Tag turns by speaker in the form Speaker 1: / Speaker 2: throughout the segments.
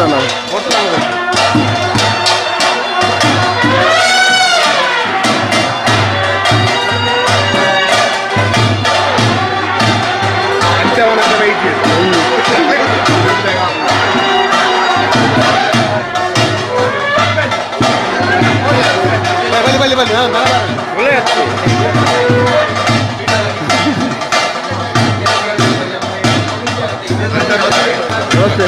Speaker 1: ಕೊಡ್ತಾನ ಬಲ್ಲಿ ಬಲ್ಲಿ ಒಳ್ಳೆ ಓಕೆ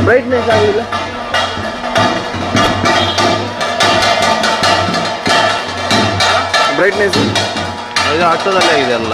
Speaker 1: ಬ್ರೈಟ್ನೆಸ್ ಆಗಲಿಲ್ಲ ಬ್ರೈಟ್ನೆಸ್
Speaker 2: ಇದು ಹತ್ತದಲ್ಲೇ ಆಗಿದೆ ಎಲ್ಲ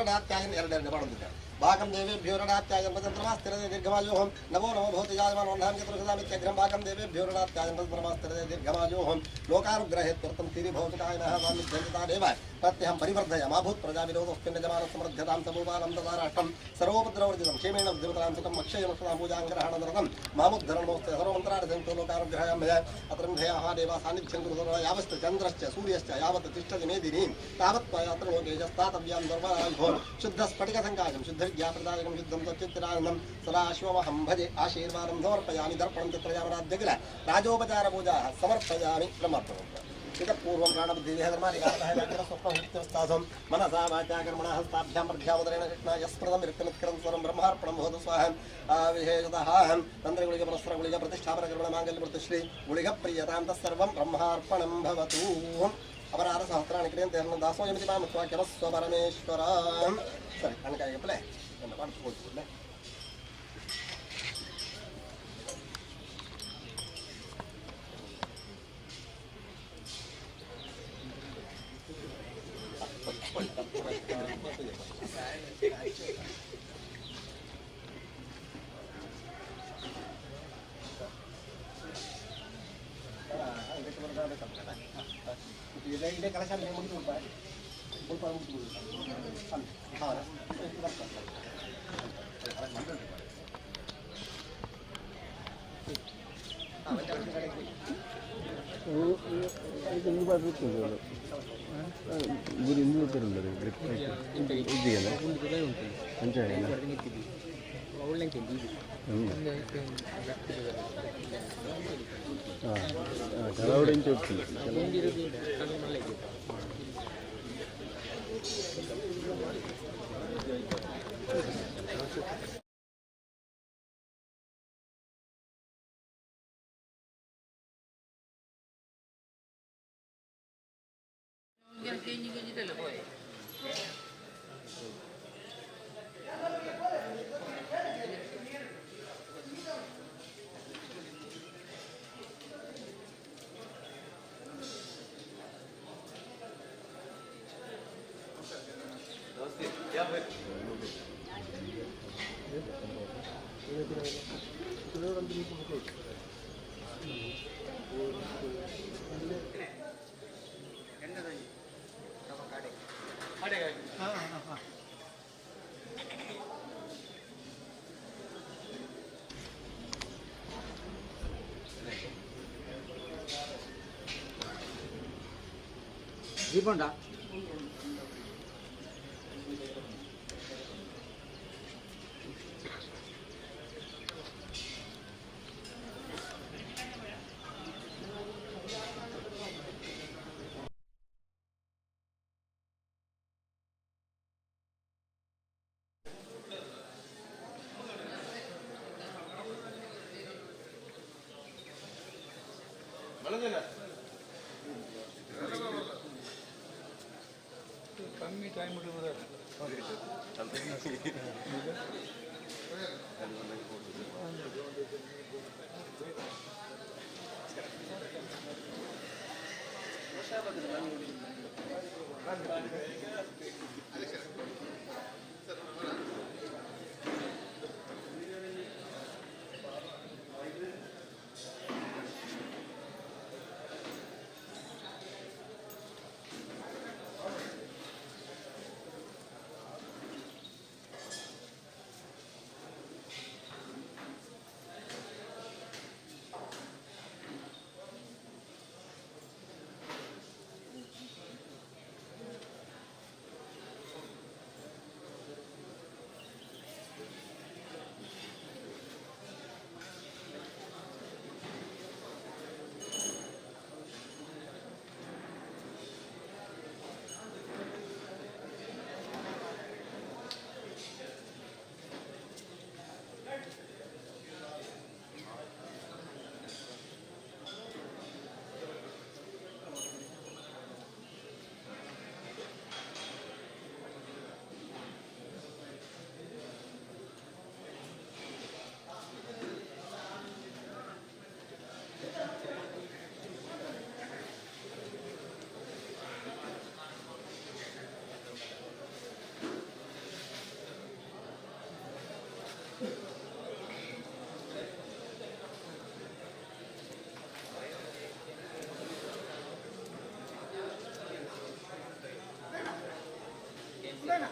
Speaker 3: रणत्यागन ಎರಡು ಮಾಡುತ್ತಿದ್ದೆ ಭಾಗಂ ದೇವೇಭ್ಯೋ ರಣತ್ಯಾಗನ್ ಪದಂತ್ರಮಾಸ್ತಿರದೆ ದೀರ್ಘಮಾಯೋಹಂ ನಮೋ ನಮೋ ಭವತಿ ಜಾಯಮಾನೋನ್ಧಾಂ ಚತುರ್ಗದಾಮಿತ್ಯಗ್ರಂ ಭಾಗಂ ದೇವೇಭ್ಯೋ ರಣತ್ಯಾಗನ್ ಪದಂತ್ರಮಾಸ್ತಿರದೆ ದೀರ್ಘಮಾಯೋಹಂ ಲೋಕಾನುಗ್ರಹೇತ್ವರ್ಥಂ ತಿರಿ ಭೌತಿಕಾಯನಃ ವಾಮಿತ್ಯಂತಿತಾ ದೇವ ಪ್ರತ್ಯಹಂ ಪರಿವರ್ಧಯಾಮಾಭೂತ್ ಪ್ರಜಾವಿರೋಧೋಸ್ಮಿನ್ನಜಮಾನ ಸಮೃದ್ಧತಾಂ ಸಮೂಪಾಲಂ ತದಾರಾಷ್ಟ್ರಂ ಸರ್ವೋಪದ್ರವರ್ಜಿತಂ ಕ್ಷೇಮೇಣ ಉದ್ಯಮತಾಂ ಸುಖಂ ಅಕ್ಷಯಮಕ್ಷತಾಂ ಪೂಜಾಂಗ್ರಹಣನರತಂ ಮಾಮುದ್ಧರಣಮೋಸ್ತೆ ಸರ್ವಮಂತ್ರಾರ್ಧಂತೋ ಲೋಕಾನುಗ್ರಹಾಯ ಮಯ ಅತರಂಧಯಾಃ ದೇವ ಸಾನ್ನಿಧ್ಯಂ ಗುರುಧರ ಯಾವಸ್ತ ಚಂದ್ರಶ್ಚ ಸೂರ್ಯಶ್ಚ ಯಾವತ್ ತಿಷ್ಠತಿ ಮೇದಿನಿ ತಾವತ್ ಅತ್ರ ಲೋಕೇಜಸ್ತಾತವ್ಯಾಂ ಧರ್ಮರಾಜೋ ಶುದ್ಧ ಸ್ಫಟಿಕ ಸಂಕಾಶಂ ಶುದ್ಧ ವಿದ್ಯಾಪ್ರದಾಯಕಂ ಶುದ್ಧಂ ಸಚ್ಚಿತ್ರಾನಂದಂ ಸದಾ ಶಿವಮಹಂ ಭಜೆ ಆಶೀರ್ವಾದಂ ಸಮರ್ಪಯಾಮಿ ದರ್ಪಣಂ ಚಿತ್ರಯಾಮರಾಧ್ಯಗಿಲ ರಾಜೋಪಚಾರ ಪೂಜಾ ಸಮರ್ಪಯಾಮಿ ಬ್ರಹ್ಮಾರ್ಪಣಂ इतः पूर्वं प्राणबुद्धिदेहधर्मादिकारणस्वप्नहुक्तिवस्थासं मनसा वाचा कर्मणा हस्ताभ्यां प्रध्यामुदरेण कृष्णा यस्प्रदं विरक्तमित्करं स्वरं ब्रह्मार्पणं भवतु स्वाहा विशेषतः तन्त्रगुलिक पुरस्सरगुलिक प्रतिष्ठापनकर्मणमाङ्गल्यमृतश्री गुलिकप्रियतां तत्सर्वं ब्रह्मार्पणं भवतु अपराध सहस्राणि क्रियन्ते दासोऽयमिति मामुक्त्वा परमेश्वर सरि अणकायप्ले ಇದೇ ಕಲಶ ಮುಗಿದು
Speaker 1: ಗುರಿ ಇನ್ನೂ ಇದ್ದರುಂಟು ಇದೆಯಲ್ಲ ಒಳ್ಳೆ ಕೆಲವಡೆ ಹೋಗ್ತಿಲ್ಲ
Speaker 4: ಜೀಪಂಡ
Speaker 5: ಕಮ್ಮಿ ಟೈಮ್
Speaker 2: ಬಂದ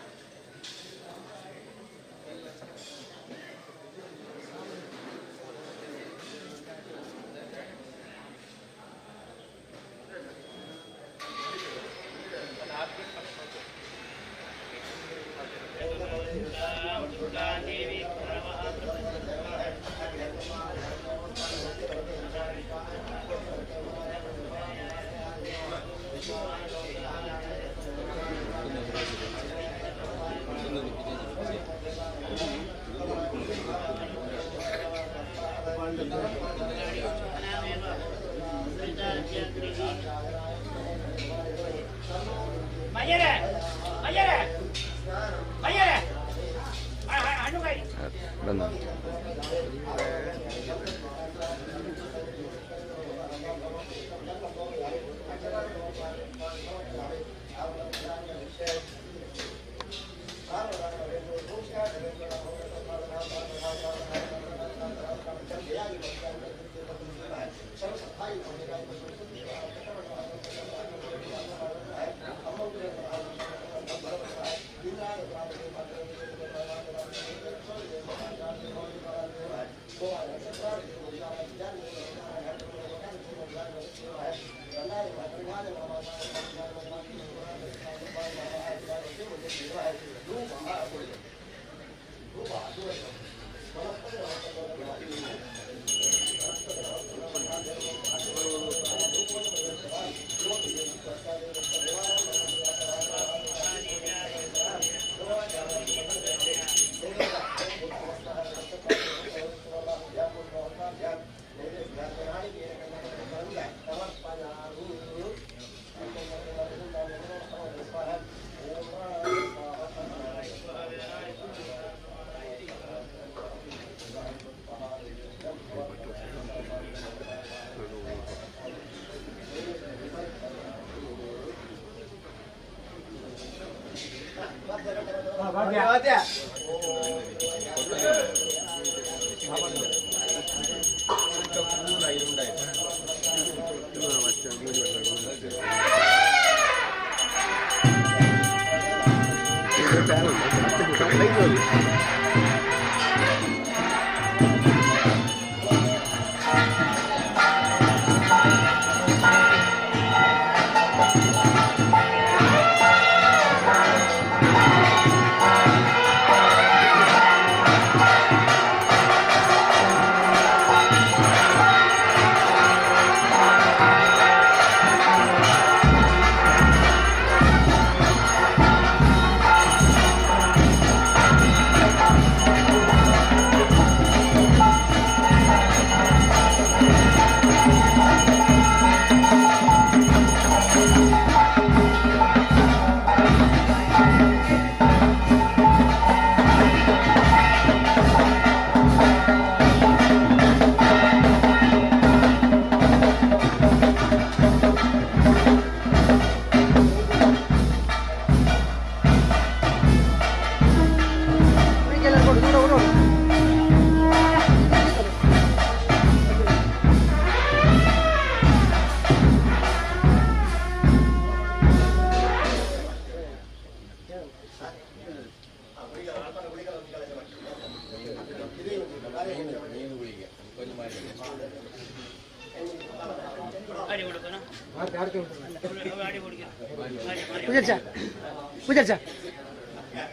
Speaker 4: ಪೂಜಾರ್ಚ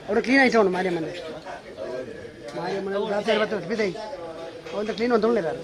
Speaker 4: ಅವರು ಕ್ಲೀನ್ ಆಯ್ತು ಅವನು ಮಾರಿಯಮ್ಮನ ಜಾಸ್ತಿ ಇವತ್ತು ಬಿದ್ದೈ ಒಂದು ಕ್ಲೀನ್ ಒಂದು ತೊಗೊಂಡಿದ್ದಾರೆ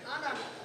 Speaker 3: Ana.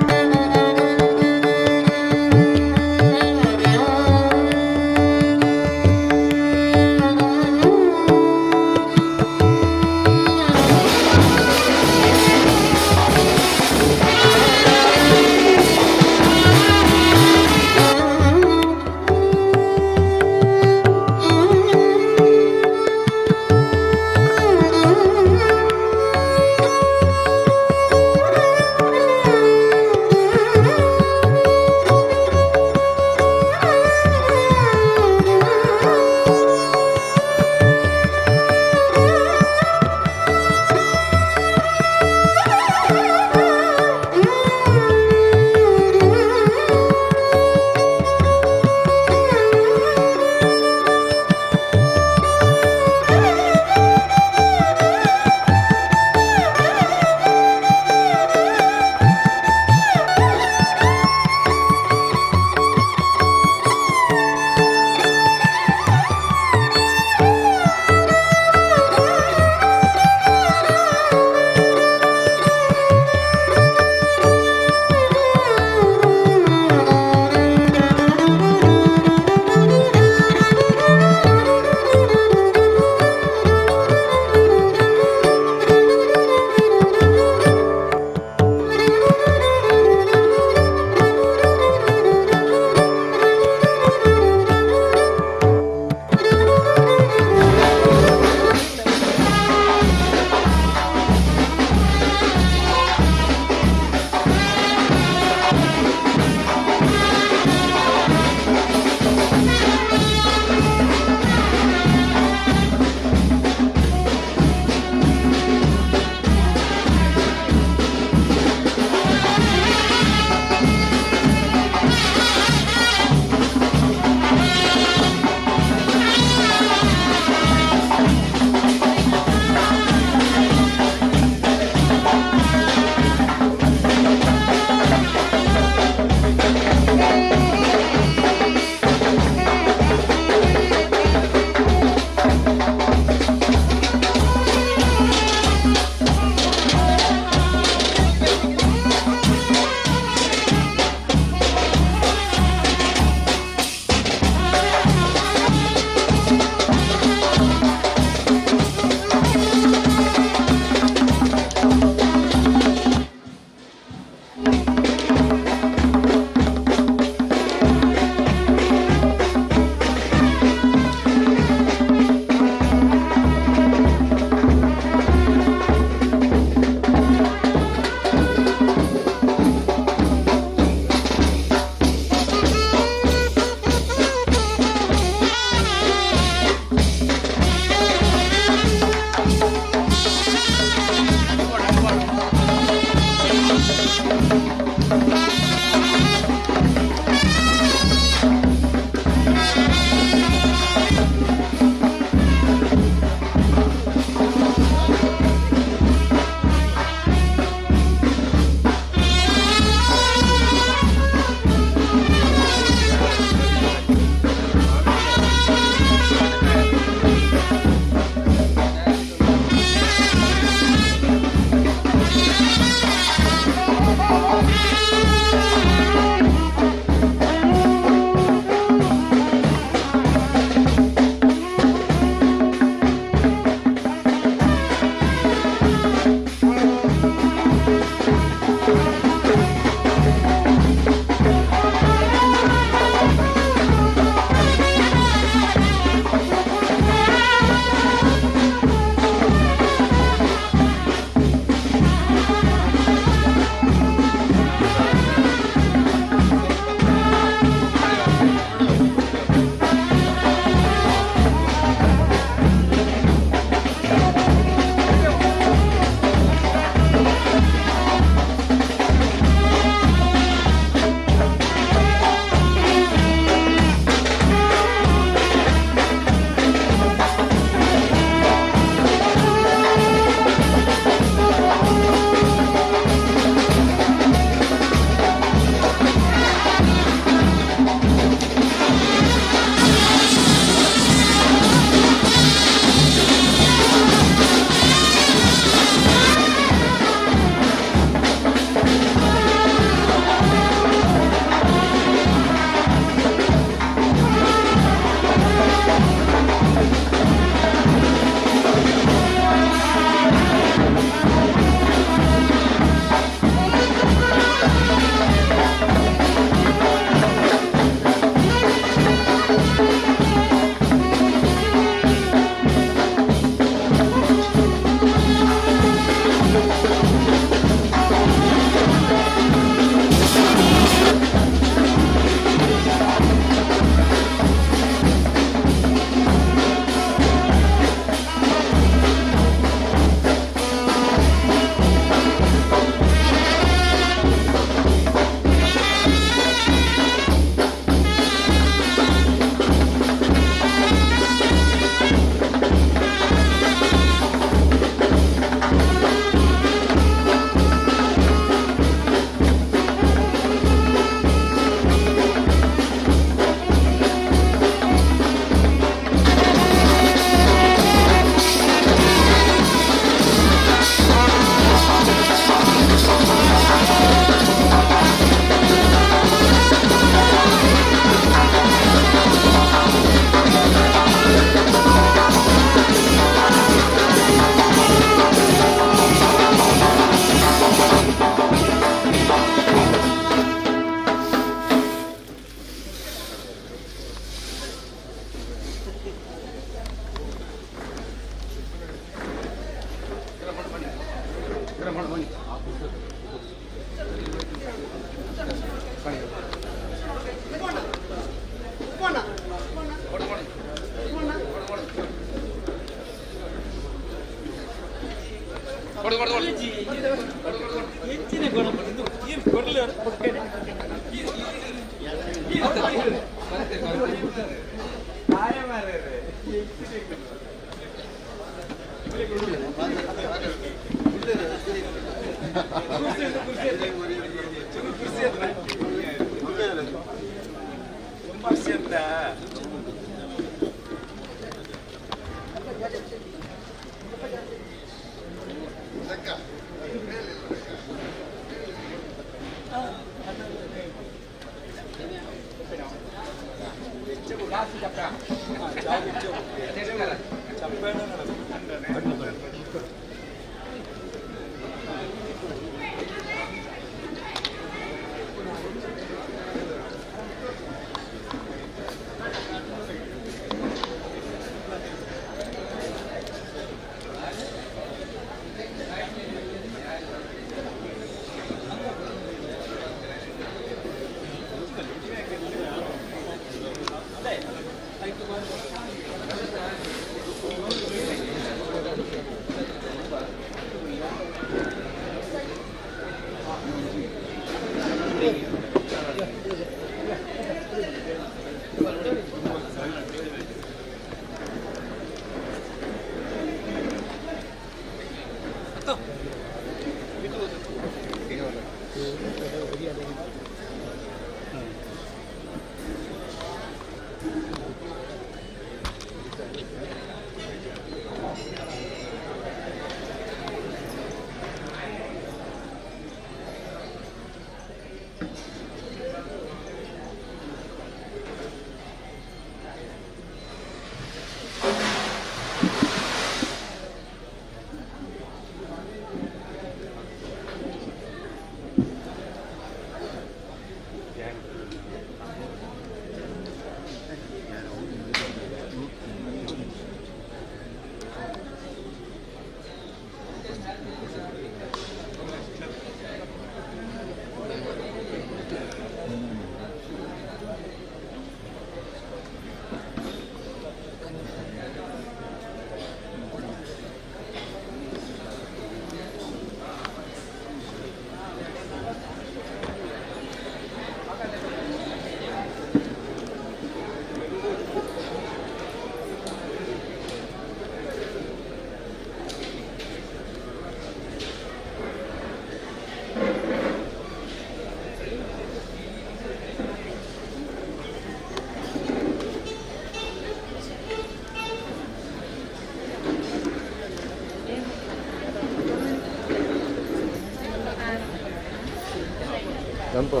Speaker 2: ಸಂಪು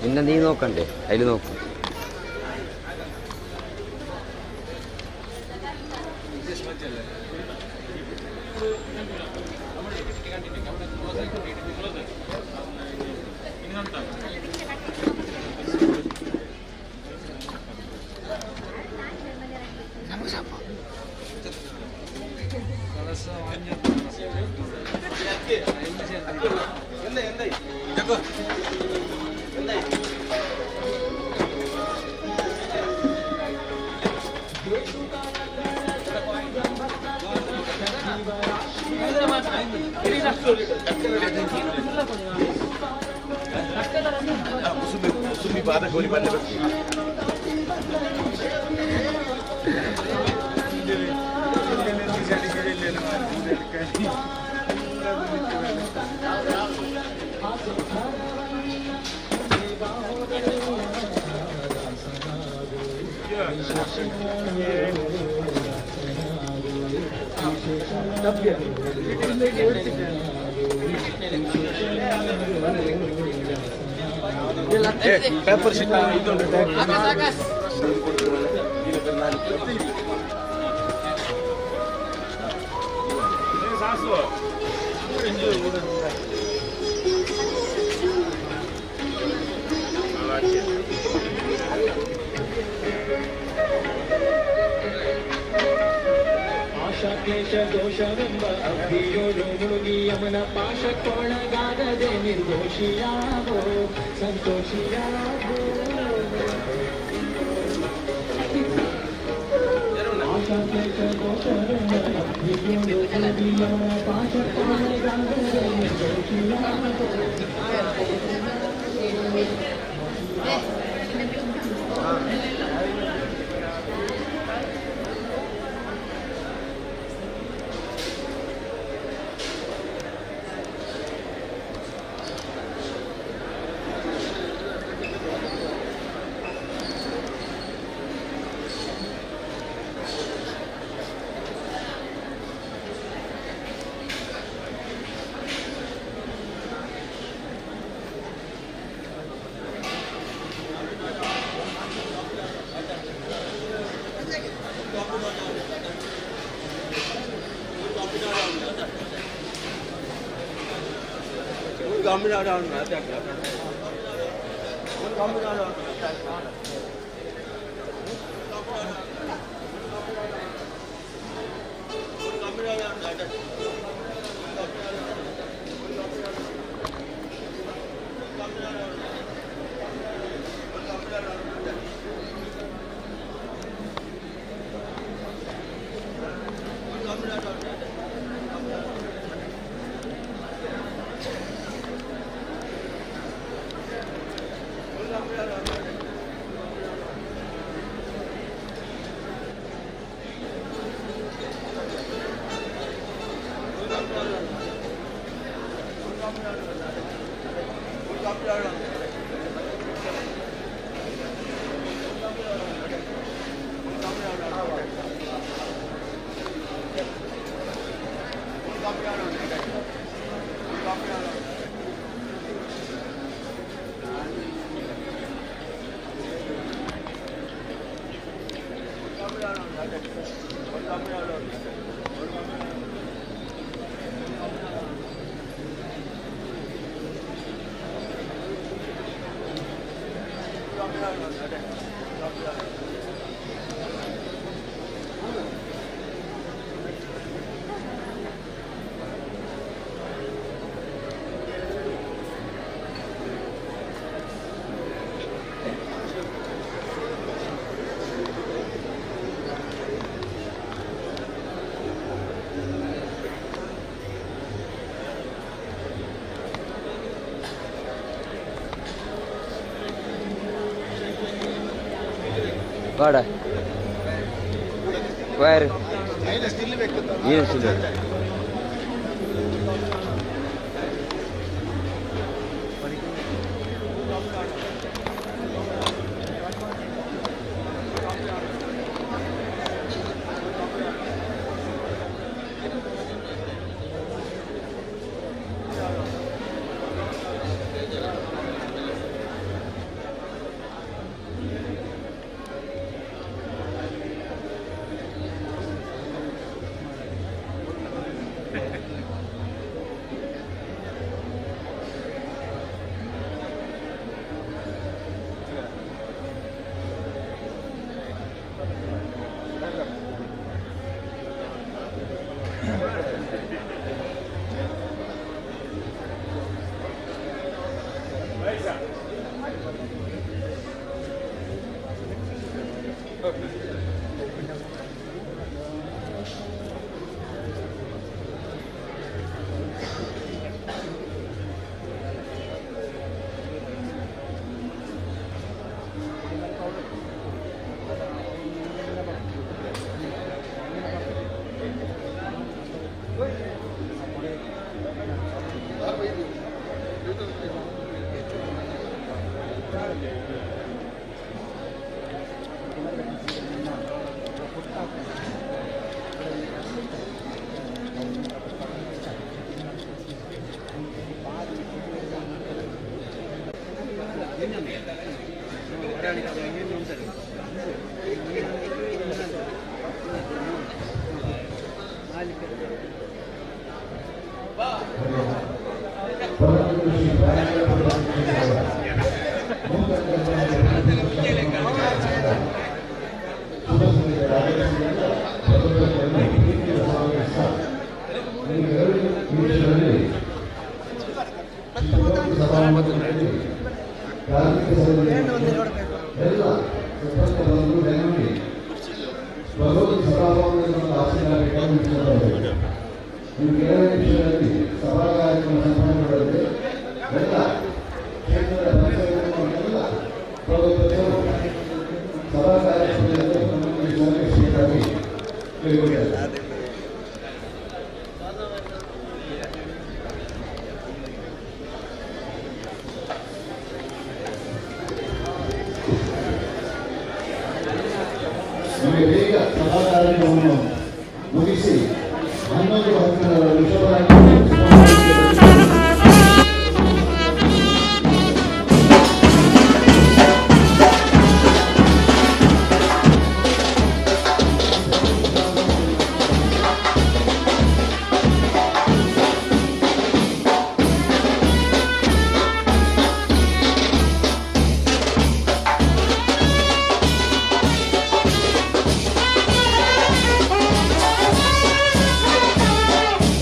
Speaker 2: ಇನ್ನು ನೀನು ನೋಕಂಡೆ ಅಲ್ಲಿ ನೋಕು
Speaker 1: ಮುಸುಮಿ ಬಾದ ಗೋಲಿ ಬಂದೆ ಪೇಪರ್ ಶೀಟ್ ಇದೊಂದು
Speaker 6: ಆಶಾಕ್ಲೇಶ ದೋಷವೆಂಬ ಅಗ್ನಿಯೋಳು ಮುಳುಗಿ ಯಮನ ಪಾಶಕ್ಕೊಳಗಾಗದೆ ನಿರ್ದೋಷಿಯಾಗೋ ಸಂತೋಷಿಯಾಗೋ ಆಶಾಕ್ಲೇಶ ದೋಷವೆಂಬ ಅಗ್ನಿಯೋಳು ಮುಳುಗಿ ಯಮನ ಪಾಶಕ್ಕೊಳಗಾಗದೆ
Speaker 2: Vada. Where? Yes, sir.
Speaker 7: ಈ ಕೇರಳ ವಿಷಯದಲ್ಲಿ ಸಭಾ ಕಾರ್ಯಕ್ರಮ ಸಂಪನ್ನಗೊಳ್ಳದೆ ನಮಗೆ ಬೇಗ ಸಭಾ ಕಾರ್ಯಕ್ರಮವನ್ನು ಮುಗಿಸಿ 11:10 ವಿಷಯವಾಗಿ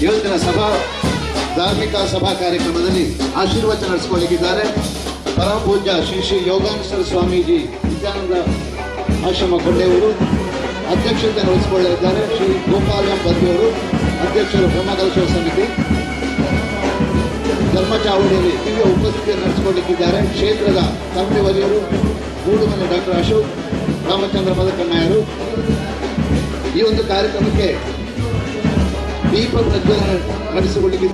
Speaker 7: ಇವತ್ತಿನ ಧಾರ್ಮಿಕ ಸಭಾ ಕಾರ್ಯಕ್ರಮದಲ್ಲಿ ಆಶೀರ್ವಚನ ನಡೆಸಿಕೊಳ್ಳಲಿದ್ದಾರೆ ಪರಮ ಪೂಜ್ಯ ಶ್ರೀ ಶ್ರೀ ಯೋಗಾನಂದ ಸ್ವಾಮೀಜಿ ನಿತ್ಯಾನಂದ ಆಶ್ರಮ ಕೊಂಡೆಯವರು ಅಧ್ಯಕ್ಷತೆ ವಹಿಸಿಕೊಳ್ಳಲಿದ್ದಾರೆ. ಶ್ರೀ ಗೋಪಾಲ ಬಂದಿಯವರು ಅಧ್ಯಕ್ಷರು ಬ್ರಹ್ಮಕಲಶ ಸಮಿತಿ ಧರ್ಮಚಾವಡಿಯಲ್ಲಿ ದಿವ್ಯ ಉಪಸ್ಥಿತಿಯನ್ನು ನಡೆಸಿಕೊಳ್ಳಲಿದ್ದಾರೆ. ಕ್ಷೇತ್ರದ ತಂತ್ರಿವರಿಯರು ಗೂಡುಮನೆ ಡಾಕ್ಟರ್ ಅಶೋಕ್ ರಾಮಚಂದ್ರ ಮದಕಣ್ಣಯ್ಯರು ಈ ಒಂದು ಕಾರ್ಯಕ್ರಮಕ್ಕೆ ದೀಪ ಪ್ರಜ್ವಲನೆ ನಡೆಸಿಕೊಳ್ಳಲಿದ್ದಾರೆ.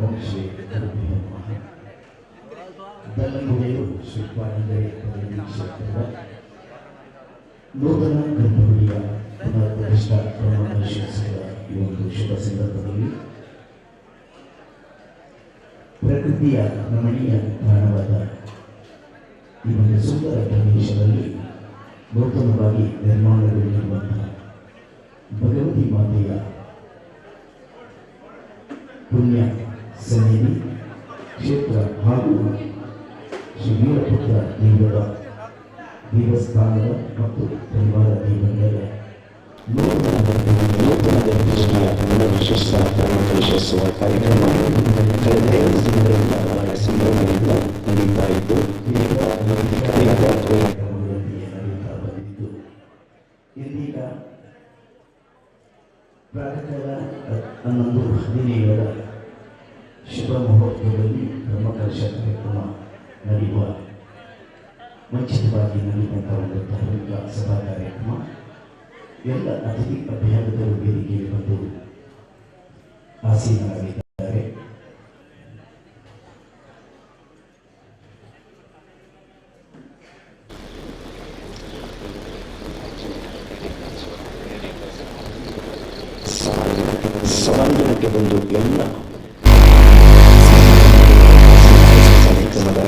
Speaker 7: ಓಂ ಶ್ರೀ ಬೆಂಗಳೂರು ಶ್ರೀಪಾದಂಬರಿ ಕ್ಷೇತ್ರದ ನೂತನ ಗರ್ಭಗುಡಿಯ ಪುನರ್ ಪ್ರತಿಷ್ಠಾ ಪ್ರಮಾಣೀಕರಿಸಿದ ಈ ಒಂದು ಶುಭ ಸಂದರ್ಭದಲ್ಲಿ ಪ್ರಕೃತಿಯ ರಮಣೀಯ ತಾಣವಾದ ಈ ಒಂದು ಸುಂದರ ಪ್ರದೇಶದಲ್ಲಿ ನೂತನವಾಗಿ ನಿರ್ಮಾಣಗೊಂಡಿರುವಂತಹ ಭಗವತಿ ಮಾತೆಯ ಪುಣ್ಯ ಸನ್ನಿಧಿ ಕ್ಷೇತ್ರ ಹಾಗೂ ಶ್ರೀ ವೀರಪುತ್ರ ದೇವರ ದೇವಸ್ಥಾನದ ಮತ್ತು ಪರಿವಾರ ದೇವರ ನೂತನ ಪ್ರತಿಷ್ಠೆಯ ವಿಶಿಷ್ಟ ಪ್ರವೇಶಿಸುವ ಕಾರ್ಯಕ್ರಮ ಕಳೆದ 2 ದಿನಗಳಿಂದ ಬಹಳ ಸಂಭ್ರಮದಿಂದ ನಡೀತಾ ಇದ್ದು ನಡೀತಾ ಬಂದಿದ್ದು ಇದೀಗ ಪ್ರಾತಃಕಾಲ 11:15 ಶುಭ ಮುಹೂರ್ತದಲ್ಲಿ ಬ್ರಹ್ಮಕಲಶ ಕಾರ್ಯಕ್ರಮ ನಡೆಯುವ ಮುಂಚಿತವಾಗಿ ನಡೆಯುವಂತಹ ಒಂದು ಧಾರ್ಮಿಕ ಸಭಾ ಕಾರ್ಯಕ್ರಮ ಎಲ್ಲ ಅತಿಥಿ ಅಭ್ಯಾಗತರು ವೇದಿಕೆಗೆ ಬಂದು ಆಸೀನರಾಗಿದ್ದಾರೆ. ಸಭಾಂಗಣಕ್ಕೆ ಬಂದು ಎಲ್ಲ ಕಾರ್ಯಕ್ರಮದ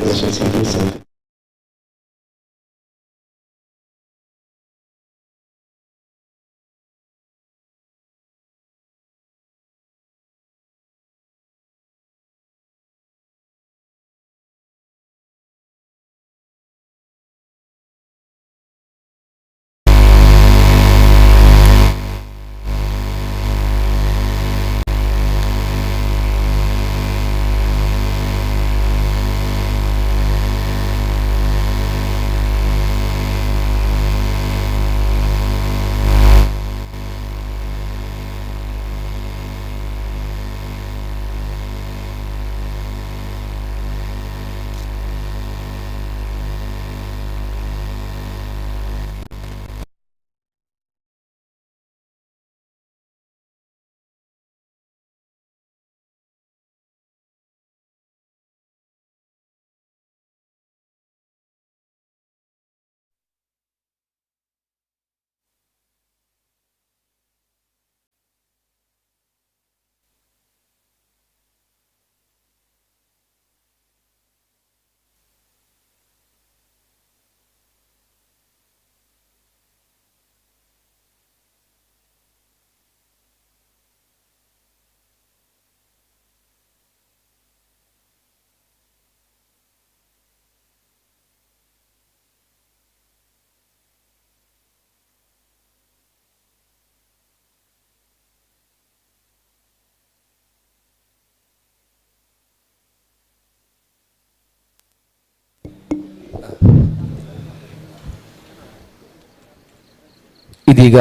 Speaker 8: ಇದೀಗ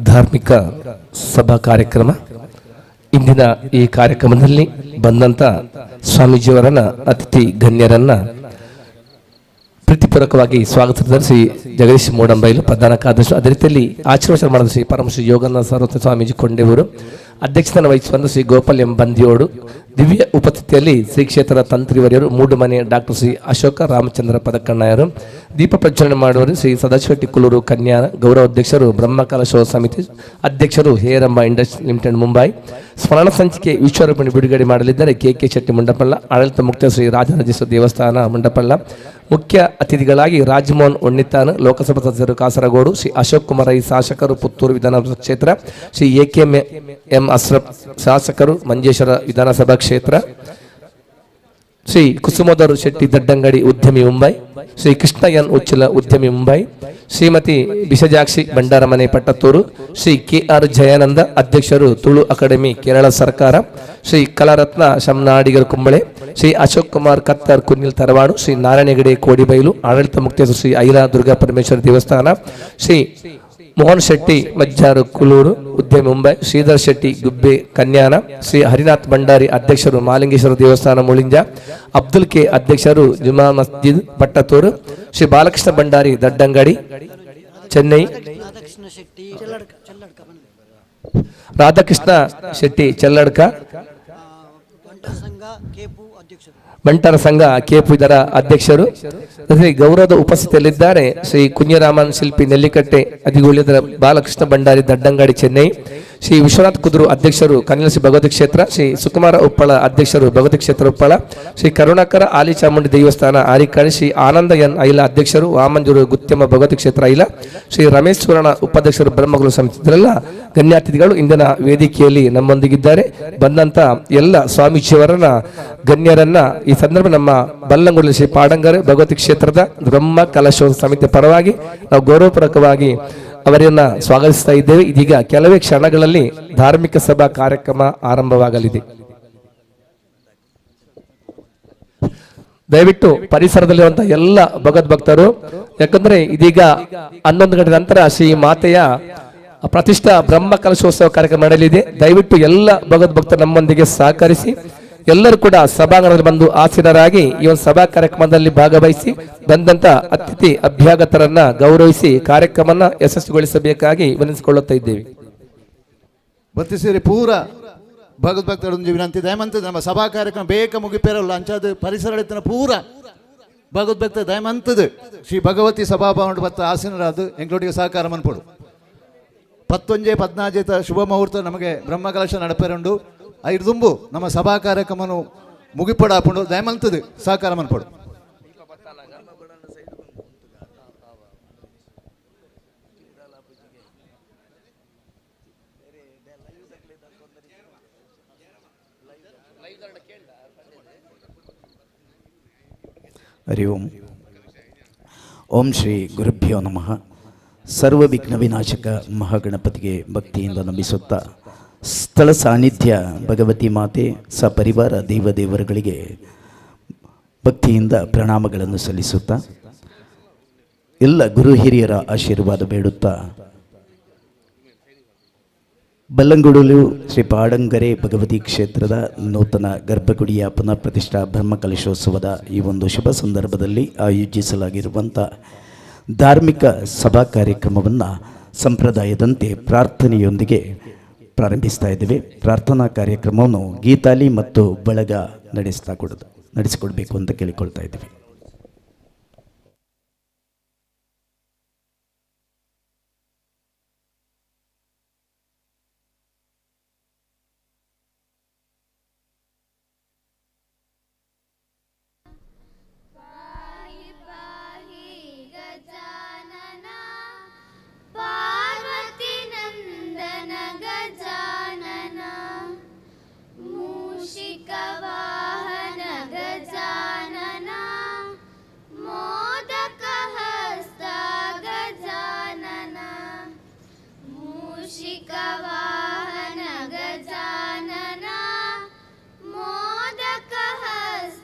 Speaker 8: ಧಾರ್ಮಿಕ ಸಭಾ ಕಾರ್ಯಕ್ರಮ. ಇಂದಿನ ಈ ಕಾರ್ಯಕ್ರಮದಲ್ಲಿ ಬಂದಂತ ಸ್ವಾಮೀಜಿಯವರನ್ನ, ಅತಿಥಿ ಗಣ್ಯರನ್ನ ಪ್ರೀತಿಪೂರ್ವಕವಾಗಿ ಸ್ವಾಗತಿಸಿದ ಶ್ರೀ ಜಗದೀಶ್ ಮೂಡಂಬೈಲು ಪ್ರಧಾನ ಕಾರ್ಯದರ್ಶಿ, ಅದೇ ರೀತಿಯಲ್ಲಿ ಆಶೀರ್ವಚನ ಮಾಡಿದ ಶ್ರೀ ಪರಮಶ್ರೀ ಯೋಗಾನಂದ ಸರಸ್ವತಿ ಸ್ವಾಮೀಜಿ ಕೊಂಡೆವರು, ಅಧ್ಯಕ್ಷತನ ವಹಿಸುವಂತ ಶ್ರೀ ಗೋಪಾಲ್ ಎಂ ಬಂದಿಯೋಡು, ದಿವ್ಯ ಉಪಸ್ಥಿತಿಯಲ್ಲಿ ಶ್ರೀ ಕ್ಷೇತ್ರದ ತಂತ್ರಿವರಿಯರು, ಮೂಡುಮನೆ ಡಾಕ್ಟರ್ ಶ್ರೀ ಅಶೋಕ ರಾಮಚಂದ್ರ ಪದಕಣ್ಣಯ್ಯರು, ದೀಪ ಪ್ರಜ್ವಲನೆ ಮಾಡುವರು ಶ್ರೀ ಸದಾಶಿವ ಕುಲೂರು ಕನ್ಯಾನ, ಗೌರವ ಅಧ್ಯಕ್ಷರು ಬ್ರಹ್ಮಕಲಶ ಸಮಿತಿ ಅಧ್ಯಕ್ಷರು ಹೇರಮ್ಮ ಇಂಡಸ್ಟ್ರಿ ಲಿಮಿಟೆಡ್ ಮುಂಬೈ, ಸ್ಮರಣ ಸಂಚಿಕೆ ವಿಶ್ವರೂಪಿಣಿ ಬಿಡುಗಡೆ ಮಾಡಲಿದ್ದಾರೆ ಕೆ ಶೆಟ್ಟಿ ಮಂಡಪಳ್ಳ, ಆಡಳಿತ ಮುಖ್ಯ ಶ್ರೀ ರಾಜರಾಜೇಶ್ವರ ದೇವಸ್ಥಾನ ಮಂಡಪಳ್ಳ, ಮುಖ್ಯ ಅತಿಥಿಗಳಾಗಿ ರಾಜಮೋಹನ್ ಒಣ್ಣಿತಾನ್, ಲೋಕಸಭಾ ಸದಸ್ಯರು ಕಾಸರಗೋಡು, ಶ್ರೀ ಅಶೋಕ್ ಕುಮಾರ್ ಐ ಶಾಸಕರು ಪುತ್ತೂರು ವಿಧಾನಸಭಾ ಕ್ಷೇತ್ರ, ಶ್ರೀ ಎಂ ಅಶ್ರಫ್ ಶಾಸಕರು ಮಂಜೇಶ್ವರ ವಿಧಾನಸಭಾ ಕ್ಷೇತ್ರ, ಶ್ರೀ ಕುಸುಮೋದರ್ ಶೆಟ್ಟಿ ದಡ್ಡಂಗಡಿ ಉದ್ಯಮಿ ಮುಂಬೈ, ಶ್ರೀ ಕೃಷ್ಣ ಎನ್ ಉಚ್ಚಲ ಉದ್ಯಮಿ ಮುಂಬೈ, ಶ್ರೀಮತಿ ಬಿಸಜಾಕ್ಷಿ ಭಂಡಾರಮನೆ ಪಟ್ಟತ್ತೂರು, ಶ್ರೀ KR ಜಯಾನಂದ ಅಧ್ಯಕ್ಷರು ತುಳು ಅಕಾಡೆಮಿ ಕೇರಳ ಸರ್ಕಾರ, ಶ್ರೀ ಕಲಾರತ್ನ ಶಮ್ನಾಡಿಗರ್ ಕುಂಬಳೆ, ಶ್ರೀ ಅಶೋಕ್ ಕುಮಾರ್ ಕತ್ತರ್ ಕುನ್ನಿಲ್ ತರವಾಡು, ಶ್ರೀ ನಾರಾಯಣಗಡೆ ಕೋಡಿಬೈಲು, ಆಡಳಿತ ಮುಖ್ಯಸ್ಥರು ಶ್ರೀ ಐರಾ ದುರ್ಗಾ ಪರಮೇಶ್ವರ ದೇವಸ್ಥಾನ, ಶ್ರೀ ಮೋಹನ್ ಶೆಟ್ಟಿ ಮಜ್ಜಾರು ಕುಲೂರು ಉದ್ಯಮಿ ಮುಂಬೈ, ಶ್ರೀಧರ್ ಶೆಟ್ಟಿ ಗುಬ್ಬೆ ಕನ್ಯಾನ, ಶ್ರೀ ಹರಿನಾಥ್ ಭಂಡಾರಿ ಅಧ್ಯಕ್ಷರು ಮಾಲಿಂಗೇಶ್ವರ ದೇವಸ್ಥಾನ ಮುಳಿಂಜ, ಅಬ್ದುಲ್ ಕೆ ಅಧ್ಯಕ್ಷರು ಜುಮಾ ಮಸ್ಜಿದ್ ಪಟ್ಟತೂರು, ಶ್ರೀ ಬಾಲಕೃಷ್ಣ ಭಂಡಾರಿ ದಡ್ಡಂಗಡಿ ಚೆನ್ನೈ, ರಾಧಾಕೃಷ್ಣ ಶೆಟ್ಟಿ ಚೆಲ್ಲಡ್ಕ, ಬಂಟರ ಸಂಘ ಕೆಪು ಇದರ ಅಧ್ಯಕ್ಷರು, ಗೌರವದ ಉಪಸ್ಥಿತಿಯಲ್ಲಿದ್ದಾರೆ ಶ್ರೀ ಕುഞ്ഞിರಾಮನ್ ಶಿಲ್ಪಿ ನೆಲ್ಲಿಕಟ್ಟೆ ಅಧಿಗುಳಿದ ಬಾಲಕೃಷ್ಣ ಭಂಡಾರಿ ದಡ್ಡಂಗಾಡಿ ಚೆನ್ನೈ, ಶ್ರೀ ವಿಶ್ವನಾಥ್ ಕುದುರು ಅಧ್ಯಕ್ಷರು ಕನ್ಯಲಸಿ ಭಗವತಿ ಕ್ಷೇತ್ರ, ಶ್ರೀ ಸುಕುಮಾರ ಉಪ್ಪಳ ಅಧ್ಯಕ್ಷರು ಭಗವತಿ ಕ್ಷೇತ್ರ ಉಪ್ಪಳ, ಶ್ರೀ ಕರುಣಾಕರ ಆಲಿ ಚಾಮುಂಡಿ ದೇವಸ್ಥಾನ ಆರಿಕಾಡಿ, ಶ್ರೀ ಆನಂದ ಎನ್ ಐಲ ಅಧ್ಯಕ್ಷರು ವಾಮಂಜೂರು ಗುತ್ಯಮ ಭಗವತಿ ಕ್ಷೇತ್ರ ಐಲ, ಶ್ರೀ ರಮೇಶ್ ಸುವರ್ಣ ಉಪಾಧ್ಯಕ್ಷರು ಬ್ರಹ್ಮಗುರು ಸಮಿತಿ, ಇದರೆಲ್ಲ ಗಣ್ಯಾತಿಥಿಗಳು ಇಂದಿನ ವೇದಿಕೆಯಲ್ಲಿ ನಮ್ಮೊಂದಿಗಿದ್ದಾರೆ. ಬಂದಂತ ಎಲ್ಲ ಸ್ವಾಮೀಜಿಯವರನ್ನ ಗಣ್ಯರನ್ನ ಈ ಸಂದರ್ಭ ನಮ್ಮ ಬಲ್ಲಂಗುಡಿ ಶ್ರೀ ಪಾಡಂಗರ್ ಭಗವತಿ ಕ್ಷೇತ್ರದ ಬ್ರಹ್ಮ ಕಲಶ ಸಮಿತಿಯ ಪರವಾಗಿ ನಾವು ಗೌರವಪೂರ್ವಕವಾಗಿ ಅವರನ್ನ ಸ್ವಾಗತಿಸ್ತಾ ಇದ್ದೇವೆ. ಇದೀಗ ಕೆಲವೇ ಕ್ಷಣಗಳಲ್ಲಿ ಧಾರ್ಮಿಕ ಸಭಾ ಕಾರ್ಯಕ್ರಮ ಆರಂಭವಾಗಲಿದೆ. ದಯವಿಟ್ಟು ಪರಿಸರದಲ್ಲಿರುವಂತಹ ಎಲ್ಲ ಭಗವದ್ಭಕ್ತರು, ಯಾಕಂದ್ರೆ ಇದೀಗ 11 ಗಂಟೆ ನಂತರ ಶ್ರೀ ಮಾತೆಯ ಪ್ರತಿಷ್ಠಾ ಬ್ರಹ್ಮ ಕಲಶೋತ್ಸವ ಕಾರ್ಯಕ್ರಮ ನಡೆಯಲಿದೆ. ದಯವಿಟ್ಟು ಎಲ್ಲ ಭಗವದ್ಭಕ್ತರು ನಮ್ಮೊಂದಿಗೆ ಸಹಕರಿಸಿ ಎಲ್ಲರೂ ಕೂಡ ಸಭಾಂಗಣದಲ್ಲಿ ಬಂದು ಆಸೀನರಾಗಿ ಈ ಒಂದು ಸಭಾ ಕಾರ್ಯಕ್ರಮದಲ್ಲಿ ಭಾಗವಹಿಸಿ ಬಂದಂತ ಅತಿಥಿ ಅಭ್ಯಾಗತರನ್ನ ಗೌರವಿಸಿ ಕಾರ್ಯಕ್ರಮನ ಯಶಸ್ವಿಗೊಳಿಸಬೇಕಾಗಿ ವಿನಂತಿಸಿಕೊಳ್ಳುತ್ತಾ ಇದ್ದೇವೆ.
Speaker 9: ಬತ್ತಿ ಸೇರಿ ಪೂರ ಭಗವದ್ಭಕ್ತರೊಂದು ವಿನಂತಿ ದಯಮಂತ ನಮ್ಮ ಸಭಾ ಕಾರ್ಯಕ್ರಮ ಬೇಗ ಮುಗಿಪೇರಲ್ಲ ಅಂಚಾದ ಪರಿಸರ ಪೂರ ಭಗವದ್ಭಕ್ತ ದಯಮಂತದ ಶ್ರೀ ಭಗವತಿ ಸಭಾಭವನ ಬತ್ತ ಆಸೀನರಾದ ಎಂಗಳೊಟ್ಟಿಗೆ ಸಹಕಾರ ಮನ್ಪಡು 11-14 ಶುಭ ಮುಹೂರ್ತ ನಮಗೆ ಬ್ರಹ್ಮಕಲಶ ನಡಪೇರುಂಡು ಐದು ತುಂಬು ನಮ್ಮ ಸಭಾ ಕಾರ್ಯಕ್ರಮನು ಮುಗಿಪಡಾಪುಂಡು ದಯಮಂತದ ಸಹಕಾರ ಮನ್ಪಡು.
Speaker 7: ಹರಿ ಓಂ. ಓಂ ಶ್ರೀ ಗುರುಭ್ಯೋ ನಮಃ. ಸರ್ವ ವಿಘ್ನ ವಿನಾಶಕ ಮಹಾಗಣಪತಿಗೆ ಭಕ್ತಿಯಿಂದ ನಮಿಸುತ್ತಾ ಸ್ಥಳ ಸಾನ್ನಿಧ್ಯ ಭಗವತಿ ಮಾತೆ ಸಪರಿವಾರ ದೇವದೇವರುಗಳಿಗೆ ಭಕ್ತಿಯಿಂದ ಪ್ರಣಾಮಗಳನ್ನು ಸಲ್ಲಿಸುತ್ತಾ ಎಲ್ಲ ಗುರು ಹಿರಿಯರ ಆಶೀರ್ವಾದ ಬೇಡುತ್ತಾ ಬಲ್ಲಂಗುಡಲು ಶ್ರೀ ಪಾಡಂಗರೆ ಭಗವತಿ ಕ್ಷೇತ್ರದ ನೂತನ ಗರ್ಭಗುಡಿಯ ಪುನಃ ಪ್ರತಿಷ್ಠಾ ಬ್ರಹ್ಮಕಲಶೋತ್ಸವದ ಈ ಒಂದು ಶುಭ ಸಂದರ್ಭದಲ್ಲಿ ಆಯೋಜಿಸಲಾಗಿರುವಂಥ ಧಾರ್ಮಿಕ ಸಭಾ ಕಾರ್ಯಕ್ರಮವನ್ನು ಸಂಪ್ರದಾಯದಂತೆ ಪ್ರಾರ್ಥನೆಯೊಂದಿಗೆ ಪ್ರಾರಂಭಿಸ್ತಾ ಇದ್ದೇವೆ. ಪ್ರಾರ್ಥನಾ ಕಾರ್ಯಕ್ರಮವನ್ನು ಗೀತಾಲಿ ಮತ್ತು ಬಳಗ ನಡೆಸಿಕೊಡ್ಬೇಕು ಅಂತ ಕೇಳಿಕೊಳ್ತಾ ಇದ್ದೀವಿ.
Speaker 10: वाहन गजानना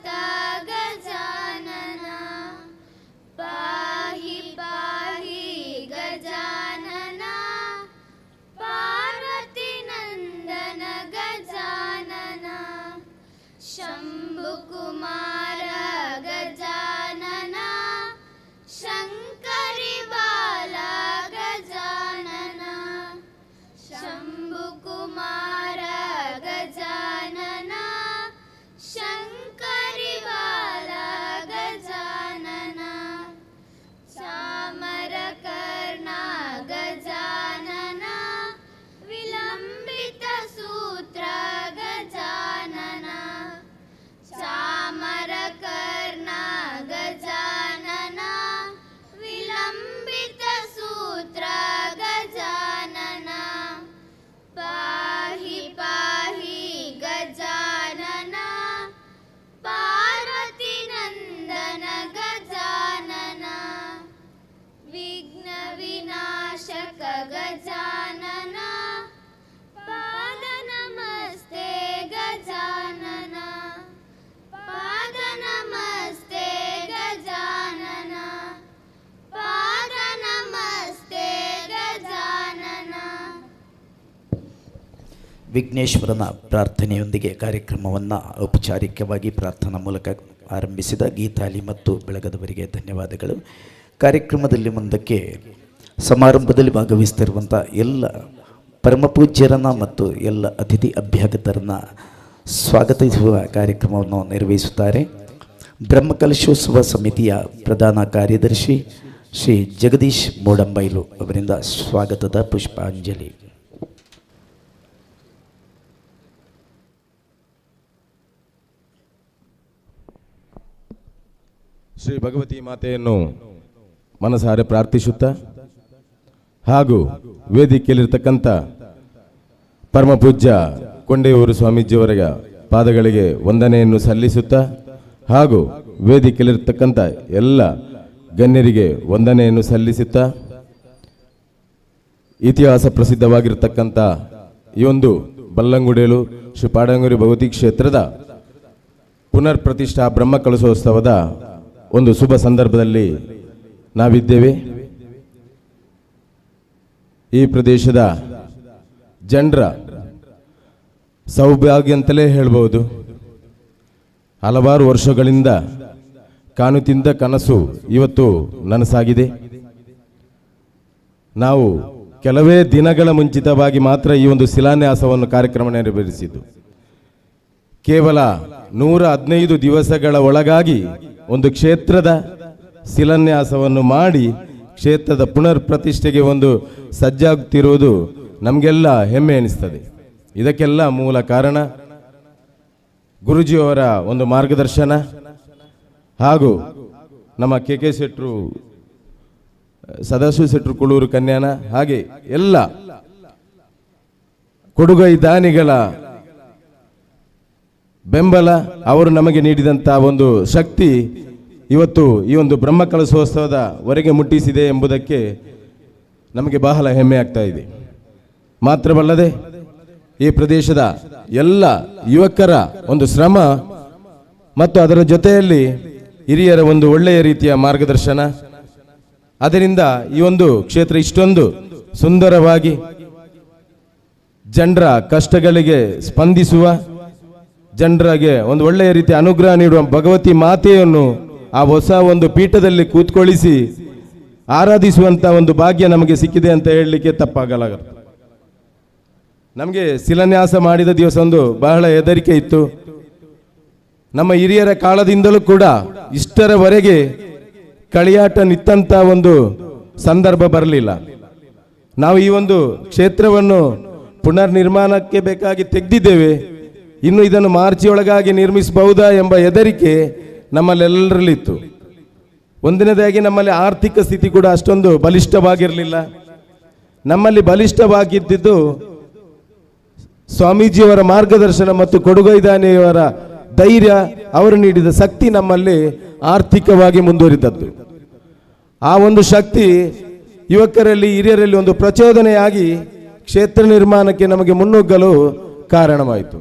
Speaker 10: शम्भुकुमार गजानन शङ्करि बाला गजानन शम्भुकुमार गजानन शङ्करि बाला गजानन चामरकर्ण गजानन विलम्बित सूत्र गजानन चामरकर्ण गजानन विलम्बित सूत्र गजानन पाहि पाहि गजानन पार्वती नन्दन गजानन विघ्न विनाशक गजानन पाद नमस्ते गजानन पाद नमस्ते गजानन पाद नमस्ते गजानन.
Speaker 7: ವಿಘ್ನೇಶ್ವರನ ಪ್ರಾರ್ಥನೆಯೊಂದಿಗೆ ಕಾರ್ಯಕ್ರಮವನ್ನು ಔಪಚಾರಿಕವಾಗಿ ಪ್ರಾರ್ಥನಾ ಮೂಲಕ ಆರಂಭಿಸಿದ ಗೀತಾಲಿ ಮತ್ತು ಬೆಳಗದವರಿಗೆ ಧನ್ಯವಾದಗಳು. ಕಾರ್ಯಕ್ರಮದಲ್ಲಿ ಮುಂದಕ್ಕೆ ಸಮಾರಂಭದಲ್ಲಿ ಭಾಗವಹಿಸ್ತಿರುವಂಥ ಎಲ್ಲ ಪರಮಪೂಜ್ಯರನ್ನು ಮತ್ತು ಎಲ್ಲ ಅತಿಥಿ ಅಭ್ಯಾಗತರನ್ನು ಸ್ವಾಗತಿಸುವ ಕಾರ್ಯಕ್ರಮವನ್ನು ನಿರ್ವಹಿಸುತ್ತಾರೆ ಬ್ರಹ್ಮಕಲಶೋತ್ಸವ ಸಮಿತಿಯ ಪ್ರಧಾನ ಕಾರ್ಯದರ್ಶಿ ಶ್ರೀ ಜಗದೀಶ್ ಮೋಡಂಬೈಲು ಅವರಿಂದ ಸ್ವಾಗತದ ಪುಷ್ಪಾಂಜಲಿ.
Speaker 11: ಶ್ರೀ ಭಗವತಿ ಮಾತೆಯನ್ನು ಮನಸಾರೆ ಪ್ರಾರ್ಥಿಸುತ್ತಾ ಹಾಗೂ ವೇದಿಕೆಯಲ್ಲಿರ್ತಕ್ಕಂಥ ಪರಮಪೂಜ್ಯ ಕೊಂಡೆಯೂರು ಸ್ವಾಮೀಜಿಯವರ ಪಾದಗಳಿಗೆ ವಂದನೆಯನ್ನು ಸಲ್ಲಿಸುತ್ತಾ ಹಾಗೂ ವೇದಿಕೆಯಲ್ಲಿರ್ತಕ್ಕಂಥ ಎಲ್ಲ ಗಣ್ಯರಿಗೆ ವಂದನೆಯನ್ನು ಸಲ್ಲಿಸುತ್ತಾ ಇತಿಹಾಸ ಪ್ರಸಿದ್ಧವಾಗಿರ್ತಕ್ಕಂಥ ಈ ಒಂದು ಬಲ್ಲಂಗುಡಿಯಲು ಶ್ರೀ ಪಾಡಂಗೂರಿ ಭಗವತಿ ಕ್ಷೇತ್ರದ ಪುನರ್ ಪ್ರತಿಷ್ಠಾ ಬ್ರಹ್ಮಕಲಶೋತ್ಸವದ ಒಂದು ಶುಭ ಸಂದರ್ಭದಲ್ಲಿ ನಾವಿದ್ದೇವೆ. ಈ ಪ್ರದೇಶದ ಜನರ ಸೌಭಾಗ್ಯ ಅಂತಲೇ ಹೇಳ್ಬೋದು. ಹಲವಾರು ವರ್ಷಗಳಿಂದ ಕಾಣುತ್ತಿದ್ದ ಕನಸು ಇವತ್ತು ನನಸಾಗಿದೆ. ನಾವು ಕೆಲವೇ ದಿನಗಳ ಮುಂಚಿತವಾಗಿ ಮಾತ್ರ ಈ ಒಂದು ಶಿಲಾನ್ಯಾಸವನ್ನು ಕಾರ್ಯಕ್ರಮ ನೆರವೇರಿಸಿದ್ದು. ಕೇವಲ 115 ದಿವಸಗಳ ಒಳಗಾಗಿ ಒಂದು ಕ್ಷೇತ್ರದ ಶಿಲಾನ್ಯಾಸವನ್ನು ಮಾಡಿ ಕ್ಷೇತ್ರದ ಪುನರ್ ಪ್ರತಿಷ್ಠೆಗೆ ಒಂದು ಸಜ್ಜಾಗುತ್ತಿರುವುದು ನಮಗೆಲ್ಲ ಹೆಮ್ಮೆ ಎನಿಸ್ತದೆ. ಇದಕ್ಕೆಲ್ಲ ಮೂಲ ಕಾರಣ ಗುರುಜಿಯವರ ಒಂದು ಮಾರ್ಗದರ್ಶನ ಹಾಗೂ ನಮ್ಮ ಕೆ ಶೆಟ್ರು ಸದಾಶಿವ ಶೆಟ್ರು ಕುಳೂರು ಕನ್ಯಾನ ಹಾಗೆ ಎಲ್ಲ ಕೊಡುಗೈ ದಾನಿಗಳ ಬೆಂಬಲ, ಅವರು ನಮಗೆ ನೀಡಿದಂಥ ಒಂದು ಶಕ್ತಿ ಇವತ್ತು ಈ ಒಂದು ಬ್ರಹ್ಮಕಲಶೋತ್ಸವದವರೆಗೆ ಮುಟ್ಟಿಸಿದೆ ಎಂಬುದಕ್ಕೆ ನಮಗೆ ಬಹಳ ಹೆಮ್ಮೆ ಆಗ್ತಾ ಇದೆ. ಮಾತ್ರವಲ್ಲದೆ ಈ ಪ್ರದೇಶದ ಎಲ್ಲ ಯುವಕರ ಒಂದು ಶ್ರಮ ಮತ್ತು ಅದರ ಜೊತೆಯಲ್ಲಿ ಹಿರಿಯರ ಒಂದು ಒಳ್ಳೆಯ ರೀತಿಯ ಮಾರ್ಗದರ್ಶನ, ಅದರಿಂದ ಈ ಒಂದು ಕ್ಷೇತ್ರ ಇಷ್ಟೊಂದು ಸುಂದರವಾಗಿ ಜನರ ಕಷ್ಟಗಳಿಗೆ ಸ್ಪಂದಿಸುವ, ಜನರಿಗೆ ಒಂದು ಒಳ್ಳೆಯ ರೀತಿಯ ಅನುಗ್ರಹ ನೀಡುವ ಭಗವತಿ ಮಾತೆಯನ್ನು ಆ ಹೊಸ ಒಂದು ಪೀಠದಲ್ಲಿ ಕೂತ್ಕೊಳ್ಳಿಸಿ ಆರಾಧಿಸುವಂಥ ಒಂದು ಭಾಗ್ಯ ನಮಗೆ ಸಿಕ್ಕಿದೆ ಅಂತ ಹೇಳಲಿಕ್ಕೆ ತಪ್ಪಾಗಲ್ಲ. ನಮಗೆ ಶಿಲಾನ್ಯಾಸ ಮಾಡಿದ ದಿವಸ ಒಂದು ಬಹಳ ಹೆದರಿಕೆ ಇತ್ತು. ನಮ್ಮ ಹಿರಿಯರ ಕಾಲದಿಂದಲೂ ಕೂಡ ಇಷ್ಟರವರೆಗೆ ಕಳಿಯಾಟ ನಿತ್ತಂಥ ಒಂದು ಸಂದರ್ಭ ಬರಲಿಲ್ಲ. ನಾವು ಈ ಒಂದು ಕ್ಷೇತ್ರವನ್ನು ಪುನರ್ ನಿರ್ಮಾಣಕ್ಕೆ ಬೇಕಾಗಿ ತೆಗೆದಿದ್ದೇವೆ. ಇನ್ನು ಇದನ್ನು ಮಾರ್ಚಿಯೊಳಗಾಗಿ ನಿರ್ಮಿಸಬಹುದಾ ಎಂಬ ಹೆದರಿಕೆ ನಮ್ಮಲ್ಲೆಲ್ಲರಲ್ಲಿತ್ತು. ಒಂದನೇದಾಗಿ ನಮ್ಮಲ್ಲಿ ಆರ್ಥಿಕ ಸ್ಥಿತಿ ಕೂಡ ಅಷ್ಟೊಂದು ಬಲಿಷ್ಠವಾಗಿರಲಿಲ್ಲ. ನಮ್ಮಲ್ಲಿ ಬಲಿಷ್ಠವಾಗಿದ್ದಿದ್ದು ಸ್ವಾಮೀಜಿಯವರ ಮಾರ್ಗದರ್ಶನ ಮತ್ತು ಕೊಡುಗೈದಾನಿಯವರ ಧೈರ್ಯ, ಅವರು ನೀಡಿದ ಶಕ್ತಿ ನಮ್ಮಲ್ಲಿ ಆರ್ಥಿಕವಾಗಿ ಮುಂದುವರಿದದ್ದು. ಆ ಒಂದು ಶಕ್ತಿ ಯುವಕರಲ್ಲಿ, ಹಿರಿಯರಲ್ಲಿ ಒಂದು ಪ್ರಚೋದನೆಯಾಗಿ ಕ್ಷೇತ್ರ ನಿರ್ಮಾಣಕ್ಕೆ ನಮಗೆ ಮುನ್ನುಗ್ಗಲು ಕಾರಣವಾಯಿತು.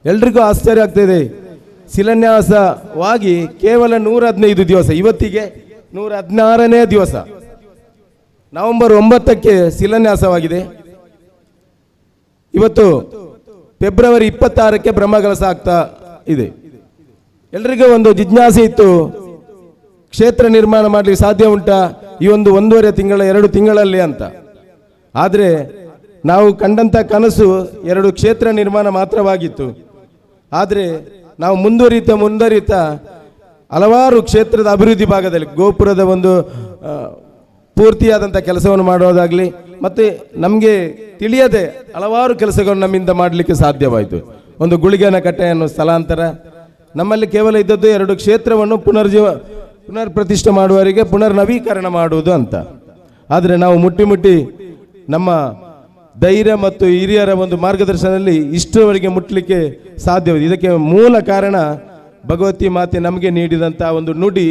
Speaker 11: ಎಲ್ರಿಗೂ ಆಶ್ಚರ್ಯ ಆಗ್ತಿದೆ. ಶಿಲಾನ್ಯಾಸವಾಗಿ ಕೇವಲ 115 ದಿವಸ, ಇವತ್ತಿಗೆ 116ನೇ ದಿವಸ, ನವೆಂಬರ್ 9ಕ್ಕೆ ಶಿಲಾನ್ಯಾಸವಾಗಿದೆ. ಇವತ್ತು ಫೆಬ್ರವರಿ 26ಕ್ಕೆ ಬ್ರಹ್ಮಕಲಶ ಆಗ್ತಾ ಇದೆ. ಎಲ್ರಿಗೂ ಒಂದು ಜಿಜ್ಞಾಸೆ ಇತ್ತು, ಕ್ಷೇತ್ರ ನಿರ್ಮಾಣ ಮಾಡಲಿಕ್ಕೆ ಸಾಧ್ಯ ಉಂಟಾ ಈ ಒಂದು 1.5 ತಿಂಗಳ 2 ತಿಂಗಳಲ್ಲಿ ಅಂತ. ಆದರೆ ನಾವು ಕಂಡಂಥ ಕನಸು 2 ಕ್ಷೇತ್ರ ನಿರ್ಮಾಣ ಮಾತ್ರವಾಗಿತ್ತು. ಆದರೆ ನಾವು ಮುಂದುವರಿತಾ ಹಲವಾರು ಕ್ಷೇತ್ರದ ಅಭಿವೃದ್ಧಿ ಭಾಗದಲ್ಲಿ ಗೋಪುರದ ಒಂದು ಪೂರ್ತಿಯಾದಂಥ ಕೆಲಸವನ್ನು ಮಾಡೋದಾಗಲಿ ಮತ್ತು ನಮಗೆ ತಿಳಿಯದೆ ಹಲವಾರು ಕೆಲಸಗಳನ್ನು ನಮ್ಮಿಂದ ಮಾಡಲಿಕ್ಕೆ ಸಾಧ್ಯವಾಯಿತು. ಒಂದು ಗುಳಿಗನ ಕಟ್ಟೆಯನ್ನು ಸ್ಥಳಾಂತರ, ನಮ್ಮಲ್ಲಿ ಕೇವಲ ಇದ್ದದ್ದು 2 ಕ್ಷೇತ್ರವನ್ನು ಪುನರ್ ಪ್ರತಿಷ್ಠೆ ಮಾಡುವವರಿಗೆ ಪುನರ್ ನವೀಕರಣ ಮಾಡುವುದು ಅಂತ. ಆದರೆ ನಾವು ಮುಟ್ಟಿ ನಮ್ಮ ಧೈರ್ಯ ಮತ್ತು ಹಿರಿಯರ ಒಂದು ಮಾರ್ಗದರ್ಶನದಲ್ಲಿ ಇಷ್ಟರವರೆಗೆ ಮುಟ್ಟಲಿಕ್ಕೆ ಸಾಧ್ಯವಿದೆ. ಇದಕ್ಕೆ ಮೂಲ ಕಾರಣ ಭಗವತಿ ಮಾತೆ ನಮಗೆ ನೀಡಿದಂಥ ಒಂದು ನುಡಿ.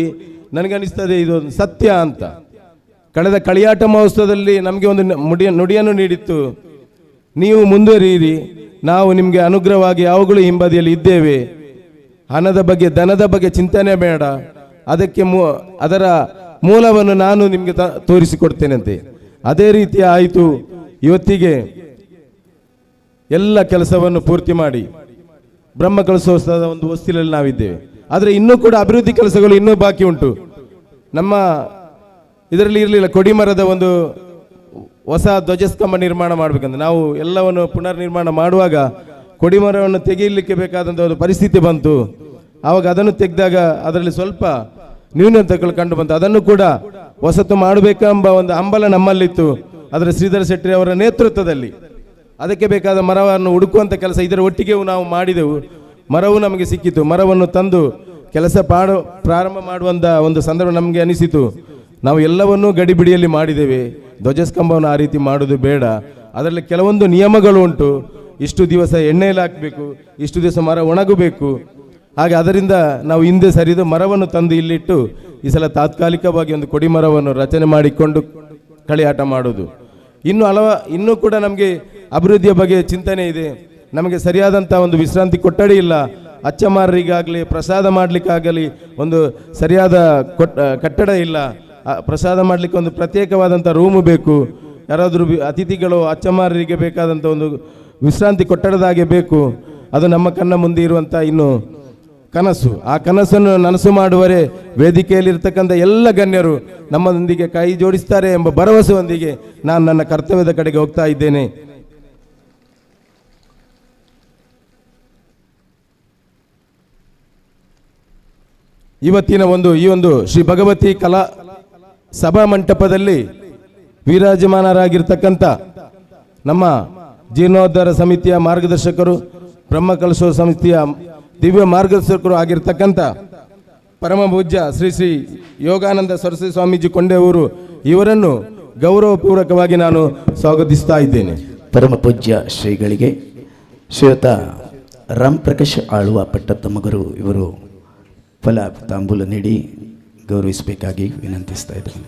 Speaker 11: ನನಗನ್ನಿಸ್ತದೆ ಇದು ಸತ್ಯ ಅಂತ. ಕಳೆದ ಕಳಿಯಾಟ ಮಹೋತ್ಸವದಲ್ಲಿ ನಮಗೆ ಒಂದು ನುಡಿಯನ್ನು ನೀಡಿತ್ತು, ನೀವು ಮುಂದುವರಿಯಿರಿ, ನಾವು ನಿಮಗೆ ಅನುಗ್ರಹವಾಗಿ ಯಾವಾಗಲೂ ಹಿಂಬದಿಯಲ್ಲಿ ಇದ್ದೇವೆ, ಹಣದ ಬಗ್ಗೆ ಧನದ ಬಗ್ಗೆ ಚಿಂತನೆ ಬೇಡ, ಅದಕ್ಕೆ ಅದರ ಮೂಲವನ್ನು ನಾನು ನಿಮಗೆ ತೋರಿಸಿಕೊಡ್ತೇನಂತೆ. ಅದೇ ರೀತಿ ಆಯಿತು. ಇವತ್ತಿಗೆ ಎಲ್ಲ ಕೆಲಸವನ್ನು ಪೂರ್ತಿ ಮಾಡಿ ಬ್ರಹ್ಮಕಲಶೋತ್ಸವದ ಒಂದು ಹೊಸ್ತಿಲಲ್ಲಿ ನಾವಿದ್ದೇವೆ. ಆದರೆ ಇನ್ನೂ ಕೂಡ ಅಭಿವೃದ್ಧಿ ಕೆಲಸಗಳು ಇನ್ನೂ ಬಾಕಿ ಉಂಟು. ನಮ್ಮ ಇದರಲ್ಲಿ ಇರಲಿಲ್ಲ ಕೊಡಿಮರದ ಒಂದು ಹೊಸ ಧ್ವಜಸ್ತಂಭ ನಿರ್ಮಾಣ ಮಾಡಬೇಕಂದ್ರೆ ನಾವು ಎಲ್ಲವನ್ನು ಪುನರ್ ನಿರ್ಮಾಣ ಮಾಡುವಾಗ ಕೊಡಿಮರವನ್ನು ತೆಗೆಯಲಿಕ್ಕೆ ಬೇಕಾದಂಥ ಒಂದು ಪರಿಸ್ಥಿತಿ ಬಂತು. ಆವಾಗ ಅದನ್ನು ತೆಗೆದಾಗ ಅದರಲ್ಲಿ ಸ್ವಲ್ಪ ನ್ಯೂನತೆಗಳು ಕಂಡು ಬಂತು. ಅದನ್ನು ಕೂಡ ಹೊಸತು ಮಾಡಬೇಕೆಂಬ ಒಂದು ಹಂಬಲ ನಮ್ಮಲ್ಲಿತ್ತು. ಅದರ ಶ್ರೀಧರ ಶೆಟ್ಟಿ ಅವರ ನೇತೃತ್ವದಲ್ಲಿ ಅದಕ್ಕೆ ಬೇಕಾದ ಮರವನ್ನು ಹುಡುಕುವಂಥ ಕೆಲಸ ಇದರ ಒಟ್ಟಿಗೆ ನಾವು ಮಾಡಿದೆವು. ಮರವು ನಮಗೆ ಸಿಕ್ಕಿತು. ಮರವನ್ನು ತಂದು ಕೆಲಸ ಪ್ರಾರಂಭ ಮಾಡುವಂಥ ಒಂದು ಸಂದರ್ಭ ನಮಗೆ ಅನಿಸಿತು. ನಾವು ಎಲ್ಲವನ್ನೂ ಗಡಿಬಿಡಿಯಲ್ಲಿ ಮಾಡಿದ್ದೇವೆ, ಧ್ವಜಸ್ತಂಭವನ್ನು ಆ ರೀತಿ ಮಾಡೋದು ಬೇಡ. ಅದರಲ್ಲಿ ಕೆಲವೊಂದು ನಿಯಮಗಳು ಉಂಟು. ಇಷ್ಟು ದಿವಸ ಎಣ್ಣೆಯಲ್ಲಿ ಹಾಕಬೇಕು, ಇಷ್ಟು ದಿವಸ ಮರ ಒಣಗಬೇಕು. ಹಾಗೆ ಅದರಿಂದ ನಾವು ಹಿಂದೆ ಸರಿದು ಮರವನ್ನು ತಂದು ಇಲ್ಲಿಟ್ಟು ಈ ಸಲ ತಾತ್ಕಾಲಿಕವಾಗಿ ಒಂದು ಕೊಡಿಮರವನ್ನು ರಚನೆ ಮಾಡಿಕೊಂಡು ಕಳಿಯಾಟ ಮಾಡೋದು. ಇನ್ನೂ ಕೂಡ ನಮಗೆ ಅಭಿವೃದ್ಧಿಯ ಬಗ್ಗೆ ಚಿಂತನೆ ಇದೆ. ನಮಗೆ ಸರಿಯಾದಂಥ ಒಂದು ವಿಶ್ರಾಂತಿ ಕೊಠಡಿ ಇಲ್ಲ. ಅಚ್ಚಮಾರರಿಗಾಗಲಿ ಪ್ರಸಾದ ಮಾಡಲಿಕ್ಕಾಗಲಿ ಒಂದು ಸರಿಯಾದ ಕಟ್ಟಡ ಇಲ್ಲ. ಪ್ರಸಾದ ಮಾಡಲಿಕ್ಕೆ ಒಂದು ಪ್ರತ್ಯೇಕವಾದಂಥ ರೂಮು ಬೇಕು. ಯಾರಾದರೂ ಅತಿಥಿಗಳು ಅಚ್ಚಮಾರರಿಗೆ ಬೇಕಾದಂಥ ಒಂದು ವಿಶ್ರಾಂತಿ ಕೊಟ್ಟಡದ ಹಾಗೆ ಬೇಕು. ಅದು ನಮ್ಮ ಕಣ್ಣ ಮುಂದೆ ಇರುವಂಥ ಇನ್ನು ಕನಸು. ಆ ಕನಸನ್ನು ನನಸು ಮಾಡುವರೆ ವೇದಿಕೆಯಲ್ಲಿರ್ತಕ್ಕಂಥ ಎಲ್ಲ ಗಣ್ಯರು ನಮ್ಮದೊಂದಿಗೆ ಕೈ ಜೋಡಿಸ್ತಾರೆ ಎಂಬ ಭರವಸೆಯೊಂದಿಗೆ ನಾನು ನನ್ನ ಕರ್ತವ್ಯದ ಕಡೆಗೆ ಹೋಗ್ತಾ ಇದ್ದೇನೆ. ಇವತ್ತಿನ ಈ ಒಂದು ಶ್ರೀ ಭಗವತಿ ಕಲಾ ಸಭಾ ಮಂಟಪದಲ್ಲಿ ವಿರಾಜಮಾನರಾಗಿರ್ತಕ್ಕಂಥ ನಮ್ಮ ಜೀರ್ಣೋದ್ಧಾರ ಸಮಿತಿಯ ಮಾರ್ಗದರ್ಶಕರು, ಬ್ರಹ್ಮಕಲಶೋತ್ಸವ ಸಮಿತಿಯ ದಿವ್ಯ ಮಾರ್ಗದರ್ಶಕರು ಆಗಿರ್ತಕ್ಕಂಥ ಪರಮ ಪೂಜ್ಯ ಶ್ರೀ ಶ್ರೀ ಯೋಗಾನಂದ ಸರಸ್ವತಿ ಸ್ವಾಮೀಜಿ ಕೊಂಡೆಯವರು ಇವರನ್ನು ಗೌರವಪೂರ್ವಕವಾಗಿ ನಾನು ಸ್ವಾಗತಿಸ್ತಾ ಇದ್ದೇನೆ.
Speaker 7: ಪರಮ ಪೂಜ್ಯ ಶ್ರೀಗಳಿಗೆ ಶ್ರೀಯುತ ರಾಮ್ ಪ್ರಕಾಶ್ ಆಳುವ ಪಟ್ಟತ್ತಮ್ಮಗರು ಇವರು ಫಲ ತಾಂಬೂಲ ನೀಡಿ ಗೌರವಿಸಬೇಕಾಗಿ ವಿನಂತಿಸ್ತಾ ಇದ್ದೇನೆ.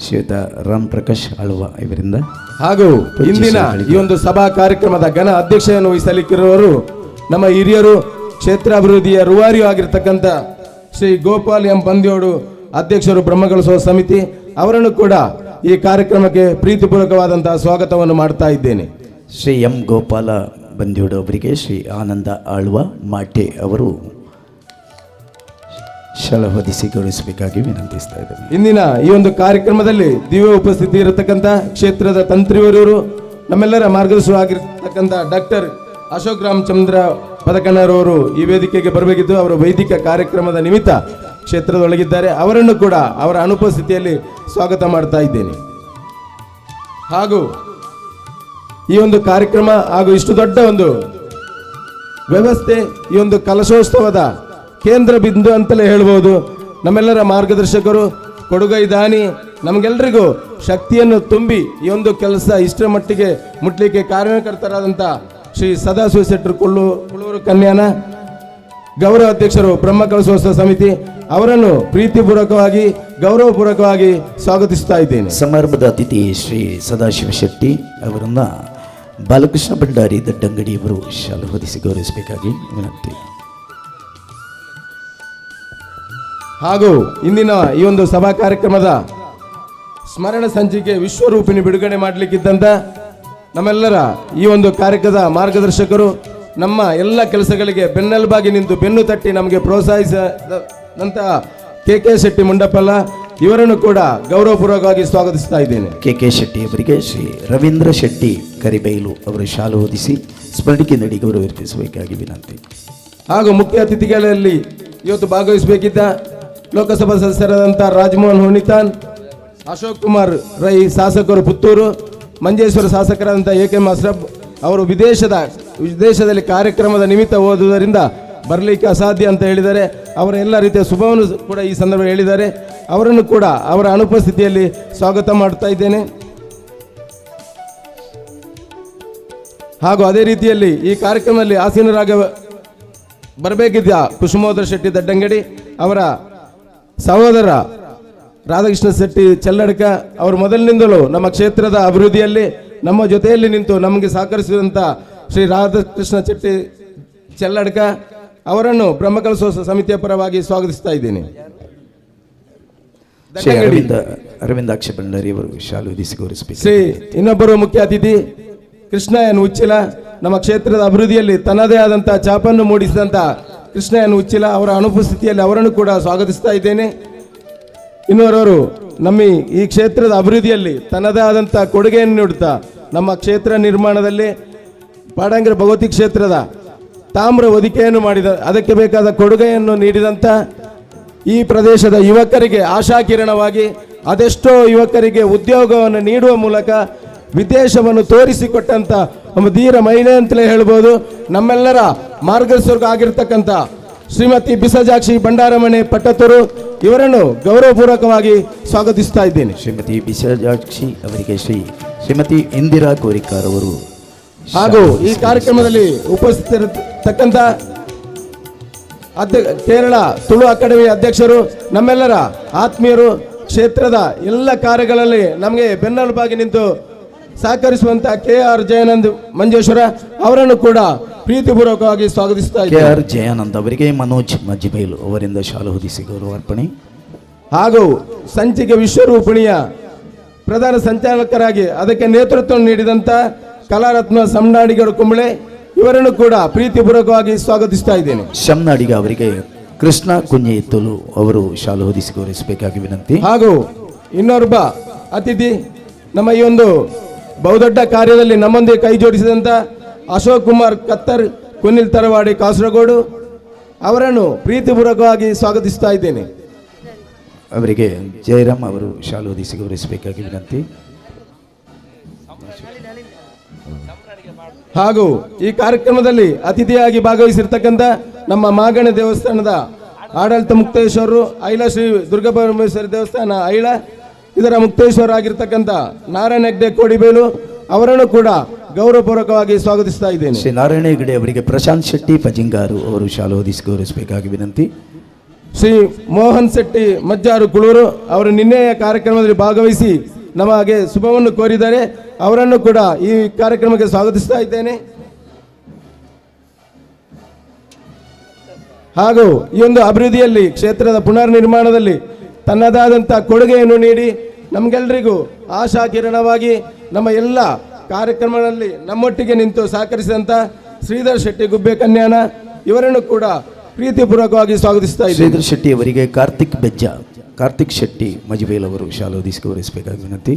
Speaker 7: ಶ್ರೀಯುತ ರಾಮ್ ಪ್ರಕಾಶ್ ಆಳುವ ಇವರಿಂದ ಹಾಗೂ
Speaker 11: ಇಂದಿನ ಈ ಒಂದು ಸಭಾ ಕಾರ್ಯಕ್ರಮದ ಘನ ಅಧ್ಯಕ್ಷತೆಯನ್ನು ವಹಿಸಲಿಕ್ಕಿರುವವರು ನಮ್ಮ ಹಿರಿಯರು, ಕ್ಷೇತ್ರಾಭಿವೃದ್ಧಿಯ ರೂವಾರಿಯೂ ಆಗಿರ್ತಕ್ಕಂಥ ಶ್ರೀ ಗೋಪಾಲ್ ಎಂ ಬಂದಿಯೋಡು, ಅಧ್ಯಕ್ಷರು ಬ್ರಹ್ಮಕಲಶೋತ್ಸವ ಸಮಿತಿ. ಅವರನ್ನು ಕೂಡ ಈ ಕಾರ್ಯಕ್ರಮಕ್ಕೆ ಪ್ರೀತಿಪೂರ್ವಕವಾದಂತಹ ಸ್ವಾಗತವನ್ನು ಮಾಡ್ತಾ ಇದ್ದೇನೆ.
Speaker 7: ಶ್ರೀ ಎಂ ಗೋಪಾಲ ಬಂದಿಯೋಡು ಅವರಿಗೆ ಶ್ರೀ ಆನಂದ ಆಳ್ವ ಮಾಟೆ ಅವರು ಶಾಲೆ ಹೊದಿಸಿ ಗೌರವಿಸಬೇಕಾಗಿ ವಿನಂತಿಸ್ತಾ ಇದ್ದಾರೆ.
Speaker 11: ಇಂದಿನ ಈ ಒಂದು ಕಾರ್ಯಕ್ರಮದಲ್ಲಿ ದಿವ್ಯ ಉಪಸ್ಥಿತಿ ಇರತಕ್ಕಂಥ ಕ್ಷೇತ್ರದ ತಂತ್ರಿಯವರು, ನಮ್ಮೆಲ್ಲರ ಮಾರ್ಗದರ್ಶಕರಾಗಿರ್ತಕ್ಕಂಥ ಡಾಕ್ಟರ್ ಅಶೋಕ್ ರಾಮಚಂದ್ರ ಪದಕಣ್ಣರವರು ಈ ವೇದಿಕೆಗೆ ಬರಬೇಕಿದ್ದು ಅವರ ವೈದಿಕ ಕಾರ್ಯಕ್ರಮದ ನಿಮಿತ್ತ ಕ್ಷೇತ್ರದೊಳಗಿದ್ದಾರೆ. ಅವರನ್ನು ಕೂಡ ಅವರ ಅನುಪಸ್ಥಿತಿಯಲ್ಲಿ ಸ್ವಾಗತ ಮಾಡ್ತಾ ಇದ್ದೇನೆ. ಹಾಗೂ ಈ ಒಂದು ಕಾರ್ಯಕ್ರಮ ಹಾಗೂ ಇಷ್ಟು ದೊಡ್ಡ ಒಂದು ವ್ಯವಸ್ಥೆ ಈ ಒಂದು ಕಲಶೋತ್ಸವದ ಕೇಂದ್ರ ಬಿಂದು ಅಂತಲೇ ಹೇಳ್ಬೋದು. ನಮ್ಮೆಲ್ಲರ ಮಾರ್ಗದರ್ಶಕರು, ಕೊಡುಗೈ ದಾನಿ, ನಮಗೆಲ್ಲರಿಗೂ ಶಕ್ತಿಯನ್ನು ತುಂಬಿ ಈ ಒಂದು ಕೆಲಸ ಇಷ್ಟರ ಮಟ್ಟಿಗೆ ಮುಟ್ಲಿಕ್ಕೆ ಕಾರಣಕರ್ತರಾದಂಥ ಶ್ರೀ ಸದಾಶಿವ ಶೆಟ್ಟರು ಕುಳ್ಳೂರು ಕನ್ಯಾನ ಗೌರವ ಅಧ್ಯಕ್ಷರು ಬ್ರಹ್ಮಕಲಶೋತ್ಸವ ಸಮಿತಿ ಅವರನ್ನು ಪ್ರೀತಿಪೂರ್ವಕವಾಗಿ ಗೌರವಪೂರ್ವಕವಾಗಿ ಸ್ವಾಗತಿಸ್ತಾ ಇದ್ದೇನೆ.
Speaker 7: ಸಮಾರಂಭದ ಅತಿಥಿ ಶ್ರೀ ಸದಾಶಿವ ಶೆಟ್ಟಿ ಅವರನ್ನ ಬಾಲಕೃಷ್ಣ ಭಂಡಾರಿ ದಡ್ಡಂಗಡಿಯವರು ಶಾಲೆ ಹೊದಿಸಿ ಗೌರವಿಸಬೇಕಾಗಿ ವಿನಂತಿ.
Speaker 11: ಹಾಗೂ ಇಂದಿನ ಈ ಒಂದು ಸಭಾ ಕಾರ್ಯಕ್ರಮದ ಸ್ಮರಣ ಸಂಚಿಕೆ ವಿಶ್ವರೂಪಿಣಿ ಬಿಡುಗಡೆ ಮಾಡಲಿಕ್ಕಿದ್ದಂಥ ನಮ್ಮೆಲ್ಲರ ಈ ಒಂದು ಕಾರ್ಯಕ್ರಮದ ಮಾರ್ಗದರ್ಶಕರು ನಮ್ಮ ಎಲ್ಲ ಕೆಲಸಗಳಿಗೆ ಬೆನ್ನೆಲುಬಾಗಿ ನಿಂತು ಬೆನ್ನು ತಟ್ಟಿ ನಮಗೆ ಪ್ರೋತ್ಸಾಹಿಸಿದಂತಹ ಕೆ ಶೆಟ್ಟಿ ಮುಂಡಪಲ್ಲ ಇವರನ್ನು ಕೂಡ ಗೌರವಪೂರ್ವಕವಾಗಿ ಸ್ವಾಗತಿಸ್ತಾ ಇದ್ದೇನೆ.
Speaker 7: ಕೆ ಶೆಟ್ಟಿ ಅವರಿಗೆ ಶ್ರೀ ರವೀಂದ್ರ ಶೆಟ್ಟಿ ಕರಿಬೈಲು ಅವರು ಶಾಲು ಹೊದಿಸಿ ಸ್ಮರಣಿಕೆ ನೀಡಿ ಗೌರವಿಸಬೇಕಾಗಿ ವಿನಂತಿ.
Speaker 11: ಹಾಗೂ ಮುಖ್ಯ ಅತಿಥಿಗಳಲ್ಲಿ ಇವತ್ತು ಭಾಗವಹಿಸಬೇಕಿದ್ದ ಲೋಕಸಭಾ ಸದಸ್ಯರಾದಂಥ ರಾಜಮೋಹನ್ ಹುಣಿತಾನ್, ಅಶೋಕ್ ಕುಮಾರ್ ರೈ ಶಾಸಕರು ಪುತ್ತೂರು, ಮಂಜೇಶ್ವರ ಶಾಸಕರಾದಂಥ ಎಂ ಅಶ್ರಫ್ ಅವರು ವಿದೇಶದಲ್ಲಿ ಕಾರ್ಯಕ್ರಮದ ನಿಮಿತ್ತ ಓದುವುದರಿಂದ ಬರಲಿಕ್ಕೆ ಅಸಾಧ್ಯ ಅಂತ ಹೇಳಿದ್ದಾರೆ. ಅವರ ಎಲ್ಲ ರೀತಿಯ ಶುಭವನ್ನು ಕೂಡ ಈ ಸಂದರ್ಭ ಹೇಳಿದ್ದಾರೆ. ಅವರನ್ನು ಕೂಡ ಅವರ ಅನುಪಸ್ಥಿತಿಯಲ್ಲಿ ಸ್ವಾಗತ ಮಾಡ್ತಾ ಇದ್ದೇನೆ. ಹಾಗೂ ಅದೇ ರೀತಿಯಲ್ಲಿ ಈ ಕಾರ್ಯಕ್ರಮದಲ್ಲಿ ಆಸೀನರಾಗ ಬರಬೇಕಿದ್ದ ಕುಸುಮೋದರ ಶೆಟ್ಟಿ ದಡ್ಡಂಗಡಿ ಅವರ ಸಹೋದರ ರಾಧಾಕೃಷ್ಣ ಶೆಟ್ಟಿ ಚೆಲ್ಲಡ್ಕ ಅವರು ಮೊದಲಿನಿಂದಲೂ ನಮ್ಮ ಕ್ಷೇತ್ರದ ಅಭಿವೃದ್ಧಿಯಲ್ಲಿ ನಮ್ಮ ಜೊತೆಯಲ್ಲಿ ನಿಂತು ನಮಗೆ ಸಹಕರಿಸಿದಂಥ ಶ್ರೀ ರಾಧಾಕೃಷ್ಣ ಶೆಟ್ಟಿ ಚೆಲ್ಲಡ್ಕ ಅವರನ್ನು ಬ್ರಹ್ಮಕಲಶೋತ್ಸವ ಸಮಿತಿಯ ಪರವಾಗಿ ಸ್ವಾಗತಿಸ್ತಾ ಇದ್ದೇನೆ.
Speaker 7: ಅರವಿಂದಾಕ್ಷ ಭಂಡಾರಿ ಅವರು ಶಾಲು ಹೊದಿಸಿ ಗೌರವಿಸಬೇಕು.
Speaker 11: ಶ್ರೀ ಇನ್ನೊಬ್ಬರು ಮುಖ್ಯ ಅತಿಥಿ ಕೃಷ್ಣ ಎನ್ ಉಚ್ಚಿಲ, ನಮ್ಮ ಕ್ಷೇತ್ರದ ಅಭಿವೃದ್ಧಿಯಲ್ಲಿ ತನ್ನದೇ ಆದಂಥ ಛಾಪನ್ನು ಮೂಡಿಸಿದಂಥ ಕೃಷ್ಣ ಎನ್ ಉಚ್ಚಿಲ ಅವರ ಅನುಪಸ್ಥಿತಿಯಲ್ಲಿ ಅವರನ್ನು ಕೂಡ ಸ್ವಾಗತಿಸ್ತಾ ಇದ್ದೇನೆ. ಇನ್ನೋರವರು ನಮ್ಮ ಈ ಕ್ಷೇತ್ರದ ಅಭಿವೃದ್ಧಿಯಲ್ಲಿ ತನ್ನದೇ ಆದಂಥ ಕೊಡುಗೆಯನ್ನು ನೀಡುತ್ತಾ ನಮ್ಮ ಕ್ಷೇತ್ರ ನಿರ್ಮಾಣದಲ್ಲಿ ಪಾಡಂಗರ ಭಗವತಿ ಕ್ಷೇತ್ರದ ತಾಮ್ರ ಹೊದಿಕೆಯನ್ನು ಮಾಡಿದ ಅದಕ್ಕೆ ಬೇಕಾದ ಕೊಡುಗೆಯನ್ನು ನೀಡಿದಂಥ ಈ ಪ್ರದೇಶದ ಯುವಕರಿಗೆ ಆಶಾಕಿರಣವಾಗಿ ಅದೆಷ್ಟೋ ಯುವಕರಿಗೆ ಉದ್ಯೋಗವನ್ನು ನೀಡುವ ಮೂಲಕ ವಿದೇಶವನ್ನು ತೋರಿಸಿಕೊಟ್ಟಂಥ ನಮ್ಮ ಧೀರ ಮಹಿಳೆ ಅಂತಲೇ ಹೇಳ್ಬೋದು. ನಮ್ಮೆಲ್ಲರ ಮಾರ್ಗದರ್ಶಕ ಆಗಿರ್ತಕ್ಕಂಥ ಶ್ರೀಮತಿ ಬಿಸಜಾಕ್ಷಿ ಭಂಡಾರಮನೆ ಪಟ್ಟತೂರು ಇವರನ್ನು ಗೌರವಪೂರ್ವಕವಾಗಿ ಸ್ವಾಗತಿಸ್ತಾ ಇದ್ದೇನೆ.
Speaker 7: ಶ್ರೀಮತಿ ಬಿಸಜಾಕ್ಷಿ ಅವರಿಗೆ ಶ್ರೀಮತಿ ಇಂದಿರಾ ಕೋರಿಕಾರ್ ಅವರು
Speaker 11: ಹಾಗೂ ಈ ಕಾರ್ಯಕ್ರಮದಲ್ಲಿ ಉಪಸ್ಥಿತರಿರತಕ್ಕಂಥ ಕೇರಳ ತುಳು ಅಕಾಡೆಮಿ ಅಧ್ಯಕ್ಷರು, ನಮ್ಮೆಲ್ಲರ ಆತ್ಮೀಯರು, ಕ್ಷೇತ್ರದ ಎಲ್ಲ ಕಾರ್ಯಗಳಲ್ಲಿ ನಮಗೆ ಬೆನ್ನೆಲುಬಾಗಿ ನಿಂತು ಸಹಕರಿಸುವಂತ KR ಜಯಾನಂದ್ ಮಂಜೇಶ್ವರ ಅವರನ್ನು ಕೂಡ ಪ್ರೀತಿಪೂರ್ವಕವಾಗಿ ಸ್ವಾಗತಿಸ್ತಾ ಇದ್ದೇನೆ.
Speaker 7: KR ಜಯಾನಂದ್ ಅವರಿಗೆ ಮನೋಜ್ ಮಜ್ಜಿಬೈಲು ಅವರಿಂದ ಶಾಲು ಹೊದಿಸಿ ಗೌರವಾರ್ಪಣೆ.
Speaker 11: ಹಾಗೂ ಸಂಚಿಕೆ ವಿಶ್ವರೂಪಿಣಿಯ ಪ್ರಧಾನ ಸಂಚಾಲಕರಾಗಿ ಅದಕ್ಕೆ ನೇತೃತ್ವ ನೀಡಿದಂಥ ಕಲಾರತ್ನ ಶಮ್ನಾಡಿಗರು ಕುಂಬಳೆ ಇವರನ್ನು ಕೂಡ ಪ್ರೀತಿಪೂರ್ವಕವಾಗಿ ಸ್ವಾಗತಿಸ್ತಾ ಇದ್ದೇನೆ.
Speaker 7: ಶಮ್ನಾಡಿಗ ಅವರಿಗೆ ಕೃಷ್ಣ ಕುಂಜೆ ತುಳು ಅವರು ಶಾಲು ಹೊದಿಸಿ ಗೌರವಿಸಬೇಕಾಗಿ ವಿನಂತಿ.
Speaker 11: ಹಾಗೂ ಇನ್ನೊಬ್ಬ ಅತಿಥಿ ನಮ್ಮ ಈ ಒಂದು ಬಹುದೊಡ್ಡ ಕಾರ್ಯದಲ್ಲಿ ನಮ್ಮೊಂದಿಗೆ ಕೈ ಜೋಡಿಸಿದಂಥ ಅಶೋಕ್ ಕುಮಾರ್ ಕತ್ತರ್ ಕುನಿಲ್ ತರವಾಡಿ ಕಾಸರಗೋಡು ಅವರನ್ನು ಪ್ರೀತಿಪೂರ್ವಕವಾಗಿ ಸ್ವಾಗತಿಸ್ತಾ ಇದ್ದೇನೆ.
Speaker 7: ಅವರಿಗೆ ಜಯರಾಮ್ ಅವರು ಶಾಲು ಹೊದಿಸಿ ಗೌರವಿಸಬೇಕಾಗಿ ವಿನಂತಿ.
Speaker 11: ಹಾಗೂ ಈ ಕಾರ್ಯಕ್ರಮದಲ್ಲಿ ಅತಿಥಿಯಾಗಿ ಭಾಗವಹಿಸಿರ್ತಕ್ಕಂಥ ನಮ್ಮ ಮಾಗಣ ದೇವಸ್ಥಾನದ ಆಡಳಿತ ಮುಕ್ತೇಶ್ವರರು, ಐಲ ಶ್ರೀ ದುರ್ಗಾಪರಮೇಶ್ವರಿ ದೇವಸ್ಥಾನ ಐಳ ಇದರ ಮುಕ್ತೇಶ್ವರಾಗಿರ್ತಕ್ಕಂಥ ನಾರಾಯಣ ಹೆಗ್ಡೆ ಕೋಡಿಬೇಲು ಅವರನ್ನು ಕೂಡ ಗೌರವಪೂರ್ವಕವಾಗಿ ಸ್ವಾಗತಿಸ್ತಾ ಇದ್ದೇನೆ.
Speaker 7: ಶ್ರೀ ನಾರಾಯಣ ಹೆಗ್ಡೆ ಅವರಿಗೆ ಪ್ರಶಾಂತ್ ಶೆಟ್ಟಿ ಪಜಿಂಗಾರು ಅವರು ಶಾಲು ಹೊದಿಸಿ ಗೌರವಿಸಬೇಕಾಗಿ ವಿನಂತಿ.
Speaker 11: ಶ್ರೀ ಮೋಹನ್ ಶೆಟ್ಟಿ ಮಜ್ಜಾರು ಕುಳೂರು ಅವರು ನಿನ್ನೆಯ ಕಾರ್ಯಕ್ರಮದಲ್ಲಿ ಭಾಗವಹಿಸಿ ನಮಗೆ ಶುಭವನ್ನು ಕೋರಿದ್ದಾರೆ. ಅವರನ್ನು ಕೂಡ ಈ ಕಾರ್ಯಕ್ರಮಕ್ಕೆ ಸ್ವಾಗತಿಸ್ತಾ ಇದ್ದೇನೆ. ಹಾಗೂ ಈ ಒಂದು ಅಭಿವೃದ್ಧಿಯಲ್ಲಿ ಕ್ಷೇತ್ರದ ಪುನರ್ ನಿರ್ಮಾಣದಲ್ಲಿ ತನ್ನದಾದಂಥ ಕೊಡುಗೆಯನ್ನು ನೀಡಿ ನಮಗೆಲ್ಲರಿಗೂ ಆಶಾ ಕಿರಣವಾಗಿ ನಮ್ಮ ಎಲ್ಲ ಕಾರ್ಯಕ್ರಮಗಳಲ್ಲಿ ನಮ್ಮೊಟ್ಟಿಗೆ ನಿಂತು ಸಹಕರಿಸಿದಂಥ ಶ್ರೀಧರ್ ಶೆಟ್ಟಿ ಗುಬ್ಬೆ ಕನ್ಯಾನ ಇವರನ್ನು ಕೂಡ ಪ್ರೀತಿಪೂರ್ವಕವಾಗಿ ಸ್ವಾಗತಿಸ್ತಾ ಇದ್ದೇನೆ.
Speaker 7: ಶ್ರೀಧರ್ ಶೆಟ್ಟಿ ಅವರಿಗೆ ಕಾರ್ತಿಕ್ ಶೆಟ್ಟಿ ಮಜಿಬೇಲ್ ಅವರು ಶಾಲು ಹೊದಿಸಿ ಗೌರವಿಸಬೇಕಾಗಿ ವಿನಂತಿ.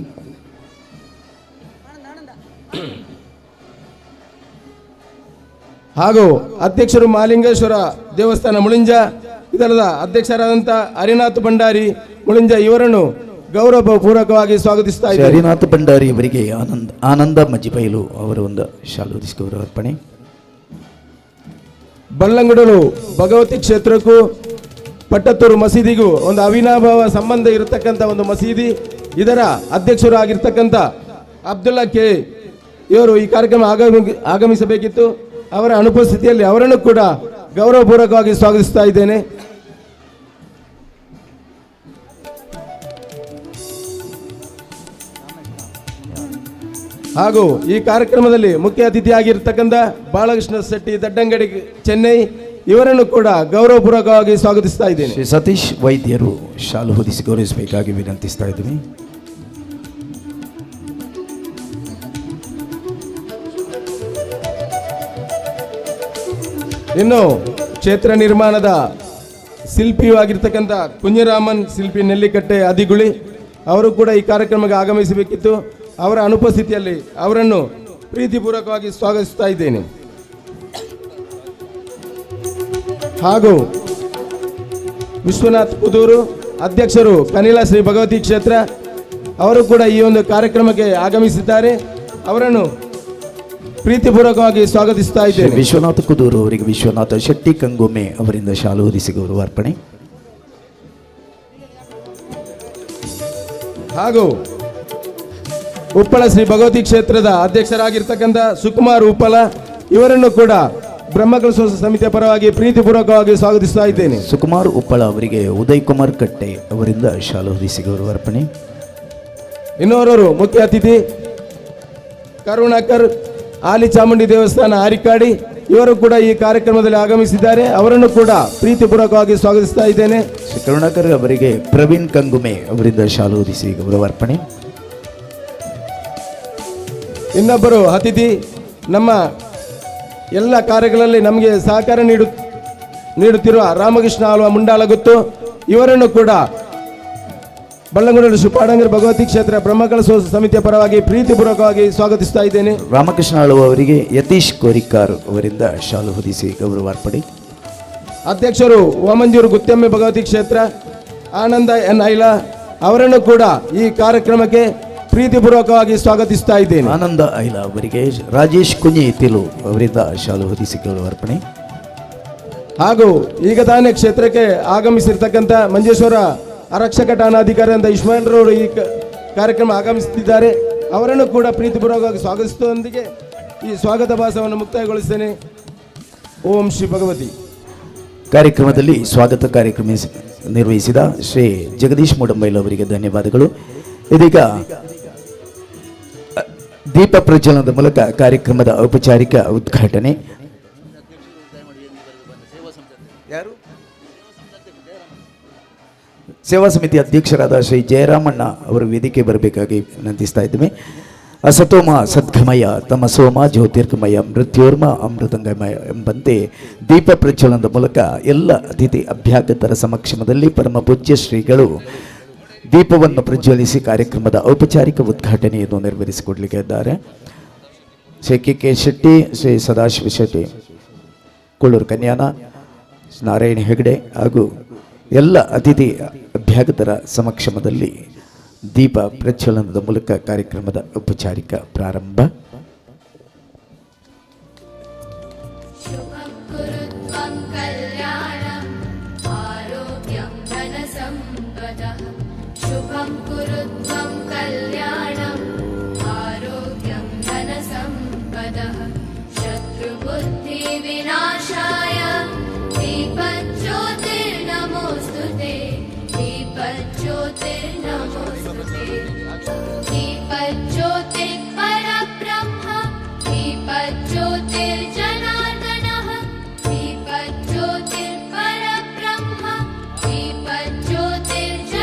Speaker 11: ಹಾಗೂ ಅಧ್ಯಕ್ಷರು ಮಹಾಲಿಂಗೇಶ್ವರ ದೇವಸ್ಥಾನ ಮುಳಿಂಜ ಇದರದ ಅಧ್ಯಕ್ಷರಾದಂಥ ಹರಿನಾಥ್ ಭಂಡಾರಿ ಮುಳಿಂಜ ಇವರನ್ನು ಗೌರವಪೂರ್ವಕವಾಗಿ ಸ್ವಾಗತಿಸ್ತಾ ಇದ್ದಾರೆ.
Speaker 7: ಹರಿನಾಥ್ ಭಂಡಾರಿ ಅವರಿಗೆ ಆನಂದ ಮಜ್ಜಿಬೈಲು ಅವರ ಒಂದು ಶಾಲು ಹೊದಿಸಿ ಗೌರವಾರ್ಪಣೆ.
Speaker 11: ಬಲ್ಲಂಗುಡಲು ಭಗವತಿ ಕ್ಷೇತ್ರಕ್ಕೂ ಪಟ್ಟತ್ತೂರು ಮಸೀದಿಗೂ ಒಂದು ಅವಿನಾಭಾವ ಸಂಬಂಧ ಇರತಕ್ಕಂಥ ಒಂದು ಮಸೀದಿ. ಇದರ ಅಧ್ಯಕ್ಷರು ಆಗಿರ್ತಕ್ಕಂಥ ಅಬ್ದುಲ್ಲಾ ಕೆ ಇವರು ಈ ಕಾರ್ಯಕ್ರಮ ಆಗಮಿಸಬೇಕಿತ್ತು. ಅವರ ಅನುಪಸ್ಥಿತಿಯಲ್ಲಿ ಅವರನ್ನು ಕೂಡ ಗೌರವಪೂರ್ವಕವಾಗಿ ಸ್ವಾಗತಿಸ್ತಾ ಇದ್ದೇನೆ. ಹಾಗೂ ಈ ಕಾರ್ಯಕ್ರಮದಲ್ಲಿ ಮುಖ್ಯ ಅತಿಥಿಯಾಗಿರ್ತಕ್ಕಂಥ ಬಾಲಕೃಷ್ಣ ಶೆಟ್ಟಿ ದಡ್ಡಂಗಡಿ ಚೆನ್ನೈ ಇವರನ್ನು ಕೂಡ ಗೌರವಪೂರ್ವಕವಾಗಿ ಸ್ವಾಗತಿಸ್ತಾ ಇದ್ದೇನೆ.
Speaker 7: ಶ್ರೀ ಸತೀಶ್ ವೈದ್ಯರು ಶಾಲು ಹೊದಿಸಿ ಗೌರವಿಸಬೇಕಾಗಿ ವಿನಂತಿಸ್ತಾ ಇದ್ದೀನಿ.
Speaker 11: ಇನ್ನು ಕ್ಷೇತ್ರ ನಿರ್ಮಾಣದ ಶಿಲ್ಪಿಯೂ ಆಗಿರ್ತಕ್ಕಂಥ ಕುಂಜರಾಮನ್ ಶಿಲ್ಪಿ ನೆಲ್ಲಿಕಟ್ಟೆ ಅದಿಗುಳಿ ಅವರು ಕೂಡ ಈ ಕಾರ್ಯಕ್ರಮಕ್ಕೆ ಆಗಮಿಸಬೇಕಿತ್ತು. ಅವರ ಅನುಪಸ್ಥಿತಿಯಲ್ಲಿ ಅವರನ್ನು ಪ್ರೀತಿಪೂರ್ವಕವಾಗಿ ಸ್ವಾಗತಿಸ್ತಾ ಇದ್ದೇನೆ. ಹಾಗೂ ವಿಶ್ವನಾಥ್ ಕುದೂರು ಅಧ್ಯಕ್ಷರು ಕನಿಲ ಶ್ರೀ ಭಗವತಿ ಕ್ಷೇತ್ರ ಅವರು ಕೂಡ ಈ ಒಂದು ಕಾರ್ಯಕ್ರಮಕ್ಕೆ ಆಗಮಿಸಿದ್ದಾರೆ. ಅವರನ್ನು ಪ್ರೀತಿಪೂರ್ವಕವಾಗಿ ಸ್ವಾಗತಿಸ್ತಾ ಇದ್ದೇನೆ.
Speaker 7: ವಿಶ್ವನಾಥ ಕುದೂರು ಅವರಿಗೆ ವಿಶ್ವನಾಥ ಶೆಟ್ಟಿ ಕಂಗೊಮ್ಮೆ ಅವರಿಂದ ಶಾಲು ಹೊದಿಸಿ ಗೌರವಾರ್ಪಣೆ.
Speaker 11: ಹಾಗೂ ಉಪ್ಪಳ ಶ್ರೀ ಭಗವತಿ ಕ್ಷೇತ್ರದ ಅಧ್ಯಕ್ಷರಾಗಿರ್ತಕ್ಕಂಥ ಸುಕುಮಾರ್ ಉಪ್ಪಳ ಇವರನ್ನು ಕೂಡ ಬ್ರಹ್ಮಕಲಶ ಸಮಿತಿಯ ಪರವಾಗಿ ಪ್ರೀತಿಪೂರ್ವಕವಾಗಿ ಸ್ವಾಗತಿಸ್ತಾ ಇದ್ದೇನೆ.
Speaker 7: ಸುಕುಮಾರ್ ಉಪ್ಪಳ ಅವರಿಗೆ ಉದಯ್ ಕುಮಾರ್ ಕಟ್ಟೆ ಅವರಿಂದ ಶಾಲು ಹೊದಿಸಿ ಗೌರವಾರ್ಪಣೆ.
Speaker 11: ಇನ್ನೋರ್ವರು ಮುಖ್ಯ ಅತಿಥಿ ಕರುಣಾಕರ್ ಆಲಿ ಚಾಮುಂಡಿ ದೇವಸ್ಥಾನ ಆರಿಕಾಡಿ ಇವರು ಕೂಡ ಈ ಕಾರ್ಯಕ್ರಮದಲ್ಲಿ ಆಗಮಿಸಿದ್ದಾರೆ. ಅವರನ್ನು ಕೂಡ ಪ್ರೀತಿಪೂರ್ವಕವಾಗಿ ಸ್ವಾಗತಿಸ್ತಾ ಇದ್ದೇನೆ.
Speaker 7: ಶ್ರೀ ಕರುಣಾಕರ್ ಅವರಿಗೆ ಪ್ರವೀಣ್ ಕಂಗುಮೆ ಅವರಿಂದ ಶಾಲು ಹೊದಿಸಿ ಗೌರವಾರ್ಪಣೆ.
Speaker 11: ಇನ್ನೊಬ್ಬರು ಅತಿಥಿ ನಮ್ಮ ಎಲ್ಲ ಕಾರ್ಯಗಳಲ್ಲಿ ನಮಗೆ ಸಹಕಾರ ನೀಡುತ್ತಿರುವ ರಾಮಕೃಷ್ಣ ಆಳ್ವ ಮುಂಡಾಳಗುತ್ತು ಇವರನ್ನು ಕೂಡ ಬಳ್ಳಂಗುಡಿ ಶ್ರೀಪಾಡಂಗರ ಭಗವತಿ ಕ್ಷೇತ್ರ ಬ್ರಹ್ಮಕಲಶ ಸಮಿತಿಯ ಪರವಾಗಿ ಪ್ರೀತಿಪೂರ್ವಕವಾಗಿ ಸ್ವಾಗತಿಸ್ತಾ ಇದ್ದೇನೆ.
Speaker 7: ರಾಮಕೃಷ್ಣ ಆಳ್ವ ಅವರಿಗೆ ಯತೀಶ್ ಕೋರಿಕಾರ್ ಅವರಿಂದ ಶಾಲು ಹೊದಿಸಿ ಗೌರವಾರ್ಪಣೆ.
Speaker 11: ಅಧ್ಯಕ್ಷರು ವಾಮಂಜೂರು ಗುತ್ತೆಮ್ಮೆ ಭಗವತಿ ಕ್ಷೇತ್ರ ಆನಂದ ಎನ್ ಐಲಾ ಅವರನ್ನು ಕೂಡ ಈ ಕಾರ್ಯಕ್ರಮಕ್ಕೆ ಪ್ರೀತಿಪೂರ್ವಕವಾಗಿ ಸ್ವಾಗತಿಸ್ತಾ ಇದ್ದೇನೆ.
Speaker 7: ಆನಂದ ಐಲಾ ಅವರಿಗೆ ರಾಜೇಶ್ ಕುഞ്ഞി ತಿಲು ಅವರಿಂದ ಶಾಲು ಹೊದಿಸಿ ಗೌರವಾರ್ಪಣೆ.
Speaker 11: ಹಾಗೂ ಈಗ ತಾನೇ ಕ್ಷೇತ್ರಕ್ಕೆ ಆಗಮಿಸಿರ್ತಕ್ಕಂಥ ಮಂಜೇಶ್ವರ ಆರಕ್ಷಕ ಠಾಣಾಧಿಕಾರಿ ಅಂತ ಇಸ್ಮಾಯಿಲ್ ರವರು ಈ ಕಾರ್ಯಕ್ರಮ ಆಗಮಿಸುತ್ತಿದ್ದಾರೆ. ಅವರನ್ನು ಕೂಡ ಪ್ರೀತಿಪೂರ್ವಕವಾಗಿ ಸ್ವಾಗತಿಸುವುದರೊಂದಿಗೆ ಈ ಸ್ವಾಗತ ಭಾಷಣವನ್ನು ಮುಕ್ತಾಯಗೊಳಿಸ್ತೇನೆ. ಓಂ ಶ್ರೀ ಭಗವತಿ.
Speaker 7: ಕಾರ್ಯಕ್ರಮದಲ್ಲಿ ಸ್ವಾಗತ ಕಾರ್ಯಕ್ರಮ ನಿರ್ವಹಿಸಿದ ಶ್ರೀ ಜಗದೀಶ್ ಮೂಡಂಬೈಲ್ ಅವರಿಗೆ ಧನ್ಯವಾದಗಳು. ಇದೀಗ ದೀಪ ಪ್ರಜ್ವಲನದ ಮೂಲಕ ಕಾರ್ಯಕ್ರಮದ ಔಪಚಾರಿಕ ಉದ್ಘಾಟನೆ. ಸೇವಾ ಸಮಿತಿ ಅಧ್ಯಕ್ಷರಾದ ಶ್ರೀ ಜಯರಾಮಣ್ಣ ಅವರು ವೇದಿಕೆ ಬರಬೇಕಾಗಿ ವಿನಂತಿಸ್ತಾ ಇದ್ದೇವೆ. ಅಸತೋಮ ಸದ್ಗಮಯ ತಮಸೋಮ ಜ್ಯೋತಿರ್ಗಮಯ ಮೃತ್ಯೋರ್ಮ ಅಮೃತಂಗಮಯ ಎಂಬಂತೆ ದೀಪ ಪ್ರಜ್ವಲನದ ಮೂಲಕ ಎಲ್ಲ ಅತಿಥಿ ಅಭ್ಯಾಗತರ ಸಮಕ್ಷಮದಲ್ಲಿ ಪರಮ ಪೂಜ್ಯ ಶ್ರೀಗಳು ದೀಪವನ್ನು ಪ್ರಜ್ವಲಿಸಿ ಕಾರ್ಯಕ್ರಮದ ಔಪಚಾರಿಕ ಉದ್ಘಾಟನೆಯನ್ನು ನೆರವೇರಿಸಿಕೊಡಲಿಕ್ಕೆ ಇದ್ದಾರೆ. ಶ್ರೀ ಕೆ ಶೆಟ್ಟಿ, ಶ್ರೀ ಸದಾಶಿವ ಶೆಟ್ಟಿ, ಕೊಳ್ಳೂರು ಕನ್ಯಾನ, ನಾರಾಯಣ ಹೆಗಡೆ ಹಾಗೂ ಎಲ್ಲ ಅತಿಥಿ ಅಭ್ಯಾಗತರ ಸಮಕ್ಷಮದಲ್ಲಿ ದೀಪ ಪ್ರಜ್ವಲನದ ಮೂಲಕ ಕಾರ್ಯಕ್ರಮದ ಔಪಚಾರಿಕ ಪ್ರಾರಂಭ.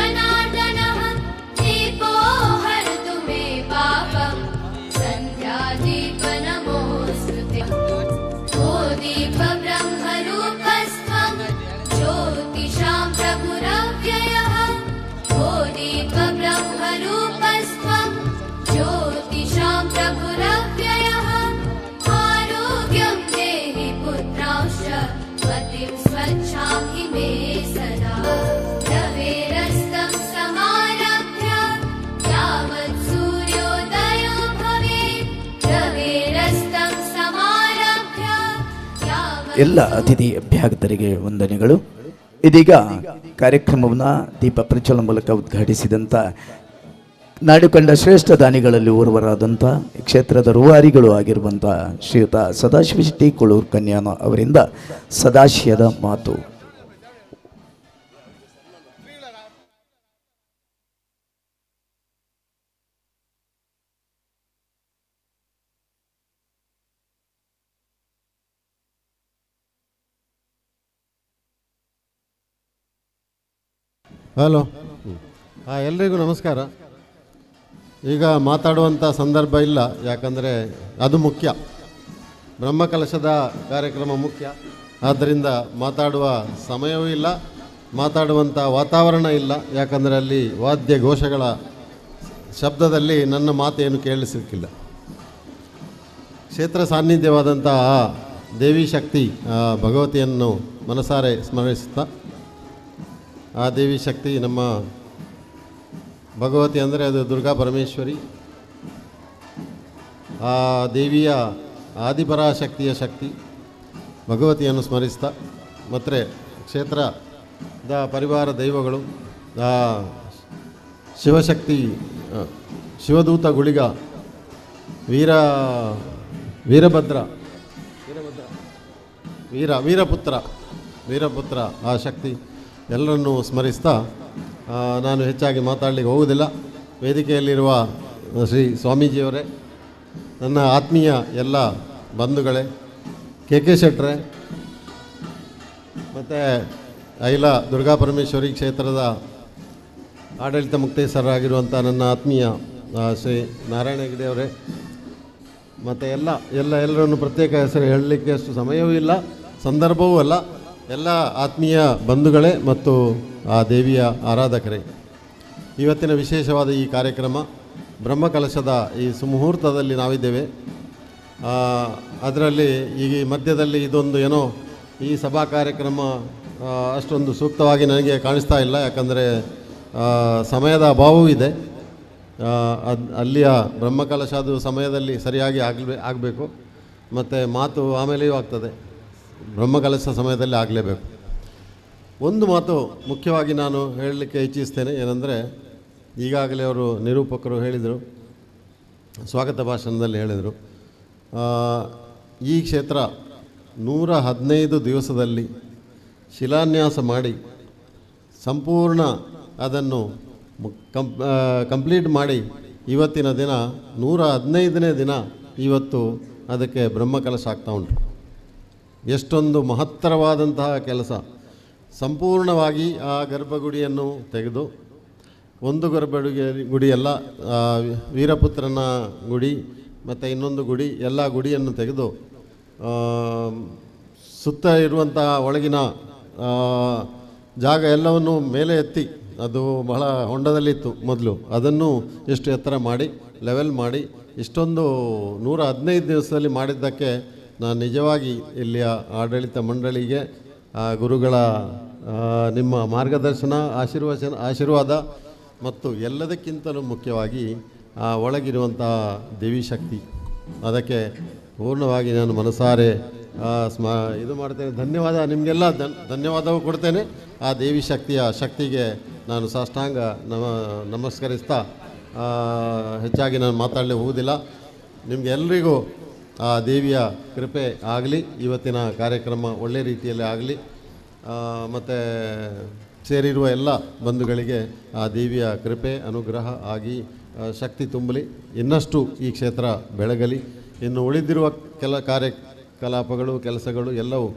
Speaker 7: ಎಲ್ಲ ಅತಿಥಿ ಅಭ್ಯಾಗತರಿಗೆ ವಂದನೆಗಳು. ಇದೀಗ ಕಾರ್ಯಕ್ರಮವನ್ನು ದೀಪ ಪ್ರಜ್ವಲನ ಮೂಲಕ ಉದ್ಘಾಟಿಸಿದಂಥ ನಾಡು ಕಂಡ ಶ್ರೇಷ್ಠ ದಾನಿಗಳಲ್ಲಿ ಓರ್ವರಾದಂಥ ಕ್ಷೇತ್ರದ ರೂವಾರಿಗಳು ಆಗಿರುವಂಥ ಶ್ರೀಯುತ ಸದಾಶಿವ ಶೆಟ್ಟಿ ಕೊಳ್ಳೂರು ಕನ್ಯಾನ ಅವರಿಂದ ಸದಾಶಯದ ಮಾತು.
Speaker 12: ಹಲೋ, ಎಲ್ರಿಗೂ ನಮಸ್ಕಾರ. ಈಗ ಮಾತಾಡುವಂಥ ಸಂದರ್ಭ ಇಲ್ಲ, ಯಾಕಂದರೆ ಅದು ಮುಖ್ಯ. ಬ್ರಹ್ಮಕಲಶದ ಕಾರ್ಯಕ್ರಮ ಮುಖ್ಯ. ಆದ್ದರಿಂದ ಮಾತಾಡುವ ಸಮಯವೂ ಇಲ್ಲ, ಮಾತಾಡುವಂಥ ವಾತಾವರಣ ಇಲ್ಲ. ಯಾಕಂದರೆ ಅಲ್ಲಿ ವಾದ್ಯ ಘೋಷಗಳ ಶಬ್ದದಲ್ಲಿ ನನ್ನ ಮಾತೇನು ಕೇಳಿಸಲಿಕ್ಕಿಲ್ಲ. ಕ್ಷೇತ್ರ ಸಾನ್ನಿಧ್ಯವಾದಂತಹ ದೇವಿ ಶಕ್ತಿ ಭಗವತಿಯನ್ನು ಮನಸಾರೆ ಸ್ಮರಿಸುತ್ತಾ, ಆ ದೇವಿ ಶಕ್ತಿ ನಮ್ಮ ಭಗವತಿ ಅಂದರೆ ಅದು ದುರ್ಗಾ ಪರಮೇಶ್ವರಿ. ಆ ದೇವಿಯ ಆದಿಪರಾಶಕ್ತಿಯ ಶಕ್ತಿ ಭಗವತಿಯನ್ನು ಸ್ಮರಿಸ್ತಾ, ಮತ್ತು ಕ್ಷೇತ್ರದ ಪರಿವಾರ ದೈವಗಳು ಶಿವಶಕ್ತಿ, ಶಿವದೂತ ಗುಳಿಗ, ವೀರಪುತ್ರ ಆ ಶಕ್ತಿ ಎಲ್ಲರನ್ನೂ ಸ್ಮರಿಸ್ತಾ ನಾನು ಹೆಚ್ಚಾಗಿ ಮಾತಾಡಲಿಕ್ಕೆ ಹೋಗುವುದಿಲ್ಲ. ವೇದಿಕೆಯಲ್ಲಿರುವ ಶ್ರೀ ಸ್ವಾಮೀಜಿಯವರೇ, ನನ್ನ ಆತ್ಮೀಯ ಎಲ್ಲ ಬಂಧುಗಳೇ, ಕೆ ಶೆಟ್ರೆ, ಮತ್ತು ಐಲ ದುರ್ಗಾ ಪರಮೇಶ್ವರಿ ಕ್ಷೇತ್ರದ ಆಡಳಿತ ಮುಕ್ತೇಶ್ವರರಾಗಿರುವಂಥ ನನ್ನ ಆತ್ಮೀಯ ಶ್ರೀ ನಾರಾಯಣ ಹೆಗ್ಡೆ ಅವರೇ, ಮತ್ತು ಎಲ್ಲರನ್ನು ಪ್ರತ್ಯೇಕ ಹೆಸರು ಹೇಳಲಿಕ್ಕೆ ಅಷ್ಟು ಸಮಯವೂ ಇಲ್ಲ, ಸಂದರ್ಭವೂ ಅಲ್ಲ. ಎಲ್ಲ ಆತ್ಮೀಯ ಬಂಧುಗಳೇ ಮತ್ತು ಆ ದೇವಿಯ ಆರಾಧಕರೇ, ಇವತ್ತಿನ ವಿಶೇಷವಾದ ಈ ಕಾರ್ಯಕ್ರಮ ಬ್ರಹ್ಮಕಲಶದ ಈ ಸುಮುಹೂರ್ತದಲ್ಲಿ ನಾವಿದ್ದೇವೆ. ಅದರಲ್ಲಿ ಈ ಮಧ್ಯದಲ್ಲಿ ಇದೊಂದು ಏನೋ ಈ ಸಭಾ ಕಾರ್ಯಕ್ರಮ ಅಷ್ಟೊಂದು ಸೂಕ್ತವಾಗಿ ನನಗೆ ಕಾಣಿಸ್ತಾ ಇಲ್ಲ. ಯಾಕಂದರೆ ಸಮಯದ ಅಭಾವವೂ ಇದೆ. ಅಲ್ಲಿಯ ಬ್ರಹ್ಮಕಲಶದ ಸಮಯದಲ್ಲಿ ಸರಿಯಾಗಿ ಆಗಬೇಕು, ಮತ್ತು ಮಾತು ಆಮೇಲೆಯೂ ಆಗ್ತದೆ, ಬ್ರಹ್ಮಕಲಶ ಸಮಯದಲ್ಲಿ ಆಗಲೇಬೇಕು. ಒಂದು ಮಾತು ಮುಖ್ಯವಾಗಿ ನಾನು ಹೇಳಲಿಕ್ಕೆ ಇಚ್ಛಿಸ್ತೇನೆ. ಏನಂದರೆ, ಈಗಾಗಲೇ ಅವರು ನಿರೂಪಕರು ಹೇಳಿದರು, ಸ್ವಾಗತ ಭಾಷಣದಲ್ಲಿ ಹೇಳಿದರು, ಈ ಕ್ಷೇತ್ರ 115 ದಿವಸದಲ್ಲಿ ಶಿಲಾನ್ಯಾಸ ಮಾಡಿ ಸಂಪೂರ್ಣ ಅದನ್ನು ಕಂಪ್ಲೀಟ್ ಮಾಡಿ ಇವತ್ತಿನ ದಿನ 115ನೇ ದಿನ ಇವತ್ತು ಅದಕ್ಕೆ ಬ್ರಹ್ಮಕಲಶ ಆಗ್ತಾ ಉಂಟು. ಎಷ್ಟೊಂದು ಮಹತ್ತರವಾದಂತಹ ಕೆಲಸ. ಸಂಪೂರ್ಣವಾಗಿ ಆ ಗರ್ಭಗುಡಿಯನ್ನು ತೆಗೆದು, ಒಂದು ಗುಡಿಯಲ್ಲ, ವೀರಪುತ್ರನ ಗುಡಿ ಮತ್ತು ಇನ್ನೊಂದು ಗುಡಿ, ಎಲ್ಲ ಗುಡಿಯನ್ನು ತೆಗೆದು ಸುತ್ತ ಇರುವಂತಹ ಒಳಗಿನ ಜಾಗ ಎಲ್ಲವನ್ನು ಮೇಲೆ ಎತ್ತಿ, ಅದು ಬಹಳ ಹೊಂಡದಲ್ಲಿತ್ತು ಮೊದಲು, ಅದನ್ನು ಎಷ್ಟು ಎತ್ತರ ಮಾಡಿ ಲೆವೆಲ್ ಮಾಡಿ ಇಷ್ಟೊಂದು 115 ದಿವಸದಲ್ಲಿ ಮಾಡಿದ್ದಕ್ಕೆ ನಾನು ನಿಜವಾಗಿ ಇಲ್ಲಿಯ ಆಡಳಿತ ಮಂಡಳಿಗೆ, ಗುರುಗಳ ನಿಮ್ಮ ಮಾರ್ಗದರ್ಶನ, ಆಶೀರ್ವಾದ ಮತ್ತು ಎಲ್ಲದಕ್ಕಿಂತಲೂ ಮುಖ್ಯವಾಗಿ ಆ ಒಳಗಿರುವಂಥ ದೇವಿ ಶಕ್ತಿ, ಅದಕ್ಕೆ ಪೂರ್ಣವಾಗಿ ನಾನು ಮನಸಾರೆ ಇದು ಮಾಡ್ತೇನೆ. ಧನ್ಯವಾದ ನಿಮಗೆಲ್ಲ ಧನ್ಯವಾದವೂ ಕೊಡ್ತೇನೆ. ಆ ದೇವಿ ಶಕ್ತಿಗೆ ನಾನು ಸಾಷ್ಟಾಂಗ ನಮಸ್ಕರಿಸ್ತಾ ಹೆಚ್ಚಾಗಿ ನಾನು ಮಾತಾಡಲಿಕ್ಕೆ ಹೋಗುವುದಿಲ್ಲ. ನಿಮಗೆಲ್ಲರಿಗೂ ಆ ದೇವಿಯ ಕೃಪೆ ಆಗಲಿ, ಇವತ್ತಿನ ಕಾರ್ಯಕ್ರಮ ಒಳ್ಳೆಯ ರೀತಿಯಲ್ಲಿ ಆಗಲಿ, ಮತ್ತು ಸೇರಿರುವ ಎಲ್ಲ ಬಂಧುಗಳಿಗೆ ಆ ದೇವಿಯ ಕೃಪೆ ಅನುಗ್ರಹ ಆಗಿ ಶಕ್ತಿ ತುಂಬಲಿ, ಇನ್ನಷ್ಟು ಈ ಕ್ಷೇತ್ರ ಬೆಳಗಲಿ. ಇನ್ನು ಉಳಿದಿರುವ ಕಾರ್ಯಕಲಾಪಗಳು ಕೆಲಸಗಳು ಎಲ್ಲವೂ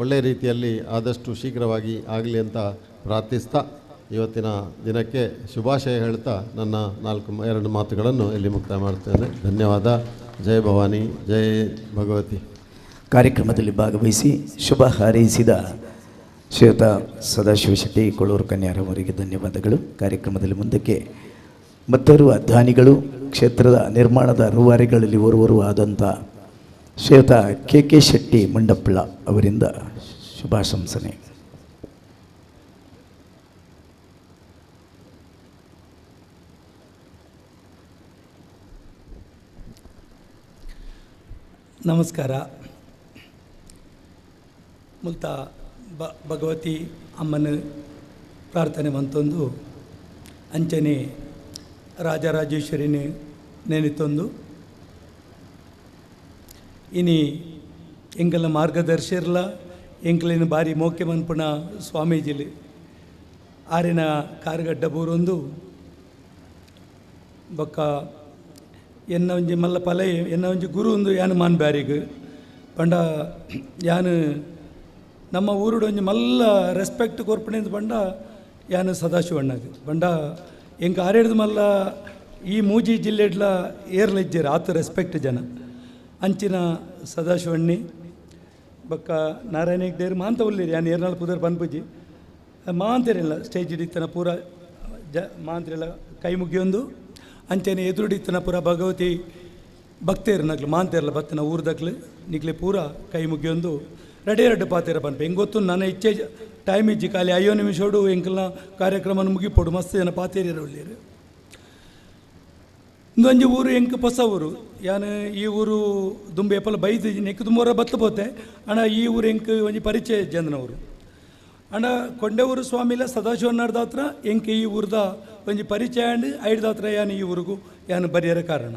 Speaker 12: ಒಳ್ಳೆಯ ರೀತಿಯಲ್ಲಿ ಆದಷ್ಟು ಶೀಘ್ರವಾಗಿ ಆಗಲಿ ಅಂತ ಪ್ರಾರ್ಥಿಸ್ತಾ ಇವತ್ತಿನ ದಿನಕ್ಕೆ ಶುಭಾಶಯ ಹೇಳ್ತಾ ನನ್ನ 2 ಮಾತುಗಳನ್ನು ಇಲ್ಲಿ ಮುಕ್ತಾಯ ಮಾಡ್ತೇನೆ. ಧನ್ಯವಾದ. ಜಯ ಭವಾನಿ, ಜಯ ಭಗವತಿ.
Speaker 7: ಕಾರ್ಯಕ್ರಮದಲ್ಲಿ ಭಾಗವಹಿಸಿ ಶುಭ ಹಾರೈಸಿದ ಶ್ರೀಯುತ ಸದಾಶಿವ ಶೆಟ್ಟಿ ಕೊಳ್ಳೂರು ಕನ್ಯಾರವರಿಗೆ ಧನ್ಯವಾದಗಳು. ಕಾರ್ಯಕ್ರಮದಲ್ಲಿ ಮುಂದಕ್ಕೆ ಮತ್ತೋರ್ವ ದಾನಿಗಳು, ಕ್ಷೇತ್ರದ ನಿರ್ಮಾಣದ ರೂವಾರಿಗಳಲ್ಲಿ ಓರ್ವರೂ ಆದಂಥ ಶ್ರೀಯುತ ಕೆ ಶೆಟ್ಟಿ ಮಂಡಪ್ಪಳ ಅವರಿಂದ ಶುಭಾಶಂಸನೆ.
Speaker 5: ನಮಸ್ಕಾರ. ಮುಲ್ತ ಭಗವತಿ ಅಮ್ಮನ ಪ್ರಾರ್ಥನೆ ಮಂತೊಂದು ಅಂಚನೆ ರಾಜರಾಜೇಶ್ವರಿನ ನೆನೆತೊಂದು ಇನಿ ಎಂಕಲ್ನ ಮಾರ್ಗದರ್ಶಿರ್ಲ ಎಂಕಲಿನ ಬಾರಿ ಮೋಕೆ ಮನ್ಪುಣ ಸ್ವಾಮೀಜಿಲಿ ಆರಿನ ಕಾರ್ಗಡ್ಡ ಬೂರೊಂದು ಬೊಕ್ಕ ಎನ್ನ ಒಂಜಿ ಮಲ್ಲ ಪಲ ಎನ್ನ ಒಂಜಿ ಗುರು ಒಂದು ಯಾನು ಮಾನ್ ಬ್ಯಾರಿಗ್ ಪಂಡ ಯಾನು ನಮ್ಮ ಊರುಡು ಒಂಜಿ ಮಲ್ಲ ರೆಸ್ಪೆಕ್ಟ್ ಕೊರ್ಪಣೆಂದು ಪಂಡ ಯಾನು ಸದಾಶಿವಣ್ಣಗೆ ಪಂಡ ಎಂಕ ಆರೇಡ್ದು ಮಲ್ಲ ಈ ಮೂಜಿ ಜಿಲ್ಲೆಡ್ಲ ಏರ್ಲಿಜ್ಜೇರು ಆತು ರೆಸ್ಪೆಕ್ಟ್ ಜನ ಅಂಚಿನ ಸದಾಶಿವಣ್ಣಿ ಬೊಕ್ಕ ನಾರಾಯಣ ಹೆಗ್ಡೇರು ಮಾಂತ ಉಳ್ಳೇರಿ ಯಾನು ಏರ್ನಾಳು ಪುದರ್ ಪನ್ಪುಜಿ ಮಾಂತೇರಿಲ್ಲ ಸ್ಟೇಜ್ ಹಿಡಿತನ ಪೂರ ಮಾಂತರೆಲ್ಲ ಕೈ ಮುಗಿಯೊಂದು ಅಂಚೆನೆ ಎದುರುಡಿತನ ಪೂರ ಭಗವತಿ ಭಕ್ತೇರು ನಕ್ಲು ಮಾಂತೇರಲ್ಲ ಬತ್ತನ ಊರ್ದಕ್ಲು ನಿಕ್ಲೆ ಪೂರ ಕೈ ಮುಗಿಯೊಂದು ರೆಡಿ ಪಾತೇರ ಪನ್ಪ ಹೆಂಗೆ ಗೊತ್ತು ನನ್ನ ಇಚ್ಛೆ ಟೈಮ್ ಇಜ್ಜಿ ಖಾಲಿ 5 ನಿಮಿಷೋಡು ಎಂಕಲ್ನ ಕಾರ್ಯಕ್ರಮ ಮುಗಿಪೋಡು ಮಸ್ತ್ ಜನ ಪಾತೇರಿಯರು ಒಳ್ಳೆಯರು ಇಂದೊಂಜಿ ಊರು ಎಂಕ್ ಹೊಸ ಊರು ಯಾನು ಈ ಊರು ದುಂಬೆ ಎಪ್ಪಲ ಬೈದು ನೆಕ್ ತುಂಬರ ಬತ್ತ ಪೋತೆ ಅಣ್ಣ ಈ ಊರು ಎಂಕ್ ಒಂಜಿ ಪರಿಚಯ ಜಂದನವರು ಅಣ್ಣ ಕೊಂಡೆಊರು ಸ್ವಾಮಿಲ ಸದಾಶಿವನರ್ದ ಹತ್ರ ಎಂಕ್ ಈ ಊರ್ದ ಒಂಜಿ ಪರಿಚಯ ಅಂಡ್ ಐಡ್ದ ಹತ್ರ ಯಾನು ಈ ಊರಿಗೂ ಯಾನು ಬರೆಯರ ಕಾರಣ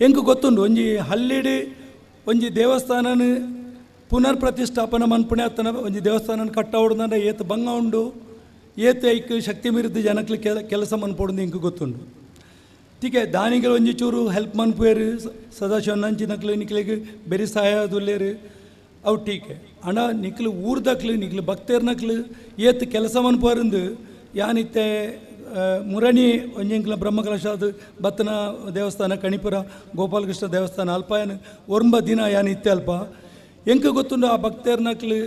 Speaker 5: ಎಂಕ್ ಗೊತ್ತುಂಡು ಒಂಜಿ ಹಳ್ಳಿಡಿ ಒಂಜಿ ದೇವಸ್ಥಾನನ ಪುನರ್ ಪ್ರತಿಷ್ಠಾಪನ ಮನ್ಪುಣೆ ಅತ್ತನ ಒಂಜಿ ದೇವಸ್ಥಾನ ಕಟ್ಟ ಹೊಡ್ದಂಡ ಏತ್ ಬಂಗ ಉಂಡು ಏತ್ ಐಕ್ ಶಕ್ತಿ ಮೀರಿದ ಜನಕ್ಲಿ ಕೆಲಸ ಮನ್ಪೊಡು ಇಂಕ್ ಗೊತ್ತುಂಡು ತೀಕೆ ದಾನಿಗಳು ಒಂಜಿ ಚೂರು ಹೆಲ್ಪ್ ಮನ್ಪುಯರು ಸದಾಶಿವನ ಅಂಚಿನಕ್ಲು ನಿಕ್ಲಿಗೆ ಬೆರಿ ಸಹಾಯದುಲ್ಲೇರು ಅವು ಟೀಕೆ ಅಣ್ಣ ನಿಕ್ಲು ಊರ್ದಕ್ಲು ನಿಕ್ಲು ಭಕ್ತೇರ್ನಕ್ಲು ಏತ್ ಕೆಲಸ ಮನ್ಪುಯರಂದು ಯಾನಿತ್ತೆ ಮುರಣಿ ಒಂಜೆಂಕ್ಲ ಬ್ರಹ್ಮಕಲಶಾದ ಬತ್ತನ ದೇವಸ್ಥಾನ ಕಣಿಪುರ ಗೋಪಾಲಕೃಷ್ಣ ದೇವಸ್ಥಾನ ಅಲ್ಪಾಯನ ಒರ್ಂಬ ದಿನ ಯಾನು ಇತ್ತೆ ಅಲ್ಪ ಎಂಕ ಗೊತ್ತುಂಡು ಆ ಭಕ್ತೇರ್ನಕ್ಲು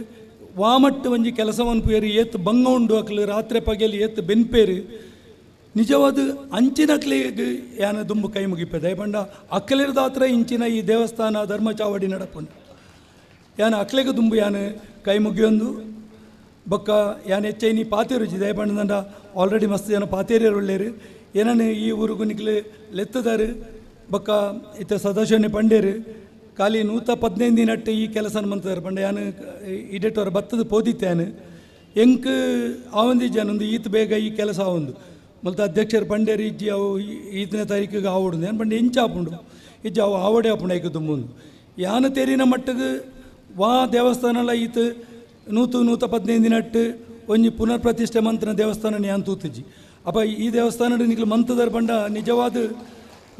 Speaker 5: ವಾಮಟ್ಟು ಒಂಜಿ ಕೆಲಸ ಮನ್ಪುಯರು ಏತ್ ಬಂಗ ಉಂಡು ಅಕ್ಲು ರಾತ್ರಿ ಪಗೆಯಲ್ಲಿ ಏತ್ ಬೆನ್ಪೇರು ನಿಜವಾದ ಅಂಚಿನಕ್ಲಿಗೆ ಯಾನ ದುಂಬು ಕೈ ಮುಗಿಪೆ ದಯಪಂಡ ಅಕ್ಕಲಿರ್ದ ಹತ್ರ ಇಂಚಿನ ಈ ದೇವಸ್ಥಾನ ಧರ್ಮ ಚಾವಡಿ ನಡಪುಂಡು ಯಾನ ಅಕ್ಲೆಗೆ ದುಂಬು ಯಾನು ಕೈ ಮುಗಿಯೊಂದು ಬೊಕ್ಕ ಯಾನು ಹೆಚ್ಚೈನಿ ಪಾತೇರುಜಿ ದಯಪಂಡ ಆಲ್ರೆಡಿ ಮಸ್ತ್ ಜನ ಪಾತೇರಿಯರು ಒಳ್ಳೆಯರು ಏನನ್ನು ಈ ಊರಿಗೂ ನಿಕ್ಲು ಲೆತ್ತದಾರು ಬೊಕ್ಕ ಇತ್ತ ಸದಾಶಿವನೆ ಪಂಡೇರು ಖಾಲಿ 115 ದಿನಟ್ಟು ಈ ಕೆಲಸ ಮಂತಾರೆ ಪಂಡ ಯಾನು ಇಡೆಟವ್ರ ಬತ್ತದ ಪೋದಿತ್ತಾನು ಎಂಕ್ ಆವಂದಿ ಜನೊಂದು ಈತ ಬೇಗ ಈ ಕೆಲಸ ಆವೊಂದು ಮಲ್ತ ಅಧ್ಯಕ್ಷರು ಪಂಡೇರು ಇಜ್ಜಿ ಅವು 5ನೇ ತಾರೀಕಿಗೆ ಆವಡುದು ಏನು ಪಂಡ ಎಂಚ ಆಪುಂಡು ಇಜ್ಜಿ ಅವು ಆವಡೆ ಆಪುಂಡು ಐಕ ತುಂಬುಂದು ಯಾನು ತೆರಿನ ಮಟ್ಟಿಗೆ ವಾ ದೇವಸ್ಥಾನ ಈತ 115 ದಿನಟ್ಟು ಒಂಜಿ ಪುನರ್ ಪ್ರತಿಷ್ಠೆ ಮಂತ್ರ ದೇವಸ್ಥಾನ ಯಾನ್ ತೂತಿಜ್ಜಿ ಅಪ್ಪ ಈ ದೇವಸ್ಥಾನ ನಿಕ್ಲು ಮಂತದರ್ ಬಂಡ ನಿಜವಾದ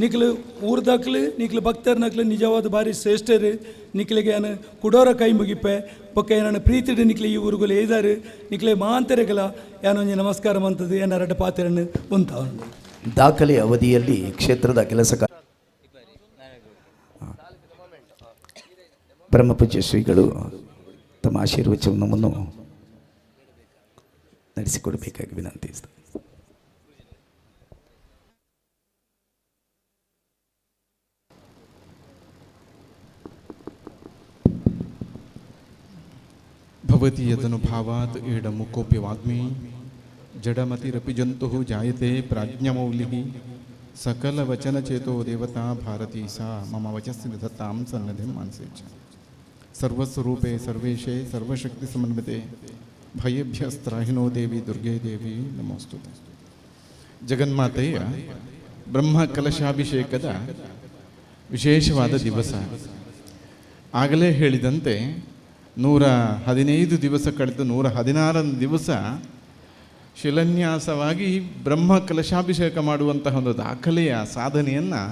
Speaker 5: ನಿಕ್ಲು ಊರ್ದಕ್ಲು ನಿಕ್ಲು ಭಕ್ತರ್ನಕ್ಲು ನಿಜವಾದ ಭಾರಿ ಶ್ರೇಷ್ಠರು ನಿಕ್ಲಿಗೆ ಏನು ಕುಡೋರ ಕೈ ಮುಗಿಪೆ ಬೊಕ್ಕ ಏನನ್ನು ಪ್ರೀತಿಡು ನಿಕ್ಲೆ ಈ ಊರುಗಳು ಏದಾರು ನಿಕ್ಲೆ ಮಾಂತರೆಗಲ ಏನೊಂಜಿ ನಮಸ್ಕಾರ ಮಂತದ್ದು ಏನಾರಟ ಪಾತ್ರೆಯನ್ನು ಉಂತ
Speaker 7: ದಾಖಲೆ ಅವಧಿಯಲ್ಲಿ ಕ್ಷೇತ್ರದ ಕೆಲಸ ಬ್ರಹ್ಮಪೂಜ್ಯ ಶ್ರೀಗಳು ತಮ್ಮ ಆಶೀರ್ವಚನವನ್ನು ನಡೆಸಿಕೊಡಬೇಕಾಗಿ ವಿನಂತಿಸ್ತಾರೆ.
Speaker 13: भवति यदनुभावात् एडमुकोऽपि वाग्मी जडमतिरपि जन्तुः जायते प्राज्ञमौलिः सकलवचनचेतो देवता भारती सा मम वचस्य निधत्तां सन्निधिं मानसे च सर्वस्वरूपे सर्वेशे सर्वशक्तिसमन्विते ಭಯಭ್ಯಸ್ತ್ರಾಹಿನೋ ದೇವಿ ದುರ್ಗೆ ದೇವಿ ನಮೋಸ್ತುತೆ. ಜಗನ್ಮಾತೆಯ ಬ್ರಹ್ಮ ಕಲಶಾಭಿಷೇಕದ ವಿಶೇಷವಾದ ದಿವಸ. ಆಗಲೇ ಹೇಳಿದಂತೆ 115 ದಿವಸ ಕಳೆದು 116ನೇ ದಿವಸ ಶಿಲಾನ್ಯಾಸವಾಗಿ ಬ್ರಹ್ಮ ಕಲಶಾಭಿಷೇಕ ಮಾಡುವಂತಹ ಒಂದು ದಾಖಲೆಯ ಸಾಧನೆಯನ್ನು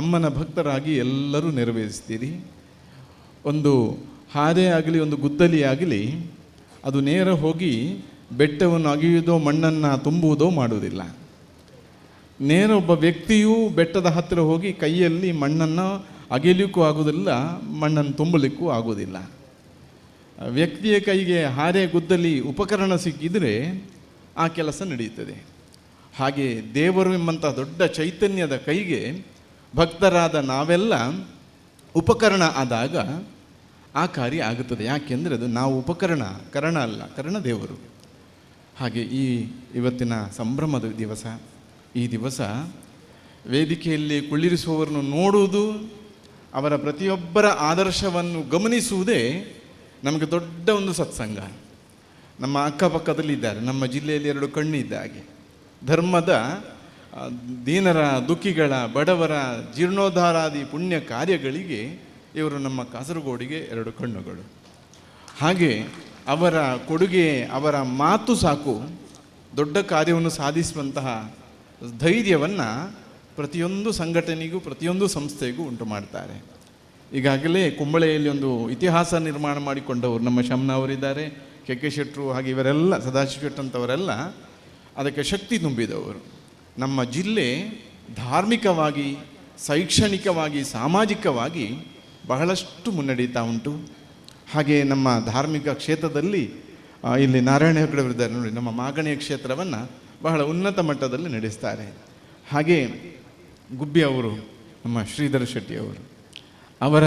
Speaker 13: ಅಮ್ಮನ ಭಕ್ತರಾಗಿ ಎಲ್ಲರೂ ನೆರವೇರಿಸ್ತೀರಿ. ಒಂದು ಹಾರೆ ಆಗಲಿ ಒಂದು ಗುದ್ದಲಿ ಆಗಲಿ ಅದು ನೇರ ಹೋಗಿ ಬೆಟ್ಟವನ್ನು ಅಗೆಯುವುದೋ ಮಣ್ಣನ್ನು ತುಂಬುವುದೋ ಮಾಡುವುದಿಲ್ಲ. ನೇರ ಒಬ್ಬ ವ್ಯಕ್ತಿಯು ಬೆಟ್ಟದ ಹತ್ತಿರ ಹೋಗಿ ಕೈಯಲ್ಲಿ ಮಣ್ಣನ್ನು ಅಗೆಯಲಿಕ್ಕೂ ಆಗೋದಿಲ್ಲ, ಮಣ್ಣನ್ನು ತುಂಬಲಿಕ್ಕೂ ಆಗೋದಿಲ್ಲ. ವ್ಯಕ್ತಿಯ ಕೈಗೆ ಹಾರೆ ಗುದ್ದಲಿ ಉಪಕರಣ ಸಿಕ್ಕಿದರೆ ಆ ಕೆಲಸ ನಡೆಯುತ್ತದೆ. ಹಾಗೆ ದೇವರು ಎಂಬಂಥ ದೊಡ್ಡ ಚೈತನ್ಯದ ಕೈಗೆ ಭಕ್ತರಾದ ನಾವೆಲ್ಲ ಉಪಕರಣ ಆದಾಗ ಆ ಕಾರ್ಯ ಆಗುತ್ತದೆ. ಯಾಕೆಂದರೆ ಅದು ನಾವು ಉಪಕರಣ, ಕರಣ ಅಲ್ಲ, ಕರಣ ದೇವರು. ಹಾಗೆ ಇವತ್ತಿನ ಸಂಭ್ರಮದ ದಿವಸ. ಈ ದಿವಸ ವೇದಿಕೆಯಲ್ಲಿ ಕುಳ್ಳಿರಿಸುವವರನ್ನು ನೋಡುವುದು, ಅವರ ಪ್ರತಿಯೊಬ್ಬರ ಆದರ್ಶವನ್ನು ಗಮನಿಸುವುದೇ ನಮಗೆ ದೊಡ್ಡ ಒಂದು ಸತ್ಸಂಗ. ನಮ್ಮ ಅಕ್ಕಪಕ್ಕದಲ್ಲಿದ್ದಾರೆ, ನಮ್ಮ ಜಿಲ್ಲೆಯಲ್ಲಿ 2 ಕಣ್ಣು ಇದ್ದ ಹಾಗೆ. ಧರ್ಮದ, ದೀನರ, ದುಃಖಿಗಳ, ಬಡವರ ಜೀರ್ಣೋದ್ಧಾರಾದಿ ಪುಣ್ಯ ಕಾರ್ಯಗಳಿಗೆ ಇವರು ನಮ್ಮ ಕಾಸರಗೋಡಿಗೆ 2 ಕಣ್ಣುಗಳು. ಹಾಗೆ ಅವರ ಕೊಡುಗೆ, ಅವರ ಮಾತು ಸಾಕು ದೊಡ್ಡ ಕಾರ್ಯವನ್ನು ಸಾಧಿಸುವಂತಹ ಧೈರ್ಯವನ್ನು ಪ್ರತಿಯೊಂದು ಸಂಘಟನೆಗೂ ಪ್ರತಿಯೊಂದು ಸಂಸ್ಥೆಗೂ ಉಂಟು ಮಾಡ್ತಾರೆ. ಈಗಾಗಲೇ ಕುಂಬಳೆಯಲ್ಲಿ ಒಂದು ಇತಿಹಾಸ ನಿರ್ಮಾಣ ಮಾಡಿಕೊಂಡವರು ನಮ್ಮ ಶಮ್ನವರಿದ್ದಾರೆ, ಕೆ ಶೆಟ್ಟರು, ಹಾಗೆ ಇವರೆಲ್ಲ ಸದಾಶಿವ ಶೆಟ್ಟಂಥವರೆಲ್ಲ ಅದಕ್ಕೆ ಶಕ್ತಿ ತುಂಬಿದವರು. ನಮ್ಮ ಜಿಲ್ಲೆ ಧಾರ್ಮಿಕವಾಗಿ, ಶೈಕ್ಷಣಿಕವಾಗಿ, ಸಾಮಾಜಿಕವಾಗಿ ಬಹಳಷ್ಟು ಮುನ್ನಡೀತಾ ಉಂಟು. ಹಾಗೆ ನಮ್ಮ ಧಾರ್ಮಿಕ ಕ್ಷೇತ್ರದಲ್ಲಿ ಇಲ್ಲಿ ನಾರಾಯಣ ಹೆಗಡೆ ಇದ್ದಾರೆ ನೋಡಿ, ನಮ್ಮ ಮಾಗಣಿಯ ಕ್ಷೇತ್ರವನ್ನು ಬಹಳ ಉನ್ನತ ಮಟ್ಟದಲ್ಲಿ ನಡೆಸ್ತಾರೆ. ಹಾಗೆ ಗುಬ್ಬಿ ಅವರು, ನಮ್ಮ ಶ್ರೀಧರ ಶೆಟ್ಟಿಯವರು, ಅವರ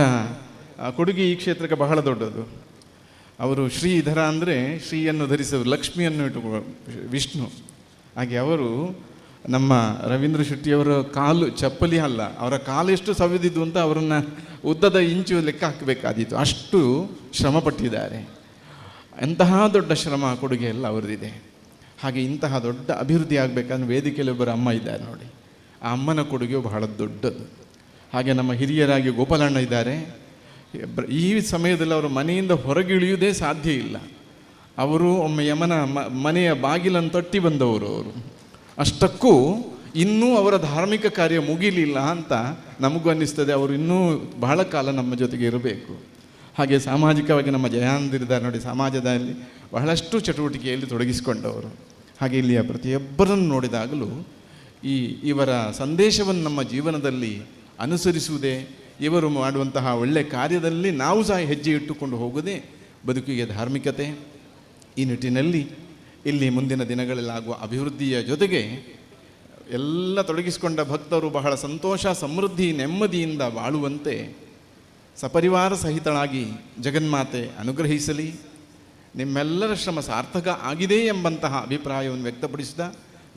Speaker 13: ಕೊಡುಗೆ ಈ ಕ್ಷೇತ್ರಕ್ಕೆ ಬಹಳ ದೊಡ್ಡದು. ಅವರು ಶ್ರೀಧರ ಅಂದರೆ ಶ್ರೀಯನ್ನು ಧರಿಸೋರು, ಲಕ್ಷ್ಮಿಯನ್ನು ಇಟ್ಟುಕೊ ವಿಷ್ಣು. ಹಾಗೆ ಅವರು ನಮ್ಮ ರವೀಂದ್ರ ಶೆಟ್ಟಿಯವರ ಕಾಲು ಚಪ್ಪಲಿ ಅಲ್ಲ, ಅವರ ಕಾಲು ಎಷ್ಟು ಸವಿದಿದ್ದು ಅಂತ ಅವರನ್ನು ಉದ್ದದ ಇಂಚು ಲೆಕ್ಕ ಹಾಕಬೇಕಾದೀತು, ಅಷ್ಟು ಶ್ರಮ ಪಟ್ಟಿದ್ದಾರೆ. ಎಂತಹ ದೊಡ್ಡ ಶ್ರಮ ಕೊಡುಗೆ ಎಲ್ಲ ಅವರದಿದೆ. ಹಾಗೆ ಇಂತಹ ದೊಡ್ಡ ಅಭಿವೃದ್ಧಿ ಆಗಬೇಕಂದ್ರೆ ವೇದಿಕೆಯಲ್ಲಿ ಒಬ್ಬರು ಅಮ್ಮ ಇದ್ದಾರೆ ನೋಡಿ, ಆ ಅಮ್ಮನ ಕೊಡುಗೆಯು ಬಹಳ ದೊಡ್ಡದು. ಹಾಗೆ ನಮ್ಮ ಹಿರಿಯರಾಗಿ ಗೋಪಾಲಣ್ಣ ಇದ್ದಾರೆ. ಈ ಸಮಯದಲ್ಲಿ ಅವರು ಮನೆಯಿಂದ ಹೊರಗಿಳಿಯುವುದೇ ಸಾಧ್ಯ ಇಲ್ಲ. ಅವರು ಒಮ್ಮೆ ಯಮನ ಮನೆಯ ಬಾಗಿಲನ್ನು ತಟ್ಟಿ ಬಂದವರು ಅವರು. ಅಷ್ಟಕ್ಕೂ ಇನ್ನೂ ಅವರ ಧಾರ್ಮಿಕ ಕಾರ್ಯ ಮುಗಿಲಿಲ್ಲ ಅಂತ ನಮಗೂ ಅನ್ನಿಸ್ತದೆ. ಅವರು ಇನ್ನೂ ಬಹಳ ಕಾಲ ನಮ್ಮ ಜೊತೆಗೆ ಇರಬೇಕು. ಹಾಗೆ ಸಾಮಾಜಿಕವಾಗಿ ನಮ್ಮ ಜಯಾಂದಿರಿದ್ದಾರೆ ನೋಡಿ, ಸಮಾಜದಲ್ಲಿ ಬಹಳಷ್ಟು ಚಟುವಟಿಕೆಯಲ್ಲಿ ತೊಡಗಿಸಿಕೊಂಡವರು. ಹಾಗೆ ಇಲ್ಲಿಯ ಪ್ರತಿಯೊಬ್ಬರನ್ನು ನೋಡಿದಾಗಲೂ ಇವರ ಸಂದೇಶವನ್ನು ನಮ್ಮ ಜೀವನದಲ್ಲಿ ಅನುಸರಿಸುವುದೇ, ಇವರು ಮಾಡುವಂತಹ ಒಳ್ಳೆಯ ಕಾರ್ಯದಲ್ಲಿ ನಾವು ಸಹ ಹೆಜ್ಜೆ ಇಟ್ಟುಕೊಂಡು ಹೋಗುವುದೇ ಬದುಕಿಗೆ ಧಾರ್ಮಿಕತೆ. ಈ ನಿಟ್ಟಿನಲ್ಲಿ ಇಲ್ಲಿ ಮುಂದಿನ ದಿನಗಳಲ್ಲಾಗುವ ಅಭಿವೃದ್ಧಿಯ ಜೊತೆಗೆ ಎಲ್ಲ ತೊಡಗಿಸಿಕೊಂಡ ಭಕ್ತರು ಬಹಳ ಸಂತೋಷ, ಸಮೃದ್ಧಿ, ನೆಮ್ಮದಿಯಿಂದ ಬಾಳುವಂತೆ ಸಪರಿವಾರ ಸಹಿತಳಾಗಿ ಜಗನ್ಮಾತೆ ಅನುಗ್ರಹಿಸಲಿ. ನಿಮ್ಮೆಲ್ಲರ ಶ್ರಮ ಸಾರ್ಥಕ ಆಗಿದೆ ಎಂಬಂತಹ ಅಭಿಪ್ರಾಯವನ್ನು ವ್ಯಕ್ತಪಡಿಸಿದ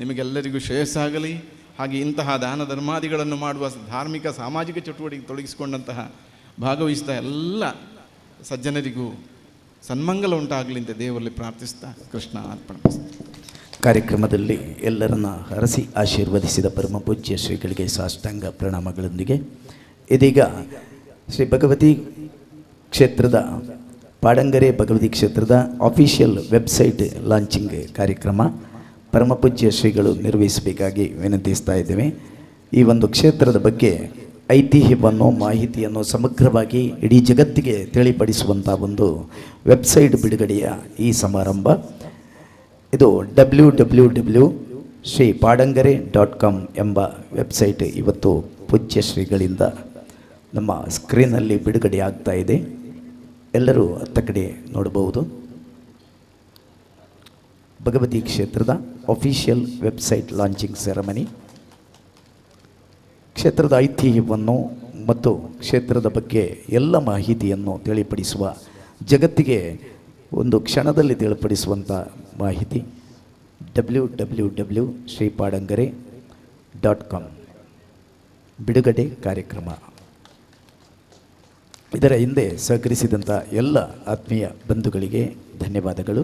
Speaker 13: ನಿಮಗೆಲ್ಲರಿಗೂ ಶ್ರೇಯಸ್ಸಾಗಲಿ. ಹಾಗೆ ಇಂತಹ ದಾನ ಧರ್ಮಾದಿಗಳನ್ನು ಮಾಡುವ ಧಾರ್ಮಿಕ ಸಾಮಾಜಿಕ ಚಟುವಟಿಕೆ ತೊಡಗಿಸಿಕೊಂಡಂತಹ ಭಾಗವಹಿಸಿದ ಎಲ್ಲ ಸಜ್ಜನರಿಗೂ ಸನ್ಮಂಗಲ ಉಂಟಾಗಲಿ ಅಂತ ದೇವರಲ್ಲಿ ಪ್ರಾರ್ಥಿಸ್ತಾ ಕೃಷ್ಣ ಅರ್ಪಣೆ.
Speaker 7: ಕಾರ್ಯಕ್ರಮದಲ್ಲಿ ಎಲ್ಲರನ್ನ ಹರಸಿ ಆಶೀರ್ವದಿಸಿದ ಪರಮ ಪೂಜ್ಯ ಶ್ರೀಗಳಿಗೆ ಸಾಷ್ಟಾಂಗ ಪ್ರಣಾಮಗಳೊಂದಿಗೆ ಇದೀಗ ಶ್ರೀ ಭಗವತಿ ಕ್ಷೇತ್ರದ ಪಾಡಂಗರೆ ಭಗವತಿ ಕ್ಷೇತ್ರದ ಆಫಿಷಿಯಲ್ ವೆಬ್ಸೈಟ್ ಲಾಂಚಿಂಗ್ ಕಾರ್ಯಕ್ರಮ ಪರಮಪೂಜ್ಯ ಶ್ರೀಗಳು ನಿರ್ವಹಿಸಬೇಕಾಗಿ ವಿನಂತಿಸ್ತಾ ಇದ್ದೇವೆ. ಈ ಒಂದು ಕ್ಷೇತ್ರದ ಬಗ್ಗೆ ಐತಿಹ್ಯವನ್ನು, ಮಾಹಿತಿಯನ್ನು ಸಮಗ್ರವಾಗಿ ಇಡೀ ಜಗತ್ತಿಗೆ ತಿಳಿಪಡಿಸುವಂಥ ಒಂದು ವೆಬ್ಸೈಟ್ ಬಿಡುಗಡೆಯ ಈ ಸಮಾರಂಭ. ಇದು www ಶ್ರೀ ಪಾಡಂಗರೆ .com ಎಂಬ ವೆಬ್ಸೈಟ್ ಇವತ್ತು ಪೂಜ್ಯ ಶ್ರೀಗಳಿಂದ ನಮ್ಮ ಸ್ಕ್ರೀನಲ್ಲಿ ಬಿಡುಗಡೆ ಆಗ್ತಾ ಇದೆ. ಎಲ್ಲರೂ ಅತ್ತ ಕಡೆ ನೋಡಬಹುದು. ಭಗವತಿ ಕ್ಷೇತ್ರದ ಅಫಿಷಿಯಲ್ ವೆಬ್ಸೈಟ್ ಲಾಂಚಿಂಗ್ ಸೆರೆಮನಿ ಕ್ಷೇತ್ರದ ಐತಿಹ್ಯವನ್ನು ಮತ್ತು ಕ್ಷೇತ್ರದ ಬಗ್ಗೆ ಎಲ್ಲ ಮಾಹಿತಿಯನ್ನು ತಿಳಿಪಡಿಸುವ, ಜಗತ್ತಿಗೆ ಒಂದು ಕ್ಷಣದಲ್ಲಿ ತಿಳಿಪಡಿಸುವಂಥ ಮಾಹಿತಿ www ಶ್ರೀ ಪಾಡಂಗರೆ .com ಬಿಡುಗಡೆ ಕಾರ್ಯಕ್ರಮ. ಇದರ ಹಿಂದೆ ಸಹಕರಿಸಿದಂಥ ಎಲ್ಲ ಆತ್ಮೀಯ ಬಂಧುಗಳಿಗೆ ಧನ್ಯವಾದಗಳು.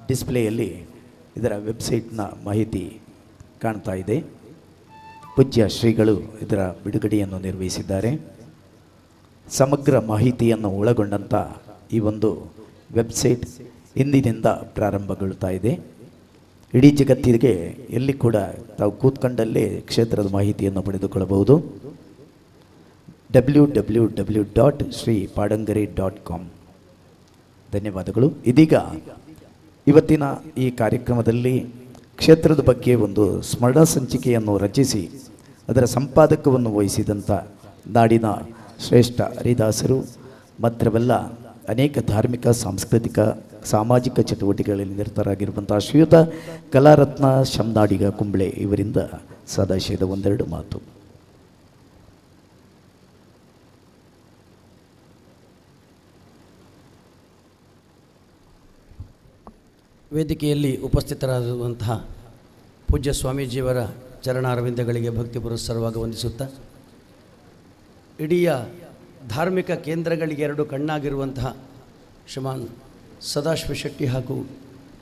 Speaker 7: ಡಿಸ್ಪ್ಲೇಯಲ್ಲಿ ಇದರ ವೆಬ್ಸೈಟ್ನ ಮಾಹಿತಿ ಕಾಣ್ತಾ ಇದೆ. ಪೂಜ್ಯ ಶ್ರೀಗಳು ಇದರ ಬಿಡುಗಡೆಯನ್ನು ನಿರ್ವಹಿಸಿದ್ದಾರೆ. ಸಮಗ್ರ ಮಾಹಿತಿಯನ್ನು ಒಳಗೊಂಡಂಥ ಈ ಒಂದು ವೆಬ್ಸೈಟ್ ಇಂದಿನಿಂದ ಪ್ರಾರಂಭಗೊಳ್ತಾ ಇದೆ. ಇಡೀ ಜಗತ್ತಿಗೆ ಎಲ್ಲಿ ಕೂಡ ತಾವು ಕೂತ್ಕೊಂಡಲ್ಲೇ ಕ್ಷೇತ್ರದ ಮಾಹಿತಿಯನ್ನು ಪಡೆದುಕೊಳ್ಳಬಹುದು. www Shri ಪಾಡಂಗರೆ .com. ಧನ್ಯವಾದಗಳು. ಇದೀಗ ಇವತ್ತಿನ ಈ ಕಾರ್ಯಕ್ರಮದಲ್ಲಿ ಕ್ಷೇತ್ರದ ಬಗ್ಗೆ ಒಂದು ಸ್ಮರಣ ಸಂಚಿಕೆಯನ್ನು ರಚಿಸಿ ಅದರ ಸಂಪಾದಕವನ್ನು ವಹಿಸಿದಂಥ ನಾಡಿನ ಶ್ರೇಷ್ಠ ಹರಿದಾಸರು ಮಾತ್ರವಲ್ಲ, ಅನೇಕ ಧಾರ್ಮಿಕ, ಸಾಂಸ್ಕೃತಿಕ, ಸಾಮಾಜಿಕ ಚಟುವಟಿಕೆಗಳಲ್ಲಿ ನಿರತರಾಗಿರುವಂಥ ಶ್ರೀಯುತ ಕಲಾರತ್ನ ಶಮ್ನಾಡಿಗ ಕುಂಬ್ಳೆ ಇವರಿಂದ ಸದಾಶಯದ ಒಂದೆರಡು ಮಾತು.
Speaker 14: ವೇದಿಕೆಯಲ್ಲಿ ಉಪಸ್ಥಿತರಾಗಿರುವಂತಹ ಪೂಜ್ಯ ಸ್ವಾಮೀಜಿಯವರ ಚರಣಾರವಿಂದಗಳಿಗೆ ಭಕ್ತಿ ಪುರಸ್ಸರವಾಗಿ ವಂದಿಸುತ್ತಾ, ಇಡೀ ಧಾರ್ಮಿಕ ಕೇಂದ್ರಗಳಿಗೆ ಎರಡು ಕಣ್ಣಾಗಿರುವಂತಹ ಶ್ರೀಮಾನ್ ಸದಾಶಿವ ಶೆಟ್ಟಿ ಹಾಗೂ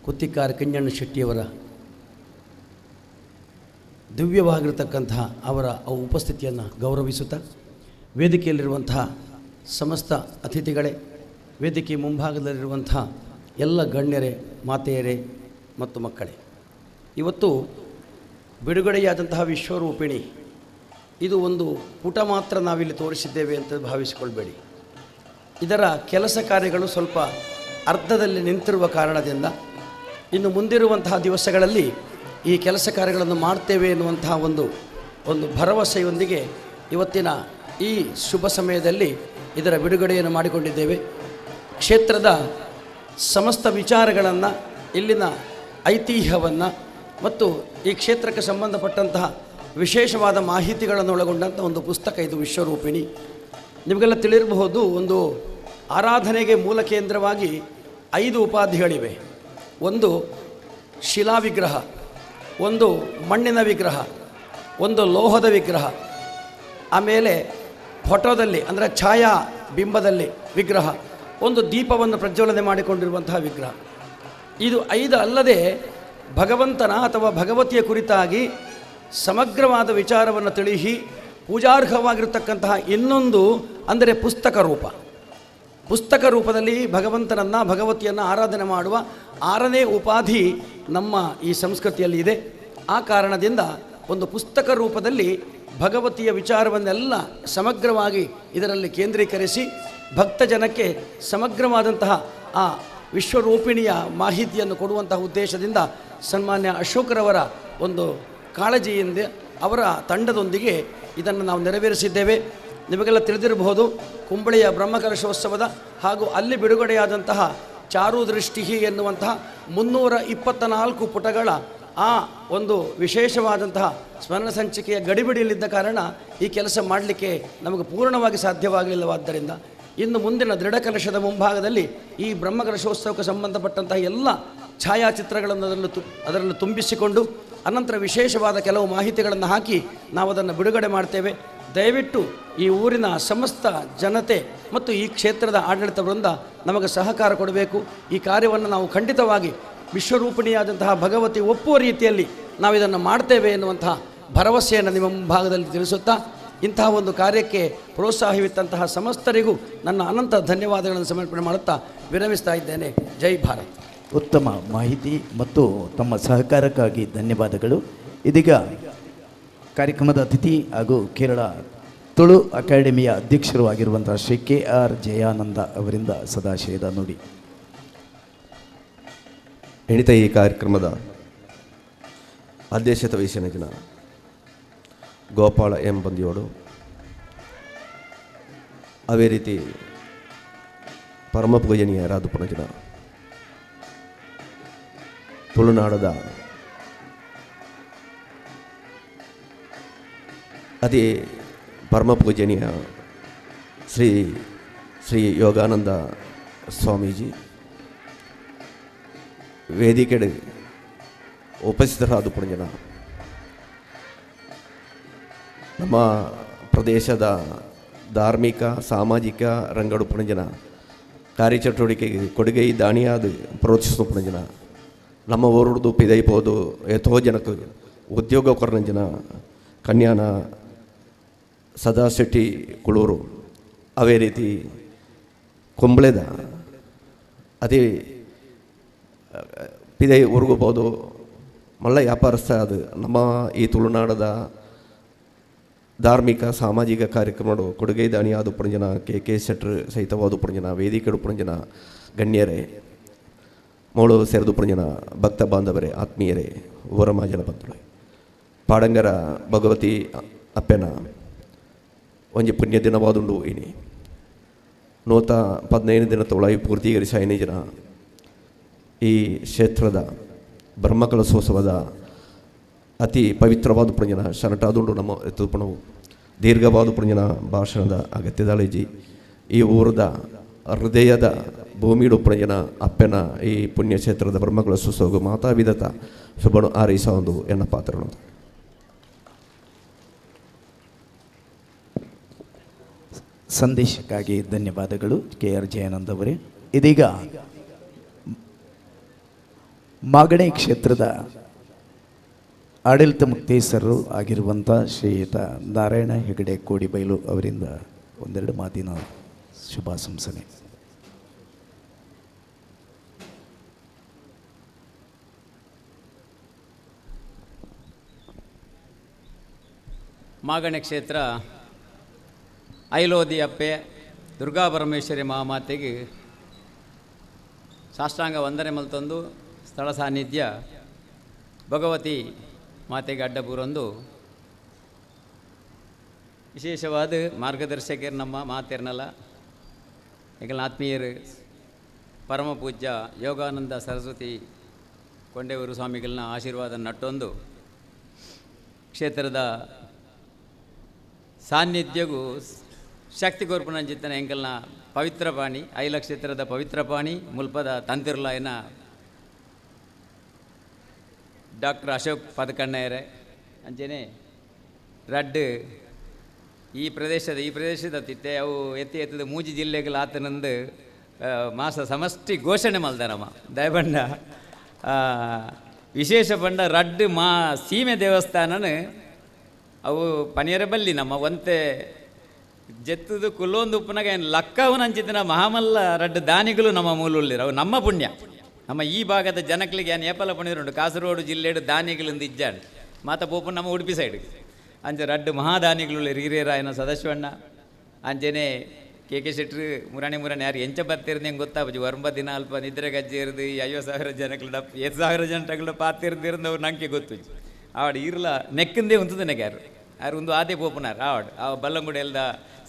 Speaker 14: ಕುತ್ತಿಕಾರ ಕೆಂಜಣ್ಣ ಶೆಟ್ಟಿಯವರ ದಿವ್ಯವಾಗಿರತಕ್ಕಂತಹ ಅವರ ಉಪಸ್ಥಿತಿಯನ್ನು ಗೌರವಿಸುತ್ತಾ, ವೇದಿಕೆಯಲ್ಲಿರುವಂತಹ ಸಮಸ್ತ ಅತಿಥಿಗಳೇ, ವೇದಿಕೆ ಮುಂಭಾಗದಲ್ಲಿರುವಂತಹ ಎಲ್ಲ ಗಣ್ಯರೇ, ಮಾತೆಯರೇ ಮತ್ತು ಮಕ್ಕಳೇ, ಇವತ್ತು ಬಿಡುಗಡೆಯಾದಂತಹ ವಿಶ್ವರೂಪಿಣಿ ಇದು ಒಂದು ಪುಟ ಮಾತ್ರ ನಾವಿಲ್ಲಿ ತೋರಿಸಿದ್ದೇವೆ ಅಂತ ಭಾವಿಸಿಕೊಳ್ಬೇಡಿ. ಇದರ ಕೆಲಸ ಕಾರ್ಯಗಳು ಸ್ವಲ್ಪ ಅರ್ಧದಲ್ಲಿ ನಿಂತಿರುವ ಕಾರಣದಿಂದ ಇನ್ನು ಮುಂದಿರುವಂತಹ ದಿವಸಗಳಲ್ಲಿ ಈ ಕೆಲಸ ಕಾರ್ಯಗಳನ್ನು ಮಾಡ್ತೇವೆ ಎನ್ನುವಂತಹ ಒಂದು ಭರವಸೆಯೊಂದಿಗೆ ಇವತ್ತಿನ ಈ ಶುಭ ಸಮಯದಲ್ಲಿ ಇದರ ಬಿಡುಗಡೆಯನ್ನು ಮಾಡಿಕೊಂಡಿದ್ದೇವೆ. ಕ್ಷೇತ್ರದ ಸಮಸ್ತ ವಿಚಾರಗಳನ್ನು, ಇಲ್ಲಿನ ಐತಿಹ್ಯವನ್ನು ಮತ್ತು ಈ ಕ್ಷೇತ್ರಕ್ಕೆ ಸಂಬಂಧಪಟ್ಟಂತಹ ವಿಶೇಷವಾದ ಮಾಹಿತಿಗಳನ್ನು ಒಳಗೊಂಡಂಥ ಒಂದು ಪುಸ್ತಕ ಇದು, ವಿಶ್ವರೂಪಿಣಿ. ನಿಮಗೆಲ್ಲ ತಿಳಿರಬಹುದು, ಒಂದು ಆರಾಧನೆಗೆ ಮೂಲ ಕೇಂದ್ರವಾಗಿ 5 ಉಪಾಧಿಗಳಿವೆ. ಒಂದು ಶಿಲಾ ವಿಗ್ರಹ, ಒಂದು ಮಣ್ಣಿನ ವಿಗ್ರಹ, ಒಂದು ಲೋಹದ ವಿಗ್ರಹ, ಆಮೇಲೆ ಫೋಟೋದಲ್ಲಿ ಅಂದರೆ ಛಾಯಾ ಬಿಂಬದಲ್ಲಿ ವಿಗ್ರಹ, ಒಂದು ದೀಪವನ್ನು ಪ್ರಜ್ವಲನೆ ಮಾಡಿಕೊಂಡಿರುವಂತಹ ವಿಗ್ರಹ. ಇದು 5 ಅಲ್ಲದೆ ಭಗವಂತನ ಅಥವಾ ಭಗವತಿಯ ಕುರಿತಾಗಿ ಸಮಗ್ರವಾದ ವಿಚಾರವನ್ನು ತಿಳಿಸಿ ಪೂಜಾರ್ಹವಾಗಿರತಕ್ಕಂತಹ ಇನ್ನೊಂದು ಅಂದರೆ ಪುಸ್ತಕ ರೂಪ. ಪುಸ್ತಕ ರೂಪದಲ್ಲಿ ಭಗವಂತನನ್ನು, ಭಗವತಿಯನ್ನು ಆರಾಧನೆ ಮಾಡುವ 6ನೇ ಉಪಾಧಿ ನಮ್ಮ ಈ ಸಂಸ್ಕೃತಿಯಲ್ಲಿ ಇದೆ. ಆ ಕಾರಣದಿಂದ ಒಂದು ಪುಸ್ತಕ ರೂಪದಲ್ಲಿ ಭಗವತಿಯ ವಿಚಾರವನ್ನೆಲ್ಲ ಸಮಗ್ರವಾಗಿ ಇದರಲ್ಲಿ ಕೇಂದ್ರೀಕರಿಸಿ ಭಕ್ತ ಜನಕ್ಕೆ ಸಮಗ್ರವಾದಂತಹ ಆ ವಿಶ್ವರೂಪಿಣಿಯ ಮಾಹಿತಿಯನ್ನು ಕೊಡುವಂತಹ ಉದ್ದೇಶದಿಂದ ಸನ್ಮಾನ್ಯ ಅಶೋಕರವರ ಒಂದು ಕಾಳಜಿಯಿಂದ ಅವರ ತಂಡದೊಂದಿಗೆ ಇದನ್ನು ನಾವು ನೆರವೇರಿಸಿದ್ದೇವೆ. ನಿಮಗೆಲ್ಲ ತಿಳಿದಿರಬಹುದು, ಕುಂಬಳೆಯ ಬ್ರಹ್ಮಕಲಶೋತ್ಸವದ ಹಾಗೂ ಅಲ್ಲಿ ಬಿಡುಗಡೆಯಾದಂತಹ ಚಾರುದೃಷ್ಟಿ ಎನ್ನುವಂತಹ 324 ಪುಟಗಳ ಆ ಒಂದು ವಿಶೇಷವಾದಂತಹ ಸ್ಮರಣ ಸಂಚಿಕೆಯ ಗಡಿಬಿಡಿಯಲ್ಲಿದ್ದ ಕಾರಣ ಈ ಕೆಲಸ ಮಾಡಲಿಕ್ಕೆ ನಮಗೆ ಪೂರ್ಣವಾಗಿ ಸಾಧ್ಯವಾಗಲಿಲ್ಲವಾದ್ದರಿಂದ ಇನ್ನು ಮುಂದಿನ ದೃಢಕಲಶದ ಮುಂಭಾಗದಲ್ಲಿ ಈ ಬ್ರಹ್ಮಕಲಶೋತ್ಸವಕ್ಕೆ ಸಂಬಂಧಪಟ್ಟಂತಹ ಎಲ್ಲ ಛಾಯಾಚಿತ್ರಗಳನ್ನು ಅದರಲ್ಲಿ ತುಂಬಿಸಿಕೊಂಡು ಅನಂತರ ವಿಶೇಷವಾದ ಕೆಲವು ಮಾಹಿತಿಗಳನ್ನು ಹಾಕಿ ನಾವು ಅದನ್ನು ಬಿಡುಗಡೆ ಮಾಡ್ತೇವೆ. ದಯವಿಟ್ಟು ಈ ಊರಿನ ಸಮಸ್ತ ಜನತೆ ಮತ್ತು ಈ ಕ್ಷೇತ್ರದ ಆಡಳಿತ ವೃಂದ ನಮಗೆ ಸಹಕಾರ ಕೊಡಬೇಕು. ಈ ಕಾರ್ಯವನ್ನು ನಾವು ಖಂಡಿತವಾಗಿ ವಿಶ್ವರೂಪಿಣಿಯಾದಂತಹ ಭಗವತಿ ಒಪ್ಪುವ ರೀತಿಯಲ್ಲಿ ನಾವು ಇದನ್ನು ಮಾಡ್ತೇವೆ ಎನ್ನುವಂತಹ ಭರವಸೆಯನ್ನು ನಿಮ್ಮ ಮುಂಭಾಗದಲ್ಲಿ ತಿಳಿಸುತ್ತಾ ಇಂತಹ ಒಂದು ಕಾರ್ಯಕ್ಕೆ ಪ್ರೋತ್ಸಾಹವಿತ್ತಂತಹ ಸಮಸ್ತರಿಗೂ ನನ್ನ ಅನಂತ ಧನ್ಯವಾದಗಳನ್ನು ಸಮರ್ಪಣೆ ಮಾಡುತ್ತಾ ವಿರಮಿಸ್ತಾ ಇದ್ದೇನೆ. ಜೈ ಭಾರತ್.
Speaker 7: ಉತ್ತಮ ಮಾಹಿತಿ ಮತ್ತು ತಮ್ಮ ಸಹಕಾರಕ್ಕಾಗಿ ಧನ್ಯವಾದಗಳು. ಇದೀಗ ಕಾರ್ಯಕ್ರಮದ ಅತಿಥಿ ಹಾಗೂ ಕೇರಳ ತುಳು ಅಕಾಡೆಮಿಯ ಅಧ್ಯಕ್ಷರು ಆಗಿರುವಂತಹ ಶ್ರೀ KR ಜಯಾನಂದ ಅವರಿಂದ ಸದಾಶಯದ ನುಡಿ.
Speaker 1: ಎಣಿತ ಈ ಕಾರ್ಯಕ್ರಮದ ಅಧ್ಯಕ್ಷತೆ ವಹಿಸಿನ ಜನ ಗೋಪಾಳ ಎಂ ಬಂದಿಯೋಡು, ಅವೇ ರೀತಿ ಪರಮ ಪೂಜನೀಯರಾದ ಪುನಜನ ತುಳುನಾಡದ ಅತಿ ಪರಮ ಪೂಜನೀಯ ಶ್ರೀ ಯೋಗಾನಂದ ಸ್ವಾಮೀಜಿ ವೇದಿಕೆಡೆ ಉಪಸ್ಥಿತರಾದ ಪುಣಜನ, ನಮ್ಮ ಪ್ರದೇಶದ ಧಾರ್ಮಿಕ ಸಾಮಾಜಿಕ ರಂಗಡು ಪುಣಜನ ಕಾರ್ಯಚಟುವಟಿಕೆಗೆ ಕೊಡುಗೆ ದಾನಿಯಾದ ಪ್ರೋತ್ಸಾಹಿಸುವ ಪುಣಜನ, ನಮ್ಮ ಊರುದು ಪಿದೈಪೋದು ಎಥೋ ಜನಕ್ಕೆ ಉದ್ಯೋಗ ಕೊರನಂಜನ ಕನ್ಯಾನ ಸದಾ ಶೆಟ್ಟಿ ಕುಳೂರು, ಅವೇ ರೀತಿ ಕುಂಬಳೆದ ಅದೇ ಪಿದೈ ಊರಿಗೋಬೋದು ಮಲ್ಲ ವ್ಯಾಪಾರಸ್ಥ ಅದು ನಮ್ಮ ಈ ತುಳುನಾಡದ ಧಾರ್ಮಿಕ ಸಾಮಾಜಿಕ ಕಾರ್ಯಕ್ರಮಗಳು ಕೊಡುಗೆ ದಾನಿಯಾದ ಪುಣಜನ ಕೆ ಶೆಟ್ರ್ ಸಹಿತವಾದ ಪುಣಜನ ವೇದಿಕೆಡು ಪುಣಜನ ಗಣ್ಯರೇ ಮೋಳು ಸೇರಿದು ಪುಣಜನ ಭಕ್ತ ಬಾಂಧವರೇ ಆತ್ಮೀಯರೇ ಊರಮಾಜನ ಬಂಧುಗಳೇ, ಪಾಡಂಗರ ಭಗವತಿ ಅಪ್ಪೆನ ಒಂಜಿ ಪುಣ್ಯ ದಿನವಾದುಂಡು ಇನಿ 115 ದಿನ ತೊಳಾಯಿ ಪೂರ್ತೀಕರಿಸಿ 5 ಜನ ಈ ಕ್ಷೇತ್ರದ ಬ್ರಹ್ಮಕಲಶೋತ್ಸವದ ಅತಿ ಪವಿತ್ರವಾದ ಪುಣ್ಯನ ಶರಣಟಾದುಂಡು ನಮ್ಮ ಎತ್ತುಪಣವು ದೀರ್ಘವಾದ ಪುಣ್ಯನ ಭಾಷಣದ ಅಗತ್ಯದಾಳಿಜಿ ಈ ಊರದ ಹೃದಯದ ಭೂಮಿಡು ಪುಣ್ಯನ ಅಪ್ಪೆನ ಈ ಪುಣ್ಯಕ್ಷೇತ್ರದ ಬ್ರಹ್ಮಕಲಶೋತ್ಸವ ಮಾತಾವಿಧತ ಶುಭನು ಆರೈಸ ಒಂದು ಎನ್ನ ಪಾತ್ರನು
Speaker 7: ಸಂದೇಶಕ್ಕಾಗಿ ಧನ್ಯವಾದಗಳು KR ಜಯಾನಂದ್ ಅವರೇ. ಇದೀಗ ಮಾಗಣೆ ಕ್ಷೇತ್ರದ ಆಡಳಿತ ಮುಕ್ತೇಸರು ಆಗಿರುವಂಥ ಶ್ರೀಯುತ ನಾರಾಯಣ ಹೆಗಡೆ ಕೋಡಿಬೈಲು ಅವರಿಂದ ಒಂದೆರಡು ಮಾತಿನ ಶುಭಾಶಂಸನೆ.
Speaker 15: ಮಾಗಣೆ ಕ್ಷೇತ್ರ ಐಲೋದಿ ಅಪ್ಪೆ ದುರ್ಗಾ ಪರಮೇಶ್ವರಿ ಮಹಾಮಾತೆಗೆ ಸಾಷ್ಟಾಂಗ ವಂದನೆ ಮಲ್ತಂದು ಸ್ಥಳ ಸಾನ್ನಿಧ್ಯ ಭಗವತಿ ಮಾತೆಗೆ ಅಡ್ಡಪೂರೊಂದು ವಿಶೇಷವಾದ ಮಾರ್ಗದರ್ಶಕರು ನಮ್ಮ ಮಾತೇರ್ನಲ್ಲ ಈಗಲ ಆತ್ಮೀಯರು ಪರಮ ಪೂಜ್ಯ ಯೋಗಾನಂದ ಸರಸ್ವತಿ ಕೊಂಡೇವರು ಸ್ವಾಮಿಗಳನ್ನ ಆಶೀರ್ವಾದ ನಟ್ಟೊಂದು ಕ್ಷೇತ್ರದ ಸಾನ್ನಿಧ್ಯಗೂ ಶಕ್ತಿ ಕೋರ್ಪುನಂಚಿತ್ತನ ಎಂಕಲ್ನ ಪವಿತ್ರ ಪಾಣಿ ಐಲ ಕ್ಷೇತ್ರದ ಪವಿತ್ರ ಪಾಣಿ ಮುಲ್ಪದ ತಂತಿರ್ಲಾಯನ ಡಾಕ್ಟರ್ ಅಶೋಕ್ ಪದಕಣ್ಣಯ್ಯರೇ ಅಂಚೆನೆ ರಡ್ಡು ಈ ಪ್ರದೇಶದ ತಿತ್ತೆ ಅವು ಎತ್ತದ ಮೂಜಿ ಜಿಲ್ಲೆಗಳ ಆತನಂದು ಮಾಸ ಸಮಷ್ಟಿ ಘೋಷಣೆ ಮಲ್ದಾರಮ್ಮ ದಯಬಂಡ ವಿಶೇಷ ಬಂಡ ರಡ್ಡು ಸೀಮೆ ದೇವಸ್ಥಾನನ ಅವು ಪನಿಯರ ಬಲ್ಲಿ ನಮ್ಮ ಒಂತೆ ಜೆತ್ತದು ಕುಲ್ಲೊಂದು ಉಪ್ಪನಾಗ ಏನು ಲಕ್ಕವನ ಅಂಚಿತ್ತಿನ ಮಹಾಮಲ್ಲ ರಡ್ಡು ದಾನಿಗಳು ನಮ್ಮ ಮೂಲುಳ್ಳಿರು ಅವು ನಮ್ಮ ಪುಣ್ಯ. ನಮ್ಮ ಈ ಭಾಗದ ಜನಗಳಿಗೆ ಏನು ಏಪಲ ಪುಣ್ಯರುಂಟು ಕಾಸರಗೋಡು ಜಿಲ್ಲೆಡು ದಾನಿಗಳಿಂದ ಇಜ್ಜಾಡು ಮಾತ ಪೋಪು ನಮ್ಮ ಉಡುಪಿ ಸೈಡ್ ಅಂಚೆ ರಡ್ಡು ಮಹಾದಾನಿಗಳು ಹಿರಿಯರಾಯನ ಸದಸ್ಯವಣ್ಣ ಅಂಚೆನೆ ಕೆ ಶೆಟ್ರು ಮುರಾಣಿ ಯಾರು ಎಂಚ ಬರ್ತಿರ್ದು ಹೆಂಗೆ ಗೊತ್ತಾಪು ವರ್ಮ ದಿನ ಅಲ್ಪ ನಿದ್ರೆ ಗಜ್ಜೆ ಇರ್ದು 50,000 ಜನಗಳ 7,000 ಜನಗಳ ಪಾತಿರ್ದಿರ್ದು ಅವ್ರು ನಂಗೆ ಗೊತ್ತು ಆವಡು ಇರಲ ನೆಕ್ಕಿಂದೇ ಉಂತದ ನೆಗೆ ಯಾರು ಒಂದು ಆದೇ ಪೋಪುನಾರು ಆವಡು ಆ ಬಲ್ಲಂಗುಡಿ ಎಲ್ದ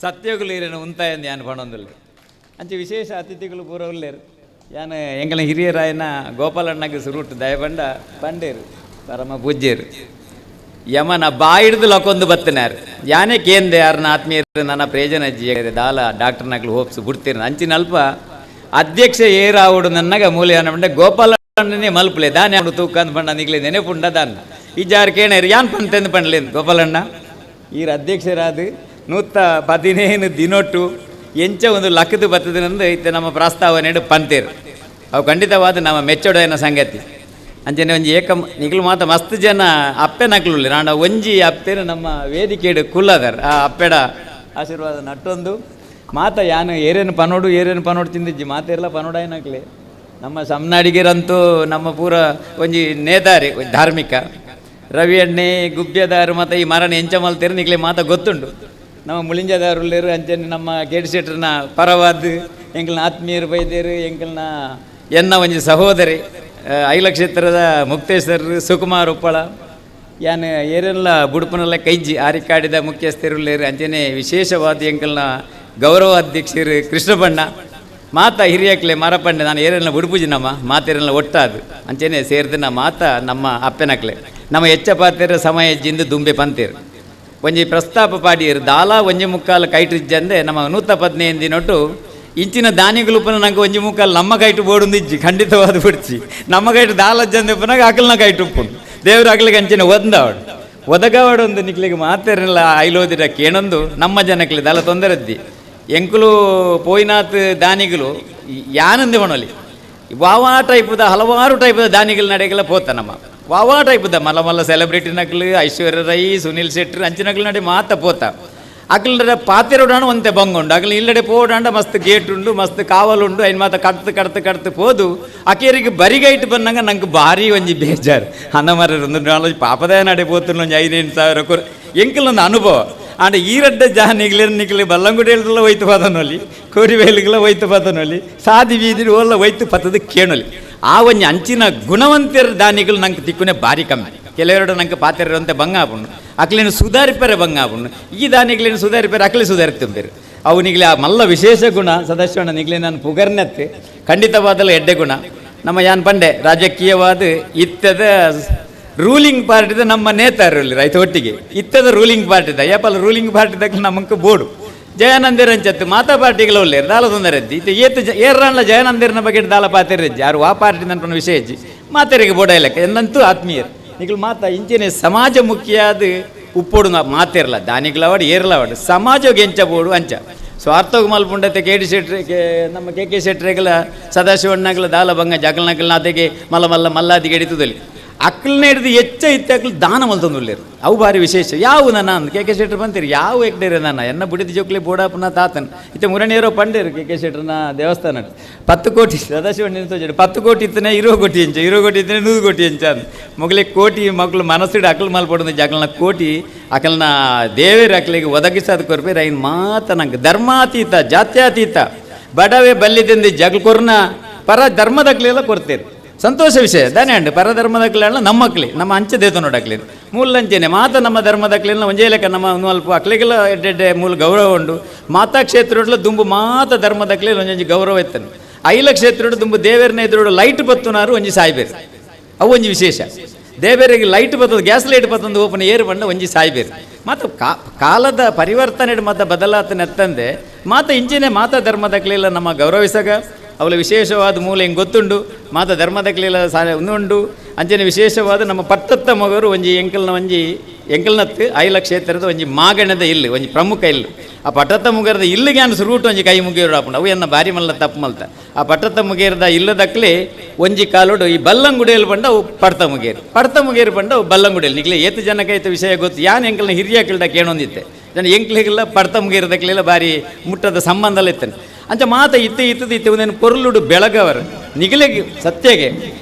Speaker 15: ಸತ್ಯಗಳು ಇರೇನು ಉಂತಾಯಂದು ಯಾನು ಪಣೊಂದಿಲ್ಲ ಅಂಚೆ ವಿಶೇಷ ಅತಿಥಿಗಳು ಪೂರ ಉಳ್ಳೇರು ಯಾನು ಎಂಗಲ ಹಿರಿಯರಾಯನ ಗೋಪಾಲಣ್ಣಗೆ ಸುರುಟ್ಟು ದಯಬಂಡ ಬಂಡೇರು ಪರಮ ಪೂಜ್ಯರು ಯಮನ ಬಾಯಿಡ್ದು ಲೊಕ್ಕೊಂದು ಬತ್ತನಾರು ಯಾನೇ ಕೇಂದ್ರ ಯಾರನ್ನ ಆತ್ಮೀಯರು ನನ್ನ ಪ್ರಯೋಜನ ಅಜ್ಜಿ ದಾಲ ಡಾಕ್ಟರ್ ನಕ್ಲು ಹೋಪ್ಸು ಬಿಡ್ತೀರ ಅಂಚಿನ ಅಲ್ಪ ಅಧ್ಯಕ್ಷ ಏರಾವುಡು ನನ್ನಗ ಮೂಲ ಏನಂటే ಗೋಪಾಲಣ್ಣನೇ ಮಲ್ಪಲೆ ದಾನಿ ಅವನು ತೂಕಂದು ಪಂಡ ನಿಗ್ಲೆ ನೆನೆಪುಂಡ ದಾನ ಈ ಜಾರು ಕೇಣರು ಯಾನ್ ಪಂತೆಂದು ಪಂಡ್ಲೇನು ಗೋಪಾಲಣ್ಣ ಈರ ಅಧ್ಯಕ್ಷರಾದ 115 ದಿನೊಟ್ಟು ಎಂಚ ಒಂದು ಲಕ್ಕದು ಬತ್ತದಿನಂದು ಇತ್ತೆ ನಮ್ಮ ಪ್ರಸ್ತಾವನೆ ಪಂತೇರು ಅವು ಖಂಡಿತವಾದ ನಮ್ಮ ಮೆಚ್ಚೋಡನ ಸಂಗತಿ ಅಂಚನೆ ಒಂಜಿ ನಿಗ್ಲು ಮಾತ ಮಸ್ತ್ ಜನ ಅಪ್ಪೆ ನಕ್ಲು ನಾಡ ಒಂಜಿ ಅಪ್ಪೆನ ನಮ್ಮ ವೇದಿಕೆಡು ಕುಲ್ಲದರ್ ಆ ಅಪ್ಪೆಡ ಆಶೀರ್ವಾದ ನಟ್ಟೊಂದು ಮಾತ ಯಾನು ಏರೇನು ಪನೋಡು ತಿಂದಿಜ್ಜಿ ಮಾತೆಲ್ಲ ಪನೋಡಾಯನಕ್ಲೆ ನಮ್ಮ ಸಮನಾಡಿಗೆರಂತೂ ನಮ್ಮ ಪೂರ ಒಂಜಿ ನೇತಾರಿ ಧಾರ್ಮಿಕ ರವಿ ಎಣ್ಣೆ ಗುಬ್ಬ್ಯದಾರು ಮತ್ತು ಈ ಮರಣ ಎಂಚ ಮಲ್ತೇರು ನಿಗ್ಲೆ ಮಾತ ಗೊತ್ತುಂಡು ನಮ್ಮ ಮುಳಿಂಜದಾರುಳ್ಳೇರು ಅಂಚನೆ ನಮ್ಮ ಕೇಟಿ ಶೆಟ್ರನ ಪರವಾದ ಎಂಕಲ್ನ ಆತ್ಮೀಯರು ಬೈದೇರು ಎಂಕಲ್ನ ಎನ್ನ ಒಂಜಿ ಸಹೋದರಿ ಐಲ ಕ್ಷೇತ್ರದ ಮುಕ್ತೇಶ್ವರ್ ಸುಕುಮಾರ್ ಉಪ್ಪಳ ಯಾನು ಏರೆಲ್ಲ ಬುಡುಪನೆಲ್ಲ ಕೈಜಿ ಆರಿಕಾಡಿದ ಮುಖ್ಯಸ್ಥರುಳ್ಳೇರು ಅಂಚನೆ ವಿಶೇಷವಾದ ಎಂಕಲ್ನ ಗೌರವ ಅಧ್ಯಕ್ಷರು ಕೃಷ್ಣಬಣ್ಣ ಮಾತ ಹಿರಿಯಕ್ಲೆ ಮರಪಂಡೆ ನಾನು ಏರೆಲ್ಲ ಬುಡುಪುಜಿ ನಮ್ಮ ಮಾತೇರೆಲ್ಲ ಒಟ್ಟಾದು ಅಂಚನೆ ಸೇರಿದ ಮಾತ ನಮ್ಮ ಅಪ್ಪೆನಕ್ಲೆ ನಮ್ಮ ಹೆಚ್ಚ ಪಾತೆರ ಸಮಯ ಜಿಂದು ದುಂಬೆ ಪಂತೇರು ಒಂಜಿ ಪ್ರಸ್ತಾಪ ಪಾಡಿಯರು ದಾಲ ಒಂಜಿ ಮುಕ್ಕಾಲು ಕೈಟಿಜ್ಜಂದೆ ನಮ್ಮ 115 ದಿನೊಟ್ಟು ಇಂಚಿನ ದಾನಿಗಳುಪ್ಪನ ನಂಗೆ ಒಂಜಿ ಮುಕ್ಕಾಲು ನಮ್ಮ ಕೈಟು ಬೋಡುಂದಿಜ್ಜಿ ಖಂಡಿತವಾದ ಬಿಡ್ಚಿ ನಮ್ಮ ಕೈಟು ದಾಲಜ್ಜಂದೆ ಉಪ್ಪನಾಗ ಅಕಲ್ನ ಕೈಟು ಉಪ್ಪುಂಡು ದೇವ್ರು ಅಕ್ಲಿಗೆ ಅಂಚಿನ ಒದ್ದಾವಡು ಒದಗವಾಡು ಒಂದು ನಿಕ್ಲಿಗೆ ಮಾತೇರಲ್ಲ ಐಲೋದಿರ ಕೇಣೊಂದು ನಮ್ಮ ಜನಕ್ಲಿ ದಾಲ ತೊಂದರೆದ್ದಿ ಎಂಕುಲು ಪೋಯ್ನಾತ್ ದಾನಿಗಳು ಯಾನಂದೆ ಹೊಣಲಿ ವಾವಾ ಟೈಪದ ಹಲವಾರು ಟೈಪದ ದಾನಿಗಳ ನಡೆಗೆಲ್ಲ ಪೋತ ನಮ್ಮ ವಾವಾ ಟೈಪದ ಮಲ್ಲ ಸೆಲೆಬ್ರಿಟಿ ನಕ್ಲು ಐಶ್ವರ್ಯ ರೈ ಸುನಿಲ್ ಶೆಟ್ಟಿ ಅಂಚಿನಕ್ಲು ನಡೆ ಮಾತ ಪೋತ ಅಕ್ಲ ಪಾತೆರೋಡಾಣ ಒಂತೆ ಬಂಗುಂಡು ಅಕ್ಲ ಇಲ್ಲಡೆ ಪೋಡಾಂಡ ಮಸ್ತ್ ಗೇಟ್ ಉಂಡು ಮಸ್ತ್ ಕಾವಲುಂಡು ಐನ್ ಮಾತ ಕಡ್ತು ಪೋದು ಅಕೇರಿಗೆ ಬರಿಗೈಟ್ ಬಂದಂಗ ನಂಗೆ ಭಾರಿ ಒಂಜಿ ಬೇಜಾರು ಅನ್ನ ಮರ ಒಂದು ನಾಳೆ ಪಾಪದ ನಡೆ ಪೋತು ಒಂಜಿ 5,000 ಕೊರ ಎಂಕಲೊಂದು ಅನುಭವ ಆಂಡ ಈರಡ್ಡ ನಿಕ್ಲಿ ಬಲ್ಲಂಗುಡಿ ಹೇಳ್ದಲ್ಲ ಒಯ್ತು ಪದನೊಲಿ ಕೋರಿವೇಲಿಗೆಲ್ಲ ಒಯ್ತು ಪದನೊಲಿ ಸಾದಿ ಬೀದಿರು ಓಲ್ಲ ಒಯ್ತು ಪತ್ತದ ಕೇಣೊಲಿ ಆ ಒಂಜಿ ಅಂಚಿನ ಗುಣವಂತರ ದಾನಿಗಳು ನಂಗೆ ತಿಕ್ಕುನೆ ಭಾರಿ ಕಮ್ಮಿ ಕೆಲವೆರಡು ನಂಗೆ ಪಾತ್ರೆರಂತೆ ಬಂಗಾಪುಣ್ಣು ಅಕ್ಲೇನು ಸುಧಾರಿಪರೆ ಬಂಗಾಪುಣ್ಣು ಈ ದಾನಿಗಳೇನು ಸುಧಾರಿಪರೆ ಅಕ್ಲೆ ಸುಧಾರಿತುಂಬೇರು ಅವು ನಿಗ್ಲೆ ಆ ಮಲ್ಲ ವಿಶೇಷ ಗುಣ ಸದಸ್ಯಣ್ಣ ನಿಗ್ಲೆ ನಾನು ಪುಗರ್ನತ್ತೆ ಖಂಡಿತವಾದಲ್ಲ ಎಡ್ಡೆ ಗುಣ ನಮ್ಮ ಯಾನ್ ಪಂಡೆ ರಾಜಕೀಯವಾದ ಇತ್ತದ ರೂಲಿಂಗ್ ಪಾರ್ಟಿದ ನಮ್ಮ ನೇತಾರಲ್ಲಿ ರೈತ ಒಟ್ಟಿಗೆ ಇತ್ತದ ರೂಲಿಂಗ್ ಪಾರ್ಟಿದ ಏಪಲ್ಲ ರೂಲಿಂಗ್ ಪಾರ್ಟಿದಾಗ ನಮಗೆ ಬೋರ್ಡು ಜಯಾನಂದಿರ ಅಂಚತ್ತು ಮಾತಾ ಪಾರ್ಟಿಗಳ ಒಳ್ಳೆಯರು ದಾಲ ತೊಂದರೆದ್ದಿ ಇದು ಏರ್ರಾಣ್ಲ ಜಯಾನಂದಿರನ ಬಗ್ಗೆ ದಾಲ ಪಾತೆರಜ್ಜಿ ಯಾರು ಆ ಪಾರ್ಟಿ ನನ್ನ ವಿಷಯಜ್ಜಿ ಮಾತೆರಿಗೆ ಬೋಡ ಇಲ್ಲಕ್ಕೆ ಎಂದಂತೂ ಆತ್ಮೀಯರು ನಿಗಳು ಮಾತಾ ಇಂಚಿನ ಸಮಾಜ ಮುಖ್ಯಾದ ಉಪ್ಪೋಡು ಮಾತೇರಲ್ಲ ದಾನಿಗಳವಾಡು ಏರ್ಲವಾಡು ಸಮಾಜಕ್ಕೆ ಎಂಚ ಬೋಡು ಅಂಚ ಸ್ವಾರ್ಥಕ್ಕೆ ಮಲ್ಪುಂಡತೆ ಕೆ ಡಿ ಶೆಟ್ರಿ ನಮ್ಮ ಕೆ ಶೆಟ್ರಿಗಳ ಸದಾಶಿವಣ್ಣಗಳ ದಾಲ ಬಂಗ ಜಗಳನಕಲ್ನ ಆತೆಗೆ ಮಲ್ಲಾದಿಗೆ ಹಿಡಿತದಲ್ಲಿ ಅಕ್ಕಲ್ನ ಹಿಡಿದು ಹೆಚ್ಚ ಇತ್ತೆ ಅಕ್ಕಲು ದಾನ ಮಲ್ತೊಂದುಳ್ಳೇರು ಅವು ಭಾರಿ ವಿಶೇಷ ಯಾವ ನಾನು ಕೆ ಶೆಟ್ರ್ ಬಂತೀರಿ ಯಾವ ಎಕ್ಡೇರೆ ನಾನು ಎನ್ನ ಬುಡಿದ ಜೋಕ್ಲಿ ಬೋಡಪ್ಪನ ತಾತನ್ ಇತ್ತೆ ಮುರಣಿಯರೋ ಪಂಡೇರು ಕೆ ಶೆಟ್ರನ ದೇವಸ್ಥಾನ 10 ಕೋಟಿ ಸದಾಶಿವಣ್ಣ ತೋಜಾಡು 10 ಕೋಟಿ ಇತ್ತನೇ 20 ಕೋಟಿ ಎಂಚ 20 ಕೋಟಿ ಇತ್ತನೇ 100 ಕೋಟಿ ಎಂಚ ಅಂದ್ ಮೊಗಲಿ ಕೋಟಿ ಮಕ್ಕಳು ಮನಸ್ಸಿಡು ಅಕ್ಕಲು ಮಲ್ಪಡೋದು ಜಗಳನ ಕೋಟಿ ಅಕಲ್ನ ದೇವೇರು ಅಕ್ಕಲಿಗೆ ಒದಗಿಸೋದು ಕೊರ್ಬೇರು ಐನ್ ಮಾತ ನಂಗೆ ಧರ್ಮಾತೀತ ಜಾತ್ಯಾತೀತ ಬಡವೆ ಬಲ್ಲಿದಿಂದ ಜಗಳ ಕೊರ್ನ ಪರ ಧರ್ಮದಕ್ಲೆಲ್ಲ ಕೊಡ್ತೇರು ಸಂತೋಷ ವಿಷಯ ದಾನೆ ಅಂಡು ಪರಧರ್ಮದಕ್ಲೆಲ್ಲ ನಮ್ಮ ಮಕ್ಳಿ ನಮ್ಮ ಅಂಚೆ ದೇತ ನೋಡಕ್ಲಿ ಮೂಲಂಚೆನೆ ಮಾತ ನಮ್ಮ ಧರ್ಮದಕ್ಲೆಲ್ಲ ಒಂಜೇ ಲೆಕ್ಕ ನಮ್ಮ ಅಲ್ಪ ಅಕ್ಲಿಗೆಲ್ಲ ಎಡ್ಡೆಡ್ಡೆ ಮೂಲ ಗೌರವ ಉಂಡು ಮಾತಾ ಕ್ಷೇತ್ರ ದುಂಬು ಮಾತ ಧರ್ಮದಕ್ಲೆ ಒಂಜಿ ಗೌರವ ಇತ್ತನು ಐಲ ಕ್ಷೇತ್ರ ದುಂಬು ದೇವರನ್ನ ಎದುರು ಲೈಟ್ ಬತ್ತುನಾರು ಒಂಜಿ ಸಾಯ್ಬೇರು ಅವು ಒಂಜಿ ವಿಶೇಷ ದೇವರಿಗೆ ಲೈಟ್ ಬರ್ತದೆ ಗ್ಯಾಸ್ ಲೈಟ್ ಬರ್ತಂದು ಓಪನ್ ಏರು ಬಂಡ ಒಂಜಿ ಸಾಯ್ಬೇರು ಮತ್ತು ಕಾಲದ ಪರಿವರ್ತನೆ ಮತ್ತು ಬದಲಾವಣೆ ಎತ್ತಂದೆ ಮಾತ ಇಂಚಿನೇ ಮಾತಾ ಧರ್ಮದಕ್ಲೆಲ್ಲ ನಮ್ಮ ಗೌರವಿಸಾಗ ಅವಳ ವಿಶೇಷವಾದ ಮೂಲ ಹಿಂಗೆ ಗೊತ್ತುಂಡು ಮಾತ ಧರ್ಮದಕ್ಲೆಲ್ಲ ಉಂಡು ಅಂಚನೆ ವಿಶೇಷವಾದ ನಮ್ಮ ಪಟ್ಟತ್ತ ಮಗರು ಒಂಜಿ ಎಂಕಲ್ನತ್ತು ಐಲ ಕ್ಷೇತ್ರದ ಒಂಜಿ ಮಾಗಣದ ಇಲ್ಲು ಒಂಜಿ ಪ್ರಮುಖ ಇಲ್ಲು ಆ ಪಟ್ಟತ್ತ ಮುಗೇರದ ಇಲ್ಲಿಗೆ ಅನ್ಸು ರೂಟ್ ಒಂಜಿ ಕೈ ಮುಗಿಯೋರು ಹಾಪುಂಡು ಅವು ಎನ್ನ ಬಾರಿ ಮಲ್ಲ ತಪ್ಪು ಮಲ್ತ ಆ ಪಟ್ಟತ್ತ ಮುಗೇರದ ಇಲ್ಲದಕ್ಲೆ ಒಂಜಿ ಕಾಲೋಡು ಈ ಬಲ್ಲಂಗುಡಿಯಲ್ಲಿ ಬಂಡ ಅವು ಪಡ್ತ ಮುಗೇರು ಬಂಡ ಅವು ಬಲ್ಲಂಗುಡಿಯಲ್ಲಿ ನಿಗ್ಲೆ ಏತು ಜನಕ್ಕೆ ಐತೆ ವಿಷಯ ಗೊತ್ತು ಯಾನ್ ಎಂಕಲ್ನ ಹಿರಿಯ ಕಿಲ್ಡ ಕೇಳೊಂದಿತ್ತೆ ಜನ ಎಂಕ್ಲಿಗೆಲ್ಲ ಪಡ್ತ ಮುಗೇರದಕ್ಲೆಲ್ಲ ಬಾರಿ ಮುಟ್ಟದ ಸಂಬಂಧಲ್ಲ ಇತ್ತೇನೆ ಅಂಚ ಮಾತ ಇತ್ತು ಒಂದೇನು ಪೊರ್ಲುಡು ಬೆಳಗವರು ನಿಗಲೆಗೆ ಸತ್ಯಗೆ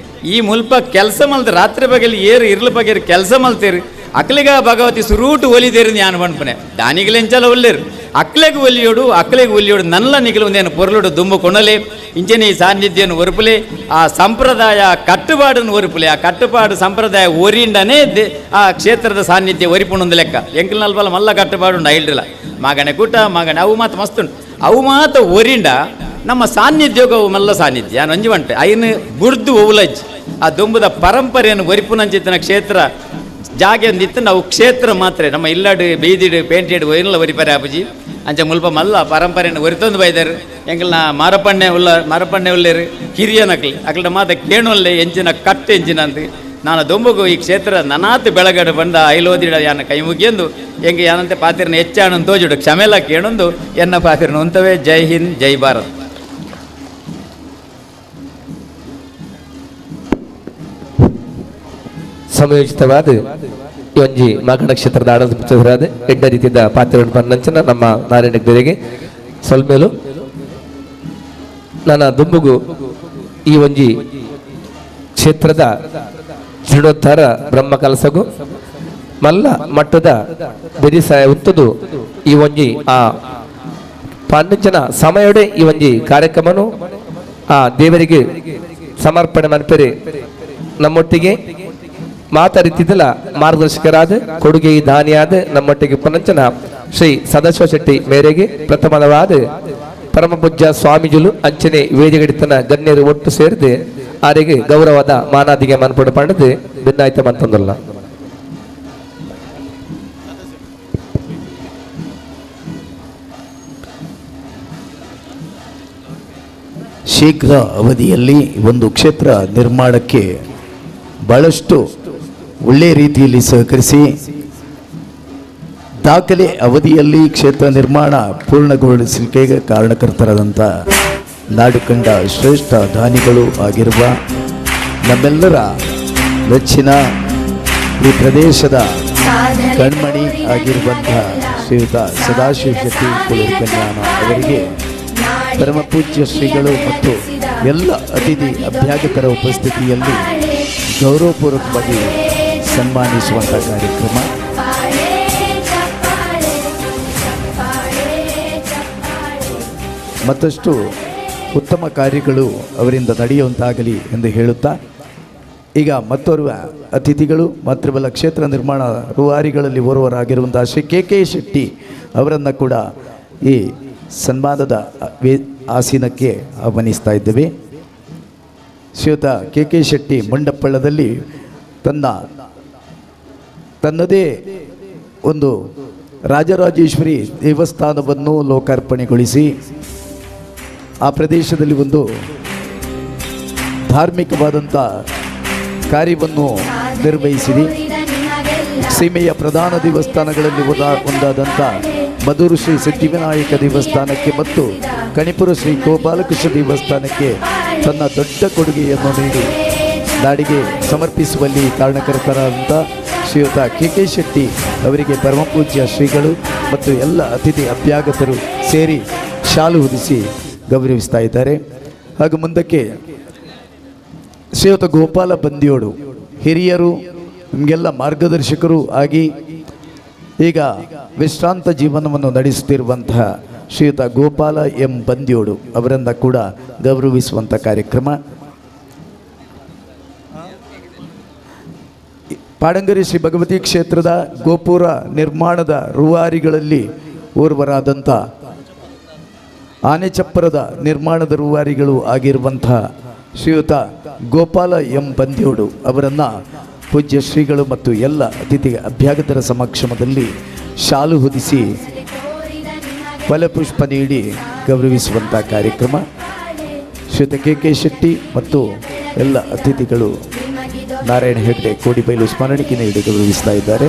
Speaker 15: ಈ ಮುಲ್ಪ ಕೆಲಸ ಮಲ್ತ ರಾತ್ರಿ ಬಗೆಲಿ ಏರು ಇರ್ಲ ಬಗೆರು ಕೆಲಸ ಮಲ್ತೇರು ಅಕ್ಲೆಗ ಭಗವತಿ ಸುರೂಟು ಒಲಿದೇರು ನಾನು ಬಣ್ಪನೆ ದಾನಿಗಳೆಂಚಲ ಒಲ್ಲೇರು ಅಕ್ಲೆಗೆ ಒಲಿಯೋಡು ನಲ್ಲ ನಿಗಲು ಒಂದೇನು ಪೊರ್ಲುಡು ದುಂಬು ಕೊಣಲೆ ಇಂಚನೆ ಈ ಸಾನ್ನಿಧ್ಯವನ್ನು ಒರುಪುಲೆ ಆ ಸಂಪ್ರದಾಯ ಕಟ್ಟುಪಾಡನ್ನು ಒರುಪುಲೆ ಆ ಕಟ್ಟುಪಾಡು ಸಂಪ್ರದಾಯ ಒರಿಂಡನೇ ಆ ಕ್ಷೇತ್ರದ ಸಾನ್ನಿಧ್ಯ ಒರಿಪುಣೊಂದು ಲೆಕ್ಕ ಎಂಕಲ್ ನಲ್ಪಲ್ಲ ಮಲ್ಲ ಕಟ್ಟುಪಾಡು ಐಲ್ರಿಲ್ಲ ಮಗನೆ ಕೂಟ ಮಗನೆ ಅವು ಮಾತು ಮಸ್ತುಂಟು ಅವು ಮಾತ ಒರಿಂಡ ನಮ್ಮ ಸಾನ್ನಿಧ್ಯೋಗ ಅವು ಮಲ್ಲ ಸಾನ್ನಿಧ್ಯ ನಾನು ಅಂಜು ಬಂಟೆ ಐನು ಬುಡ್ದು ಒವುಲಜ್ ಆ ದೊಂಬುದ ಪರಂಪರೆಯನ್ನು ಒರಿಪುನಂಚಿತ್ತಿನ ಕ್ಷೇತ್ರ ಜಾಗೆ ಒಂದಿತ್ತು ನಾವು ಕ್ಷೇತ್ರ ಮಾತ್ರ ನಮ್ಮ ಇಲ್ಲಾಡು ಬೀದಿಡು ಪೇಂಟೆಡ್ ಒಯ್ನಲ್ಲ ಒರಿಪರೆ ಆಪುಜಿ ಅಂಚ ಮುಲ್ಪ ಮಲ್ಲ ಪರಂಪರೆಯನ್ನು ಒರಿತೊಂದು ಬೈದಾರು ಎಂಕಲ್ನ ಮರಪಣ್ಣೆ ಉಳ್ಳೇರು ಹಿರಿಯನಕ್ಲಿ ಅಕ್ಲ ಮಾತ ಕೇಣೊಲ್ಲೆ ಎಂಚಿನ ಕಟ್ಟು ಎಂಚಿನ ಅಂತ ನಾನು ದೊಂಬಗು ಈ ಕ್ಷೇತ್ರ ನನಾತ್ ಬೆಳಗಡೆ ಬಂದ ಐಲೋದಿಡ ಯಾನ ಕೈ ಮುಗಿಯೊಂದು ಎಂಗೆ ಯಾನಂತೆ ಪಾತಿರನ ಹೆಚ್ಚಾಣನ್ ತೋಜುಡು ಕ್ಷಮೆಲ್ಲ ಕೇಳೊಂದು ಎನ್ನ ಪಾತಿರನ ಉಂತವೇ ಜೈ ಹಿಂದ್ ಜೈ ಭಾರತ್.
Speaker 8: ಸಮಯೋಚಿತವಾದ ಈ ಒಂಜಿ ಮಾಗಣ ಕ್ಷೇತ್ರದ ಆಡಳಿತ ಎಡ್ಡ ರೀತಿಯ ಪಾತ್ರವನ್ನು ಪನ್ನಂಚನ ನಮ್ಮ ನಾರಾಯಣರಿಗೆ ಸ್ವಲ್ಮೇಲು ನನ್ನ ದುಂಬುಗು ಈ ಒಂಜಿ ಕ್ಷೇತ್ರದ ಜೀರ್ಣೋದ್ಧಾರ ಬ್ರಹ್ಮ ಕಲಸಗು ಮಲ್ಲ ಮಟ್ಟದ ಬೆದಿಸಾಯ ಉತ್ತದು ಈ ಒಂಜಿ ಆ ಪನ್ನಂಚನ ಸಮಯಡೆ ಈ ಒಂಜಿ ಕಾರ್ಯಕ್ರಮನು ಆ ದೇವರಿಗೆ ಸಮರ್ಪಣೆ ಮನ್ಪೆರೆ ನಮ್ಮೊಟ್ಟಿಗೆ ಮಾತಾಡಿತಿದ್ದಲ್ಲ ಮಾರ್ಗದರ್ಶಕರಾದ ಕೊಡುಗೆ ದಾನಿಯಾದ ನಮ್ಮೊಟ್ಟಿಗೆ ಪುನಂಚನ ಶ್ರೀ ಸದಾಶಿವ ಶೆಟ್ಟಿ ಮೇರೆಗೆ ಪ್ರಥಮವಾದ ಪರಮ ಪೂಜ್ಯ ಸ್ವಾಮೀಜುಲು ಅಂಚನೆ ವೇದಿಗಡಿತನ ಗಣ್ಯರು ಒಟ್ಟು ಸೇರಿದೆ ಆರಿಗೆ ಗೌರವದ ಮಾನಾದಿಗೆ ಮನ್ಪಡು ಪಡೆದು ಭಿನ್ನಾಯ್ತ ಮಂತಂದಲ್ಲ.
Speaker 7: ಶೀಘ್ರ ಅವಧಿಯಲ್ಲಿ ಒಂದು ಕ್ಷೇತ್ರ ನಿರ್ಮಾಣಕ್ಕೆ ಬಹಳಷ್ಟು ಒಳ್ಳೆಯ ರೀತಿಯಲ್ಲಿ ಸಹಕರಿಸಿ ದಾಖಲೆ ಅವಧಿಯಲ್ಲಿ ಕ್ಷೇತ್ರ ನಿರ್ಮಾಣ ಪೂರ್ಣಗೊಳಿಸಲಿಕ್ಕೆ ಕಾರಣಕರ್ತರಾದಂಥ ನಾಡು ಕಂಡ ಶ್ರೇಷ್ಠ ದಾನಿಗಳು ಆಗಿರುವ ನಮ್ಮೆಲ್ಲರ ನೆಚ್ಚಿನ ಈ ಪ್ರದೇಶದ ಕಣ್ಮಣಿ ಆಗಿರುವಂತಹ ಶ್ರೀಯುತ ಸದಾಶಿವ ಶೆಟ್ಟಿ ಕುಲಕನ್ಯಾನ ಅವರಿಗೆ ಪರಮ ಪೂಜ್ಯ ಶ್ರೀಗಳು ಮತ್ತು ಎಲ್ಲ ಅತಿಥಿ ಅಭ್ಯಾಗತರ ಉಪಸ್ಥಿತಿಯಲ್ಲಿ ಗೌರವಪೂರ್ವಕವಾಗಿ ಸನ್ಮಾನಿಸುವಂಥ ಕಾರ್ಯಕ್ರಮ. ಮತ್ತಷ್ಟು ಉತ್ತಮ ಕಾರ್ಯಗಳು ಅವರಿಂದ ನಡೆಯುವಂತಾಗಲಿ ಎಂದು ಹೇಳುತ್ತಾ ಈಗ ಮತ್ತೋರ್ವ ಅತಿಥಿಗಳು ಮಾತ್ರವಲ್ಲ ಕ್ಷೇತ್ರ ನಿರ್ಮಾಣ ರೂವಾರಿಗಳಲ್ಲಿ ಓರ್ವರಾಗಿರುವಂಥ ಶ್ರೀ ಕೆ ಶೆಟ್ಟಿ ಅವರನ್ನು ಕೂಡ ಈ ಸನ್ಮಾನದ ಆಸೀನಕ್ಕೆ ಆಹ್ವಾನಿಸ್ತಾ ಇದ್ದೇವೆ. ಶ್ರೀಯುತ ಕೆ ಶೆಟ್ಟಿ ಮಂಡಪ್ಪಳ್ಳದಲ್ಲಿ ತನ್ನದೇ ಒಂದು ರಾಜರಾಜೇಶ್ವರಿ ದೇವಸ್ಥಾನವನ್ನು ಲೋಕಾರ್ಪಣೆಗೊಳಿಸಿ ಆ ಪ್ರದೇಶದಲ್ಲಿ ಒಂದು ಧಾರ್ಮಿಕವಾದಂಥ ಕಾರ್ಯವನ್ನು ನಿರ್ವಹಿಸಿರಿ. ಸೀಮೆಯ ಪ್ರಧಾನ ದೇವಸ್ಥಾನಗಳಲ್ಲಿ ಒಂದಾದಂಥ ಮಧುರು ಶ್ರೀ ಸಿದ್ಧಿವಿನಾಯಕ ದೇವಸ್ಥಾನಕ್ಕೆ ಮತ್ತು ಕಣಿಪುರ ಶ್ರೀ ಗೋಪಾಲಕೃಷ್ಣ ದೇವಸ್ಥಾನಕ್ಕೆ ತನ್ನ ದೊಡ್ಡ ಕೊಡುಗೆಯನ್ನು ನೀಡಿ ನಾಡಿಗೆ ಸಮರ್ಪಿಸುವಲ್ಲಿ ಕಾರಣಕರ್ತರಾದಂಥ ಶ್ರೀಯುತ ಕೆ ಶೆಟ್ಟಿ ಅವರಿಗೆ ಪರಮಪೂಜ್ಯ ಶ್ರೀಗಳು ಮತ್ತು ಎಲ್ಲ ಅತಿಥಿ ಅಭ್ಯಾಗತರು ಸೇರಿ ಶಾಲು ಹೊದಿಸಿ ಗೌರವಿಸ್ತಾ ಇದ್ದಾರೆ. ಹಾಗೂ ಮುಂದಕ್ಕೆ ಶ್ರೀಯುತ ಗೋಪಾಲ ಬಂದಿಯೋಡು ಹಿರಿಯರು ನಿಮಗೆಲ್ಲ ಮಾರ್ಗದರ್ಶಕರು ಆಗಿ ಈಗ ವಿಶ್ರಾಂತ ಜೀವನವನ್ನು ನಡೆಸುತ್ತಿರುವಂತಹ ಶ್ರೀಯುತ ಗೋಪಾಲ ಎಂ ಬಂದಿಯೋಡು ಅವರನ್ನು ಕೂಡ ಗೌರವಿಸುವಂಥ ಕಾರ್ಯಕ್ರಮ. ಪಾಡಂಗರಿ ಶ್ರೀ ಭಗವತಿ ಕ್ಷೇತ್ರದ ಗೋಪುರ ನಿರ್ಮಾಣದ ರೂವಾರಿಗಳಲ್ಲಿ ಓರ್ವರಾದಂಥ ಆನೆಚಪ್ಪರದ ನಿರ್ಮಾಣದ ರೂವಾರಿಗಳು ಆಗಿರುವಂಥ ಶ್ರೀಯುತ ಗೋಪಾಲ ಎಂ ಬಂದ್ಯೋಡು ಅವರನ್ನು ಪೂಜ್ಯ ಶ್ರೀಗಳು ಮತ್ತು ಎಲ್ಲ ಅತಿಥಿ ಅಭ್ಯಾಗತರ ಸಮಕ್ಷಮದಲ್ಲಿ ಶಾಲು ಹೊದಿಸಿ ಫಲಪುಷ್ಪ ನೀಡಿ ಗೌರವಿಸುವಂಥ ಕಾರ್ಯಕ್ರಮ. ಶ್ರೀಯುತ ಕೆ ಶೆಟ್ಟಿ ಮತ್ತು ಎಲ್ಲ ಅತಿಥಿಗಳು ನಾರಾಯಣ ಹೆಗ್ಡೆ ಕೋಡಿಬೈಲು ಸ್ಮರಣಿಕೆ ನೀಡಿ ಗೌರವಿಸ್ತಾ ಇದ್ದಾರೆ.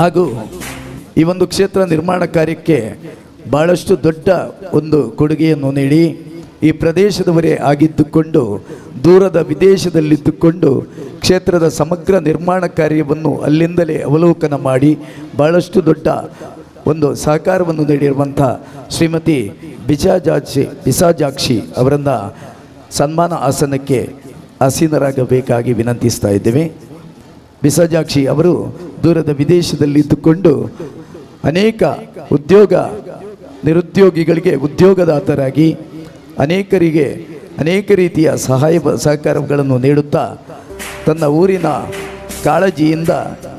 Speaker 7: ಹಾಗೂ ಈ ಒಂದು ಕ್ಷೇತ್ರ ನಿರ್ಮಾಣ ಕಾರ್ಯಕ್ಕೆ ಬಹಳಷ್ಟು ದೊಡ್ಡ ಒಂದು ಕೊಡುಗೆಯನ್ನು ನೀಡಿ ಈ ಪ್ರದೇಶದವರೇ ಆಗಿದ್ದುಕೊಂಡು ದೂರದ ವಿದೇಶದಲ್ಲಿದ್ದುಕೊಂಡು ಕ್ಷೇತ್ರದ ಸಮಗ್ರ ನಿರ್ಮಾಣ ಕಾರ್ಯವನ್ನು ಅಲ್ಲಿಂದಲೇ ಅವಲೋಕನ ಮಾಡಿ ಬಹಳಷ್ಟು ದೊಡ್ಡ ಒಂದು ಸಹಕಾರವನ್ನು ನೀಡಿರುವಂಥ ಶ್ರೀಮತಿ ಬಿಸಾಜಾಕ್ಷಿ ಅವರನ್ನು ಸನ್ಮಾನ ಆಸನಕ್ಕೆ ಆಸೀನರಾಗಬೇಕಾಗಿ ವಿನಂತಿಸ್ತಾ ಇದ್ದೇವೆ. ಬಿಸಾಜಾಕ್ಷಿ ಅವರು ದೂರದ ವಿದೇಶದಲ್ಲಿದ್ದುಕೊಂಡು ಅನೇಕ ನಿರುದ್ಯೋಗಿಗಳಿಗೆ ಉದ್ಯೋಗದಾತರಾಗಿ ಅನೇಕ ರೀತಿಯ ಸಹಕಾರಗಳನ್ನು ನೀಡುತ್ತಾ ತನ್ನ ಊರಿನ ಕಾಳಜಿಯಿಂದ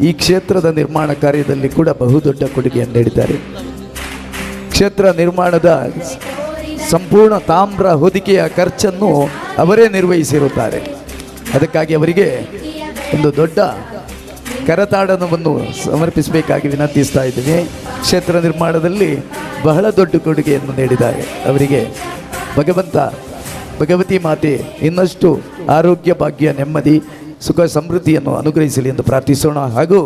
Speaker 7: ಈ ಕ್ಷೇತ್ರದ ನಿರ್ಮಾಣ ಕಾರ್ಯದಲ್ಲಿ ಕೂಡ ಬಹುದೊಡ್ಡ ಕೊಡುಗೆಯನ್ನು ನೀಡಿದ್ದಾರೆ. ಕ್ಷೇತ್ರ ನಿರ್ಮಾಣದ ಸಂಪೂರ್ಣ ತಾಮ್ರ ಹೊದಿಕೆಯ ಖರ್ಚನ್ನು ಅವರೇ ನಿರ್ವಹಿಸಿರುತ್ತಾರೆ. ಅದಕ್ಕಾಗಿ ಅವರಿಗೆ ಒಂದು ದೊಡ್ಡ ಕರತಾಡನವನ್ನು ಸಮರ್ಪಿಸಬೇಕಾಗಿ ವಿನಂತಿಸ್ತಾ ಇದ್ದೀನಿ. ಕ್ಷೇತ್ರ ನಿರ್ಮಾಣದಲ್ಲಿ ಬಹಳ ದೊಡ್ಡ ಕೊಡುಗೆಯನ್ನು ನೀಡಿದ್ದಾರೆ. ಅವರಿಗೆ ಭಗವತಿ ಮಾತೆ ಇನ್ನಷ್ಟು ಆರೋಗ್ಯ ಭಾಗ್ಯ ನೆಮ್ಮದಿ ಸುಖ ಸಮೃದ್ಧಿಯನ್ನು ಅನುಗ್ರಹಿಸಲಿ ಎಂದು ಪ್ರಾರ್ಥಿಸೋಣ. ಹಾಗೂ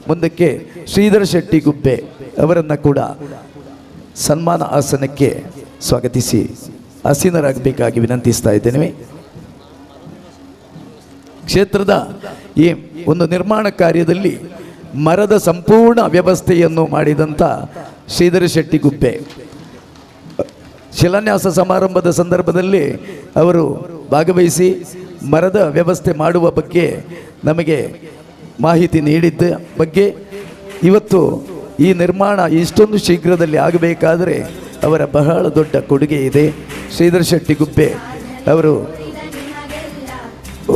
Speaker 7: ಮುಂದಕ್ಕೆ ಶ್ರೀಧರ ಶೆಟ್ಟಿ ಗುಬ್ಬೆ ಅವರನ್ನು ಕೂಡ ಸನ್ಮಾನ ಆಸನಕ್ಕೆ ಸ್ವಾಗತಿಸಿ ಆಸೀನರಾಗಬೇಕಾಗಿ ವಿನಂತಿಸ್ತಾ ಇದ್ದೇನೆ. ಕ್ಷೇತ್ರದ ಈ ಒಂದು ನಿರ್ಮಾಣ ಕಾರ್ಯದಲ್ಲಿ ಮರದ ಸಂಪೂರ್ಣ ವ್ಯವಸ್ಥೆಯನ್ನು ಮಾಡಿದಂಥ ಶ್ರೀಧರ ಶೆಟ್ಟಿ ಗುಬ್ಬೆ ಶಿಲಾನ್ಯಾಸ ಸಮಾರಂಭದ ಸಂದರ್ಭದಲ್ಲಿ ಅವರು ಭಾಗವಹಿಸಿ ಮರದ ವ್ಯವಸ್ಥೆ ಮಾಡುವ ಬಗ್ಗೆ ನಮಗೆ ಮಾಹಿತಿ ನೀಡಿದ್ದ ಬಗ್ಗೆ ಇವತ್ತು ಈ ನಿರ್ಮಾಣ ಇಷ್ಟೊಂದು ಶೀಘ್ರದಲ್ಲಿ ಆಗಬೇಕಾದರೆ ಅವರ ಬಹಳ ದೊಡ್ಡ ಕೊಡುಗೆ ಇದೆ. ಶ್ರೀಧರ ಶೆಟ್ಟಿ ಗುಬ್ಬೆ ಅವರು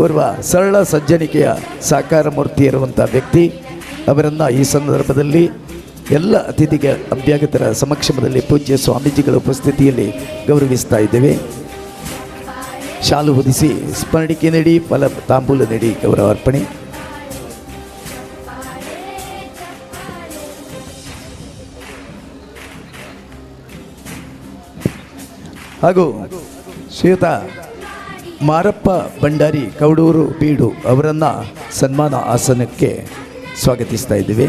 Speaker 7: ಓರ್ವ ಸರಳ ಸಜ್ಜನಿಕೆಯ ಸಾಕಾರ ಮೂರ್ತಿ ಇರುವಂಥ ವ್ಯಕ್ತಿ. ಅವರನ್ನು ಈ ಸಂದರ್ಭದಲ್ಲಿ ಎಲ್ಲ ಅಭ್ಯಾಗತರ ಸಮಕ್ಷಮದಲ್ಲಿ ಪೂಜ್ಯ ಸ್ವಾಮೀಜಿಗಳ ಉಪಸ್ಥಿತಿಯಲ್ಲಿ ಗೌರವಿಸ್ತಾ ಇದ್ದೇವೆ. ಶಾಲು ಹೊದಿಸಿ ಸ್ಮರಣಿಕೆ ನೀಡಿ ಫಲ ತಾಂಬೂಲ ನೀಡಿ ಗೌರವ ಅರ್ಪಣೆ. ಹಾಗೂ ಶ್ರೀಯುತ ಮಾರಪ್ಪ ಭಂಡಾರಿ ಕೌಡೂರು ಬೀಡು ಅವರನ್ನು ಸನ್ಮಾನ ಆಸನಕ್ಕೆ ಸ್ವಾಗತಿಸ್ತಾ ಇದ್ದೀವಿ.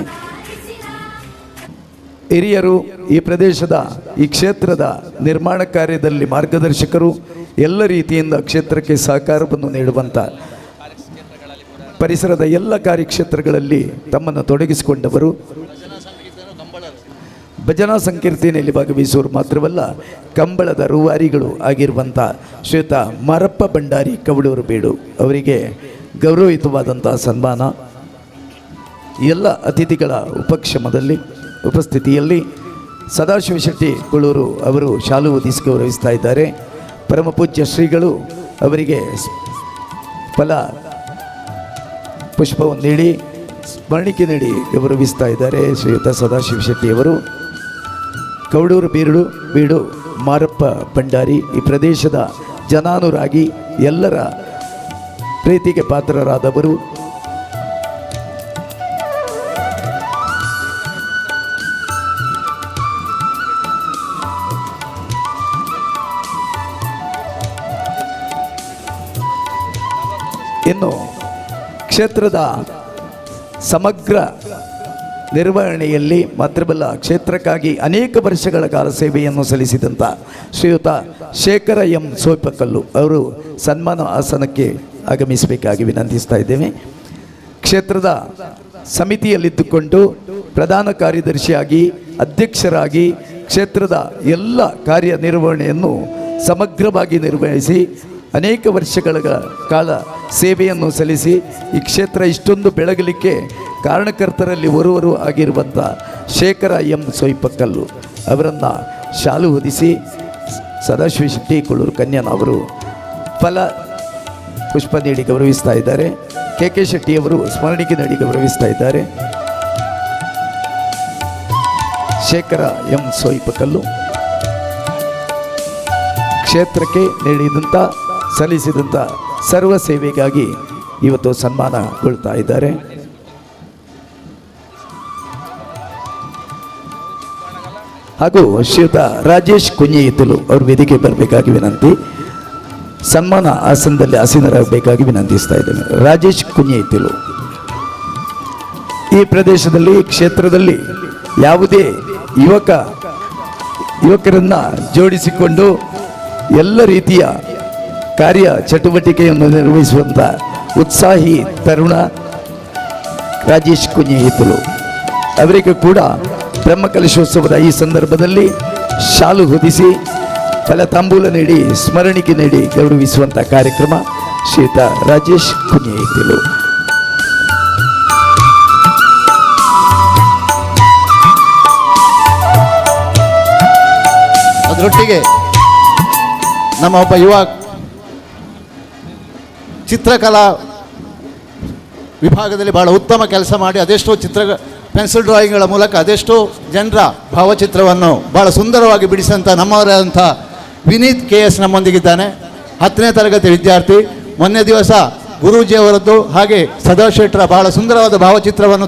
Speaker 7: ಹಿರಿಯರು ಈ ಪ್ರದೇಶದ ಈ ಕ್ಷೇತ್ರದ ನಿರ್ಮಾಣ ಕಾರ್ಯದಲ್ಲಿ ಮಾರ್ಗದರ್ಶಕರು, ಎಲ್ಲ ರೀತಿಯಿಂದ ಕ್ಷೇತ್ರಕ್ಕೆ ಸಹಕಾರವನ್ನು ನೀಡುವಂಥ ಪರಿಸರದ ಎಲ್ಲ ಕಾರ್ಯಕ್ಷೇತ್ರಗಳಲ್ಲಿ ತಮ್ಮನ್ನು ತೊಡಗಿಸಿಕೊಂಡವರು. ಭಜನಾ ಸಂಕೀರ್ತನೆಯಲ್ಲಿ ಭಾಗವಹಿಸುವರು ಮಾತ್ರವಲ್ಲ, ಕಂಬಳದ ರೂವಾರಿಗಳು ಆಗಿರುವಂಥ ಶ್ರೀಯುತ ಮಾರಪ್ಪ ಭಂಡಾರಿ ಕವಡೂರು ಬೀಡು ಅವರಿಗೆ ಗೌರವಯುತವಾದಂಥ ಸನ್ಮಾನ. ಎಲ್ಲ ಅತಿಥಿಗಳ ಉಪಸ್ಥಿತಿಯಲ್ಲಿ ಸದಾಶಿವ ಶೆಟ್ಟಿ ಕುಳೂರು ಅವರು ಶಾಲು ಹೊದಿಸಿ ಗೌರವಿಸ್ತಾ ಇದ್ದಾರೆ. ಪರಮಪೂಜ್ಯ ಶ್ರೀಗಳು ಅವರಿಗೆ ಫಲ ಪುಷ್ಪವನ್ನು ನೀಡಿ ಸ್ಮರಣಿಕೆ ನೀಡಿ ಗೌರವಿಸ್ತಾ ಇದ್ದಾರೆ. ಶ್ರೀಯುತ ಸದಾಶಿವ ಶೆಟ್ಟಿಯವರು ಕೌಡೂರು ಬೀಡು ಮಾರಪ್ಪ ಭಂಡಾರಿ ಈ ಪ್ರದೇಶದ ಜನಾನುರಾಗಿ, ಎಲ್ಲರ ಪ್ರೀತಿಗೆ ಪಾತ್ರರಾದವರು. ಇನ್ನು ಕ್ಷೇತ್ರದ ಸಮಗ್ರ ನಿರ್ವಹಣೆಯಲ್ಲಿ ಮಾತ್ರವಲ್ಲ, ಕ್ಷೇತ್ರಕ್ಕಾಗಿ ಅನೇಕ ವರ್ಷಗಳ ಕಾಲ ಸೇವೆಯನ್ನು ಸಲ್ಲಿಸಿದಂಥ ಶ್ರೀಯುತ ಶೇಖರ ಎಂ ಸೋಪಕಲ್ಲು ಅವರು ಸನ್ಮಾನ ಆಸನಕ್ಕೆ ಆಗಮಿಸಬೇಕಾಗಿ ವಿನಂತಿಸ್ತಾ ಇದ್ದೇವೆ. ಕ್ಷೇತ್ರದ ಸಮಿತಿಯಲ್ಲಿದ್ದುಕೊಂಡು ಪ್ರಧಾನ ಕಾರ್ಯದರ್ಶಿಯಾಗಿ, ಅಧ್ಯಕ್ಷರಾಗಿ ಕ್ಷೇತ್ರದ ಎಲ್ಲ ಕಾರ್ಯನಿರ್ವಹಣೆಯನ್ನು ಸಮಗ್ರವಾಗಿ ನಿರ್ವಹಿಸಿ ಅನೇಕ ವರ್ಷಗಳ ಕಾಲ ಸೇವೆಯನ್ನು ಸಲ್ಲಿಸಿ ಈ ಕ್ಷೇತ್ರ ಇಷ್ಟೊಂದು ಬೆಳಗಲಿಕ್ಕೆ ಕಾರಣಕರ್ತರಲ್ಲಿ ಒರುವರು ಆಗಿರುವಂಥ ಶೇಖರ ಎಂ ಸೊಯ್ಪಕ್ಕಲ್ಲು ಅವರನ್ನು ಶಾಲು ಹೊದಿಸಿ ಸದಾಶಿವ ಶೆಟ್ಟಿ ಕೊಳ್ಳೂರು ಕನ್ಯಾನ ಅವರು ಫಲ ಪುಷ್ಪ ನೀಡಿ ಗೌರವಿಸ್ತಾ ಇದ್ದಾರೆ. ಕೆ ಶೆಟ್ಟಿಯವರು ಸ್ಮರಣಿಕೆ ನೀಡಿ ಗೌರವಿಸ್ತಾ ಇದ್ದಾರೆ. ಶೇಖರ ಎಂ ಸೊಯ್ಪಕ್ಕಲ್ಲು ಕ್ಷೇತ್ರಕ್ಕೆ ನೀಡಿದಂಥ ಸಲ್ಲಿಸಿದಂಥ ಸರ್ವ ಸೇವೆಗಾಗಿ ಇವತ್ತು ಸನ್ಮಾನಗೊಳ್ತಾ ಇದ್ದಾರೆ. ಹಾಗೂ ಶ್ರೀಯುತ ರಾಜೇಶ್ ಕುಂಜಿಯಿತಲು ಅವರು ವೇದಿಕೆ ಬರಬೇಕಾಗಿ ವಿನಂತಿ. ಸನ್ಮಾನ ಆಸನದಲ್ಲಿ ಆಸೀನರಾಗಬೇಕಾಗಿ ವಿನಂತಿಸ್ತಾ ಇದ್ದೇನೆ. ರಾಜೇಶ್ ಕುಂಜಿಯಿತಲು ಈ ಪ್ರದೇಶದಲ್ಲಿ ಕ್ಷೇತ್ರದಲ್ಲಿ ಯಾವುದೇ ಯುವಕರನ್ನು ಜೋಡಿಸಿಕೊಂಡು ಎಲ್ಲ ರೀತಿಯ ಕಾರ್ಯ ಚಟುವಟಿಕೆಯನ್ನು ನಿರ್ವಹಿಸುವಂಥ ಉತ್ಸಾಹಿ ತರುಣ ರಾಜೇಶ್ ಕುಂಜಿಯಿತಲು ಅವರಿಗೆ ಕೂಡ ಬ್ರಹ್ಮಕಲಶೋತ್ಸವದ ಈ ಸಂದರ್ಭದಲ್ಲಿ ಶಾಲು ಹೊದಿಸಿ ಫಲತಾಂಬೂಲ ನೀಡಿ ಸ್ಮರಣಿಕೆ ನೀಡಿ ಗೌರವಿಸುವಂಥ ಕಾರ್ಯಕ್ರಮ ಶ್ರೀಯುತ ರಾಜೇಶ್ ಕುಂಜಿಯಿತಲು.
Speaker 9: ಅದರೊಟ್ಟಿಗೆ ನಮ್ಮ ಒಬ್ಬ ಯುವ ಚಿತ್ರಕಲಾ ವಿಭಾಗದಲ್ಲಿ ಭಾಳ ಉತ್ತಮ ಕೆಲಸ ಮಾಡಿ ಅದೆಷ್ಟೋ ಪೆನ್ಸಿಲ್ ಡ್ರಾಯಿಂಗ್ಗಳ ಮೂಲಕ ಅದೆಷ್ಟೋ ಜನರ ಭಾವಚಿತ್ರವನ್ನು ಭಾಳ ಸುಂದರವಾಗಿ ಬಿಡಿಸಂಥ ನಮ್ಮವರಾದಂಥ ವಿನೀತ್ KS ನಮ್ಮೊಂದಿಗಿದ್ದಾನೆ. 10ನೇ ತರಗತಿ ವಿದ್ಯಾರ್ಥಿ. ಮೊನ್ನೆ ದಿವಸ ಗುರೂಜಿಯವರದ್ದು ಹಾಗೆ ಸದಾಶಿವ ಶೆಟ್ಟರ ಭಾಳ ಸುಂದರವಾದ ಭಾವಚಿತ್ರವನ್ನು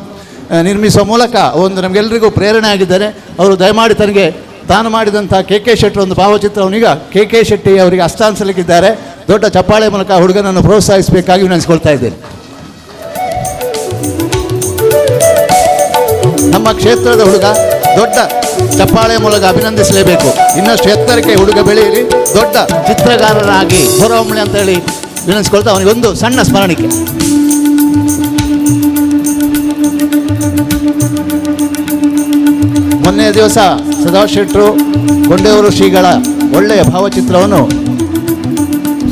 Speaker 9: ನಿರ್ಮಿಸುವ ಮೂಲಕ ಒಂದು ನಮಗೆಲ್ಲರಿಗೂ ಪ್ರೇರಣೆ ಆಗಿದ್ದಾರೆ. ಅವರು ದಯಮಾಡಿ ತನಗೆ ತಾನು ಮಾಡಿದಂಥ KK ಶೆಟ್ಟರ ಒಂದು ಭಾವಚಿತ್ರವನ್ನು ಈಗ KK ಶೆಟ್ಟಿ ಅವರಿಗೆ ಹಸ್ತಾಂತರಿಸಲಿಕ್ಕಿದ್ದಾರೆ. ದೊಡ್ಡ ಚಪ್ಪಾಳೆ ಮೂಲಕ ಹುಡುಗನನ್ನು ಪ್ರೋತ್ಸಾಹಿಸಬೇಕಾಗಿ ವಿನಂತಿಸ್ಕೊಳ್ತಾ ಇದ್ದೇನೆ. ನಮ್ಮ ಕ್ಷೇತ್ರದ ಹುಡುಗ ದೊಡ್ಡ ಚಪ್ಪಾಳೆ ಮೂಲಕ ಅಭಿನಂದಿಸಲೇಬೇಕು. ಇನ್ನಷ್ಟು ಎತ್ತರಕ್ಕೆ ಹುಡುಗ ಬೆಳೆಯಲಿ, ದೊಡ್ಡ ಚಿತ್ರಗಾರನಾಗಿ ಹೊರಹೊಮ್ಮಳಿ ಅಂತ ಹೇಳಿ ವಿನಂತಿಸ್ಕೊಳ್ತಾ ಅವನಿಗೊಂದು ಸಣ್ಣ ಸ್ಮರಣಿಕೆ. ಮೊನ್ನೆಯ ದಿವಸ ಸದಾಶಿವ ಶೆಟ್ಟರು ಕೊಂಡೆಯೂರು ಶ್ರೀಗಳ ಒಳ್ಳೆಯ ಭಾವಚಿತ್ರವನ್ನು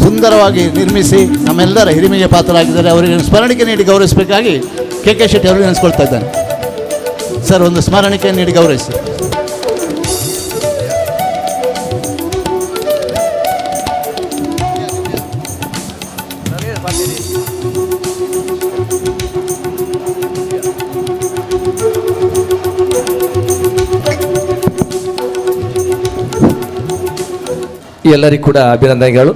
Speaker 9: ಸುಂದರವಾಗಿ ನಿರ್ಮಿಸಿ ನಮ್ಮೆಲ್ಲರ ಹಿರಿಮೆಗೆ ಪಾತ್ರರಾಗಿದ್ದಾರೆ. ಅವರಿಗೆ ಸ್ಮರಣಿಕೆ ನೀಡಿ ಗೌರವಿಸಬೇಕಾಗಿ KK ಶೆಟ್ಟಿ ಅವರು ನೆನೆಸ್ಕೊಳ್ತಾ ಇದ್ದಾನೆ. ಸರ್, ಒಂದು ಸ್ಮರಣಿಕೆ ನೀಡಿ ಗೌರವಿಸಿ.
Speaker 8: ಎಲ್ಲರಿಗೂ ಕೂಡ ಅಭಿನಂದನೆಗಳು.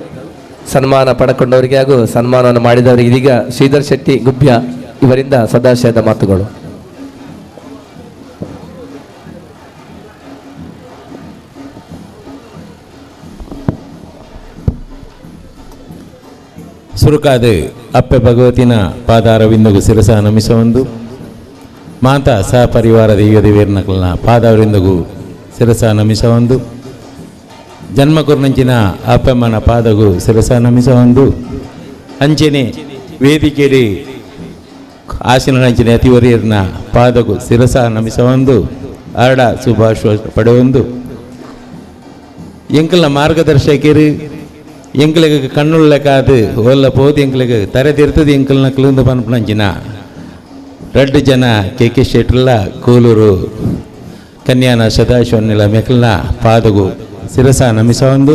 Speaker 8: ಸನ್ಮಾನ ಪಡ್ಕೊಂಡವರಿಗೆ ಹಾಗೂ ಸನ್ಮಾನವನ್ನು ಮಾಡಿದವರಿಗೆ ಇದೀಗ ಶ್ರೀಧರ್ ಶೆಟ್ಟಿ ಗುಬ್ಯ ಇವರಿಂದ ಸದಾಶಯದ ಮಾತುಗಳು.
Speaker 16: ಸುರುಕಾದ ಅಪ್ಪೆ ಭಗವತಿನ ಪಾದಾರವಿಂದಗೂ ಶಿರಸ ನಮಿಸೊಂದು ಮಾತಾ ಸಹಪರಿವಾರ ದೈವ ದೇವೇರ್ನಕಲ್ನ ಪಾದಾರವಿಂದಗೂ ಶಿರಸ ನಮಿಸೊಂದು ಜನ್ಮಕುರ್ನಂಚಿನ ಅಪ್ಪಮ್ಮನ ಪಾದಗೂ ಶಿರಸ ನಮಿಸೊಂದು ಅಂಚೆನೆ ವೇದಿಕೆಯಲ್ಲಿ ಆಶೀನಂಚಿನ ಅತಿವರಿಯರ್ನ ಪಾದಗೂ ಶಿರಸ ನಮಿಸೊಂದು ಅರಡ ಶುಭಾಶ್ವಾಸ ಪಡೆಯೊಂದು ಎಂಕಲ್ನ ಮಾರ್ಗದರ್ಶಕರು ಎಂಕಲಿಗೆ ಕಣ್ಣುಳ್ಳಕಾದು ಒಲ್ಲ ಪೋದು ಎಂಕಲಿಗೆ ತರೆದಿರ್ತದೆ ಎಂಕಲ್ನ ಕಲಿಂದು ಪನ್ಪನಂಚಿನ 2 ಜನ KK ಶೆಟ್ಟರ್ಲ ಕೋಲೂರು ಕನ್ಯಾನ ಸದಾಶಿವನ್ನೆಲ್ಲ ಮೆಕಲ್ನ ಪಾದಗೂ ಶಿರಸ ನಮಿಸೊಂದು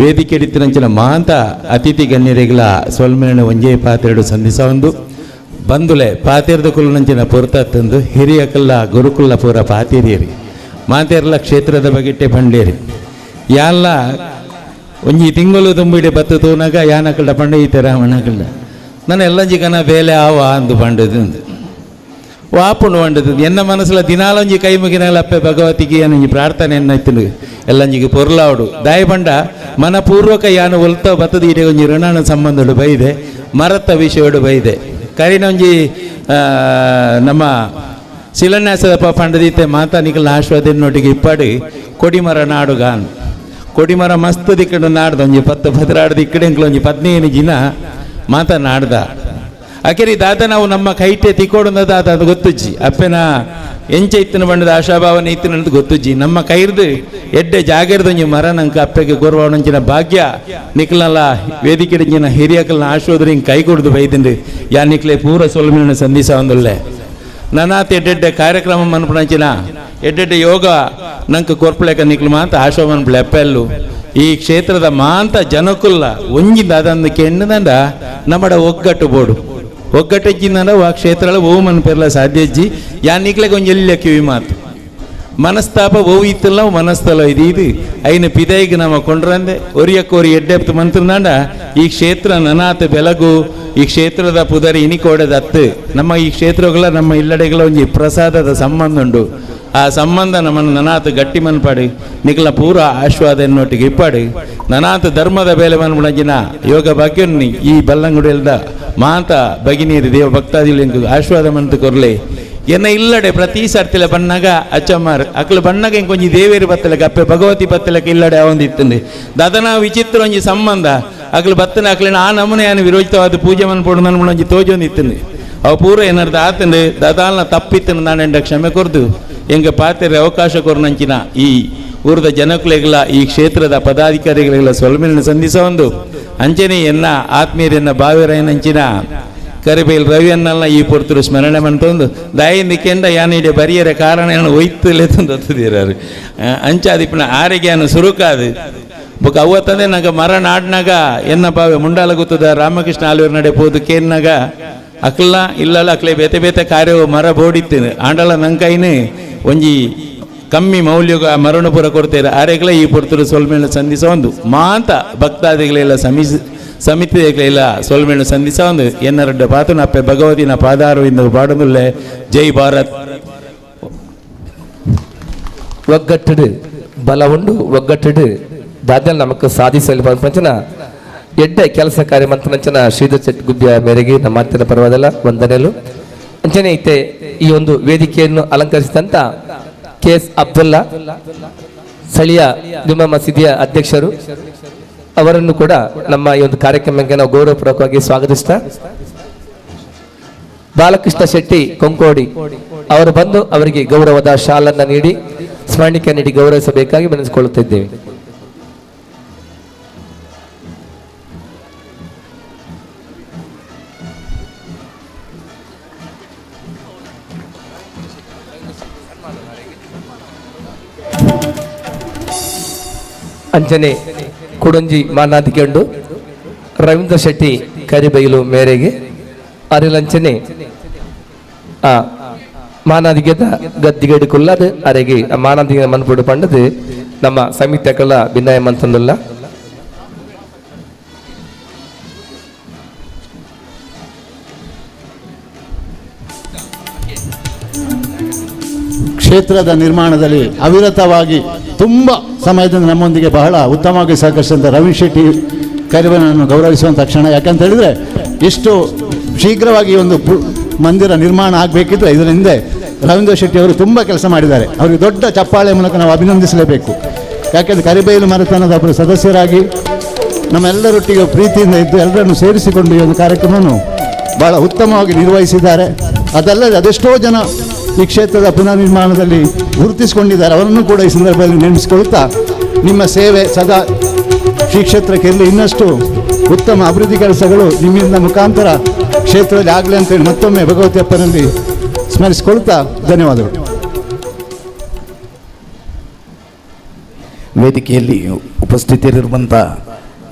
Speaker 16: ವೇದಿಕೆ ಹಿಡಿತಿನಂಚಿನ ಮಾಂತ ಅತಿಥಿ ಗಣ್ಯರಿಗಳ ಸೊಲ್ಮೇಣ ಒಂಜೇ ಪಾತ್ರೆಡು ಸಂಧಿಸೊಂದು ಬಂದುಲೆ ಪಾತಿರ್ದ ಕುಲನಂಚಿನ ಪೊರ್ತತ್ತಂದು ಹಿರಿಯ ಕಲ್ಲ ಗುರುಕುಲ್ಲ ಪೂರ ಪಾತಿರಿಯರಿ ಮಾತೇರ್ಲ ಕ್ಷೇತ್ರದ ಬಗೆಟ್ಟೆ ಬಂಡೇರಿ ಯಾಲ್ಲ ಒಂಜಿ ತಿಂಗಳು ತುಂಬಿಡೆ ಬತ್ತು ತೋನಾಗ ಯಾನಕಲ್ಡ ಪಂಡ ಈತೆ ರಾಮಣ್ಣಕಲ್ಡ ನಾನು ಎಲ್ಲಂಜಿಗನ ಬೇಲೆ ಆವ ಅಂದು ಪಂಡದು ವಾಪುಂಡು ಪಂಡದು ಎನ್ನ ಮನಸ್ಸಲ ದಿನಾಲೊಂಜಿ ಕೈ ಮುಗಿನಲ್ಲ ಅಪ್ಪೆ ಭಗವತಿಗೆ ಏನಂಜಿ ಪ್ರಾರ್ಥನೆ ಎನ್ನೈತಿಲು ಎಲ್ಲಂಜಿಗೆ ಪೊರ್ಲಾವಡು ದಾಯ ಪಂಡ ಮನಪೂರ್ವಕ ಯಾನು ಒಲ್ತ ಬತ್ತದ ಈಡೆ ಒಂಜಿ ಋಣಾನ ಸಂಬಂಧಡು ಬೈದೆ ಮರತ್ತ ವಿಷಯಡು ಬೈದೆ ಕರಿನೊಂಜಿ ನಮ್ಮ ಶಿಲಾನ್ಯಾಸದ ಪಂಡದೀತೆ ಮಾತಾ ನಿಕಲ್ನ ಆಶ್ವಾದನೊಟ್ಟಿಗೆ ಇಪ್ಪಡಿ ಕೊಡಿಮರ ನಾಡುಗಾನ್ ಕೊಡಿಮರ ಮಸ್ತ್ ದಿಕ್ಕಡು ನಾಡ್ದ ಒಂಜಿ 10 ಭದ್ರಾಡ್ದು ಇಕ್ಕಡೆ ಒಂಜಿ 15 ಜಿನ ಮಾತನಾಡ್ದ ಅಕೆರಿ ದಾದ ನಾವು ನಮ್ಮ ಕೈಟೆ ತಿಕ್ಕೋಡು ದಾದ ಅದು ಗೊತ್ತುಜ್ಜಿ ಅಪ್ಪೆನ ಎಂಚ ಇತ್ತಿನ ಬಂಡದ ಆಶಾಭಾವನೆ ಇತ್ತಿನ ಅಂತ ಗೊತ್ತುಜ್ಜಿ ನಮ್ಮ ಕೈರ್ದು ಎಡ್ಡೆ ಜಾಗರ್ದೊಂಜಿ ಮರ ನಂಗೆ ಅಪ್ಪೆಗೆ ಗೌರವಣಂಚಿನ ಭಾಗ್ಯ ನಿಕ್ಲಲ್ಲ ವೇದಿಕೆ ಹಿರಿಯಕಲ್ನ ಆಶೋದ್ರ ಹಿಂಗೆ ಕೈ ಕೊಡ್ದು ಬೈದಿಂಡು ಯಾ ನಿಕ್ಲೆ ಪೂರ ಸೊಲ್ಮಿನ ಸಂದಿಸ ಒಂದೊಳ್ಳೆ ನನಾತ್ ಎಡ್ಡೆಡ್ಡೆ ಕಾರ್ಯಕ್ರಮ ಮನ್ಪಣಂಚಿನ ಎಡ್ಡೆಡ್ಡೆ ಯೋಗ ನಂಗೆ ಕೊರ್ಪಳೆಕ ನಿಕ್ಲು ಮಾತ ಆಶೋ ಮನ್ಪಳೆ ಎಪ್ಪೆಲ್ಲು ಈ ಕ್ಷೇತ್ರದ ಮಾಂತ ಜನಕ್ಕುಲ್ಲ ಒಂಜಿಂದ ಅದನ್ನು ಕೆಣ್ಣದಂಡ ನಮ್ಮಡ ಒಗ್ಗಟ್ಟು ಬೋಡು ಒಗ್ಗಟ್ಟಿಂದ ಆ ಕ್ಷೇತ್ರ ಓವು ಮನ್ಪೆರ್ಲ ಸಾಧ್ಯಜ್ಜಿ ಯಾನಿಕ್ಲೆಗೆ ಒಂದು ಎಲ್ಲ ಕಿವಿ ಮಾತು ಮನಸ್ತಾಪ ಓವು ಇತ್ತಲ್ಲ ಮನಸ್ತಲ ಇದು ಐನ ಪಿದೈಗೆ ನಮ್ಮ ಕೊಂಡ್ರಂದೆ ಒರಿಯಕ್ಕೋರಿ ಎಡ್ಡೆಪ್ತು ಮಂತ್ರನಾಂಡ ಈ ಕ್ಷೇತ್ರ ನನಾತ್ ಬೆಳಗು ಈ ಕ್ಷೇತ್ರದ ಪುದರಿ ಇನಿಕೋಡದ ಅತ್ತು ನಮ್ಮ ಈ ಕ್ಷೇತ್ರಗಳ ನಮ್ಮ ಇಲ್ಲಡೆಗಳ ಒಂದು ಪ್ರಸಾದದ ಸಂಬಂಧ ಉಂಟು ಆ ಸಂಬಂಧ ನಮ್ಮನ್ನು ನನಾತ್ ಗಟ್ಟಿ ಮನ್ಪಾಡು ನಿಖಲ ಪೂರ ಆಶ್ವಾದ ಎನ್ನೊಟ್ಟಿಗೆ ಇಪ್ಪಾಡು ನನಾತ್ ಧರ್ಮದ ಬೇಲೆ ಮನ್ಪುಣಂಜಿನ ಯೋಗ ಭಾಗ್ಯನಿ ಈ ಬಲ್ಲಂಗುಡಿಯಲ್ದ ಮಾತ ಬಗಿನೀರು ದೇವ ಭಕ್ತಾದಿಗಳು ಆಶ್ವಾದ ಮಂತು ಕೊರ್ಲೆ ಎನ್ನ ಇಲ್ಲಡೆ ಪ್ರತಿ ಸರ್ತಿಲ ಬಣ್ಣಾಗ ಅಚ್ಚಮ್ಮಾರು ಅಕ್ಲು ಬಣ್ಣಾಗ ಇಂಕೊಂಜಿ ದೇವೇರು ಬತ್ತಲಕ್ಕೆ ಅಪ್ಪೆ ಭಗವತಿ ಬತ್ತಲಕ್ಕೆ ಇಲ್ಲಡೆ ಅವಂದಿತ್ತಂದು ದದನ ವಿಚಿತ್ರ ಒಂಜಿ ಸಂಬಂಧ ಅಕ್ಲು ಬತ್ತನ ಅಕ್ಲಿನ ಆ ನಮೂನೆ ಏನು ವಿರೋಚಿತವಾದ ಪೂಜೆ ಮನ್ಪೊಡು ಮನ್ಪುಣಂಜಿ ತೋಜೊಂದಿತ್ತಂದು ಅವು ಪೂರ ಏನಾರ್ದ ಆತಂದು ದದಾಲ್ನ ತಪ್ಪಿತ್ತಂದು ನಾನು ಎಂಡ ಕ್ಷಮೆ ಕೊರ್ದು ಎಂಗೆ ಪಾತ್ರೆ ಅವಕಾಶ ಕೊರ್ನಂಚಿನ ಈ ಊರದ ಜನಕುಲೆಗಳ ಈ ಕ್ಷೇತ್ರದ ಪದಾಧಿಕಾರಿಗಳಿಗೆಲ್ಲ ಸೊಲ್ಮಿನ ಸಂಧಿಸ ಒಂದು ಅಂಚನೆ ಎನ್ನ ಆತ್ಮೀಯರೆನ್ನ ಭಾವಿರನಂಚಿನ ಕರಿಬೇಲ್ ರವಿಯನ್ನೆಲ್ಲ ಈ ಪೊರ್ತರು ಸ್ಮರಣೆ ಮಾಡ್ತಂದು ದಾಯಿಂದಿಕೆಂಡ ಯಾನಿಡೆ ಬರಿಯರೆ ಕಾರಣ ಏನು ಒಯ್ತಲೇ ತಂದೀರಾರು ಅಂಚಾದಿಪ್ಪನ ಆರೋಗ್ಯನ ಸುರುಕಾದು ಬೊಕ್ಕ ಅವತ್ತಂದೆ ನಂಗೆ ಮರ ನಾಡ್ನಾಗ ಎನ್ನ ಪಾವೆ ಮುಂಡಾಲ ಗೊತ್ತದ ರಾಮಕೃಷ್ಣ ಆಲೂರು ನಡೆ ಪೋದು ಕೇನ್ನಾಗ ಅಕ್ಲ ಇಲ್ಲಲ್ಲ ಅಕ್ಲೆ ಬೇತೆ ಬೇತೆ ಕಾರ್ಯ ಮರ ಬೋಡಿತ್ತೇನೆ ಆಂಡಲ ನಂಕೈನು ಒಂಜಿ ಕಮ್ಮಿ ಮೌಲ್ಯಗ ಮರಣಪುರ ಕೊಡ್ತೇವೆ ಆರೆಗ್ಲ ಈ ಪೊರ್ತರು ಸೊಲ್ಮೇಳ ಸಂಧಿಸ ಒಂದು ಮಾತ ಭಕ್ತಾದಿಗಳೆಲ್ಲ ಸಮಿತಿಗಳೆಲ್ಲ ಸೊಲ್ಮೇಳ ಸಂಧಿಸ ಒಂದು ಎನ್ನರಡ್ಡ ಪಾತು ಅಪ್ಪೆ ಭಗವತಿನ ಪಾದಾರವಿಂದ ಪಾಡುವುದಿಲ್ಲ. ಜೈ ಭಾರತ್.
Speaker 8: ಒಗ್ಗಟ್ಟು ಬಲ ಉಂಡು ಒಗ್ಗಟ್ಟು ದಾದಲ್ಲಿ ನಮಕ್ ಸಾಧಿಸಲು ಪಂಚನ ಎಡ್ಡೆ ಕೆಲಸ ಕಾರ್ಯ ಮಂತ್ರಂಚನ ಶ್ರೀಧರ್ ಚೆಟ್ ಗುಬ್ಬಿಯ ಮೇರೆಗೆ ನಮ್ಮ ಮಾತಿನ ಪರವಾದಲ್ಲ ವಂದನೆಗಳು ಅಂಚನೆ ಐತೆ. ಈ ಒಂದು ವೇದಿಕೆಯನ್ನು ಅಲಂಕರಿಸಿದಂತ KS ಅಬ್ದುಲ್ಲಾ ಸ್ಥಳೀಯ ಜುಮ್ಮಾ ಮಸೀದಿಯ ಅಧ್ಯಕ್ಷರು ಅವರನ್ನು ಕೂಡ ನಮ್ಮ ಈ ಒಂದು ಕಾರ್ಯಕ್ರಮಕ್ಕೆ ನಾವು ಗೌರವಪೂರ್ವಕವಾಗಿ ಸ್ವಾಗತಿಸ್ತಾ ಬಾಲಕೃಷ್ಣ ಶೆಟ್ಟಿ ಕೊಂಕೋಡಿ ಅವರು ಬಂದು ಅವರಿಗೆ ಗೌರವದ ಶಾಲನ್ನು ನೀಡಿ ಸ್ಮರಣಿಕೆ ನೀಡಿ ಗೌರವಿಸಬೇಕಾಗಿ ವಿನಂತಿಸಿಕೊಳ್ಳುತ್ತಿದ್ದೇವೆ. ಅಂಜನೆ ಕುಡಂಜಿ ಮಾನಾದಿಕೊಂಡು ರವೀಂದ್ರ ಶೆಟ್ಟಿ ಕರಿಬೈಲು ಮೇರೆಗೆ ಅರಿಲಂಚನೆ ಆ ಮಾನಾದಿಗೆದ ಗದ್ದಿಗಡಿಕೊಳ್ಳದು ಅರೆಗೆ ಆ ಮಾನಾದಿಗೆ ಮನ್ಪುಡು ಪಂಡದು ನಮ್ಮ ಸಮಿತಿಗಳ ಭಿನ್ನಾಯ ಮಂತಂದುಲ್ಲ
Speaker 9: ಕ್ಷೇತ್ರದ ನಿರ್ಮಾಣದಲ್ಲಿ ಅವಿರತವಾಗಿ ತುಂಬ ಸಮಯದಿಂದ ನಮ್ಮೊಂದಿಗೆ ಬಹಳ ಉತ್ತಮವಾಗಿ ಸಹಕರಿಸಿದಂಥ ರವಿ ಶೆಟ್ಟಿ ಕರಿಬನನ್ನು ಗೌರವಿಸುವಂಥ ಕ್ಷಣ. ಯಾಕಂತ ಹೇಳಿದರೆ ಇಷ್ಟು ಶೀಘ್ರವಾಗಿ ಒಂದು ಮಂದಿರ ನಿರ್ಮಾಣ ಆಗಬೇಕಿದ್ರೆ ಇದರ ಹಿಂದೆ ರವೀಂದ್ರ ಶೆಟ್ಟಿ ಅವರು ತುಂಬ ಕೆಲಸ ಮಾಡಿದ್ದಾರೆ. ಅವರಿಗೆ ದೊಡ್ಡ ಚಪ್ಪಾಳೆ ಮೂಲಕ ನಾವು ಅಭಿನಂದಿಸಲೇಬೇಕು. ಯಾಕೆಂದರೆ ಕರಿಬೈಲು ಮನೆತನದ ಒಬ್ಬರು ಸದಸ್ಯರಾಗಿ ನಮ್ಮೆಲ್ಲರೊಟ್ಟಿಗೆ ಪ್ರೀತಿಯಿಂದ ಇದ್ದು ಎಲ್ಲರನ್ನು ಸೇರಿಸಿಕೊಂಡು ಈ ಒಂದು ಕಾರ್ಯಕ್ರಮವನ್ನು ಭಾಳ ಉತ್ತಮವಾಗಿ ನಿರ್ವಹಿಸಿದ್ದಾರೆ. ಅದಲ್ಲದೆ ಅದೆಷ್ಟೋ ಜನ ಈ ಕ್ಷೇತ್ರದ ಪುನರ್ನಿರ್ಮಾಣದಲ್ಲಿ ಗುರುತಿಸಿಕೊಂಡಿದ್ದಾರೆ. ಅವರನ್ನು ಕೂಡ ಈ ಸಂದರ್ಭದಲ್ಲಿ ನೆನಪಿಸಿಕೊಳ್ಳುತ್ತಾ ನಿಮ್ಮ ಸೇವೆ ಸದಾ ಶ್ರೀ ಕ್ಷೇತ್ರಕ್ಕೆ ಇರಲಿ, ಇನ್ನಷ್ಟು ಉತ್ತಮ ಅಭಿವೃದ್ಧಿ ಕೆಲಸಗಳು ನಿಮ್ಮಿಂದ ಮುಖಾಂತರ ಕ್ಷೇತ್ರದಲ್ಲಿ ಆಗಲಿ ಅಂತೇಳಿ ಮತ್ತೊಮ್ಮೆ ಭಗವತಿ ಅಪ್ಪನಲ್ಲಿ ಸ್ಮರಿಸಿಕೊಳ್ತಾ ಧನ್ಯವಾದಗಳು.
Speaker 7: ವೇದಿಕೆಯಲ್ಲಿ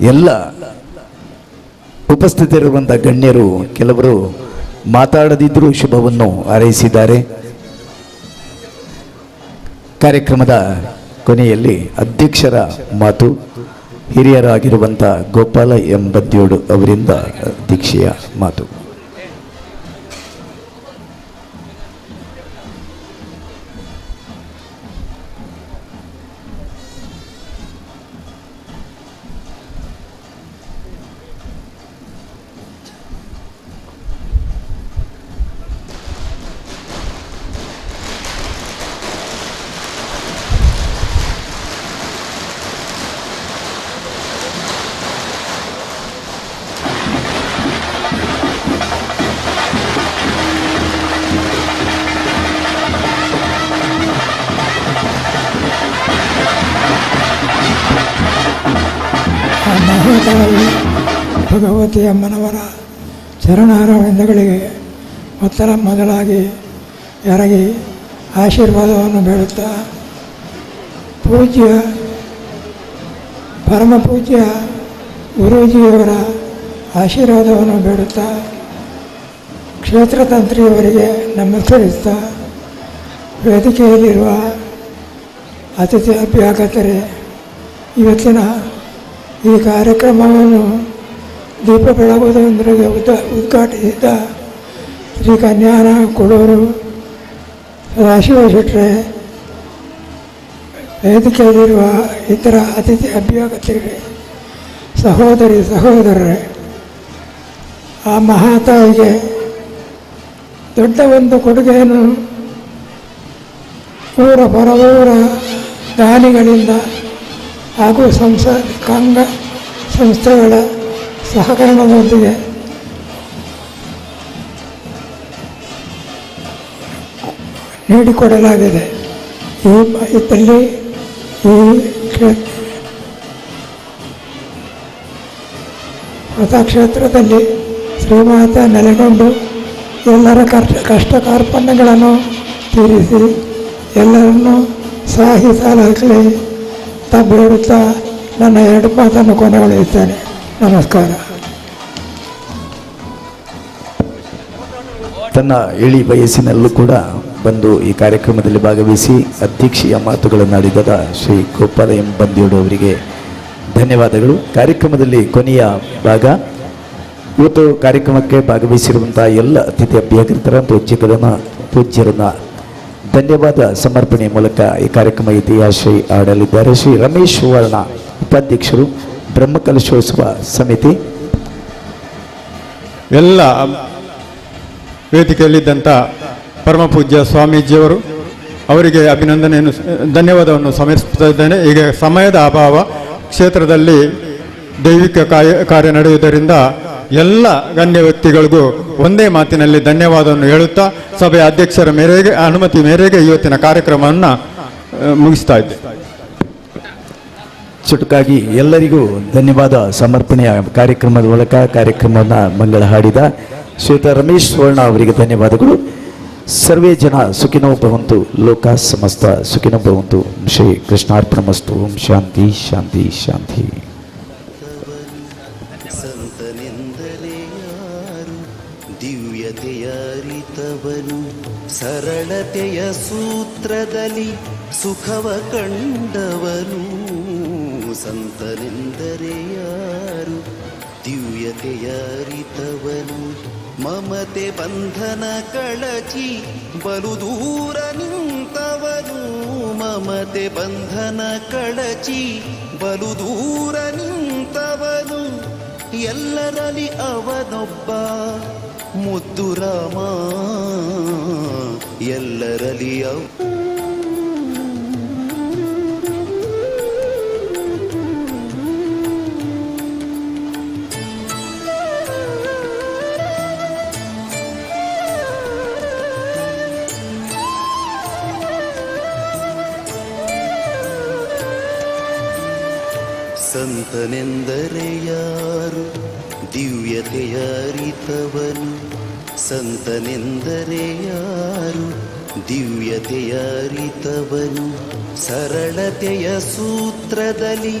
Speaker 7: ಉಪಸ್ಥಿತರಿರುವಂಥ ಗಣ್ಯರು ಕೆಲವರು ಮಾತಾಡದಿದ್ದರೂ ಶುಭವನ್ನು ಹಾರೈಸಿದ್ದಾರೆ. ಕಾರ್ಯಕ್ರಮದ ಕೊನೆಯಲ್ಲಿ ಅಧ್ಯಕ್ಷರ ಮಾತು ಹಿರಿಯರಾಗಿರುವಂಥ ಗೋಪಾಲ ಎಂ ಬದ್ಯೋಡು ಅವರಿಂದ ದೀಕ್ಷೆಯ ಮಾತು.
Speaker 17: ಮಾತಾಗಿ ಭಗವತಿ ಅಮ್ಮನವರ ಚರಣಾರವಿಂದಗಳಿಗೆ ಮೊದಲಾಗಿ ಎರಗಿ ಆಶೀರ್ವಾದವನ್ನು ಬೇಡುತ್ತಾ ಪರಮ ಪೂಜ್ಯ ಗುರೂಜಿಯವರ ಆಶೀರ್ವಾದವನ್ನು ಬೇಡುತ್ತಾ ಕ್ಷೇತ್ರ ತಂತ್ರಿಯವರಿಗೆ ನಮಸ್ಕರಿಸ್ತಾ ವೇದಿಕೆಯಲ್ಲಿರುವ ಅತಿಥಿ ಅಭ್ಯಾಗತರೆ ಇವತ್ತಿನ ಈ ಕಾರ್ಯಕ್ರಮವನ್ನು ದೀಪ ಬೆಳಗುವುದರೊಂದಿಗೆ ಉದ್ಘಾಟಿಸಿದ್ದ ಶ್ರೀ ಕನ್ಯಾನ ಕೊಡೂರು ಸದಾಶಿವ ಶೆಟ್ಟರೆ, ವೇದಿಕೆಯಲ್ಲಿರುವ ಇತರ ಅತಿಥಿ ಅಭ್ಯಾಗತರಿಗೆ, ಸಹೋದರರೇ, ಆ ಮಹಾತಾಯಿಗೆ ದೊಡ್ಡ ಒಂದು ಕೊಡುಗೆಯನ್ನು ಊರ ಹೊರವೂರ ದಾನಿಗಳಿಂದ ಹಾಗೂ ಸಂಸ್ಥೆಗಳ ಸಹಕರಣದೊಂದಿಗೆ ನೀಡಿಕೊಡಲಾಗಿದೆ. ಇದರಲ್ಲಿ ಈ ಹೊಸ ಕ್ಷೇತ್ರದಲ್ಲಿ ಶ್ರೀಮಾತೆ ನೆಲೆಗೊಂಡು ಎಲ್ಲರ ಕಷ್ಟ ಕಾರ್ಪಣ್ಯಗಳನ್ನು ತೀರಿಸಿ ಎಲ್ಲರನ್ನೂ ಸಾಹಿ ಸಾಲಲಿ ಬೇಡುತ್ತಾ ನನ್ನ 2 ಮಾತನ್ನು ಕೊನೆಗೊಳಿಸುತ್ತೇನೆ. ನಮಸ್ಕಾರ.
Speaker 7: ತನ್ನ ಇಳಿ ವಯಸ್ಸಿನಲ್ಲೂ ಕೂಡ ಬಂದು ಈ ಕಾರ್ಯಕ್ರಮದಲ್ಲಿ ಭಾಗವಹಿಸಿ ಅಧ್ಯಕ್ಷೀಯ ಮಾತುಗಳನ್ನಾಡಿದ ಶ್ರೀ ಗೋಪಾಲ ಎಂ ಬಂದಿಯೋಡು ಅವರಿಗೆ ಧನ್ಯವಾದಗಳು. ಕಾರ್ಯಕ್ರಮದಲ್ಲಿ ಕೊನೆಯ ಭಾಗ. ಇವತ್ತು ಕಾರ್ಯಕ್ರಮಕ್ಕೆ ಭಾಗವಹಿಸಿರುವಂಥ ಎಲ್ಲ ಅತಿಥಿ ಅಭ್ಯರ್ಥಿತರ ಪೂಜ್ಯರನ್ನ ಧನ್ಯವಾದ ಸಮರ್ಪಣೆ ಮೂಲಕ ಈ ಕಾರ್ಯಕ್ರಮ ಇತಿಹಾಸ ಆಡಲಿದ್ದಾರೆ ಶ್ರೀ ರಮೇಶ್ ವರ್ಣ, ಉಪಾಧ್ಯಕ್ಷರು, ಬ್ರಹ್ಮಕಲಶೋತ್ಸವ ಸಮಿತಿ.
Speaker 18: ಎಲ್ಲ ವೇದಿಕೆಯಲ್ಲಿದ್ದಂಥ ಪರಮ ಪೂಜ್ಯ ಸ್ವಾಮೀಜಿಯವರು ಅವರಿಗೆ ಧನ್ಯವಾದವನ್ನು ಸಮರ್ಪಿಸ್ತಾ ಇದ್ದೇನೆ. ಈಗ ಸಮಯದ ಅಭಾವ, ಕ್ಷೇತ್ರದಲ್ಲಿ ದೈವಿಕ ಕಾರ್ಯ ನಡೆಯುವುದರಿಂದ ಎಲ್ಲ ಗಣ್ಯ ವ್ಯಕ್ತಿಗಳಿಗೂ ಒಂದೇ ಮಾತಿನಲ್ಲಿ ಧನ್ಯವಾದವನ್ನು ಹೇಳುತ್ತಾ ಸಭೆಯ ಅಧ್ಯಕ್ಷರ ಅನುಮತಿ ಮೇರೆಗೆ ಇವತ್ತಿನ ಕಾರ್ಯಕ್ರಮವನ್ನು ಮುಗಿಸ್ತಾ ಇದ್ದೆ.
Speaker 7: ಚುಟುಕಾಗಿ ಎಲ್ಲರಿಗೂ ಧನ್ಯವಾದ ಸಮರ್ಪಣೆಯ ಕಾರ್ಯಕ್ರಮದ ಮೂಲಕ ಕಾರ್ಯಕ್ರಮವನ್ನು ಮಂಗಳ ಹಾಡಿದ ಶ್ರೀಯುತ ರಮೇಶ್ ವರ್ಣ ಅವರಿಗೆ ಧನ್ಯವಾದಗಳು. ಸರ್ವೇ ಜನ ಸುಖಿನೋ ಭವಂತು, ಲೋಕ ಸಮಸ್ತ ಸುಖಿನೋ ಭವಂತು. ಶ್ರೀ ಕೃಷ್ಣಾರ್ಪಣಮಸ್ತು. ಓಂ ಶಾಂತಿ ಶಾಂತಿ ಶಾಂತಿ.
Speaker 19: ದಿವ್ಯತೆಯರಿತವನು ಸರಳತೆಯ ಸೂತ್ರದಲ್ಲಿ ಸುಖವ ಕಂಡವನು. ಸಂತನೆಂದರೆ ಯಾರು? ದಿವ್ಯತೆಯರಿತವನು ಮಮತೆ ಬಂಧನ ಕಳಚಿ ಬಲು ದೂರ ನಿಂತವನು. ಮಮತೆ ಬಂಧನ ಕಳಚಿ ಬಲು ದೂರ ನಿಂತವನು. ಎಲ್ಲರಲ್ಲಿ ಅವನೊಬ್ಬ ಮುದ್ದು ರಾಮ, ಎಲ್ಲರಲ್ಲಿ ಸಂತನೆಂದರೆ ಯಾರು? ದಿವ್ಯತೆಯ ಅರಿತವನು. ಸಂತನೆಂದರೆ ಯಾರು? ದಿವ್ಯತೆಯ ಅರಿತವನು. ಸರಳತೆಯ ಸೂತ್ರದಲ್ಲಿ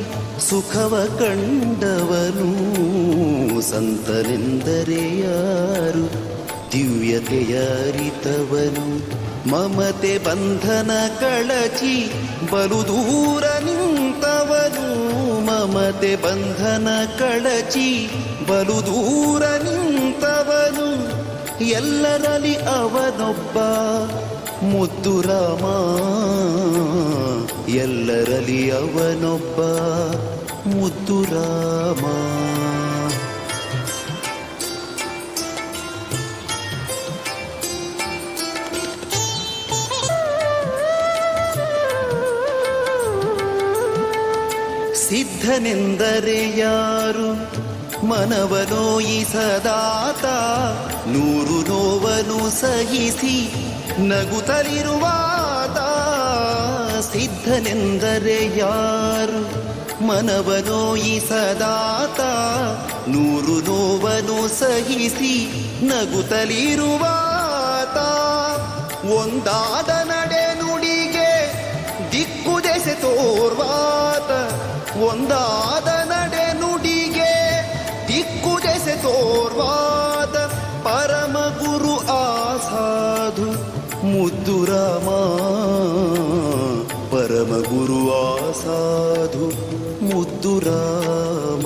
Speaker 19: ಸುಖವ ಕಂಡವನು. ಸಂತನೆಂದರೆ ಯಾರು? ದಿವ್ಯತೆಯ ಅರಿತವನು. ಮಮತೆ ಬಂಧನ ಕಳಚಿ ಬಲು ದೂರ ನಿಂತವನು. ಮಮತೆ ಬಂಧನ ಕಳಚಿ ಬಲು ದೂರ ನಿಂತವನು. ಎಲ್ಲರಲ್ಲಿ ಅವನೊಬ್ಬ ಮುದ್ದು ರಾಮ, ಎಲ್ಲರಲ್ಲಿ ಅವನೊಬ್ಬ ಮುದ್ದು ರಾಮ. ಸಿದ್ಧನೆಂದರೆ ಯಾರು? ಮನವನೋಯಿಸದಾತ, ನೂರು ನೋವನ್ನು ಸಹಿಸಿ ನಗುತ್ತಲಿರುವಾತ. ಸಿದ್ಧನೆಂದರೆ ಯಾರು? ಮನವನೋಯಿಸದಾತ ನೂರು ನೋವನು ಸಹಿಸಿ ನಗುತ್ತಲಿರುವಾತ ಒಂದಾದ ನಡೆ ನುಡಿಗೆ ದಿಕ್ಕು ದೆಸೆ ತೋರ್ವಾತ ಒಂದಾದ ನಡೆ ನುಡಿಗೆ ದಿಕ್ಕು ದೆಸೆ ತೋರ್ವಾತ ಪರಮ ಗುರು ಆಸಾಧು ಮುದ್ದು ರಾಮ ಪರಮ ಗುರು ಆಸಾಧು ಮುದ್ದು ರಾಮ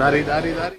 Speaker 9: ದಾರಿ ದಾರಿ ದಾರಿ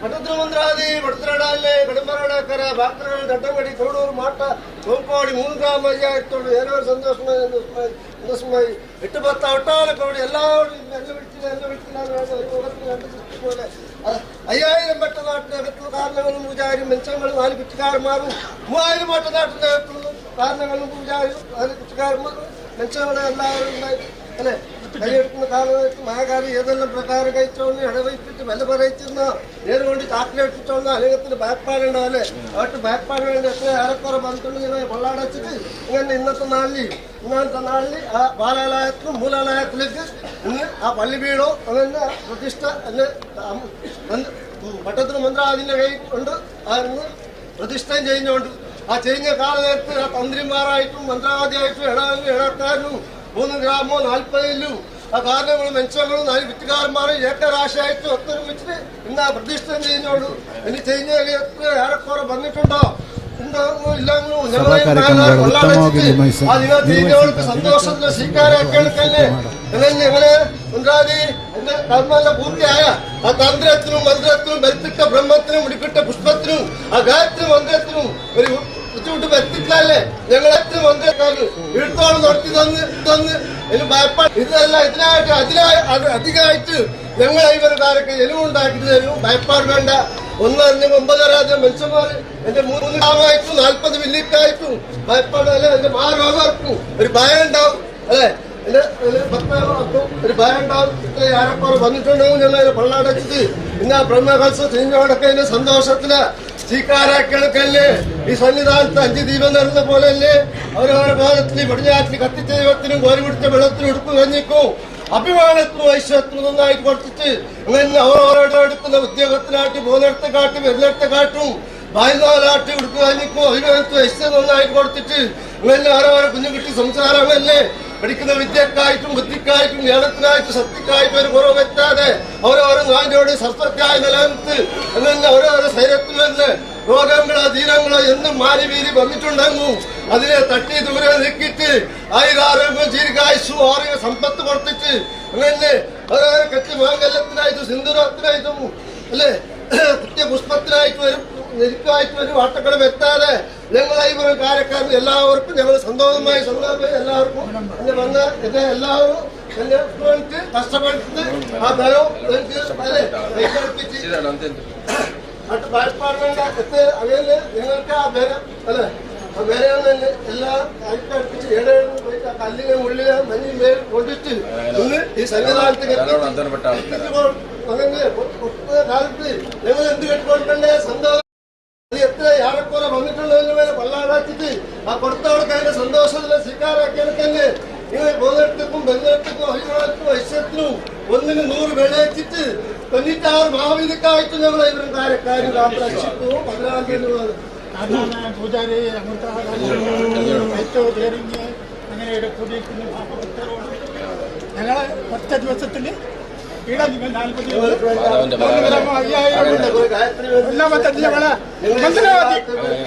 Speaker 3: ಭಟದ್ರಮಂದ್ರಾದಿ ಭಟದ್ರಡಾಲೆ ಬಡಂಬರಡಕರ ಬಾಕ್ತರಗಳ ದಡ್ಡಂಗಡಿ ಕೊರಡೂರು ಮಾಟ ಸೋಂಕೋಡಿ ಮೂನ್ಗಾಮಯ್ಯ ಇಟ್ಟೋಡು ಏರೋರು ಸಂತೋಷಮಯ ಎಟ್ಟು ಬತ್ತ ಒಟ್ಟಾಲ ಕೊಡಿ ಎಲ್ಲ ಬಿಡ್ತೀನಿ പോലെ 5000 പട്ട നാട്ടിലെ അകത്തുള്ള കാരണങ്ങളും പൂജാരും മെച്ചങ്ങളും 4 കുറ്റിക്കാരന്മാരും 3000 പട്ട നാട്ടിലെ കാരണങ്ങളും പൂജാരും 4 കുറ്റിക്കാരന്മാരും മെച്ചങ്ങളും എല്ലാവരും ഉണ്ടായി അല്ലേ കൈയെടുക്കുന്ന കാലത്ത് മഹാകാരി ഏതെല്ലാം പ്രകാരം കഴിച്ചോന്ന് ഇടവയ്പ്പിട്ട് വില പറയിച്ചിരുന്ന നേരുകൊണ്ട് ചാക്കിലെടുത്തിട്ടോന്ന് അലേഖത്തിന് ബാക്ക്പാടുണ്ടാവല്ലേ അവർക്ക് ബാക്ക്പാട് വേണ്ടി എത്ര ഏറെക്കുറെ പന്ത്രണ്ട് ഇങ്ങനെ കൊള്ളാടച്ചിട്ട് ഇങ്ങനെ ഇന്നത്തെ നാളിൽ ആ ബാലാലയത്തിനും മൂലാലയത്തിലേക്ക് ഇന്ന് ആ പള്ളി വീടോ അങ്ങനെ പ്രതിഷ്ഠ അല്ലെ പട്ടത്തിന് മന്ത്രാദിന്റെ കൈ കൊണ്ട് ആയിരുന്നു പ്രതിഷ്ഠയും ചെയ്യുന്നുണ്ട് ആ ചെയ്യുന്ന കാലത്ത് ആ തന്ത്രിമാരായിട്ടും മന്ത്രാദിയായിട്ടും ഇടക്കാരനും 3 ഗ്രാമോ 40 ആ കാരണങ്ങളും മെച്ചങ്ങളും 4 വിറ്റുകാരന്മാരും ഏക്കരാശിയായിട്ട് ഒത്തൊരുമിച്ചിട്ട് ഇന്ന് ആ പ്രതിഷ്ഠ ചെയ്യുന്നോളൂ ഇനി ചെയ്യുന്ന ഏറെക്കുറെ വന്നിട്ടുണ്ടോ സന്തോഷത്തിന് സ്വീകാരാക്കണക്കല്ലേ എങ്ങനെ ഉണ്ടാതി എന്റെ കർമ്മമെല്ലാം പൂർത്തിയായ ആ തന്ത്രത്തിനും മന്ത്രത്തിനും ബലിപ്പിട്ട ബ്രഹ്മത്തിനും മുടിപ്പിട്ട പുഷ്പത്തിനും ആ ഗായത്രി മന്ത്രത്തിനും ഒരു ബുദ്ധിമുട്ട് വരുത്തിയിട്ടല്ലേ ഞങ്ങൾ എത്ര മന്ത്രക്കാരന് വീഴ്ത്തോളം നടത്തി തന്ന് ഇതല്ല ഇതിനായിട്ട് അധികമായിട്ട് ഞങ്ങൾ ഇവരുകാരൊക്കെ എലിവുണ്ടാക്കിട്ട് തരും ഭയപ്പാട് വേണ്ട 1.5 മനുഷ്യന്മാർ എന്റെ 3 ഗ്രാമമായിട്ടും 40 മില്ലിക്കായിട്ടും ഭയപ്പാടല്ലേ എന്റെ മാരോഗർക്കും ഒരു ഭയം ഉണ്ടാവും അല്ലെ എന്റെ ഭക്തർക്കും ഒരു ഭയം ഉണ്ടാവും ഇത്ര ഏറെക്കുറെ വന്നിട്ടുണ്ടെങ്കിൽ ഞങ്ങൾ പള്ളടച്ചിട്ട് പിന്നെ ബ്രഹ്മകൽസം ചെയ്യുന്നതോടൊക്കെ എന്റെ സന്തോഷത്തില് സ്വീകാരാക്കണക്കല്ലേ ഈ സന്നിധാനത്ത് 5 ദീപം നടന്ന പോലെയല്ലേ അവരവരുടെ ഭാഗത്തിൽ പടിഞ്ഞാറ്റിൽ കത്തിച്ച ദൈവത്തിനും കോരി പിടിച്ച വെള്ളത്തിനും ഉടുപ്പ് കഞ്ഞിക്കും അഭിമാനത്തിനും ഐശ്വര്യത്തിനും നന്നായിട്ട് കൊടുത്തിട്ട് അങ്ങനെ അവരോടെ എടുക്കുന്ന ഉദ്യോഗത്തിനാട്ടി പോകുന്നിടത്തെ കാട്ടി വരുന്നിടത്തെ കാട്ടും വായുനാലാട്ടി ഉടുപ്പ് കഞ്ഞിക്കും അഭിമാനത്തിനും ഐശ്വര്യം നന്നായിട്ട് കൊടുത്തിട്ട് അങ്ങനെ ഓരോരോ കുഞ്ഞുകുട്ടി സംസാരമല്ലേ പഠിക്കുന്ന വിദ്യക്കായിട്ടും ബുദ്ധിക്കായിട്ടും ജ്ഞാനത്തിനായിട്ടും ശക്തിക്കായിട്ടും ഒരു കുറവ് വെച്ചാതെ ഓരോരോ നാടിനോട് സസ്വത്യായി നിലനിർത്ത് അങ്ങനെ ഓരോരോ ശരീരത്തിൽ നിന്ന് രോഗങ്ങളോ ധീരങ്ങളോ എന്നും മാറി വീരി വന്നിട്ടുണ്ടെന്നും അതിനെ തട്ടി ദൂരെ നീക്കിയിട്ട് ആയുരാരോഗ്യം ദീർഘായുസും ആരോഗ്യ സമ്പത്ത് കൊടുത്തിട്ട് അങ്ങനെ ഓരോരോ കെട്ടി മാംഗല്യത്തിനായിട്ടും സിന്ദൂരത്തിനായിട്ടും അല്ലെ കുട്ടിയ പുഷ്പത്തിനായിട്ടും നെരുക്കമായിട്ട് ഒരു വാട്ടക്കടം എത്താതെ ഞങ്ങൾ ഈ കാര്യക്കാർക്ക് എല്ലാവർക്കും ഞങ്ങൾ സന്തോഷമായി എല്ലാവർക്കും വന്ന് എന്നെ എല്ലാവരും എന്നെ കഷ്ടപ്പെടുത്തി ആ ധനവും എനിക്ക് അടുത്ത പാഴ്പാടുകളുടെ അങ്ങനെ നിങ്ങൾക്ക് ആ ധനം അല്ലെ ആ വിലയിൽ എല്ലാം അടുപ്പിച്ച് കല്ലിന് മുള്ളിന് മഞ്ഞും മേൽ കൊണ്ടിട്ട് ഇന്ന് ഈ സംവിധാനത്തിൽ കാലത്ത് ഞങ്ങൾ എന്ത് കെട്ടിക്കൊടുക്കണ്ടേ സന്തോഷം എത്ര ഏറെക്കുറെ വന്നിട്ടുള്ളതിന് മേലെ പള്ളാടാക്കിട്ട് ആ കൊടുത്തവർക്ക് അതിന്റെ സന്തോഷത്തിലെ സ്വീകാരാക്കിയെടുക്കല്ലേ നിങ്ങൾ ബോധത്തിനും ബന്ധത്തിനും അഭിമാനത്തിനും ഐശ്വര്യത്തിനും 100 വെള്ളയച്ചിട്ട് 96 മാവിലിക്കായിട്ട് ഞങ്ങൾ ഇവരും കാര്യക്കാരും രക്ഷിച്ചു 16
Speaker 17: പൂജാരി അമൃത അങ്ങനെ കൂടിയിരിക്കുന്ന ഞങ്ങൾ 10 ദിവസത്തിൽ ഇവിടെ നിങ്ങൾ 40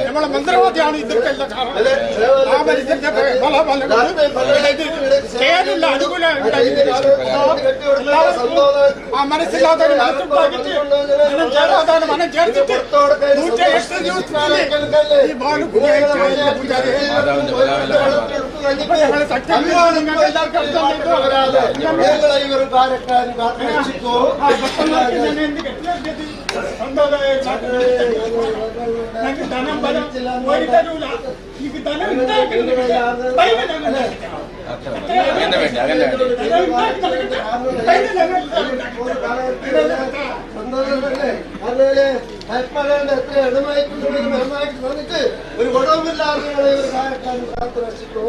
Speaker 17: നമ്മളെ മന്ത്രവാദിയാണ് ഇതിന്റെ കാരണം ആ മനുഷ്യന്റെ ആ മനസ്സില്ലാത്ത മനസ്സുണ്ടാക്കിട്ട് മനം ചേർത്തിട്ട് 108 ദിവസത്തില് ഈ ബാലു ഞങ്ങൾ സത്യം നിങ്ങൾക്ക് എല്ലാവർക്കും ധനം ബലം ഒരു തരൂല എനിക്ക് ധനം ഒരു ഗുണവുമില്ലാതെ കാത്തു രക്ഷിക്കോ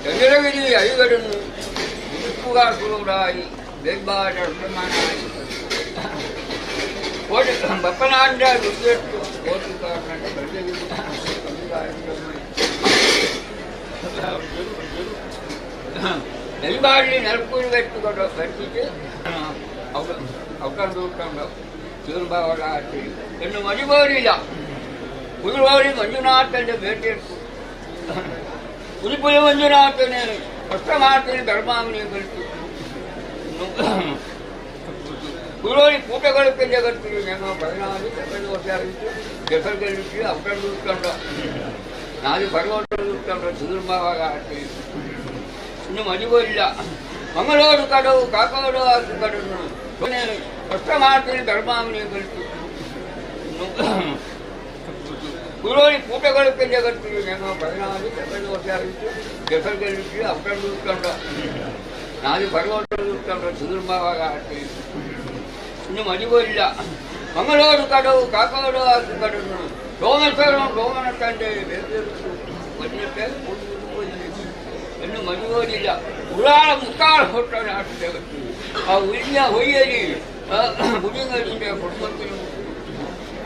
Speaker 20: ചന്ദ്രഗിരി അഴികടന്നു ഉടുപ്പുകാർക്കുളൂടായി ദൈവാരമാനായി ബപ്പനാന്റെ ദുർഗത്തു കോട്ടുകാരനെ നെൽബാടിൽ നെൽക്കുഴി വെട്ടുകൊണ്ട് കട്ടിച്ച് അവക്കണ്ടുണ്ടോ തീർമ്പാവലാറ്റി എന്ന് മണിപോരില്ല പുതുവോടി മഞ്ജുനാഥന്റെ വേട്ടിയെടുത്തു പുലിപ്പുല മഞ്ജുനാഥന് കഷ്ടമാത്തിന് ധർമാവിനെ കളിച്ചു പുരോടി കൂട്ടകൾക്ക് ജഗത്തിൽ ഞങ്ങൾ 14 വർഷം അറിയിച്ചു ജസൽ കഴിച്ച് അവിടെ ഉൾക്കണ്ടോ 4 പർവ്വതം ഉൾക്കണ്ടോ തീർമ്പാവാകാട്ടി ഇന്ന് മതിപോരില്ല മംഗളോട് കടവ് കാക്കോട് കടന്നു കഷ്ടമാത്തിന് ധർമാവിനെ കളിച്ചു പുരോടി കൂട്ടകൾക്ക് ജഗത്തിൽ ഞങ്ങൾ 14 വർഷം അറിയിച്ചു ജസൽ കഴിച്ച് അവിടെ ഉൾക്കണ്ടോ 4 പർവ്വതം ഉൾക്കണ്ടോ തീർമ്പാവാകാട്ടി ഇന്ന് മതിപോരില്ല മംഗളോട് കടവ് കാക്കോട് കടന്നു രോമനത്തന്റെ വന്നിട്ട് എന്ന് മതിപോരില്ല ഉളാള മുക്കാൾ പൊട്ട നാട്ടിലെ ആ ഉരിഞ്ഞ ഹൊയ്യരി മുടിങ്ങലിന്റെ കുടുംബത്തിനും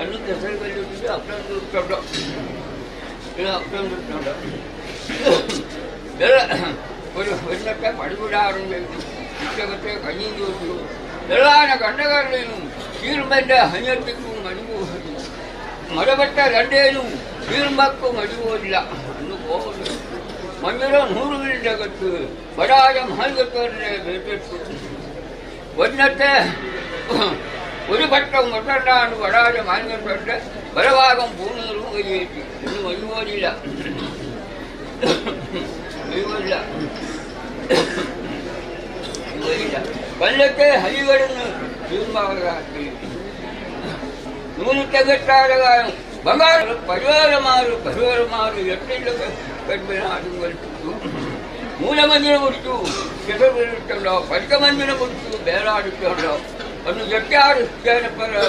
Speaker 20: അന്ന് ജസൽ കഴിച്ചിട്ട് അപ്പം നിർത്തണ്ടോ അപ്പം നിർത്തണ്ടോ ഒരു വന്നിട്ട് പടിവിടാറുണ്ട് പുസ്തകത്തെ കഞ്ഞി ചോദിച്ചു വെള്ളാന കണ്ടകാരനും ചീർമ്പന്റെ ഹഞ്ഞത്തിക്കും മടിപോകുന്നു മരപ്പെട്ട രണ്ടേനും ചീർമ്പക്കും മടിപോരില്ല അന്ന് പോകുന്നു മഞ്ഞുര 100 വീടിന്റെ അകത്ത് വരാജ മാർഗക്കാരനെ വേട്ടു ഒന്നത്തെ ഒരു പട്ടം ഒട്ടണ്ടാണ് വരാജ മാർഗക്കാരുടെ വരഭാഗം പൂർണ്ണവും കയ്യേറ്റി ഇന്ന് മടിപോരില്ല കൊല്ലത്തെ ഹരികടന്ന് തീർമാകാട്ടി നൂലിറ്റകെട്ടാടകാരം ബംഗാൾ പരിവാരമാറ് 8 കൺപനാടും കളിച്ചു മൂലമഞ്ഞിനെ മുടിച്ചു കിട്ടുണ്ടോ പച്ചമഞ്ഞിനെ മുടിച്ചു ബേറാടിട്ടുണ്ടോ അന്ന് 8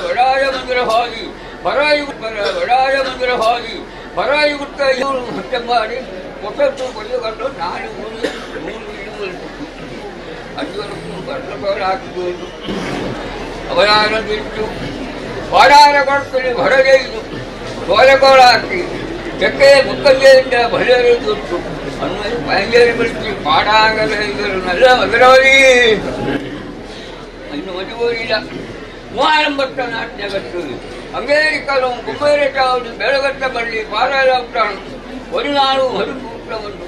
Speaker 20: വടായ മന്ദിരഭാഗി വടായ മന്ദിരഭാഗി പറയായി കൊടുത്ത മറ്റമ്പാടി പൊട്ടത്തു കൊല്ലു കണ്ടു 4 വീടും കളിച്ചു 5 വർഷം കഷ്ടപ്പാടാക്കി പോയിട്ടു അവരാരം തിരിച്ചു വാടാര കുളത്തിൽ ഭര ചെയ്തു തോലക്കോളാക്കി തെക്കേ മുക്കഞ്ചേരിന്റെ ഭരയിൽ തൊട്ടു അന്ന് ഭയങ്കരം വിളിച്ച് പാടാകലകൾ നല്ല മകരോലി അന്ന് മതിപോയില്ല 3000 പട്ട നാട്ടിനകത്ത് അങ്ങേരിക്കലും കുമ്പേരക്കാവിലും ബേളകട്ട പള്ളി പാലാലാണ് ഒരു നാളും ഒരു കൂട്ടമുണ്ട്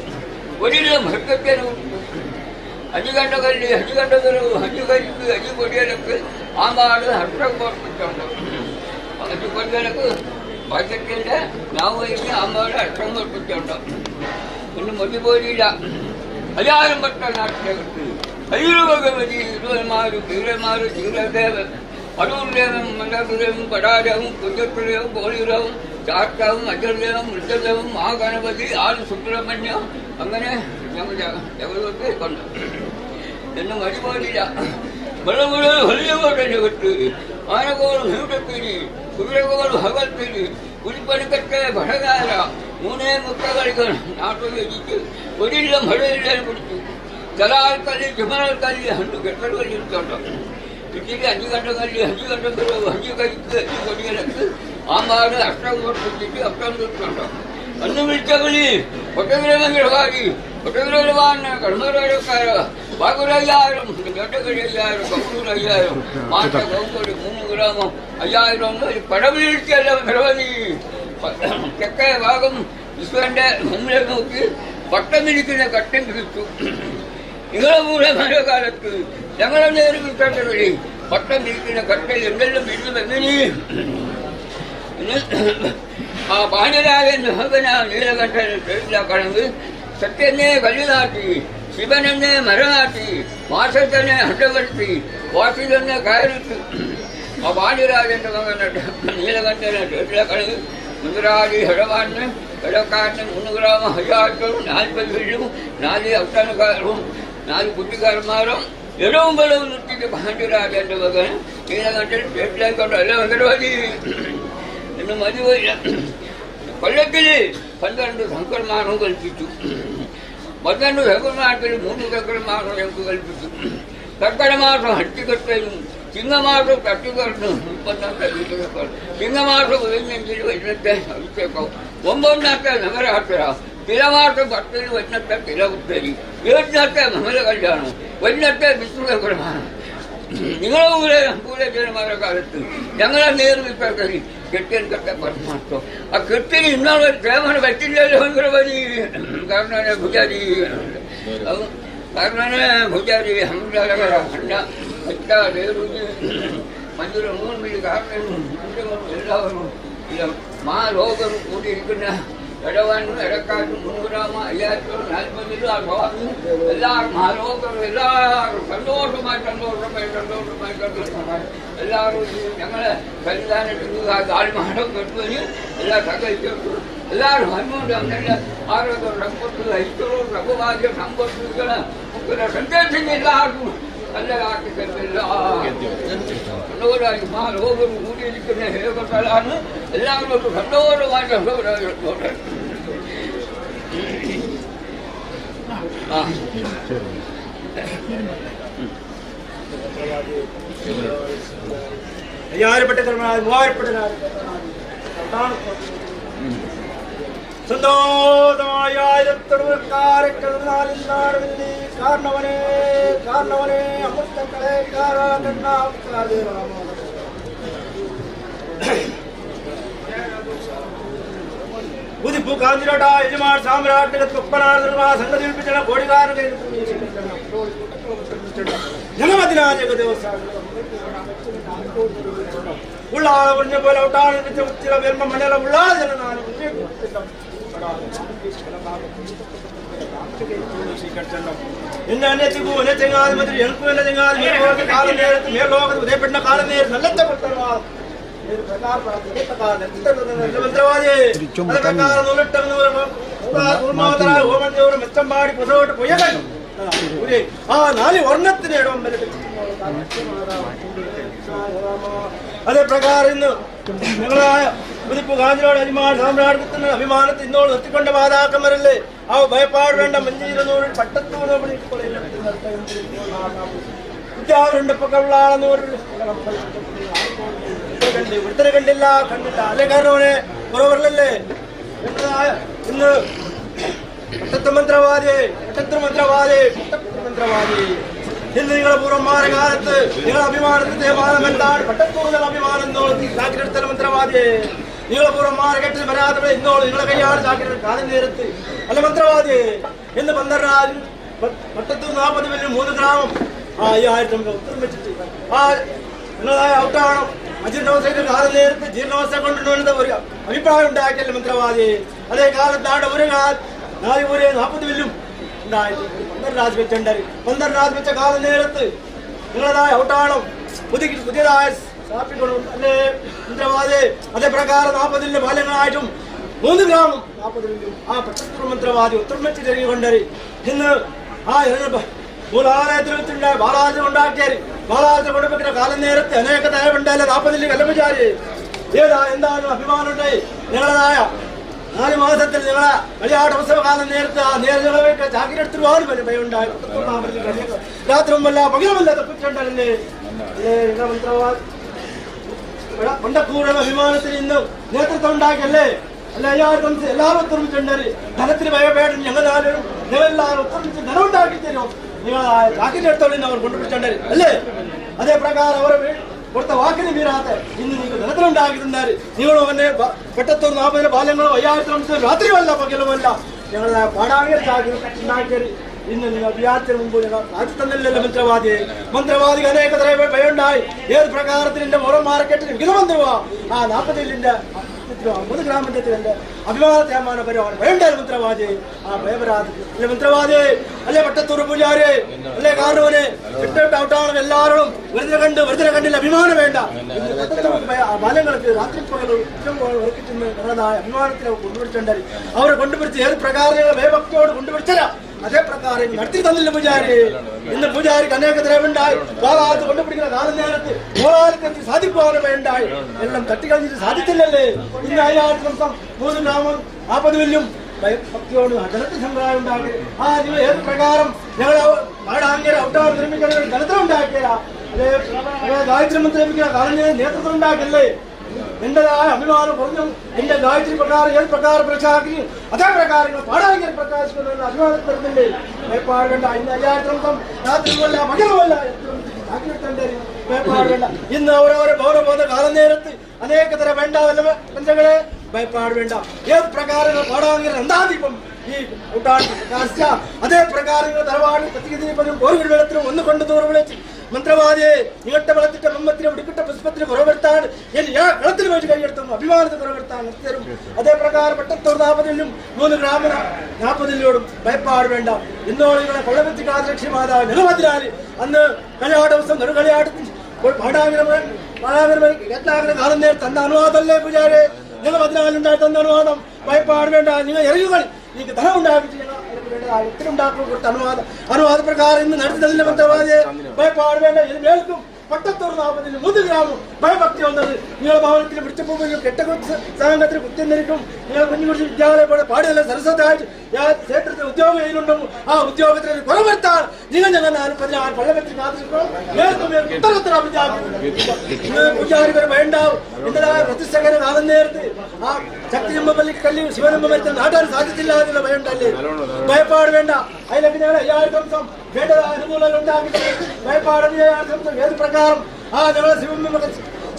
Speaker 20: ഒരിലും ഹൃക്കത്തിന് വിട്ടു അജികണ്ടകല്ലി അജികണ്ടകരു അജികരിക്ക് അജി കൊടിയലക്ക് ആമ്പാട് ഹർഷം കൊടുത്തിട്ടുണ്ട്. അജി കൊടിയലക്ക് ബജറ്റിൻ്റെ നാവുകഴിഞ്ഞ് ആമ്പാട് ഹർഷം കൊടുത്തിട്ടുണ്ട്. ഇന്ന് മൊഴിപോലിയില്ല. അയ്യായിരം പെട്ട നാട്ടിലേക്ക് അയ്യൂർ ഭഗവതി ഇരുവന്മാരും വീരന്മാരും ചീരദേവൻ അടൂർദേവൻ മണ്ഡലദേവൻ പടാരവും കുഞ്ചത്തുരവും കോളിയുരവും ചാട്ടവും അജർദേവം മൃതദേവം മഹാഗണപതി ആറ് സുബ്രഹ്മണ്യം അങ്ങനെ ഞങ്ങൾ ജഗതൊക്കെ കൊണ്ട് എന്നെ മടിപോലില്ല. വെള്ളം മുഴുവൻ വലിയകോട്ടെ ജഗത്ത് ആനകോളും ഹീട്ടത്തിരി കുതിരകോളും ഹകത്തിരി കുരിപ്പണിക്കട്ടെ ഭടകാര മൂന്നേ മുക്കകളികൾ നാട്ടിൽ വെച്ചിട്ട് ഒരില്ല മഴയില്ല പിടിച്ചു ജലാൽക്കല്ലി ജുമലക്കല്ലി ഹണ്ടു കെട്ടലുകല്ലിട്ടുണ്ടോ ഇച്ചിരി അഞ്ചു കണ്ടകല്ലി അഞ്ചു കണ്ടോ അഞ്ചു കരിക്ക് അഞ്ചു കൊടിയലക്ക് ആമ്പാട് അഷ്ടം കൊടുത്തിട്ട് അഷ്ടം കിട്ടുണ്ടോ അന്ന് വിളിച്ച വിളി ഒട്ടഗ്രഹകാരി ഒട്ടഗ്രഹവാന് കടമരക്കാര ബാഗുരയ്യായിരം കെട്ടകഴയ്യായിരം കപ്പൂർ 5000 മാറ്റ കൗക്കോടി 3 ഗ്രാമം 5000 ഒരു പടവിളിച്ചല്ല നിരവധി തെക്കേ ഭാഗം വിശ്വന്റെ മുമ്പിലെ നോക്കി പട്ടമിരിക്കുന്ന കട്ടൻ കിട്ടു. നിങ്ങളെ മൂല മഴക്കാലത്ത് ഞങ്ങളെ നേരം കിട്ടേണ്ട വഴി പട്ടം ഇരിക്കുന്ന കട്ടയിൽ എന്തെല്ലാം വീട്ടിൽ എങ്ങനെ ആ പാണ്ഡരാജൻ മഹകന നീലകണ്ഠന് കടന്ന് സത്യനെ കല്ലുനാട്ടി ശിവനെന്നെ മരനാട്ടി മാസത്തന്നെ ഹട്ടപ്പെടുത്തി വാസിതന്നെ കയറിട്ട് ആ പാണ്ഡ്യരാജന്റെ മകനെ നീലകണ്ഠനെ കടന്ന് മുതലാളി ഹടവാന് ഹടക്കാരന് 3 ഗ്രാമം 1000 40 വീഴും 4 അവസാനക്കാരും 4 കുട്ടിക്കാരന്മാരും ഇടവും വെള്ളവും നിർത്തിയിട്ട് പാണ്ഡ്യരാജന്റെ മകൻ നീലകണ്ഠൻ സ്റ്റേറ്റിലേക്കൊണ്ട് അല്ല ഭഗവതി എന്ന് മതിവല്ല. കൊല്ലത്തിൽ 12 ശങ്കർമാനം കൽപ്പിച്ചു. 12 ശങ്കർമാർക്കിൽ 3 ശങ്കർമാനം ഞങ്ങൾക്ക് കൽപ്പിച്ചു. കർക്കടമാസം ഹട്ടിക്കട്ടയും ചിങ്ങമാസം തട്ടിക്കട്ടു 32 ചിങ്ങമാസം 15 വൈകുന്നത്തെ അഭിഷേകം 9 നഗരാത്ര തിലമാസം 10 വൈകുന്നത്തെ തിലകുത്തരി 7 മംഗല കല്യാണം വൈകുന്നത്തെ വിഷ്ണുപ്രമാണം. നിങ്ങളെ പൂരെ ജനമാരുടെ കാലത്ത് ഞങ്ങളെ നേർവിപ്പി കെട്ടിയൻ കെട്ട പരമാർത്ഥം ആ കെട്ടിന് ഇന്നാളെ പ്രേമന പറ്റില്ലല്ലോ ഭഗവതി കാരണനെ ഭുജാരി കാരണനെ ഭുജാരി ഹംസാരകര അണ്ട അറ്റ ദേവരുജി മഞ്ജുര 3 മില്ലി കാരണനും എല്ലാവരും മഹാരോഗം കൂടിയിരിക്കുന്ന ഇടവാനും ഇടക്കാട്ടും 3 ഗ്രാമം 5040 ആ സ്വാമി എല്ലാവരും മഹാരോഗം എല്ലാവരും സന്തോഷമായി എല്ലാവരും ഞങ്ങളെ കല്യാണത്തിന് താഴ്മാടം കെട്ടുവന് എല്ലാ സഹകരിച്ചു എല്ലാവരും ഹനുമോണ്ട് അങ്ങനെ ആരോഗ്യ സമ്പത്ത് ഐശ്വര്യവും പ്രഭുഭാഗ്യ സമ്പത്തുകളെ സന്ദേശം എല്ലാവർക്കും നല്ലതാക്കി സന്തോഷമായി മഹാരോഗം കൂടിയിരിക്കുന്ന ഹേമത്തലാണ് എല്ലാവരും സന്തോഷമായിട്ട്
Speaker 17: സന്തോഷമായ കാരണവനെ കാരണവനെ അമൃതങ്ങളെ ഉദിപ്പു കാഞ്ചിരോട്ട യജമാൻ സാമ്രാട്ടിലെ തുപ്പനാ സംഗതി ഏൽപ്പിച്ച കോടികാരൻ ഉള്ളാളെ പറഞ്ഞ പോലെ ഒട്ടാണ് ചില വരുമ്പ മണ്ഡലം ഉള്ളാതെ എന്നെ അന്യത്തിക്കൂ എന്നെ ചെങ്ങാതി മതി എനിക്കും എന്നെ ചെങ്ങാതി കാലം നേരത്ത് മേലോകത്ത് ഉദയപ്പെടുന്ന കാലം നേരം നല്ല മെച്ചമ്പാടി പുറകോട്ട് പോയ ആ 4 വർണ്ണത്തിന് ഇടം അതേ പ്രകാരം ഇന്ന് നിങ്ങളായ ഉദിപ്പ് കാഞ്ഞിരോട് അരിമാൻ സാമ്രാജ്യത്തിന് അഭിമാനത്തിൽ ഇന്നോട് നിർത്തിക്കൊണ്ട മാതാക്കന്മാരല്ലേ ആ ഭയപ്പാട് വേണ്ട മഞ്ചീരനൂരിൽ പട്ടത്തൂര് വൃത്തനെ കണ്ടില്ല കണ്ടില്ല അല്ലെ കാരണവനെ കുറവല്ലേ ഇന്ന് പട്ടത്തമന്ത്രവാദി ഇന്ന് നിങ്ങളെ പൂർവന്മാരുടെ കാലത്ത് നിങ്ങളെ അഭിമാനത്തിന്റെ മാനം എന്താണ് പട്ടത്തൂർ അഭിമാനം ചാക്കിലെടുത്ത മന്ത്രവാദി നിങ്ങളെ പൂർവന്മാരെ കെട്ടി വരാതെ ഇന്നോളൂ നിങ്ങളെ കൈയാണ് ചാക്കിലെടുത്ത് കാലം നേരത്ത് അല്ല മന്ത്രവാദി എന്ന് 12 പട്ടത്തൂർ 40 വലിയ 3 ഗ്രാമം 5000 നമുക്ക് ഉത്തരം വെച്ചിട്ട് നിങ്ങളായ ഔട്ടാവണം. അജീർണാവസ്ഥയുടെ കാലം നേരത്തെ ജീർണാവസ്ഥ കൊണ്ടുവരുന്നത് ഒരു അഭിപ്രായം ഉണ്ടാക്കിയല്ലേ മന്ത്രവാദി. അതേ കാലത്താണ് ഒരു 40 വില്ലും ഉണ്ടായിട്ട് 15 രാജ് വെച്ചുണ്ടായി. 15 രാജ് വെച്ച കാലം നേരത്ത് നിങ്ങളതായ ഔട്ടാവണം പുതിയതായ സ്ഥാപിക്കണം അല്ലേ മന്ത്രവാദി. അതേ പ്രകാരം 40 ബാല്യങ്ങളായിട്ടും 3 ഗ്രാമം 40 വില്ലും ആ പട്ടത്തൂർ മന്ത്രവാദി ഉത്തരം വെച്ച് തിരികൊണ്ടറി. ഇന്ന് മൂലാലയത്തിൽ വെച്ചിട്ടുണ്ടായി ബാലാലയം ഉണ്ടാക്കിയാൽ ബാലാലയത്തിൽ കൊണ്ടുവെക്കുന്ന കാലം നേരത്തെ അനേക തയവുണ്ടായാലും 40 കല്ലമ്പചാരി എന്താണ് അഭിമാനം ഉണ്ടായി. നിങ്ങളതായ 4 മാസത്തിൽ നിങ്ങളെ കളിയാട്ടോത്സവ കാലം നേരത്തെ ആ നേരത്തെ ചാക്കിലെടുത്ത് ഒരുപാട് പേര് ഭയമുണ്ടായി. രാത്രിയുമല്ല പകലുമല്ല തപ്പിച്ചുണ്ടല്ലേ മന്ത്രവാദി പണ്ടക്കൂടുള്ള അഭിമാനത്തിന് ഇന്ന് നേതൃത്വം ഉണ്ടാക്കിയല്ലേ. അല്ല എല്ലാവരും ഒത്തൊരുമിച്ചുണ്ടായി. ധനത്തിന് ഭയപേടും ഞങ്ങളാരും നിങ്ങളെല്ലാവരും ഒത്തൊരുമിച്ച് ധനം ഉണ്ടാക്കി തരും. നിങ്ങൾ ചാക്കിലെടുത്തോളി അവർ കൊണ്ടുപിടിച്ചുണ്ടായി അല്ലേ. അതേ പ്രകാരം അവർ കൊടുത്ത വാക്കിന് മീറാത്ത ഇന്ന് നിങ്ങൾ ധനത്തിലുണ്ടാക്കിയിട്ടുണ്ടായി. നിങ്ങളും അവനെ പെട്ടത്തൂർ 40 ബാല്യങ്ങളോ 5000 രാത്രിയുമല്ല പകലുമല്ല ഞങ്ങളെ പാടാങ്ങിയ ചാക്കി ഉണ്ടാക്കിയത്. ഇന്ന് നിങ്ങൾ വിചാരത്തിന് മുമ്പ് ഞങ്ങൾ ആദ്യം തന്നില്ലല്ലോ മന്ത്രവാദിക്ക് അനേക തരം ഭയമുണ്ടായി. ഏത് പ്രകാരത്തിൽ എന്റെ മോറൽ മാർക്കറ്റിൽ വിഹിതമന്ത്രവാ ആ 40 3 ഗ്രാമത്തിന്റെ അഭിമാനത്യാമാന പരിപാടി ഭയമുണ്ടായി മന്ത്രവാദി. ആ ഭയപരാധി അല്ലെ മന്ത്രവാദി അല്ലെ പട്ടത്തൂർ പൂജാരി അല്ലെ കാരണവന് ഔട്ടാണ് എല്ലാവരും വെറുതെ കണ്ടില്ല അഭിമാനം വേണ്ട. ബാല്യങ്ങൾക്ക് രാത്രി പകലും അഭിമാനത്തിൽ കൊണ്ടുപിടിച്ചുണ്ടായി. അവരെ കൊണ്ടുപിടിച്ച് ഏത് പ്രകാരം ഭയഭക്തിയോട് കൊണ്ടുപിടിച്ചല്ല അതേ പ്രകാരം നടത്തി തന്നില്ല പൂജാരി. ഇന്ന് പൂജാരിക്ക് അനേക ദ്രവ്യമുണ്ടായി. കോലാലത്ത് കൊണ്ടുപിടിക്കുന്ന കാലം നേരത്ത് കോലാലത്ത് സാധിക്കുവാനും വേണ്ടായി. എല്ലാം തട്ടിക്കളഞ്ഞിട്ട് സാധിച്ചില്ലല്ലേ. ഇന്ന് 5000 3 ഗ്രാമം 40 വില്ലും ഭക്തിയോട് ധനത്തിൽ സമ്പ്രദായം ഉണ്ടാക്കി. ആ നിങ്ങൾ ഏത് പ്രകാരം ഞങ്ങൾ പാടാങ്ങിയ ഔട്ടാവ് നിർമ്മിക്കുന്ന ധനത്തിൽ ഉണ്ടാക്കിയ അതേ ഗായത്രി മന്ത്രി നിർമ്മിക്കുന്ന കാലം നേതൃത്വം ഉണ്ടാക്കില്ലേ. എന്റേതായ അഭിമാനം പറഞ്ഞു എന്റെ ഗായത്രി പ്രകാരം ഏത് പ്രകാരം പ്രഖ്യാപിക്കും അതേ പ്രകാരം പാടാങ്ങിയ പ്രകാശിക്കുന്ന അഭിമാനത്തിൽ വരുന്നില്ലേ. പാടേണ്ട ഇന്ന് 5000 രാത്രിയുമല്ല മകനുമല്ല ഭയപ്പാടേണ്ട. ഇന്ന് അവരവരെ ഭവനം പോകുന്ന കാലം നേരത്ത് അനേക തരം വേണ്ടാവല്ല പഞ്ചകളെ ഭയപ്പാട് വേണ്ട. ഏത് പ്രകാരം പാടാങ്ങിയ രണ്ടാദീപം ഈ കൂട്ടാണ് പ്രകാശിച്ച അതേ പ്രകാരം തറവാട് പ്രത്യേകതീപനും ഓരോ വെള്ളത്തിനും ഒന്ന് കൊണ്ട് ദൂരം വിളിച്ച് മന്ത്രവാദിയെ ഇങ്ങട്ട വെള്ളത്തിന്റെ മമ്മത്തിനും ഇടിക്കിട്ട പുഷ്പത്തിന് കുറവെടുത്താൻ വെള്ളത്തിൽ വെച്ച് കൈയെടുത്തും അഭിമാനത്തെ കുറവെടുത്താൻ നിർത്തരും. അതേ പ്രകാരം പട്ടത്തൂർ 40 3 ഗ്രാമ 40 ഭയപ്പാട് വേണ്ട. ഇന്നോട് നിങ്ങളെ കൊള്ളവെത്തി കാതലക്ഷ്യമാതാവ് നിലമതിരാല് അന്ന് കളിയാട്ട ദിവസം കളിയാട്ടത്തിൽ കാലം നേരത്തെ തന്ന അനുവാദമല്ലേ പൂജാരെ. നിങ്ങൾ 14 തന്ന അനുവാദം ഭയപ്പാട് വേണ്ട. നിങ്ങൾ ഇറങ്ങുകൾ നിങ്ങൾക്ക് ധനം ഉണ്ടാക്കിയിട്ട് ഉണ്ടാക്കും കൊടുത്ത അനുവാദ പ്രകാരം ഇന്ന് നടത്തി തന്നില്ല മന്ത്രവാദിയെ. ഭയപ്പാട് വേണ്ട. ഇത് മേൽക്കും പട്ടത്തൂർ 40 3 ഗ്രാമം ഭയഭക്തി വന്നത്. നിങ്ങളുടെ ഭവനത്തിൽ പിടിച്ചപ്പോഴും സംഘത്തിന് കുത്തിന്നിരിക്കും. നിങ്ങൾ കുഞ്ഞുകുറിച്ച് വിദ്യാലയം പോലെ പാടിയല്ല സരസ്വതായിട്ട് ക്ഷേത്രത്തിൽ ഉദ്യോഗം ചെയ്യുന്നുണ്ടെങ്കിൽ ആ ഉദ്യോഗത്തിന് കുറവെടുത്താൽ നിങ്ങൾ ഞങ്ങൾ 16 പള്ളവെത്തി കാത്തിരിക്കണം. പൂജാരികൾ വേണ്ടാവും. എന്റേതായ പ്രതിഷ്ഠകന് കാലം നേരത്ത് ആ ശക്തിയമ്പള്ളി കല്ലി ശിവനമ്പ വരുത്താൻ നാട്ടാൻ സാധിച്ചില്ല എന്നുള്ള ഭയമുണ്ടല്ലേ. ഭയപ്പാട് വേണ്ട. അതിലേക്ക് ഞങ്ങൾ 5000 വേണ്ടതായ അനുകൂലങ്ങൾ ഉണ്ടാക്കി ഭയപ്പാട് ഏത് പ്രകാരം ആ ഞങ്ങളെ ശിവമ്മ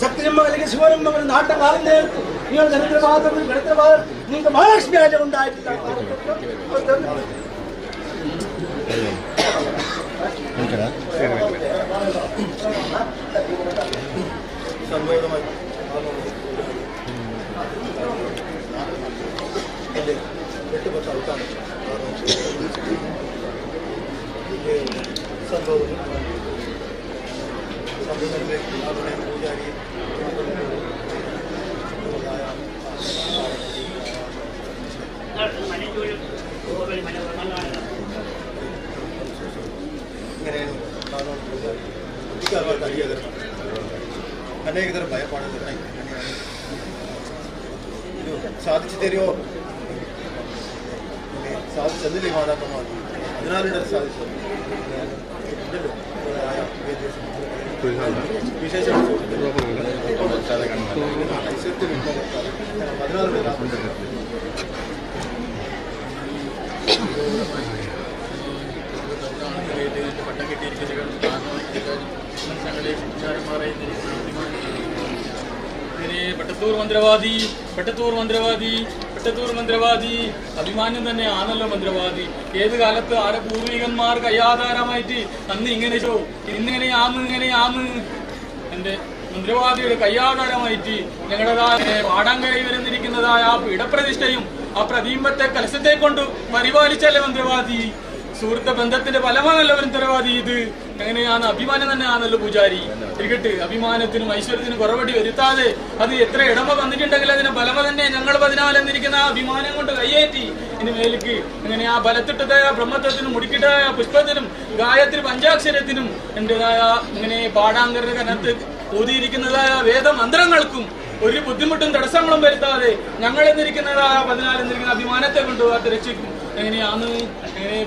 Speaker 17: ശക്തിയമ്മ അല്ലെങ്കിൽ ശിവനമ്മ നാട്ടം കാലം നേരത്ത് നിങ്ങൾ ജനത്രപാദം ഗണിത്രപാദം നിങ്ങൾക്ക് മഹാലക്ഷ്മി ആചാരം ഉണ്ടായിട്ടില്ല.
Speaker 3: ಅನೇಕ ಥರ ಭಯ ಪಾಡೋದು ಇದು ಸಾಧಿಸಿ ತರಿಯೋ ಸಾಧಿಸದಲ್ಲಿ ಮಾಡಾಕ ಮಾಡಿ 14 ಸಾಧಿಸೋದು ವಿಶೇಷ 14 പട്ടം കിട്ടിയിരിക്കുന്നത് പട്ടത്തൂർ മന്ത്രവാദി
Speaker 5: പട്ടത്തൂർ മന്ത്രവാദി അഭിമാനം തന്നെ ആണല്ലോ മന്ത്രവാദി. ഏത് കാലത്ത് ആരെ പൂർവികന്മാർ കയ്യാധാരമായിട്ട് അന്ന് ഇങ്ങനെ ഇങ്ങനെയാന്ന് എൻ്റെ മന്ത്രവാദിയുടെ കയ്യാധാരമായിട്ട് ഞങ്ങളുടേതായ പാടാങ്കരയിൽ വരുന്നിരിക്കുന്നതായ ആ പീഠപ്രതിഷ്ഠയും ആ പ്രതിബിംബത്തെ കലശത്തെ കൊണ്ട് പരിപാലിച്ചല്ലേ മന്ത്രവാദി. സുഹൃത്ത ബന്ധത്തിന്റെ ഫലമാണല്ലോ മന്ത്രവാദി. ഇത് എങ്ങനെയാണ് അഭിമാനം തന്നെയാണല്ലോ പൂജാരി. ഇരിക്കട്ടെ, അഭിമാനത്തിനും ഐശ്വര്യത്തിനും കുറവടി വരുത്താതെ അത് എത്ര ഇടമ വന്നിട്ടുണ്ടെങ്കിൽ അതിന് ബലമ തന്നെ ഞങ്ങൾ 14 എന്നിരിക്കുന്ന ആ അഭിമാനം കൊണ്ട് കയ്യേറ്റി ഇനി മേലേക്ക് അങ്ങനെ ആ ബലത്തിട്ടതായ ബ്രഹ്മത്വത്തിനും മുടിക്കിട്ടതായ പുഷ്പത്തിനും ഗായത്രി പഞ്ചാക്ഷരത്തിനും എന്റേതായ ഇങ്ങനെ പാടാങ്കരുടെ കനത്ത് ഊതിയിരിക്കുന്നതായ വേദമന്ത്രങ്ങൾക്കും ഒരു ബുദ്ധിമുട്ടും തടസ്സങ്ങളും വരുത്താതെ ഞങ്ങൾ എന്നിരിക്കുന്നതായ 14 എന്നിരിക്കുന്ന അഭിമാനത്തെ കൊണ്ട് അത് രക്ഷിക്കും. എങ്ങനെയാണ്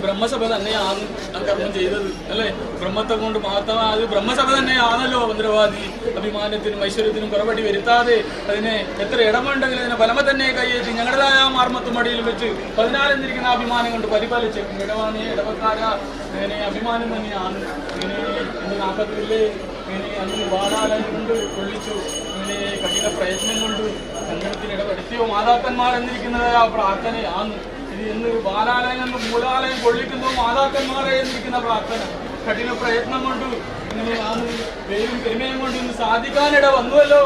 Speaker 5: ബ്രഹ്മസഭ തന്നെയാണ് ആ കർമ്മം ചെയ്തത് അല്ലേ? ബ്രഹ്മത്തെ കൊണ്ട് മാത്രം അത് ബ്രഹ്മസഭ തന്നെയാണല്ലോ മന്ത്രവാദി. അഭിമാനത്തിനും ഐശ്വര്യത്തിനും കുറവടി വരുത്താതെ അതിനെ എത്ര ഇടമുണ്ടെങ്കിലും അതിനെ ഫലമ തന്നെ കയ്യേറ്റി ഞങ്ങളുടേതായ മാർമത്തും മടിയിൽ വെച്ച് 14 എന്നിരിക്കുന്ന അഭിമാനം കൊണ്ട് പരിപാലിച്ച് ഇടവാണി ഇടവക്കാര അങ്ങനെ അഭിമാനം തന്നെയാണ്. ഇങ്ങനെ 40 ഇങ്ങനെ അന്ന് വാടാലയം കൊണ്ട് കൊള്ളിച്ചു. ഇങ്ങനെ കഠിന പ്രയത്നം കൊണ്ട് സങ്കടത്തിന് ഇടപെടുത്തിയോ മാതാക്കന്മാർ എന്നിരിക്കുന്നതായ പ്രാർത്ഥനയാണ്. ഇന്ന് ബാലാലയം മൂലാലയം കൊള്ളിക്കുന്നു മാതാക്കന്മാരെ എന്നിരിക്കുന്ന പ്രാർത്ഥന കഠിന പ്രയത്നം കൊണ്ട് ഇങ്ങനെയാണ് പേരും പെരുമയും കൊണ്ട് ഇന്ന് സാധിക്കാനിട വന്നുവല്ലോ.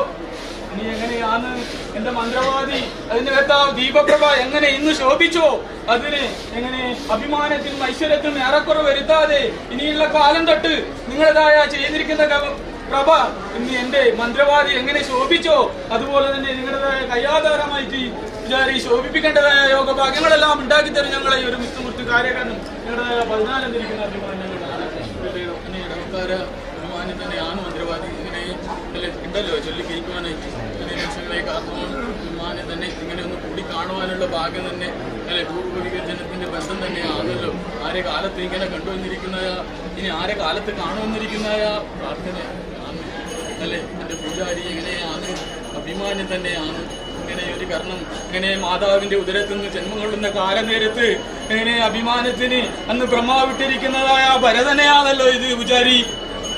Speaker 5: ഇനി എങ്ങനെയാണ് എന്റെ മന്ത്രവാദി അതിനകത്ത് ആ ദീപപ്രഭ എങ്ങനെ ഇന്ന് ശോഭിച്ചോ അതിന് എങ്ങനെ അഭിമാനത്തിനും ഐശ്വര്യത്തിനും ഏറെക്കുറവ് വരുത്താതെ ഇനിയുള്ള കാലം തൊട്ട് നിങ്ങളുടേതായ ചെയ്തിരിക്കുന്ന പ്രഭ ഇന്ന് എന്റെ മന്ത്രവാദി എങ്ങനെ ശോഭിച്ചോ അതുപോലെ തന്നെ നിങ്ങളുടേതായ കയ്യാധാരമായിട്ട് വിചാരി ശോഭിപ്പിക്കേണ്ടതായ യോഗഭാഗ്യങ്ങളെല്ലാം ഉണ്ടാക്കിത്തരും ഞങ്ങളെ ഈ ഒരു മുത്തുമുത്ത് കാര്യകാരണം ഞങ്ങളുടേതായ 14 എന്നിരിക്കുന്ന അഭിമാനങ്ങളാണ്. അഭിമാനം തന്നെയാണ് മന്ത്രവാദി. ഇങ്ങനെ ഉണ്ടല്ലോ ചൊല്ലിക്കിരിക്കുവാനായിട്ട് ഇങ്ങനെ ലക്ഷ്യങ്ങളെ കാത്തുവാൻ അഭിമാനം തന്നെ ഇങ്ങനെ ഒന്ന് കൂടി കാണുവാനുള്ള ഭാഗ്യം തന്നെ അല്ലെ പൂർവ്വവികജനത്തിന്റെ ബന്ധം തന്നെയാണല്ലോ. ആരെ കാലത്ത് ഇങ്ങനെ കണ്ടുവന്നിരിക്കുന്നതായ ഇനി ആരെ കാലത്ത് കാണുവന്നിരിക്കുന്നതായ പ്രാർത്ഥന അല്ലെ എന്റെ പൂജാരി എങ്ങനെയാണ് അഭിമാനം തന്നെയാണ്. ഇങ്ങനെ ഒരു കർണം ഇങ്ങനെ മാതാവിന്റെ ഉദരത്തിൽ നിന്ന് ജന്മം കൊള്ളുന്ന കാലനേരത്ത് ഇങ്ങനെ അഭിമാനത്തിന് അന്ന് ബ്രഹ്മാവിട്ടിരിക്കുന്നതായ ഭരതനെയാണല്ലോ ഇത് പൂജാരി.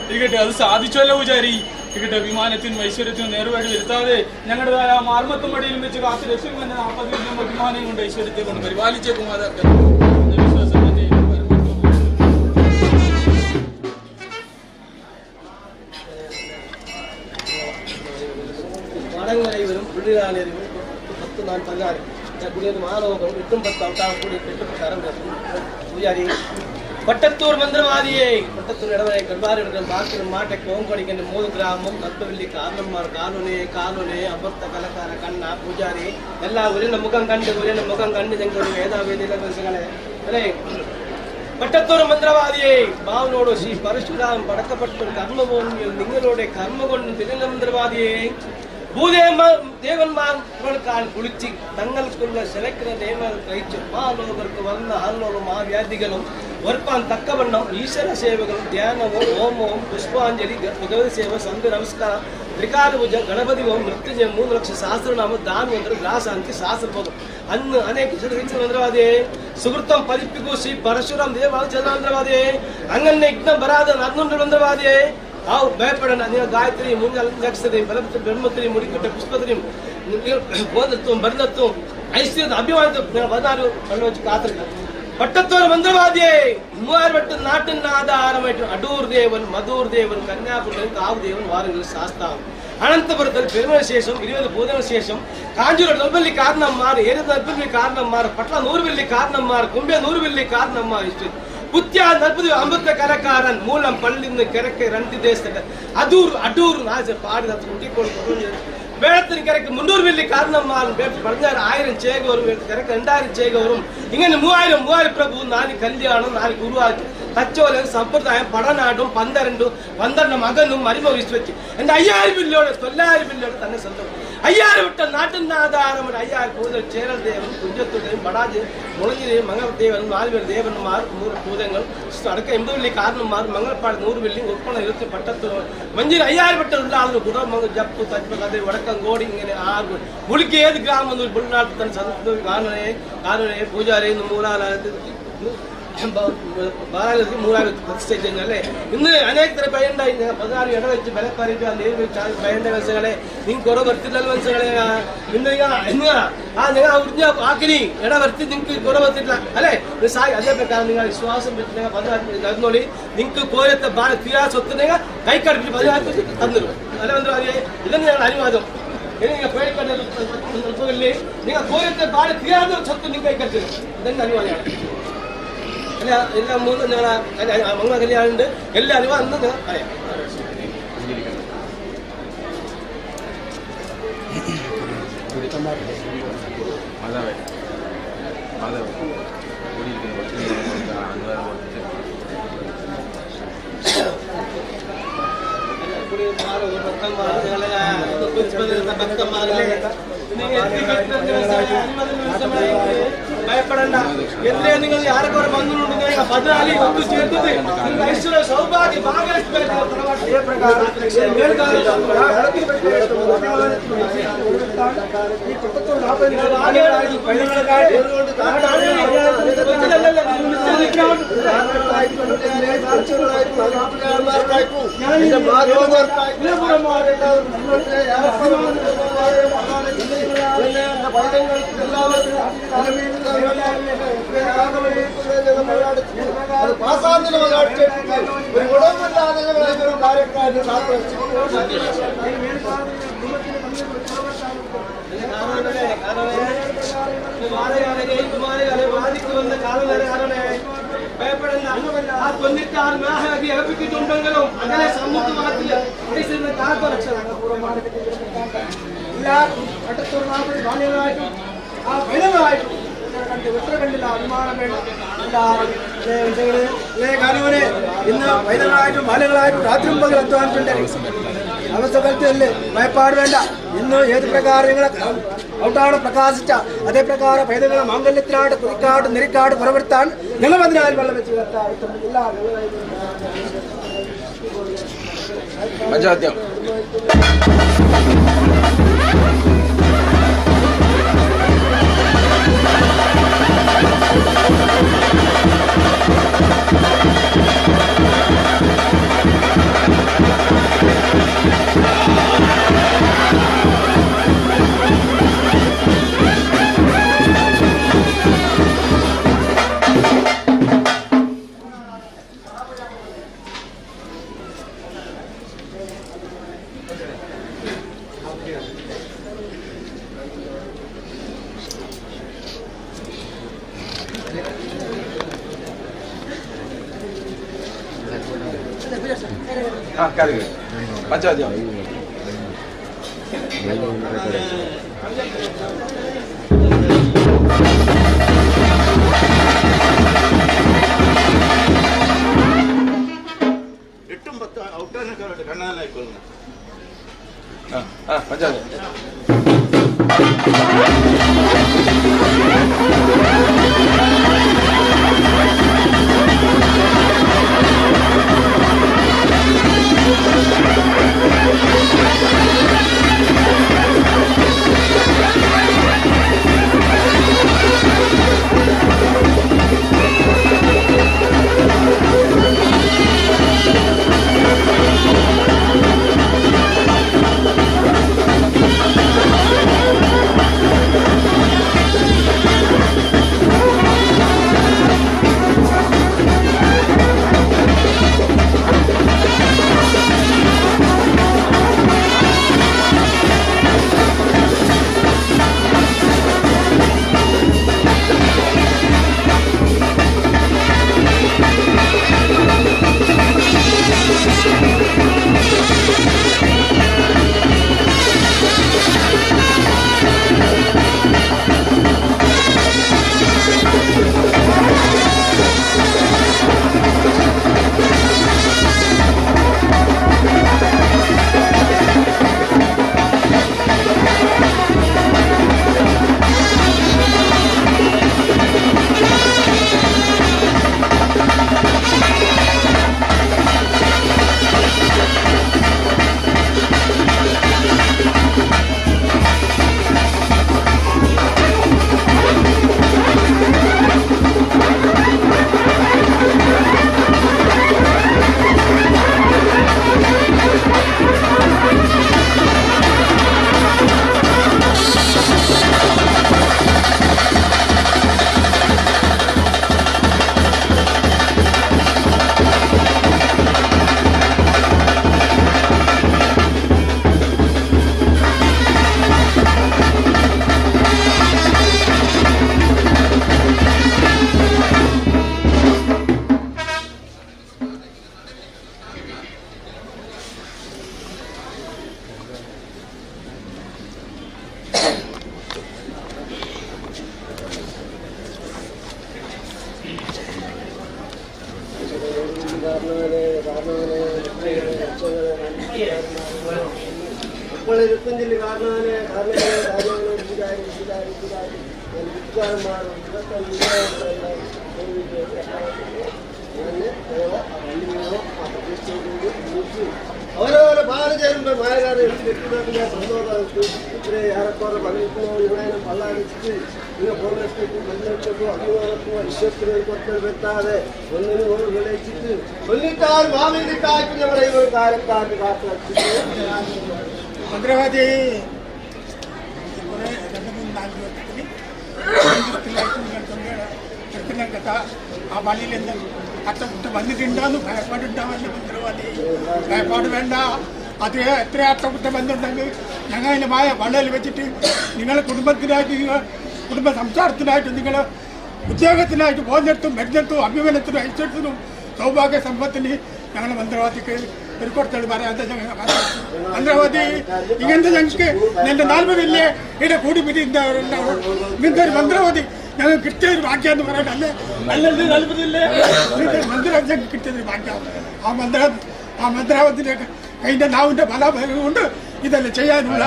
Speaker 5: ഇരിക്കട്ടെ, അത് സാധിച്ചല്ലോ പൂജാരി. ഇരിക്കട്ടെ, അഭിമാനത്തിനും ഐശ്വര്യത്തിനും നേർവഴി വരുത്താതെ ഞങ്ങളുടേതായ മാർമത്തും മടിയിലും വെച്ച് കാത്തു രക്ഷിക്കുമെന്ന് 40 അഭിമാനം കൊണ്ട് ഐശ്വര്യത്തെ കൊണ്ട് പരിപാലിച്ചേക്കും മാതാക്കൾ വിശ്വാസം തന്നെ.
Speaker 17: വടങ്ങരയും പുള്ളികാലരും 10 നാൾ 14 കുടിയൊരു മാനവകളും 8 10 അവതാരം കൂടി 8 പൂജാരി പട്ടത്തൂർ മന്ത്രവാദിയെ പട്ടത്തൂർ ഇടവരെ കൽവാരിടും ബാക്കിലും മാട്ടെ കോങ്കടിക്കൻ്റെ 3 ഗ്രാമം 10 വലിയ കാരണന്മാർ കാലോനെ അമർത്ത കലക്കാര കണ്ണ പൂജാരി എല്ലാ ഉരുന്ന മുഖം കണ്ട് ഞങ്ങൾ വേദാവേദിയിലെ ദിവസങ്ങളെ അല്ലേ പട്ടത്തൂർ മന്ത്രവാദിയെ ബാവനോട് ശ്രീ പരശുരാം പടക്കപ്പെട്ട കർമ്മവും നിങ്ങളുടെ കർമ്മ കൊണ്ട് തിരുമന്ത്രവാദിയെ ഭൂദേവന്മാർ കുളിച്ച് തങ്ങൾക്കുള്ള ശരക്കിന നിയമങ്ങൾ കഴിച്ചു മാലോകർക്ക് വന്ന ആലോകം ആ വ്യാധികളും ഓർപ്പാൻ തക്കവണ്ണം ഈശ്വര സേവകളും ധ്യാനവും ഹോമവും പുഷ്പാഞ്ജലി ഭഗവതി സേവ സന്ധ്യ നമസ്കാരം ത്രികാലപൂജ ഗണപതി ഹോം മൃത്യുജയം 3 ലക്ഷം സഹസ്രനാമം ദാനമന്ത്രം ഗ്ലാശാന്തി സഹസ്രബോധം അന്ന് അനേക മന്ത്രവാദിയെ സുഹൃത്തം പതിപ്പിക്കൂ ശ്രീ പരശുരാം ദേവാചന്ദ്രവാദിയെ അങ്ങനെ യജ്ഞം വരാതെ നടന്നുണ്ട് മന്ത്രവാദിയെ ആ ഭയപ്പെടേണ്ട നിങ്ങൾ ഗായത്രി 3 ലക്ഷത്തെയും ബ്രഹ്മത്തിനെയും മുടിക്കിട്ട പുഷ്പത്തിനെയും ബോധത്വവും ഭരണത്വവും ഐശ്വര്യ അഭിമാനത്വം 14 കണ്ണു വെച്ച് കാത്തിരിക്കാം. പട്ടത്തോർ മന്ത്രവാദിയെ 3000 നാട്ടിന് ആധാരമായിട്ട് അടൂർ ദേവൻ മധൂർ ദേവൻ കന്യാകുമാരി കാവുദേവൻ വാരങ്ങളിൽ ശാസ്താവ് അനന്തപുരത്തിൽ പെരുമന് ശേഷം 20 പൂജകൾക്ക് ശേഷം കാഞ്ചൂർ 9 വലിയ കാരണന്മാർ 7 കാരണന്മാർ പട്ടണ 100 വലിയ കാരണന്മാർ കുംഭ്യ 100 വലിയ കാരണന്മാർ കുത്യ 40 അമൃത കരക്കാരൻ മൂലം പള്ളിന്ന് കിഴക്ക് 2 ദേശത്ത് അടൂർ പാടി കുട്ടിക്കോട് വേളത്തിന് കിഴക്ക് 300 വലിയ കാരണന്മാർ 16,000 ചേകവരും കിഴക്ക് 2,000 ചേകവരും ഇങ്ങനെ 3000 പ്രഭു 4 കല്യാണം 4 ഗുരുവായൂർ തച്ചോല സമ്പ്രദായം പടനാടും 12 മകനും മരുമ വിശ്വച്ച് എന്റെ 5000 ബില്ലോട് 9,000 ബില്ലോട് തന്നെ സ്വന്തം 5000 വിട്ട നാട്ടിന്റെ ആധാരം 5000 കൂടുതൽ ചേരൽ ദേവൻ കുഞ്ചത്തുദേവൻ ബടാജ് മുളഞ്ഞിദേവൻ മംഗളദേവൻ 4 പേർ ദേവന്മാർ 100 പൂതങ്ങൾ അടക്ക 80 വലിയ കാരണന്മാർ മംഗളപ്പാട് 100 വലിയ ഒപ്പണ 20 പട്ടത്ത് മഞ്ചിൽ 5000 വിട്ടുള്ള ആളുകൾ കുടമംഗ ജപ്പ് തജ്പകഥ വടക്കം കോടി ഇങ്ങനെ 6 പുളിക്ക് ഏത് ഗ്രാമം ബുൾനാട്ടിൽ തന്നെ കാണണേ പൂജാരി മൂലാലയത്തിൽ ಬಾರಾಗಿ ಮೂರಾಗುತ್ತೆ ಪ್ರತಿಷ್ಠೆ ಇದ್ದಂಗೆ ಇನ್ನು ಅನೇಕ ಥರ ಭಯಂಡ 16 ಎಡ വെച്ച് ബലപ്പറിക്കുക ഭയണ്ട വശങ്ങളെ നിങ്ങൾക്ക് കുറവ് വർത്തില്ല വശങ്ങളെ ഇന്ന് നിങ്ങൾ ഉറിഞ്ഞ ആക്കിനി ഇട വർത്തി നിങ്ങൾക്ക് കുറവ് വർത്തില്ല അല്ലേ സായി അതേ പ്രകാരം നിങ്ങൾ വിശ്വാസം വെച്ച് 16 നടന്നോളി നിങ്ങൾക്ക് കോരത്തെ തീരാ സ്വത്ത് നിങ്ങൾ കൈ കടപ്പിച്ച് 16 തന്നിരും അല്ല വന്നു ഇല്ലെന്ന് ഞങ്ങൾ അനുവാദം നിങ്ങൾ പേടിക്കല്ലേ നിങ്ങൾ കോരത്തെ തീരാത്ത സ്വത്ത് നിങ്ങൾ കൈ കടത്തില്ല ഇതെന്നെ അനുവാദമാണ് എല്ലാ മൂന്ന് ഞങ്ങൾ മംഗള കല്യാണമുണ്ട് എല്ലാ അനുവാദം അന്ന് നിങ്ങൾ പറയാം. ഭയപ്പെടണ്ട എത്രയോ നിങ്ങൾ ആരൊക്കെ വന്നിട്ടുണ്ടെങ്കിൽ 14 ഒത്തു ചേർത്തത് ഐശ്വര്യ സൗഭാഗ്യ കൊന്നിട്ട് 6 മാഹി ഏൽപ്പിച്ചിട്ടുണ്ടെങ്കിലും അങ്ങനെ സമ്മതമാക്കില്ല ഇല്ല അട്ടത്തൂർ നാട്ടിൽ ബാല്യങ്ങളായിട്ടും ആ ബലങ്ങളായിട്ടും ഉത്തര കണ്ടില്ല അഭിമാനം വേണം കാര്യവനെ ഇന്ന് വൈദ്യങ്ങളായിട്ടും ബാല്യങ്ങളായിട്ടും രാത്രിയും പകൽ അധ്വാനിച്ചിട്ടുണ്ട് അവസ്ഥ കലത്തല്ലേ ഭയപ്പാട് വേണ്ട ഇന്ന് ഏത് പ്രകാരം നിങ്ങളെ ഔട്ടാണ് പ്രകാശിച്ച അതേ പ്രകാരം വൈദ്യങ്ങളെ മാംഗല്യത്തിനായിട്ട് കുറിക്കാട് നിരക്കാട് പുറപ്പെടുത്താൻ ഞങ്ങൾ അതിനായി വെള്ളം വെച്ച്
Speaker 21: പഞ്ചായത്യം പഞ്ചായത്യം
Speaker 9: എട്ടും 10 ഔട്ടാനൊക്കെ കണ്ണാനായിക്കൊള്ളുന്നു
Speaker 21: പഞ്ചായത്ത്
Speaker 17: ഇപ്പോഴിരുത്തഞ്ചില് കാരണവനെ അവരവരെ ബാല് ചേരുമ്പോൾ നായകാരെ ഞാൻ സന്തോഷമായിട്ട് ഇത്ര ഏറെക്കുറെ പണിയിക്കുന്നു ഇവിടെ പള്ളാടിച്ചിട്ട് ഇങ്ങനെ പോലീസിലേക്കും മല്ലിടത്തേക്കും അഭിമാനക്കും വിശ്വസിക്കുന്നതിൽ വെത്താതെ ഒന്നിനും ഒന്ന് വിളയിച്ചിട്ട് കൊല്ലിട്ടാൽ മാമീലിട്ടായിട്ട് ഞങ്ങളെ ഈ ഒരു കാലക്കാട്ട് കാത്തു വച്ചിട്ട്
Speaker 4: ഭദ്രവാദി രണ്ട് മൂന്ന് നാല് ദിവസത്തിൽ ആ പള്ളിയിൽ നിന്ന് അട്ടക്കുട്ട വന്നിട്ടുണ്ടോന്ന് ഭയപ്പാടുണ്ടാവല്ലേ ഭദ്രവാദി. ഭയപ്പാട് വേണ്ട. അത് എത്ര അട്ടക്കുട്ട ബന്ധമുണ്ടെങ്കിൽ ഞങ്ങൾ അതിന് വള്ളയിൽ വെച്ചിട്ട് നിങ്ങളെ കുടുംബത്തിനായിട്ട് കുടുംബ സംസാരത്തിനായിട്ട് നിങ്ങൾ ഉദ്യോഗത്തിനായിട്ട് പോകുന്നിടത്തും വരുന്നിടത്തും അഭിമാനത്തിനും ഐശ്വര്യത്തിനും സൗഭാഗ്യ സമ്പത്തിന് ഞങ്ങൾ മന്ത്രവാദിക്ക് ഒരു കുറച്ചുകൾ പറയാതെ മന്ത്രവാദി ഇങ്ങനത്തെ ഞങ്ങൾക്ക് എന്റെ താല്പര്യമില്ലേ ഇവിടെ കൂടി പിടി ഇങ്ങനത്തെ ഒരു മന്ത്രവാദി ഞങ്ങൾ കിട്ടിയ ഒരു ഭാഗ്യാന്ന് പറയാനല്ലേ അല്ലല്ലേ താല്പര്യമില്ലേ മന്ത്രവാദി ഞങ്ങൾക്ക് കിട്ടിയൊരു ഭാഗ്യം. ആ മന്ത്രവാദിന്റെ കൈന്റെ നാവിന്റെ ബലാബലം കൊണ്ട് ഇതെല്ലാം ചെയ്യാനുള്ള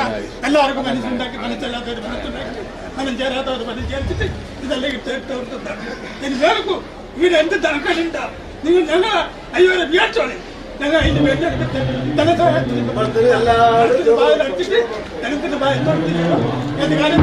Speaker 4: എല്ലാവർക്കും മനസ്സുണ്ടാക്കി മനസ്സില്ലാത്തവർ മനസ്സുണ്ടാക്കി മനം ചേരാത്തവർ മനം ചേർത്തിട്ട് ഇതെല്ലാം ഇട്ടവർക്കുണ്ടാകും. ഇനി വേർക്കും ഇവിടെ എന്ത് തർക്കമുണ്ടാ നിങ്ങൾ ഞങ്ങൾ അയ്യോ വിചാരിച്ചോളെ ഞങ്ങൾ അതിന്റെ അടിച്ചിട്ട് ജനത്തിന്റെ എന്ത് കാര്യം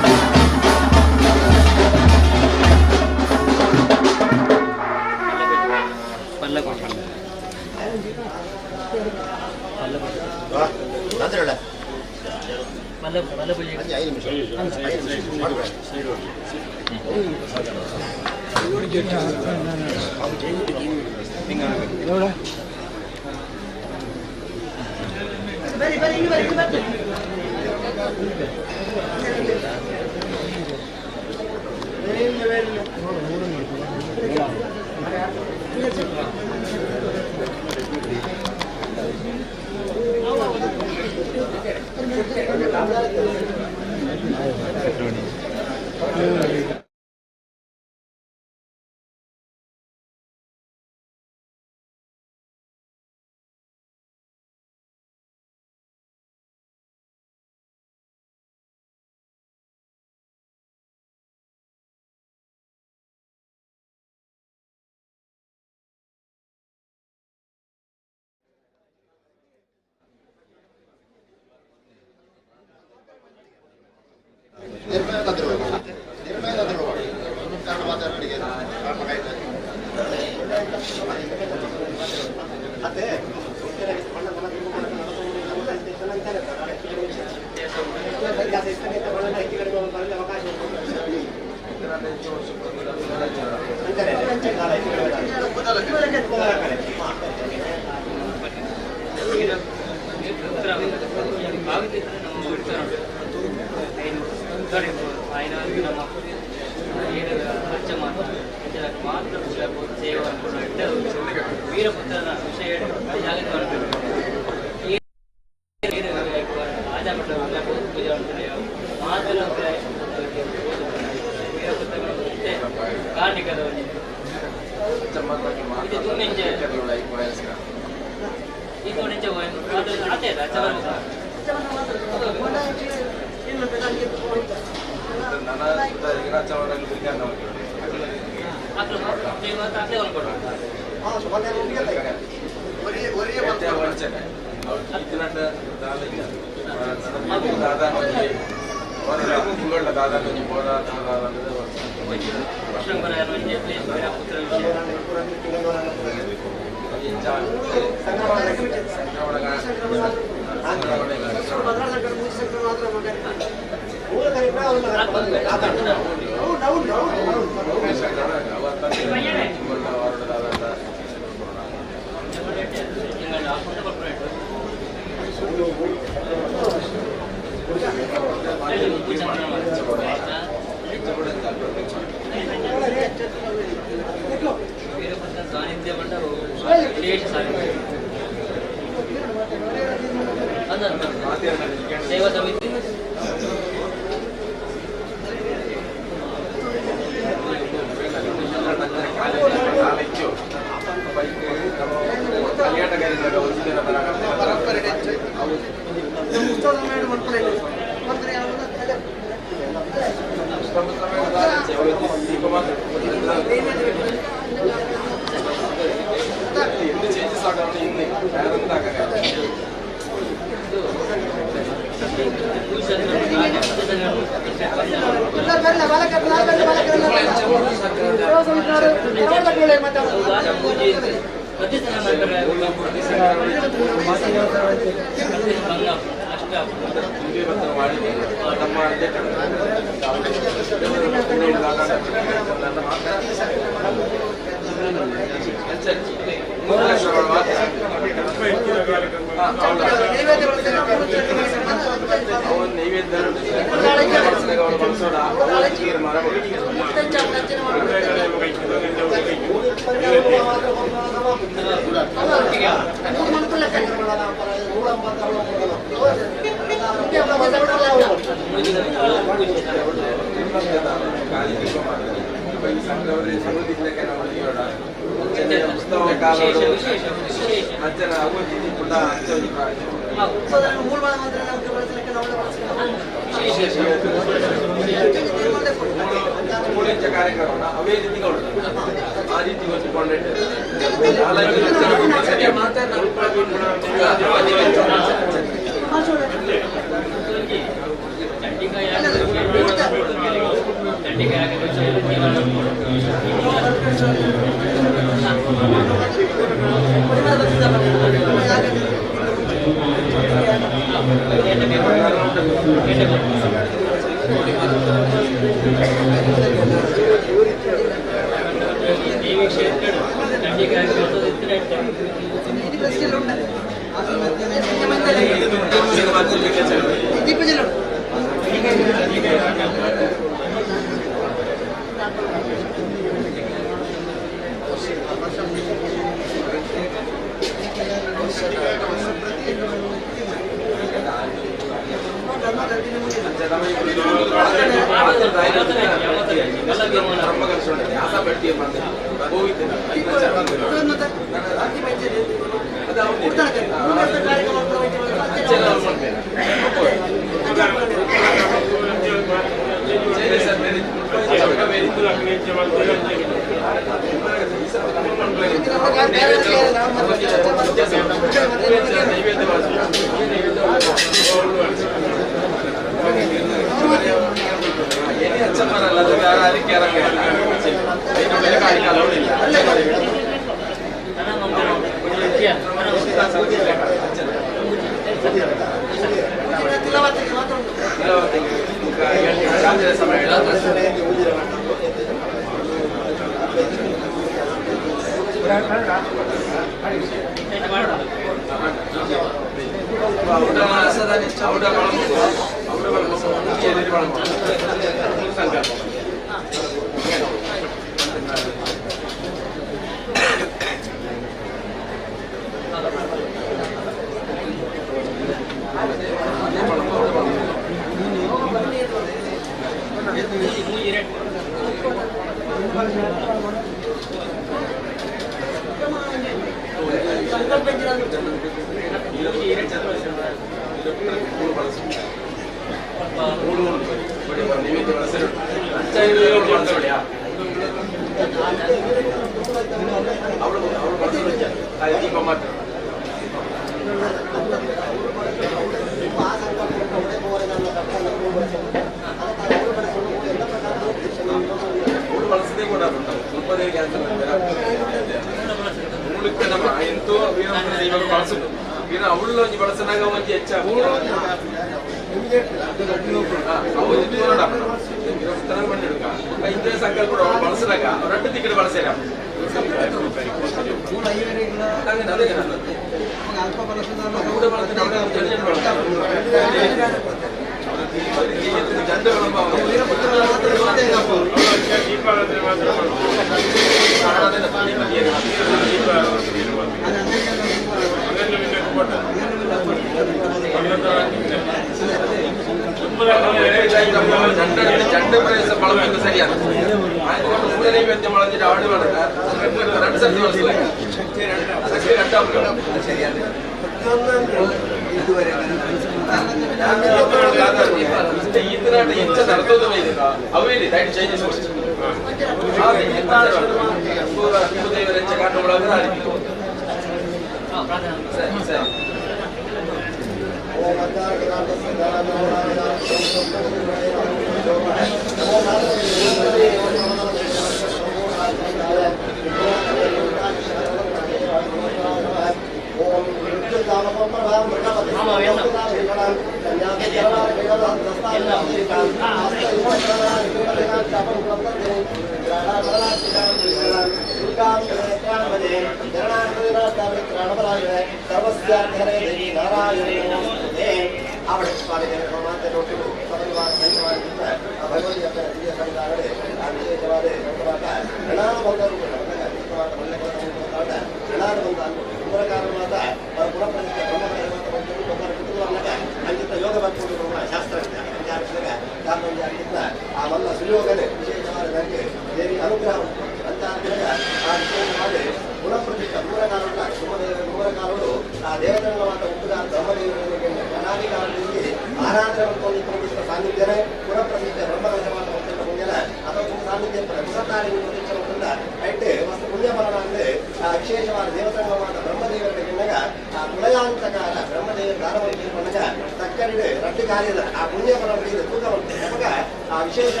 Speaker 3: ವಿಶೇಷವಾದ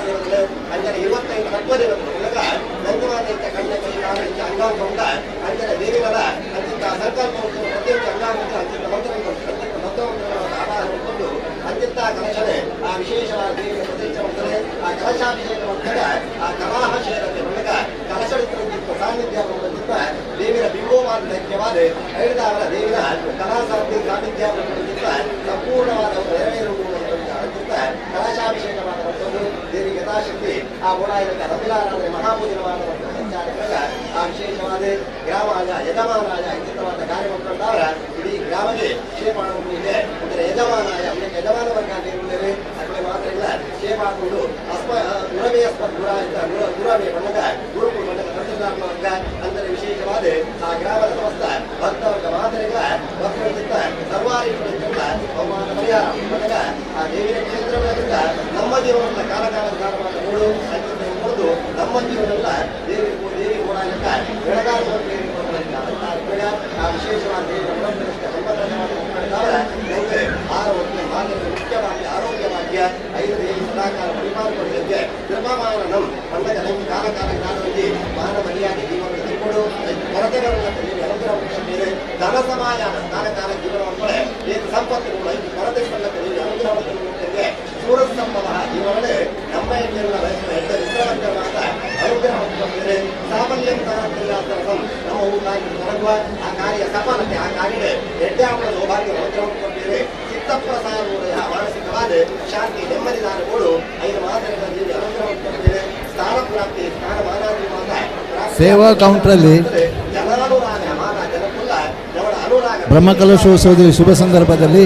Speaker 3: ದಿನಗಳು ಅಂದರೆ 25 ತತ್ವದಿನಗಳು ಉಲಗ ನಂಗಮಾತೆಯ ಕಣ್ಣ ಕೈ ಕಾಲ ಇಂಚ ಅಂಗಾಂಗ ಅಂದರೆ ದೇವಿಗಳ ಅಂತಿಂತ ಸಂಕಲ್ಪವನ್ನು ಪ್ರತಿಯೊಂದು ಅಂಗಾಂಗ ಅಂತಿಂತ ಮಂತ್ರವನ್ನು ಅಂತಿಂತ ಮತ್ತೊಂದು ಆವಾಹನಗೊಂಡು ಅಂತಿಂತ ಕಲಶನೆ ಆ ವಿಶೇಷವಾದ ದೇವಿಯ ಪ್ರತಿಷ್ಠೆ ಆ ಕಲಶಾಭಿಷೇಕ ಮಾಡಿದಾಗ ಆ ಕಲಾಹಶೇರತೆ ಒಳಗ ಕಲಶಡಿತ ಸಾನ್ನಿಧ್ಯ ಬಂದಿದ್ದ ದೇವಿಯ ಬಿಂಬೋವಾದ ದೈತ್ಯವಾದ ಹೇಳಿದವರ ದೇವಿನ ಕಲಾ ಸಾನ್ನಿಧ್ಯ ಬಂದಿದ್ದ ಸಂಪೂರ್ಣವಾದ ನೆರವೇರುವಂತ ಕಲಶಾಭಿಷೇಕ ಮಾಡುವಂಥದ್ದು ದೇವಿ ಯಥಾಶಕ್ತಿ ಆ ಓಡಾಯಿತ ರವಿಲಾರಾಧನೆ ಮಹಾಪೂಜನವಾದ ಸಂಚಾರಗಳ ಆ ವಿಶೇಷವಾದ ಗ್ರಾಮರಾಜ ಯಜಮಾನರಾಜ ಇಂಚಿತವಾದ ಕಾರ್ಯಕ್ರಮದವರ ಇಡೀ ಗ್ರಾಮಕ್ಕೆ ಕ್ಷೇಪಾಣು ಇದೆ ಅಂದರೆ ಯಜಮಾನಾಯ ಯಜಮಾನ ವರ್ಗ ದೇವರೇ ಅಷ್ಟೇ ಮಾತ್ರ ಇಲ್ಲ ಕ್ಷೇಪಾಣುಗಳು ದುರವೇ ದುರವೇ ಬಣ್ಣದ ಗುರುಕುಲ ಬಣ್ಣದ ತಂತ್ರಜ್ಞಾನ ಅಂದರೆ ವಿಶೇಷವಾದ ಆ ಗ್ರಾಮದ ಸಮಸ್ತ ಭಕ್ತವರ್ಗ ಮಾದರಿಗಳ ಭಕ್ತರಿಂದ ಸರ್ವಾರಿಗಳಿಂದ ಬಹುಮಾನ ಪರಿಹಾರ ಬಣ್ಣದ ಆ ದೇವಿಯ ಕ್ಷೇತ್ರಗಳಿಂದ ನಮ್ಮ ಜೀವನದ ಕಾಲಕಾಲದ ಕಾಲವಾದ ನೋಡು ಅಂಚಿತ ನೋಡುದು ನಮ್ಮ ಜೀವನದ ದೇವಿ ಓಡಾಡಲಿಕ್ಕ ಬೆಳಗಾವಿ ಆ ವಿಶೇಷವಾದ ದೇವಿಯ ನಮಗೆ ಆರೋಗ್ಯ ಮಾರ್ಗದಲ್ಲಿ ಮುಖ್ಯವಾಗಿ ಆರೋಗ್ಯವಾಗಿ 5 ದೇವಿ ಸದಾಕಾಲ ಪರಿಪಾಲನೆಗೆ ಕೃಪಮಾನಂ ಪಂಡಗ ನಮಗೆ ಕಾಲಕಾಲದಲ್ಲಿ ಮಾನವನಿಯಾಗಿ ಜೀವನ ತಿಳ್ಕೊಂಡು ಕೊರತೆಗಳನ್ನು ಅನುಗ್ರಹ ಧನ ಸಮಾಯಾನ ಕಾಲಕಾಲ ಜೀವನವನ್ನೇ ಏನು ಸಂಪತ್ತುಗಳು ಐದು ಕೊರತೆ ಸಂಗತಿಯಲ್ಲಿ ಅನುಗ್ರಹಕ್ಕೆ ಸೂರಸ್ತಂಭವ ಜೀವನವೇ ನಮ್ಮ ಎಲ್ಲ ವಿಕ್ರಮಂತ ಅನುಗ್ರಹ ಸಾಮಾನ್ಯ ನಮ್ಮ ಊರಾಗಿ ತೊಡಗುವ ಆ ಕಾರ್ಯ ಸಫಲತೆ ಆ ಕಾರ್ಯ ಎಡ್ಡಾವಳ ಸೌಭಾಗ್ಯ ಅನುಗ್ರಹಕ್ಕೆ ಚಿತ್ತಪ್ರಸಾದೋದಯ ಮಾನಸಿಕವಾದ ಶಾಂತಿ ನೆಮ್ಮದಿದಾನಗಳು 5 ಮಾದರಿಗಳಲ್ಲಿ ಅನುಗ್ರಹಕ್ಕೆ ಸ್ಥಾನ ಪ್ರಾಪ್ತಿ ಸ್ಥಾನ ಮಾನಾದಿ
Speaker 9: ಸೇವಾ ಕೌಂಟ್ರಲ್ಲಿ ಬ್ರಹ್ಮಕಲಶೋತ್ಸವದ ಶುಭ ಸಂದರ್ಭದಲ್ಲಿ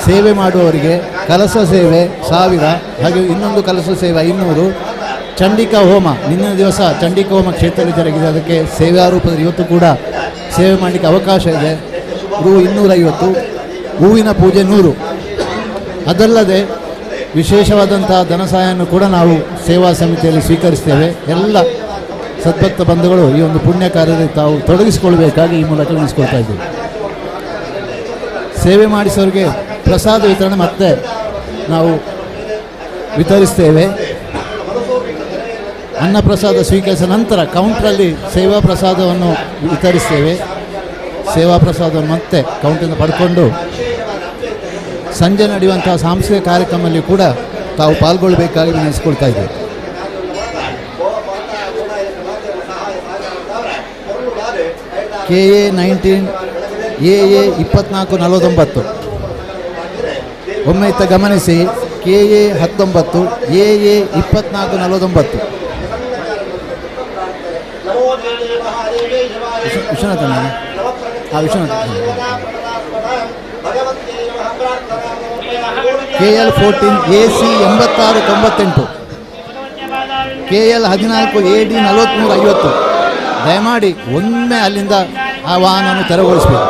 Speaker 9: ಸೇವೆ ಮಾಡುವವರಿಗೆ ಕಲಶ ಸೇವೆ 1000 ಹಾಗೆ ಇನ್ನೊಂದು ಕಲಶ ಸೇವೆ 500 ಚಂಡಿಕಾ ಹೋಮ ನಿನ್ನೆ ದಿವಸ ಚಂಡಿಕಾ ಹೋಮ ಕ್ಷೇತ್ರದಲ್ಲಿ ಜರುಗಿದೆ ಅದಕ್ಕೆ ಸೇವಾ ರೂಪದಲ್ಲಿ ಇವತ್ತು ಕೂಡ ಸೇವೆ ಮಾಡಲಿಕ್ಕೆ ಅವಕಾಶ ಇದೆ ರು 250 ಹೂವಿನ ಪೂಜೆ 100 ಅದಲ್ಲದೆ ವಿಶೇಷವಾದಂತಹ ಧನ ಸಹಾಯವನ್ನು ಕೂಡ ನಾವು ಸೇವಾ ಸಮಿತಿಯಲ್ಲಿ ಸ್ವೀಕರಿಸ್ತೇವೆ ಎಲ್ಲ ಸದ್ಭಕ್ತ ಬಂಧುಗಳು ಈ ಒಂದು ಪುಣ್ಯ ಕಾರ್ಯದಲ್ಲಿ ತಾವು ತೊಡಗಿಸಿಕೊಳ್ಬೇಕಾಗಿ ಈ ಮೂಲಕ ವಿನಿಸ್ಕೊಳ್ತಾ ಇದ್ದೀವಿ ಸೇವೆ ಮಾಡಿಸೋರಿಗೆ ಪ್ರಸಾದ ವಿತರಣೆ ಮತ್ತೆ ನಾವು ವಿತರಿಸ್ತೇವೆ ಅನ್ನ ಪ್ರಸಾದ ಸ್ವೀಕರಿಸಿದ ನಂತರ ಕೌಂಟ್ರಲ್ಲಿ ಸೇವಾ ಪ್ರಸಾದವನ್ನು ವಿತರಿಸ್ತೇವೆ ಸೇವಾ ಪ್ರಸಾದವನ್ನು ಮತ್ತೆ ಕೌಂಟಿಂದ ಪಡ್ಕೊಂಡು ಸಂಜೆ ನಡೆಯುವಂತಹ ಸಾಂಸ್ಕೃತಿಕ ಕಾರ್ಯಕ್ರಮದಲ್ಲಿ ಕೂಡ ತಾವು ಪಾಲ್ಗೊಳ್ಳಬೇಕಾಗಿ ವಿನಿಸ್ಕೊಳ್ತಾ ಇದ್ದೇವೆ KA 19 AA 2449 ಒಮ್ಮೆ ಇತ್ತ ಗಮನಿಸಿ KA 19 AA 2449 Vishwanath Vishwanath KL 14 AC 8698 KL 14 AD 4350 ದಯಮಾಡಿ ಒಮ್ಮೆ ಅಲ್ಲಿಂದ ಆ ವಾಹನವನ್ನು ತೆರವುಗೊಳಿಸಬೇಕು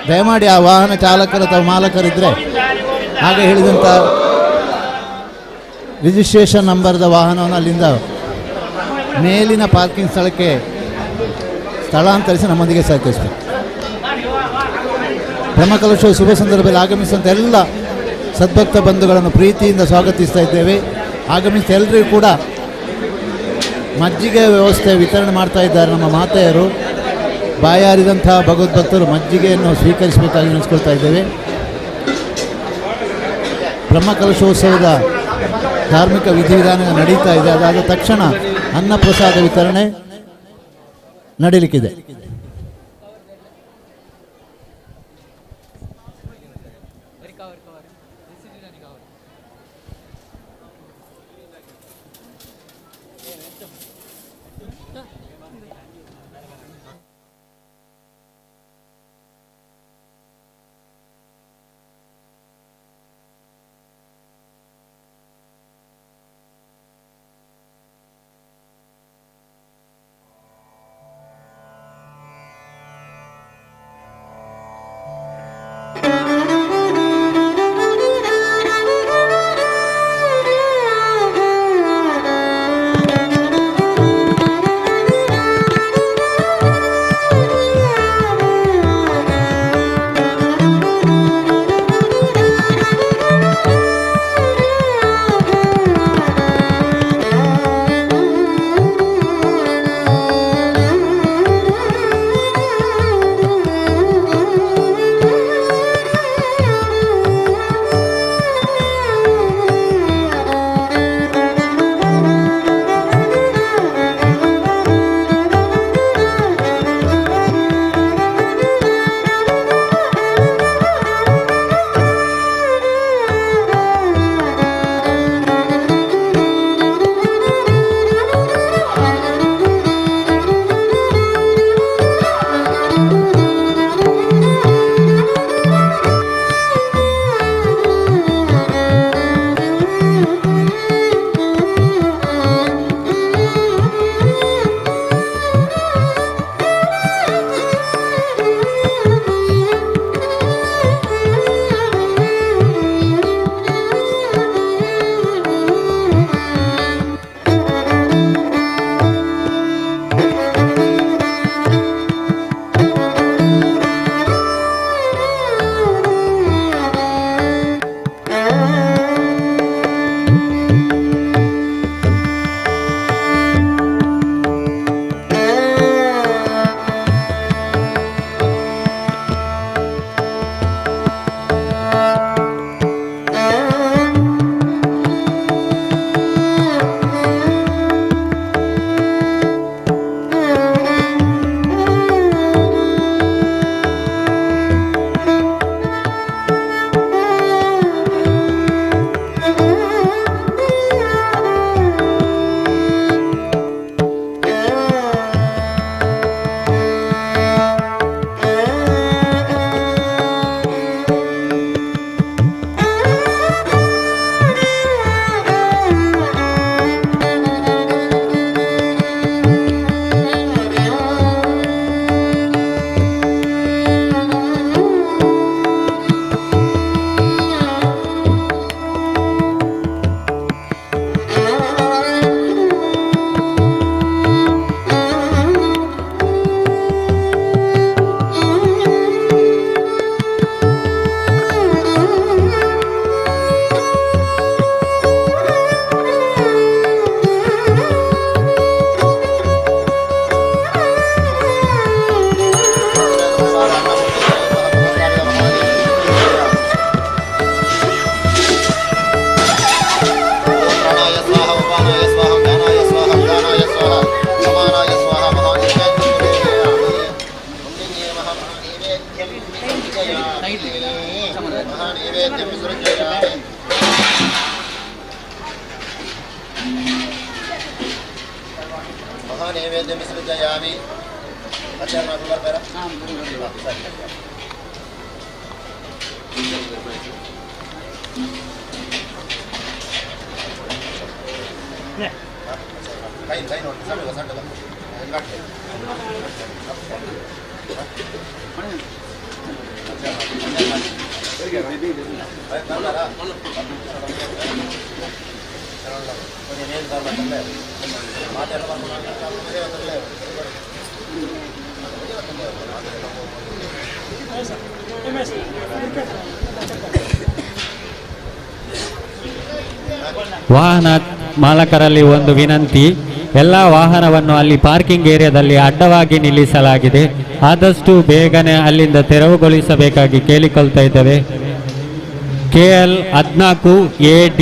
Speaker 9: ದಯಮಾಡಿ ಆ ವಾಹನ ಚಾಲಕರು ಅಥವಾ ಮಾಲಕರಿದ್ದರೆ ಹಾಗೆ ಹೇಳಿದಂಥ ರಿಜಿಸ್ಟ್ರೇಷನ್ ನಂಬರ್ದ ವಾಹನವನ್ನು ಅಲ್ಲಿಂದ ಮೇಲಿನ ಪಾರ್ಕಿಂಗ್ ಸ್ಥಳಕ್ಕೆ ಸ್ಥಳಾಂತರಿಸಿ ನಮ್ಮೊಂದಿಗೆ ಸಹಕರಿಸಬೇಕು ಬ್ರಹ್ಮಕಲಶೋತ್ಸವ ಶುಭ ಸಂದರ್ಭದಲ್ಲಿ ಆಗಮಿಸಿದಂಥ ಎಲ್ಲ ಸದ್ಭಕ್ತ ಬಂಧುಗಳನ್ನು ಪ್ರೀತಿಯಿಂದ ಸ್ವಾಗತಿಸ್ತಾ ಇದ್ದೇವೆ ಆಗಮಿಸಿದ ಎಲ್ಲರಿಗೂ ಕೂಡ ಮಜ್ಜಿಗೆ ವ್ಯವಸ್ಥೆ ವಿತರಣೆ ಮಾಡ್ತಾ ಇದ್ದಾರೆ ನಮ್ಮ ಮಾತೆಯರು ಬಾಯಾರಿದಂಥ ಭಗವದ್ಭಕ್ತರು ಮಜ್ಜಿಗೆಯನ್ನು ಸ್ವೀಕರಿಸಬೇಕಾಗಿ ನೆನೆಸ್ಕೊಳ್ತಾ ಇದ್ದೇವೆ ಬ್ರಹ್ಮಕಲಶೋತ್ಸವದ ಧಾರ್ಮಿಕ ವಿಧಿವಿಧಾನ ನಡೀತಾ ಇದೆ ಅದಾದ ತಕ್ಷಣ ಅನ್ನ ಪ್ರಸಾದ ವಿತರಣೆ ನಡೀಲಿಕ್ಕಿದೆ
Speaker 3: ನೈವೇದ್ಯ ವಿಸೃಜಯಾಮಿ. ಆಚಾರ್ಯ ಬರ್ತಾರಾ? ಕೈ ನೋಡಿ ಸಣ್ಣ ಸಣ್ಣ
Speaker 6: ವಾಹನ ಮಾಲಕರಲ್ಲಿ ಒಂದು ವಿನಂತಿ, ಎಲ್ಲ ವಾಹನವನ್ನು ಅಲ್ಲಿ ಪಾರ್ಕಿಂಗ್ ಏರಿಯಾದಲ್ಲಿ ಅಡ್ಡವಾಗಿ ನಿಲ್ಲಿಸಲಾಗಿದೆ. ಆದಷ್ಟು ಬೇಗನೆ ಅಲ್ಲಿಂದ ತೆರವುಗೊಳಿಸಬೇಕಾಗಿ ಕೇಳಿಕೊಳ್ತಾ ಇದ್ದೇವೆ. KL 14 AD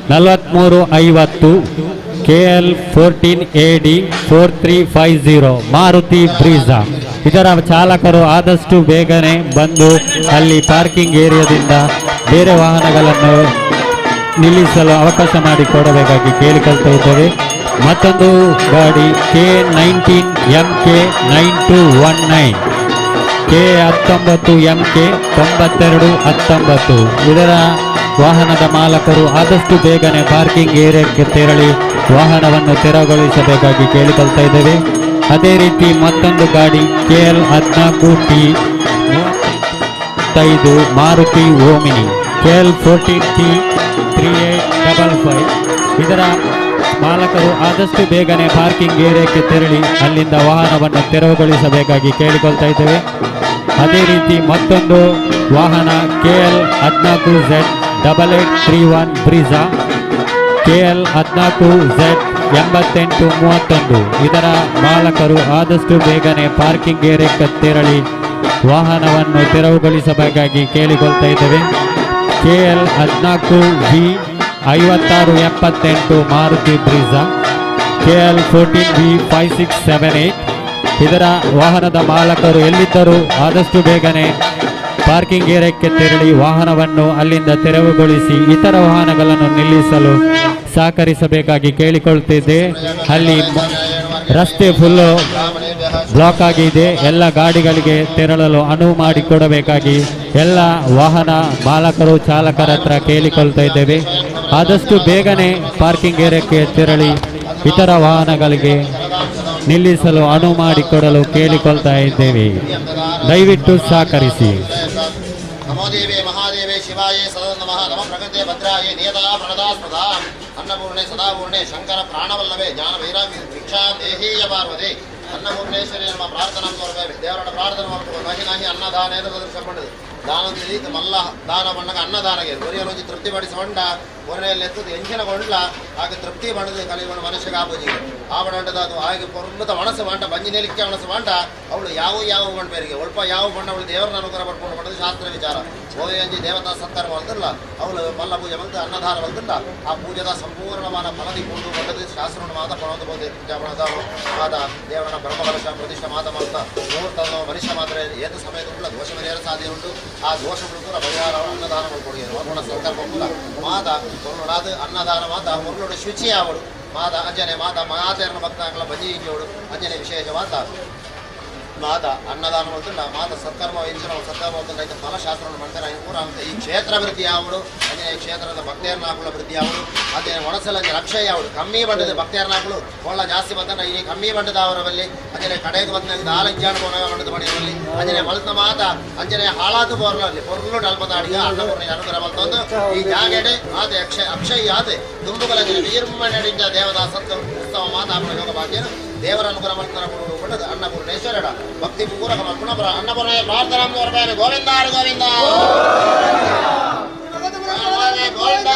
Speaker 6: 4350, KL 14 AD 4350 Maruti Brezza. ಇದರ ಚಾಲಕರು ಆದಷ್ಟು ಬೇಗನೆ ಬಂದು ಅಲ್ಲಿ ಪಾರ್ಕಿಂಗ್ ಏರಿಯಾದಿಂದ ಬೇರೆ ವಾಹನಗಳನ್ನು ನಿಲ್ಲಿಸಲು ಅವಕಾಶ ಮಾಡಿಕೊಡಬೇಕಾಗಿ ಕೇಳಿಕೊಳ್ತಾ ಇದ್ದೇವೆ. ಮತ್ತೊಂದು ಗಾಡಿ K19 MK 9219, K19 MK 9219. ಇದರ ವಾಹನದ ಮಾಲಕರು ಆದಷ್ಟು ಬೇಗನೆ ಪಾರ್ಕಿಂಗ್ ಏರಿಯಾಕ್ಕೆ ತೆರಳಿ ವಾಹನವನ್ನು ತೆರವುಗೊಳಿಸಬೇಕಾಗಿ ಕೇಳಿಕೊಳ್ತಾ ಇದ್ದೇವೆ. ಅದೇ ರೀತಿ ಮತ್ತೊಂದು ಗಾಡಿ KL 14T 35 Maruti Omni, KL 14T 3855. ಇದರ ಮಾಲಕರು ಆದಷ್ಟು ಬೇಗನೆ ಪಾರ್ಕಿಂಗ್ ಏರಿಯಾಕ್ಕೆ ತೆರಳಿ ಅಲ್ಲಿಂದ ವಾಹನವನ್ನು ತೆರವುಗೊಳಿಸಬೇಕಾಗಿ ಕೇಳಿಕೊಳ್ತಾ ಇದ್ದೇವೆ. ಅದೇ ರೀತಿ ಮತ್ತೊಂದು ವಾಹನ KL 14Z 8831 Brezza, KL 14Z 8831. ಇದರ ಮಾಲಕರು ಆದಷ್ಟು ಬೇಗನೆ ಪಾರ್ಕಿಂಗ್ ಏರಿಯಾಕ್ಕೆ ತೆರಳಿ ವಾಹನವನ್ನು ತೆರವುಗೊಳಿಸಬೇಕಾಗಿ ಕೇಳಿಕೊಳ್ತಾ ಇದ್ದೇವೆ. KL 14V 5678 Maruti Brezza, KL 14V 5678. ಇದರ ವಾಹನದ ಮಾಲಕರು ಎಲ್ಲಿದ್ದರೂ ಆದಷ್ಟು ಬೇಗನೆ ಪಾರ್ಕಿಂಗ್ ಏರಿಯಾಕ್ಕೆ ತೆರಳಿ ವಾಹನವನ್ನು ಅಲ್ಲಿಂದ ತೆರವುಗೊಳಿಸಿ ಇತರ ವಾಹನಗಳನ್ನು ನಿಲ್ಲಿಸಲು ಸಹಕರಿಸಬೇಕಾಗಿ ಕೇಳಿಕೊಳ್ತಿದ್ದೆ. ಅಲ್ಲಿ ರಸ್ತೆ ಫುಲ್ಲು ಬ್ಲಾಕ್ ಆಗಿದೆ. ಎಲ್ಲ ಗಾಡಿಗಳಿಗೆ ತೆರಳಲು ಅನುವು ಮಾಡಿಕೊಡಬೇಕಾಗಿ ಎಲ್ಲ ವಾಹನ ಮಾಲಕರು ಚಾಲಕರ ಹತ್ರ ಕೇಳಿಕೊಳ್ತಾ ಇದ್ದೇವೆ. ಆದಷ್ಟು ಬೇಗನೆ ಪಾರ್ಕಿಂಗ್ ಏರಿಯಾಕ್ಕೆ ತೆರಳಿ ಇತರ ವಾಹನಗಳಿಗೆ ನಿಲ್ಲಿಸಲು ಅನುವು ಮಾಡಿಕೊಡಲು ಕೇಳಿಕೊಳ್ತಾ ಇದ್ದೇವೆ. ದಯವಿಟ್ಟು ಸಹಕರಿಸಿ.
Speaker 3: ನಮೋ ದೇವೇ ಮಹಾದೇವೇ ಶಿವಾಯೇ ಸದಾ ನಮಃ. ನಮ ಪ್ರಕೃತೆ ಭದ್ರಾಯೇ ನಿಯತಾ ಪ್ರಣದಾ ಸ್ಪದಾ ಅನ್ನಪೂರ್ಣೆ ಸದಾಪೂರ್ಣೆ ಶಂಕರ ಪ್ರಾಣವಲ್ಲವೇ ಜ್ಞಾನ ವೈರಾಗ್ಯ ಭಿಕ್ಷಾ ದೇಹೀಯ ಪಾರ್ವತಿ ಅನ್ನಪೂರ್ಣೇಶ್ವರಿ ನಮ್ಮ ಪ್ರಾರ್ಥನಾ ತೋರ್ಬೇವೆ. ದೇವರ ಪ್ರಾರ್ಥನೆ ಮಾಡ್ಬೇಕು. ನಹಿ ನಹಿ ಅನ್ನದಾನ ಸರಿಪಂಡದು ದಾನ ತಿಳಿದು ಮಲ್ಲ ದಾನ ಬಣ್ಣಗ ಅನ್ನದಾನಗೆ ಒರಿಯ ರುಚಿ ತೃಪ್ತಿಪಡಿಸಿಕೊಂಡ ಒರೆಯಲ್ಲಿ ಎತ್ತದು ಎಂಚಿನಗೊಂಡ್ಲ ಹಾಗೆ ತೃಪ್ತಿ ಮಾಡಿದ ಕಲಿಯುವ ಮನುಷ್ಯಗ ಆಪೋಜಿ ಆವಡಂಟದ ಅದು ಹಾಗೆ ಪೊರ್ಮುತ ಮನಸ್ಸು ಮಾಂಟ ಬಂಜಿನೆಲಿಕ್ಕೆ ಮನಸ್ಸು ಮಾಂಟ ಅವಳು ಯಾವ ಬಣ್ಣಬೇರಿಗೆ ಒಲ್ಪ ಯಾವ ಬಣ್ಣ ಅವಳು ದೇವರನ್ನ ಅನುಗ್ರಹ ಪಡ್ಕೊಂಡು ಮಾಡೋದು ಶಾಸ್ತ್ರ ವಿಚಾರ. ಓಯಂಜಿ ದೇವತಾ ಸತ್ಕಾರ ಬಲ್ದಿಲ್ಲ ಅವಳು ಮಲ್ಲ ಪೂಜೆ ಬಂದು ಅನ್ನದಾನ ಬಲ್ದಿಲ್ಲ. ಆ ಪೂಜೆದ ಸಂಪೂರ್ಣವಾದ ಫಲದಿ ಕೊಂಡು ಬಂದದ್ದು ಶಾಸ್ತ್ರವನ್ನು ಮಾತ ಪಣೋದು ಬೋದು ಮಾತ ದೇವರನ್ನ ಬ್ರಹ್ಮಕಲಶ ಪ್ರತಿಷ್ಠೆ ಮಾತ ಮಾಡ್ತಾ ಮುಹೂರ್ತ ಮನುಷ್ಯ ಮಾತ್ರ ಏತ ಸಮಯದ ದೋಷ ಪರಿಹಾರ ಸಾಧ್ಯ ಉಂಟು. ಆ ದೋಷಗಳು ಕೂಡ ಪರಿಹಾರ ಅನ್ನದಾನ ಕೊಡುಗೆರು ಅವನ ಸಂಕಲ್ಪ ಕೂಡ ಮಾತ பொருளாது ಅನ್ನದಾನ ಮಾತ பொருளோட ಶುಚಿ ಅವಳು ಮಾತ ಅಂಜನೆ ಮಾತ ಮಾತೆಯರನ್ನ ಭಕ್ತಾಂಗಳ ಬಜಿ ಇಂಜೋಡು ಅಂಜನೆ ವಿಶೇಷ ಮಾತ ಮಾತ ಅನ್ನದಾನ ಮಾಡ್ತಿಲ್ಲ ಮಾತ ಸತ್ಕರ್ಮ ಇಂಜಿನ ಸತ್ಕರ್ಮ ಮಾಡ್ತಿಲ್ಲ. ಇದು ಫಲಶಾಸ್ತ್ರವನ್ನು ಮಾಡ್ತಾರೆ. ಪೂರ ಈ ಕ್ಷೇತ್ರ ವೃದ್ಧಿ ಅವಳು ಅಂಜನೆ ಕ್ಷೇತ್ರದ ಭಕ್ತಿಯರನ್ನ ಹಾಕುಳ ವೃದ್ಧಿ ಅವಳು ಅದೇ ಒಣಸಲ ರಕ್ಷೆ ಅವಳು ಕಮ್ಮಿ ಬಂಡದ ಭಕ್ತಿಯರನ್ನ ಹಾಕಳು ಒಳ್ಳ ಜಾಸ್ತಿ ಬಂದ ಈ ಕಮ್ಮಿ ಬಂಡದ ಅವರಲ್ಲಿ ಅಂಜನೆ ಕಡೆಗೆ ಬಂದಾಗ ಆಲಜ್ಜಾಣ ಬಂಡದ ಮನೆಯಲ್ಲಿ ಅಂಜನೆ ಮಲ್ತ ಮಾತ ಅಂಜನೆ ಹಾಳಾದು ಬೋರ್ನಲ್ಲಿ ಪೊರ್ಲು ಡಲ್ಪದ ಅಡಿಗೆ ಅನ್ನಪೂರ್ಣ ಅನುಗ್ರಹ ಬಂತಂದು ಈ ಜಾಗೆಡೆ ಆದೆ ಅಕ್ಷಯ ಆದೆ ತುಂಬುಗಳ ನಿರ್ಮ ನಡಿಂದ ದೇವದ ಸತ್ವ ಉತ್ಸವ ಮಾತಾಪನ ಯೋಗ ಭಾಗ್ಯನು ದೇವರ ಅನುಗ್ರಹ ಮಾಡ್ತಾರ ಕೊಡೋದು ಅನ್ನಪೂರ್ಣೇಶ್ವರ ಭಕ್ತಿ ಪೂರಕ ಪುನಃ ಅನ್ನಪೂರ್ಣ ಪ್ರಾರ್ಥನಾ ಗೋವಿಂದ ಗೋವಿಂದ ಗೋವಿಂದ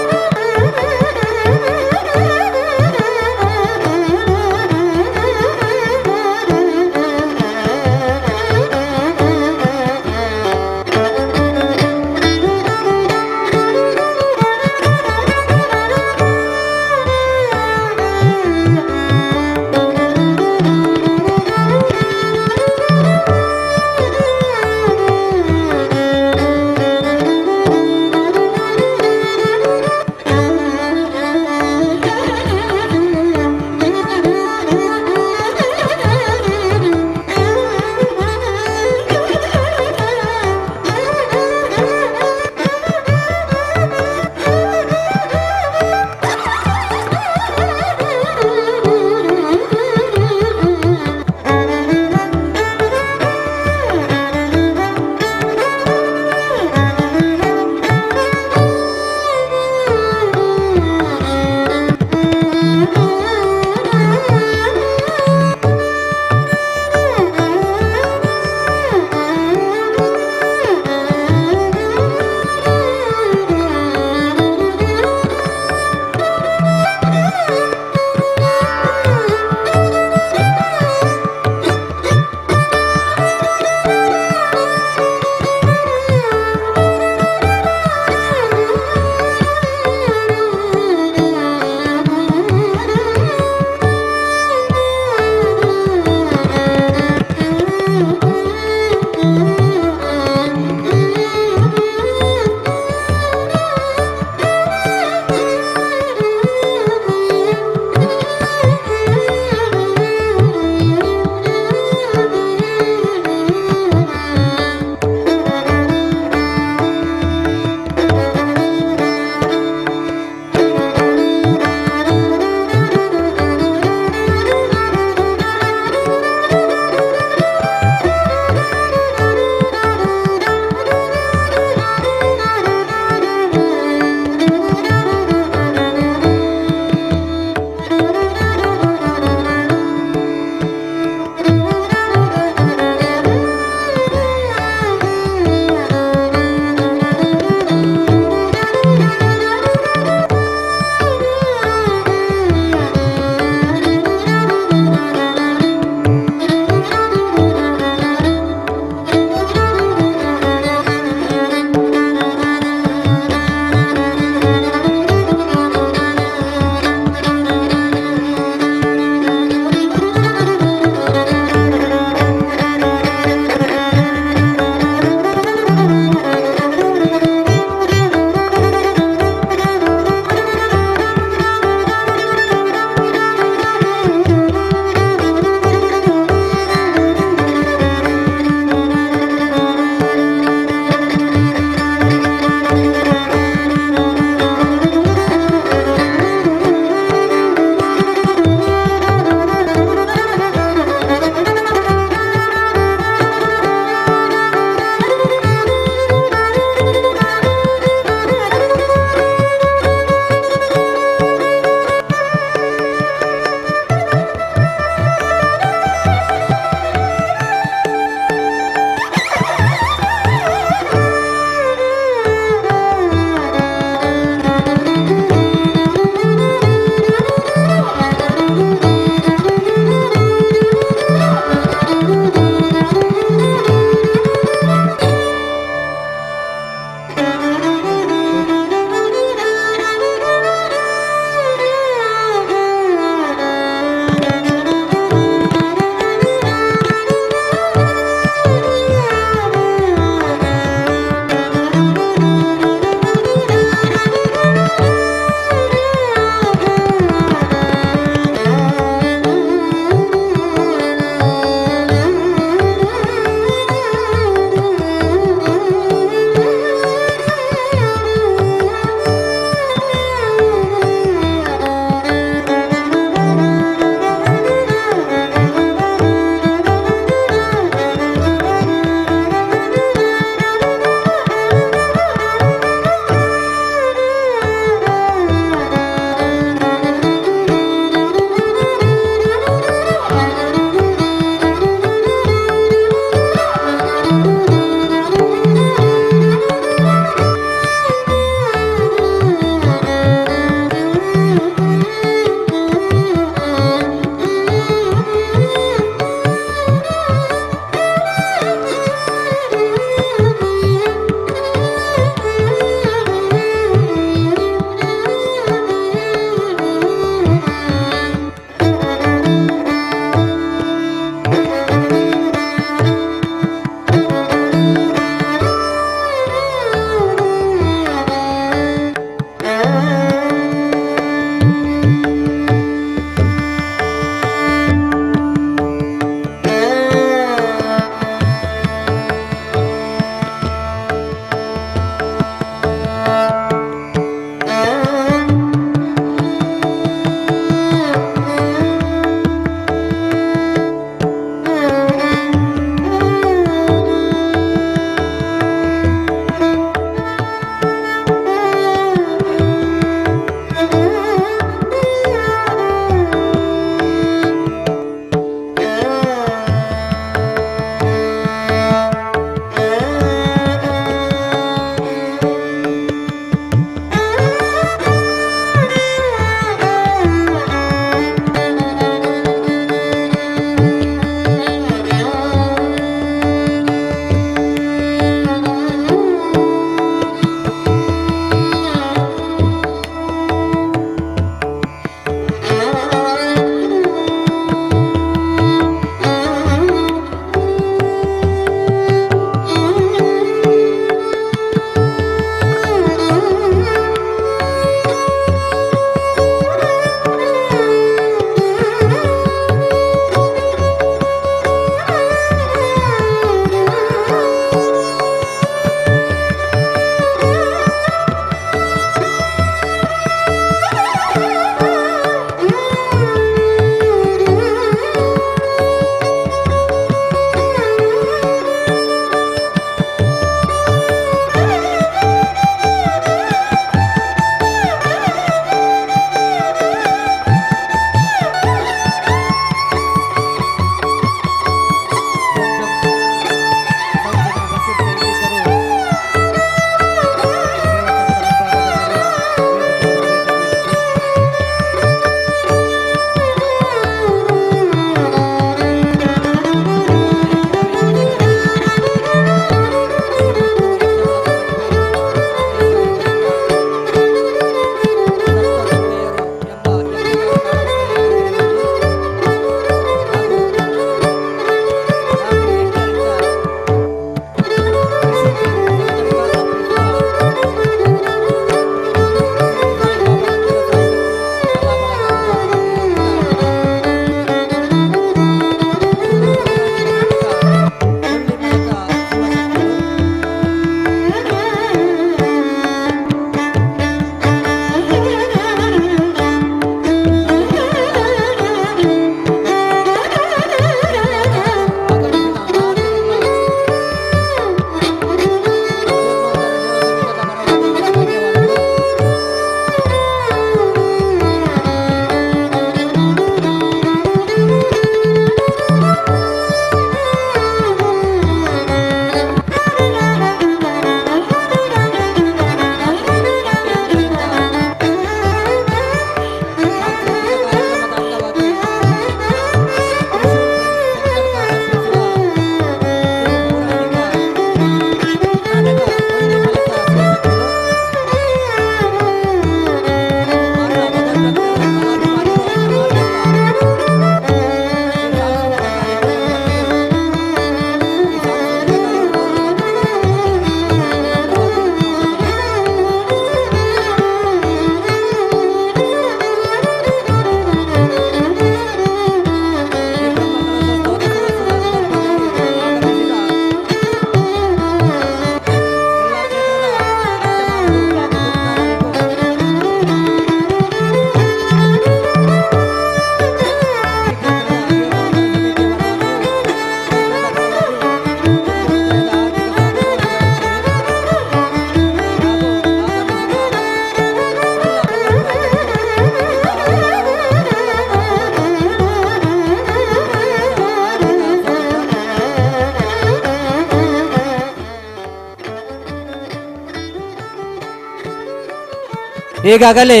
Speaker 2: ಈಗಾಗಲೇ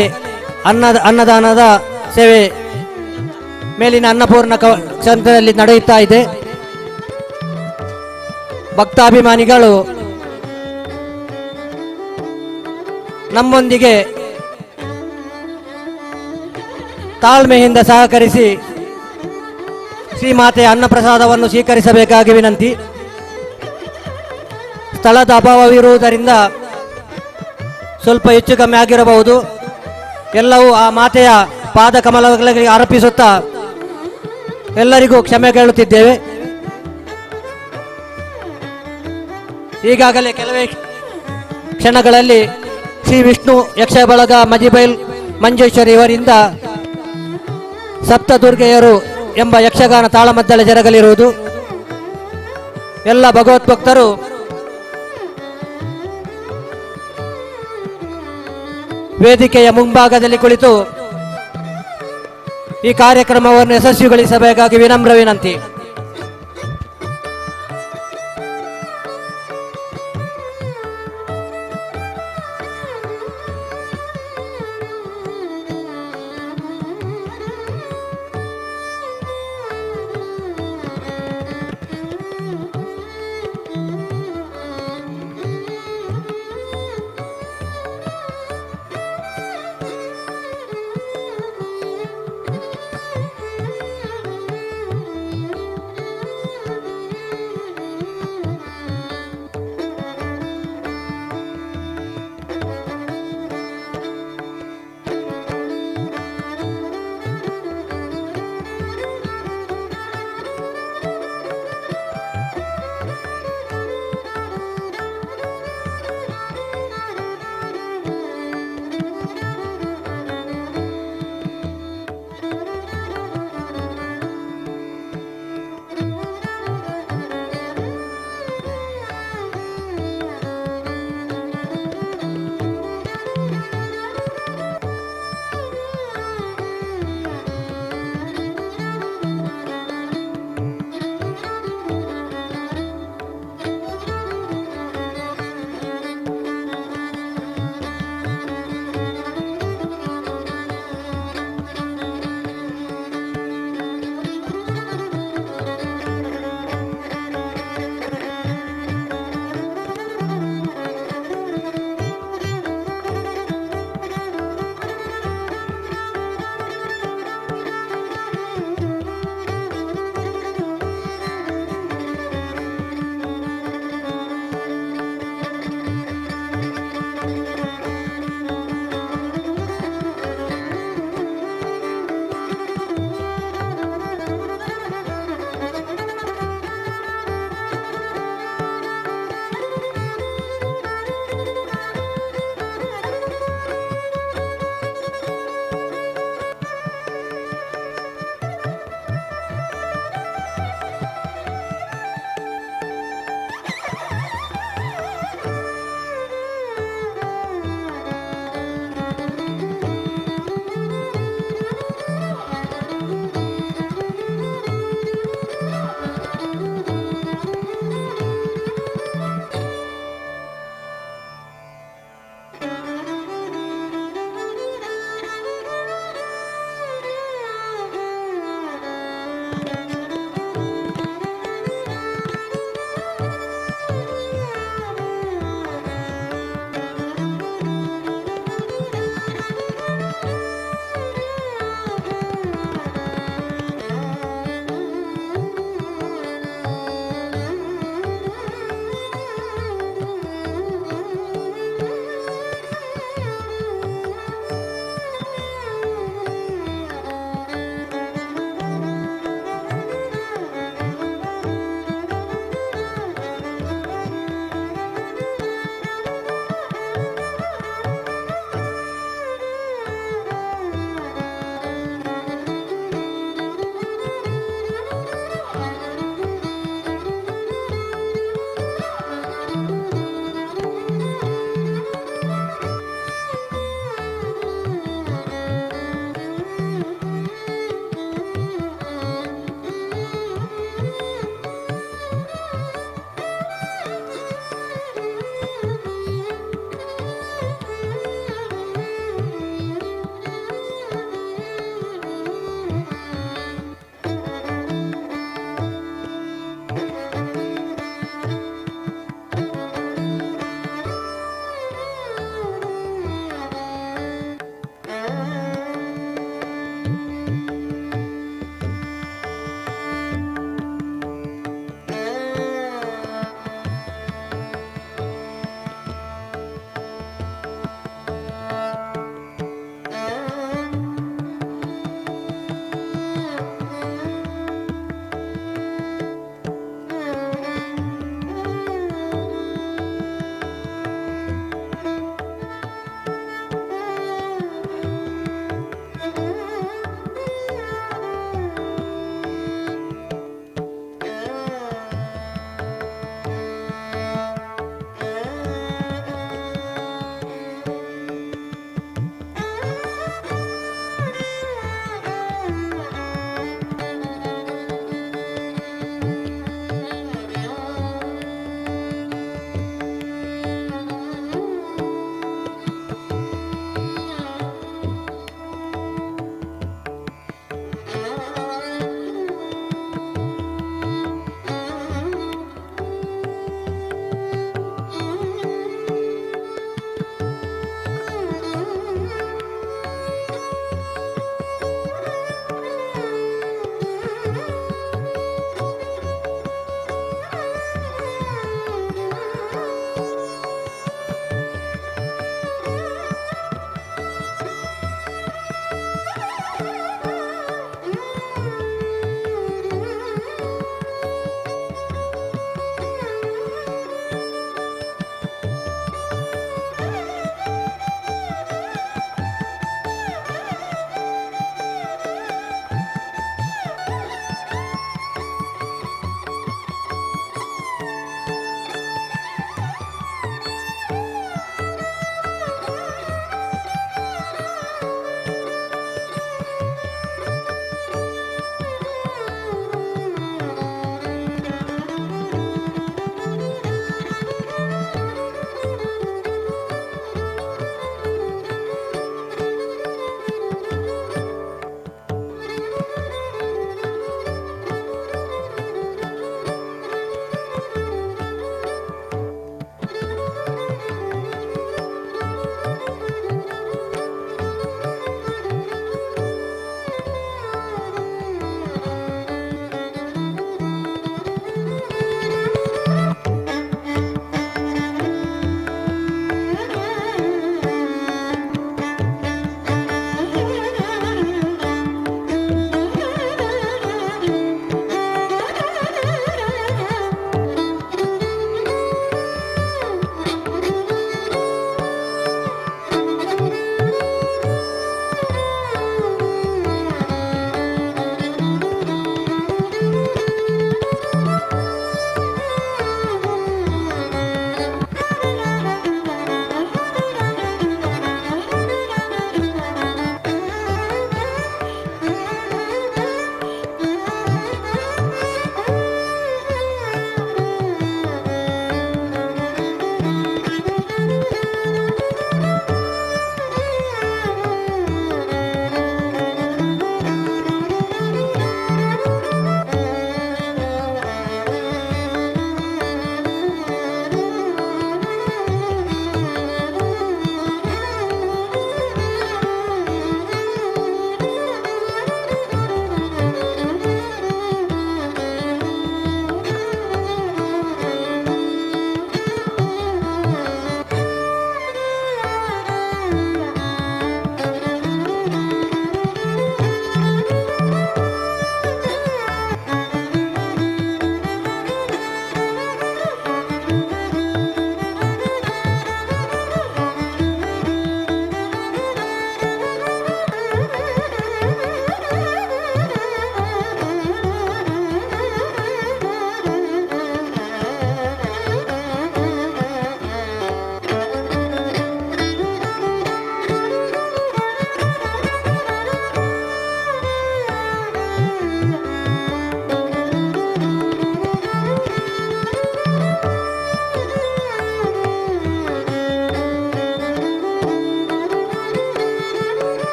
Speaker 2: ಅನ್ನದಾನದ ಸೇವೆ ಮೇಲಿನ ಅನ್ನಪೂರ್ಣ ಕ್ಷೇತ್ರದಲ್ಲಿ ನಡೆಯುತ್ತಾ ಇದೆ. ಭಕ್ತಾಭಿಮಾನಿಗಳು ನಮ್ಮೊಂದಿಗೆ ತಾಳ್ಮೆಯಿಂದ ಸಹಕರಿಸಿ ಶ್ರೀಮಾತೆಯ ಅನ್ನಪ್ರಸಾದವನ್ನು ಸ್ವೀಕರಿಸಬೇಕಾಗಿ ವಿನಂತಿ. ಸ್ಥಳದ ಅಭಾವವಿರುವುದರಿಂದ ಸ್ವಲ್ಪ ಹೆಚ್ಚು ಕಮ್ಮಿ ಆಗಿರಬಹುದು. ಎಲ್ಲವೂ ಆ ಮಾತೆಯ ಪಾದ ಕಮಲಗಳಿಗೆ ಅರ್ಪಿಸುತ್ತಾ ಎಲ್ಲರಿಗೂ ಕ್ಷಮೆ ಕೇಳುತ್ತಿದ್ದೇವೆ. ಈಗಾಗಲೇ ಕೆಲವೇ ಕ್ಷಣಗಳಲ್ಲಿ ಶ್ರೀ ವಿಷ್ಣು ಯಕ್ಷ ಬಳಗ ಮಜಿಬೈಲ್ ಮಂಜೇಶ್ವರಿ ಇವರಿಂದ ಸಪ್ತದುರ್ಗೆಯರು ಎಂಬ ಯಕ್ಷಗಾನ ತಾಳಮದ್ದಳೆ ಜರುಗಲಿರುವುದು. ಎಲ್ಲ ಭಗವದ್ಭಕ್ತರು ವೇದಿಕೆಯ ಮುಂಭಾಗದಲ್ಲಿ ಕುಳಿತು ಈ ಕಾರ್ಯಕ್ರಮವನ್ನು ಯಶಸ್ವಿಗೊಳಿಸಬೇಕಾಗಿ ವಿನಮ್ರ ವಿನಂತಿ.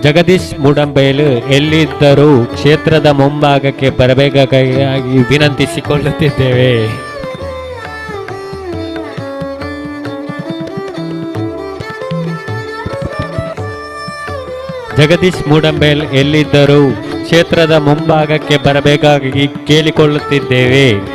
Speaker 6: ಜಗದೀಶ್ ಮೂಡಂಬೈಲು ಎಲ್ಲಿದ್ದರೂ ಕ್ಷೇತ್ರದ ಮುಂಭಾಗಕ್ಕೆ ಬರಬೇಕಾಗಿ ವಿನಂತಿಸಿಕೊಳ್ಳುತ್ತಿದ್ದೇವೆ. ಜಗದೀಶ್ ಮೂಡಂಬೈಲ್ ಎಲ್ಲಿದ್ದರೂ ಕ್ಷೇತ್ರದ ಮುಂಭಾಗಕ್ಕೆ ಬರಬೇಕಾಗಿ ಕೇಳಿಕೊಳ್ಳುತ್ತಿದ್ದೇವೆ.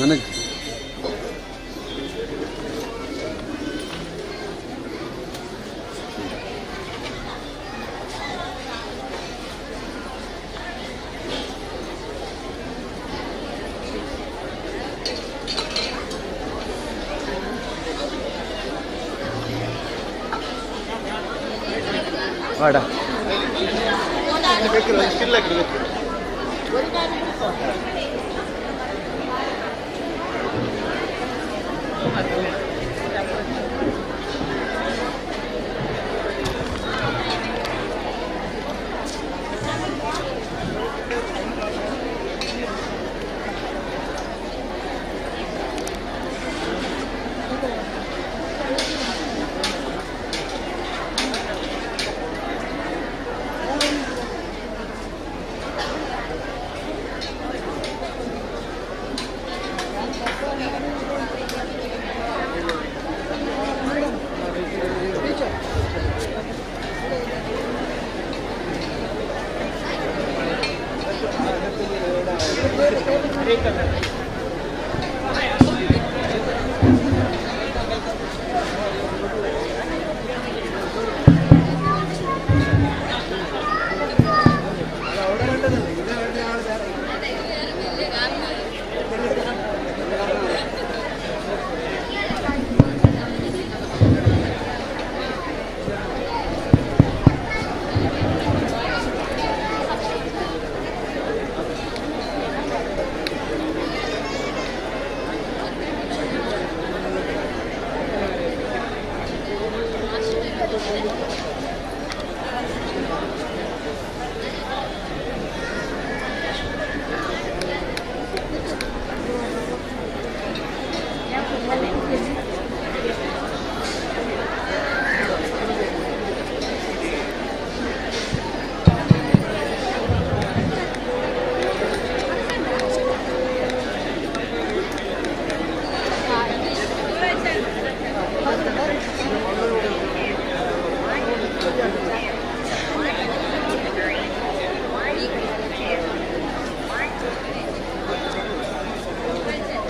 Speaker 10: ನನಗೆ
Speaker 11: വാടാ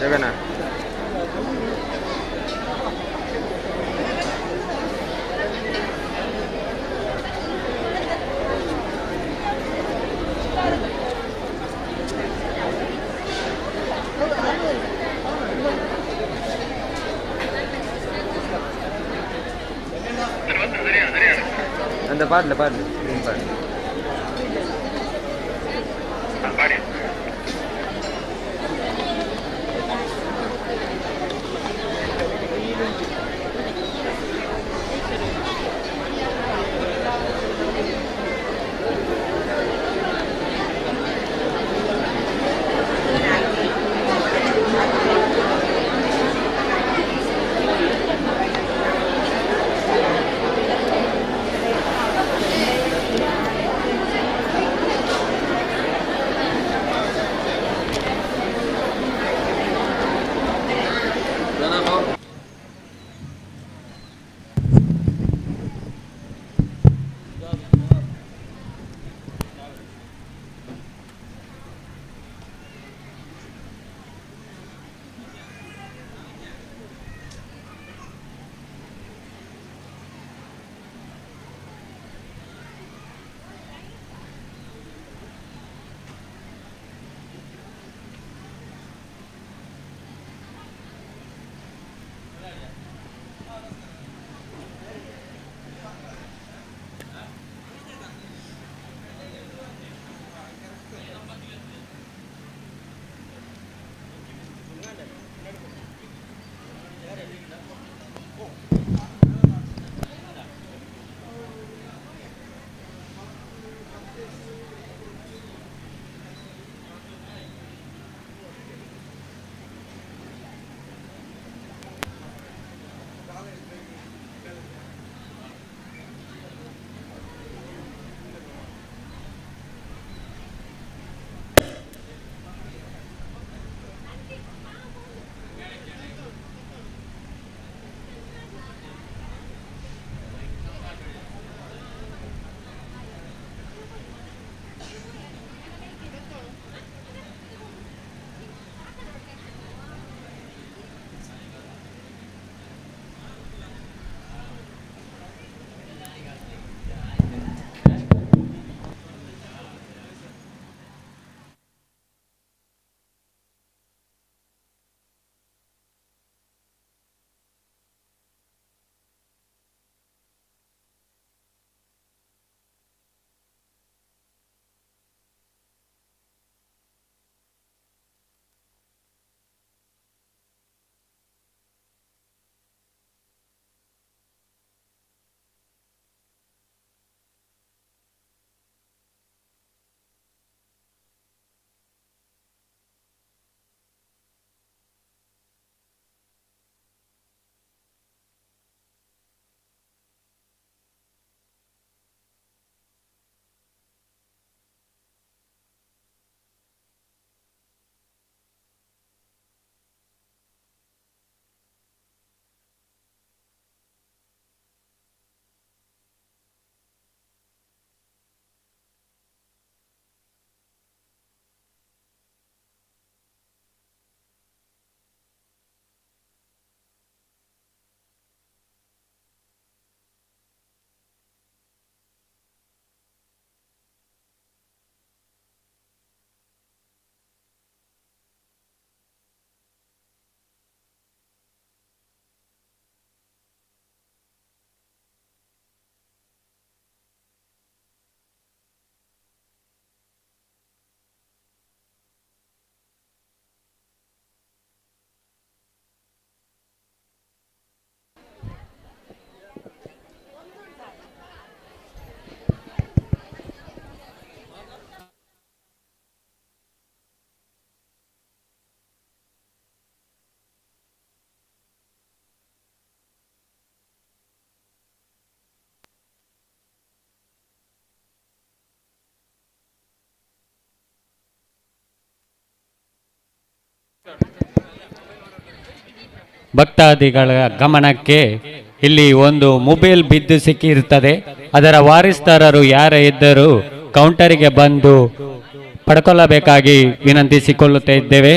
Speaker 11: ಜಗನ್ನ அந்த பாடல பாடல பாடு
Speaker 6: ಭಕ್ತಾದಿಗಳ ಗಮನಕ್ಕೆ ಇಲ್ಲಿ ಒಂದು ಮೊಬೈಲ್ ಬಿದ್ದು ಸಿಕ್ಕಿರುತ್ತದೆ. ಅದರ ವಾರಿಸ್ದಾರರು ಯಾರೇ ಇದ್ದರೂ ಕೌಂಟರಿಗೆ ಬಂದು ಪಡ್ಕೊಳ್ಳಬೇಕಾಗಿ ವಿನಂತಿಸಿಕೊಳ್ಳುತ್ತಾ ಇದ್ದೇವೆ.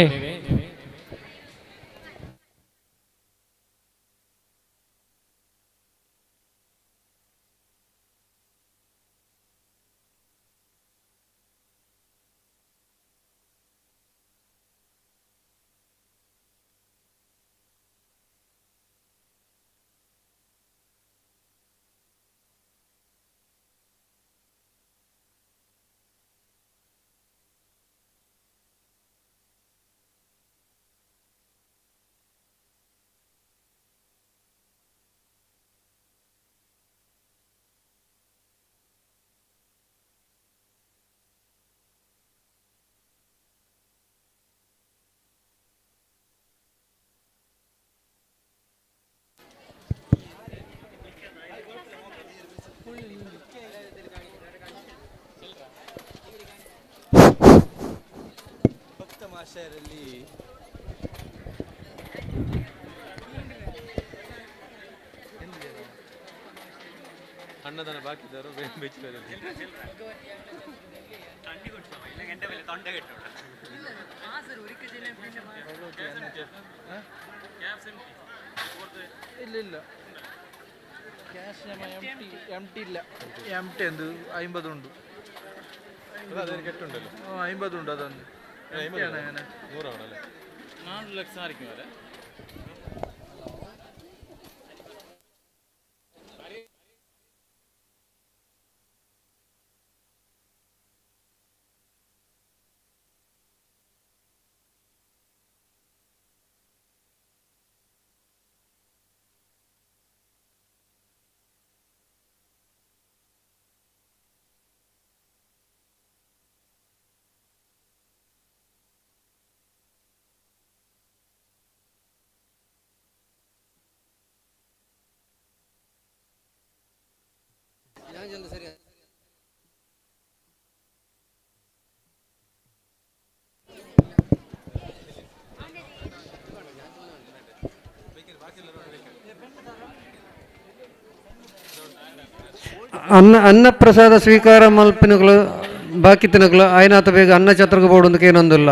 Speaker 11: ಅನ್ನದಾನ ಬಾಕಿದವರು
Speaker 12: ಇಲ್ಲ ಕ್ಯಾಶ್ ಎಂಟಿ ಇಲ್ಲ ಎಂಟಿ ಎಂದು 50 ಉಂಟು. 50 ಉಂಟು ಅದೊಂದು 4 ಲಕ್ಷ ಆರಿಕೆ ಮೇಲೆ
Speaker 22: ಅನ್ನಪ್ರಸಾದ ಸ್ವೀಕಾರ ಮಲ್ಪಿನಗಳು ಬಾಕಿ ತಿನ್ನಗಳು ಆಯ್ನಾತ ಬೇಗ ಅನ್ನ ಛತ್ರಕ್ಕೆ ಬೋಡೊಂದಕ್ಕೆ ಏನೊಂದಿಲ್ಲ.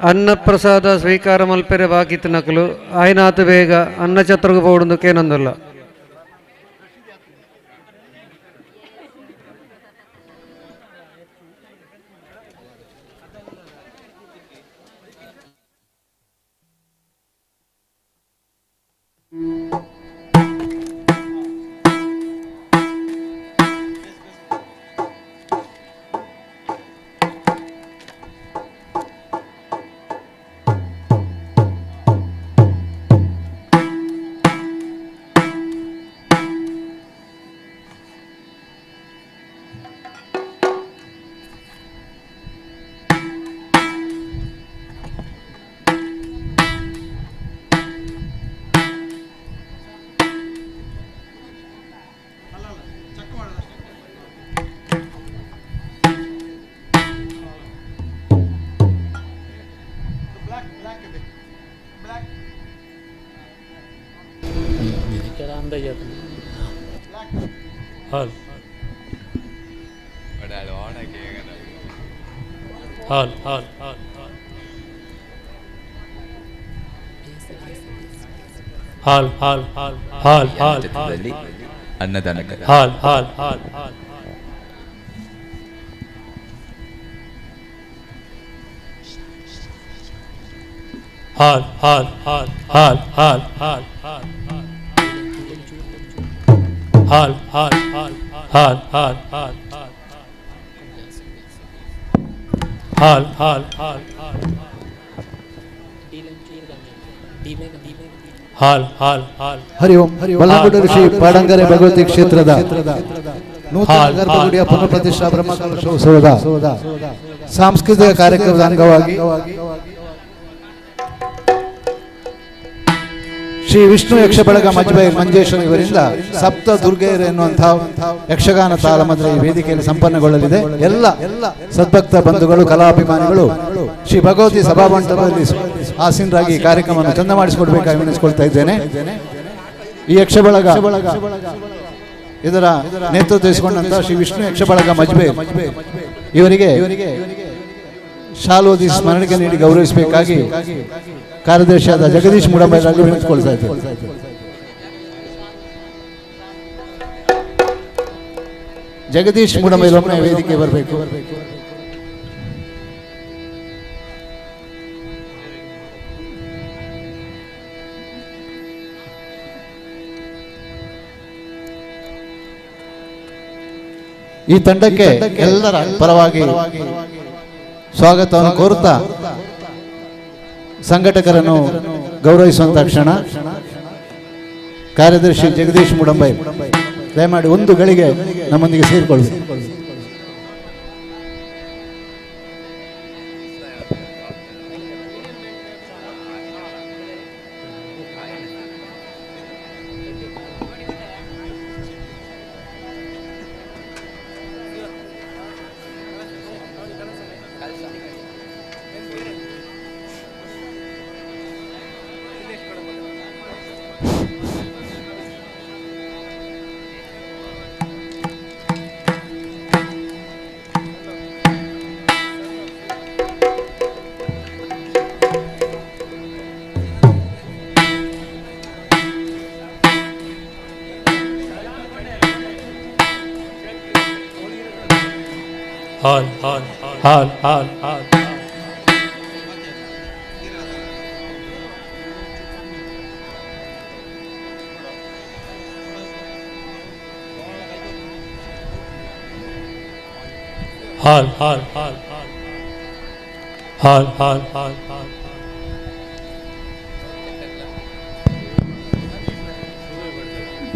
Speaker 22: ಅನ್ನಪ್ರಸಾದ ಸ್ವೀಕಾರ ಮಲ್ಪೆರೆ ಬಾಕಿ ತಿನ್ನಕಲು ಆಯ್ನಾತ ಬೇಗ ಅನ್ನ ಛತ್ರಕ್ಕೆ ಬೋಡೊಂದಕ್ಕೆ ಏನೊಂದಿಲ್ಲ.
Speaker 23: ಅನ್ನದಾನ
Speaker 9: ಹರಿ ಓಂ. ಬಲ್ಲಂಗುಡ ಶ್ರೀ ಪಾಡಂಗರೆ ಭಗವತಿ ಕ್ಷೇತ್ರದ ನೂತನ ಗರ್ಭಗುಡಿಯ ಪುನಃ ಪ್ರತಿಷ್ಠಾ ಬ್ರಹ್ಮಕಲಶೋತ್ಸವದ ಸಾಂಸ್ಕೃತಿಕ ಕಾರ್ಯಕ್ರಮದ ಅಂಗವಾಗಿ ಶ್ರೀ ವಿಷ್ಣು ಯಕ್ಷ ಬಳಗ ಮಜ್ಬೈಲ್ ಮಂಜೇಶ್ವರ ಇವರಿಂದ ಸಪ್ತ ದುರ್ಗೆಯರು ಎನ್ನುವಂತಹ ಯಕ್ಷಗಾನ ತಾಳಮದ್ರ ಈ ವೇದಿಕೆಯಲ್ಲಿ ಸಂಪನ್ನಗೊಳ್ಳಲಿದೆ. ಎಲ್ಲ ಸದ್ಭಕ್ತ ಬಂಧುಗಳು, ಕಲಾಭಿಮಾನಿಗಳು ಶ್ರೀ ಭಗವತಿ ಸಭಾಮಂಟಪದಲ್ಲಿ ಆಸೀನರಾಗಿ ಕಾರ್ಯಕ್ರಮವನ್ನು ಚಂದ ಮಾಡಿಸಿಕೊಡ್ಬೇಕಾಗಿ ವಿನಿಸ್ಕೊಳ್ತಾ ಇದ್ದೇನೆ. ಈ ಯಕ್ಷ ಬಳಗ ಇದರ ನೇತೃತ್ವ ವಹಿಸಿಕೊಂಡಂತಹ ಶ್ರೀ ವಿಷ್ಣು ಯಕ್ಷ ಬಳಗ ಮಜ್ಬೈಲ್ ಇವರಿಗೆ ಶಾಲೋದಿ ಸ್ಮರಣೆಗೆ ನೀಡಿ ಗೌರವಿಸಬೇಕಾಗಿ ಕಾರ್ಯದರ್ಶಿಯಾದ ಜಗದೀಶ್ ಮುಡಂಬೈಲಾಗಿ ವಿನಿಸಿಕೊಳ್ತಾ ಇದ್ದೇವೆ. ಜಗದೀಶ್ ಮುಡಂಬೈಲೊಮ್ಮೆ ವೇದಿಕೆ ಬರಬೇಕು. ಈ ತಂಡಕ್ಕೆ ಎಲ್ಲರ ಪರವಾಗಿ ಸ್ವಾಗತವನ್ನು ಕೋರುತ್ತಾ ಸಂಘಟಕರನ್ನು ಗೌರವಿಸುವಂತಹ ಕ್ಷಣ. ಕಾರ್ಯದರ್ಶಿ ಜಗದೀಶ್ ಮುಡಂಬೈ ದಯಮಾಡಿ ಒಂದು ಗಳಿಗೆ ನಮ್ಮೊಂದಿಗೆ ಸೇರಿಕೊಳ್ಳಿ.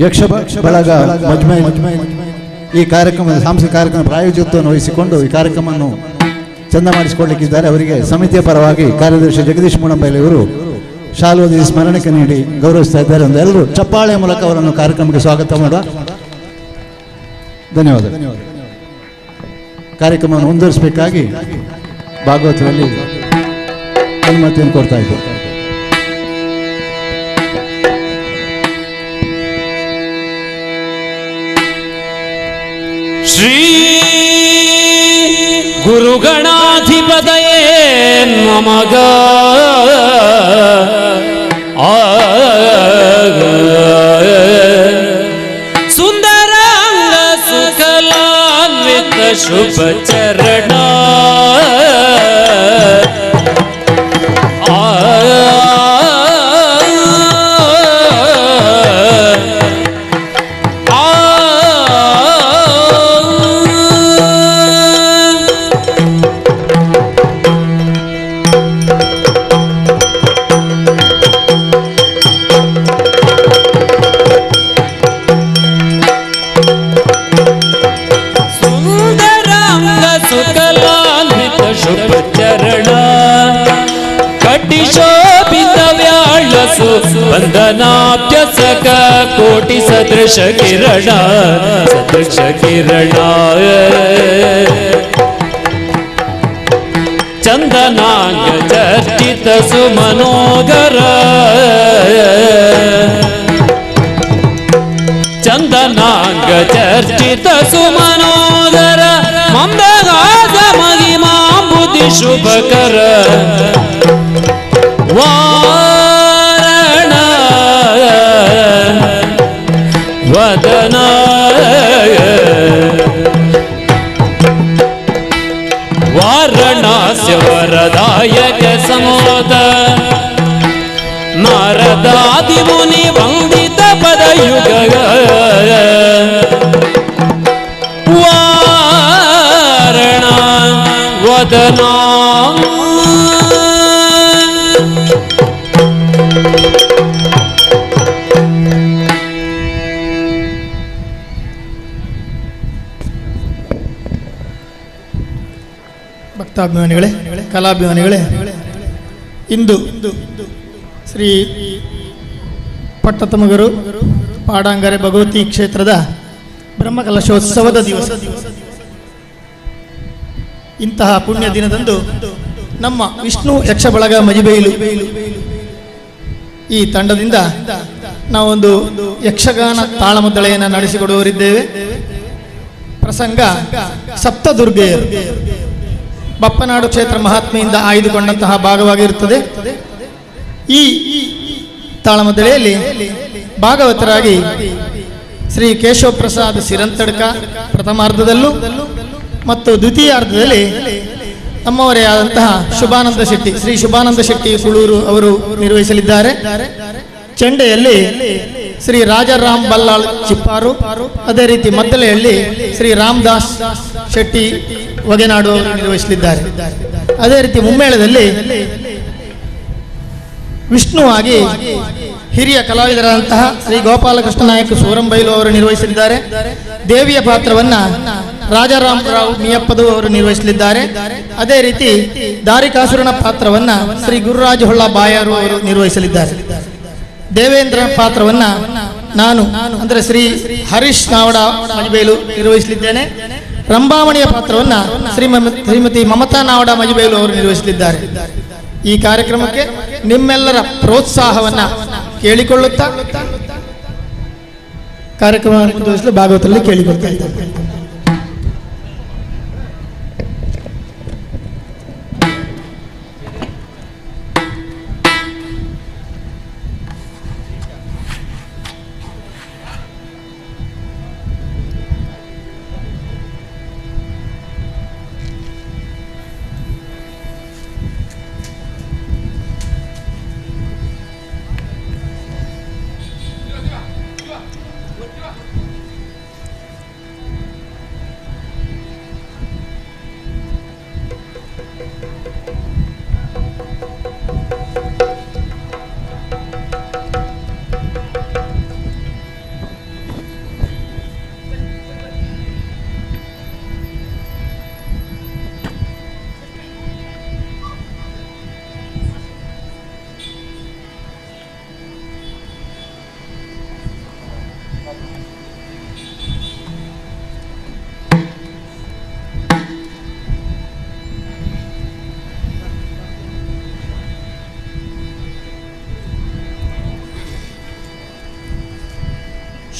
Speaker 9: ಯಕ್ಷ ಬಳಗ ಮಜ್ಮೈ ಈ ಕಾರ್ಯಕ್ರಮದ ಸಾಂಸ್ಕೃತಿಕ ಕಾರ್ಯಕ್ರಮ ಪ್ರಾಯೋಜಕತ್ವವನ್ನು ವಹಿಸಿಕೊಂಡು ಈ ಕಾರ್ಯಕ್ರಮವನ್ನು ಚಂದ ಮಾಡಿಸಿಕೊಳ್ಳಲಿಕ್ಕಿದ್ದಾರೆ. ಅವರಿಗೆ ಸಮಿತಿಯ ಪರವಾಗಿ ಕಾರ್ಯದರ್ಶಿ ಜಗದೀಶ್ ಮುಡಂಬೈಲ್ ಇವರು ಶಾಲೋದಿ ಸ್ಮರಣೆಗೆ ನೀಡಿ ಗೌರವಿಸ್ತಾ ಇದ್ದಾರೆ. ಎಲ್ಲರೂ ಚಪ್ಪಾಳೆಯ ಮೂಲಕ ಅವರನ್ನು ಕಾರ್ಯಕ್ರಮಕ್ಕೆ ಸ್ವಾಗತ ಮಾಡುವ. ಧನ್ಯವಾದ. ಕಾರ್ಯಕ್ರಮವನ್ನು ಮುಂದುವರಿಸಬೇಕಾಗಿ ಭಾಗವತರಲ್ಲಿ ಅನುಮತಿಯನ್ನು ಕೊಡ್ತಾ ಇದ್ದೇವೆ.
Speaker 13: ಶ್ರೀ ಗುರುಗಣಾಧಿಪತಯೇ ನಮಃ. ಸುಂದರಾಂಗ ಸುಕಲಾನ್ವಿತ ಶುಭ ಚರಣ ವಂದನಾಭ್ಯಸಕ ಕೋಟಿ ಸದೃಶ ಕಿರಣ ಸದೃಶ ಕಿರಣ ಚಂದನಾಂಗ ಚರ್ಚಿತ ಸುಮನೋಗರ ಚಂದನಾಂಗ ಚರ್ಚಿತ ಸುಮನೋಗರ ಮಂದಗಾದ ಮಹಿಮಾಂಬುಧಿ ಶುಭಕರ ವದನ ವಾರಣಾಸ್ಯ ವರದಾಯಕ ಸಮೋದ ನಾರದಾದಿ ಮುನಿ ವಂದಿತ ಪದಯುಗ ವಾರಣ ವದನ
Speaker 14: ಭಕ್ತಾಭಿಮಾನಿಗಳೇ, ಕಲಾಭಿಮಾನಿಗಳೇ, ಇಂದು ಶ್ರೀ
Speaker 1: ಪಟ್ಟತಮಗರು ಪಾಡಾಂಗರೆ ಭಗವತಿ ಕ್ಷೇತ್ರದ ಬ್ರಹ್ಮಕಲಶೋತ್ಸವದ ದಿವಸ. ಇಂತಹ ಪುಣ್ಯ ದಿನದಂದು ನಮ್ಮ ವಿಷ್ಣು ಯಕ್ಷ ಬಳಗ ಮಜಿಬೈಲು ಈ ತಂಡದಿಂದ ನಾವೊಂದು ಯಕ್ಷಗಾನ ತಾಳಮದ್ದಳೆಯನ್ನು ನಡೆಸಿಕೊಡುವರಿದ್ದೇವೆ. ಪ್ರಸಂಗ ಸಪ್ತದುರ್ಗೆಯರು ಬಪ್ಪನಾಡು ಕ್ಷೇತ್ರ ಮಹಾತ್ಮೆಯಿಂದ ಆಯ್ದುಕೊಂಡಂತಹ ಭಾಗವಾಗಿರುತ್ತದೆ. ಈ ತಾಳಮದ್ದಳೆಯಲ್ಲಿ ಭಾಗವತರಾಗಿ ಶ್ರೀ ಕೇಶವ ಪ್ರಸಾದ್ ಸಿರಂತಡ್ಕ ಪ್ರಥಮಾರ್ಧದಲ್ಲೂ ಮತ್ತು ದ್ವಿತೀಯಾರ್ಧದಲ್ಲಿ ನಮ್ಮವರೇ ಆದಂತಹ ಶುಭಾನಂದ ಶೆಟ್ಟಿ, ಶ್ರೀ ಶುಭಾನಂದ ಶೆಟ್ಟಿ ಸುಳೂರು ಅವರು ನಿರ್ವಹಿಸಲಿದ್ದಾರೆ. ಚೆಂಡೆಯಲ್ಲಿ ಶ್ರೀ ರಾಜಾರಾಮ್ ಬಲ್ಲಾಳ್ ಚಿಪ್ಪಾರು, ಅದೇ ರೀತಿ ಮದ್ದಲೆಯಲ್ಲಿ ಶ್ರೀ ರಾಮದಾಸ್ ಶೆಟ್ಟಿ ಒಗೆನಾಡು ಅವರು ನಿರ್ವಹಿಸಲಿದ್ದಾರೆ. ಅದೇ ರೀತಿ ಮುಮ್ಮೇಳದಲ್ಲಿ ವಿಷ್ಣುವಾಗಿ ಹಿರಿಯ ಕಲಾವಿದರಾದಂತಹ ಶ್ರೀ ಗೋಪಾಲಕೃಷ್ಣ ನಾಯಕ್ ಸೂರಂಬೈಲು ಅವರು ನಿರ್ವಹಿಸಲಿದ್ದಾರೆ. ದೇವಿಯ ಪಾತ್ರವನ್ನ ರಾಜಾರಾಮ್ ರಾವ್ ಮಿಯಪ್ಪದು ಅವರು ನಿರ್ವಹಿಸಲಿದ್ದಾರೆ. ಅದೇ ರೀತಿ ದಾರಿಕಾಸುರನ ಪಾತ್ರವನ್ನ ಶ್ರೀ ಗುರುರಾಜ ಹೊಳ್ಳ ಬಾಯಾರು ಅವರು ನಿರ್ವಹಿಸಲಿದ್ದಾರೆ. ದೇವೇಂದ್ರ ಪಾತ್ರವನ್ನ ನಾನು ಅಂದರೆ ಶ್ರೀ ಹರೀಶ್ ನಾವಡ ಮಜಿಬೈಲು ನಿರ್ವಹಿಸಲಿದ್ದೇನೆ. ರಂಭಾಮಣಿಯ ಪಾತ್ರವನ್ನ ಶ್ರೀಮತಿ ಮಮತಾ ನಾವಡ ಮಜಿಬೈಲು ಅವರು ನಿರ್ವಹಿಸಲಿದ್ದಾರೆ. ಈ ಕಾರ್ಯಕ್ರಮಕ್ಕೆ ನಿಮ್ಮೆಲ್ಲರ ಪ್ರೋತ್ಸಾಹವನ್ನ ಕೇಳಿಕೊಳ್ಳುತ್ತಾ ಕಾರ್ಯಕ್ರಮ ಮುಂದುವರಿಸಲು ಭಾಗವತರಲ್ಲಿ ಕೇಳಿಕೊಳ್ತಾ ಇದ್ದಾರೆ.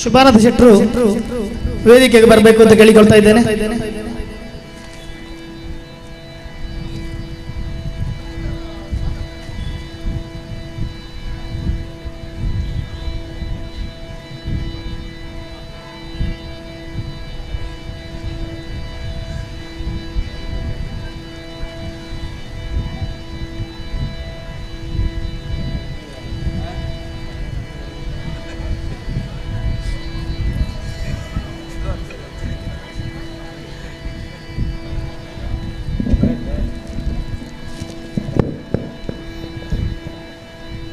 Speaker 1: ಶುಭಾನಂದ ಶೆಟ್ಟರು ವೇದಿಕೆಗೆ ಬರಬೇಕು ಅಂತ ಕೇಳಿಕೊಳ್ತಾ ಇದ್ದೇನೆ.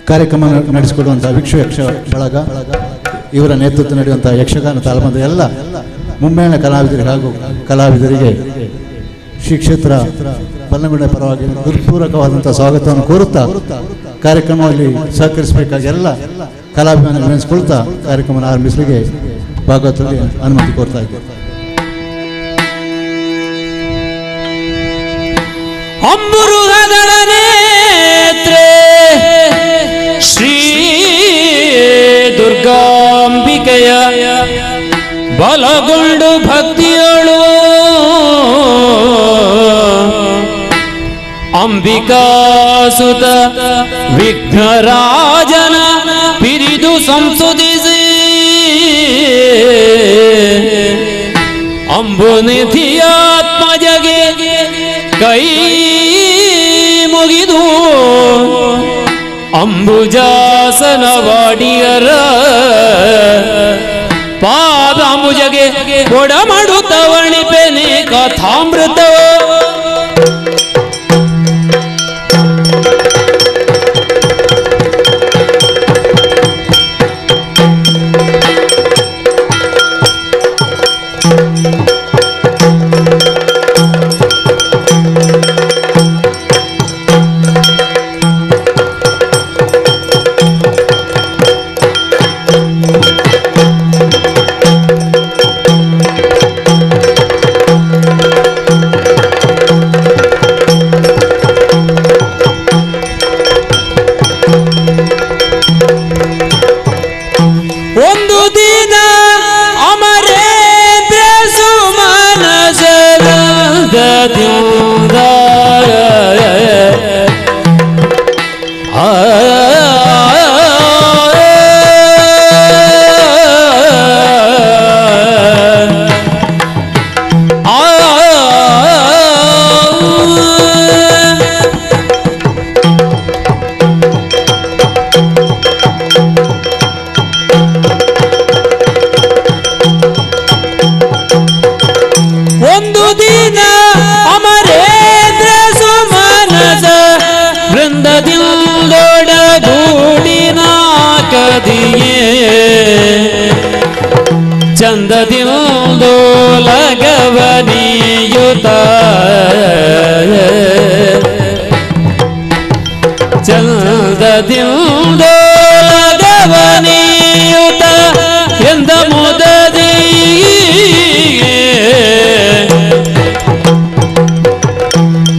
Speaker 9: ಕಾರ್ಯಕ್ರಮ ನಡೆಸಿಕೊಡುವಂಥ ವಿಶ್ವ ಯಕ್ಷ ಬಳಗ, ಇವರ ನೇತೃತ್ವ ನಡೆಯುವಂಥ ಯಕ್ಷಗಾನ ತಾಳಮದ್ದಳೆ ಎಲ್ಲ ಮುಮ್ಮೇಳ ಕಲಾವಿದರಿಗೆ ಹಾಗೂ ಕಲಾವಿದರಿಗೆ ಶ್ರೀ ಕ್ಷೇತ್ರ ಪಲ್ಲಂಗುಂಡೆ ಪರವಾಗಿ ಹೃತ್ಪೂರ್ವಕವಾದಂಥ ಸ್ವಾಗತವನ್ನು ಕೋರುತ್ತಾ ಕಾರ್ಯಕ್ರಮದಲ್ಲಿ ಸಹಕರಿಸಬೇಕಾಗಿ ಎಲ್ಲ ಕಲಾಭಿಮಾನ ನೆನೆಸಿಕೊಳ್ತಾ ಕಾರ್ಯಕ್ರಮ ಆರಂಭಿಸಲಿಕ್ಕೆ ಭಾಗವತರಿಗೆ ಅನುಮತಿ ಕೋರ್ತಾ ಇದ್ದೇವೆ.
Speaker 13: ಶ್ರೀ ದುರ್ಗಾಂಬಿಕೆಯ ಬಲಗೊಂಡು ಭಕ್ತಿಯಳು ಅಂಬಿಕಾಸುತ ವಿಘ್ನರಾಜನ ಪಿರಿದು ಸಂಸುದಿಸಿ ಅಂಬುನಿಧಿಯಾತ್ಮಜಗೆ ಕೈ ಮುಗಿದು ಅಂಬುಜಾಸನವಾಡಿಯರ ಪಾದಾಂಬುಜಗೆ ಕೊಡಮಡುತ್ತವಣಿಪೆನೆ ಕಥಾಮೃತ ಚಂದದಿಂದೊಡಗೂಡಿನ ಕದಿಯೇ ಚಂದದಿಂದೋಲಗವನಿಯುತ ಚಂದದಿಂದೋಲಗವನಿಯುತ ಎಂದ ಮುದದಿ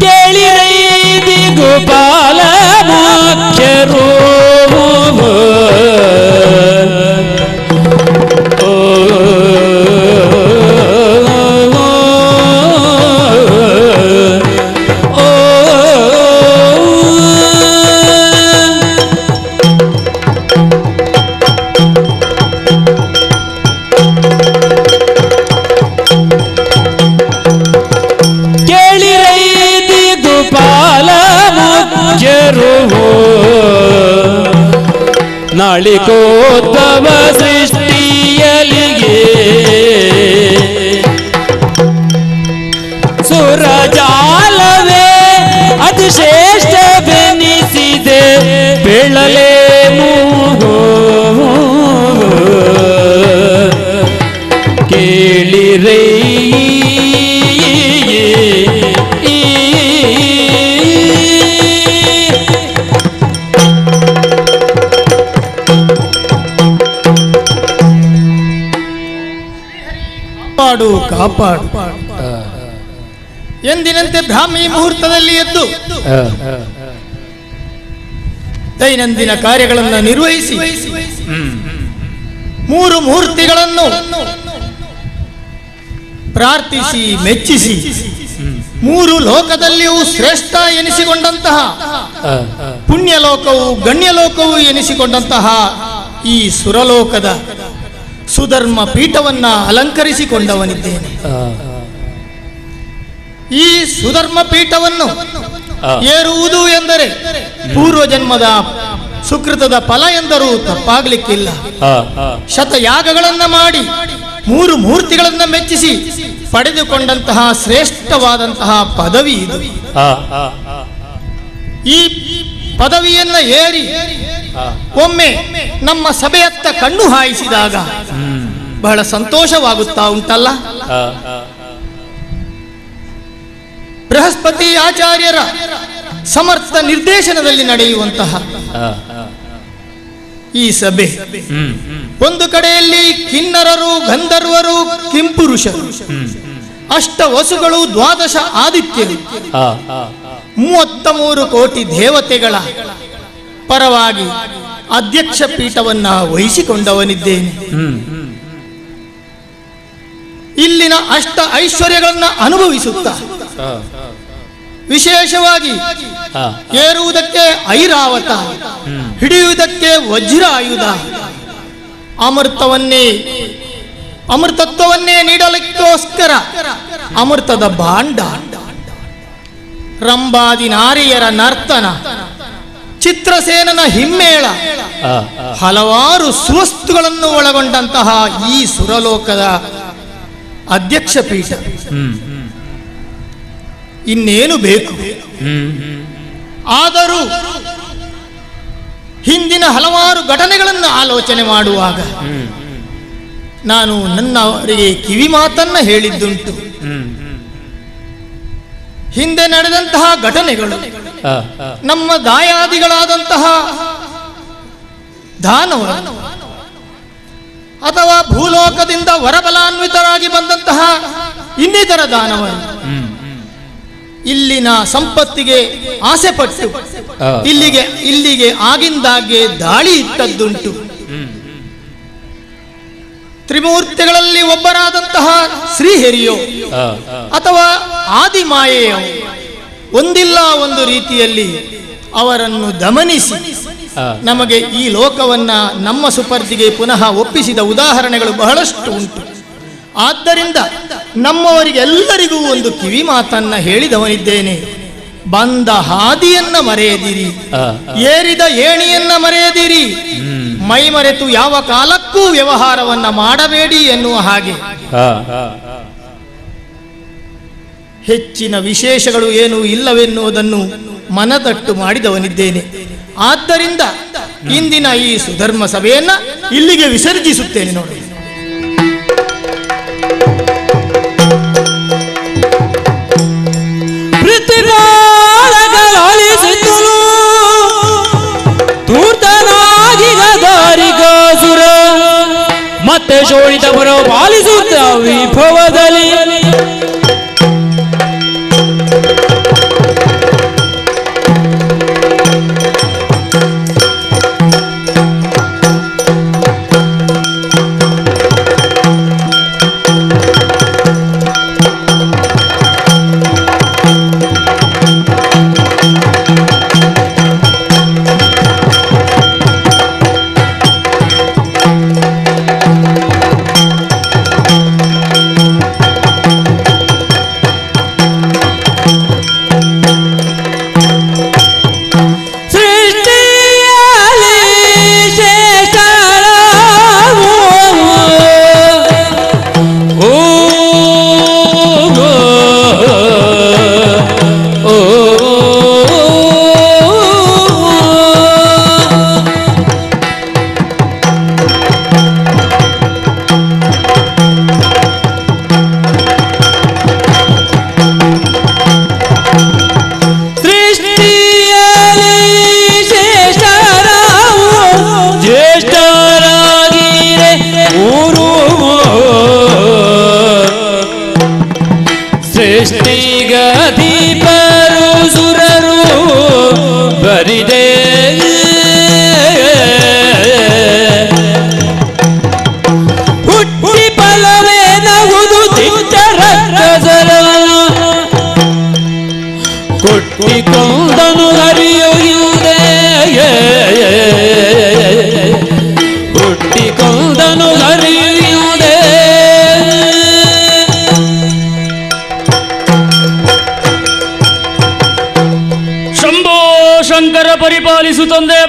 Speaker 13: ಕೇಳಿರೈದಿ ಗೋಪಾಲ ಮುಖ್ಯರು ನಾಳಿಕೋದ್ಭವ ಸೃಷ್ಟಿಯಲಿಗೆ ಸುರಜಾಲವೇ ಅತಿ ಶ್ರೇಷ್ಠವೆನಿಸಿದೆ ಬೆಳಲೆ ಕೇಳಿರೈ
Speaker 1: ಕಾಪಾಡು ಎಂದಿನಂತೆ ಬ್ರಾಹ್ಮಿ ಮುಹೂರ್ತದಲ್ಲಿ ಎದ್ದು ದೈನಂದಿನ ಕಾರ್ಯಗಳನ್ನು ನಿರ್ವಹಿಸಿ 3 ಮೂರ್ತಿಗಳನ್ನು ಪ್ರಾರ್ಥಿಸಿ ಮೆಚ್ಚಿಸಿ 3 ಲೋಕದಲ್ಲಿಯೂ ಶ್ರೇಷ್ಠ ಎನಿಸಿಕೊಂಡಂತಹ ಪುಣ್ಯಲೋಕವು ಗಣ್ಯಲೋಕವು ಎನಿಸಿಕೊಂಡಂತಹ ಈ ಸುರಲೋಕದ ಸುಧರ್ಮ ಪೀಠವನ್ನ ಅಲಂಕರಿಸಿಕೊಂಡವನಿದ್ದೇನೆ. ಈ ಸುಧರ್ಮ ಪೀಠವನ್ನು ಏರುವುದು ಎಂದರೆ ಪೂರ್ವಜನ್ಮದ ಸುಕೃತದ ಫಲ ಎಂದರೂ ತಪ್ಪಾಗಲಿಕ್ಕಿಲ್ಲ. ಶತಯಾಗಗಳನ್ನ ಮಾಡಿ 3 ಮೂರ್ತಿಗಳನ್ನ ಮೆಚ್ಚಿಸಿ ಪಡೆದುಕೊಂಡಂತಹ ಶ್ರೇಷ್ಠವಾದಂತಹ ಪದವಿ ಇದು. ಈ ಪದವಿಯನ್ನ ಏರಿ ಒಮ್ಮೆ ನಮ್ಮ ಸಭೆಯತ್ತ ಕಣ್ಣು ಹಾಯಿಸಿದಾಗ ಬಹಳ ಸಂತೋಷವಾಗುತ್ತಾ ಉಂಟಲ್ಲ. ಬೃಹಸ್ಪತಿ ಆಚಾರ್ಯರ ಸಮರ್ಥ ನಿರ್ದೇಶನದಲ್ಲಿ ನಡೆಯುವಂತಹ ಈ ಸಭೆ ಒಂದು ಕಡೆಯಲ್ಲಿ ಕಿನ್ನರರು, ಗಂಧರ್ವರು, ಕಿಂಪುರುಷರು, ಅಷ್ಟವಸುಗಳು, 12 ಆದಿತ್ಯರು, 33 ಕೋಟಿ ದೇವತೆಗಳ ಪರವಾಗಿ ಅಧ್ಯಕ್ಷ ಪೀಠವನ್ನ ವಹಿಸಿಕೊಂಡವನಿದ್ದೇನೆ. ಇಲ್ಲಿನ ಅಷ್ಟ ಐಶ್ವರ್ಯಗಳನ್ನ ಅನುಭವಿಸುತ್ತಾ ವಿಶೇಷವಾಗಿ ಏರುವುದಕ್ಕೆ ಐರಾವತ, ಹಿಡಿಯುವುದಕ್ಕೆ ವಜ್ರಾಯುಧ, ಅಮೃತತ್ವವನ್ನೇ ನೀಡಲಿಕ್ಕೋಸ್ಕರ ಅಮೃತದ ಭಾಂಡ, ರಂಭಾದಿ ನಾರಿಯರ ನರ್ತನ, ಚಿತ್ರಸೇನನ ಹಿಮ್ಮೇಳ, ಹಲವಾರು ಸುವಸ್ತುಗಳನ್ನು ಒಳಗೊಂಡಂತಹ ಈ ಸುರಲೋಕದ ಅಧ್ಯಕ್ಷ ಪೀಠ ಇನ್ನೇನು ಬೇಕು? ಆದರೂ ಹಿಂದಿನ ಹಲವಾರು ಘಟನೆಗಳನ್ನು ಆಲೋಚನೆ ಮಾಡುವಾಗ ನಾನು ನನ್ನವರಿಗೆ ಕಿವಿ ಮಾತನ್ನ ಹೇಳಿದ್ದುಂಟು. ಹಿಂದೆ ನಡೆದಂತಹ ಘಟನೆಗಳು ನಮ್ಮ ದಾಯಾದಿಗಳಾದಂತಹ ದಾನವರು ಅಥವಾ ಭೂಲೋಕದಿಂದ ವರಬಲಾನ್ವಿತರಾಗಿ ಬಂದಂತಹ ಇನ್ನಿತರ ದಾನವರು ಇಲ್ಲಿನ ಸಂಪತ್ತಿಗೆ ಆಸೆ ಪಟ್ಟು ಇಲ್ಲಿಗೆ ಆಗಿಂದಾಗೆ ದಾಳಿ ಇಟ್ಟದ್ದುಂಟು. ತ್ರಿಮೂರ್ತಿಗಳಲ್ಲಿ ಒಬ್ಬರಾದಂತಹ ಶ್ರೀಹರಿಯೋ ಅಥವಾ ಆದಿಮಾಯೆಯೋ ಒಂದಿಲ್ಲ ಒಂದು ರೀತಿಯಲ್ಲಿ ಅವರನ್ನು ದಮನಿಸಿ ನಮಗೆ ಈ ಲೋಕವನ್ನ ನಮ್ಮ ಸುಪರ್ದಿಗೆ ಪುನಃ ಒಪ್ಪಿಸಿದ ಉದಾಹರಣೆಗಳು ಬಹಳಷ್ಟು ಉಂಟು. ಆದ್ದರಿಂದ ನಮ್ಮವರಿಗೆಲ್ಲರಿಗೂ ಒಂದು ಕಿವಿ ಮಾತನ್ನ ಹೇಳಿದವನಿದ್ದೇನೆ. ಬಂದ ಹಾದಿಯನ್ನ ಮರೆಯದಿರಿ, ಏರಿದ ಏಣಿಯನ್ನ ಮರೆಯದಿರಿ, ಮೈ ಮರೆತು ಯಾವ ಕಾಲಕ್ಕೂ ವ್ಯವಹಾರವನ್ನ ಮಾಡಬೇಡಿ ಎನ್ನುವ ಹಾಗೆ ಹೆಚ್ಚಿನ ವಿಶೇಷಗಳು ಏನು ಇಲ್ಲವೆನ್ನುವುದನ್ನು ಮನದಟ್ಟು ಮಾಡಿದವನಿದ್ದೇನೆ. ಆದ್ದರಿಂದ ಇಂದಿನ ಈ ಸುಧರ್ಮ ಸಭೆಯನ್ನ ಇಲ್ಲಿಗೆ ವಿಸರ್ಜಿಸುತ್ತೇನೆ ನೋಡಿ.
Speaker 13: ಮತ್ತೆ ಶೋಣಿತಪುರ ಪಾಲಿಸುತ್ತ ವಿಭವದಲ್ಲಿ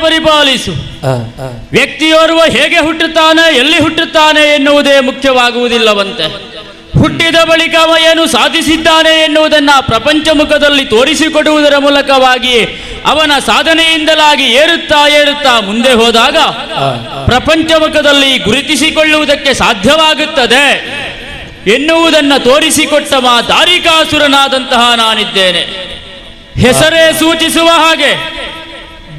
Speaker 14: ಪರಿಪಾಲಿಸು. ವ್ಯಕ್ತಿಯೋರ್ವ ಹೇಗೆ ಹುಟ್ಟುತ್ತಾನೆ, ಎಲ್ಲಿ ಹುಟ್ಟುತ್ತಾನೆ ಎನ್ನುವುದೇ ಮುಖ್ಯವಾಗುವುದಿಲ್ಲವಂತೆ. ಹುಟ್ಟಿದ ಬಳಿಕ ಅವ ಏನು ಸಾಧಿಸಿದ್ದಾನೆ ಎನ್ನುವುದನ್ನು ಪ್ರಪಂಚ ಮುಖದಲ್ಲಿ ತೋರಿಸಿಕೊಡುವುದರ ಮೂಲಕವಾಗಿ ಅವನ ಸಾಧನೆಯಿಂದಲಾಗಿ ಏರುತ್ತಾ ಏರುತ್ತಾ ಮುಂದೆ ಹೋದಾಗ ಪ್ರಪಂಚ ಮುಖದಲ್ಲಿ ಗುರುತಿಸಿಕೊಳ್ಳುವುದಕ್ಕೆ ಸಾಧ್ಯವಾಗುತ್ತದೆ ಎನ್ನುವುದನ್ನು ತೋರಿಸಿಕೊಟ್ಟವ ದಾರಿಕಾಸುರನಾದಂತಹ ನಾನಿದ್ದೇನೆ. ಹೆಸರೇ ಸೂಚಿಸುವ ಹಾಗೆ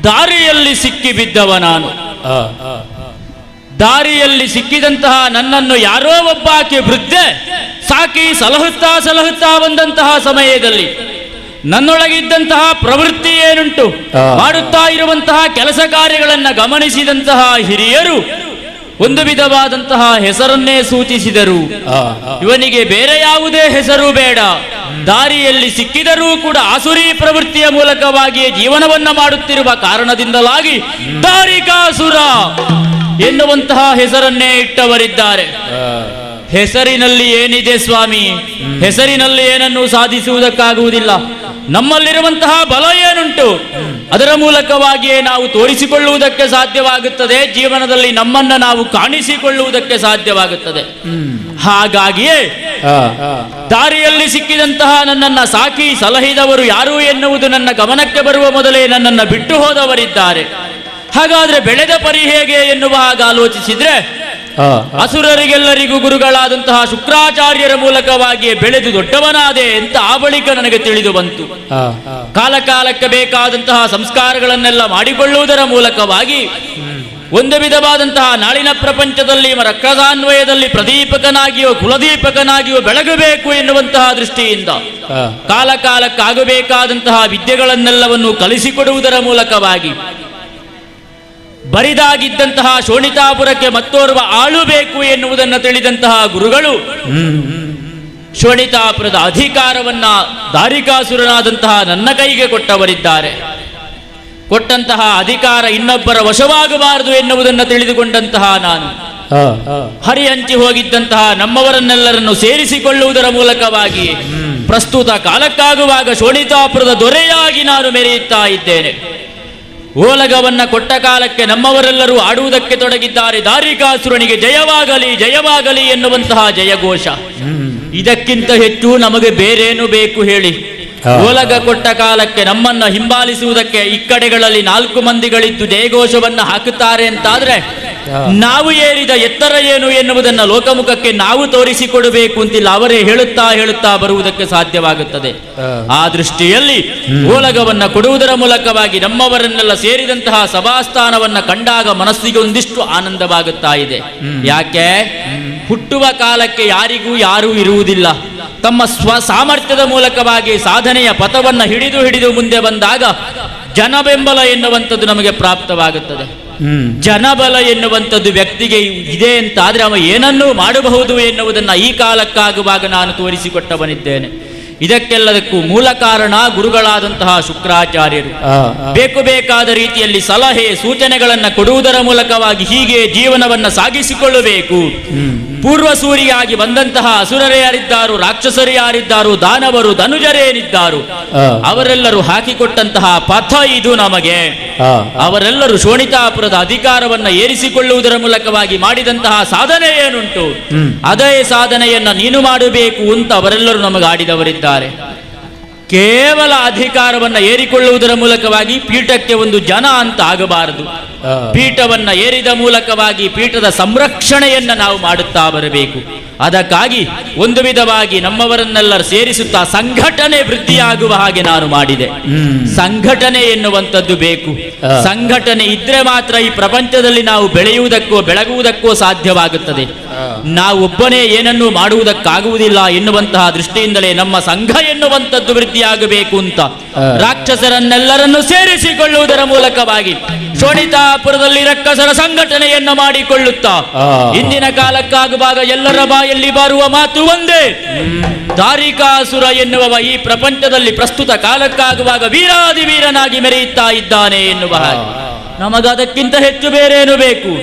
Speaker 14: ದಾರಿಯಲ್ಲಿ ಸಿಕ್ಕಿಬಿದ್ದವ ನಾನು. ದಾರಿಯಲ್ಲಿ ಸಿಕ್ಕಿದಂತಹ ನನ್ನನ್ನು ಯಾರೋ ಒಬ್ಬಾಕೆ ವೃದ್ಧೆ ಸಾಕಿ ಸಲಹುತ್ತಾ ಬಂದಂತಹ ಸಮಯದಲ್ಲಿ ನನ್ನೊಳಗಿದ್ದಂತಹ ಪ್ರವೃತ್ತಿ ಏನುಂಟು, ಮಾಡುತ್ತಾ ಇರುವಂತಹ ಕೆಲಸ ಕಾರ್ಯಗಳನ್ನು ಗಮನಿಸಿದಂತಹ ಹಿರಿಯರು ಒಂದು ವಿಧವಾದಂತಹ ಹೆಸರನ್ನೇ ಸೂಚಿಸಿದರು. ಇವನಿಗೆ ಬೇರೆ ಯಾವುದೇ ಹೆಸರು ಬೇಡ, ದಾರಿಯಲ್ಲಿ ಸಿಕ್ಕಿದರೂ ಕೂಡ ಆಸುರಿ ಪ್ರವೃತ್ತಿಯ ಮೂಲಕವಾಗಿಯೇ ಜೀವನವನ್ನ ಮಾಡುತ್ತಿರುವ ಕಾರಣದಿಂದಲಾಗಿ ದಾರಿಕಾಸುರ ಎನ್ನುವಂತಹ ಹೆಸರನ್ನೇ ಇಟ್ಟವರಿದ್ದಾರೆ. ಹೆಸರಿನಲ್ಲಿ ಏನಿದೆ ಸ್ವಾಮಿ? ಹೆಸರಿನಲ್ಲಿ ಏನನ್ನು ಸಾಧಿಸುವುದಕ್ಕಾಗುವುದಿಲ್ಲ. ನಮ್ಮಲ್ಲಿರುವಂತಹ ಬಲ ಏನುಂಟು ಅದರ ಮೂಲಕವಾಗಿಯೇ ನಾವು ತೋರಿಸಿಕೊಳ್ಳುವುದಕ್ಕೆ ಸಾಧ್ಯವಾಗುತ್ತದೆ, ಜೀವನದಲ್ಲಿ ನಮ್ಮನ್ನ ನಾವು ಕಾಣಿಸಿಕೊಳ್ಳುವುದಕ್ಕೆ ಸಾಧ್ಯವಾಗುತ್ತದೆ. ಹಾಗಾಗಿಯೇ ದಾರಿಯಲ್ಲಿ ಸಿಕ್ಕಿದಂತಹ ನನ್ನನ್ನ ಸಾಕಿ ಸಲಹಿದವರು ಯಾರು ಎನ್ನುವುದು ನನ್ನ ಗಮನಕ್ಕೆ ಬರುವ ಮೊದಲೇ ನನ್ನನ್ನು ಬಿಟ್ಟು ಹೋದವರಿದ್ದಾರೆ. ಹಾಗಾದ್ರೆ ಬೆಳೆದ ಪರಿ ಹೇಗೆ ಎನ್ನುವ ಹಾಗೆ ಆಲೋಚಿಸಿದ್ರೆ ಅಸುರರಿಗೆಲ್ಲರಿಗೂ ಗುರುಗಳಾದಂತಹ ಶುಕ್ರಾಚಾರ್ಯರ ಮೂಲಕವಾಗಿಯೇ ಬೆಳೆದು ದೊಡ್ಡವನಾದೆ ಅಂತ ಆ ಬಳಿಕ ನನಗೆ ತಿಳಿದು ಬಂತು. ಕಾಲಕ್ಕೆ ಬೇಕಾದಂತಹ ಸಂಸ್ಕಾರಗಳನ್ನೆಲ್ಲ ಮಾಡಿಕೊಳ್ಳುವುದರ ಮೂಲಕವಾಗಿ ಒಂದು ವಿಧವಾದಂತಹ ನಾಳಿನ ಪ್ರಪಂಚದಲ್ಲಿ ರಕ್ಕಸಾನ್ವಯದಲ್ಲಿ ಪ್ರದೀಪಕನಾಗಿಯೋ ಕುಲದೀಪಕನಾಗಿಯೋ ಬೆಳಗಬೇಕು ಎನ್ನುವಂತಹ ದೃಷ್ಟಿಯಿಂದ ಕಾಲಕ್ಕಾಗಬೇಕಾದಂತಹ ವಿದ್ಯೆಗಳನ್ನೆಲ್ಲವನ್ನು ಕಲಿಸಿಕೊಡುವುದರ ಮೂಲಕವಾಗಿ ಬರಿದಾಗಿದ್ದಂತಹ ಶೋಣಿತಾಪುರಕ್ಕೆ ಮತ್ತೋರ್ವ ಆಳು ಬೇಕು ಎನ್ನುವುದನ್ನು ತಿಳಿದಂತಹ ಗುರುಗಳು ಶೋಣಿತಾಪುರದ ಅಧಿಕಾರವನ್ನ ದಾರಿಕಾಸುರನಾದಂತಹ ನನ್ನ ಕೈಗೆ ಕೊಟ್ಟವರಿದ್ದಾರೆ. ಕೊಟ್ಟಂತಹ ಅಧಿಕಾರ ಇನ್ನೊಬ್ಬರ ವಶವಾಗಬಾರದು ಎನ್ನುವುದನ್ನು ತಿಳಿದುಕೊಂಡಂತಹ ನಾನು ಹರಿಹಂಚಿ ಹೋಗಿದ್ದಂತಹ ನಮ್ಮವರನ್ನೆಲ್ಲರನ್ನು ಸೇರಿಸಿಕೊಳ್ಳುವುದರ ಮೂಲಕವಾಗಿ ಪ್ರಸ್ತುತ ಕಾಲಕ್ಕಾಗುವಾಗ ಶೋಣಿತಾಪುರದ ದೊರೆಯಾಗಿ ನಾನು ಮೆರೆಯುತ್ತಾ ಇದ್ದೇನೆ. ಓಲಗವನ್ನ ಕೊಟ್ಟ ಕಾಲಕ್ಕೆ ನಮ್ಮವರೆಲ್ಲರೂ ಆಡುವುದಕ್ಕೆ ತೊಡಗಿದ್ದಾರೆ. ದಾರಿಕಾಸುರನಿಗೆ ಜಯವಾಗಲಿ ಜಯವಾಗಲಿ ಎನ್ನುವಂತಹ ಜಯಘೋಷ. ಇದಕ್ಕಿಂತ ಹೆಚ್ಚು ನಮಗೆ ಬೇರೇನು ಬೇಕು ಹೇಳಿ? ಓಲಗ ಕೊಟ್ಟ ಕಾಲಕ್ಕೆ ನಮ್ಮನ್ನ ಹಿಂಬಾಲಿಸುವುದಕ್ಕೆ ಇಕ್ಕಡೆಗಳಲ್ಲಿ 4 ಮಂದಿಗಳಿದ್ದು ಜಯಘೋಷವನ್ನ ಹಾಕುತ್ತಾರೆ ಅಂತಾದ್ರೆ ನಾವು ಏರಿದ ಎತ್ತರ ಏನು ಎನ್ನುವುದನ್ನು ಲೋಕಮುಖಕ್ಕೆ ನಾವು ತೋರಿಸಿಕೊಡಬೇಕು ಅಂತಿಲ್ಲ, ಅವರೇ ಹೇಳುತ್ತಾ ಬರುವುದಕ್ಕೆ ಸಾಧ್ಯವಾಗುತ್ತದೆ. ಆ ದೃಷ್ಟಿಯಲ್ಲಿ ಓಲಗವನ್ನ ಕೊಡುವುದರ ಮೂಲಕವಾಗಿ ನಮ್ಮವರನ್ನೆಲ್ಲ ಸೇರಿದಂತಹ ಸಭಾಸ್ಥಾನವನ್ನ ಕಂಡಾಗ ಮನಸ್ಸಿಗೆ ಒಂದಿಷ್ಟು ಆನಂದವಾಗುತ್ತಾ ಇದೆ. ಯಾಕೆ? ಹುಟ್ಟುವ ಕಾಲಕ್ಕೆ ಯಾರಿಗೂ ಯಾರೂ ಇರುವುದಿಲ್ಲ. ತಮ್ಮ ಸಾಮರ್ಥ್ಯದ ಮೂಲಕವಾಗಿ ಸಾಧನೆಯ ಪಥವನ್ನು ಹಿಡಿದು ಮುಂದೆ ಬಂದಾಗ ಜನಬೆಂಬಲ ಎನ್ನುವಂಥದ್ದು ನಮಗೆ ಪ್ರಾಪ್ತವಾಗುತ್ತದೆ. ಜನಬಲ ಎನ್ನುವಂಥದ್ದು ವ್ಯಕ್ತಿಗೆ ಇದೆ ಅಂತಾದ್ರೆ ಅವ ಏನನ್ನೂ ಮಾಡಬಹುದು ಎನ್ನುವುದನ್ನು ಈ ಕಾಲಕ್ಕಾಗುವಾಗ ನಾನು ತೋರಿಸಿಕೊಟ್ಟವನಿದ್ದೇನೆ. ಇದಕ್ಕೆಲ್ಲದಕ್ಕೂ ಮೂಲ ಕಾರಣ ಗುರುಗಳಾದಂತಹ ಶುಕ್ರಾಚಾರ್ಯರು. ಬೇಕಾದ ರೀತಿಯಲ್ಲಿ ಸಲಹೆ ಸೂಚನೆಗಳನ್ನು ಕೊಡುವುದರ ಮೂಲಕವಾಗಿ ಹೀಗೆ ಜೀವನವನ್ನು ಸಾಗಿಸಿಕೊಳ್ಳಬೇಕು. ಪೂರ್ವಸೂರಿಯಾಗಿ ಬಂದಂತಹ ಅಸುರರೇ ಯಾರಿದ್ದಾರೋ, ರಾಕ್ಷಸರೇ ಯಾರಿದ್ದಾರೋ, ದಾನವರು ಧನುಜರೇನಿದ್ದಾರೋ ಅವರೆಲ್ಲರೂ ಹಾಕಿಕೊಟ್ಟಂತಹ ಪಥ ಇದು ನಮಗೆ. ಅವರೆಲ್ಲರೂ ಶೋಣಿತಾಪುರದ ಅಧಿಕಾರವನ್ನ ಏರಿಸಿಕೊಳ್ಳುವುದರ ಮೂಲಕವಾಗಿ ಮಾಡಿದಂತಹ ಸಾಧನೆ ಏನುಂಟು ಅದೇ ಸಾಧನೆಯನ್ನ ನೀನು ಮಾಡಬೇಕು ಅಂತ ಅವರೆಲ್ಲರೂ ನಮಗೆ ಆಡಿದವರಿದ್ದಾರೆ. ಕೇವಲ ಅಧಿಕಾರವನ್ನ ಏರಿಕೊಳ್ಳುವುದರ ಮೂಲಕವಾಗಿ ಪೀಠಕ್ಕೆ ಒಂದು ಜನ ಅಂತ ಆಗಬಾರದು. ಪೀಠವನ್ನ ಏರಿದ ಮೂಲಕವಾಗಿ ಪೀಠದ ಸಂರಕ್ಷಣೆಯನ್ನ ನಾವು ಮಾಡುತ್ತಾ ಬರಬೇಕು. ಅದಕ್ಕಾಗಿ ಒಂದು ವಿಧವಾಗಿ ನಮ್ಮವರನ್ನೆಲ್ಲರೂ ಸೇರಿಸುತ್ತಾ ಸಂಘಟನೆ ವೃದ್ಧಿಯಾಗುವ ಹಾಗೆ ನಾನು ಮಾಡಿದೆ. ಸಂಘಟನೆ ಎನ್ನುವಂಥದ್ದು ಬೇಕು. ಸಂಘಟನೆ ಇದ್ರೆ ಮಾತ್ರ ಈ ಪ್ರಪಂಚದಲ್ಲಿ ನಾವು ಬೆಳಗುವುದಕ್ಕೋ ಸಾಧ್ಯವಾಗುತ್ತದೆ. ನಾವೊಬ್ಬನೇ ಏನನ್ನೂ ಮಾಡುವುದಕ್ಕಾಗುವುದಿಲ್ಲ ಎನ್ನುವಂತಹ ದೃಷ್ಟಿಯಿಂದಲೇ ನಮ್ಮ ಸಂಘ ಎನ್ನುವಂಥದ್ದು ವೃದ್ಧಿಯಾಗಬೇಕು ಅಂತ ರಾಕ್ಷಸರನ್ನೆಲ್ಲರನ್ನು ಸೇರಿಸಿಕೊಳ್ಳುವುದರ ಮೂಲಕವಾಗಿ ಶೋಣಿತಾಪುರದಲ್ಲಿ ರಕ್ಕಸರ ಸಂಘಟನೆಯನ್ನ ಮಾಡಿಕೊಳ್ಳುತ್ತಾ ಇಂದಿನ ಕಾಲಕ್ಕಾಗುವಾಗ ಎಲ್ಲರ ಬಾಯಲ್ಲಿ ಬರುವ ಮಾತು ಒಂದೇ, ದಾರಿಕಾಸುರ ಎನ್ನುವವ ಈ ಪ್ರಪಂಚದಲ್ಲಿ ಪ್ರಸ್ತುತ ಕಾಲಕ್ಕಾಗುವಾಗ ವೀರಾದಿ ವೀರನಾಗಿ ಮೆರೆಯುತ್ತಾ ಇದ್ದಾನೆ ಎನ್ನುವ ಹಾಗೆ. ನಮಗದಕ್ಕಿಂತ ಹೆಚ್ಚು ಬೇರೇನು ಬೇಕು?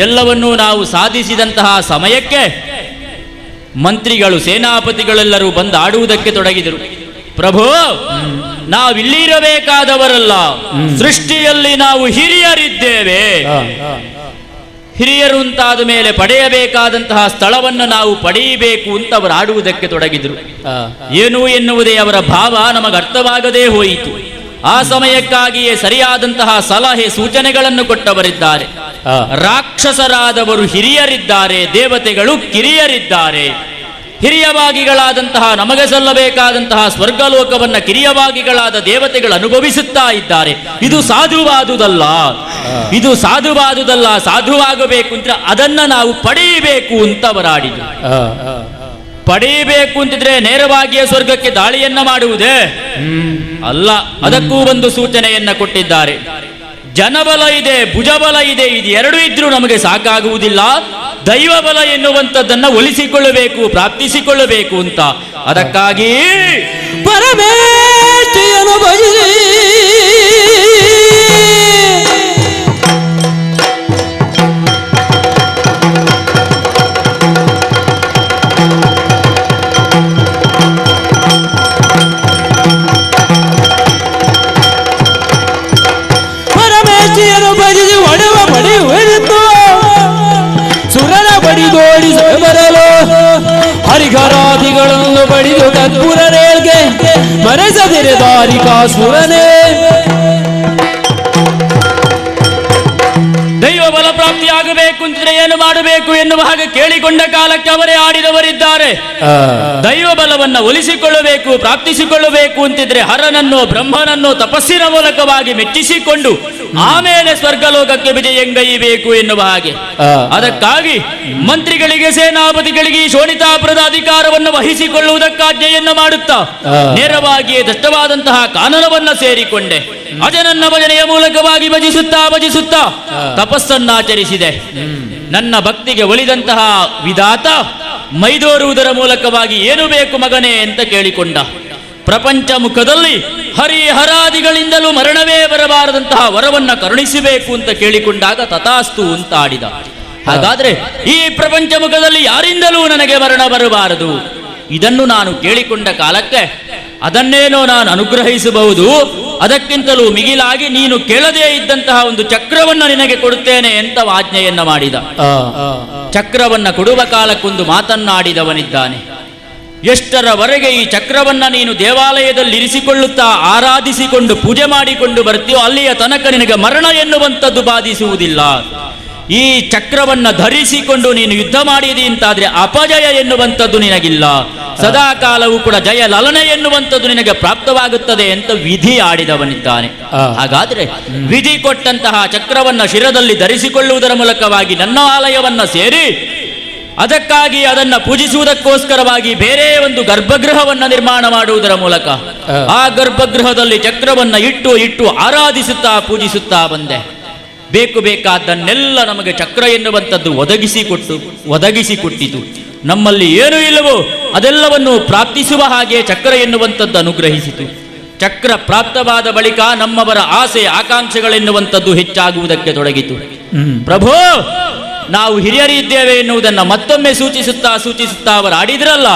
Speaker 14: ಎಲ್ಲವನ್ನೂ ನಾವು ಸಾಧಿಸಿದಂತಹ ಸಮಯಕ್ಕೆ ಮಂತ್ರಿಗಳು ಸೇನಾಪತಿಗಳೆಲ್ಲರೂ ಬಂದು ಆಡುವುದಕ್ಕೆ ತೊಡಗಿದರು. ಪ್ರಭು, ನಾವಿಲ್ಲಿರಬೇಕಾದವರಲ್ಲ, ಸೃಷ್ಟಿಯಲ್ಲಿ ನಾವು ಹಿರಿಯರಿದ್ದೇವೆ. ಹಿರಿಯರು ಅಂತಾದ ಮೇಲೆ ಪಡೆಯಬೇಕಾದಂತಹ ಸ್ಥಳವನ್ನು ನಾವು ಪಡೆಯಬೇಕು ಅಂತ ಅವರು ಆಡುವುದಕ್ಕೆ ತೊಡಗಿದರು. ಏನು ಎನ್ನುವುದೇ ಅವರ ಭಾವ ನಮಗೆ ಅರ್ಥವಾಗದೇ ಹೋಯಿತು. ಆ ಸಮಯಕ್ಕಾಗಿಯೇ ಸರಿಯಾದಂತಹ ಸಲಹೆ ಸೂಚನೆಗಳನ್ನು ಕೊಟ್ಟವರಿದ್ದಾರೆ. ರಾಕ್ಷಸರಾದವರು ಹಿರಿಯರಿದ್ದಾರೆ, ದೇವತೆಗಳು ಕಿರಿಯರಿದ್ದಾರೆ. ಹಿರಿಯವಾಗಿಗಳಾದಂತಹ ನಮಗೆ ಸಲ್ಲಬೇಕಾದಂತಹ ಸ್ವರ್ಗಲೋಕವನ್ನ ಕಿರಿಯವಾಗಿಗಳಾದ ದೇವತೆಗಳು ಅನುಭವಿಸುತ್ತಾ ಇದ್ದಾರೆ. ಇದು ಸಾಧುವಾದುದಲ್ಲ, ಇದು ಸಾಧುವಾದುದಲ್ಲ. ಸಾಧುವಾಗಬೇಕು ಅಂತ ಅದನ್ನ ನಾವು ಪಡೆಯಬೇಕು ಅಂತ ಅವರಾಡಿದ್ರು. ಪಡೆಯಬೇಕು ಅಂತಿದ್ರೆ ನೇರವಾಗಿಯೇ ಸ್ವರ್ಗಕ್ಕೆ ದಾಳಿಯನ್ನ ಮಾಡುವುದೇ ಅಲ್ಲ, ಅದಕ್ಕೂ ಒಂದು ಸೂಚನೆಯನ್ನ ಕೊಟ್ಟಿದ್ದಾರೆ. ಜನಬಲ ಇದೆ, ಭುಜಬಲ ಇದೆ, ಇದು ಎರಡು ಇದ್ರೂ ನಮಗೆ ಸಾಕಾಗುವುದಿಲ್ಲ. ದೈವಬಲ ಎನ್ನುವಂಥದ್ದನ್ನ ಒಲಿಸಿಕೊಳ್ಳಬೇಕು, ಪ್ರಾಪ್ತಿಸಿಕೊಳ್ಳಬೇಕು ಅಂತ. ಅದಕ್ಕಾಗಿ
Speaker 13: ಪರಮೇಶ್ವರನು ಭಜಿಸಿ ಒಡವ ಪಡೆಯುವುದು ಸುರನ ಬಡಿದೋಡಿಸ ಬರಲು ಹರಿಘರಾದಿಗಳನ್ನು ಬಡಿದು ಕರ್ಪೂರರೇಳ್ಗೆ ಮರೆಸದಿರೆ ದಾರಿಕಾಸುರನೇ.
Speaker 14: ದೈವ ಬಲ ಪ್ರಾಪ್ತಿಯಾಗಬೇಕು ಅಂತಿದ್ರೆ ಏನು ಮಾಡಬೇಕು ಎನ್ನುವ ಹಾಗೆ ಕೇಳಿಕೊಂಡ ಕಾಲಕ್ಕೆ ಅವರೇ ಆಡಿದವರಿದ್ದಾರೆ. ದೈವ ಬಲವನ್ನ ಒಲಿಸಿಕೊಳ್ಳಬೇಕು, ಪ್ರಾಪ್ತಿಸಿಕೊಳ್ಳಬೇಕು ಅಂತಿದ್ರೆ ಹರನನ್ನು ಬ್ರಹ್ಮನನ್ನು ತಪಸ್ಸಿನ ಮೂಲಕವಾಗಿ ಮೆಚ್ಚಿಸಿಕೊಂಡು ಆಮೇಲೆ ಸ್ವರ್ಗಲೋಕಕ್ಕೆ ವಿಜಯಂಗೈಯಬೇಕು ಎನ್ನುವ ಹಾಗೆ. ಅದಕ್ಕಾಗಿ ಮಂತ್ರಿಗಳಿಗೆ ಸೇನಾಪತಿಗಳಿಗೆ ಶೋಣಿತಾಪುರದ ಅಧಿಕಾರವನ್ನು ವಹಿಸಿಕೊಳ್ಳುವುದಕ್ಕಾಜ್ಞೆಯನ್ನು ಮಾಡುತ್ತಾ ನೇರವಾಗಿಯೇ ದಷ್ಟವಾದಂತಹ ಕಾನನವನ್ನ ಸೇರಿಕೊಂಡೆ. ಅಜನನ್ನ ಭಜನೆಯ ಮೂಲಕವಾಗಿ ಭಜಿಸುತ್ತಾ ತಪಸ್ಸನ್ನಾಚರಿಸಿದೆ. ನನ್ನ ಭಕ್ತಿಗೆ ಒಲಿದಂತಹ ವಿಧಾತ ಮೈದೋರುವುದರ ಮೂಲಕವಾಗಿ ಏನು ಬೇಕು ಮಗನೇ ಅಂತ ಕೇಳಿಕೊಂಡ. ಪ್ರಪಂಚ ಮುಖದಲ್ಲಿ ಹರಿಹರಾದಿಗಳಿಂದಲೂ ಮರಣವೇ ಬರಬಾರದಂತಹ ವರವನ್ನ ಕರುಣಿಸಬೇಕು ಅಂತ ಕೇಳಿಕೊಂಡಾಗ ತಥಾಸ್ತು ಅಂತ ಆಡಿದ. ಹಾಗಾದ್ರೆ ಈ ಪ್ರಪಂಚ ಮುಖದಲ್ಲಿ ಯಾರಿಂದಲೂ ನನಗೆ ಮರಣ ಬರಬಾರದು, ಇದನ್ನು ನಾನು ಕೇಳಿಕೊಂಡ ಕಾಲಕ್ಕೆ ಅದನ್ನೇನೋ ನಾನು ಅನುಗ್ರಹಿಸಬಹುದು, ಅದಕ್ಕಿಂತಲೂ ಮಿಗಿಲಾಗಿ ನೀನು ಕೇಳದೇ ಇದ್ದಂತಹ ಒಂದು ಚಕ್ರವನ್ನ ನಿನಗೆ ಕೊಡುತ್ತೇನೆ ಅಂತ ಆಜ್ಞೆಯನ್ನ ಮಾಡಿದ. ಚಕ್ರವನ್ನ ಕೊಡುವ ಕಾಲಕ್ಕೊಂದು ಮಾತನ್ನಾಡಿದವನಿದ್ದಾನೆ. ಎಷ್ಟರವರೆಗೆ ಈ ಚಕ್ರವನ್ನ ನೀನು ದೇವಾಲಯದಲ್ಲಿ ಇರಿಸಿಕೊಳ್ಳುತ್ತಾ ಆರಾಧಿಸಿಕೊಂಡು ಪೂಜೆ ಮಾಡಿಕೊಂಡು ಬರ್ತೀಯೋ ಅಲ್ಲಿಯ ತನಕ ನಿನಗೆ ಮರಣ ಎನ್ನುವಂಥದ್ದು ಬಾಧಿಸುವುದಿಲ್ಲ. ಈ ಚಕ್ರವನ್ನ ಧರಿಸಿಕೊಂಡು ನೀನು ಯುದ್ಧ ಮಾಡಿದಿ ಅಂತಾದ್ರೆ ಅಪಜಯ ಎನ್ನುವಂಥದ್ದು ನಿನಗಿಲ್ಲ. ಸದಾ ಕಾಲವೂ ಕೂಡ ಜಯ ಲಲನೆ ಎನ್ನುವಂಥದ್ದು ನಿನಗೆ ಪ್ರಾಪ್ತವಾಗುತ್ತದೆ ಅಂತ ವಿಧಿ ಆಡಿದವನಿದ್ದಾನೆ. ಹಾಗಾದ್ರೆ ವಿಧಿ ಕೊಟ್ಟಂತಹ ಚಕ್ರವನ್ನ ಶಿರದಲ್ಲಿ ಧರಿಸಿಕೊಳ್ಳುವುದರ ಮೂಲಕವಾಗಿ ನನ್ನ ಆಲಯವನ್ನ ಸೇರಿ ಅದಕ್ಕಾಗಿ ಅದನ್ನ ಪೂಜಿಸುವುದಕ್ಕೋಸ್ಕರವಾಗಿ ಬೇರೆ ಒಂದು ಗರ್ಭಗೃಹವನ್ನ ನಿರ್ಮಾಣ ಮಾಡುವುದರ ಮೂಲಕ ಆ ಗರ್ಭಗೃಹದಲ್ಲಿ ಚಕ್ರವನ್ನ ಇಟ್ಟು ಆರಾಧಿಸುತ್ತಾ ಪೂಜಿಸುತ್ತಾ ಬಂದೆ. ಬೇಕಾದನ್ನೆಲ್ಲ ನಮಗೆ ಚಕ್ರ ಎನ್ನುವಂಥದ್ದು ಒದಗಿಸಿಕೊಟ್ಟಿತು. ನಮ್ಮಲ್ಲಿ ಏನು ಇಲ್ಲವೋ ಅದೆಲ್ಲವನ್ನು ಪ್ರಾಪ್ತಿಸುವ ಹಾಗೆ ಚಕ್ರ ಎನ್ನುವಂಥದ್ದು ಅನುಗ್ರಹಿಸಿತು. ಚಕ್ರ ಪ್ರಾಪ್ತವಾದ ಬಳಿಕ ನಮ್ಮವರ ಆಸೆ ಆಕಾಂಕ್ಷೆಗಳೆನ್ನುವಂಥದ್ದು ಹೆಚ್ಚಾಗುವುದಕ್ಕೆ ತೊಡಗಿತು. ಪ್ರಭೋ, ನಾವು ಹಿರಿಯರಿದ್ದೇವೆ ಎನ್ನುವುದನ್ನ ಮತ್ತೊಮ್ಮೆ ಸೂಚಿಸುತ್ತಾ ಅವರು ಆಡಿದ್ರಲ್ಲ,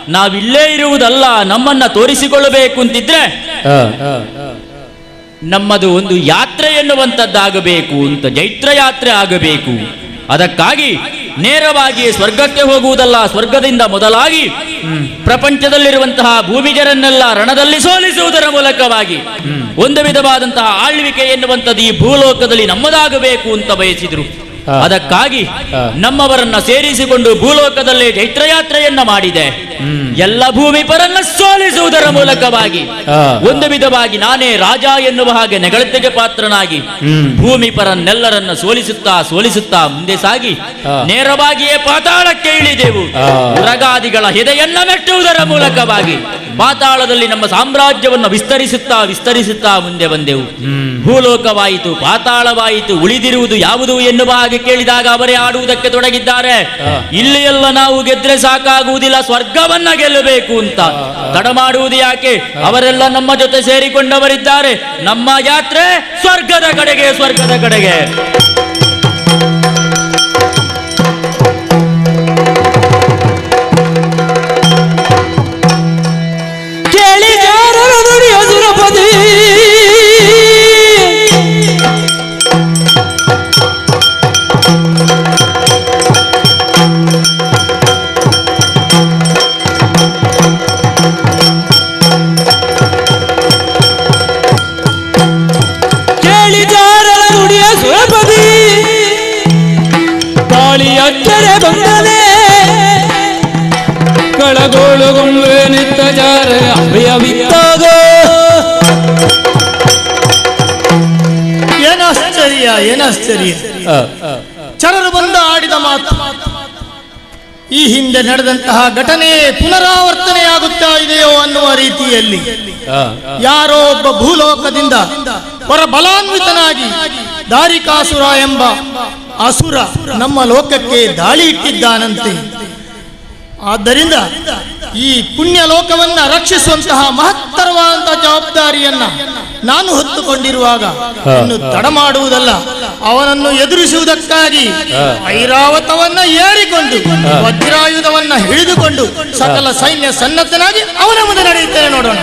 Speaker 14: ನಾವಿಲ್ಲೇ ಇರುವುದಲ್ಲ, ನಮ್ಮನ್ನ ತೋರಿಸಿಕೊಳ್ಳಬೇಕು ಅಂತಿದ್ರೆ ನಮ್ಮದು ಒಂದು ಯಾತ್ರೆ ಎನ್ನುವಂಥದ್ದಾಗಬೇಕು ಅಂತ, ಜೈತ್ರ ಯಾತ್ರೆ ಆಗಬೇಕು. ಅದಕ್ಕಾಗಿ ನೇರವಾಗಿ ಸ್ವರ್ಗಕ್ಕೆ ಹೋಗುವುದಲ್ಲ, ಸ್ವರ್ಗದಿಂದ ಮೊದಲಾಗಿ ಪ್ರಪಂಚದಲ್ಲಿರುವಂತಹ ಭೂಮಿಜರನ್ನೆಲ್ಲ ರಣದಲ್ಲಿ ಸೋಲಿಸುವುದರ ಮೂಲಕವಾಗಿ ಒಂದು ವಿಧವಾದಂತಹ ಆಳ್ವಿಕೆ ಎನ್ನುವಂಥದ್ದು ಈ ಭೂಲೋಕದಲ್ಲಿ ನಮ್ಮದಾಗಬೇಕು ಅಂತ ಬಯಸಿದ್ರು. ಅದಕ್ಕಾಗಿ ನಮ್ಮವರನ್ನ ಸೇರಿಸಿಕೊಂಡು ಭೂಲೋಕದಲ್ಲಿ ಜೈತ್ರಯಾತ್ರೆಯನ್ನ ಮಾಡಿದೆ. ಎಲ್ಲ ಭೂಮಿ ಪರನ್ನ ಸೋಲಿಸುವುದರ ಮೂಲಕವಾಗಿ ಒಂದು ವಿಧವಾಗಿ ನಾನೇ ರಾಜ ಎನ್ನುವ ಹಾಗೆ ನೆಗಳತೆಗೆ ಪಾತ್ರನಾಗಿ ಭೂಮಿ ಪರನ್ನೆಲ್ಲರನ್ನ ಸೋಲಿಸುತ್ತಾ ಮುಂದೆ ಸಾಗಿ ನೇರವಾಗಿಯೇ ಪಾತಾಳಕ್ಕೆ ಇಳಿದೆವು. ಮೃಗಾದಿಗಳ ಹೃದಯನ್ನ ಮೆಟ್ಟುವುದರ ಮೂಲಕವಾಗಿ ಪಾತಾಳದಲ್ಲಿ ನಮ್ಮ ಸಾಮ್ರಾಜ್ಯವನ್ನು ವಿಸ್ತರಿಸುತ್ತಾ ಮುಂದೆ ಬಂದೆವು. ಭೂಲೋಕವಾಯಿತು, ಪಾತಾಳವಾಯಿತು, ಉಳಿದಿರುವುದು ಯಾವುದು ಎನ್ನುವ ಹಾಗೆ ಕೇಳಿದಾಗ ಅವರೇ ಆಡುವುದಕ್ಕೆ ತೊಡಗಿದ್ದಾರೆ. ಇಲ್ಲಿ ಎಲ್ಲ ನಾವು ಗೆದ್ರೆ ಸಾಕಾಗುವುದಿಲ್ಲ, ಸ್ವರ್ಗವನ್ನ ಗೆಲ್ಲಬೇಕು ಅಂತ. ತಡ ಮಾಡುವುದು ಯಾಕೆ? ಅವರೆಲ್ಲ ನಮ್ಮ ಜೊತೆ ಸೇರಿಕೊಂಡವರಿದ್ದಾರೆ. ನಮ್ಮ ಯಾತ್ರೆ ಸ್ವರ್ಗದ ಕಡೆಗೆ.
Speaker 13: ಕಳಗೋಳುಗೊಂಬೆನಿದ್ದ ಜಾರ ಅಭಯವಿದ್ದಾಗ
Speaker 1: ಏನಾಶ್ಚರ್ಯ ಚರರು ಬಂದ ಆಡಿದ ಮಾತು. ಈ ಹಿಂದೆ ನಡೆದಂತಹ ಘಟನೆ ಪುನರಾವರ್ತನೆಯಾಗುತ್ತಾ ಇದೆಯೋ ಅನ್ನುವ ರೀತಿಯಲ್ಲಿ ಯಾರೋ ಒಬ್ಬ ಭೂಲೋಕದಿಂದ ಹೊರ ಬಲಾನ್ವಿತನಾಗಿ ದಾರಿಕಾಸುರ ಎಂಬ ಅಸುರ ನಮ್ಮ ಲೋಕಕ್ಕೆ ದಾಳಿ ಇಟ್ಟಿದ್ದಾನಂತೆ. ಆದ್ದರಿಂದ ಈ ಪುಣ್ಯ ಲೋಕವನ್ನ ರಕ್ಷಿಸುವಂತಹ ಮಹತ್ತರವಾದಂತಹ ಜವಾಬ್ದಾರಿಯನ್ನ ನಾನು ಹೊತ್ತುಕೊಂಡಿರುವಾಗ ಇನ್ನು ತಡ ಮಾಡುವುದಲ್ಲ, ಅವನನ್ನು ಎದುರಿಸುವುದಕ್ಕಾಗಿ ಐರಾವತವನ್ನ ಏರಿಕೊಂಡು ವಜ್ರಾಯುಧವನ್ನ ಹಿಡಿದುಕೊಂಡು ಸಕಲ ಸೈನ್ಯ ಸನ್ನದ್ಧನಾಗಿ ಅವನ ಮುಂದೆ ನಡೆಯುತ್ತೇನೆ. ನೋಡೋಣ.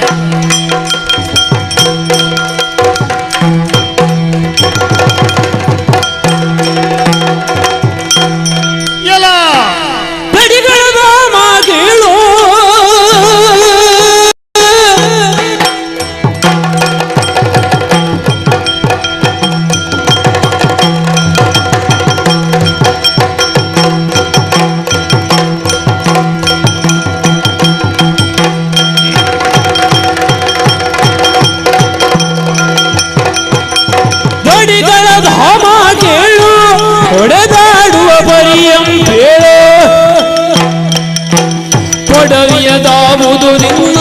Speaker 13: ಕೊಡವಿಯದಾವುದು ನಿನ್ನ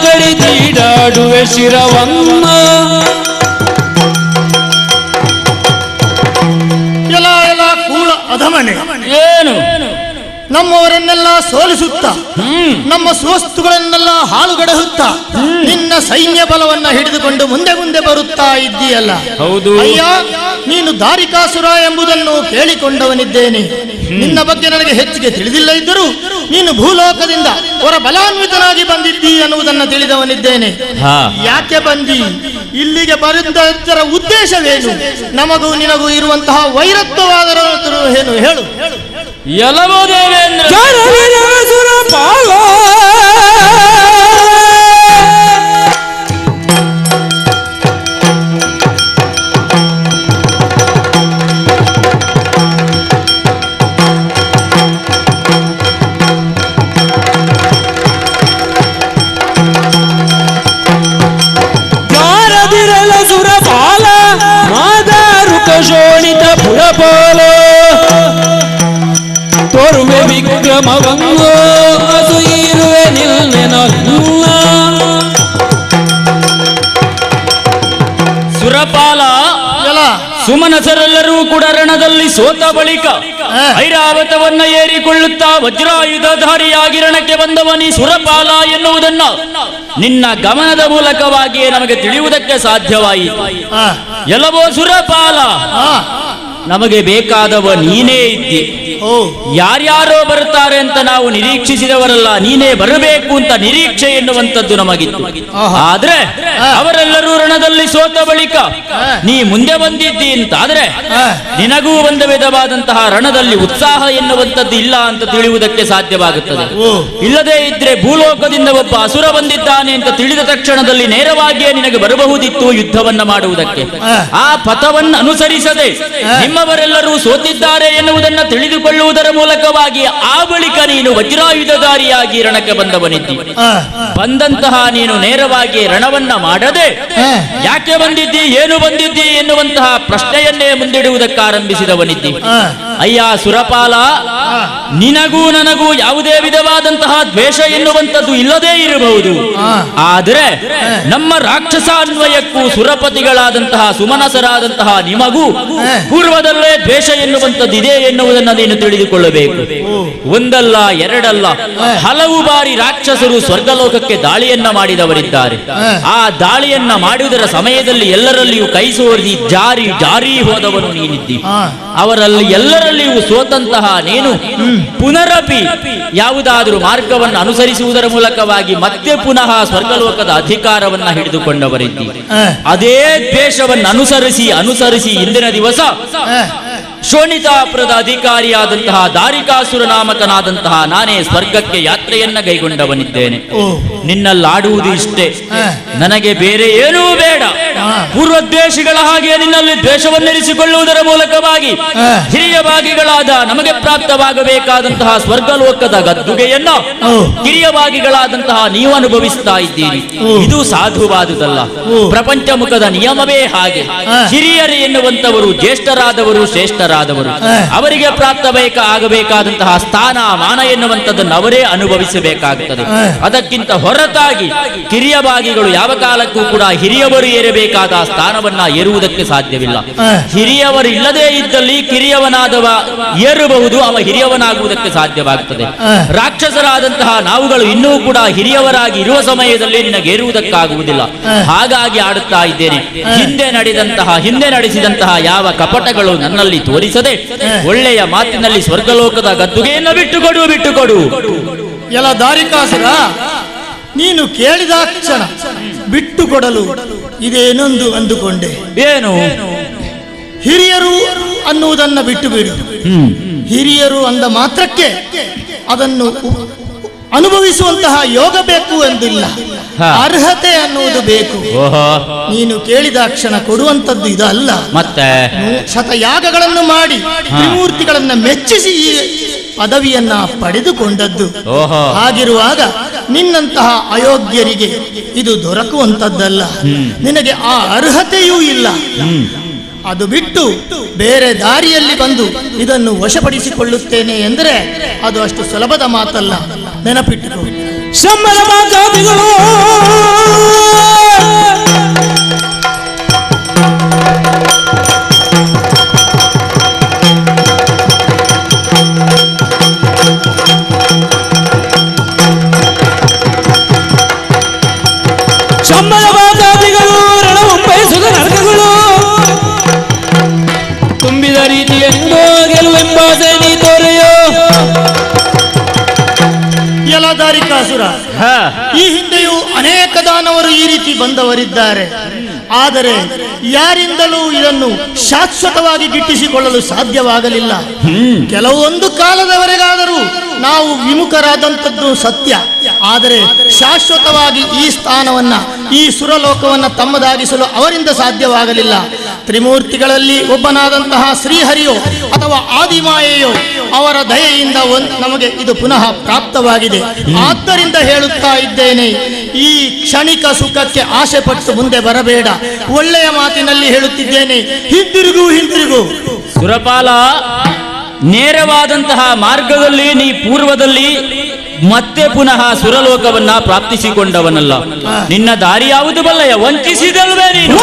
Speaker 13: ಕಡಿದೀಡಾಡುವೆ ಶಿರವನ್ನ.
Speaker 1: ಎಲ್ಲ ಕೂಳ ಅಧಮನೆ ಏನು ನಮ್ಮವರನ್ನೆಲ್ಲ ಸೋಲಿಸುತ್ತಾ ನಮ್ಮ ಸ್ವಸ್ತುಗಳನ್ನೆಲ್ಲ ಹಾಳುಗಡಹುತ್ತಾ ನಿನ್ನ ಸೈನ್ಯ ಬಲವನ್ನ ಹಿಡಿದುಕೊಂಡು ಮುಂದೆ ಬರುತ್ತಾ ಇದ್ದೀಯಲ್ಲ.
Speaker 14: ಹೌದು
Speaker 1: ಅಯ್ಯ, ನೀನು ದಾರಿಕಾಸುರ ಎಂಬುದನ್ನು ಕೇಳಿಕೊಂಡವನಿದ್ದೇನೆ. ನಿನ್ನ ಬಗ್ಗೆ ನನಗೆ ಹೆಚ್ಚಿಗೆ ತಿಳಿದಿಲ್ಲ ಇದ್ದರೂ ನೀನು ಭೂಲೋಕದಿಂದ ಹೊರ ಬಲಾನ್ವಿತನಾಗಿ ಬಂದಿದ್ದಿ ಅನ್ನುವುದನ್ನು ತಿಳಿದವನಿದ್ದೇನೆ. ಯಾಕೆ ಬಂದಿ? ಇಲ್ಲಿಗೆ ಬರುವುದರ ಉದ್ದೇಶವೇನು? ನಮಗೂ ನಿನಗೂ ಇರುವಂತಹ ವೈರತ್ವವಾದರೂ ಏನು ಹೇಳು.
Speaker 14: ಎಲವೋ ದೇವೇಂದ್ರ
Speaker 13: ಸುರಪಾಲ ಶೋಣಿತ ಪುರಪಾಲ ತೋರುವೆ ವಿಕ್ರಮವಂಗೋ ಅದು ಇರುವೆ ನಿಲ್ನೆನಲ್ಲ
Speaker 14: ಸುರಪಾಲ ಸುಮನಸರೆಲ್ಲರೂ ಕೂಡ ರಣದಲ್ಲಿ ಸೋತ ಬಳಿಕ ಐರಾವತವನ್ನ ಏರಿಕೊಳ್ಳುತ್ತಾ ವಜ್ರಾಯುಧಧಾರಿಯಾಗಿ ರಣಕ್ಕೆ ಬಂದವನಿ ಸುರಪಾಲ ಎನ್ನುವುದನ್ನ ನಿನ್ನ ಗಮನದ ಮೂಲಕವಾಗಿಯೇ ನಮಗೆ ತಿಳಿಯುವುದಕ್ಕೆ ಸಾಧ್ಯವಾಯಿತು. ಎಲ್ಲವೋ ಸುರಪಾಲ, ನಮಗೆ ಬೇಕಾದವ ನೀನೇ ಇದ್ದಿ. ಯಾರ್ಯಾರೋ ಬರುತ್ತಾರೆ ಅಂತ ನಾವು ನಿರೀಕ್ಷಿಸಿದವರಲ್ಲ, ನೀನೇ ಬರಬೇಕು ಅಂತ ನಿರೀಕ್ಷೆ ಎನ್ನುವಂಥದ್ದು ನಮಗಿತ್ತು. ಆದ್ರೆ ಅವರೆಲ್ಲರೂ ರಣದಲ್ಲಿ ಸೋತ ಬಳಿಕ ನೀ ಮುಂದೆ ಬಂದಿದ್ದಿ ಅಂತಾದ್ರೆ ನಿನಗೂ ಒಂದು ವಿಧವಾದಂತಹ ರಣದಲ್ಲಿ ಉತ್ಸಾಹ ಎನ್ನುವಂಥದ್ದು ಇಲ್ಲ ಅಂತ ತಿಳಿಯುವುದಕ್ಕೆ ಸಾಧ್ಯವಾಗುತ್ತದೆ. ಇಲ್ಲದೇ ಇದ್ರೆ ಭೂಲೋಕದಿಂದ ಒಬ್ಬ ಅಸುರ ಬಂದಿದ್ದಾನೆ ಅಂತ ತಿಳಿದ ತಕ್ಷಣದಲ್ಲಿ ನೇರವಾಗಿಯೇ ನಿನಗೆ ಬರಬಹುದಿತ್ತು ಯುದ್ಧವನ್ನ ಮಾಡುವುದಕ್ಕೆ. ಆ ಪಥವನ್ನು ಅನುಸರಿಸದೆ ನಿಮ್ಮವರೆಲ್ಲರೂ ಸೋತಿದ್ದಾರೆ ಎನ್ನುವುದನ್ನು ತಿಳಿದುಕೊಳ್ಳುವುದರ ಮೂಲಕವಾಗಿ ಆ ಬಳಿಕ ನೀನು ವಜ್ರಾಯುಧಧಾರಿಯಾಗಿ ರಣಕ್ಕೆ ಬಂದವನಿದ್ದಿ. ಬಂದಂತಹ ನೀನು ನೇರವಾಗಿ ರಣವನ್ನ ಮಾಡದೆ ಯಾಕೆ ಬಂದಿದ್ದಿ, ಏನು ಬಂದಿದ್ದಿ ಎನ್ನುವಂತಹ ಪ್ರಶ್ನೆಯನ್ನೇ ಮುಂದಿಡುವುದಕ್ಕಾರಂಭಿಸಿದವನಿದ್ದಿ. ಅಯ್ಯ ಸುರಪಾಲ, ನಿನಗೂ ನನಗೂ ಯಾವುದೇ ವಿಧವಾದಂತಹ ದ್ವೇಷ ಎನ್ನುವಂಥದ್ದು ಇಲ್ಲದೇ ಇರಬಹುದು. ಆದರೆ ನಮ್ಮ ರಾಕ್ಷಸ ಅನ್ವಯಕ್ಕೂ ಸುರಪತಿಗಳಾದಂತಹ ಸುಮನಸರಾದಂತಹ ನಿಮಗೂ ಪೂರ್ವದಲ್ಲೇ ದ್ವೇಷ ಎನ್ನುವಂಥದ್ದು ಇದೆ ಎನ್ನುವುದನ್ನು ನೀನು ತಿಳಿದುಕೊಳ್ಳಬೇಕು. ಒಂದಲ್ಲ ಎರಡಲ್ಲ, ಹಲವು ಬಾರಿ ರಾಕ್ಷಸರು ಸ್ವರ್ಗಲೋಕಕ್ಕೆ ದಾಳಿಯನ್ನ ಮಾಡಿದವರಿದ್ದಾರೆ. ಆ ದಾಳಿಯನ್ನ ಮಾಡುವುದರ ಸಮಯದಲ್ಲಿ ಎಲ್ಲರಲ್ಲಿಯೂ ಕೈ ಸೋರಿ ಜಾರಿ ಜಾರಿ ಹೋದವನು ನೀನಿದ್ದಿ. ಅವರಲ್ಲಿ ಎಲ್ಲರಲ್ಲಿಯೂ ಸೋತಂತಹ ನೀನು ಪುನರಪಿ ಯಾವುದಾದರೂ ಮಾರ್ಗವನ್ನು ಅನುಸರಿಸುವುದರ ಮೂಲಕವಾಗಿ ಮತ್ತೆ ಪುನಃ ಸ್ವರ್ಗಲೋಕದ ಅಧಿಕಾರವನ್ನ ಹಿಡಿದುಕೊಂಡವರಿದ್ದಿ. ಅದೇ ದ್ವೇಷವನ್ನು ಅನುಸರಿಸಿ ಇಂದಿನ ದಿವಸ ಶೋಣಿತಾಪುರದ ಅಧಿಕಾರಿಯಾದಂತಹ ದಾರಿಕಾಸುರ ನಾಮಕನಾದಂತಹ ನಾನೇ ಸ್ವರ್ಗಕ್ಕೆ ಯಾತ್ರೆಯನ್ನ ಕೈಗೊಂಡವನಿದ್ದೇನೆ. ನಿನ್ನಲ್ಲಾಡುವುದು ಇಷ್ಟೇ, ನನಗೆ ಬೇರೆ ಏನೂ ಬೇಡ. ಪೂರ್ವದ್ವೇಷಿಗಳ ಹಾಗೆ ನಿನ್ನಲ್ಲಿ ದ್ವೇಷವನ್ನಿರಿಸಿಕೊಳ್ಳುವುದರ ಮೂಲಕವಾಗಿ ಹಿರಿಯ ಭಾಗಿಗಳಾದ ನಮಗೆ ಪ್ರಾಪ್ತವಾಗಬೇಕಾದಂತಹ ಸ್ವರ್ಗಲೋಕದ ಗದ್ದುಗೆಯನ್ನ ಕಿರಿಯ ಭಾಗಿಗಳಾದಂತಹ ನೀವು ಅನುಭವಿಸ್ತಾ ಇದ್ದೀರಿ. ಇದು ಸಾಧುವಾದುದಲ್ಲ. ಪ್ರಪಂಚ ಮುಖದ ನಿಯಮವೇ ಹಾಗೆ. ಹಿರಿಯರು ಎನ್ನುವಂತವರು ಜ್ಯೇಷ್ಠರಾದವರು ಶ್ರೇಷ್ಠರಾದವರು, ಅವರಿಗೆ ಆಗಬೇಕಾದಂತಹ ಸ್ಥಾನ ಮಾನ ಎನ್ನುವಂಥದ್ದನ್ನು ಅವರೇ ಅನುಭವಿಸಬೇಕಾಗುತ್ತದೆ. ಅದಕ್ಕಿಂತ ಹೊರತಾಗಿ ಕಿರಿಯ ಭಾಗಿಗಳು ಯಾವ ಕಾಲಕ್ಕೂ ಕೂಡ ಹಿರಿಯವರು ಏರಬೇಕಾದ ಸ್ಥಾನವನ್ನ ಏರುವುದಕ್ಕೆ ಸಾಧ್ಯವಿಲ್ಲ. ಹಿರಿಯವರು ಇಲ್ಲದೇ ಇದ್ದಲ್ಲಿ ಕಿರಿಯವನಾದವ ಏರಬಹುದು, ಅವ ಹಿರಿಯವನಾಗುವುದಕ್ಕೆ ಸಾಧ್ಯವಾಗುತ್ತದೆ. ರಾಕ್ಷಸರಾದಂತಹ ನಾವುಗಳು ಇನ್ನೂ ಕೂಡ ಹಿರಿಯವರಾಗಿ ಇರುವ ಸಮಯದಲ್ಲಿ ನಿನಗೇರುವುದಕ್ಕಾಗುವುದಿಲ್ಲ. ಹಾಗಾಗಿ ಆಡುತ್ತಾ ಇದ್ದೇನೆ. ಹಿಂದೆ ನಡೆಸಿದಂತಹ ಯಾವ ಕಪಟಗಳು ನನ್ನಲ್ಲಿ ತೋರಿಸದೆ ಒಳ್ಳೆಯ ಮಾತಿನಲ್ಲಿ ಸ್ವರ್ಗಲೋಕದ ಗದ್ದುಗೆಯನ್ನು ಬಿಟ್ಟುಕೊಡು.
Speaker 1: ಎಲ್ಲ ದಾರಿಕಾಸುರ, ನೀನು ಕೇಳಿದ ಕ್ಷಣ ಬಿಟ್ಟುಕೊಡಲು ಇದೇನೊಂದು ಅಂದುಕೊಂಡೆ.
Speaker 14: ಏನು?
Speaker 1: ಹಿರಿಯರು ಅನ್ನುವುದನ್ನ ಬಿಟ್ಟು ಬಿಡು. ಹಿರಿಯರು ಅಂದ ಮಾತ್ರಕ್ಕೆ ಅದನ್ನು ಅನುಭವಿಸುವಂತಹ ಯೋಗ ಬೇಕು ಎಂದಿಲ್ಲ, ಅರ್ಹತೆ ಅನ್ನುವುದು ಬೇಕು. ನೀನು ಕೇಳಿದ ಕ್ಷಣ ಕೊಡುವಂತದ್ದು ಇದಲ್ಲ.
Speaker 14: ಮತ್ತೆ
Speaker 1: ಶತಯಾಗಗಳನ್ನು ಮಾಡಿ ತ್ರಿಮೂರ್ತಿಗಳನ್ನ ಮೆಚ್ಚಿಸಿ ಈ ಪದವಿಯನ್ನ ಪಡೆದುಕೊಂಡದ್ದು. ಹಾಗಿರುವಾಗ ನಿನ್ನಂತಹ ಅಯೋಗ್ಯರಿಗೆ ಇದು ದೊರಕುವಂತದ್ದಲ್ಲ. ನಿನಗೆ ಆ ಅರ್ಹತೆಯೂ ಇಲ್ಲ. ಅದು ಬಿಟ್ಟು ಬೇರೆ ದಾರಿಯಲ್ಲಿ ಬಂದು ಇದನ್ನು ವಶಪಡಿಸಿಕೊಳ್ಳುತ್ತೇನೆ ಎಂದರೆ ಅದು ಅಷ್ಟು ಸುಲಭದ ಮಾತಲ್ಲ, ನೆನಪಿಟ್ಟುಕೋ.
Speaker 13: ಸಂಭ್ರಮಾದಿಗಳು ರಣವಂಬಯಸುವ ನರಕಗಳು ತುಂಬಿದ ರೀತಿಯನ್ನು ಗೆಲುವೆಂಬಾಸೆ ನೀ ತೋರೆಯೋ.
Speaker 1: ಎಲ್ಲ ದಾರಿಕಾಸುರ, ಈ ಹಿಂದೆಯೂ ಅನೇಕ ದಾನವರು ಈ ರೀತಿ ಬಂದವರಿದ್ದಾರೆ. ಆದರೆ ಯಾರಿಂದಲೂ ಇದನ್ನು ಶಾಶ್ವತವಾಗಿ ಗಿಟ್ಟಿಸಿಕೊಳ್ಳಲು ಸಾಧ್ಯವಾಗಲಿಲ್ಲ. ಕೆಲವೊಂದು ಕಾಲದವರೆಗಾದರೂ ನಾವು ವಿಮುಖರಾದಂಥದ್ದು ಸತ್ಯ. ಆದರೆ ಶಾಶ್ವತವಾಗಿ ಈ ಸ್ಥಾನವನ್ನ, ಈ ಸುರಲೋಕವನ್ನ ತಮ್ಮದಾಗಿಸಲು ಅವರಿಂದ ಸಾಧ್ಯವಾಗಲಿಲ್ಲ. ತ್ರಿಮೂರ್ತಿಗಳಲ್ಲಿ ಒಬ್ಬನಾದಂತಹ ಶ್ರೀಹರಿಯೋ ಅಥವಾ ಆದಿಮಾಯೆಯೋ ಅವರ ದಯೆಯಿಂದ ನಮಗೆ ಇದು ಪುನಃ ಪ್ರಾಪ್ತವಾಗಿದೆ. ಆದ್ದರಿಂದ ಹೇಳುತ್ತಾ ಇದ್ದೇನೆ, ಈ ಕ್ಷಣಿಕ ಸುಖಕ್ಕೆ ಆಸೆ ಪಟ್ಟು ಮುಂದೆ ಬರಬೇಡ. ಒಳ್ಳೆಯ ಮಾತಿನಲ್ಲಿ ಹೇಳುತ್ತಿದ್ದೇನೆ, ಹಿಂದಿರುಗು.
Speaker 14: ಸುರಪಾಲ, ನೇರವಾದಂತಹ ಮಾರ್ಗದಲ್ಲಿ ನೀ ಪೂರ್ವದಲ್ಲಿ ಮತ್ತೆ ಪುನಃ ಸುರಲೋಕವನ್ನ ಪ್ರಾಪ್ತಿಸಿಕೊಂಡವನಲ್ಲ. ನಿನ್ನ ದಾರಿ ಯಾವುದು ಬಲ್ಲಯ? ವಂಚಿಸಿದಲ್ವೇ ನೀನು?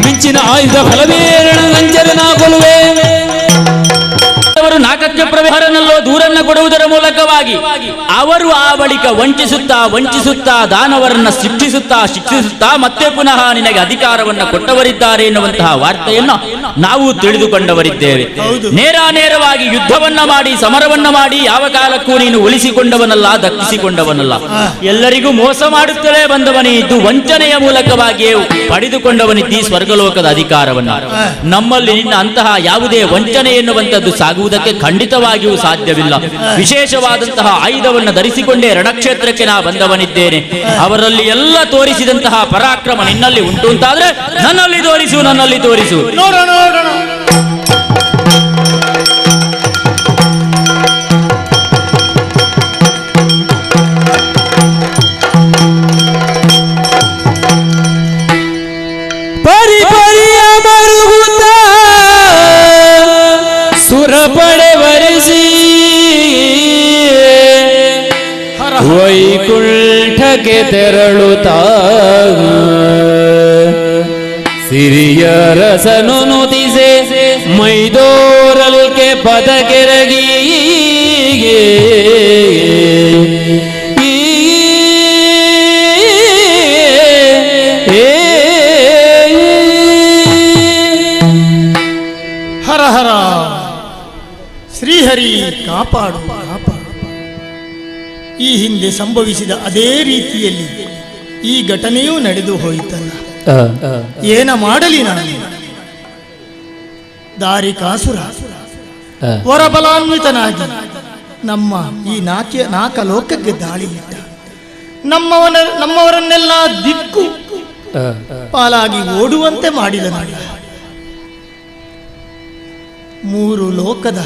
Speaker 13: ಮಿಂಚಿನ ಆಯುಧ ಫಲವೇರಣ ಲಂಚನ ಕೊಲುವೆ.
Speaker 14: ಅವರು ನಾಲ್ಕಕ್ಕೆ ಪ್ರವೇಶನಲ್ಲೋ ದೂರನ್ನ ಕೊಡುವುದರ ಮೂಲಕವಾಗಿ ಅವರು ಆ ಬಳಿಕ ವಂಚಿಸುತ್ತಾ ದಾನವರನ್ನ ಶಿಕ್ಷಿಸುತ್ತಾ ಮತ್ತೆ ಪುನಃ ನಿನಗೆ ಅಧಿಕಾರವನ್ನ ಕೊಟ್ಟವರಿದ್ದಾರೆ ಎನ್ನುವಂತಹ ವಾರ್ತೆಯನ್ನು ನಾವು ತಿಳಿದುಕೊಂಡವರಿದ್ದೇವೆ. ನೇರವಾಗಿ ಯುದ್ಧವನ್ನ ಮಾಡಿ ಸಮರವನ್ನ ಮಾಡಿ ಯಾವ ಕಾಲಕ್ಕೂ ನೀನು ಉಳಿಸಿಕೊಂಡವನಲ್ಲ, ದಕ್ಕಿಸಿಕೊಂಡವನಲ್ಲ. ಎಲ್ಲರಿಗೂ ಮೋಸ ಮಾಡುತ್ತಲೇ ಬಂದವನೇ ಇದ್ದು ವಂಚನೆಯ ಮೂಲಕವಾಗಿಯೇ ಪಡೆದುಕೊಂಡವನಿದ್ದೀ ಸ್ವರ್ಗಲೋಕದ ಅಧಿಕಾರವನ್ನ. ನಮ್ಮಲ್ಲಿ ನಿನ್ನ ಅಂತಹ ಯಾವುದೇ ವಂಚನೆ ಎನ್ನುವಂಥದ್ದು ಸಾಗುವುದಕ್ಕೆ ಖಂಡಿತವಾಗಿಯೂ ಸಾಧ್ಯವಿಲ್ಲ. ವಿಶೇಷವಾದಂತಹ ಆಯುಧವನ್ನು ಧರಿಸಿಕೊಂಡೇ ರಣಕ್ಷೇತ್ರಕ್ಕೆ ನಾ ಬಂದವನಿದ್ದೇನೆ. ಅವರಲ್ಲಿ ಎಲ್ಲ ತೋರಿಸಿದಂತಹ ಪರಾಕ್ರಮ ನಿನ್ನಲ್ಲಿ ಉಂಟು ಅಂತಾದ್ರೆ ನನ್ನಲ್ಲಿ ತೋರಿಸು.
Speaker 1: ನೋಡೋಣ.
Speaker 13: ಸುರಪಡೆವರಿಸಿ ವೈಕುಂಠಕ್ಕೆ ತೆರಳುತ್ತಾ ಸಿರಿಯ ರಸನು ನುತಿಸೆ ಮೈದೋರಲ್ಕೆ ಪದಕೆರಗಿ
Speaker 1: ಹರ ಶ್ರೀಹರಿ ಕಾಪಾಡು. ಈ ಹಿಂದೆ ಸಂಭವಿಸಿದ ಅದೇ ರೀತಿಯಲ್ಲಿ ಈ ಘಟನೆಯೂ ನಡೆದು ಹೋಯಿತಲ್ಲ. ಏನ ಮಾಡಲಿ ನಾನು? ದಾರಿಕಾಸುರ ವರಬಲಾನ್ವಿತನಾಗಿ ನಮ್ಮ ಈ ನಾಕ ಲೋಕಕ್ಕೆ ದಾಳಿ ಇಟ್ಟ. ನಮ್ಮವರನ್ನೆಲ್ಲ ದಿಕ್ಕು ಪಾಲಾಗಿ ಓಡುವಂತೆ ಮಾಡಿದನಲ್ಲ. 3 ಲೋಕದ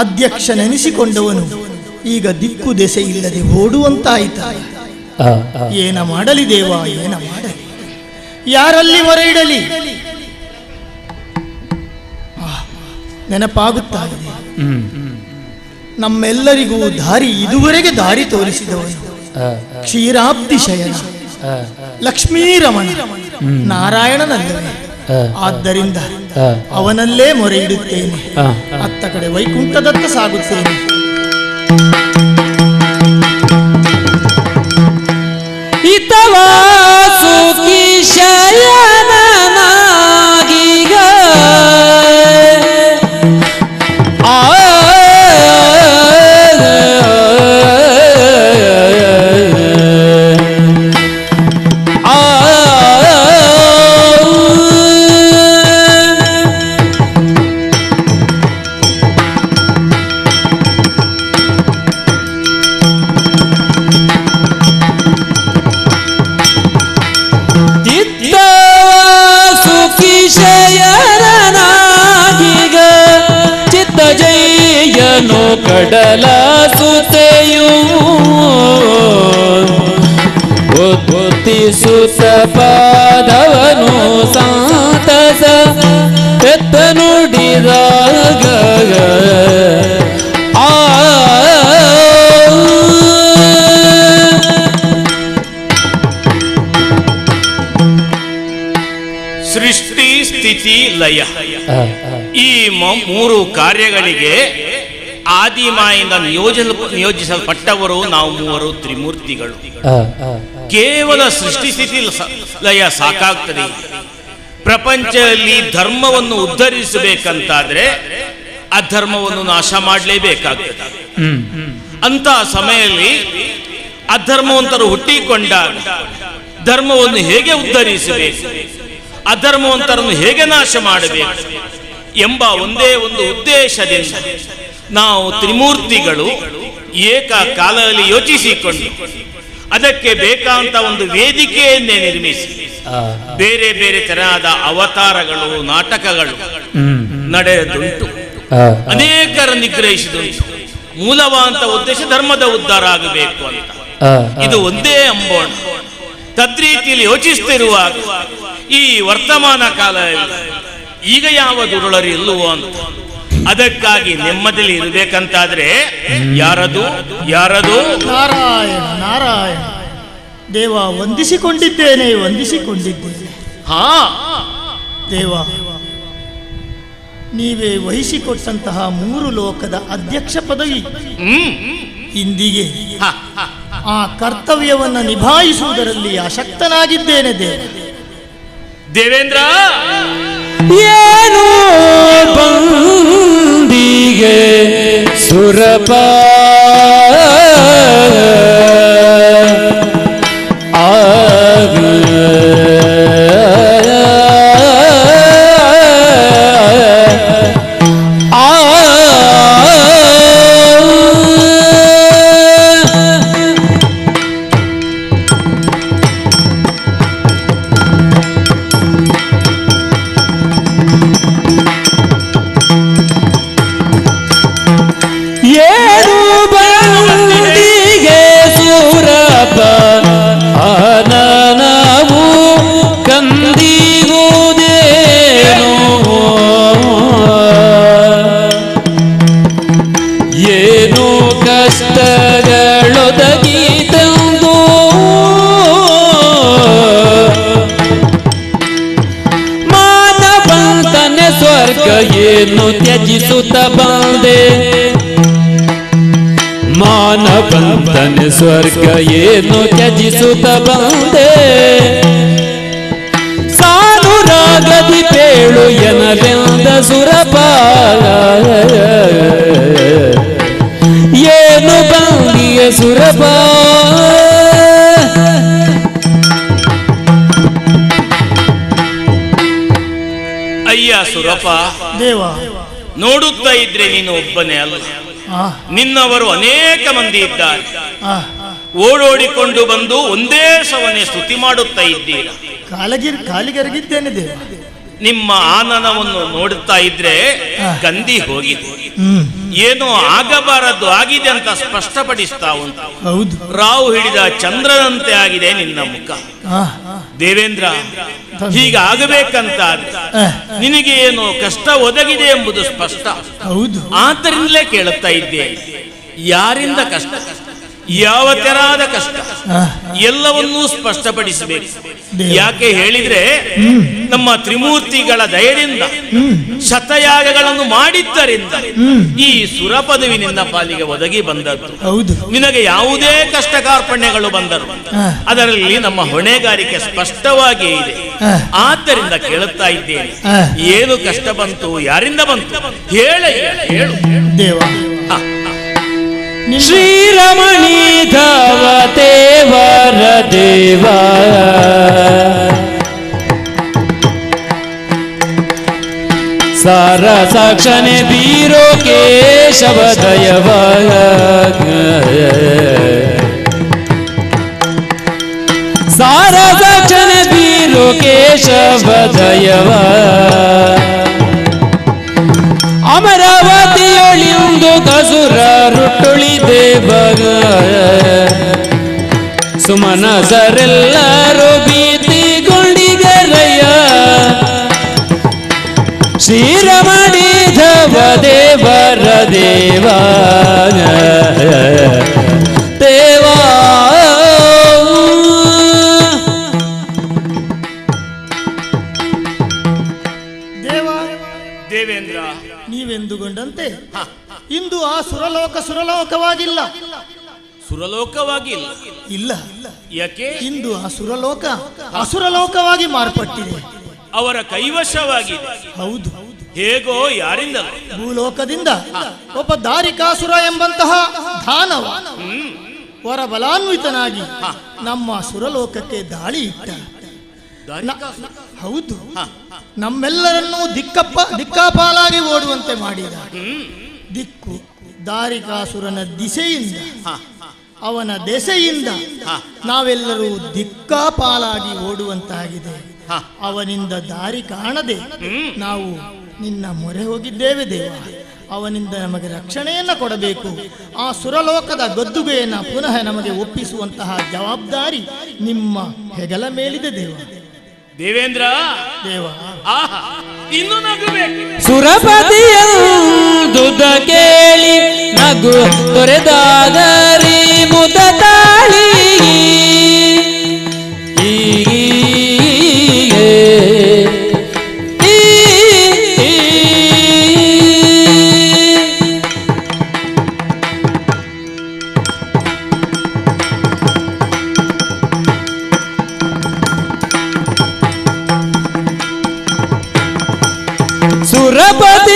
Speaker 1: ಅಧ್ಯಕ್ಷನೆನಿಸಿಕೊಂಡವನು ಈಗ ದಿಕ್ಕು ದೆಸೆ ಇಲ್ಲದೆ ಓಡುವಂತಾಯಿತ. ಏನ ಮಾಡಲಿ ದೇವ, ಏನ ಮಾಡಲಿ? ಯಾರಲ್ಲಿ ಮೊರೆ ಇಡಲಿ? ನೆನಪಾಗುತ್ತಾ ಇದೆ, ನಮ್ಮೆಲ್ಲರಿಗೂ ಇದುವರೆಗೆ ದಾರಿ ತೋರಿಸಿದವನು ಕ್ಷೀರಾಬ್ದಿ ಶಯನ ಲಕ್ಷ್ಮೀರಮಣ ನಾರಾಯಣನಲ್ಲವೇ? ಆದ್ದರಿಂದ ಅವನಲ್ಲೇ ಮೊರೆ ಇಡುತ್ತೇನೆ. ಅತ್ತ ಕಡೆ ವೈಕುಂಠದತ್ತ ಸಾಗುತ್ತೇನೆ.
Speaker 13: ಇತವಾ ಸುಖಿ ಶಯನನಾಗೀಗ ಕಡಲ ಸುತೆಯೂ ಒತ್ತಿಸುತ್ತ ಪಾದವನು ಸಂತಸ ಎತ್ತ ನುಡಿದಾಗ
Speaker 15: ಸೃಷ್ಟಿ ಸ್ಥಿತಿ ಲಯ ಈ 3 ಕಾರ್ಯಗಳಿಗೆ ಆದಿಮಾಯಿಂದ ನಿಯೋಜಿಸಲ್ಪಟ್ಟವರು ನಾವು ಮೂವರು ತ್ರಿಮೂರ್ತಿಗಳು. ಕೇವಲ ಸೃಷ್ಟಿ ಸ್ಥಿತಿ ಲಯ ಸಾಕಾಗ್ತದೆ. ಪ್ರಪಂಚದಲ್ಲಿ ಧರ್ಮವನ್ನು ಉದ್ಧರಿಸಬೇಕಂತಾದ್ರೆ ಅಧರ್ಮವನ್ನು ನಾಶ ಮಾಡಲೇಬೇಕಾಗ್ತದೆ. ಅಂತ ಸಮಯದಲ್ಲಿ ಅಧರ್ಮವಂತರು ಹುಟ್ಟಿಕೊಂಡಾಗ ಧರ್ಮವನ್ನು ಹೇಗೆ ಉದ್ಧರಿಸಬೇಕು, ಅಧರ್ಮವಂತರನ್ನು ಹೇಗೆ ನಾಶ ಮಾಡಬೇಕು ಎಂಬ ಒಂದೇ ಒಂದು ಉದ್ದೇಶದಿಂದ ನಾವು ತ್ರಿಮೂರ್ತಿಗಳು ಏಕಕಾಲದಲ್ಲಿ ಯೋಚಿಸಿಕೊಂಡು ಅದಕ್ಕೆ ಬೇಕಾದಂತ ಒಂದು ವೇದಿಕೆಯನ್ನೇ ನಿರ್ಮಿಸಿ ಬೇರೆ ಬೇರೆ ತರಹದ ಅವತಾರಗಳು, ನಾಟಕಗಳು ನಡೆದುಂಟು. ಅನೇಕರ ನಿಗ್ರಹಿಸಿದುಂಟು. ಮೂಲವಾದಂತ ಉದ್ದೇಶ ಧರ್ಮದ ಉದ್ಧಾರ ಆಗಬೇಕು ಅಂತ. ಇದು ಒಂದೇ ಅಂಬೋಣ. ತದ್ರೀತಿಯಲ್ಲಿ ಯೋಚಿಸ್ತಿರುವಾಗ ಈ ವರ್ತಮಾನ ಕಾಲದಲ್ಲಿ ಈಗ ಯಾವ ದುರುಳರು ಇಲ್ಲವೋ ಅಂತ, ಅದಕ್ಕಾಗಿ ನೆಮ್ಮದಿಯಲ್ಲಿ ಇರಬೇಕಂತಾದ್ರೆ ಯಾರದು
Speaker 1: ನಾರಾಯಣ ನಾರಾಯಣ ದೇವ, ವಂದಿಸಿಕೊಂಡಿದ್ದೇನೆ. ಹಾ ದೇವ, ನೀವೇ ವಹಿಸಿಕೊಟ್ಟಂತಹ 3 ಲೋಕದ ಅಧ್ಯಕ್ಷ ಪದವಿ ಇಂದಿಗೆ ಆ ಕರ್ತವ್ಯವನ್ನು ನಿಭಾಯಿಸುವುದರಲ್ಲಿ ಅಶಕ್ತನಾಗಿದ್ದೇನೆ
Speaker 15: ದೇವೇಂದ್ರ.
Speaker 13: ಏನು ಬಂದಿಗೆ ಸುರಪ ಏನು ತ್ಯಜಿಸುತ್ತ ಬಂದೆ ಮಾನವಂತನೆ ಸ್ವರ್ಗ ಏನು ತ್ಯಜಿಸುತ್ತ ಬಂದೆ ಸಾನುರಾಗದಿ ಪೇಳು ಎನಲೆಂದ ಸುರಪಾಲ ಏನು ಬಂದಿಯ ಸುರಪಾಲ
Speaker 15: ಅಯ್ಯ ಸುರಪ
Speaker 1: ದೇವ,
Speaker 15: ನೋಡುತ್ತಾ ಇದ್ರೆ ನೀನು ಒಬ್ಬನೇ ಅಲ್ಲ, ನಿನ್ನವರು ಅನೇಕ ಮಂದಿ ಇದ್ದಾರೆ. ಓಡೋಡಿಕೊಂಡು ಬಂದು ಒಂದೇ ಸವನೆ ಸ್ತುತಿ ಮಾಡುತ್ತಾ ಇದ್ದೀರ.
Speaker 1: ಕಾಲಿಗೆರಗಿದ್ದೇನೆ ದೇವ.
Speaker 15: ನಿಮ್ಮ ಆನನವನ್ನು ನೋಡುತ್ತಾ ಇದ್ರೆ ಗಂದಿ ಹೋಗಿದೆ, ಏನೋ ಆಗಬಾರದು ಆಗಿದೆ ಅಂತ ಸ್ಪಷ್ಟಪಡಿಸ್ತಾ ಉಂಟು.
Speaker 1: ಹೌದು,
Speaker 15: ರಾವು ಹಿಡಿದ ಚಂದ್ರನಂತೆ ಆಗಿದೆ ನಿನ್ನ ಮುಖ. ದೇವೇಂದ್ರ, ಹೀಗಾಗಬೇಕಂತ ನಿನಗೆ ಏನು ಕಷ್ಟ ಒದಗಿದೆ ಎಂಬುದು ಸ್ಪಷ್ಟ.
Speaker 1: ಹೌದು,
Speaker 15: ಆದ್ದರಿಂದಲೇ ಕೇಳುತ್ತಾ ಇದ್ದೆ, ಯಾರಿಂದ ಕಷ್ಟ, ಯಾವ ತೆರಾದ ಕಷ್ಟ ಎಲ್ಲವನ್ನೂ ಸ್ಪಷ್ಟಪಡಿಸಬೇಕು. ಯಾಕೆ ಹೇಳಿದ್ರೆ ನಮ್ಮ ತ್ರಿಮೂರ್ತಿಗಳ ದಯದಿಂದ ಶತಯಾಗಗಳನ್ನು ಮಾಡಿದ್ದರಿಂದ ಈ ಸುರಪದವಿ ನಿನ್ನ ಪಾಲಿಗೆ ಒದಗಿ ಬಂದದ್ದು.
Speaker 1: ಹೌದು,
Speaker 15: ನಿನಗೆ ಯಾವುದೇ ಕಷ್ಟ ಕಾರ್ಪಣ್ಯಗಳು ಬಂದರು ಅದರಲ್ಲಿ ನಮ್ಮ ಹೊಣೆಗಾರಿಕೆ ಸ್ಪಷ್ಟವಾಗಿ ಇದೆ. ಆದ್ದರಿಂದ ಕೇಳುತ್ತಾ ಇದ್ದೇನೆ, ಏನು ಕಷ್ಟ ಬಂತು, ಯಾರಿಂದ ಬಂತು, ಹೇಳು
Speaker 1: ದೇವ.
Speaker 13: ಶ್ರೀರಮಣಿ ಧವ ದೇವರ ದೇವ ಸಾರ ಸಾಕ್ಷನೆ ಬೀರೋ ಕೇಶವ ದಯವ ಸಾರ ಸಾಕ್ಷನೆ ಬೀರೋ ಕೇಶವ ದಯವ ಅಮರಾವತಿಯೊಳಿಂದು ಕಸುರ ರುಟ್ಟುಳಿ ದೇವಗ ಸುಮನಸರೆಲ್ಲರೂ ಭೀತಿಗೊಂಡಿಗರಯ್ಯ ಶ್ರೀರಮಣಿ ಧವ ದೇವರ ದೇವ ದೇವಾ
Speaker 1: ದೇವೇಂದ್ರ, ನೀವೆಂದುಕೊಂಡಂತೆ ಇಂದು ಆ ಸುರಲೋಕ
Speaker 15: ಸುರಲೋಕವಾಗಿ ಇಲ್ಲ.
Speaker 1: ಇಲ್ಲ.
Speaker 15: ಯಾಕೆ?
Speaker 1: ಇಂದು ಅಸುರಲೋಕವಾಗಿ ಮಾರ್ಪಟ್ಟಿದೆ.
Speaker 15: ಅವರ ಕೈವಶವಾಗಿದೆ.
Speaker 1: ಹೌದು.
Speaker 15: ಹೇಗೋ ಯಾರಿಂದ?
Speaker 1: ಭೂಲೋಕದಿಂದ ಒಬ್ಬ ದಾರಿಕಾಸುರ ಎಂಬಂತಹ ದಾನವ ವರಬಲಾನ್ವಿತನಾಗಿ ನಮ್ಮ ಸುರಲೋಕಕ್ಕೆ ದಾಳಿ ಇಟ್ಟ. ಹೌದು. ನಮ್ಮೆಲ್ಲರನ್ನೂ ದಿಕ್ಕಾಪಾಲಾಗಿ ಓಡುವಂತೆ ಮಾಡಿದ. ದಿಕ್ಕು ದಾರಿಕಾಸುರನ ದಿಸೆಯಿಂದ, ಅವನ ದೆಸೆಯಿಂದ ನಾವೆಲ್ಲರೂ ದಿಕ್ಕಾಪಾಲಾಗಿ ಓಡುವಂತಾಗಿದೆ. ಅವನಿಂದ ದಾರಿ ಕಾಣದೆ ನಾವು ನಿನ್ನ ಮೊರೆ ಹೋಗಿದ್ದೇವೆ ದೇವ. ಅವನಿಂದ ನಮಗೆ ರಕ್ಷಣೆಯನ್ನ ಕೊಡಬೇಕು. ಆ ಸುರಲೋಕದ ಗದ್ದುಗೆಯನ್ನು ಪುನಃ ನಮಗೆ ಒಪ್ಪಿಸುವಂತಹ ಜವಾಬ್ದಾರಿ ನಿಮ್ಮ ಹೆಗಲ ಮೇಲಿದೆ ದೇವ.
Speaker 15: ದೇವೇಂದ್ರ
Speaker 1: ದೇವ
Speaker 15: ಇನ್ನು ನಗಬೇಕು.
Speaker 13: ಸುರಪತಿಯಂದುದ ಕೇಳಿ ನಗು ತೊರೆದಾಗರಿ ಮುದ ತಾಳಿ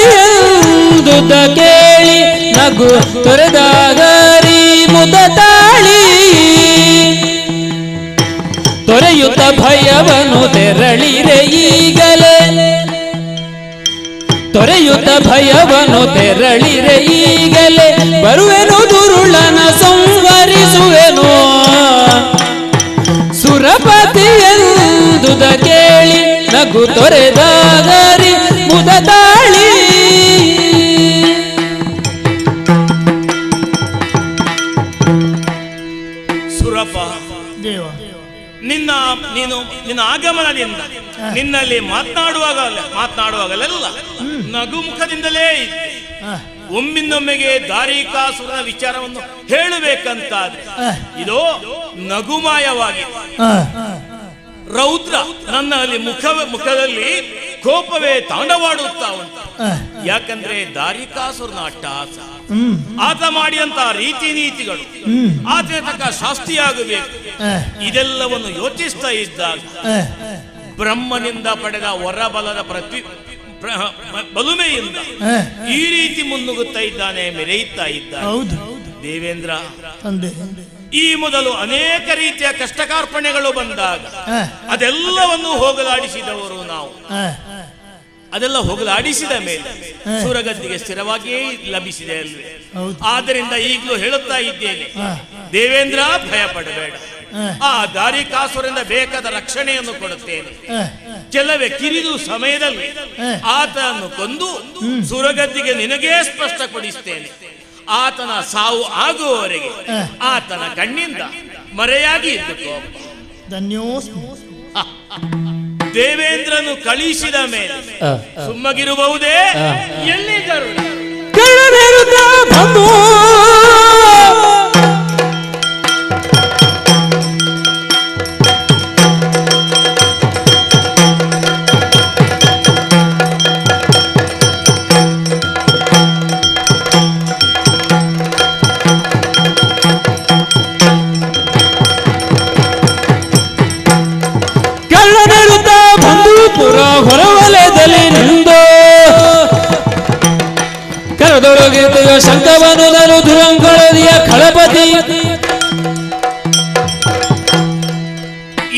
Speaker 13: ಸುರಪತಿಯಂದುದ ಕೇಳಿ ನಗು ತೊರೆದಾಗರಿ ಮುದ ತಾಳಿ ತೊರೆಯುತ್ತ ಭಯವನ್ನು ತೆರಳಿರೆ ಈಗಲೇ ತೊರೆಯುತ್ತ ಭಯವನ್ನು ತೆರಳಿರೆ ಈಗಲೇ ಬರುವೆನು ದುರುಳನ ಸಂವರಿಸುವೆನು ಸುರಪತಿಯಂದುದ ಕೇಳಿ ನಗು ತೊರೆದಾಗರಿ ಮುದ ತಾಳಿ
Speaker 15: ಸುರಪ
Speaker 1: ದೇವ,
Speaker 15: ನಿನ್ನ ಆಗಮನದಿಂದ ನಿನ್ನಲ್ಲಿ ಮಾತನಾಡುವಾಗಲೆಲ್ಲ ನಗುಮುಖದಿಂದಲೇ ಇದ್ದೆ. ಒಮ್ಮಿಂದೊಮ್ಮೆಗೆ ದಾರಿಕಾಸುರನ ವಿಚಾರವನ್ನು ಹೇಳಬೇಕಂತಾದ್ರೆ ಇದು ನಗುಮಾಯವಾಗಿ ರೌದ್ರ ನನ್ನಲ್ಲಿ ಮುಖದಲ್ಲಿ ಕೋಪವೇ ತಾಂಡವಾಡುತ್ತಾ ಉಂಟು. ಯಾಕಂದ್ರೆ ದಾರಿಕಾಸುರನ ಅಟ್ಟಹಾಸ, ಆತ ಮಾಡಿದಂತಹ ರೀತಿ ನೀತಿಗಳು, ಆತನ ತಕ್ಕ ಶಾಸ್ತಿಯಾಗಬೇಕು, ಇದೆಲ್ಲವನ್ನು ಯೋಚಿಸ್ತಾ ಇದ್ದಾಗ ಬ್ರಹ್ಮನಿಂದ ಪಡೆದ ವರಬಲದ ಬಲುಮೆಯಿಂದ ಈ ರೀತಿ ಮುನ್ನುಗ್ಗುತ್ತಾ ಇದ್ದಾನೆ, ಮೆರೆಯುತ್ತಾ ಇದ್ದಾನೆ. ದೇವೇಂದ್ರ, ಈ ಮೊದಲು ಅನೇಕ ರೀತಿಯ ಕಷ್ಟ ಕಾರ್ಪಣ್ಯಗಳು ಬಂದಾಗ ಅದೆಲ್ಲವನ್ನು ಹೋಗಲಾಡಿಸಿದವರು ನಾವು. ಅದೆಲ್ಲ ಹೋಗಲಾಡಿಸಿದ ಮೇಲೆ ಸೂರಗದ್ದಿಗೆ ಸ್ಥಿರವಾಗಿಯೇ ಲಭಿಸಿದೆ ಅಲ್ವೇ? ಆದ್ದರಿಂದ ಈಗಲೂ ಹೇಳುತ್ತಾ ಇದ್ದೇನೆ, ದೇವೇಂದ್ರ ಭಯ ಪಡಬೇಡ. ಆ ದಾರಿಕಾಸುರರಿಂದ ಬೇಕಾದ ರಕ್ಷಣೆಯನ್ನು ಕೊಡುತ್ತೇನೆ. ಕೆಲವೇ ಕಿರಿದು ಸಮಯದಲ್ಲಿ ಆತನನ್ನು ಕೊಂದು ಸೂರಗದ್ದಿಗೆ ನಿನಗೇ ಸ್ಪಷ್ಟಪಡಿಸ್ತೇನೆ. ಆತನ ಸಾವು ಆಗುವವರೆಗೆ ಆತನ ಕಣ್ಣಿಂದ ಮರೆಯಾಗಿ ಇದ್ದುಕೋ. ದೇವೇಂದ್ರನು ಕಳಿಸಿದ ಮೇಲೆ ಸುಮ್ಮಗಿರಬಹುದೇ? ಎಲ್ಲಿದ್ದರು
Speaker 13: ಹೊರವಲಯದಲ್ಲಿ ನಿಂದು ಕರದೊಳಗಿರುವ ಶಂಕವನ್ನು ನಾನು ದುರಂಗಳದಿಯ ಖಳಪತಿ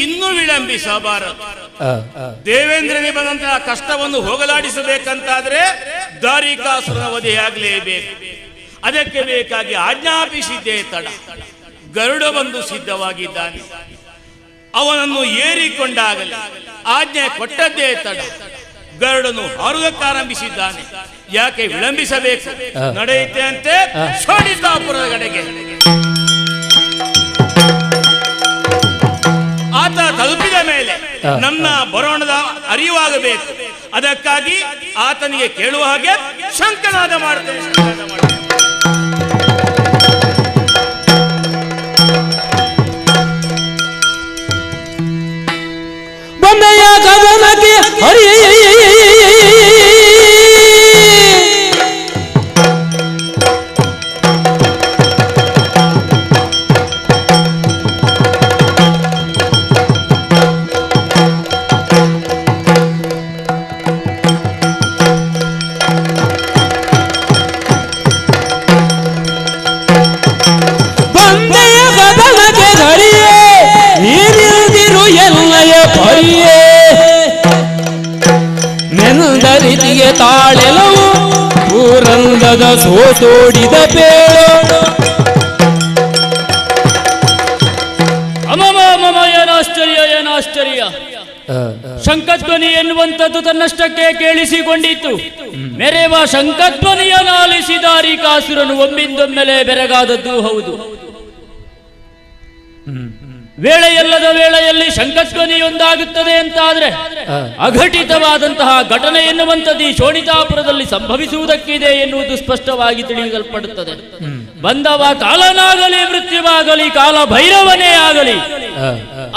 Speaker 15: ಇನ್ನೂ ವಿಳಂಬಿಸಬಾರದು. ದೇವೇಂದ್ರನಿಗೆ ಬಂದಂತಹ ಕಷ್ಟವನ್ನು ಹೋಗಲಾಡಿಸಬೇಕಂತಾದ್ರೆ ದಾರಿಕಾಸುರನ ವಧೆಯಾಗಲೇಬೇಕು. ಅದಕ್ಕೆ ಬೇಕಾಗಿ ಆಜ್ಞಾಪಿಸಿದ್ದೇ ತಡ. ಗರುಡ ಬಂದು ಸಿದ್ಧವಾಗಿದ್ದಾನೆ. ಅವನನ್ನು ಏರಿಕೊಂಡಾಗಲಿ ಆಜ್ಞೆ ಕೊಟ್ಟದ್ದೇ ತಡ. ಗರುಡನು ಹಾರುವುದಕ್ಕಾರಂಭಿಸಿದ್ದಾನೆ. ಯಾಕೆ ವಿಳಂಬಿಸಬೇಕು? ನಡೆಯುತ್ತೆ ಅಂತೆ ಶೋಣಿತಾಪುರದ ಕಡೆಗೆ. ಆತ ತಲುಪಿದ ಮೇಲೆ ನನ್ನ ಬರೋಣದ ಅರಿವಾಗಬೇಕು. ಅದಕ್ಕಾಗಿ ಆತನಿಗೆ ಕೇಳುವ ಹಾಗೆ ಶಂಕನಾದ ಮಾಡುತ್ತೇನೆ.
Speaker 13: ಬಂದೆಯ ಗಗನಕ್ಕೆ ಹರಿ ಇಲ್ಲದ ಸೋತೋಡಿದ ಬೇಳು
Speaker 14: ಅಮಮ ಏನಾಶ್ಚರ್ಯ ಏನಾಶ್ಚರ್ಯ. ಶಂಖಧ್ವನಿ ಎನ್ನುವಂಥದ್ದು ತನ್ನಷ್ಟಕ್ಕೆ ಕೇಳಿಸಿಕೊಂಡಿತ್ತು. ಮೆರೆವ ಶಂಖಧ್ವನಿಯನ್ನು ಆಲಿಸಿದ ಅರಿಕಾಸುರನು ಒಮ್ಮಿಂದೊಮ್ಮೆಲೆ ಬೆರಗಾದದ್ದು ಹೌದು. ವೇಳೆಯಲ್ಲದ ವೇಳೆಯಲ್ಲಿ ಶಂಖಧ್ವನಿಯೊಂದಾಗುತ್ತದೆ ಅಂತಾದ್ರೆ ಅಘಟಿತವಾದಂತಹ ಘಟನೆ ಎನ್ನುವಂಥದ್ದು ಈ ಶೋಣಿತಾಪುರದಲ್ಲಿ ಸಂಭವಿಸುವುದಕ್ಕಿದೆ ಎನ್ನುವುದು ಸ್ಪಷ್ಟವಾಗಿ ತಿಳಿಯಲ್ಪಡುತ್ತದೆ. ಬಂದವ ಕಾಲನಾಗಲಿ ಮೃತ್ಯುವಾಗಲಿ ಕಾಲ ಭೈರವನೇ ಆಗಲಿ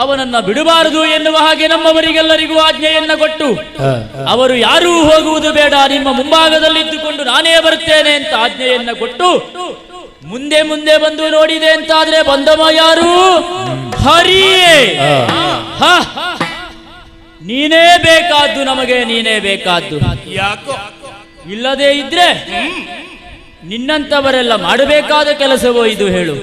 Speaker 14: ಅವನನ್ನ ಬಿಡಬಾರದು ಎನ್ನುವ ಹಾಗೆ ನಮ್ಮವರಿಗೆಲ್ಲರಿಗೂ ಆಜ್ಞೆಯನ್ನ ಕೊಟ್ಟು ಅವರು ಯಾರೂ ಹೋಗುವುದು ಬೇಡ, ನಿಮ್ಮ ಮುಂಭಾಗದಲ್ಲಿದ್ದುಕೊಂಡು ನಾನೇ ಬರುತ್ತೇನೆ ಅಂತ ಆಜ್ಞೆಯನ್ನ ಕೊಟ್ಟು ಮುಂದೆ ಮುಂದೆ ಬಂದು ನೋಡಿದೆ ಅಂತಾದ್ರೆ ಬಂದವ ಯಾರು? ಹರಿಯೇ. ನೀನೇ ಬೇಕಾದ್ದು, ನಮಗೆ ನೀನೇ ಬೇಕಾದ್ದು.
Speaker 15: ಯಾಕೋ
Speaker 14: ಇಲ್ಲದೆ ಇದ್ರೆ ನಿನ್ನಂತವರೆಲ್ಲ ಮಾಡಬೇಕಾದ ಕೆಲಸವೋ ಇದು? ಹೇಳು.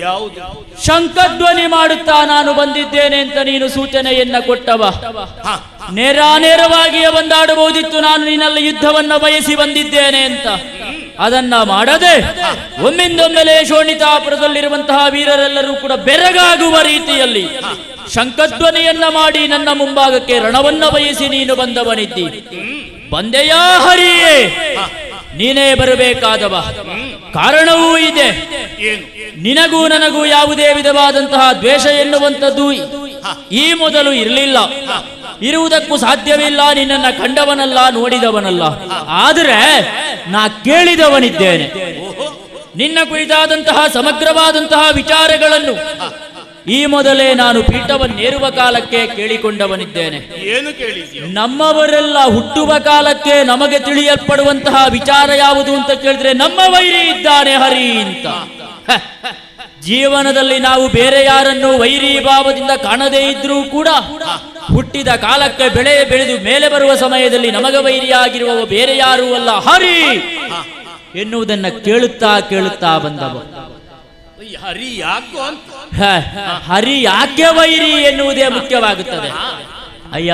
Speaker 15: ಯಾವುದು?
Speaker 14: ಶಂಖಧ್ವನಿ ಮಾಡುತ್ತಾ ನಾನು ಬಂದಿದ್ದೇನೆ ಅಂತ ನೀನು ಸೂಚನೆಯನ್ನ ಕೊಟ್ಟವ. ನೇರಾನೇರವಾಗಿಯೇ ಬಂದಾಡಬಹುದಿತ್ತು, ನಾನು ನಿನ್ನಲ್ಲಿ ಯುದ್ಧವನ್ನ ಬಯಸಿ ಬಂದಿದ್ದೇನೆ ಅಂತ. ಅದನ್ನ ಮಾಡದೆ ಒಮ್ಮಿಂದೊಮ್ಮೆಲೆ ಶೋಣಿತಾಪುರದಲ್ಲಿರುವಂತಹ ವೀರರೆಲ್ಲರೂ ಕೂಡ ಬೆರಗಾಗುವ ರೀತಿಯಲ್ಲಿ ಶಂಖಧ್ವನಿಯನ್ನ ಮಾಡಿ ನನ್ನ ಮುಂಭಾಗಕ್ಕೆ ರಣವನ್ನ ಬಯಸಿ ನೀನು ಬಂದವನಿದ್ದಿ. ಬಂದೆಯಾ ಹರಿಯೇ? ನೀನೇ ಬರಬೇಕಾದವ. ಕಾರಣವೂ ಇದೆ. ನಿನಗೂ ನನಗೂ ಯಾವುದೇ ವಿಧವಾದಂತಹ ದ್ವೇಷ ಎನ್ನುವಂಥದ್ದು ಈ ಮೊದಲು ಇರಲಿಲ್ಲ, ಇರುವುದಕ್ಕೂ ಸಾಧ್ಯವಿಲ್ಲ. ನಿನ್ನನ್ನ ಕಂಡವನಲ್ಲ, ನೋಡಿದವನಲ್ಲ. ಆದರೆ ನಾ ಕೇಳಿದವನಿದ್ದೇನೆ. ನಿನ್ನ ಕುರಿತಾದಂತಹ ಸಮಗ್ರವಾದಂತಹ ವಿಚಾರಗಳನ್ನು ಈ ಮೊದಲೇ ನಾನು ಪೀಠವನ್ನೇರುವ ಕಾಲಕ್ಕೆ ಕೇಳಿಕೊಂಡವನಿದ್ದೇನೆ.
Speaker 15: ಏನು ಕೇಳಿದ್ಯೋ?
Speaker 14: ನಮ್ಮವರೆಲ್ಲ ಹುಟ್ಟುವ ಕಾಲಕ್ಕೆ ನಮಗೆ ತಿಳಿಯಲ್ಪಡುವಂತಹ ವಿಚಾರ ಯಾವುದು ಅಂತ ಕೇಳಿದ್ರೆ ನಮ್ಮ ವೈರಿ ಇದ್ದಾನೆ ಹರಿ ಅಂತ. ಜೀವನದಲ್ಲಿ ನಾವು ಬೇರೆ ಯಾರನ್ನು ವೈರಿ ಭಾವದಿಂದ ಕಾಣದೇ ಇದ್ರೂ ಕೂಡ ಹುಟ್ಟಿದ ಕಾಲಕ್ಕೆ ಬೆಳೆದು ಮೇಲೆ ಬರುವ ಸಮಯದಲ್ಲಿ ನಮಗೆ ವೈರಿಯಾಗಿರುವವ ಬೇರೆ ಯಾರೂ ಅಲ್ಲ, ಹರಿ ಎನ್ನುವುದನ್ನ ಕೇಳುತ್ತಾ ಕೇಳುತ್ತಾ ಬಂದವ.
Speaker 15: ಹರಿ ಯಾಕೋ ಅಂತ.
Speaker 14: ಹರಿ ಯಾಕೆ ವೈರಿ ಎನ್ನುವುದೇ ಮುಖ್ಯವಾಗುತ್ತದೆ. ಅಯ್ಯ,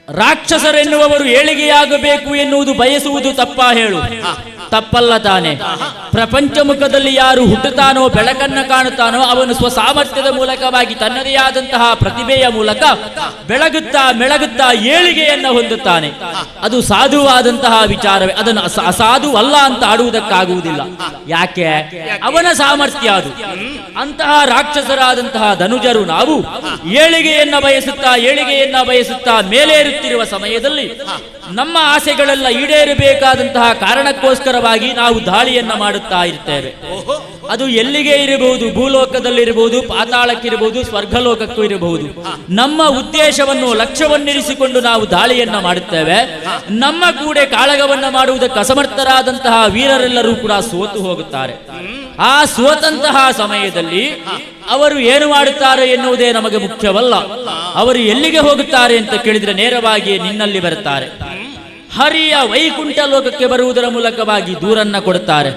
Speaker 14: ರಾಕ್ಷಸರೆನ್ನುವವರು ಏಳಿಗೆಯಾಗಬೇಕು ಎನ್ನುವುದು ಬಯಸುವುದು ತಪ್ಪ? ಹೇಳು. ತಪ್ಪಲ್ಲ ತಾನೆ? ಪ್ರಪಂಚ ಮುಖದಲ್ಲಿ ಯಾರು ಹುಟ್ಟುತ್ತಾನೋ, ಬೆಳಕನ್ನ ಕಾಣುತ್ತಾನೋ, ಅವನು ಸ್ವಸಾಮರ್ಥ್ಯದ ಮೂಲಕವಾಗಿ ತನ್ನದೇ ಆದಂತಹ ಪ್ರತಿಭೆಯ ಮೂಲಕ ಬೆಳಗುತ್ತಾ ಮೆಳಗುತ್ತಾ ಏಳಿಗೆಯನ್ನ ಹೊಂದುತ್ತಾನೆ. ಅದು ಸಾಧುವಾದಂತಹ ವಿಚಾರವೇ. ಅದನ್ನು ಅಸಾಧುವಲ್ಲ ಅಂತ ಆಡುವುದಕ್ಕಾಗುವುದಿಲ್ಲ. ಯಾಕೆ? ಅವನ ಸಾಮರ್ಥ್ಯ ಅದು. ಅಂತಹ ರಾಕ್ಷಸರಾದಂತಹ ಧನುಜರು ನಾವು ಏಳಿಗೆಯನ್ನ ಬಯಸುತ್ತಾ ಮೇಲೇರುತ್ತಿರುವ ಸಮಯದಲ್ಲಿ ನಮ್ಮ ಆಸೆಗಳೆಲ್ಲ ಈಡೇರಬೇಕಾದಂತಹ ಕಾರಣಕ್ಕೋಸ್ಕರವಾಗಿ ನಾವು ದಾಳಿಯನ್ನ ಮಾಡುತ್ತಾ ಇರ್ತೇವೆ. ಅದು ಎಲ್ಲಿಗೆ ಇರಬಹುದು? ಭೂಲೋಕದಲ್ಲಿರಬಹುದು, ಪಾತಾಳಕ್ಕಿರಬಹುದು, ಸ್ವರ್ಗಲೋಕಕ್ಕೂ ಇರಬಹುದು. ನಮ್ಮ ಉದ್ದೇಶವನ್ನು ಲಕ್ಷ್ಯವನ್ನಿರಿಸಿಕೊಂಡು ನಾವು ದಾಳಿಯನ್ನ ಮಾಡುತ್ತೇವೆ. ನಮ್ಮ ಕೂಡೆ ಕಾಳಗವನ್ನ ಮಾಡುವುದಕ್ಕೆ ಅಸಮರ್ಥರಾದಂತಹ ವೀರರೆಲ್ಲರೂ ಕೂಡ ಸೋತು ಹೋಗುತ್ತಾರೆ. ಆ ಸೋತಂತಹ ಸಮಯದಲ್ಲಿ ಅವರು ಏನು ಮಾಡುತ್ತಾರೆ ಎನ್ನುವುದೇ ನಮಗೆ ಮುಖ್ಯವಲ್ಲ. ಅವರು ಎಲ್ಲಿಗೆ ಹೋಗುತ್ತಾರೆ ಅಂತ ಕೇಳಿದ್ರೆ ನೇರವಾಗಿ ನಿನ್ನಲ್ಲಿ ಬರುತ್ತಾರೆ. ಹರಿಯ ವೈಕುಂಠ ಲೋಕಕ್ಕೆ ಬರುವುದರ ಮೂಲಕವಾಗಿ ದೂರನ್ನ ಕೊಡುತ್ತಾರೆ.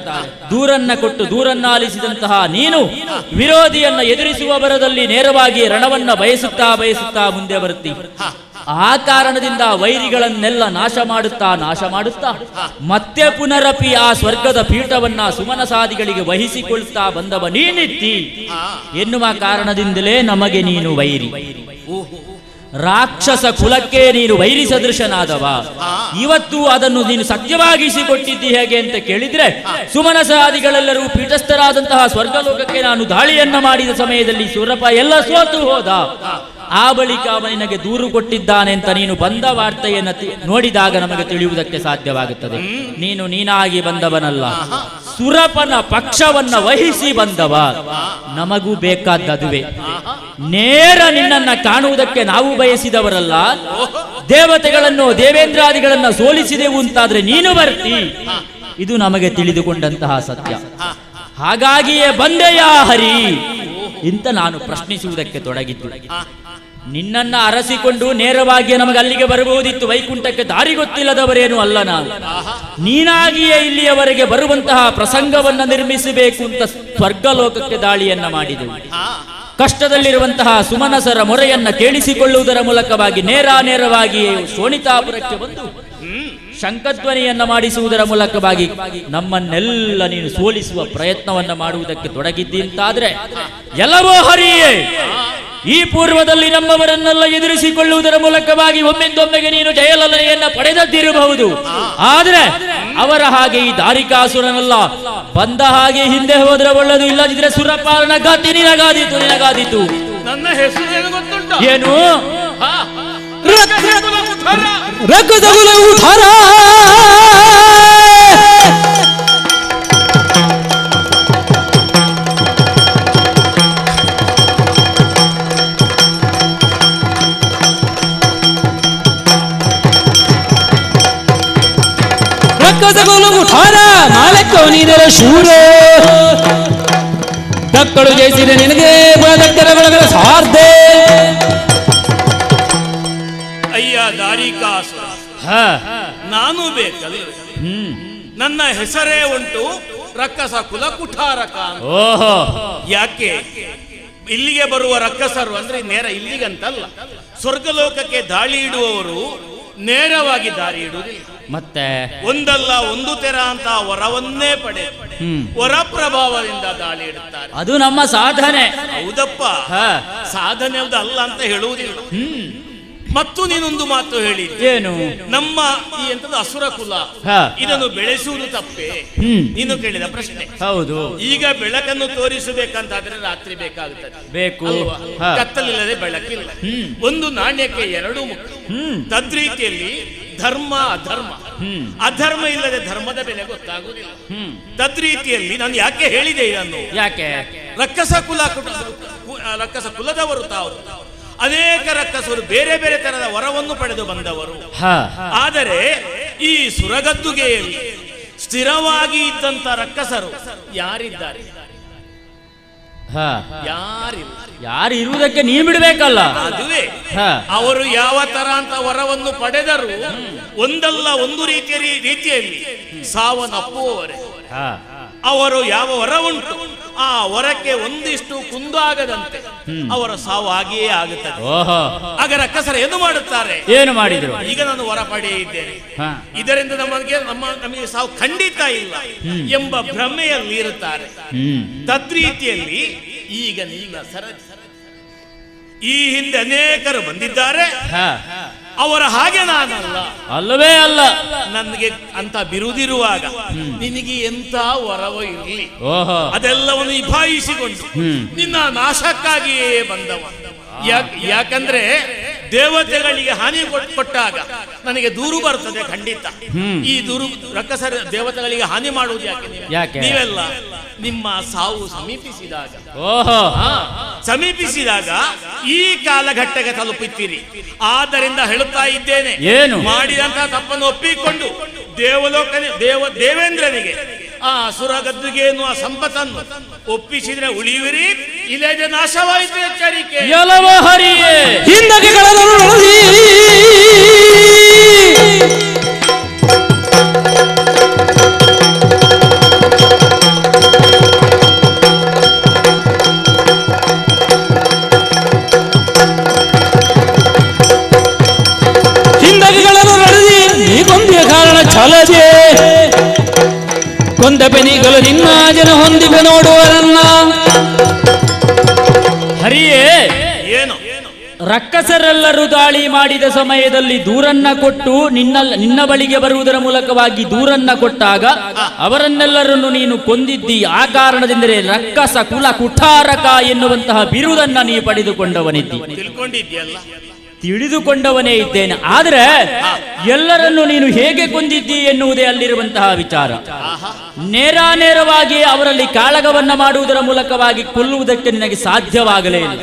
Speaker 14: ದೂರನ್ನ ಕೊಟ್ಟು ದೂರನ್ನ ಆಲಿಸಿದಂತಹ ನೀನು ವಿರೋಧಿಯನ್ನ ಎದುರಿಸುವ ಬರದಲ್ಲಿ ನೇರವಾಗಿ ರಣವನ್ನ ಬಯಸುತ್ತಾ ಮುಂದೆ ಬರುತ್ತಿ. ಆ ಕಾರಣದಿಂದ ವೈರಿಗಳನ್ನೆಲ್ಲ ನಾಶ ಮಾಡುತ್ತಾ ಮತ್ತೆ ಪುನರಪಿ ಆ ಸ್ವರ್ಗದ ಪೀಠವನ್ನ ಸುಮನಸಾದಿಗಳಿಗೆ ವಹಿಸಿಕೊಳ್ತಾ ಬಂದವ ನೀನಿತ್ತಿ ಎನ್ನುವ ಕಾರಣದಿಂದಲೇ ನಮಗೆ ನೀನು ವೈರಿ. ರಾಕ್ಷಸ ಕುಲಕ್ಕೆ ನೀನು ವೈರಿ ಸದೃಶನಾದವ. ಇವತ್ತು ಅದನ್ನು ನೀನು ಸತ್ಯವಾಗಿಸಿಕೊಟ್ಟಿದ್ದಿ ಹೇಗೆ ಅಂತ ಕೇಳಿದ್ರೆ, ಸುಮನಸಾದಿಗಳೆಲ್ಲರೂ ಪೀಠಸ್ಥರಾದಂತಹ ಸ್ವರ್ಗಲೋಕಕ್ಕೆ ನಾನು ದಾಳಿಯನ್ನ ಮಾಡಿದ ಸಮಯದಲ್ಲಿ ಸೂರಪ ಎಲ್ಲ ಸೋತು ಹೋದ. ಆ ಬಳಿಕ ಅವನ ನಿನಗೆ ದೂರು ಕೊಟ್ಟಿದ್ದಾನೆ ಅಂತ ನೀನು ಬಂದ ವಾರ್ತೆಯನ್ನು ನೋಡಿದಾಗ ನಮಗೆ ತಿಳಿಯುವುದಕ್ಕೆ ಸಾಧ್ಯವಾಗುತ್ತದೆ. ನೀನಾಗಿ ಬಂದವನಲ್ಲ, ಸುರಪನ ಪಕ್ಷವನ್ನ ವಹಿಸಿ ಬಂದವ. ನಮಗೂ ಬೇಕಾದದುವೆ. ನೇರ ನಿನ್ನನ್ನ ಕಾಣುವುದಕ್ಕೆ ನಾವು ಬಯಸಿದವರಲ್ಲ. ದೇವತೆಗಳನ್ನು ದೇವೇಂದ್ರಾದಿಗಳನ್ನ ಸೋಲಿಸಿದೆವು ಅಂತಾದ್ರೆ ನೀನು ಬರ್ತಿ. ಇದು ನಮಗೆ ತಿಳಿದುಕೊಂಡಂತಹ ಸತ್ಯ. ಹಾಗಾಗಿಯೇ ಬಂದೆಯಾ ಹರಿ ಇಂತ ನಾನು ಪ್ರಶ್ನಿಸುವುದಕ್ಕೆ ತೊಡಗಿದ್ದು. ನಿನ್ನನ್ನ ಅರಸಿಕೊಂಡು ನೇರವಾಗಿ ನಮಗೆ ಅಲ್ಲಿಗೆ ಬರಬಹುದಿತ್ತು. ವೈಕುಂಠಕ್ಕೆ ದಾರಿ ಗೊತ್ತಿಲ್ಲದವರೇನು ಅಲ್ಲ ನಾವು. ನೀನಾಗಿಯೇ ಇಲ್ಲಿಯವರೆಗೆ ಬರುವಂತಹ ಪ್ರಸಂಗವನ್ನ ನಿರ್ಮಿಸಬೇಕು ಅಂತ ಸ್ವರ್ಗಲೋಕಕ್ಕೆ ದಾಳಿಯನ್ನ ಮಾಡಿದೆವು. ಕಷ್ಟದಲ್ಲಿರುವಂತಹ ಸುಮನಸರ ಮೊರೆಯನ್ನ ಕೇಳಿಸಿಕೊಳ್ಳುವುದರ ಮೂಲಕವಾಗಿ ನೇರವಾಗಿ ಶೋಣಿತಾಪುರಕ್ಕೆ ಬಂದು ಶಂಖಧ್ವನಿಯನ್ನ ಮಾಡಿಸುವುದರ ಮೂಲಕವಾಗಿ ನಮ್ಮನ್ನೆಲ್ಲ ನೀನು ಸೋಲಿಸುವ ಪ್ರಯತ್ನವನ್ನ ಮಾಡುವುದಕ್ಕೆ ತೊಡಗಿದ್ದಿಂತಾದ್ರೆ ಎಲ್ಲವೋ ಹರಿಯೇ, ಈ ಪೂರ್ವದಲ್ಲಿ ನಮ್ಮವರನ್ನೆಲ್ಲ ಎದುರಿಸಿಕೊಳ್ಳುವುದರ ಮೂಲಕವಾಗಿ ಒಮ್ಮೆಂದೊಮ್ಮೆಗೆ ನೀನು ಜಯಲಲನೆಯನ್ನ ಪಡೆದದ್ದಿರಬಹುದು. ಆದ್ರೆ ಅವರ ಹಾಗೆ ಈ ದಾರಿಕಾಸುರನಲ್ಲ, ಬಂದ ಹಾಗೆ ಹಿಂದೆ ಹೋದ್ರೆ ಒಳ್ಳೆದು, ಇಲ್ಲದಿದ್ರೆ ಸುರಪಾಲನ ಗಾತಿ ನಿನಗಾದೀತು.
Speaker 15: ನನ್ನ ಹೆಸರು ಗೊತ್ತುಂಟ
Speaker 14: ಏನು?
Speaker 13: ರಕ್ತಗುಲ ಉಠಾರ ರಕ್ತಗುಲ ಉಠಾರ ನಾಲ್ಕು ನೀನರ ಶೂರ ಮಕ್ಕಳು ಜಯಿಸಿದ ನಿನಗೆ ಬದಕ್ಕರ ಒಳಗರ ಸಾರ್ಧೆ.
Speaker 15: ಅಯ್ಯ ದಾರಿಕಾಸುರ, ನಾನು ಬೇಕಲ್ಲ, ನನ್ನ ಹೆಸರೇ ಉಂಟು ರಕ್ಕಸ ಕುಲ ಕುಠಾರಕ.
Speaker 14: ಓಹೋ,
Speaker 15: ಯಾಕೆ ಇಲ್ಲಿಗೆ ಬರುವ ರಕ್ಕಸರು ಅಂದ್ರೆ ನೇರ ಇಲ್ಲಿಗಂತಲ್ಲ, ಸ್ವರ್ಗಲೋಕಕ್ಕೆ ದಾಳಿ ಇಡುವವರು ನೇರವಾಗಿ ದಾರಿ ಇಡುವುದಿಲ್ಲ.
Speaker 14: ಮತ್ತೆ
Speaker 15: ಒಂದಲ್ಲ ಒಂದು ತೆರ ಅಂತ ವರವನ್ನೇ ಪಡೆ ವರ ಪ್ರಭಾವದಿಂದ ದಾಳಿ ಇಡುತ್ತಾರೆ.
Speaker 14: ಅದು ನಮ್ಮ ಸಾಧನೆ.
Speaker 15: ಹೌದಪ್ಪ, ಸಾಧನೆ ಅಲ್ಲ ಅಂತ ಹೇಳುವುದಿಲ್ಲ. ಮತ್ತು ನೀನೊಂದು ಮಾತು ಹೇಳಿ,
Speaker 14: ಏನು?
Speaker 15: ನಮ್ಮ ಈ ಎಂತದ್ದು ಅಸುರ ಕುಲ ಇದನ್ನು ಬೆಳೆಸುವುದು ತಪ್ಪೇ? ನೀನು ಕೇಳಿದ ಪ್ರಶ್ನೆ
Speaker 14: ಹೌದು.
Speaker 15: ಈಗ ಬೆಳಕನ್ನು ತೋರಿಸಬೇಕಂತಾದ್ರೆ ರಾತ್ರಿ ಬೇಕಾಗುತ್ತದೆ,
Speaker 14: ಬೇಕು.
Speaker 15: ಕತ್ತಲಿಲ್ಲದೆ ಬೆಳಕಿಲ್ಲ. ಒಂದು ನಾಣ್ಯಕ್ಕೆ ಎರಡು ಮುಖ. ತದ್ರೀತಿಯಲ್ಲಿ ಧರ್ಮ ಅಧರ್ಮ, ಅಧರ್ಮ ಇಲ್ಲದೆ ಧರ್ಮದ ಬೆಲೆ ಗೊತ್ತಾಗುವುದಿಲ್ಲ. ತದ್ರೀತಿಯಲ್ಲಿ ನಾನು ಯಾಕೆ ಹೇಳಿದೆ ಇದನ್ನು?
Speaker 14: ಯಾಕೆ?
Speaker 15: ರಕ್ಕಸ ಕುಲದವರು ತಾವು ಅನೇಕ ರಕ್ಕಸರು ಬೇರೆ ಬೇರೆ ತರದ ವರವನ್ನು ಪಡೆದು ಬಂದವರು. ಆದರೆ ಈ ಸುರಗದ್ದುಗೆಯಲ್ಲಿ ಸ್ಥಿರವಾಗಿ ಇದ್ದಂತ ರಕ್ಕಸರು ಯಾರಿದ್ದಾರೆ?
Speaker 14: ಯಾರು ಇರುವುದಕ್ಕೆ ನೀ ಬಿಡಬೇಕಲ್ಲ.
Speaker 15: ಅದುವೇ, ಅವರು ಯಾವ ತರ ಅಂತ ವರವನ್ನು ಪಡೆದರು ಒಂದಲ್ಲ ಒಂದು ರೀತಿಯಲ್ಲಿ ಸಾವನ್ನಪ್ಪುವವರೇ. ಅವರು ಯಾವ ವರ ಉಂಟು ಆ ವರಕ್ಕೆ ಒಂದಿಷ್ಟು ಕುಂದಾಗದಂತೆ ಅವರ ಸಾವು ಹಾಗೆಯೇ ಆಗುತ್ತದೆ. ಆಗ ರಕ್ಕಸರು ಏನು ಮಾಡುತ್ತಾರೆ?
Speaker 14: ಏನು ಮಾಡಿದ್ರು?
Speaker 15: ಈಗ ನಾನು ವರ ಪಡೆಯಿದ್ದೇನೆ, ಇದರಿಂದ ನಮಗೆ ಸಾವು ಖಂಡಿತ ಇಲ್ಲ ಎಂಬ ಭ್ರಮೆಯಲ್ಲಿ ಇರುತ್ತಾರೆ. ತದ್ರೀತಿಯಲ್ಲಿ ಈಗ ನೀನ ಈ ಹಿಂದೆ ಅನೇಕರು ಬಂದಿದ್ದಾರೆ, ಅವರ ಹಾಗೆ ನಾನಲ್ಲ.
Speaker 14: ಅಲ್ಲವೇ ಅಲ್ಲ.
Speaker 15: ನನಗೆ ಅಂತ ಬಿರುದಿರುವಾಗ ನಿನಗೆ ಎಂತ ವರವ ಇರಲಿ ಅದೆಲ್ಲವನ್ನು ನಿಭಾಯಿಸಿಕೊಂಡು ನಿನ್ನ ನಾಶಕ್ಕಾಗಿಯೇ ಬಂದವ. ಯಾಕಂದ್ರೆ ದೇವತೆಗಳಿಗೆ ಹಾನಿ ಕೊಟ್ಟಾಗ ನನಗೆ ದೂರು ಬರ್ತದೆ ಖಂಡಿತ. ಈ ದೂರು ರಕ್ಕಸರ ದೇವತೆಗಳಿಗೆ ಹಾನಿ ಮಾಡುವುದು ಯಾಕೆ? ನೀವೆಲ್ಲ ನಿಮ್ಮ ಸಾವು ಸಮೀಪಿಸಿದಾಗ ಈ ಕಾಲಘಟ್ಟಕ್ಕೆ ತಲುಪುತ್ತೀರಿ. ಆದ್ದರಿಂದ ಹೇಳುತ್ತಾ ಇದ್ದೇನೆ, ಮಾಡಿದಂತಹ ತಪ್ಪನ್ನು ಒಪ್ಪಿಕೊಂಡು ದೇವೇಂದ್ರನಿಗೆ ಆ ಸುರಗದ್ದುಗೆ ಎನ್ನುವ ಸಂಪತ್ತನ್ನು ಒಪ್ಪಿಸಿದ್ರೆ ಉಳಿಯುವಿರಿ, ಇಲ್ಲದೆ ನಾಶವಾಯಿತು. ಎಚ್ಚರಿಕೆ.
Speaker 13: ಕಾರಣ ಛಲದೆ ಕೊಂದ ಬೆನಿಗಳು ನಿನ್ನ ಜನ ಹೊಂದಿವೆ ನೋಡುವರನ್ನ.
Speaker 14: ಹರಿಯೇ, ಏನು? ರಕ್ಕಸರೆಲ್ಲರೂ ದಾಳಿ ಮಾಡಿದ ಸಮಯದಲ್ಲಿ ದೂರನ್ನ ಕೊಟ್ಟು ನಿನ್ನ ಬಳಿಗೆ ಬರುವುದರ ಮೂಲಕವಾಗಿ ದೂರನ್ನ ಕೊಟ್ಟಾಗ ಅವರನ್ನೆಲ್ಲರನ್ನು ನೀನು ಕೊಂದಿದ್ದಿ. ಆ ಕಾರಣದಿಂದಲೇ ರಕ್ಕಸ ಕುಲ ಕುಠಾರಕ ಎನ್ನುವಂತಹ ಬಿರುದನ್ನ ನೀ ಪಡೆದುಕೊಂಡವನಿದ್ದಿ. ತಿಳಿದುಕೊಂಡವನೇ ಇದ್ದೇನೆ. ಆದ್ರೆ ಎಲ್ಲರನ್ನು ನೀನು ಹೇಗೆ ಕೊಂದಿದ್ದಿ ಎನ್ನುವುದೇ ಅಲ್ಲಿರುವಂತಹ ವಿಚಾರ. ನೇರವಾಗಿ ಅವರಲ್ಲಿ ಕಾಳಗವನ್ನ ಮಾಡುವುದರ ಮೂಲಕವಾಗಿ ಕೊಲ್ಲುವುದಕ್ಕೆ ನಿನಗೆ ಸಾಧ್ಯವಾಗಲೇ ಇಲ್ಲ.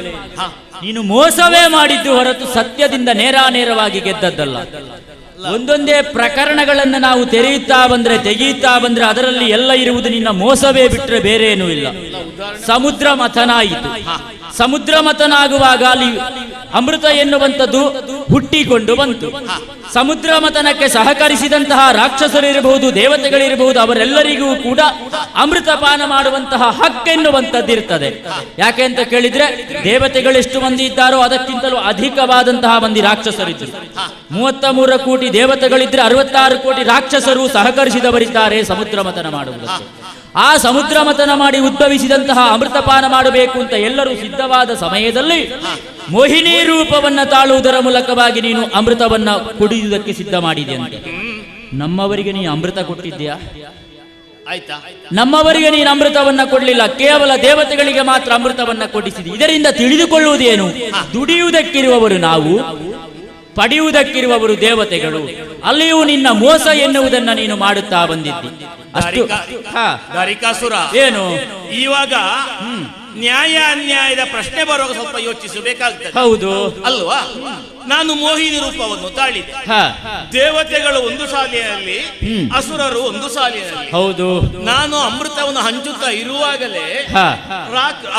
Speaker 14: ನೀನು ಮೋಸವೇ ಮಾಡಿದ್ದು ಹೊರತು ಸತ್ಯದಿಂದ ನೇರವಾಗಿ ಗೆದ್ದದ್ದಲ್ಲ. ಒಂದೊಂದೇ ಪ್ರಕರಣಗಳನ್ನು ನಾವು ತೆಗೆಯುತ್ತಾ ಬಂದ್ರೆ ಅದರಲ್ಲಿ ಎಲ್ಲ ಇರುವುದು ನಿನ್ನ ಮೋಸವೇ ಬಿಟ್ಟರೆ ಬೇರೆ ಏನೂ ಇಲ್ಲ. ಸಮುದ್ರ ಮಥನ ಆಯಿತು. ಸಮುದ್ರ ಮಥನಾಗುವಾಗ ಅಲ್ಲಿ ಅಮೃತ ಎನ್ನುವಂಥದ್ದು ಹುಟ್ಟಿಕೊಂಡು ಬಂತು. ಸಮುದ್ರ ಮಥನಕ್ಕೆ ಸಹಕರಿಸಿದಂತಹ ರಾಕ್ಷಸರಿರಬಹುದು, ದೇವತೆಗಳಿರಬಹುದು, ಅವರೆಲ್ಲರಿಗೂ ಕೂಡ ಅಮೃತ ಪಾನ ಮಾಡುವಂತಹ ಹಕ್ಕೆನ್ನುವಂಥದ್ದಿರ್ತದೆ. ಯಾಕೆ ಅಂತ ಕೇಳಿದ್ರೆ ದೇವತೆಗಳೆಷ್ಟು ಮಂದಿ ಇದ್ದಾರೋ ಅದಕ್ಕಿಂತಲೂ ಅಧಿಕವಾದಂತಹ ಮಂದಿ ರಾಕ್ಷಸರಿದ್ರು. 33 ಕೋಟಿ ದೇವತೆಗಳಿದ್ರೆ 66 ಕೋಟಿ ರಾಕ್ಷಸರು ಸಹಕರಿಸಿದವರಿದ್ದಾರೆ ಸಮುದ್ರ ಮಥನ ಮಾಡುವುದಕ್ಕೆ. ಆ ಸಮುದ್ರ ಮಥನ ಮಾಡಿ ಉದ್ಭವಿಸಿದಂತಹ ಅಮೃತಪಾನ ಮಾಡಬೇಕು ಅಂತ ಎಲ್ಲರೂ ಸಿದ್ಧವಾದ ಸಮಯದಲ್ಲಿ ಮೋಹಿನಿ ರೂಪವನ್ನ ತಾಳುವುದರ ಮೂಲಕವಾಗಿ ನೀನು ಅಮೃತವನ್ನ ಕುಡಿಯುವುದಕ್ಕೆ ಸಿದ್ಧ ಮಾಡಿದೆಯಂತೆ. ನಮ್ಮವರಿಗೆ ನೀನು ಅಮೃತ ಕೊಟ್ಟಿದ್ಯಾ?
Speaker 15: ಆಯ್ತಾ?
Speaker 14: ನಮ್ಮವರಿಗೆ ನೀನು ಅಮೃತವನ್ನ ಕೊಡಲಿಲ್ಲ, ಕೇವಲ ದೇವತೆಗಳಿಗೆ ಮಾತ್ರ ಅಮೃತವನ್ನ ಕೊಡಿಸಿದಿ. ಇದರಿಂದ ತಿಳಿದುಕೊಳ್ಳುವುದೇನು? ದುಡಿಯುವುದಕ್ಕಿರುವವರು ನಾವು, ಪಡೆಯುವುದಕ್ಕಿರುವವರು ದೇವತೆಗಳು. ಅಲ್ಲಿಯೂ ನಿನ್ನ ಮೋಸ ಎನ್ನುವುದನ್ನ ನೀನು ಮಾಡುತ್ತಾ ಬಂದಿದ್ದಿ. ಅಷ್ಟು
Speaker 15: ದಾರಿಕಾಸುರ
Speaker 14: ಏನು
Speaker 15: ಇವಾಗ ನ್ಯಾಯ ಅನ್ಯಾಯದ ಪ್ರಶ್ನೆ ಬರುವಾಗ ಸ್ವಲ್ಪ ಯೋಚಿಸಬೇಕಾಗ್ತದೆ.
Speaker 14: ಹೌದು
Speaker 15: ಅಲ್ವಾ? ನಾನು ಮೋಹಿನಿ ರೂಪವನ್ನು ತಾಳಿದೆ. ದೇವತೆಗಳು ಒಂದು ಸಾಲಿನಲ್ಲಿ, ಅಸುರರು ಒಂದು ಸಾಲಿನಲ್ಲಿ.
Speaker 14: ಹೌದು.
Speaker 15: ನಾನು ಅಮೃತವನ್ನು ಹಂಚುತ್ತಾ ಇರುವಾಗಲೇ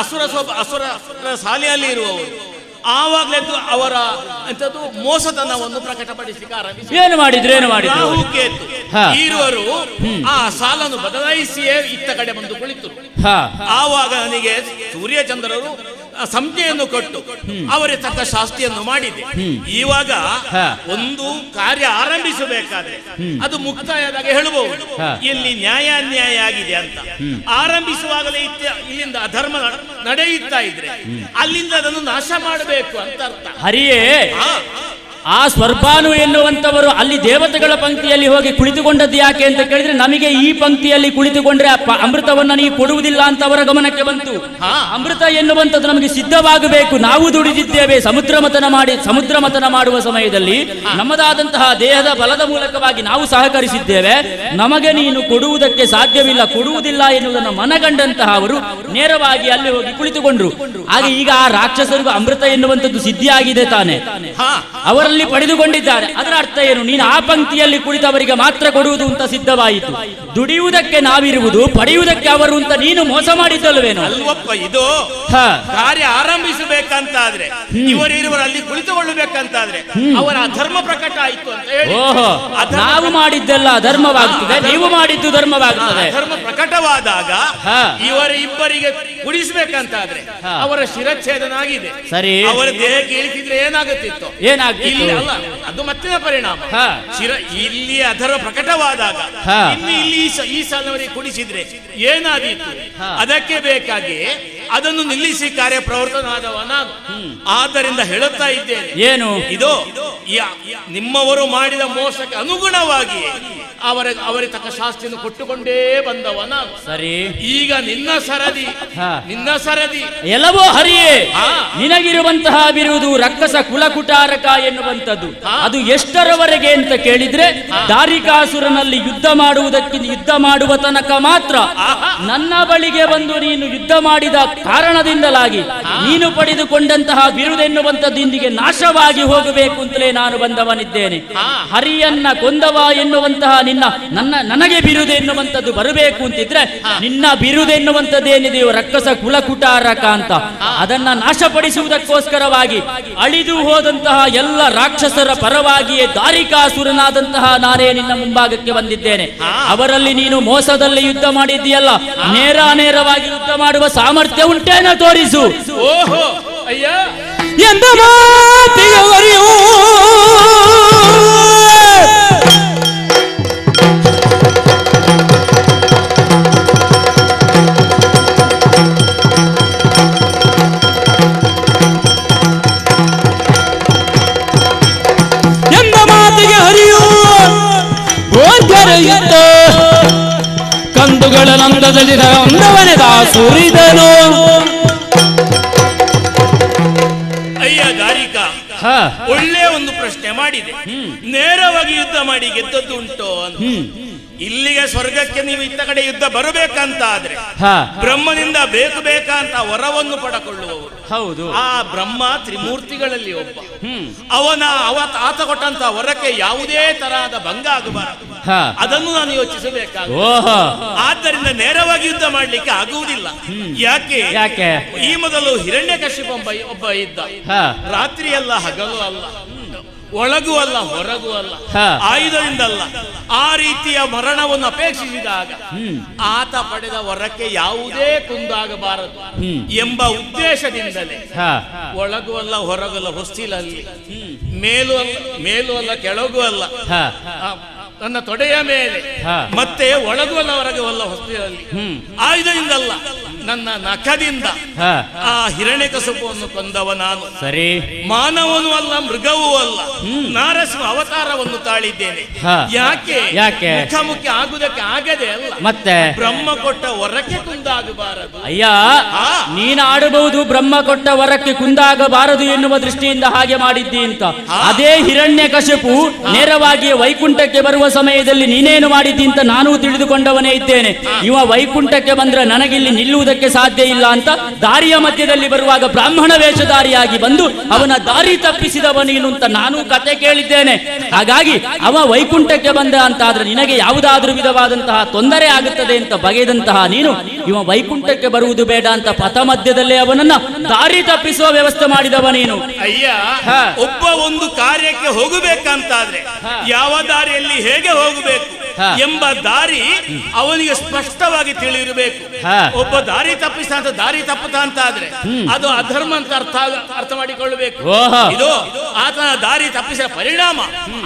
Speaker 15: ಅಸುರ ಸಾಲಿಯಲ್ಲಿ ಇರುವವರು ಆವಾಗಲೇ ಅವರ ಎಂತದ್ದು ಮೋಸತನವನ್ನು ಪ್ರಕಟಪಡಿಸಲಿಕ್ಕೆ ಆರಂಭಿಸಿ
Speaker 14: ಏನು ಮಾಡಿದ್ರು?
Speaker 15: ರಾಹು ಕೇತು ಇರುವರು ಆ ಸಾಲನ್ನು ಬದಲಾಯಿಸಿಯೇ ಇತ್ತ ಕಡೆ ಬಂದು ಕುಳಿತು. ಆವಾಗ ನನಗೆ ಸೂರ್ಯಚಂದ್ರರು ಸಂಜ್ಞೆಯನ್ನು ಕೊಟ್ಟು ಅವರಿಗೆ ತಕ್ಕ ಶಾಸ್ತಿಯನ್ನು ಮಾಡಿದೆ. ಇವಾಗ ಒಂದು ಕಾರ್ಯ ಆರಂಭಿಸಬೇಕಾದ್ರೆ ಅದು ಮುಕ್ತಾಯದಾಗ ಹೇಳಬಹುದು ಇಲ್ಲಿ ನ್ಯಾಯ ಅನ್ಯಾಯ ಆಗಿದೆ ಅಂತ. ಆರಂಭಿಸುವಾಗಲೇ ಇಲ್ಲಿಂದ ಅಧರ್ಮ ನಡೆಯುತ್ತಾ ಇದ್ರೆ ಅಲ್ಲಿಂದ ಅದನ್ನು ನಾಶ ಮಾಡಬೇಕು ಅಂತ ಅರ್ಥ.
Speaker 14: ಹರಿಯೇ, ಆ ಸ್ವರ್ಪಾನು ಎನ್ನುವಂತವರು ಅಲ್ಲಿ ದೇವತೆಗಳ ಪಂಕ್ತಿಯಲ್ಲಿ ಹೋಗಿ ಕುಳಿತುಕೊಂಡದ್ದು ಯಾಕೆ ಅಂತ ಕೇಳಿದ್ರೆ ನಮಗೆ ಈ ಪಂಕ್ತಿಯಲ್ಲಿ ಕುಳಿತುಕೊಂಡ್ರೆ ಅಮೃತವನ್ನ ನೀವು ಕೊಡುವುದಿಲ್ಲ ಅಂತ ಅವರ ಗಮನಕ್ಕೆ ಬಂತು. ಅಮೃತ ಎನ್ನುವಂಥದ್ದು ನಮಗೆ ಸಿದ್ಧವಾಗಬೇಕು. ನಾವು ದುಡಿದಿದ್ದೇವೆ. ಸಮುದ್ರ ಮಥನ ಮಾಡುವ ಸಮಯದಲ್ಲಿ ನಮ್ಮದಾದಂತಹ ದೇಹದ ಬಲದ ಮೂಲಕವಾಗಿ ನಾವು ಸಹಕರಿಸಿದ್ದೇವೆ. ನಮಗೆ ನೀನು ಕೊಡುವುದಕ್ಕೆ ಸಾಧ್ಯವಿಲ್ಲ, ಕೊಡುವುದಿಲ್ಲ ಎನ್ನುವುದನ್ನು ಮನಗಂಡಂತಹ ಅವರು ನೇರವಾಗಿ ಅಲ್ಲಿ ಹೋಗಿ ಕುಳಿತುಕೊಂಡ್ರು. ಹಾಗೆ ಈಗ ಆ ರಾಕ್ಷಸರಿಗೂ ಅಮೃತ ಎನ್ನುವಂಥದ್ದು ಸಿದ್ಧಿಯಾಗಿದೆ ತಾನೆ, ಅವರಲ್ಲಿ ಪಡೆದುಕೊಂಡಿದ್ದಾರೆ. ಅದರ ಅರ್ಥ ಏನು? ನೀನು ಆ ಪಂಕ್ತಿಯಲ್ಲಿ ಕುಳಿತವರಿಗೆ ಮಾತ್ರ ಕೊಡುವುದು ಅಂತ ಸಿದ್ಧವಾಯಿತು. ದುಡಿಯುವುದಕ್ಕೆ ನಾವಿರುವುದು, ಪಡೆಯುವುದಕ್ಕೆ ಅವರು ಅಂತ ನೀನು ಮೋಸ ಮಾಡಿದ್ದಲ್ವೇನೋ?
Speaker 15: ಅಲ್ವಪ್ಪ, ಇದು ಕಾರ್ಯ ಆರಂಭಿಸಬೇಕಂತಾದ್ರೆ ಇವರಿರುವರು ಅಲ್ಲಿ ಕುಳಿತುಕೊಳ್ಳಬೇಕಂತಾದ್ರೆ ಅವರ ಅಧರ್ಮ ಪ್ರಕಟ ಆಯಿತು ಅಂತ ಹೇಳಿ.
Speaker 14: ಓಹೋ, ನಾವು ಮಾಡಿದ್ದೆಲ್ಲ ಧರ್ಮವಾಗ್ತದೆ, ನೀವು ಮಾಡಿದ್ದು ಧರ್ಮವಾಗ್ತದೆ.
Speaker 15: ಧರ್ಮ ಪ್ರಕಟವಾದಾಗ ಇಬ್ಬರಿಗೆ ಕುಡಿಸಬೇಕಂತಾದ್ರೆ ಅವರ ಶಿರಚ್ಛೇದನ ಆಗಿದೆ.
Speaker 14: ಸರಿ,
Speaker 15: ಅವರ ದೇಹಕ್ಕೆ ಇಳಿಸಿದ್ರೆ ಏನಾಗುತ್ತಿತ್ತು?
Speaker 14: ಏನಾಗ್ತಿತ್ತು?
Speaker 15: ಅಲ್ಲ, ಅದು ಮತ್ತಿನ ಪರಿಣಾಮ. ಇಲ್ಲಿ ಅದರ ಪ್ರಕಟವಾದಾಗ ಇನ್ನು ಇಲ್ಲಿ ಈ ಸಾಲವರಿಗೆ ಕುಡಿಸಿದ್ರೆ ಏನಾದೀತು? ಅದಕ್ಕೆ ಬೇಕಾಗಿ ಅದನ್ನು ನಿಲ್ಲಿಸಿ ಕಾರ್ಯ ಪ್ರವರ್ತನಾದವ ನಾನು. ಆದ್ದರಿಂದ ಹೇಳುತ್ತಾ ಇದ್ದೇನೆ,
Speaker 14: ಏನು
Speaker 15: ಇದು ನಿಮ್ಮವರು ಮಾಡಿದ ಮೋಸಕ್ಕೆ ಅನುಗುಣವಾಗಿ ಅವರಿಗೆ ತಕ್ಕ ಶಾಸ್ತಿಯನ್ನು ಕೊಟ್ಟುಕೊಂಡೇ ಬಂದವ ನಾನು.
Speaker 14: ಸರಿ,
Speaker 15: ಈಗ ನಿನ್ನ ಸರದಿ
Speaker 14: ಎಲ್ಲವೋ ಹರಿಯೇ, ನಿನಗಿರುವಂತಹ ಬಿರುದು ರಕ್ಕಸ ಕುಲಕುಟಾರಕ ಎನ್ನುವಂಥದ್ದು. ಅದು ಎಷ್ಟರವರೆಗೆ ಅಂತ ಕೇಳಿದ್ರೆ ದಾರಿಕಾಸುರನಲ್ಲಿ ಯುದ್ಧ ಮಾಡುವ ತನಕ ಮಾತ್ರ. ನನ್ನ ಬಳಿಗೆ ಬಂದು ನೀನು ಯುದ್ಧ ಮಾಡಿದ ಕಾರಣದಿಂದಲಾಗಿ ನೀನು ಪಡೆದುಕೊಂಡಂತಹ ಬಿರುದೆನ್ನುವಂಥದ್ದು ಇಂದಿಗೆ ನಾಶವಾಗಿ ಹೋಗಬೇಕು ಅಂತಲೇ ನಾನು ಬಂದವನಿದ್ದೇನೆ. ಹರಿಯನ್ನ ಕೊಂದವ ಎನ್ನುವಂತಹ ನನಗೆ ಬಿರುದು ಎನ್ನುವಂಥದ್ದು ಬರಬೇಕು ಅಂತಿದ್ರೆ ನಿನ್ನ ಬಿರುದು ಎನ್ನುವಂಥದ್ದೇನಿದೆಯೋ ರಕ್ಕಸ ಕುಲಕುಟಾರಕ ಅಂತ, ಅದನ್ನ ನಾಶಪಡಿಸುವುದಕ್ಕೋಸ್ಕರವಾಗಿ ಅಳಿದು ಹೋದಂತಹ ಎಲ್ಲ ರಾಕ್ಷಸರ ಪರವಾಗಿಯೇ ದಾರಿಕಾಸುರನಾದಂತಹ ನಾನೇ ನಿನ್ನ ಮುಂಭಾಗಕ್ಕೆ ಬಂದಿದ್ದೇನೆ. ಅವರಲ್ಲಿ ನೀನು ಮೋಸದಲ್ಲಿ ಯುದ್ಧ ಮಾಡಿದ್ದೀಯಲ್ಲ, ನೇರವಾಗಿ ಯುದ್ಧ ಮಾಡುವ ಸಾಮರ್ಥ್ಯ ಉಂಟೇನ ತೋರಿಸು.
Speaker 15: ಓಹೋ ಅಯ್ಯ,
Speaker 13: ಎಂದ ಮಾತಿಗೆ ಒರೆಯೂ ಕಂದುಗಳ ನಂದದಲ್ಲಿ ಅಂದವನೆದ ಸುರಿದನು.
Speaker 15: ಅಯ್ಯ ದಾರಿಕ, ಒಳ್ಳೆ ಒಂದು ಪ್ರಶ್ನೆ ಮಾಡಿದೆ. ನೇರವಾಗಿ ಯುದ್ಧ ಮಾಡಿ ಗೆದ್ದದ್ದು ಉಂಟು ಅಂತ. ಇಲ್ಲಿಗೆ ಸ್ವರ್ಗಕ್ಕೆ ನೀವು ಇತ್ತ ಕಡೆ ಯುದ್ಧ ಬರಬೇಕಂತ ಆದ್ರೆ ಬ್ರಹ್ಮನಿಂದ ಬೇಕಂತ ವರವನ್ನು ಪಡಕೊಳ್ಳುವವರು.
Speaker 14: ಹೌದು,
Speaker 15: ಆ ಬ್ರಹ್ಮ ತ್ರಿಮೂರ್ತಿಗಳಲ್ಲಿ ಒಬ್ಬ. ಆತ ಕೊಟ್ಟಂತ ವರಕ್ಕೆ ಯಾವುದೇ ತರಹದ ಭಂಗ ಆಗಬಾರದು. ಅದನ್ನು ನಾನು ಯೋಚಿಸಬೇಕಾಗ. ಆದ್ದರಿಂದ ನೇರವಾಗಿ ಯುದ್ಧ ಮಾಡ್ಲಿಕ್ಕೆ ಆಗುವುದಿಲ್ಲ. ಯಾಕೆ ಈ ಮೊದಲು ಹಿರಣ್ಯಕಶಿಪ ಒಬ್ಬ ಇದ್ದ. ರಾತ್ರಿ ಅಲ್ಲ, ಹಗಲು ಅಲ್ಲ, ಒಳಗೂ ಅಲ್ಲ, ಹೊರಗೂ ಅಲ್ಲ, ಆಯುಧದಿಂದಲ್ಲ. ಆ ರೀತಿಯ ಮರಣವನ್ನು ಅಪೇಕ್ಷಿಸಿದಾಗ ಆತ ಪಡೆದ ವರಕ್ಕೆ ಯಾವುದೇ ಕುಂದಾಗಬಾರದು ಎಂಬ ಉದ್ದೇಶದಿಂದಲೇ ಒಳಗೂ ಅಲ್ಲ, ಹೊರಗೂ ಅಲ್ಲ, ಹೊಸ್ತಿಲಲ್ಲಿ, ಮೇಲೂ ಅಲ್ಲ, ಕೆಳಗೂ ಅಲ್ಲ, ನನ್ನ ತೊಡೆಯ ಮೇಲೆ, ಮತ್ತೆ ಒಳಗೂ ಅಲ್ಲ, ಹೊರಗೂ ಅಲ್ಲ, ಹೊಸ್ತಿಲಲ್ಲಿ, ಆಯುಧದಿಂದಲ್ಲ, ನನ್ನ ನಖದಿಂದ ಆ ಹಿರಣ್ಯಕಶಿಪುವನ್ನು ಕೊಂದವ ನಾನು.
Speaker 14: ಸರಿ,
Speaker 15: ಮಾನವನೂ ಅಲ್ಲ, ಮೃಗವೂ ಅಲ್ಲ, ನಾರಸಿಂಹ ಅವತಾರವನ್ನು ತಾಳಿದ್ದೇನೆ. ಯಾಕೆ ಮುಖಾಮುಖಿ ಆಗುವುದಕ್ಕೆ ಆಗದೆ ಅಲ್ಲ,
Speaker 14: ಮತ್ತೆ
Speaker 15: ಬ್ರಹ್ಮ ಕೊಟ್ಟ ವರಕ್ಕೆ ಕುಂದಾಗಬಾರದು.
Speaker 14: ಅಯ್ಯ, ನೀನು ಆಡಬಹುದು ಬ್ರಹ್ಮ ಕೊಟ್ಟ ವರಕ್ಕೆ ಕುಂದಾಗಬಾರದು ಎನ್ನುವ ದೃಷ್ಟಿಯಿಂದ ಹಾಗೆ ಮಾಡಿದ್ದಿ ಅಂತ. ಅದೇ ಹಿರಣ್ಯಕಶಿಪು ನೇರವಾಗಿ ವೈಕುಂಠಕ್ಕೆ ಬರುವ ಸಮಯದಲ್ಲಿ ನೀನೇನು ಮಾಡಿದ್ದಿ ಅಂತ ನಾನು ತಿಳಿದುಕೊಂಡವನೇ ಇದ್ದೇನೆ. ಇವ ವೈಕುಂಠಕ್ಕೆ ಬಂದ್ರೆ ನನಗಿಲ್ಲಿ ನಿಲ್ಲುವುದಕ್ಕೆ ಸಾಧ್ಯ ಇಲ್ಲ ಅಂತ ದಾರಿಯ ಮಧ್ಯದಲ್ಲಿ ಬರುವಾಗ ಬ್ರಾಹ್ಮಣ ವೇಷಧಾರಿಯಾಗಿ ಬಂದು ಅವನ ದಾರಿ ತಪ್ಪಿಸಿದವ ನೀನು ಅಂತ ನಾನು ಕತೆ ಕೇಳಿದ್ದೇನೆ. ಹಾಗಾಗಿ ಅವ ವೈಕುಂಠಕ್ಕೆ ಬಂದ ಅಂತ ಆದ್ರೆ ನಿನಗೆ ಯಾವುದಾದ್ರೂ ವಿಧವಾದಂತಹ ತೊಂದರೆ ಆಗುತ್ತದೆ ಅಂತ ಬಗೆದಂತಹ ನೀನು ಇವ ವೈಕುಂಠಕ್ಕೆ ಬರುವುದು ಬೇಡ ಅಂತ ಪಥ ಮಧ್ಯದಲ್ಲೇ ಅವನನ್ನ ದಾರಿ ತಪ್ಪಿಸುವ ವ್ಯವಸ್ಥೆ ಮಾಡಿದವ ನೀನು.
Speaker 15: ಅಯ್ಯ, ಒಬ್ಬ ಒಂದು ಕಾರ್ಯಕ್ಕೆ ಹೋಗಬೇಕಂತಾದ್ರೆ ಯಾವ ದಾರಿಯಲ್ಲಿ ಹೇಗೆ ಹೋಗಬೇಕು ಎಂಬ ದಾರಿ ಅವನಿಗೆ ಸ್ಪಷ್ಟವಾಗಿ ತಿಳಿಯಿರಬೇಕು. ಒಬ್ಬ ದಾರಿ ತಪ್ಪುತ್ತಾ ಅಂತ ಆದ್ರೆ ಅದು ಅಧರ್ಮ ಅಂತ ಅರ್ಥ ಮಾಡಿಕೊಳ್ಳಬೇಕು. ಇದು ಆತನ ದಾರಿ ತಪ್ಪಿಸಿದ ಪರಿಣಾಮ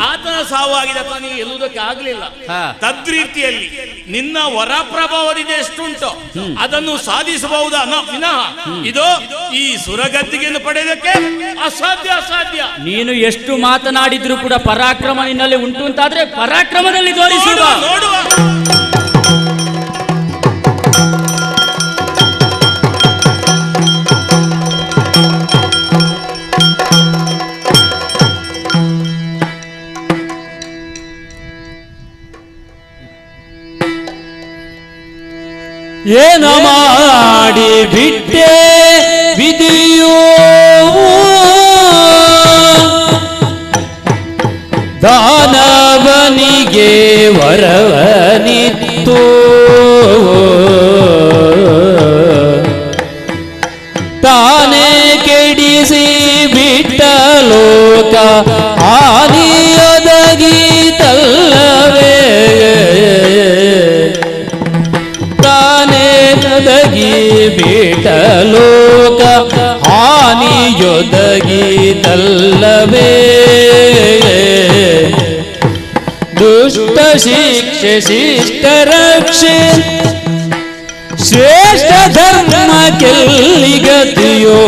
Speaker 15: ಆತನ ಸಾವಾಗಿದೆ, ಆತನಿಗೆ ಎಲ್ಲುವುದಕ್ಕೆ ಆಗ್ಲಿಲ್ಲ. ತದ್ರೀತಿಯಲ್ಲಿ ನಿನ್ನ ವರ ಪ್ರಭಾವದಿಂದ ಎಷ್ಟುಂಟು ಅದನ್ನು ಸಾಧಿಸಬಹುದಾ ವಿನಃ ಇದು ಈ ಸುರಗದ್ದಿಗೆಯನ್ನು ಪಡೆಯೋದಕ್ಕೆ ಅಸಾಧ್ಯ.
Speaker 14: ನೀನು ಎಷ್ಟು ಮಾತನಾಡಿದ್ರು ಕೂಡ ಪರಾಕ್ರಮ ನಿನ್ನಲ್ಲಿ ಉಂಟು ಅಂತಾದ್ರೆ ಪರಾಕ್ರಮದಲ್ಲಿ ತೋರಿಸುವ
Speaker 15: ನೋಡುವ.
Speaker 13: ಏನ ಮಾಡಿ ಬಿಟ್ಟೆ ವಿಧಿಯೋ ದಾನವನಿಗೆ ವರವನಿತ್ತು ತಾನೇ ಕೆಡಿಸಿ ಬಿಟ್ಟ ಲೋಕ ಹಾನಿಯೊದಗಿತಲ್ಲವೇ ತಾನೇ ನದಗಿ ಬಿಟ್ಟ ಲೋಕ ಹಾನಿಯೊದಗಿತಲ್ಲವೇ ದುಷ್ಟ ಶಿಕ್ಷೆ ಶಿಷ್ಟ ರಕ್ಷೆ ಶ್ರೇಷ್ಠ ಧರ್ಮ ಕೆಲ್ಲಿಗತಿಯೋ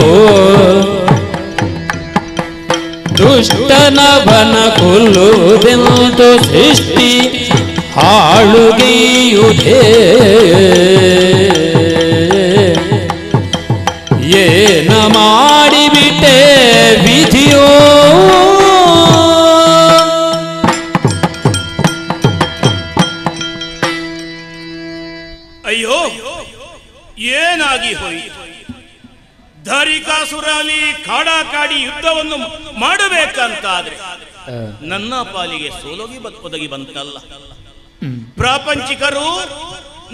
Speaker 13: ದುಷ್ಟನವನ ಕೊಲ್ಲುವುದೆಂದು ಸೃಷ್ಟಿ ಹಾಳುಗೆಯುವುದೇ ಏನ ಮಾಡಿಬಿಟ್ಟೆ ವಿಧಿಯೋ
Speaker 15: ಅಯ್ಯೋ, ಏನಾಗಿ ಹೋಯಿತು? ಧಾರಿಕಾಸುರಾಲಿ ಕಾಡಾಕಾಡಿ ಯುದ್ಧವನ್ನು ಮಾಡಬೇಕಂತಾದ್ರೆ ನನ್ನ ಪಾಲಿಗೆ ಒದಗಿ ಬಂತಲ್ಲ. ಪ್ರಾಪಂಚಿಕರು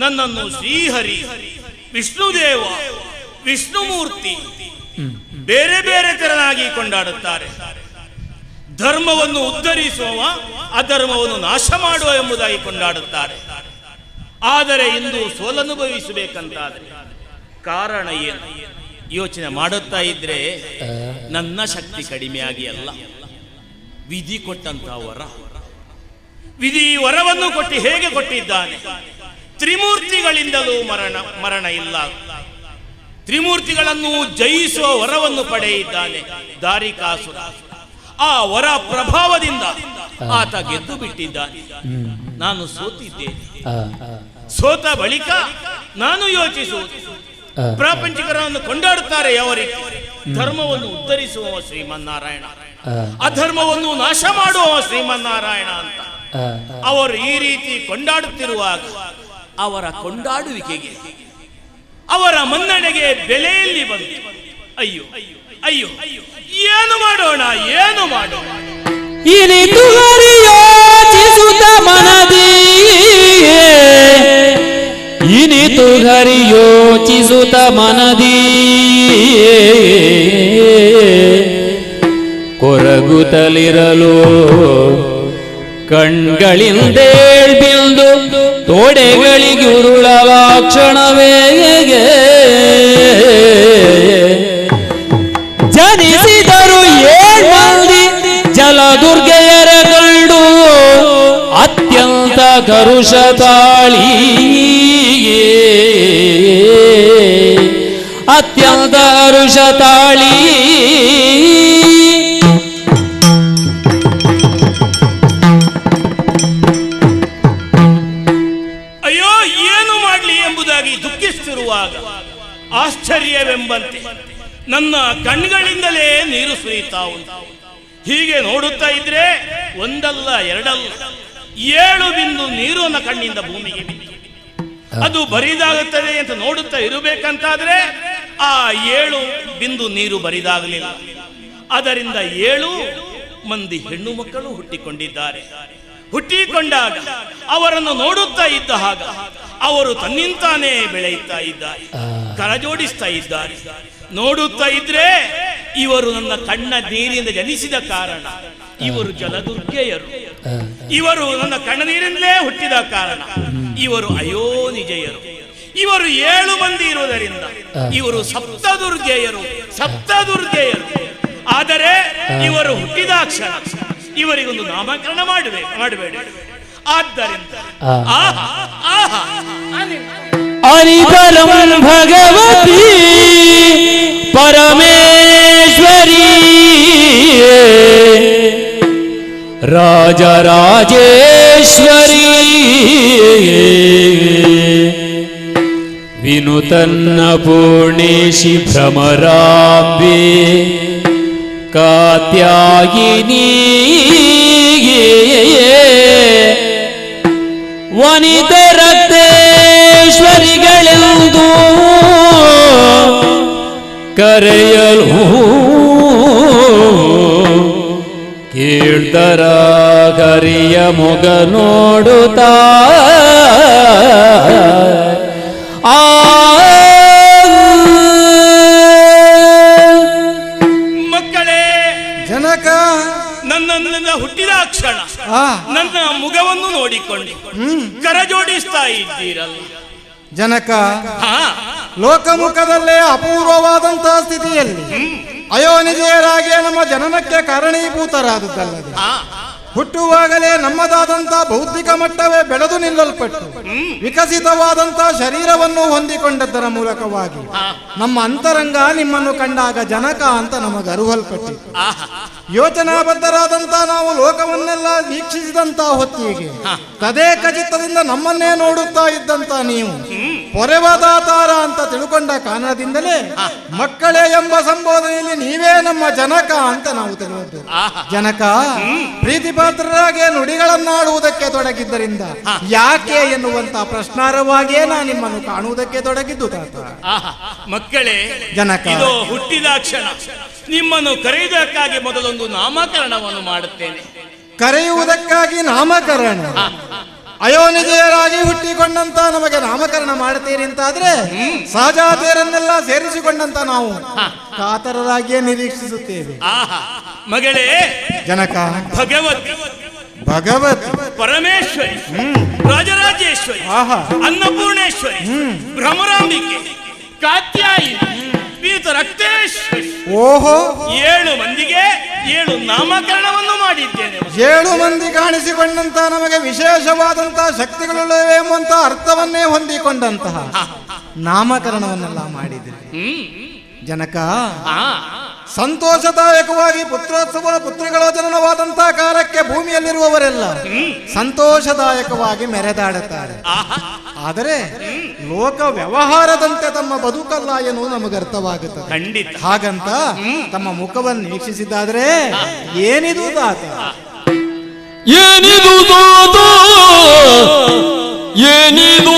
Speaker 15: ನನ್ನನ್ನು ಶ್ರೀಹರಿ, ವಿಷ್ಣುದೇವ, ವಿಷ್ಣುಮೂರ್ತಿ ಬೇರೆ ಬೇರೆ ತೆರನಾಗಿ ಕೊಂಡಾಡುತ್ತಾರೆ. ಧರ್ಮವನ್ನು ಉದ್ಧರಿಸುವ, ಅಧರ್ಮವನ್ನು ನಾಶ ಮಾಡುವ ಎಂಬುದಾಗಿ ಕೊಂಡಾಡುತ್ತಾರೆ. ಆದರೆ ಇಂದು ಸೋಲನುಭವಿಸಬೇಕಂತಾದ್ರೆ ಕಾರಣ ಏನು ಯೋಚನೆ ಮಾಡುತ್ತಾ ಇದ್ರೆ ನನ್ನ ಶಕ್ತಿ ಕಡಿಮೆಯಾಗಿ ಅಲ್ಲ, ವಿಧಿ ಕೊಟ್ಟಂತಹ ವರ. ವಿಧಿ ವರವನ್ನು ಕೊಟ್ಟು ಹೇಗೆ ಕೊಟ್ಟಿದ್ದಾನೆ? ತ್ರಿಮೂರ್ತಿಗಳಿಂದಲೂ ಮರಣ ಇಲ್ಲ. ತ್ರಿಮೂರ್ತಿಗಳನ್ನು ಜಯಿಸುವ ವರವನ್ನು ಪಡೆಯಿದ್ದಾನೆ ಧಾರಿಕಾಸುರ. ಆ ವರ ಪ್ರಭಾವದಿಂದ ಆತ ಗೆದ್ದು ಬಿಟ್ಟಿದ್ದಾನೆ. ನಾನು ಸೋತಿದ್ದೇನೆ. ಸೋತ ಬಳಿಕ ನಾನು ಯೋಚಿಸುವುದು, ಪ್ರಾಪಂಚಿಕರನ್ನು ಕೊಂಡಾಡುತ್ತಾರೆ ಯಾವ ರೀತಿ? ಧರ್ಮವನ್ನು ಉದ್ಧರಿಸುವ ಶ್ರೀಮನ್ನಾರಾಯಣ, ಅಧರ್ಮವನ್ನು ನಾಶ ಮಾಡುವ ಶ್ರೀಮನ್ನಾರಾಯಣ ಅಂತ ಅವರು ಈ ರೀತಿ ಕೊಂಡಾಡುತ್ತಿರುವಾಗ ಅವರ ಕೊಂಡಾಡುವಿಕೆಗೆ, ಅವರ ಮನ್ನಣೆಗೆ ಬೆಲೆಯಲ್ಲಿ ಬಂತು. ಅಯ್ಯೋ ಅಯ್ಯೋ, ಏನು ಮಾಡೋಣ?
Speaker 13: ಇನಿತು ಯೋಚಿಸುತ್ತ ಮನದಿ ಪರಿಯೋಚಿಸುತ್ತ ಮನದಿ ಕೊರಗುತ್ತಲಿರಲು ಕಣ್ಗಳಿಂದೇಳ್ಬಿಂದು ತೋಡೆಗಳಿಗುರುಳವ ಕ್ಷಣವೇಗೆ ಜನಿಸಿದರು ಮಂದಿ ಜಲದುರ್ಗೆಯರ ಕಂಡು ಅತ್ಯಂತ ಕರುಷ ತಾಳಿ ಅತ್ಯಂತ ಕರುಷ ತಾಳಿ
Speaker 15: ಅಯ್ಯೋ ಏನು ಮಾಡಲಿ ಎಂಬುದಾಗಿ ದುಃಖಿಸುತ್ತಿರುವಾಗ ಆಶ್ಚರ್ಯವೆಂಬಂತೆ ನನ್ನ ಕಣ್ಗಳಿಂದಲೇ ನೀರು ಸುರಿಯುತ್ತಾ ಉಂಟು. ಹೀಗೆ ನೋಡುತ್ತಾ ಇದ್ರೆ ಒಂದಲ್ಲ ಎರಡಲ್ಲ 7 ಬಿಂದು ನೀರು ನನ್ನ ಕಣ್ಣಿಂದ ಭೂಮಿಗೆ ಬಿದ್ದು ಅದು ಬರಿದಾಗುತ್ತದೆ ಅಂತ ನೋಡುತ್ತಾ ಇರಬೇಕಂತಾದ್ರೆ ಆ 7 ಬಿಂದು ನೀರು ಬರಿದಾಗಲಿಲ್ಲ. ಅದರಿಂದ 7 ಮಂದಿ ಹೆಣ್ಣು ಮಕ್ಕಳು ಹುಟ್ಟಿಕೊಂಡಿದ್ದಾರೆ. ಹುಟ್ಟಿಕೊಂಡಾಗ ಅವರನ್ನು ನೋಡುತ್ತಾ ಇದ್ದ ಹಾಗ ಅವರು ತನ್ನಿಂತಾನೇ ಬೆಳೆಯುತ್ತಾ ಇದ್ದಾರೆ, ಕರಜೋಡಿಸ್ತಾ ಇದ್ದಾರೆ. ನೋಡುತ್ತಾ ಇದ್ರೆ ಇವರು ನನ್ನ ಕಣ್ಣ ನೀರಿನಿಂದ ಜನಿಸಿದ ಕಾರಣ ಇವರು ಜಲದುರ್ಗೆಯರು, ಇವರು ನನ್ನ ಕಣ್ಣ ನೀರಿಂದಲೇ ಹುಟ್ಟಿದ ಕಾರಣ ಇವರು ಅಯೋನಿಜೆಯರು. ಇವರು 7 ಮಂದಿ ಇರುವುದರಿಂದ ಇವರು ಸಪ್ತದುರ್ಗೆಯರು, ಸಪ್ತದುರ್ಗೆಯರು. ಆದರೆ ಇವರು ಹುಟ್ಟಿದ ಕ್ಷಣ ಇವರಿಗೊಂದು ನಾಮಕರಣ ಮಾಡಬೇಡಿ. ಆದ್ದರಿಂದ
Speaker 13: ಅನಿತರಂ ಭಗವತಿ ಪರಮೇಶ್ವರಿ ರಾಜರಾಜೇಶ್ವರಿ ವಿನುತನ್ನ ಪೂರ್ಣೇಶಿ ಭ್ರಮರಾಂಬೆ ಕಾತ್ಯಾಯಿನಿ ವನಿತ ರಕ್ತೇಶ್ವರಿಗಳೆಂದು ಕರೆಯಲು ಕೀಳ್ತರ ಕರಿಯ ಮೊಗ ನೋಡುತ್ತಾ
Speaker 15: ಮಕ್ಕಳೇ,
Speaker 8: ಜನಕ
Speaker 15: ನನ್ನಿಂದ ಹುಟ್ಟಿದ ಕ್ಷಣ ನನ್ನ ಮುಖವನ್ನು ನೋಡಿಕೊಂಡು ಕರಜೋಡಿಸ್ತಾ ಇದ್ದೀರಲ್ಲ
Speaker 8: ಜನಕ. ಲೋಕಮುಖದಲ್ಲೇ ಅಪೂರ್ವವಾದಂತಹ ಸ್ಥಿತಿಯಲ್ಲಿ ಅಯೋನಿಜೆಯರಾಗಿ ನಮ್ಮ ಜನನಕ್ಕೆ ಕಾರಣೀಭೂತರಾದದ್ದಲ್ಲದೆ ಹುಟ್ಟುವಾಗಲೇ ನಮ್ಮದಾದಂತಹ ಬೌದ್ಧಿಕ ಮಟ್ಟವೇ ಬೆಳೆದು ನಿಲ್ಲಲ್ಪಟ್ಟು ವಿಕಸಿತವಾದಂತಹ ಶರೀರವನ್ನು ಹೊಂದಿಕೊಂಡದ್ದರ ಮೂಲಕವಾಗಿ ನಮ್ಮ ಅಂತರಂಗ ನಿಮ್ಮನ್ನು ಕಂಡಾಗ ಜನಕ ಅಂತ ನಮಗೆ ಅರುಹಲ್ಪಟ್ಟಿತ್ತು. ಯೋಚನಾಬದ್ಧರಾದಂತಹ ನಾವು ಲೋಕವನ್ನೆಲ್ಲ ವೀಕ್ಷಿಸಿದಂತಹ ಹೊತ್ತಿಗೆ ತದೇಕ ಚಿತ್ತದಿಂದ ನಮ್ಮನ್ನೇ ನೋಡುತ್ತಾ ಇದ್ದಂತ ನೀವು ಪೊರೆವದಾತಾರ ಅಂತ ತಿಳ್ಕೊಂಡ ಕಾರಣದಿಂದಲೇ ಮಕ್ಕಳೇ ಎಂಬ ಸಂಬೋಧನೆಯಲ್ಲಿ ನೀವೇ ನಮ್ಮ ಜನಕ ಅಂತ ನಾವು ತಿಳಿಯುತ್ತೇವೆ. ಜನಕ ಪ್ರೀತಿಪಾತ್ರರಾಗಿ ನುಡಿಗಳನ್ನಾಡುವುದಕ್ಕೆ ತೊಡಗಿದ್ದರಿಂದ ಯಾಕೆ ಎನ್ನುವಂತ ಪ್ರಶ್ನಾರ್ಹವಾಗಿಯೇ ನಾನು ನಿಮ್ಮನ್ನು ಕಾಣುವುದಕ್ಕೆ ತೊಡಗಿದ್ದು ತಾತ.
Speaker 15: ಮಕ್ಕಳೇ,
Speaker 8: ಜನಕ
Speaker 15: ಇದು ಹುಟ್ಟಿದ ಕ್ಷಣ ನಿಮ್ಮನ್ನು ಕರೆಯುವುದಕ್ಕಾಗಿ ಮೊದಲೊಂದು ನಾಮಕರಣವನ್ನು ಮಾಡುತ್ತೇನೆ.
Speaker 8: ಕರೆಯುವುದಕ್ಕಾಗಿ ನಾಮಕರಣ? ಅಯೋನಿಜೆಯರಾಗಿ ಹುಟ್ಟಿಕೊಂಡಂತ ನಮಗೆ ನಾಮಕರಣ ಮಾಡುತ್ತೀರಿ ಅಂತಾದ್ರೆ ಸಹಜಾತಿಯರನ್ನೆಲ್ಲ ಸೇರಿಸಿಕೊಂಡಂತ ನಾವು ಕಾತರರಾಗಿಯೇ ನಿರೀಕ್ಷಿಸುತ್ತೇವೆ.
Speaker 15: ಮಗಳೇ,
Speaker 8: ಜನಕ
Speaker 15: ಭಗವತಿ,
Speaker 8: ಭಗವತಿ,
Speaker 15: ಪರಮೇಶ್ವರಿ, ರಾಜರಾಜೇಶ್ವರಿ, ಅನ್ನಪೂರ್ಣೇಶ್ವರಿ, ಭ್ರಮರಾಂಬಿಕೆ, ಕಾತ್ಯಾಯಿನಿ, ರಕ್ತೇಶ್ವರಿ,
Speaker 8: ಓಹೋ
Speaker 15: 7 ಮಂದಿಗೆ 7 ನಾಮಕರಣವನ್ನು ಮಾಡಿದ್ದೇನೆ.
Speaker 8: 7 ಮಂದಿ ಕಾಣಿಸಿಕೊಂಡಂತಹ ನಮಗೆ ವಿಶೇಷವಾದಂತಹ ಶಕ್ತಿಗಳಿವೆ ಎಂಬಂತ ಅರ್ಥವನ್ನೇ ಹೊಂದಿಕೊಂಡಂತಹ ನಾಮಕರಣವನ್ನೆಲ್ಲ ಮಾಡಿದೆ. ಜನಕ, ಸಂತೋಷದಾಯಕವಾಗಿ ಪುತ್ರೋತ್ಸವ ಪುತ್ರಿಗಳ ಜನನವಾದಂತಹ ಕಾಲಕ್ಕೆ ಭೂಮಿಯಲ್ಲಿರುವವರೆಲ್ಲ ಸಂತೋಷದಾಯಕವಾಗಿ ಮೆರೆದಾಡುತ್ತಾರೆ. ಆದರೆ ಲೋಕ ವ್ಯವಹಾರದಂತೆ ತಮ್ಮ ಬದುಕಲ್ಲ ಎನ್ನುವುದು ನಮಗೆ ಅರ್ಥವಾಗುತ್ತದೆ. ಹಾಗಂತ ತಮ್ಮ ಮುಖವನ್ನು ವೀಕ್ಷಿಸಿದ್ದಾದ್ರೆ ಏನಿದು ತಾತ,
Speaker 13: ಏನಿದು ತಾತ, ಏನಿದು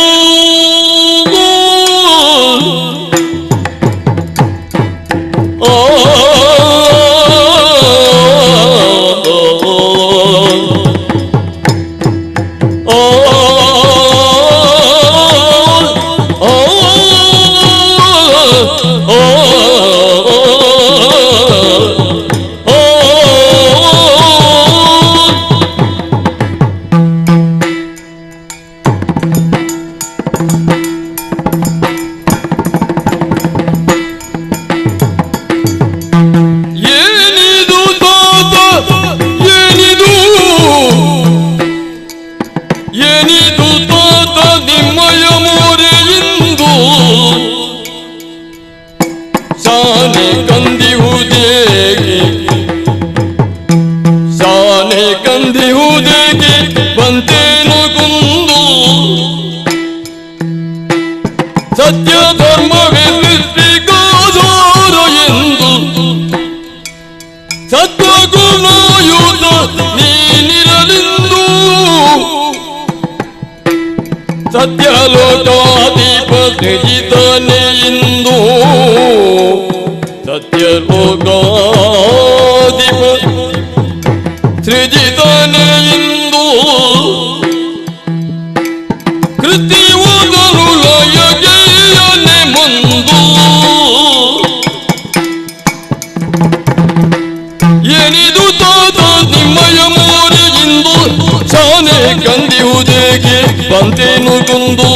Speaker 16: ಶಾನೆ ಕಂದಿಹುದೇಗೆ ಶಾನೆ ಕಂದಿಹುದೇಗೆ ಬಂತೇನು ಕುಂದು ಸತ್ಯ ಧರ್ಮವೆಲ್ಲಿಸಬೇಕಾದೋರ ಎಂದು ಸತ್ವಗುಣಯುತ ನೀನಿರಲಿಂದು ಸತ್ಯಲೋಕಾಧಿಪ ಸೃಜಿತನೇ ಇಂದು ಸತ್ಯಲೋಕಾಧಿಪ ಸೃಜಿತನೇ ಇಂದು ಕೃತಿ ಓದಲು ಲಯಗೆಯನೆ ಮುಂದು ಏನಿದು ತಾತ ನಿಮ್ಮಯ ಮೋರೆಗಿಂದು ಶಾನೆ ಕಂದಿಹುದೇಗೆ ಬಂತೇನು ಕುಂದು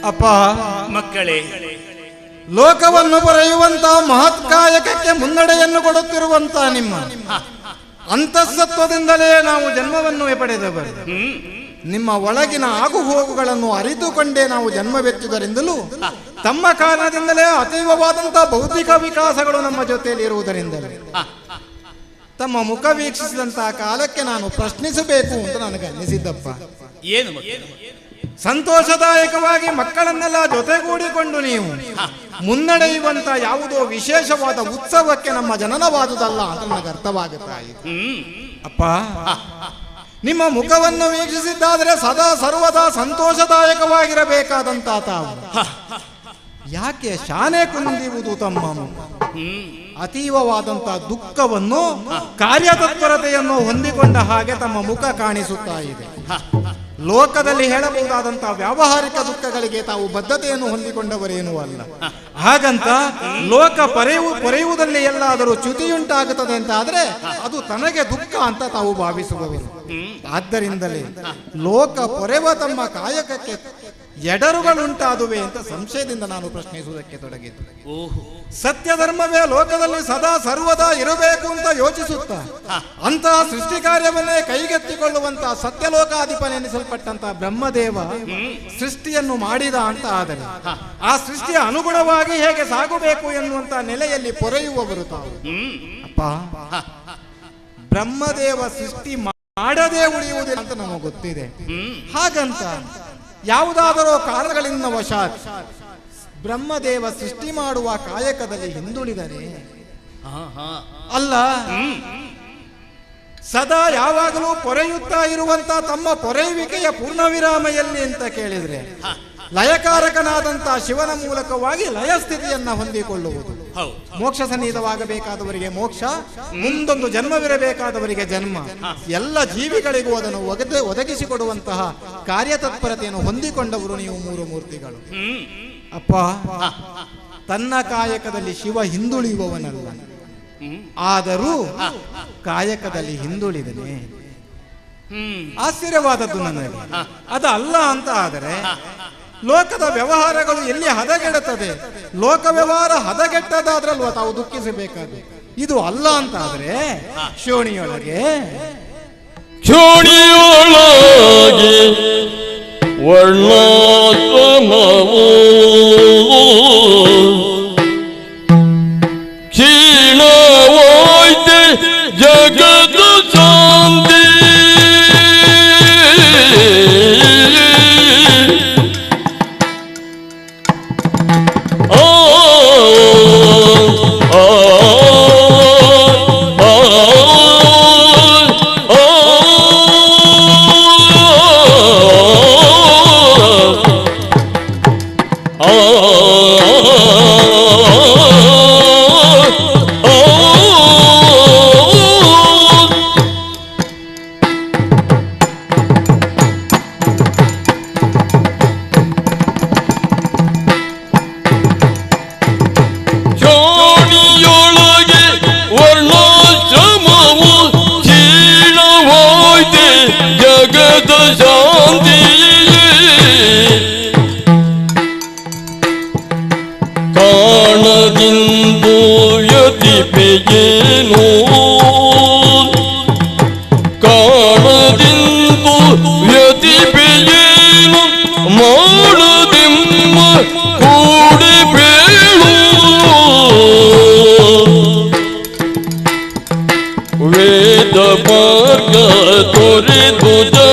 Speaker 8: ಅಪ್ಪ
Speaker 15: ಮಕ್ಕಳೇ,
Speaker 8: ಲೋಕವನ್ನು ಬರೆಯುವಂತ ಮಹತ್ಕಾಯಕಕ್ಕೆ ಮುನ್ನಡೆಯನ್ನು ಕೊಡುತ್ತಿರುವಂತ ನಿಮ್ಮ ಅಂತಃಸತ್ವದಿಂದಲೇ ನಾವು ಜನ್ಮವನ್ನು ಪಡೆದವರು. ನಿಮ್ಮ ಒಳಗಿನ ಆಗುಹೋಗುಗಳನ್ನು ಅರಿತುಕೊಂಡೇ ನಾವು ಜನ್ಮವೆತ್ತಿದ್ದರಿಂದಲೂ ತಮ್ಮ ಕಾರಣದಿಂದಲೇ ಅತೀವವಾದಂತಹ ಭೌತಿಕ ವಿಕಾಸಗಳು ನಮ್ಮ ಜೊತೆಯಲ್ಲಿ ಇರುವುದರಿಂದಲೇ ತಮ್ಮ ಮುಖ ವೀಕ್ಷಿಸಿದಂತಹ ಕಾಲಕ್ಕೆ ನಾನು ಪ್ರಶ್ನಿಸಬೇಕು ಅಂತ ನನಗೆ ಅನ್ನಿಸಿದ್ದಪ್ಪ.
Speaker 15: ಏನು
Speaker 8: ಸಂತೋಷದಾಯಕವಾಗಿ ಮಕ್ಕಳನ್ನೆಲ್ಲ ಜೊತೆಗೂಡಿಕೊಂಡು ನೀವು ಮುನ್ನಡೆಯುವಂತ ಯಾವುದೋ ವಿಶೇಷವಾದ ಉತ್ಸವಕ್ಕೆ ನಮ್ಮ ಜನನವಾದುದಲ್ಲ ಅಂತ ನನಗೆ ಅರ್ಥವಾಗುತ್ತಾ ಇದೆ. ಅಪ್ಪ, ನಿಮ್ಮ ಮುಖವನ್ನು ವೀಕ್ಷಿಸಿದ್ದಾದರೆ ಸದಾ ಸರ್ವದಾ ಸಂತೋಷದಾಯಕವಾಗಿರಬೇಕಾದಂತ ತಾವು ಯಾಕೆ ಶಾನೆ ಕುಂದಿರುವುದು ತಮ್ಮ ಮುಖ? ಅತೀವವಾದಂತಹ ದುಃಖವನ್ನು ಕಾರ್ಯತತ್ಪರತೆಯನ್ನು ಹೊಂದಿಕೊಂಡ ಹಾಗೆ ತಮ್ಮ ಮುಖ ಕಾಣಿಸುತ್ತಾ ಇದೆ. ಲೋಕದಲ್ಲಿ ಹೇಳಬಹುದಾದಂತಹ ವ್ಯಾವಹಾರಿಕ ದುಃಖಗಳಿಗೆ ತಾವು ಬದ್ಧತೆಯನ್ನು ಹೊಂದಿಕೊಂಡವರೇನೂ ಅಲ್ಲ. ಹಾಗಂತ ಲೋಕ ಪೊರೆಯುವುದಲ್ಲಿ ಎಲ್ಲಾದರೂ ಚ್ಯುತಿಯುಂಟಾಗುತ್ತದೆ ಅಂತ ಆದ್ರೆ ಅದು ತನಗೆ ದುಃಖ ಅಂತ ತಾವು ಭಾವಿಸುವವರು. ಆದ್ದರಿಂದಲೇ ಲೋಕ ಪೊರೆವ ತಮ್ಮ ಕಾಯಕಕ್ಕೆ ಎಡರುಗಳುಂಟಾದುವೆ ಅಂತ ಸಂಶಯದಿಂದ ನಾನು ಪ್ರಶ್ನಿಸುವುದಕ್ಕೆ ತೊಡಗಿದ್ದು. ಸತ್ಯ ಧರ್ಮವೇ ಲೋಕದಲ್ಲಿ ಸದಾ ಸರ್ವದಾ ಇರಬೇಕು ಅಂತ ಯೋಚಿಸುತ್ತಾ ಅಂತಹ ಸೃಷ್ಟಿ ಕಾರ್ಯವನ್ನೇ ಕೈಗೆತ್ತಿಕೊಳ್ಳುವಂತಹ ಸತ್ಯಲೋಕಾಧಿಪನೆನಿಸಲ್ಪಟ್ಟಂತಹ ಬ್ರಹ್ಮದೇವ ಸೃಷ್ಟಿಯನ್ನು ಮಾಡಿದ ಅಂತ ಆದರೆ ಆ ಸೃಷ್ಟಿಯ ಅನುಗುಣವಾಗಿ ಹೇಗೆ ಸಾಗಬೇಕು ಎನ್ನುವಂತ ನೆಲೆಯಲ್ಲಿ ಪೊರೆಯುವವರು ತಾವು. ಅಪ್ಪ, ಬ್ರಹ್ಮದೇವ ಸೃಷ್ಟಿ ಮಾಡದೇ ಉಳಿಯುವುದಿಲ್ಲ ಅಂತ ನಮಗೆ ಗೊತ್ತಿದೆ. ಹಾಗಂತ ಯಾವುದಾದರೂ ಕಾರಣಗಳಿಂದ ವಶಾತ್ ಬ್ರಹ್ಮದೇವ ಸೃಷ್ಟಿ ಮಾಡುವ ಕಾಯಕದಲ್ಲಿ ಹಿಂದುಳಿದರೆ ಅಲ್ಲ, ಸದಾ ಯಾವಾಗಲೂ ಪೊರೆಯುತ್ತಾ ಇರುವಂತ ತಮ್ಮ ಪೊರೆಯುವಿಕೆಯ ಪೂರ್ಣವಿರಾಮ ಎಲ್ಲಿ ಅಂತ ಕೇಳಿದ್ರೆ ಲಯಕಾರಕನಾದಂತಹ ಶಿವನ ಮೂಲಕವಾಗಿ ಲಯ ಸ್ಥಿತಿಯನ್ನ ಹೊಂದಿಕೊಳ್ಳುವುದು. ಮೋಕ್ಷ ಸನ್ನಿಹಿತವಾಗಬೇಕಾದವರಿಗೆ ಮೋಕ್ಷ, ಮುಂದೊಂದು ಜನ್ಮವಿರಬೇಕಾದವರಿಗೆ ಜನ್ಮ, ಎಲ್ಲ ಜೀವಿಗಳಿಗೂ ಅದನ್ನು ಒದಗಿಸಿಕೊಡುವಂತಹ ಕಾರ್ಯತತ್ಪರತೆಯನ್ನು ಹೊಂದಿಕೊಂಡವರು ನೀವು ಮೂರು ಮೂರ್ತಿಗಳು. ಅಪ್ಪ, ತನ್ನ ಕಾಯಕದಲ್ಲಿ ಶಿವ ಹಿಂದುಳಿಯುವವನಲ್ಲ, ಆದರೂ ಕಾಯಕದಲ್ಲಿ ಹಿಂದುಳಿದನೆ. ಆಶ್ಚರ್ಯವಾದದ್ದು ನನಗೆ. ಅದಲ್ಲ ಅಂತ ಆದರೆ ಲೋಕದ ವ್ಯವಹಾರಗಳು ಎಲ್ಲಿ ಹದಗೆಡುತ್ತದೆ, ಲೋಕ ವ್ಯವಹಾರ ಹದಗೆಟ್ಟದಾದ್ರಲ್ವ ತಾವು ದುಃಖಿಸಬೇಕಾದ. ಇದು ಅಲ್ಲ ಅಂತ ಆದ್ರೆ ಶೋಣಿಯೊಳಗೆ
Speaker 16: ವರ್ಣಾತ್ಮವು ಕ್ಷೀಣವಾಯ್ತೆ ಜಗದ ಶಾಂತಿ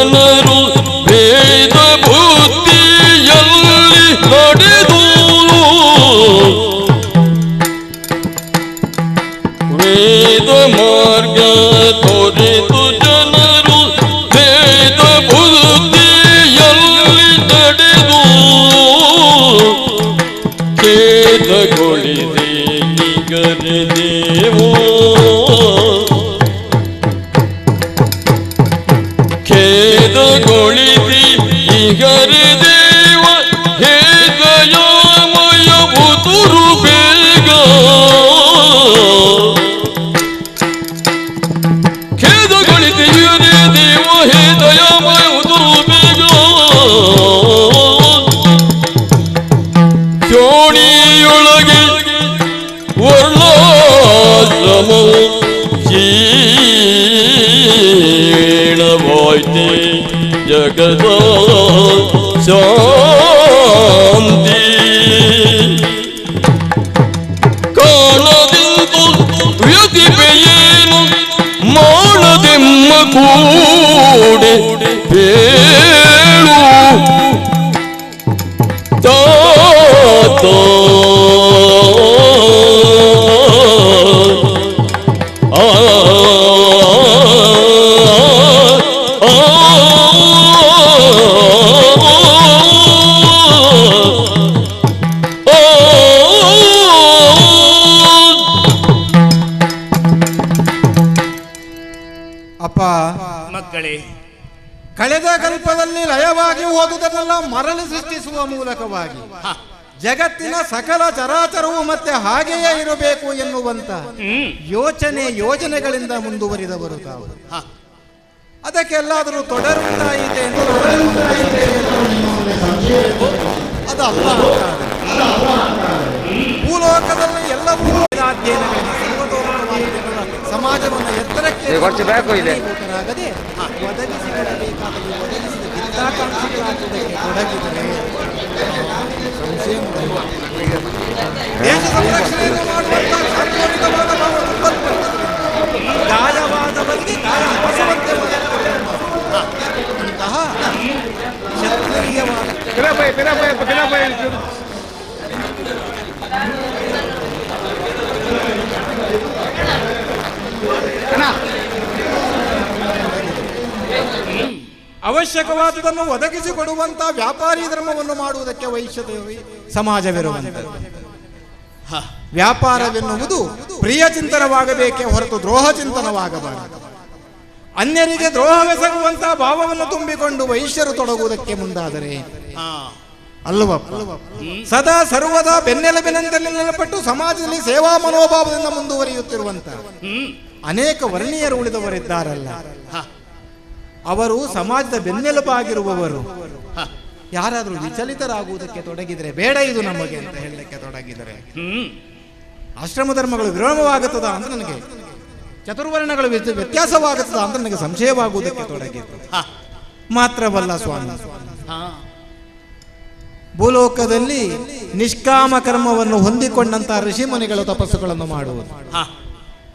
Speaker 16: ಜನರು ವೇದ ಬುದ್ಧಿಯಲ್ಲಿ ನಡೆದು ವೇದ ಮಾರ್ಗ ತೊರೆದು ಜನರು ವೇದ ಬುದ್ಧಿಯಲ್ಲಿ ನಡೆದು ಖೇದಗೊಳಿದೆ ನಿಗರದೇವೋ ಖೇದಗೊಳಿಸಿ ನಿಗರದೇವ ಹೇ ದಯಾಮಯ ಬುದುರು ಬೇಗ ಖೇದಗೊಳಿಸಿ ನಿಗರದೇವ ಹೇ ದಯಾಮಯ ಬುದುರು ಬೇಗ ಚೋಣಿಯೊಳಗೆ ವರ್ಣಾಶ್ರಮವು ಜೀರ್ಣವಾಯ್ತೆ ಜಗದ ಶಾಂತಿ ಕಾಣದಿಂದು ವ್ಯತಿಪೆಯೇನು ಮಾಡದೆಮ್ಮ ಕೂಡೆ ಬೇಳು ತಾತೋ
Speaker 8: ಅಪ್ಪ
Speaker 15: ಮಕ್ಕಳೇ,
Speaker 8: ಕಳೆದ ಕಲ್ಪದಲ್ಲಿ ಲಯವಾಗಿ ಹೋದುದನ್ನೆಲ್ಲ ಮರಳಿ ಸೃಷ್ಟಿಸುವ ಮೂಲಕವಾಗಿ ಜಗತ್ತಿನ ಸಕಲ ಚರಾಚರವು ಮತ್ತೆ ಹಾಗೆಯೇ ಇರಬೇಕು ಎನ್ನುವಂತ ಯೋಜನೆಗಳಿಂದ ಮುಂದುವರಿದವರು ತಾವು. ಅದಕ್ಕೆಲ್ಲಾದರೂ ತೊಡರುಂಟಾಯಿತೆ ಅದಲ್ಲ. ಭೂಲೋಕದಲ್ಲಿ ಎಲ್ಲವೂ ಅಧ್ಯಯನಗಳಿಂದ ಸಮಾಜವನ್ನು ಎತ್ತರಕ್ಕೆ ಒದಗಿಸಿಕೊಡಬೇಕಾದರೆ ಒದಗಿಸಿದ ಹಿತಾಕಾಂಕ್ಷಿಗಳಾಗುವುದಕ್ಕೆ ತೊಡಗಿದರೆ ದೇಶ ಸಂರಕ್ಷಣೆಯನ್ನು ಮಾಡುವಂತಹ ಸಾಂಪ್ರದಾಯಿಕವಾದ ಗಾಯವಾದವರಿಗೆ ಗಾಯ ಬಸವಂತೆ ಅಂತಹ ಕ್ಷತ್ರಿಯವಾದ ಅವಶ್ಯಕವಾದುದನ್ನು ಒದಗಿಸಿಕೊಡುವಂತಹ ವ್ಯಾಪಾರಿ ಧರ್ಮವನ್ನು ಮಾಡುವುದಕ್ಕೆ ವೈಶ್ಯತೆ ಸಮಾಜವಿರುವಂಥದ್ದು. ವ್ಯಾಪಾರವೆನ್ನುವುದು ಪ್ರಿಯ ಚಿಂತನವಾಗಬೇಕೇ ಹೊರತು ದ್ರೋಹ ಚಿಂತನವಾಗಬಾರದು. ಅನ್ಯರಿಗೆ ದ್ರೋಹವೆಸಗುವಂತಹ ಭಾವವನ್ನು ತುಂಬಿಕೊಂಡು ವೈಶ್ಯರು ತೊಡಗುವುದಕ್ಕೆ ಮುಂದಾದರೆ ಅಲ್ಲವಪ್ಪ, ಸದಾ ಸರ್ವದಾ ಬೆನ್ನೆಲುಬಿನಂತೆ ನಿಲ್ಲಲ್ಪಟ್ಟು ಸಮಾಜದಲ್ಲಿ ಸೇವಾ ಮನೋಭಾವದಿಂದ ಮುಂದುವರಿಯುತ್ತಿರುವಂತಹ ಅನೇಕ ವರ್ಣೀಯರು ಉಳಿದವರಿದ್ದಾರಲ್ಲ, ಅವರು ಸಮಾಜದ ಬೆನ್ನೆಲುಬಾಗಿರುವವರು. ಯಾರಾದರೂ ವಿಚಲಿತರಾಗುವುದಕ್ಕೆ ತೊಡಗಿದರೆ ಬೇಡ ಇದು ನಮಗೆ ಅಂತ ಹೇಳಲಿಕ್ಕೆ ತೊಡಗಿದರೆ ಆಶ್ರಮ ಧರ್ಮಗಳು ವಿರೋಧವಾಗುತ್ತದ ಅಂತ ನನಗೆ, ಚತುರ್ವರ್ಣಗಳು ವ್ಯತ್ಯಾಸವಾಗುತ್ತದ ಅಂತ ನನಗೆ ಸಂಶಯವಾಗುವುದಕ್ಕೆ ತೊಡಗಿತ್ತು. ಮಾತ್ರವಲ್ಲ ಸ್ವಾಮಿ, ಭೂಲೋಕದಲ್ಲಿ ನಿಷ್ಕಾಮ ಕರ್ಮವನ್ನು ಹೊಂದಿಕೊಂಡಂತಹ ಋಷಿಮುನಿಗಳು ತಪಸ್ಸುಗಳನ್ನು ಮಾಡುವುದು.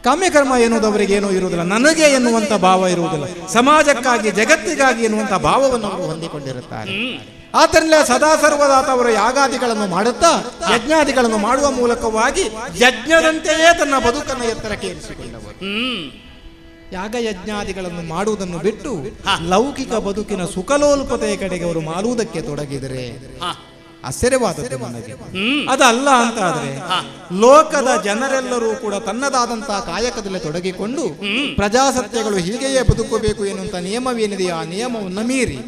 Speaker 8: ಕಾಮ್ಯಕರ್ಮ ಎನ್ನುವುದು ಅವರಿಗೆ ಏನೂ ಇರುವುದಿಲ್ಲ, ನನಗೆ ಎನ್ನುವಂಥ ಭಾವ ಇರುವುದಿಲ್ಲ, ಸಮಾಜಕ್ಕಾಗಿ ಜಗತ್ತಿಗಾಗಿ ಎನ್ನುವಂಥ ಭಾವವನ್ನು ಅವರು ಹೊಂದಿಕೊಂಡಿರುತ್ತಾರೆ. ಆದ್ದರಿಂದ ಸದಾ ಸರ್ವದಾತ ಅವರು ಯಾಗಾದಿಗಳನ್ನು ಮಾಡುತ್ತಾ ಯಜ್ಞಾದಿಗಳನ್ನು ಮಾಡುವ ಮೂಲಕವಾಗಿ ಯಜ್ಞದಂತೆಯೇ ತನ್ನ ಬದುಕನ್ನು ಎತ್ತರಕ್ಕೆ ಏರಿಸಿಕೊಂಡವರು. ಯಾಗ ಯಜ್ಞಾದಿಗಳನ್ನು ಮಾಡುವುದನ್ನು ಬಿಟ್ಟು ಲೌಕಿಕ ಬದುಕಿನ ಸುಖಲೋಲ್ಪತೆಯ ಕಡೆಗೆ ಅವರು ಮಾಡುವುದಕ್ಕೆ ತೊಡಗಿದರೆ ಆಶ್ಚರ್ಯವಾದದ್ದು ನನಗೆ. ಅದಲ್ಲ ಅಂತ ಆದ್ರೆ ಲೋಕದ ಜನರೆಲ್ಲರೂ ಕೂಡ ತನ್ನದಾದಂತಹ ಕಾಯಕದಲ್ಲಿ ತೊಡಗಿಕೊಂಡು ಪ್ರಜಾಸತ್ಯಗಳು ಹೀಗೆಯೇ ಬದುಕಬೇಕು ಎನ್ನುವಂತ ನಿಯಮವೇನಿದೆಯೋ ಆ ನಿಯಮವನ್ನು ಮೀರಿ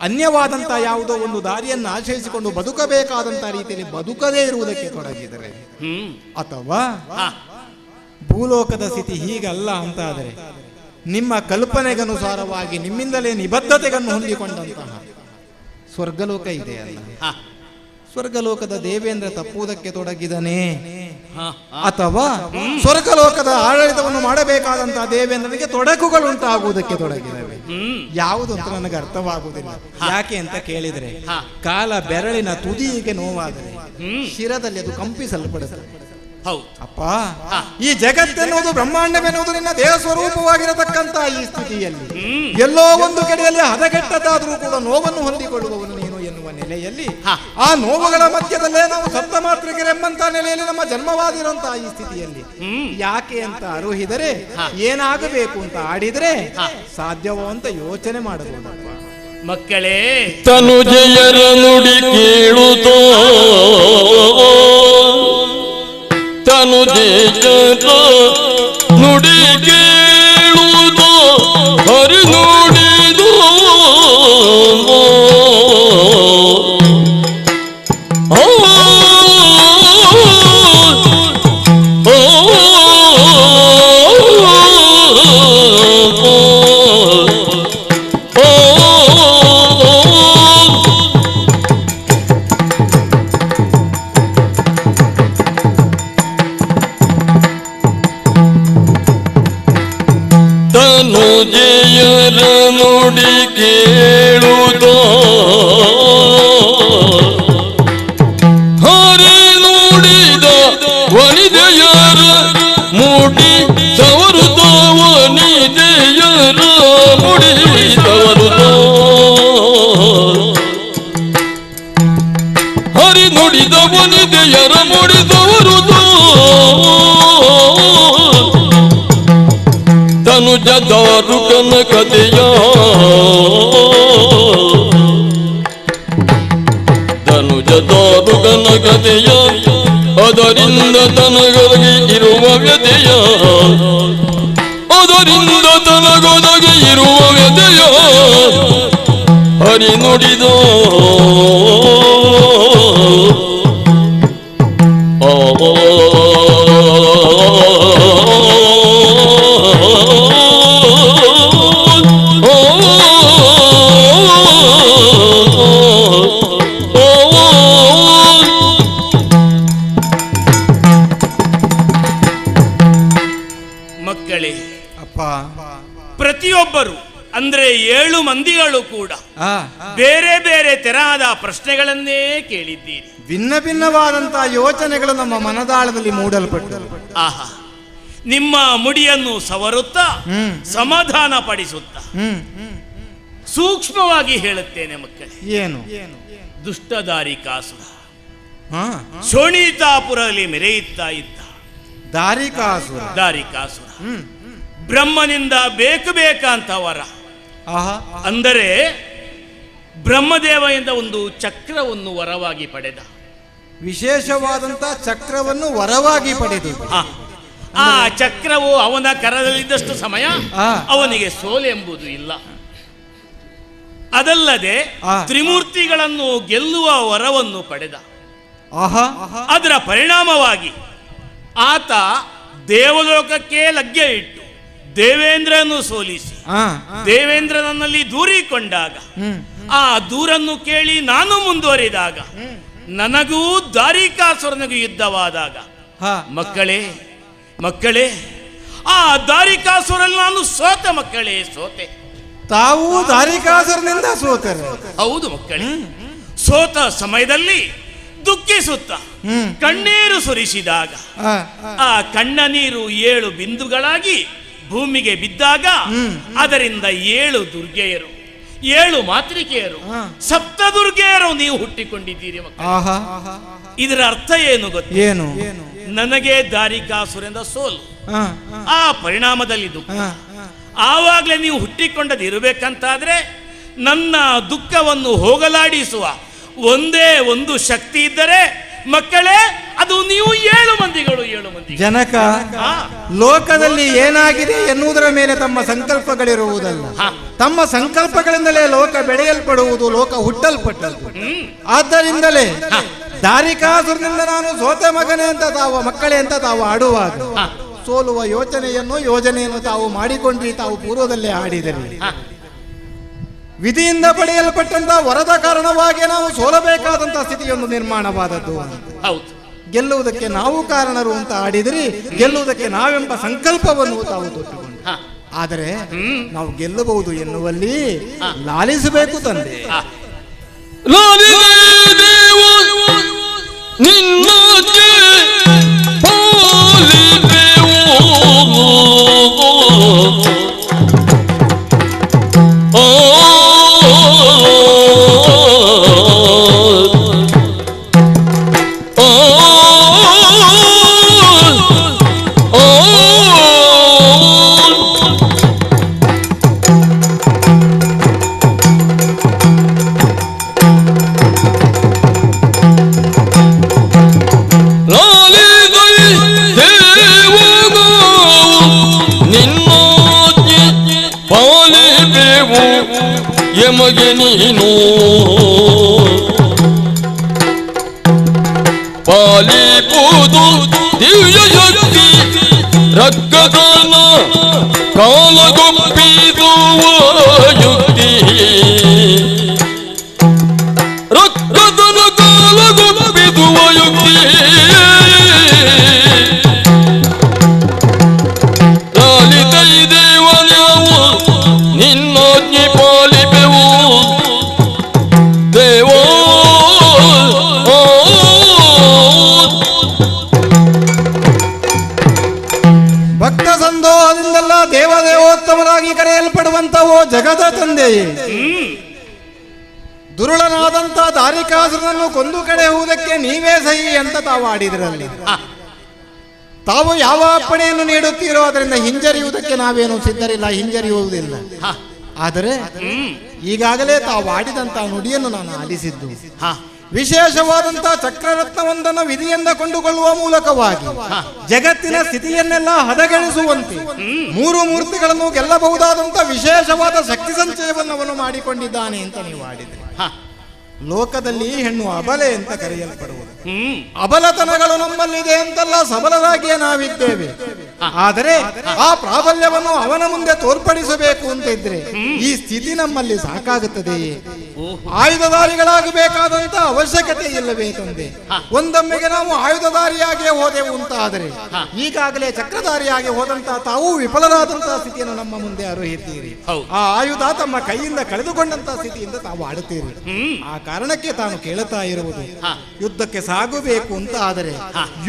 Speaker 8: ಅನ್ಯವಾದಂತಹ ಯಾವುದೋ ಒಂದು ದಾರಿಯನ್ನು ಆಶ್ರಯಿಸಿಕೊಂಡು ಬದುಕಬೇಕಾದಂತ ರೀತಿಯಲ್ಲಿ ಬದುಕದೇ ಇರುವುದಕ್ಕೆ ತೊಡಗಿದರೆ, ಅಥವಾ ಭೂಲೋಕದ ಸ್ಥಿತಿ ಹೀಗಲ್ಲ ಅಂತ ಆದರೆ ನಿಮ್ಮ ಕಲ್ಪನೆಗನುಸಾರವಾಗಿ ನಿಮ್ಮಿಂದಲೇ ನಿಬದ್ಧತೆಗಳನ್ನು ಹೊಂದಿಕೊಂಡಂತಹ ಸ್ವರ್ಗಲೋಕ ಇದೆಯಲ್ಲ, ಸ್ವರ್ಗಲೋಕದ ದೇವೇಂದ್ರ ತಪ್ಪುವುದಕ್ಕೆ ತೊಡಗಿದನೇ, ಅಥವಾ ಸ್ವರ್ಗಲೋಕದ ಆಡಳಿತವನ್ನು ಮಾಡಬೇಕಾದಂತಹ ದೇವೇಂದ್ರನಿಗೆ ತೊಡಕುಗಳುಂಟಾಗುವುದಕ್ಕೆ ತೊಡಗಿದವೆ. ಯಾವುದು ಅಂತ ನನಗೆ ಅರ್ಥವಾಗುವುದಿಲ್ಲ. ಯಾಕೆ ಅಂತ ಕೇಳಿದರೆ, ಕಾಲ ಬೆರಳಿನ ತುದಿಗೆ ನೋವಾದರೆ ಶಿರದಲ್ಲಿ ಅದು ಕಂಪಿಸಲ್ಪಡುತ್ತದೆ. ಅಪ್ಪ, ಈ ಜಗತ್ತೆನ್ನುವುದು ಬ್ರಹ್ಮಾಂಡವೆನ್ನುವುದು ನಿನ್ನ ದೇಹ ಸ್ವರೂಪವಾಗಿರತಕ್ಕಂತ ಈ ಸ್ಥಿತಿಯಲ್ಲಿ ಎಲ್ಲೋ ಒಂದು ಕಡೆಯಲ್ಲಿ ಹದಗೆಟ್ಟದಾದರೂ ಕೂಡ ನೋವನ್ನು ಹೊಂದಿಕೊಳ್ಳುವವನು ನೀನು ಎನ್ನುವ ನೆಲೆಯಲ್ಲಿ ಆ ನೋವುಗಳ ಮಧ್ಯದಲ್ಲೇ ನಾವು ಸಪ್ತ ಮಾತೃಕೆರೆಂಬಂತ ನೆಲೆಯಲ್ಲಿ ನಮ್ಮ ಜನ್ಮವಾದಿರುವಂತಹ ಈ ಸ್ಥಿತಿಯಲ್ಲಿ ಯಾಕೆ ಅಂತ ಅರುಹಿದರೆ ಏನಾಗಬೇಕು ಅಂತ ಆಡಿದರೆ ಸಾಧ್ಯವೋ ಅಂತ ಯೋಚನೆ ಮಾಡಬಹುದಪ್ಪ.
Speaker 15: ಮಕ್ಕಳೇ,
Speaker 16: ತನುಜಯರ ನುಡಿ ಕೇಳುತ್ತೋ, ತನುಜಯರ ನುಡಿ ಕೇಳುವುದೋ, ಹರಿ ನುಡಿದು ತನುಜಯರ ನುಡಿ ಕೇಳುವುದೋ, ಹರಿ ನುಡಿದ ವನಿತೆಯರ ಮುಡಿ ಸವರುತ್ತೋ, ವನಿತೆಯರ ಮುಡಿ ಸವರುತ್ತೋ, ಹರಿ ನುಡಿದ ವನಿತೆಯರ ಮುಡಿ ಸವರುತ್ತೋ, ತನುಜ ದಾರುಕನ ಕಥೆಯ, ತನುಜ ದಾರುಕನ ಕಥೆಯ, ಅದರಿಂದ ತನಗೊದಗಿ ಇರುವ ವ್ಯಥೆಯ, ಅದರಿಂದ ತನಗೊದಗಿ ಇರುವ ವ್ಯಥೆಯ, ಹರಿ ನುಡಿದೋ
Speaker 15: ಮಕ್ಕಳೇ, ಅಪ್ಪ, ಪ್ರತಿಯೊಬ್ಬರು ಅಂದ್ರೆ 7 ಮಂದಿಗಳು ಕೂಡ ಬೇರೆ ಬೇರೆ ತರಹದ ಪ್ರಶ್ನೆಗಳನ್ನೇ ಕೇಳಿದ್ದೀರಿ.
Speaker 8: ಭಿನ್ನ ಭಿನ್ನವಾದಂತಹ ಯೋಚನೆಗಳು ನಮ್ಮ ಮನದಾಳದಲ್ಲಿ ಮೂಡಲ್ಪಟ್ಟವು.
Speaker 15: ಆಹಾ, ನಿಮ್ಮ ಮುಡಿಯನ್ನು ಸವರುತ್ತಾ ಸಮಾಧಾನ ಪಡಿಸುತ್ತಾ ಸೂಕ್ಷ್ಮವಾಗಿ ಹೇಳುತ್ತೇನೆ ಮಕ್ಕಳೇ.
Speaker 8: ಏನು?
Speaker 15: ದುಷ್ಟದಾರಿಕಾಸುರ ಶೋಣಿತಾಪುರಲ್ಲಿ ಮೆರೆಯುತ್ತಾ ಇದ್ದ ದಾರಿಕಾಸುರ ಬ್ರಹ್ಮನಿಂದ ಬೇಕಂತ ವರ, ಅಂದರೆ ಬ್ರಹ್ಮದೇವನಿಂದ ಒಂದು ಚಕ್ರವನ್ನು ವರವಾಗಿ ಪಡೆದ.
Speaker 8: ವಿಶೇಷವಾದಂತ ಚಕ್ರವನ್ನು ವರವಾಗಿ ಪಡೆದು
Speaker 15: ಆ ಚಕ್ರವು ಅವನ ಕರದಲ್ಲಿದ್ದಷ್ಟು ಸಮಯ ಅವನಿಗೆ ಸೋಲೆಂಬುದು ಇಲ್ಲ. ಅದಲ್ಲದೆ ತ್ರಿಮೂರ್ತಿಗಳನ್ನು ಗೆಲ್ಲುವ ವರವನ್ನು ಪಡೆದ. ಅದರ ಪರಿಣಾಮವಾಗಿ ಆತ ದೇವಲೋಕಕ್ಕೆ ಲಗ್ಗೆ ಇಟ್ಟು ದೇವೇಂದ್ರನು ಸೋಲಿಸಿ ದೇವೇಂದ್ರನಲ್ಲಿ ದೂರಿಕೊಂಡಾಗ ಆ ದೂರನ್ನು ಕೇಳಿ ನಾನು ಮುಂದುವರಿದಾಗ ನನಗೂ ದಾರಿಕಾಸುರನಿಗೂ ಯುದ್ಧವಾದಾಗ ಮಕ್ಕಳೇ ಆ ದಾರಿಕಾಸುರಲ್ಲಿ ನಾನು ಸೋತೆ ಮಕ್ಕಳೇ, ಸೋತೆ.
Speaker 8: ತಾವು ದಾರಿಕಾಸುರನಿಂದ ಸೋತರೆ?
Speaker 15: ಹೌದು ಮಕ್ಕಳೇ. ಸೋತ ಸಮಯದಲ್ಲಿ ದುಃಖಿಸುತ್ತ ಕಣ್ಣೀರು ಸುರಿಸಿದಾಗ ಆ ಕಣ್ಣ ನೀರು 7 ಬಿಂದುಗಳಾಗಿ ಭೂಮಿಗೆ ಬಿದ್ದಾಗ ಅದರಿಂದ 7 ದುರ್ಗೆಯರು 7 ಮಾತೃಕೆಯರು ಸಪ್ತದುರ್ಗೆಯರು ನೀವು ಹುಟ್ಟಿಕೊಂಡಿದ್ದೀರಿ ಮಕ್ಕಳು. ಇದರ ಅರ್ಥ ಏನು ಗೊತ್ತೇನು? ನನಗೆ ದಾರಿಕಾಸುರನಿಂದ ಸೋಲು, ಆ ಪರಿಣಾಮದಲ್ಲಿ ದುಃಖ. ಆವಾಗಲೇ ನೀವು ಹುಟ್ಟಿಕೊಂಡದ್ದು ಇರಬೇಕಂತಾದ್ರೆ ನನ್ನ ದುಃಖವನ್ನು ಹೋಗಲಾಡಿಸುವ ಒಂದೇ ಒಂದು ಶಕ್ತಿ ಇದ್ದರೆ ಮಕ್ಕಳೇ, ಅದು ನೀವು 7 ಮಂದಿಗಳು. 7 ಮಂದಿ
Speaker 8: ಜನಕ ಲೋಕದಲ್ಲಿ ಏನಾಗಿದೆ ಎನ್ನುವುದರ ಮೇಲೆ ತಮ್ಮ ಸಂಕಲ್ಪಗಳಿರುವುದಲ್ಲ. ತಮ್ಮ ಸಂಕಲ್ಪಗಳಿಂದಲೇ ಲೋಕ ಬೆಳೆಯಲ್ಪಡುವುದು, ಲೋಕ ಹುಟ್ಟಲ್ಪಟ್ಟದ್ದು. ಆದ್ದರಿಂದಲೇ ದಾರಿಕಾಸುರನಿಂದ ನಾನು ಸೋತ ಮಗನೇ ಅಂತ ತಾವು ಮಕ್ಕಳೇ ಅಂತ ತಾವು ಆಡುವಾಗ ಸೋಲುವ ಯೋಜನೆಯನ್ನು ತಾವು ಮಾಡಿಕೊಂಡ್ರಿ. ತಾವು ಪೂರ್ವದಲ್ಲೇ ಆಡಿದರೆ ವಿಧಿಯಿಂದ ಪಡೆಯಲ್ಪಟ್ಟಂತಹ ವರದ ಕಾರಣವಾಗಿ ನಾವು ಸೋಲಬೇಕಾದಂತಹ ಸ್ಥಿತಿಯೊಂದು ನಿರ್ಮಾಣವಾದದ್ದು. ಗೆಲ್ಲುವುದಕ್ಕೆ ನಾವು ಕಾರಣರು ಅಂತ ಆಡಿದ್ರಿ, ಗೆಲ್ಲುವುದಕ್ಕೆ ನಾವೆಂಬ ಸಂಕಲ್ಪವನ್ನು ತಾವು ತೊಟ್ಟುಕೊಂಡು. ಆದರೆ ನಾವು ಗೆಲ್ಲಬಹುದು ಎನ್ನುವಲ್ಲಿ ಲಾಲಿಸಬೇಕು ತಂದೆ.
Speaker 16: ನಿನ್ನ ಯಮಗೆ ನೀನು ಪಾಲಿಪುದು ದಿವ್ಯ ಶಕ್ತಿ ರಕ್ಕದನ ಕಾಲಗೊಪ್ಪಿದುವ ಯುಕ್ತಿ ರಕ್ಕದನ ಕಾಲಗೊಪ್ಪಿದುವ ಯುಕ್ತಿ ಲಾಲಿತೈ ದೇವನ್ಯಾವು ನಿನ್ನಾಜ್ಞೆ ಪಾಲಿಪೆವು ದೇವೋ
Speaker 8: ಭಕ್ತ ಸಂದೋಹದಿಂದೆಲ್ಲ ದೇವದೇವೋತ್ತಮರಾಗಿ ಕರೆಯಲ್ಪಡುವಂತವೋ ಜಗದ ತಂದೆಯೇ, ದುರುಳನಾದಂತ ದಾರಿಕಾಸುರನನ್ನು ಕೊಂದು ಕಡೆಯುವುದಕ್ಕೆ ನೀವೇ ಸಹಿ ಅಂತ ತಾವು ಆಡಿದ್ರಲ್ಲಿ. ತಾವು ಯಾವ ಅಪ್ಪಣೆಯನ್ನು ನೀಡುತ್ತೀರೋ ಅದರಿಂದ ಹಿಂಜರಿಯುವುದಕ್ಕೆ ನಾವೇನು ಸಿದ್ಧರಿಲ್ಲ, ಹಿಂಜರಿಯುವುದಿಲ್ಲ. ಆದರೆ ಈಗಾಗಲೇ ತಾವು ಆಡಿದಂತಹ ನುಡಿಯನ್ನು ನಾನು ಆಲಿಸಿದ್ದು. ವಿಶೇಷವಾದಂತಹ ಚಕ್ರರತ್ನವೊಂದನ್ನು ವಿಧಿಯಿಂದ ಕೊಂಡುಕೊಳ್ಳುವ ಮೂಲಕವಾಗಿ ಜಗತ್ತಿನ ಸ್ಥಿತಿಯನ್ನೆಲ್ಲ ಹದಗೆಳಿಸುವಂತೆ ಮೂರು ಮೂರ್ತಿಗಳನ್ನು ಗೆಲ್ಲಬಹುದಾದಂತಹ ವಿಶೇಷವಾದ ಶಕ್ತಿ ಸಂಚಯವನ್ನು ಅವನು ಮಾಡಿಕೊಂಡಿದ್ದಾನೆ ಅಂತ ನೀವು ಆಡಿದ್ರಿ. ಲೋಕದಲ್ಲಿ ಹೆಣ್ಣು ಅಬಲೆ ಅಂತ ಕರೆಯಲ್ಪಡುವುದು. ಅಬಲತನಗಳು ನಮ್ಮಲ್ಲಿದೆ ಅಂತಲ್ಲ, ಸಬಲರಾಗಿಯೇ ನಾವಿದ್ದೇವೆ. ಆದರೆ ಆ ಪ್ರಾಬಲ್ಯವನ್ನು ಅವನ ಮುಂದೆ ತೋರ್ಪಡಿಸಬೇಕು ಅಂತ ಇದ್ರೆ ಈ ಸ್ಥಿತಿ ನಮ್ಮಲ್ಲಿ ಸಾಕಾಗುತ್ತದೆಯೇ? ಆಯುಧಧಾರಿಗಳಾಗಬೇಕಾದಂತ ಅವಶ್ಯಕತೆ ಇಲ್ಲವೇ ತಂದೆ? ಒಂದೊಮ್ಮೆಗೆ ನಾವು ಆಯುಧಧಾರಿಯಾಗಿಯೇ ಹೋದೆವು ಅಂತ ಆದರೆ ಈಗಾಗಲೇ ಚಕ್ರಧಾರಿಯಾಗಿ ಹೋದಂತಹ ತಾವು ವಿಫಲರಾದಂತಹ ಸ್ಥಿತಿಯನ್ನು ನಮ್ಮ ಮುಂದೆ ಅರುಹಿದ್ದೀರಿ. ಆ ಆಯುಧ ತಮ್ಮ ಕೈಯಿಂದ ಕಳೆದುಕೊಂಡಂತಹ ಸ್ಥಿತಿಯಿಂದ ತಾವು ಆಡುತ್ತೀರಿ. ಆ ಕಾರಣಕ್ಕೆ ತಾನು ಕೇಳುತ್ತಾ ಇರುವುದು, ಯುದ್ಧಕ್ಕೆ ಸಾಗಬೇಕು ಅಂತ ಆದರೆ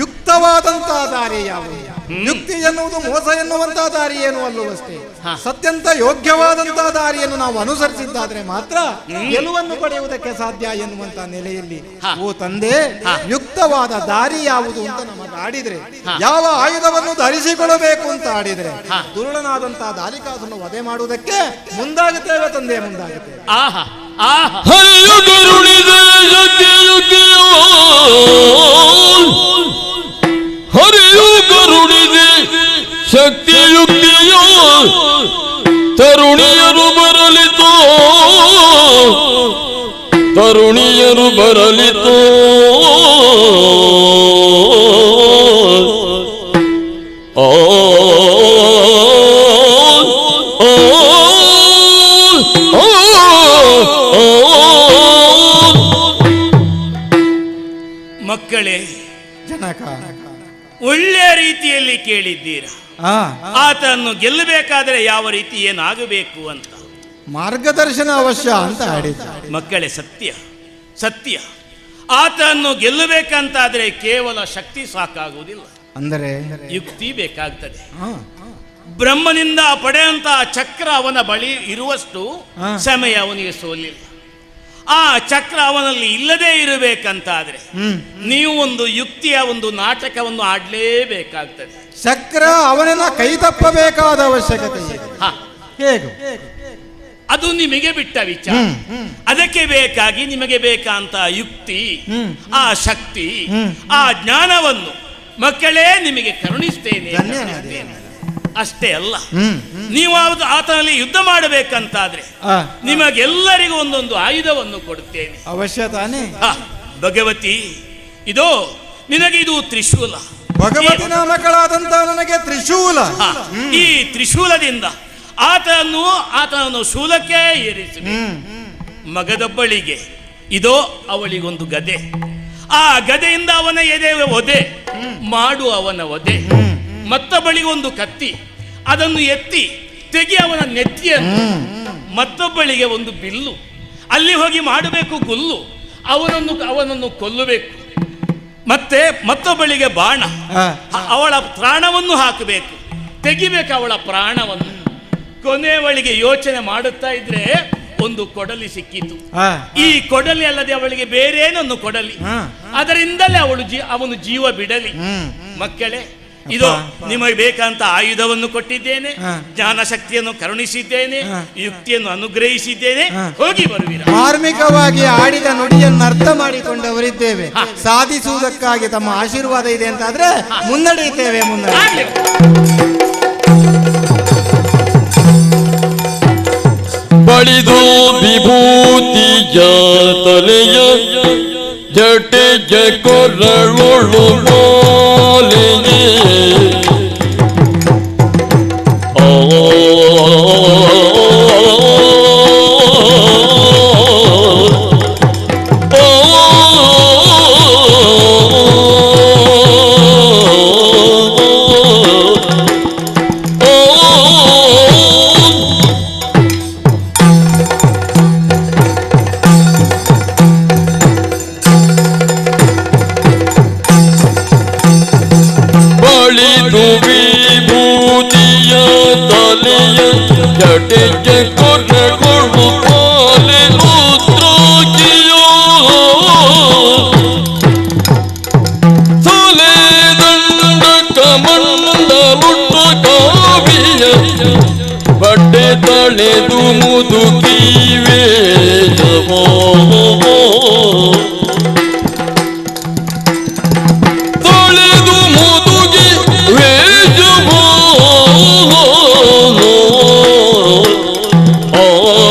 Speaker 8: ಯುಕ್ತವಾದಂತಹ ದಾರಿ ಯಾವುದು? ಯುಕ್ತಿ ಎನ್ನುವುದು ಮೋಸ ಎನ್ನುವಂತಹ ದಾರಿ ಏನು ಅಲ್ಲವಷ್ಟೇ. ಸತ್ಯಂತ ಯೋಗ್ಯವಾದಂತಹ ದಾರಿಯನ್ನು ನಾವು ಅನುಸರಿಸಿದ್ದಾದ್ರೆ ಮಾತ್ರ ಗೆಲುವನ್ನು ಪಡೆಯುವುದಕ್ಕೆ ಸಾಧ್ಯ ಎನ್ನುವಂತಹ ನೆಲೆಯಲ್ಲಿ ಓ ತಂದೆ, ಯುಕ್ತವಾದ ದಾರಿ ಯಾವುದು ಅಂತ ನಮಗೆ ಆಡಿದ್ರೆ, ಯಾವ ಆಯುಧವನ್ನು ಧರಿಸಿಕೊಳ್ಳಬೇಕು ಅಂತ ಆಡಿದ್ರೆ ದುರುಳನಾದಂತಹ ದಾರಿಕಾಸನ್ನು ವಧೆ ಮಾಡುವುದಕ್ಕೆ ಮುಂದಾಗುತ್ತೇವೆ ತಂದೆ, ಮುಂದಾಗುತ್ತೇವೆ.
Speaker 16: ಹರಿಯು ಕರುಣಿದ ಶಕ್ತಿಯುಕ್ತಿಯೋ, ಹರಿಯು ಕರುಣಿದೆ ಶಕ್ತಿಯುಕ್ತಿಯೋ, ತರುಣಿಯರು ಬರಲಿತೋ, ತರುಣಿಯರು ಬರಲಿತೋ, ಓ
Speaker 15: ಮಕ್ಕಳೇ,
Speaker 8: ಜನಕ
Speaker 15: ಒಳ್ಳೆಯ ರೀತಿಯಲ್ಲಿ ಕೇಳಿದ್ದೀರಾ. ಆತನ್ನು ಗೆಲ್ಲಬೇಕಾದ್ರೆ ಯಾವ ರೀತಿ ಏನಾಗಬೇಕು ಅಂತ
Speaker 8: ಮಾರ್ಗದರ್ಶನ ಅವಶ್ಯ ಅಂತ ಆಡಿದ.
Speaker 15: ಮಕ್ಕಳೇ, ಸತ್ಯ ಸತ್ಯ, ಆತನ್ನು ಗೆಲ್ಲಬೇಕಂತಾದ್ರೆ ಕೇವಲ ಶಕ್ತಿ ಸಾಕಾಗುವುದಿಲ್ಲ,
Speaker 8: ಅಂದರೆ
Speaker 15: ಯುಕ್ತಿ ಬೇಕಾಗ್ತದೆ. ಬ್ರಹ್ಮನಿಂದ ಪಡೆಯುವಂತಹ ಚಕ್ರ ಅವನ ಬಳಿ ಇರುವಷ್ಟು ಸಮಯ ಅವನಿಗೆ ಸೋಲಿಲ್ಲ. ಆ ಚಕ್ರ ಅವನಲ್ಲಿ ಇಲ್ಲದೆ ಇರಬೇಕಂತಾದ್ರೆ ನೀವು ಒಂದು ಯುಕ್ತಿಯ ಒಂದು ನಾಟಕವನ್ನು ಆಡಲೇಬೇಕಾಗ್ತದೆ.
Speaker 8: ಚಕ್ರ ಅವನನ್ನ ಕೈ ತಪ್ಪಬೇಕಾದ ಅವಶ್ಯಕತೆ ಹೇಗೆ?
Speaker 15: ಅದು ನಿಮಗೆ ಬಿಟ್ಟ ವಿಚಾರ. ಅದಕ್ಕೆ ಬೇಕಾಗಿ ನಿಮಗೆ ಬೇಕಾದಂತ ಯುಕ್ತಿ, ಆ ಶಕ್ತಿ, ಆ ಜ್ಞಾನವನ್ನು ಮಕ್ಕಳೇ ನಿಮಗೆ ಕರುಣಿಸ್ತೇನೆ. ಅಷ್ಟೇ ಅಲ್ಲ, ನೀವು ಆತನಲ್ಲಿ ಯುದ್ಧ ಮಾಡಬೇಕಂತಾದ್ರೆ ನಿಮಗೆಲ್ಲರಿಗೂ ಒಂದೊಂದು ಆಯುಧವನ್ನು ಕೊಡುತ್ತೇನೆ.
Speaker 8: ಅವಶ್ಯ ತಾನೇ?
Speaker 15: ಭಗವತಿ, ಇದೋ ನಿನಗೆ ಇದು ತ್ರಿಶೂಲ.
Speaker 8: ಭಗವತಿನ ಮಕ್ಕಳಾದಂತ ನನಗೆ ತ್ರಿಶೂಲ.
Speaker 15: ಈ ತ್ರಿಶೂಲದಿಂದ ಆತನನ್ನು ಶೂಲಕ್ಕೆ ಏರಿಸಿ ಮಗದೊಬ್ಬಳಿಗೆ ಇದೋ ಅವಳಿಗೊಂದು ಗದೆ. ಆ ಗದೆಯಿಂದ ಅವನ ಎದೆ ಒದೆ ಮಾಡು, ಅವನ ಒದೆ. ಮತ್ತೊಬ್ಬಳಿಗೆ ಒಂದು ಕತ್ತಿ, ಅದನ್ನು ಎತ್ತಿ ತೆಗಿ ಅವನ ನೆತ್ತಿಯನ್ನು. ಮತ್ತೊಬ್ಬಳಿಗೆ ಒಂದು ಬಿಲ್ಲು, ಅಲ್ಲಿ ಹೋಗಿ ಮಾಡಬೇಕು ಗುಲ್ಲು, ಅವನನ್ನು ಕೊಲ್ಲಬೇಕು. ಮತ್ತೆ ಮತ್ತೊಬ್ಬಳಿಗೆ ಬಾಣ, ಅವಳ ಪ್ರಾಣವನ್ನು ಹಾಕಬೇಕು. ತೆಗಿಬೇಕು ಅವಳ ಪ್ರಾಣವನ್ನು. ಕೊನೆಯವಳಿಗೆ ಯೋಚನೆ ಮಾಡುತ್ತಾ ಇದ್ರೆ ಒಂದು ಕೊಡಲಿ ಸಿಕ್ಕಿತು. ಈ ಕೊಡಲಿ ಅಲ್ಲದೆ ಅವಳಿಗೆ ಬೇರೇನೊಂದು ಕೊಡಲಿ, ಅದರಿಂದಲೇ ಅವನು ಜೀವ ಬಿಡಲಿ. ಮಕ್ಕಳೇ, ಇದು ನಿಮಗೆ ಬೇಕಂತ ಆಯುಧವನ್ನು ಕೊಟ್ಟಿದ್ದೇನೆ, ಜ್ಞಾನ ಶಕ್ತಿಯನ್ನು ಕರುಣಿಸಿದ್ದೇನೆ, ಯುಕ್ತಿಯನ್ನು ಅನುಗ್ರಹಿಸಿದ್ದೇನೆ. ಹೋಗಿ ಬರುವಿರ.
Speaker 8: ಮಾರ್ಮಿಕವಾಗಿ ಆಡಿದ ನುಡಿಯನ್ನು ಅರ್ಥ ಮಾಡಿಕೊಂಡವರಿದ್ದೇವೆ. ಸಾಧಿಸುವುದಕ್ಕಾಗಿ ತಮ್ಮ ಆಶೀರ್ವಾದ ಇದೆ ಅಂತಾದ್ರೆ ಮುನ್ನಡೆಯುತ್ತೇವೆ.
Speaker 16: ಬಳಿದು ವಿಭೂತಿಯ ತಲೆಯ ಜಟೆಯ ಕೊರಳೊಳು ಮಾಲೆಯೇ ವಿಭೂತಿಯ ತಲೆಯ ಜಟೆಗೆ ಕೊರಳು ಮಾಲೆ ರುದ್ರಾಕ್ಷಿಯೋ ತಲೆ ದಂಡ ಕಮಂಡಲುಟ್ಟು ಕಾವಿಯ ಬಟ್ಟೆ ತಳೆದು ಮುದುಕಿವೆ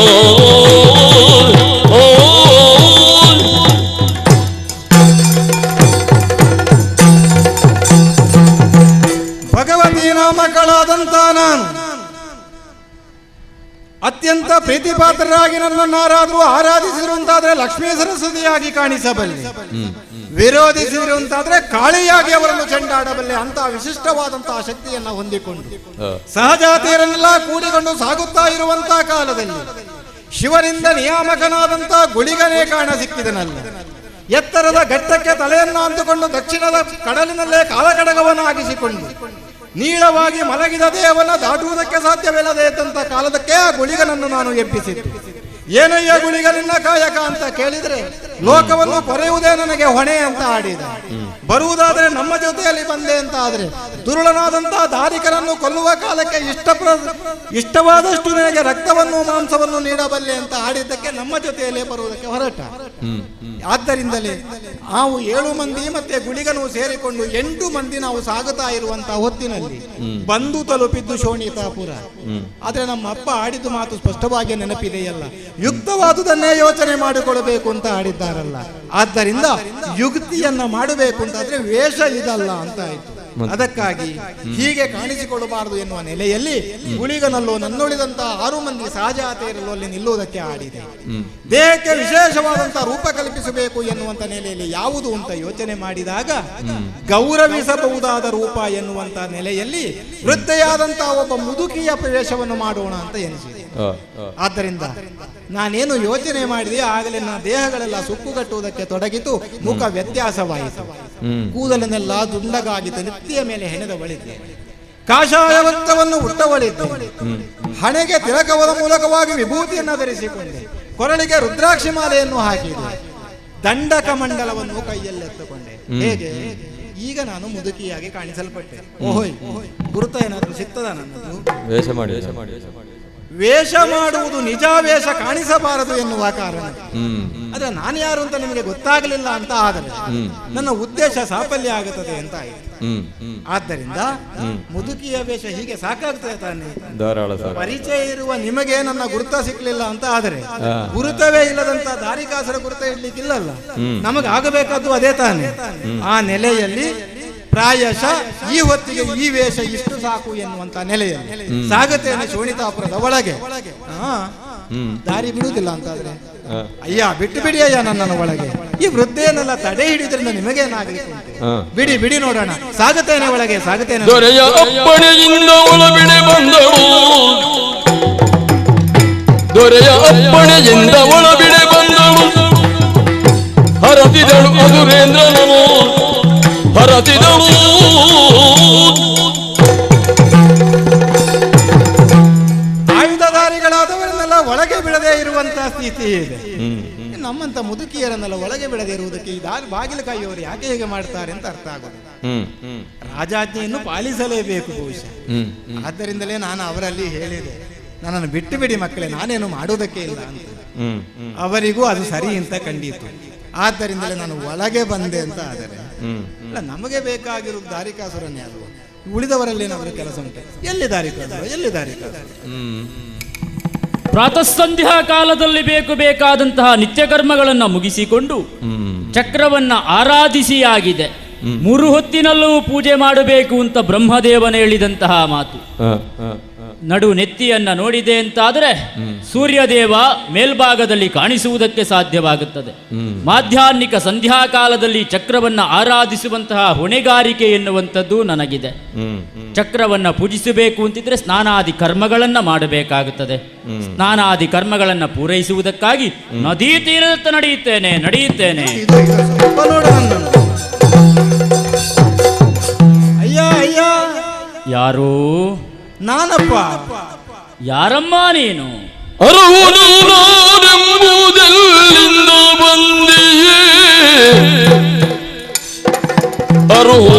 Speaker 8: ಅತ್ಯಂತ ಪ್ರೀತಿಪಾತ್ರರಾಗಿ ನನ್ನನ್ನಾರಾದರೂ ಆರಾಧಿಸಿರುವಂತಾದ್ರೆ ಲಕ್ಷ್ಮೀ ಸರಸ್ವತಿಯಾಗಿ ಕಾಣಿಸಬಲ್ಲೆ, ವಿರೋಧಿಸಿರುವಂತಾದ್ರೆ ಕಾಳಿಯಾಗಿ ಅವರನ್ನು ಚೆಂಡಾಡಬಲ್ಲೆ. ಅಂತ ವಿಶಿಷ್ಟವಾದಂತಹ ಶಕ್ತಿಯನ್ನ ಹೊಂದಿಕೊಂಡು ಸಹಜಾತಿಯರನ್ನೆಲ್ಲ ಕೂಡಿಕೊಂಡು ಸಾಗುತ್ತಾ ಇರುವಂತಹ ಕಾಲದಲ್ಲಿ ಶಿವನಿಂದ ನಿಯಾಮಕನಾದಂತ ಗುಳಿಗನೇ ಕಾಣ ಸಿಕ್ಕಿದನಲ್ಲ. ಎತ್ತರದ ಘಟ್ಟಕ್ಕೆ ತಲೆಯನ್ನು ಅಂದುಕೊಂಡು ದಕ್ಷಿಣದ ಕಡಲಿನಲ್ಲೇ ಕಾಲಕಡಗವನ್ನಾಗಿಸಿಕೊಂಡು ನೀಳವಾಗಿ ಮಲಗಿದ ದೇವನ ದಾಟುವುದಕ್ಕೆ ಸಾಧ್ಯವಿಲ್ಲದೆ ಇದ್ದಂತ ಕಾಲದಕ್ಕೆ ಆ ಗುಳಿಗನನ್ನು ನಾನು ಎಬ್ಬಿಸಿದ್ದು. ಏನಯ್ಯ ಗುಳಿಗ ನಿನ್ನ ಕಾಯಕ ಅಂತ ಕೇಳಿದ್ರೆ, ಲೋಕವನ್ನು ಕೊರೆಯುವುದೇ ನನಗೆ ಹೊಣೆ ಅಂತ ಆಡಿದ. ಬರುವುದಾದ್ರೆ ನಮ್ಮ ಜೊತೆಯಲ್ಲಿ ಬಂದೆ ಅಂತ ಆದ್ರೆ ದುರುಳನಾದಂತಹ ದಾರಿಕರನ್ನು ಕೊಲ್ಲುವ ಕಾಲಕ್ಕೆ ಇಷ್ಟವಾದಷ್ಟು ನನಗೆ ರಕ್ತವನ್ನು ಮಾಂಸವನ್ನು ನೀಡಬಲ್ಲೆ ಅಂತ ಆಡಿದ್ದಕ್ಕೆ ನಮ್ಮ ಜೊತೆಯಲ್ಲೇ ಬರುವುದಕ್ಕೆ ಹೊರಟ. ಆದ್ದರಿಂದಲೇ ನಾವು 7 ಮಂದಿ ಮತ್ತೆ ಗುಳಿಗನು ಸೇರಿಕೊಂಡು 8 ಮಂದಿ ನಾವು ಸಾಗುತ್ತಾ ಇರುವಂತಹ ಹೊತ್ತಿನಲ್ಲಿ ಬಂದು ತಲುಪಿದ್ದು ಶೋಣಿತಾಪುರ. ಆದ್ರೆ ನಮ್ಮ ಅಪ್ಪ ಆಡಿದ್ದು ಮಾತು ಸ್ಪಷ್ಟವಾಗಿ ನೆನಪಿದೆಯಲ್ಲ, ಯುಕ್ತವಾದುದನ್ನೇ ಯೋಚನೆ ಮಾಡಿಕೊಳ್ಳಬೇಕು ಅಂತ ಆಡಿದ್ದಾರಲ್ಲ. ಆದ್ದರಿಂದ ಯುಕ್ತಿಯನ್ನ ಮಾಡಬೇಕು ಅಂತಾದ್ರೆ ವೇಷ ಇದಲ್ಲ ಅಂತ ಆಯ್ತು. ಅದಕ್ಕಾಗಿ ಹೀಗೆ ಕಾಣಿಸಿಕೊಳ್ಳಬಾರದು ಎನ್ನುವ ನೆಲೆಯಲ್ಲಿ ಗುಳಿಗನಲ್ಲೂ ನನ್ನುಳಿದಂತಹ 6 ಮಂದಿ ಸಹಜಾತೆಯರಲ್ಲೂ ಅಲ್ಲಿ ನಿಲ್ಲುವುದಕ್ಕೆ ಆಡಿದೆ. ದೇಹಕ್ಕೆ ವಿಶೇಷವಾದಂತಹ ರೂಪ ಕಲ್ಪಿಸಬೇಕು ಎನ್ನುವಂತ ನೆಲೆಯಲ್ಲಿ ಯಾವುದು ಅಂತ ಯೋಚನೆ ಮಾಡಿದಾಗ ಗೌರವಿಸಬಹುದಾದ ರೂಪ ಎನ್ನುವಂತ ನೆಲೆಯಲ್ಲಿ ವೃದ್ಧೆಯಾದಂತಹ ಒಬ್ಬ ಮುದುಕಿಯ ಪ್ರವೇಶವನ್ನು ಮಾಡೋಣ ಅಂತ ಎನಿಸಿದೆ. ಆದ್ದರಿಂದ ನಾನೇನು ಯೋಚನೆ ಮಾಡಿದೆ ಆಗಲೇ ನನ್ನ ದೇಹಗಳೆಲ್ಲ ಸುಕ್ಕುಗಟ್ಟುವುದಕ್ಕೆ ತೊಡಗಿತು. ಮುಖ ವ್ಯತ್ಯಾಸವಾಯಿತು, ಕೂದಲನ್ನೆಲ್ಲ ದುಂಡಗಾಗಿತ್ತು, ನೆತ್ತಿಯ ಮೇಲೆ ಹೆಣೆದ ಬಳಿದ್ದೆ, ಕಾಷಾಯ ವಸ್ತ್ರವನ್ನು ಉಟ್ಟವಳಿದ್ದೆ, ಹಣೆಗೆ ತಿಲಕವದ ಮೂಲಕವಾಗಿ ವಿಭೂತಿಯನ್ನು ಧರಿಸಿಕೊಂಡೆ, ಕೊರಳಿಗೆ ರುದ್ರಾಕ್ಷಿ ಮಾಲೆಯನ್ನು ಹಾಕಿದೆ, ದಂಡಕ ಮಂಡಲವನ್ನು ಕೈಯಲ್ಲೆತ್ತುಕೊಂಡೆ. ಹೇಗೆ ಈಗ ನಾನು ಮುದುಕಿಯಾಗಿ ಕಾಣಿಸಲ್ಪಟ್ಟೆ. ಓಹೋಯ್, ಗುರುತ ಏನಾದರೂ ಸಿಗ್ತದ ನನ್ನದು? ವೇಷ ಮಾಡುವುದು ನಿಜ ವೇಷ ಕಾಣಿಸಬಾರದು ಎನ್ನುವ ಕಾರಣ. ಆದ್ರೆ ನಾನು ಯಾರು ಅಂತ ನಿಮಗೆ ಗೊತ್ತಾಗಲಿಲ್ಲ ಅಂತ ಆದರೆ ನನ್ನ ಉದ್ದೇಶ ಸಾಫಲ್ಯ ಆಗುತ್ತದೆ ಅಂತ ಆಯಿತು. ಆದ್ದರಿಂದ ಮುದುಕಿಯ ವೇಷ ಹೀಗೆ ಸಾಕಾಗ್ತದೆ ತಾನೆ? ಪರಿಚಯ ಇರುವ ನಿಮಗೆ ನನ್ನ ಗುರುತ ಸಿಕ್ಲಿಲ್ಲ ಅಂತ ಆದರೆ ಗುರುತವೇ ಇಲ್ಲದಂತ ದಾರಿಕಾಸರ ಗುರುತ ಇಡ್ಲಿಕ್ಕಿಲ್ಲಲ್ಲ. ನಮಗಾಗಬೇಕಾದ್ದು ಅದೇ ತಾನೆ. ಆ ನೆಲೆಯಲ್ಲಿ ಪ್ರಾಯಶಃ ಈ ಹೊತ್ತಿಗೆ ಈ ವೇಷ ಇಷ್ಟು ಸಾಕು ಎನ್ನುವಂತ ನೆಲೆಯಲ್ಲಿ ಸಾಗತೇನೆ ಶೋಣಿತಾಪುರದ ಒಳಗೆ. ದಾರಿ ಬಿಡುವುದಿಲ್ಲ ಅಂತಾದ್ರೆ ಅಯ್ಯ ಬಿಟ್ಟು ಬಿಡಿ ಅಯ್ಯ ನನ್ನನ್ನು ಒಳಗೆ. ಈ ವೃದ್ಧೆಯನ್ನೆಲ್ಲ ತಡೆ ಹಿಡಿದ್ರಿಂದ ನಿಮಗೇನಾಗಲಿಕ್ಕೆ ಬಿಡಿ ಬಿಡಿ ನೋಡೋಣ. ಸಾಗತೇನೆ ಒಳಗೆ, ಸಾಗತೇನೆ.
Speaker 16: ದೊರೆಯ ಅಪ್ಪಣೆಯಿಂದ ಒಳಬಿಡೆ ಬಂದಳು, ದೊರೆಯ ಅಪ್ಪಣೆಯಿಂದ ಒಳಬಿಡೆ ಬಂದಳು, ಹರತಿದಳು ಮಧುರೇಂದ್ರನನು, ಹರತಿದಳು
Speaker 8: ಸ್ಥಿತಿ ಇದೆ. ನಮ್ಮಂತ ಮುದುಕಿಯರನ್ನೆಲ್ಲ ಒಳಗೆ ಬಿಡದೇ ಇರುವುದಕ್ಕೆ ಈ ಬಾಗಿಲು ಕಾಯುವವರು ಯಾಕೆ ಹೇಗೆ ಮಾಡ್ತಾರೆ ಅಂತ ಅರ್ಥ ಆಗೋದು. ರಾಜಾಜ್ಞೆಯನ್ನು ಪಾಲಿಸಲೇಬೇಕು ಬಹುಶಃ. ಆದ್ದರಿಂದಲೇ ನಾನು ಅವರಲ್ಲಿ ಹೇಳಿದೆ, ನನ್ನನ್ನು ಬಿಟ್ಟು ಬಿಡಿ ಮಕ್ಕಳೇ, ನಾನೇನು ಮಾಡುವುದಕ್ಕೆ ಇಲ್ಲ ಅಂತ. ಅವರಿಗೂ ಅದು ಸರಿ ಅಂತ ಕಂಡಿತು. ಆದ್ದರಿಂದಲೇ ನಾನು ಒಳಗೆ ಬಂದೆ ಅಂತ. ಆದರೆ ಅಲ್ಲ, ನಮಗೆ ಬೇಕಾಗಿರುವುದು ದಾರಿಕಾಸುರನೇ ಅಲ್ವ, ಉಳಿದವರಲ್ಲೇನಾದರೂ ಕೆಲಸ ಉಂಟು? ಎಲ್ಲಿ ದಾರಿಕಾಸುರ, ಎಲ್ಲಿ ದಾರಿಕಾಸುರ?
Speaker 14: ಪ್ರಾತಃ ಸಂಧ್ಯಾ ಕಾಲದಲ್ಲಿ ಬೇಕಾದಂತಹ ನಿತ್ಯ ಕರ್ಮಗಳನ್ನು ಮುಗಿಸಿಕೊಂಡು ಚಕ್ರವನ್ನ ಆರಾಧಿಸಿ ಆಗಿದೆ. 3 ಹೊತ್ತಿನಲ್ಲೂ ಪೂಜೆ ಮಾಡಬೇಕು ಅಂತ ಬ್ರಹ್ಮದೇವನ ಹೇಳಿದಂತಹ ಮಾತು. ನಡು ನೆತ್ತಿಯನ್ನ ನೋಡಿದೆ ಅಂತಾದರೆ ಸೂರ್ಯದೇವ ಮೇಲ್ಭಾಗದಲ್ಲಿ ಕಾಣಿಸುವುದಕ್ಕೆ ಸಾಧ್ಯವಾಗುತ್ತದೆ. ಮಾಧ್ಯಾಹ್ನಿಕ ಸಂಧ್ಯಾಕಾಲದಲ್ಲಿ ಚಕ್ರವನ್ನ ಆರಾಧಿಸುವಂತಹ ಹೊಣೆಗಾರಿಕೆ ಎನ್ನುವಂಥದ್ದು ನನಗಿದೆ. ಚಕ್ರವನ್ನ ಪೂಜಿಸಬೇಕು ಅಂತಿದ್ರೆ ಸ್ನಾನಾದಿ ಕರ್ಮಗಳನ್ನ ಮಾಡಬೇಕಾಗುತ್ತದೆ. ಸ್ನಾನಾದಿ ಕರ್ಮಗಳನ್ನ ಪೂರೈಸುವುದಕ್ಕಾಗಿ ನದಿ ತೀರದತ್ತ ನಡೆಯುತ್ತೇನೆ.
Speaker 8: ಅಯ್ಯ
Speaker 14: ಯಾರು?
Speaker 8: ನಾನಪ್ಪ.
Speaker 14: ಯಾರಮ್ಮ ನೀನು?
Speaker 16: ಅರುಹುನೆಂಬುದೆಲ್ಲಿಂದ ಬಂದಿಯೇ ಅರುಹೋ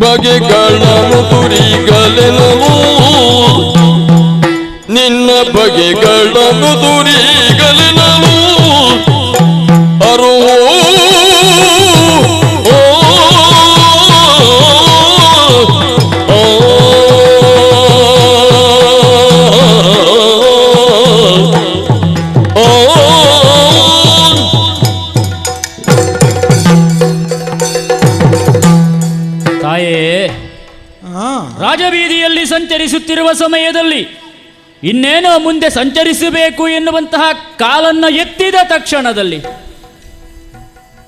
Speaker 16: ಬಗೆಗಳನ್ನು ತುರಿಗಲೆನವು ನಿನ್ನ ಬಗೆಗಳನ್ನು ತುರಿಗಲೆನವು ಅರು
Speaker 14: ರಾಜಬೀದಿಯಲ್ಲಿ ಸಂಚರಿಸುತ್ತಿರುವ ಸಮಯದಲ್ಲಿ ಇನ್ನೇನೋ ಮುಂದೆ ಸಂಚರಿಸಬೇಕು ಎನ್ನುವಂತಹ ಕಾಲನ್ನ ಎತ್ತಿದ ತಕ್ಷಣದಲ್ಲಿ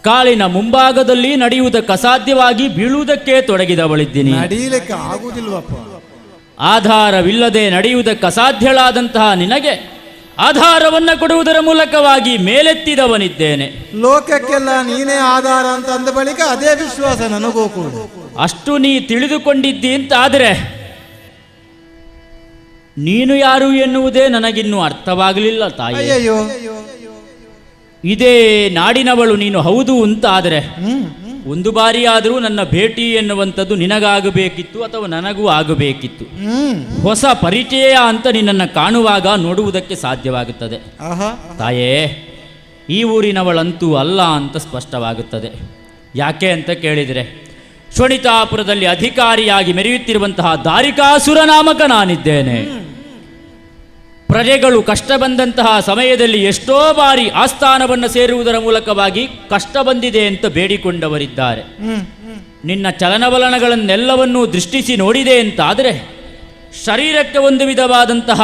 Speaker 14: ಕಾಲಿನ ಮುಂಭಾಗದಲ್ಲಿ ನಡೆಯುವುದಕ್ಕೆ ಅಸಾಧ್ಯವಾಗಿ ಬೀಳುವುದಕ್ಕೆ ತೊಡಗಿದವಳಿದ್ದೀನಿ.
Speaker 8: ನಡೆಯಲಿಕ್ಕೆ ಆಗುವುದಿಲ್ವಪ್ಪ.
Speaker 14: ಆಧಾರವಿಲ್ಲದೆ ನಡೆಯುವುದಕ್ಕೆ ಅಸಾಧ್ಯಳಾದಂತಹ ನಿನಗೆ ಆಧಾರವನ್ನು ಕೊಡುವುದರ ಮೂಲಕವಾಗಿ ಮೇಲೆತ್ತಿದವನಿದ್ದೇನೆ.
Speaker 8: ಲೋಕಕ್ಕೆಲ್ಲ ನೀನೇ ಆಧಾರ ಅಂತ ಅಂದ ಬಳಿಕ ಅದೇ ವಿಶ್ವಾಸ ನನಗೂ ಕೂಡ.
Speaker 14: ಅಷ್ಟು ನೀ ತಿಳಿದುಕೊಂಡಿದ್ದಿ ಅಂತ ಆದರೆ ನೀನು ಯಾರು ಎನ್ನುವುದೇ ನನಗಿನ್ನೂ ಅರ್ಥವಾಗಲಿಲ್ಲ ತಾಯಿ.
Speaker 8: ಅಯ್ಯಯ್ಯೋ,
Speaker 14: ಇದೇ ನಾಡಿನವಳು ನೀನು ಹೌದು ಅಂತ ಆದರೆ ಒಂದು ಬಾರಿಯಾದರೂ ನನ್ನ ಭೇಟಿ ಎನ್ನುವಂಥದ್ದು ನಿನಗಾಗಬೇಕಿತ್ತು ಅಥವಾ ನನಗೂ ಆಗಬೇಕಿತ್ತು. ಹೊಸ ಪರಿಚಯ ಅಂತ ನಿನ್ನನ್ನು ಕಾಣುವಾಗ ನೋಡುವುದಕ್ಕೆ ಸಾಧ್ಯವಾಗುತ್ತದೆ. ತಾಯೇ, ಈ ಊರಿನವಳಂತೂ ಅಲ್ಲ ಅಂತ ಸ್ಪಷ್ಟವಾಗುತ್ತದೆ. ಯಾಕೆ ಅಂತ ಕೇಳಿದರೆ ಶ್ವಣಿತಾಪುರದಲ್ಲಿ ಅಧಿಕಾರಿಯಾಗಿ ಮೆರೆಯುತ್ತಿರುವಂತಹ ದಾರಿಕಾಸುರ ನಾಮಕ ನಾನಿದ್ದೇನೆ. ಪ್ರಜೆಗಳು ಕಷ್ಟ ಬಂದಂತಹ ಸಮಯದಲ್ಲಿ ಎಷ್ಟೋ ಬಾರಿ ಆಸ್ಥಾನವನ್ನು ಸೇರುವುದರ ಮೂಲಕವಾಗಿ ಕಷ್ಟ ಬಂದಿದೆ ಅಂತ ಬೇಡಿಕೊಂಡವರಿದ್ದಾರೆ. ನಿನ್ನ ಚಲನವಲನಗಳನ್ನೆಲ್ಲವನ್ನೂ ದೃಷ್ಟಿಸಿ ನೋಡಿದೆ ಅಂತಾದರೆ ಶರೀರಕ್ಕೆ ಒಂದು ವಿಧವಾದಂತಹ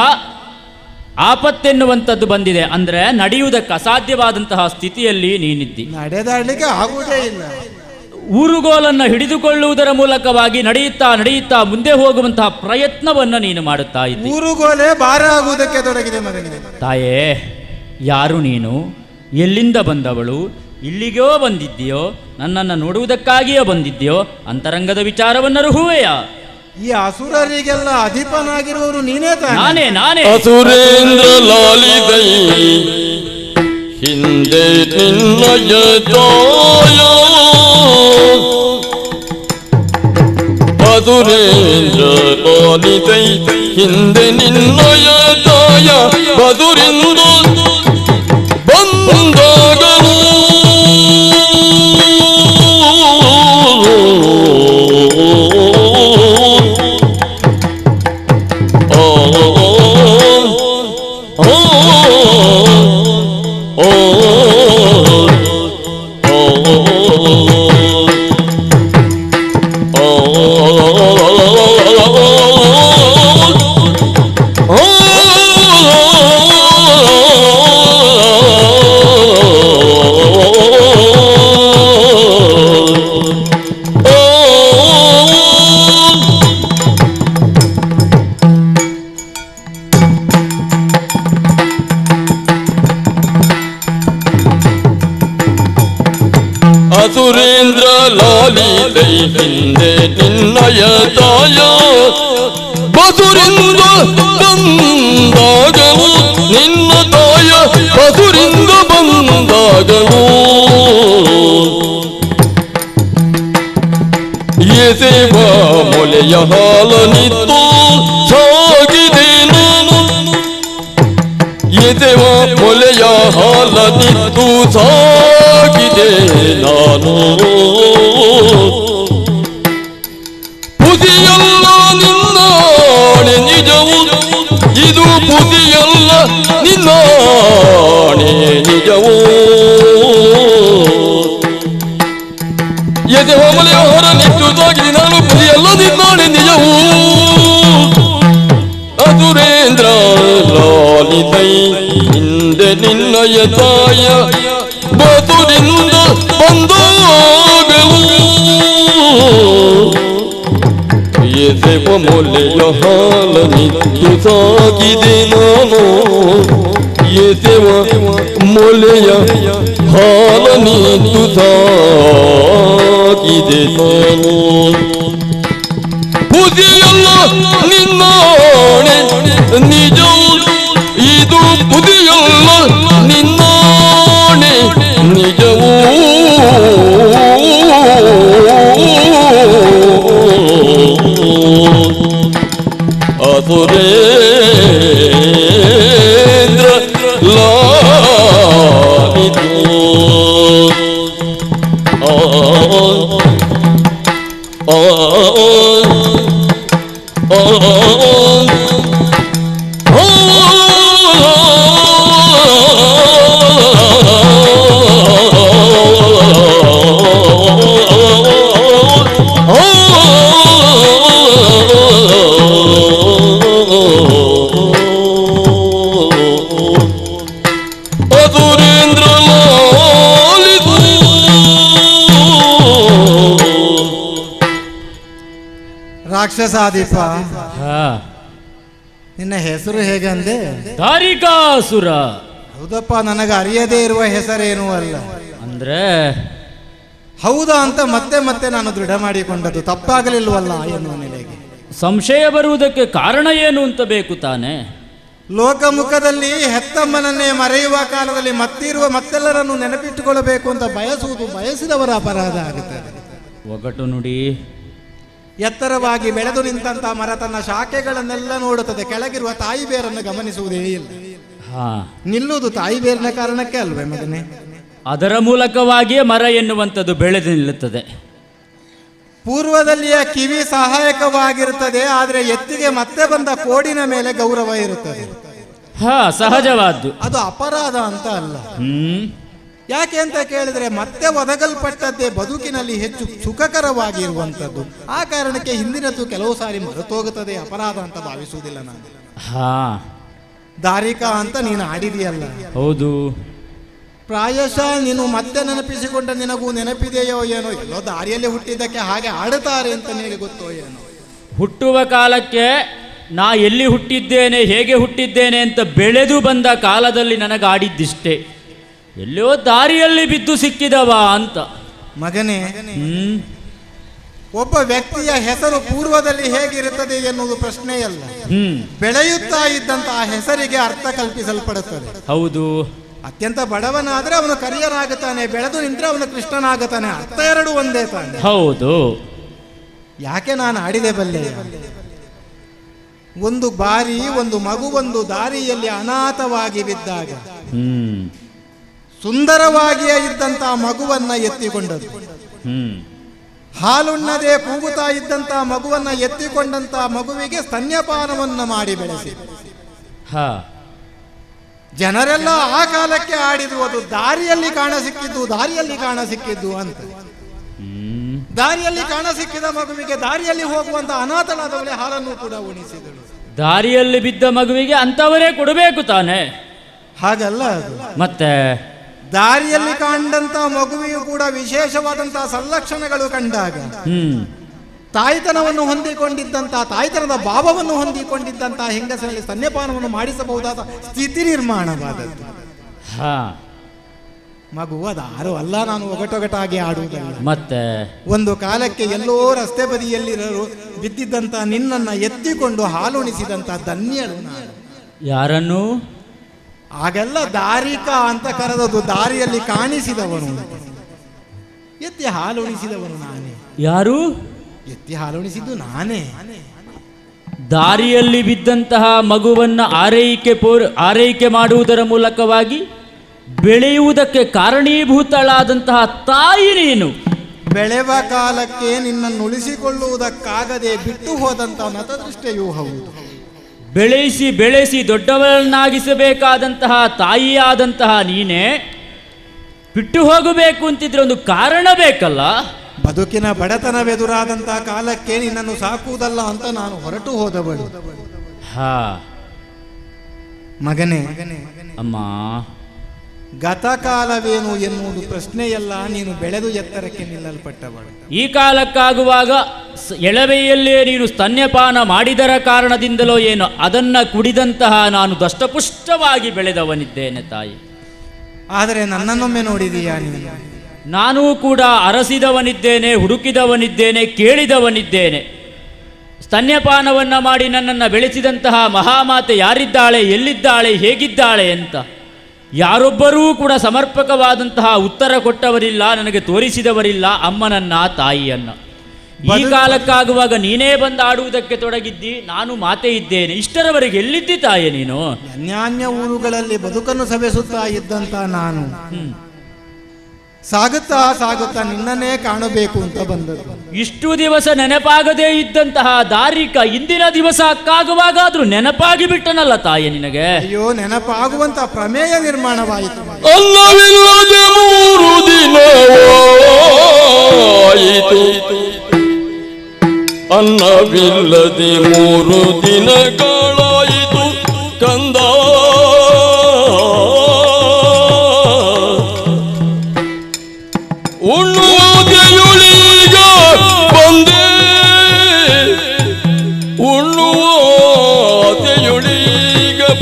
Speaker 14: ಆಪತ್ತೆನ್ನುವಂಥದ್ದು ಬಂದಿದೆ. ಅಂದರೆ ನಡೆಯುವುದಕ್ಕೆ ಅಸಾಧ್ಯವಾದಂತಹ ಸ್ಥಿತಿಯಲ್ಲಿ ನೀನಿದ್ದಿ.
Speaker 8: ನಡೆದಾಡಲಿಕ್ಕೆ ಆಗುವುದೇ ಇಲ್ಲ.
Speaker 14: ಊರುಗೋಲನ್ನು ಹಿಡಿದುಕೊಳ್ಳುವುದರ ಮೂಲಕವಾಗಿ ನಡೆಯುತ್ತಾ ಮುಂದೆ ಹೋಗುವಂತಹ ಪ್ರಯತ್ನವನ್ನು ನೀನು ಮಾಡುತ್ತಾ ಇದ್ದಿ.
Speaker 8: ಊರುಗೋಲೆ ಭಾರ ಆಗುವುದಕ್ಕೆ ತೊಡಗಿದೆ ಮಗನಿಗೆ.
Speaker 14: ತಾಯೇ, ಯಾರು ನೀನು? ಎಲ್ಲಿಂದ ಬಂದವಳು? ಇಲ್ಲಿಗೋ ಬಂದಿದ್ದೀಯೋ? ನನ್ನನ್ನು ನೋಡುವುದಕ್ಕಾಗಿಯೋ ಬಂದಿದ್ದೀಯೋ? ಅಂತರಂಗದ ವಿಚಾರವನ್ನರು ಹೂವೆಯ?
Speaker 8: ಈ ಅಸುರರಿಗೆಲ್ಲ ಅಧಿಪನಾಗಿರುವವರು ನೀನೇ ತಾನೇ?
Speaker 14: ನಾನೇ
Speaker 16: ಅಸುರೇಂದ್ರ ಲಾಲಿದೈ ಹಿಂದೆ ನಿನ್ನಯ ತಾಯ ಬದುರೇಂದ್ರ ಲಾಲಿದೈ ಹಿಂದೆ ನಿನ್ನಯ ತಾಯ ಬದುರಿಂದ ಬಂದಾಗಲು ಅಸುರೇಂದ್ರ ಲಾಲಿತೈ ಹಿಂದೆ ನಿನ್ನಯ ತಾಯ ಬಸುರಿಂದ ಬಂದಾಗಲು ನಿನ್ನ ತಾಯ ಬಸುರಿಂದ ಬಂದಾಗಲು ಎಸೆವ ಮೊಲೆಯ ಹಾಲನಿತ್ತು ಸಾಗಿದೆ ನಾನು ಎಸೆವ ಮೊಲೆಯ ಹಾಲನಿತ್ತು ಸಾಗಿದೆ ನಾನು ಪುಸಿಯಲ್ಲ ನಿನ್ನಾಣೆ ನಿಜವು ಇದು ಪುಸಿಯಲ್ಲ ನಿನ್ನಾಣೆ ನಿಜವು ಎದೆ ಹೊಮಲೆಯ ಹೊರ ನಿಟ್ಟು ಸಾಗಿ ನಾನು ಪುಸಿಯಲ್ಲ ನಿನ್ನಾಣೆ ನಿಜವು ಅಸುರೇಂದ್ರ ಲಾಲಿತೈ ಹಿಂದೆ ನಿನ್ನಯ ತಾಯ ಬಸುರಿಂದ ಬಂದಾಗಲು ಎಸೆವ ಮೊಲೆಯ ಹಾಲ ನಿತ್ತು ಸಾಗಿದೆ ನಾನು ಎಸೆವ ಮೊಲೆಯ ಹಾಲ ನಿತ್ತು ಸಾಗಿದೆ ನಾನು ಪುದಿಯಲ್ಲ ನಿನ್ನಾಣೆ ನಿಜವು ಇದು ಪುದಿಯಲ್ಲ ನಿನ್ನಾಣೆ ನಿಜವೂ ಅಸುರೇಂದ್ರ ಲಾಲಿತು
Speaker 8: ರಾಕ್ಷಸಾದೀಪ, ನಿನ್ನ ಹೆಸರು ಹೇಗಂದೆ?
Speaker 14: ದಾರಿಕಾಸುರ.
Speaker 8: ಹೌದಪ್ಪ, ನನಗೆ ಅರಿಯದೇ ಇರುವ ಹೆಸರೇನೂ ಅಲ್ಲ.
Speaker 14: ಅಂದ್ರೆ
Speaker 8: ಹೌದಾ ಅಂತ ಮತ್ತೆ ಮತ್ತೆ ನಾನು ದೃಢ ಮಾಡಿಕೊಂಡದ್ದು ತಪ್ಪಾಗಲಿಲ್ವಲ್ಲ ಎನ್ನುವ ನೆಲೆಗೆ.
Speaker 14: ಸಂಶಯ ಬರುವುದಕ್ಕೆ ಕಾರಣ ಏನು ಅಂತ ಬೇಕು ತಾನೆ.
Speaker 8: ಲೋಕಮುಖದಲ್ಲಿ ಹೆತ್ತಮ್ಮನನ್ನೇ ಮರೆಯುವ ಕಾಲದಲ್ಲಿ ಮತ್ತಿರುವ ಮತ್ತೆಲ್ಲರನ್ನು ನೆನಪಿಟ್ಟುಕೊಳ್ಳಬೇಕು ಅಂತ ಬಯಸಿದವರ ಅಪರಾಧ ಆಗುತ್ತದೆ.
Speaker 14: ಒಗಟು ನುಡಿ.
Speaker 8: ಎತ್ತರವಾಗಿ ಬೆಳೆದು ನಿಂತಹ ಮರ ತನ್ನ ಶಾಖೆಗಳನ್ನೆಲ್ಲ ನೋಡುತ್ತದೆ, ಕೆಳಗಿರುವ ತಾಯಿ ಬೇರನ್ನು ಗಮನಿಸುವುದೇ ಇಲ್ಲ. ನಿಲ್ಲುವುದು ತಾಯಿ ಬೇರಿನ ಕಾರಣಕ್ಕೆ ಅಲ್ವೇ ಮಗನೇ?
Speaker 14: ಅದರ ಮೂಲಕವಾಗಿಯೇ ಮರ ಎನ್ನುವಂಥದ್ದು ಬೆಳೆದು ನಿಲ್ಲುತ್ತದೆ.
Speaker 8: ಪೂರ್ವದಲ್ಲಿಯ ಕಿವಿ ಸಹಾಯಕವಾಗಿರುತ್ತದೆ, ಆದರೆ ಎತ್ತಿಗೆ ಮತ್ತೆ ಬಂದ ಕೋಡಿನ ಮೇಲೆ ಗೌರವ ಇರುತ್ತದೆ.
Speaker 14: ಸಹಜವಾದ್ದು.
Speaker 8: ಅದು ಅಪರಾಧ ಅಂತ ಅಲ್ಲ. ಯಾಕೆ ಅಂತ ಕೇಳಿದ್ರೆ ಮತ್ತೆ ಒದಗಲ್ಪಟ್ಟದ್ದೇ ಬದುಕಿನಲ್ಲಿ ಹೆಚ್ಚು ಸುಖಕರವಾಗಿರುವಂಥದ್ದು. ಆ ಕಾರಣಕ್ಕೆ ಹಿಂದಿನದ್ದು ಕೆಲವು ಸಾರಿ ಮರೆತೋಗುತ್ತದೆ, ಅಪರಾಧ ಅಂತ ಭಾವಿಸುವುದಿಲ್ಲ ನಾನು. ದಾರಿಕಾ ಅಂತ ನೀನು ಆಡಿದೆಯಲ್ಲ,
Speaker 14: ಹೌದು.
Speaker 8: ಪ್ರಾಯಶಃ ನೀನು ಮತ್ತೆ ನೆನಪಿಸಿಕೊಂಡ ನಿನಗೂ ನೆನಪಿದೆಯೋ ಏನೋ, ಎಲ್ಲೋ ದಾರಿಯಲ್ಲಿ ಹುಟ್ಟಿದ್ದಕ್ಕೆ ಹಾಗೆ ಆಡುತ್ತಾರೆ ಅಂತ ನಿನಗೆ ಗೊತ್ತೋ ಏನೋ.
Speaker 14: ಹುಟ್ಟುವ ಕಾಲಕ್ಕೆ ನಾ ಎಲ್ಲಿ ಹುಟ್ಟಿದ್ದೇನೆ, ಹೇಗೆ ಹುಟ್ಟಿದ್ದೇನೆ ಅಂತ ಬೆಳೆದು ಬಂದ ಕಾಲದಲ್ಲಿ ನನಗೆ ಆಡಿದ್ದಿಷ್ಟೇ. ಎಲ್ಲೋ ದಾರಿಯಲ್ಲಿ ಬಿದ್ದು ಸಿಕ್ಕಿದವ ಅಂತ.
Speaker 8: ಮಗನೇ, ಒಬ್ಬ ವ್ಯಕ್ತಿಯ ಹೆಸರು ಪೂರ್ವದಲ್ಲಿ ಹೇಗಿರುತ್ತದೆ ಎನ್ನುವುದು ಪ್ರಶ್ನೆಯಲ್ಲ, ಬೆಳೆಯುತ್ತಾ ಇದ್ದಂತಹ ಹೆಸರಿಗೆ ಅರ್ಥ ಕಲ್ಪಿಸಲ್ಪಡುತ್ತದೆ.
Speaker 14: ಹೌದು.
Speaker 8: ಅತ್ಯಂತ ಬಡವನಾದ್ರೆ ಅವನು ಕರಿಯನಾಗುತ್ತಾನೆ, ಬೆಳೆದು ನಿಂತ್ರೆ ಅವನು ಕೃಷ್ಣನಾಗುತ್ತಾನೆ, ಅರ್ಥ ಎರಡು ಒಂದೇ ತಾನೆ.
Speaker 14: ಹೌದು.
Speaker 8: ಯಾಕೆ ನಾನು ಆಡಿದೆ ಬಲ್ಲೆ? ಒಂದು ಬಾರಿ ಒಂದು ಮಗು ಒಂದು ದಾರಿಯಲ್ಲಿ ಅನಾಥವಾಗಿ ಬಿದ್ದಾಗ ಸುಂದರವಾಗಿಯೇ ಇದ್ದಂತಹ ಮಗುವನ್ನ ಎತ್ತಿಕೊಂಡದ್ದು. ಹಾಲುಣ್ಣದೆ ಕೂಗುತ್ತಾ ಇದ್ದಂತಹ ಮಗುವನ್ನ ಎತ್ತಿಕೊಂಡಂತಹ ಮಗುವಿಗೆ ಸ್ತನ್ಯಪಾನವನ್ನ ಮಾಡಿ ಬೆಳೆಸಿ ಜನರೆಲ್ಲ ಆ ಕಾಲಕ್ಕೆ ಆಡಿದ್ರು. ಅದು ದಾರಿಯಲ್ಲಿ ಕಾಣ ಸಿಕ್ಕಿದ್ದು ಅಂತ. ದಾರಿಯಲ್ಲಿ ಕಾಣ ಸಿಕ್ಕಿದ ಮಗುವಿಗೆ ದಾರಿಯಲ್ಲಿ ಹೋಗುವಂತ ಅನಾಥನಾದವಳೆ ಹಾಲನ್ನು ಕೂಡ ಉಣಿಸಿದಳು.
Speaker 14: ದಾರಿಯಲ್ಲಿ ಬಿದ್ದ ಮಗುವಿಗೆ ಅಂತವರೇ ಕೊಡಬೇಕು ತಾನೆ.
Speaker 8: ಹಾಗಲ್ಲ ಅದು.
Speaker 14: ಮತ್ತೆ
Speaker 8: ದಾರಿಯಲ್ಲಿ ಕಂಡಂತ ಮಗುವಿಗೂ ಕೂಡ ವಿಶೇಷವಾದಂತಹ ಸಂಲಕ್ಷಣಗಳು ಕಂಡಾಗ ತಾಯ್ತನವನ್ನು ಹೊಂದಿಕೊಂಡಿದ್ದಂತಹ, ತಾಯ್ತನದ ಭಾವವನ್ನು ಹೊಂದಿಕೊಂಡಿದ್ದಂತಹ ಹೆಂಗಸರಲ್ಲಿ ಸ್ತನ್ಯಪಾನವನ್ನು ಮಾಡಿಸಬಹುದಾದ ಸ್ಥಿತಿ ನಿರ್ಮಾಣವಾದದ್ದು. ಮಗು ಅದಾರು ಅಲ್ಲ, ನಾನು ಒಗಟೊಗಟಾಗಿ ಆಡುವುದಲ್ಲ.
Speaker 2: ಮತ್ತೆ
Speaker 8: ಒಂದು ಕಾಲಕ್ಕೆ ಎಲ್ಲೋ ರಸ್ತೆ ಬದಿಯಲ್ಲಿರೋ ಬಿದ್ದಿದ್ದಂತ ನಿನ್ನನ್ನು ಎತ್ತಿಕೊಂಡು ಹಾಲುಣಿಸಿದಂತ ಧನ್ಯಳು ನಾನು.
Speaker 2: ಯಾರನ್ನು?
Speaker 8: ಆಗೆಲ್ಲ ದಾರಿಕ ಅಂತ ಕರೆದದು, ದಾರಿಯಲ್ಲಿ ಕಾಣಿಸಿದವನು, ಎತ್ತಿ ಹಾಲುಣಿಸಿದವನು ನಾನೇ.
Speaker 2: ಯಾರು?
Speaker 8: ಎತ್ತಿ ಹಾಲುಣಿಸಿದ್ದು ನಾನೇ.
Speaker 2: ದಾರಿಯಲ್ಲಿ ಬಿದ್ದಂತಹ ಮಗುವನ್ನ ಆರೈಕೆ ಮಾಡುವುದರ ಮೂಲಕವಾಗಿ ಬೆಳೆಯುವುದಕ್ಕೆ ಕಾರಣೀಭೂತಳಾದಂತಹ ತಾಯಿ ನೀನು.
Speaker 8: ಬೆಳೆವ ಕಾಲಕ್ಕೆ ನಿನ್ನನ್ನು ಉಳಿಸಿಕೊಳ್ಳುವುದಕ್ಕಾಗದೆ ಬಿಟ್ಟು ಹೋದಂತ ನತದೃಷ್ಟೆಯೂ ಹೌದು.
Speaker 2: ಬೆಳೆಸಿ ಬೆಳೆಸಿ ದೊಡ್ಡವರನ್ನಾಗಿಸಬೇಕಾದಂತಹ ತಾಯಿಯಾದಂತಹ ನೀನೇ ಬಿಟ್ಟು ಹೋಗಬೇಕು ಅಂತಿದ್ರೆ ಒಂದು ಕಾರಣ ಬೇಕಲ್ಲ.
Speaker 8: ಬದುಕಿನ ಬಡತನವೆದುರಾದಂತಹ ಕಾಲಕ್ಕೆ ನಿನ್ನನ್ನು ಸಾಕುವುದಲ್ಲ ಅಂತ ನಾನು ಹೊರಟು ಹೋದವಳು. ಮಗನೇ,
Speaker 2: ಅಮ್ಮ,
Speaker 8: ಗತಕಾಲವೇನು ಎನ್ನುವುದು ಪ್ರಶ್ನೆಯಲ್ಲ, ನೀನು ಬೆಳೆದು ಎತ್ತರಕ್ಕೆ ನಿಲ್ಲಲ್ಪಟ್ಟವಳು.
Speaker 2: ಈ ಕಾಲಕ್ಕಾಗುವಾಗ ಎಳವೆಯಲ್ಲೇ ನೀನು ಸ್ತನ್ಯಪಾನ ಮಾಡಿದರ ಕಾರಣದಿಂದಲೋ ಏನೋ ಅದನ್ನ ಕುಡಿದಂತಹ ನಾನು ದಷ್ಟಪುಷ್ಟವಾಗಿ ಬೆಳೆದವನಿದ್ದೇನೆ ತಾಯಿ.
Speaker 8: ಆದರೆ ನನ್ನನ್ನೊಮ್ಮೆ ನೋಡಿದೀಯಾ ನೀನು?
Speaker 2: ನಾನೂ ಕೂಡ ಅರಸಿದವನಿದ್ದೇನೆ, ಹುಡುಕಿದವನಿದ್ದೇನೆ, ಕೇಳಿದವನಿದ್ದೇನೆ. ಸ್ತನ್ಯಪಾನವನ್ನ ಮಾಡಿ ನನ್ನನ್ನು ಬೆಳೆಸಿದಂತಹ ಮಹಾಮಾತೆ ಯಾರಿದ್ದಾಳೆ, ಎಲ್ಲಿದ್ದಾಳೆ, ಹೇಗಿದ್ದಾಳೆ ಅಂತ ಯಾರೊಬ್ಬರೂ ಕೂಡ ಸಮರ್ಪಕವಾದಂತಹ ಉತ್ತರ ಕೊಟ್ಟವರಿಲ್ಲ, ನನಗೆ ತೋರಿಸಿದವರಿಲ್ಲ ಅಮ್ಮನನ್ನ, ತಾಯಿಯನ್ನ. ಈ ಕಾಲಕ್ಕಾಗುವಾಗ ನೀನೇ ಬಂದು ಆಡುವುದಕ್ಕೆ ತೊಡಗಿದ್ದಿ, ನಾನು ಮಾತೆ ಇದ್ದೇನೆ. ಇಷ್ಟರವರೆಗೆ ಎಲ್ಲಿದ್ದಿ ತಾಯಿ ನೀನು?
Speaker 8: ಅನ್ಯಾನ್ಯ ಊರುಗಳಲ್ಲಿ ಬದುಕನ್ನು ಸವೆಸುತ್ತಾ ಇದ್ದಂತ ನಾನು ಸಾಗುತ್ತಾ ಸಾಗುತ್ತಾ ನಿನ್ನನ್ನೇ ಕಾಣಬೇಕು ಅಂತ ಬಂದದ್ದು.
Speaker 2: ಇಷ್ಟು ದಿವಸ ನೆನಪಾಗದೇ ಇದ್ದಂತಹ ದಾರಿಕ ಇಂದಿನ ದಿವಸ ಅಕ್ಕಾಗುವಾಗಾದ್ರೂ ನೆನಪಾಗಿ ಬಿಟ್ಟನಲ್ಲ ತಾಯಿ ನಿನಗೆ.
Speaker 8: ಅಯ್ಯೋ, ನೆನಪಾಗುವಂತ ಪ್ರಮೇಯ ನಿರ್ಮಾಣವಾಯಿತು.
Speaker 16: ಅನ್ನವಿಲ್ಲದೆ 3 ದಿನವಾಯಿತು, ಅನ್ನವಿಲ್ಲದೆ 3 ದಿನಗಳಾಯಿತು ಕಂದ. ಉಣ್ಣುವುದೆಯುಳೀಗ ಬಂದೆ, ಉಣ್ಣುವುದೆಯುಳೀಗ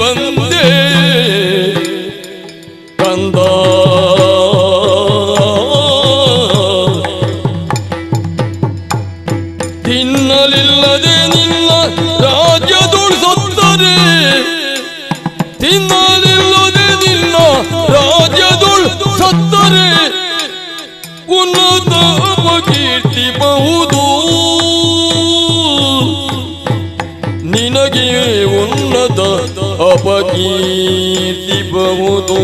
Speaker 16: ಬಂದೆ ಕಂದ. ತಿನ್ನಲಿಲ್ಲದೆ ನಿನ್ನ ರಾಜ್ಯದೊಳು ಸತ್ತರೆ, ತಿನ್ನಲಿಲ್ಲದೆ ನಿನ್ನ ರಾಜ್ಯದೊಳು ಸತ್ತರೆ ಉನ್ನತ ಅಪಕೀರ್ತಿ ಬಹುದು, ನಿನಗೆ ಉನ್ನತ ಅಪಕೀರ್ತಿ ಬಹುದು.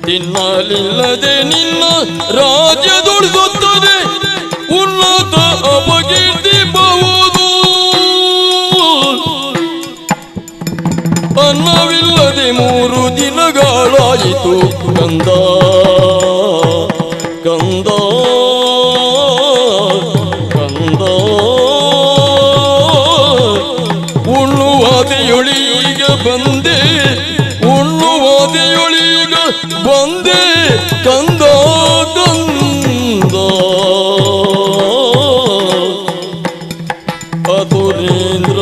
Speaker 16: ತಿನ್ನಲಿಲ್ಲದೆ ನಿನ್ನ ರಾಜ್ಯದೊಳು ಸತ್ತರೆ ಉನ್ನತ ಅಪಕೀರ್ತಿ ಬಹುದು. ಅನ್ನವಿಲ್ಲದೆ 3 ದಿನಗಳಾಯಿತು ಕಂದ, ಕಂದ, ಕಂದ. ಉಣ್ಣುವಾದೆಯೊಳೀಗ ಬಂದೆ, ಉಣ್ಣುವಾದೆಯೊಳೀಗ ಬಂದೆ ಕಂದ, ಕಂದ. ಅತುರೇಂದ್ರ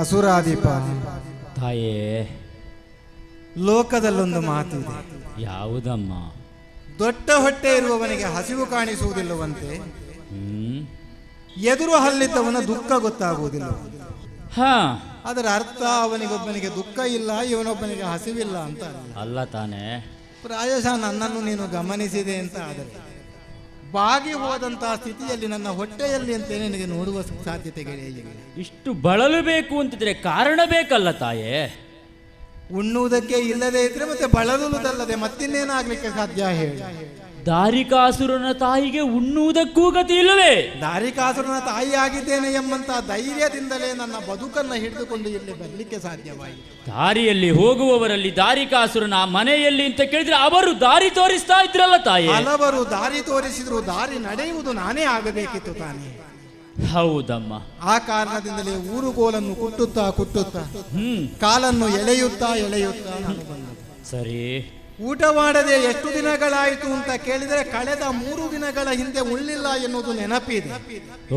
Speaker 8: ಅಸುರಾಧಿಪ
Speaker 2: ತಾಯೇ,
Speaker 8: ಲೋಕದಲ್ಲೊಂದು ಮಾತು ಇದೆ.
Speaker 2: ಯಾವುದಮ್ಮ?
Speaker 8: ದೊಡ್ಡ ಹೊಟ್ಟೆ ಇರುವವನಿಗೆ ಹಸಿವು ಕಾಣಿಸುವುದಿಲ್ಲವಂತೆ, ಎದುರು ಹಲ್ಲಿದ್ದವನ ದುಃಖ ಗೊತ್ತಾಗುವುದಿಲ್ಲ. ಅದರ ಅರ್ಥ ಅವನಿಗೊಬ್ಬನಿಗೆ ದುಃಖ ಇಲ್ಲ, ಇವನೊಬ್ಬನಿಗೆ ಹಸಿವಿಲ್ಲ ಅಂತ
Speaker 2: ಅಲ್ಲ ತಾನೇ?
Speaker 8: ಪ್ರಾಯಶಃ ನನ್ನನ್ನು ನೀನು ಗಮನಿಸಿದೆ ಅಂತ ಆದರೆ ಬಾಗಿ ಹೋದಂತಹ ಸ್ಥಿತಿಯಲ್ಲಿ ನನ್ನ ಹೊಟ್ಟೆಯಲ್ಲಿ ಅಂತ ನಿನಗೆ ನೋಡುವ ಸಾಧ್ಯತೆಗಳೇ ಇವೆ.
Speaker 2: ಇಷ್ಟು ಬಳಲಬೇಕು ಅಂತಿದ್ರೆ ಕಾರಣ ಬೇಕಲ್ಲ ತಾಯೇ?
Speaker 8: ಉಣ್ಣುವುದಕ್ಕೆ ಇಲ್ಲದೆ ಇದ್ರೆ ಮತ್ತೆ ಬಳಲುವುದಲ್ಲದೆ ಮತ್ತಿನ್ನೇನಾಗ್ಲಿಕ್ಕೆ ಸಾಧ್ಯ ಹೇಳಿ?
Speaker 14: ದಾರಿಕಾಸುರನ ತಾಯಿಗೆ ಉಣ್ಣುವುದಕ್ಕೂ ಗತಿ ಇಲ್ಲವೇ?
Speaker 8: ದಾರಿಕಾಸುರನ ತಾಯಿ ಆಗಿದ್ದೇನೆ ಎಂಬಂತ ಧೈರ್ಯದಿಂದಲೇ ನನ್ನ ಬದುಕನ್ನು ಹಿಡಿದುಕೊಂಡು ಇಲ್ಲಿ ಬರಲಿಕ್ಕೆ ಸಾಧ್ಯವಾಯಿತು.
Speaker 14: ದಾರಿಯಲ್ಲಿ ಹೋಗುವವರಲ್ಲಿ ದಾರಿಕಾಸುರನ ಮನೆಯಲ್ಲಿ ಅಂತ ಕೇಳಿದ್ರೆ ಅವರು ದಾರಿ ತೋರಿಸ್ತಾ ಇದ್ರಲ್ಲ ತಾಯಿ.
Speaker 8: ಹಲವರು ದಾರಿ ತೋರಿಸಿದ್ರು, ದಾರಿ ನಡೆಯುವುದು ನಾನೇ ಆಗಬೇಕಿತ್ತು ತಾನೇ.
Speaker 14: ಹೌದಮ್ಮ.
Speaker 8: ಆ ಕಾರಣದಿಂದಲೇ ಊರುಗೋಲನ್ನು ಕುಟ್ಟುತ್ತಾ ಕಾಲನ್ನು ಎಳೆಯುತ್ತಾ ನಾನು ಬಂದದ್ದು.
Speaker 14: ಸರಿ,
Speaker 8: ಊಟ ಮಾಡದೆ ಎಷ್ಟು ದಿನಗಳಾಯಿತು ಅಂತ ಕೇಳಿದರೆ ಕಳೆದ 3 ದಿನಗಳ ಹಿಂದೆ ಉಳ್ಳಿಲ್ಲ ಎನ್ನುವುದು ನೆನಪಿದೆ.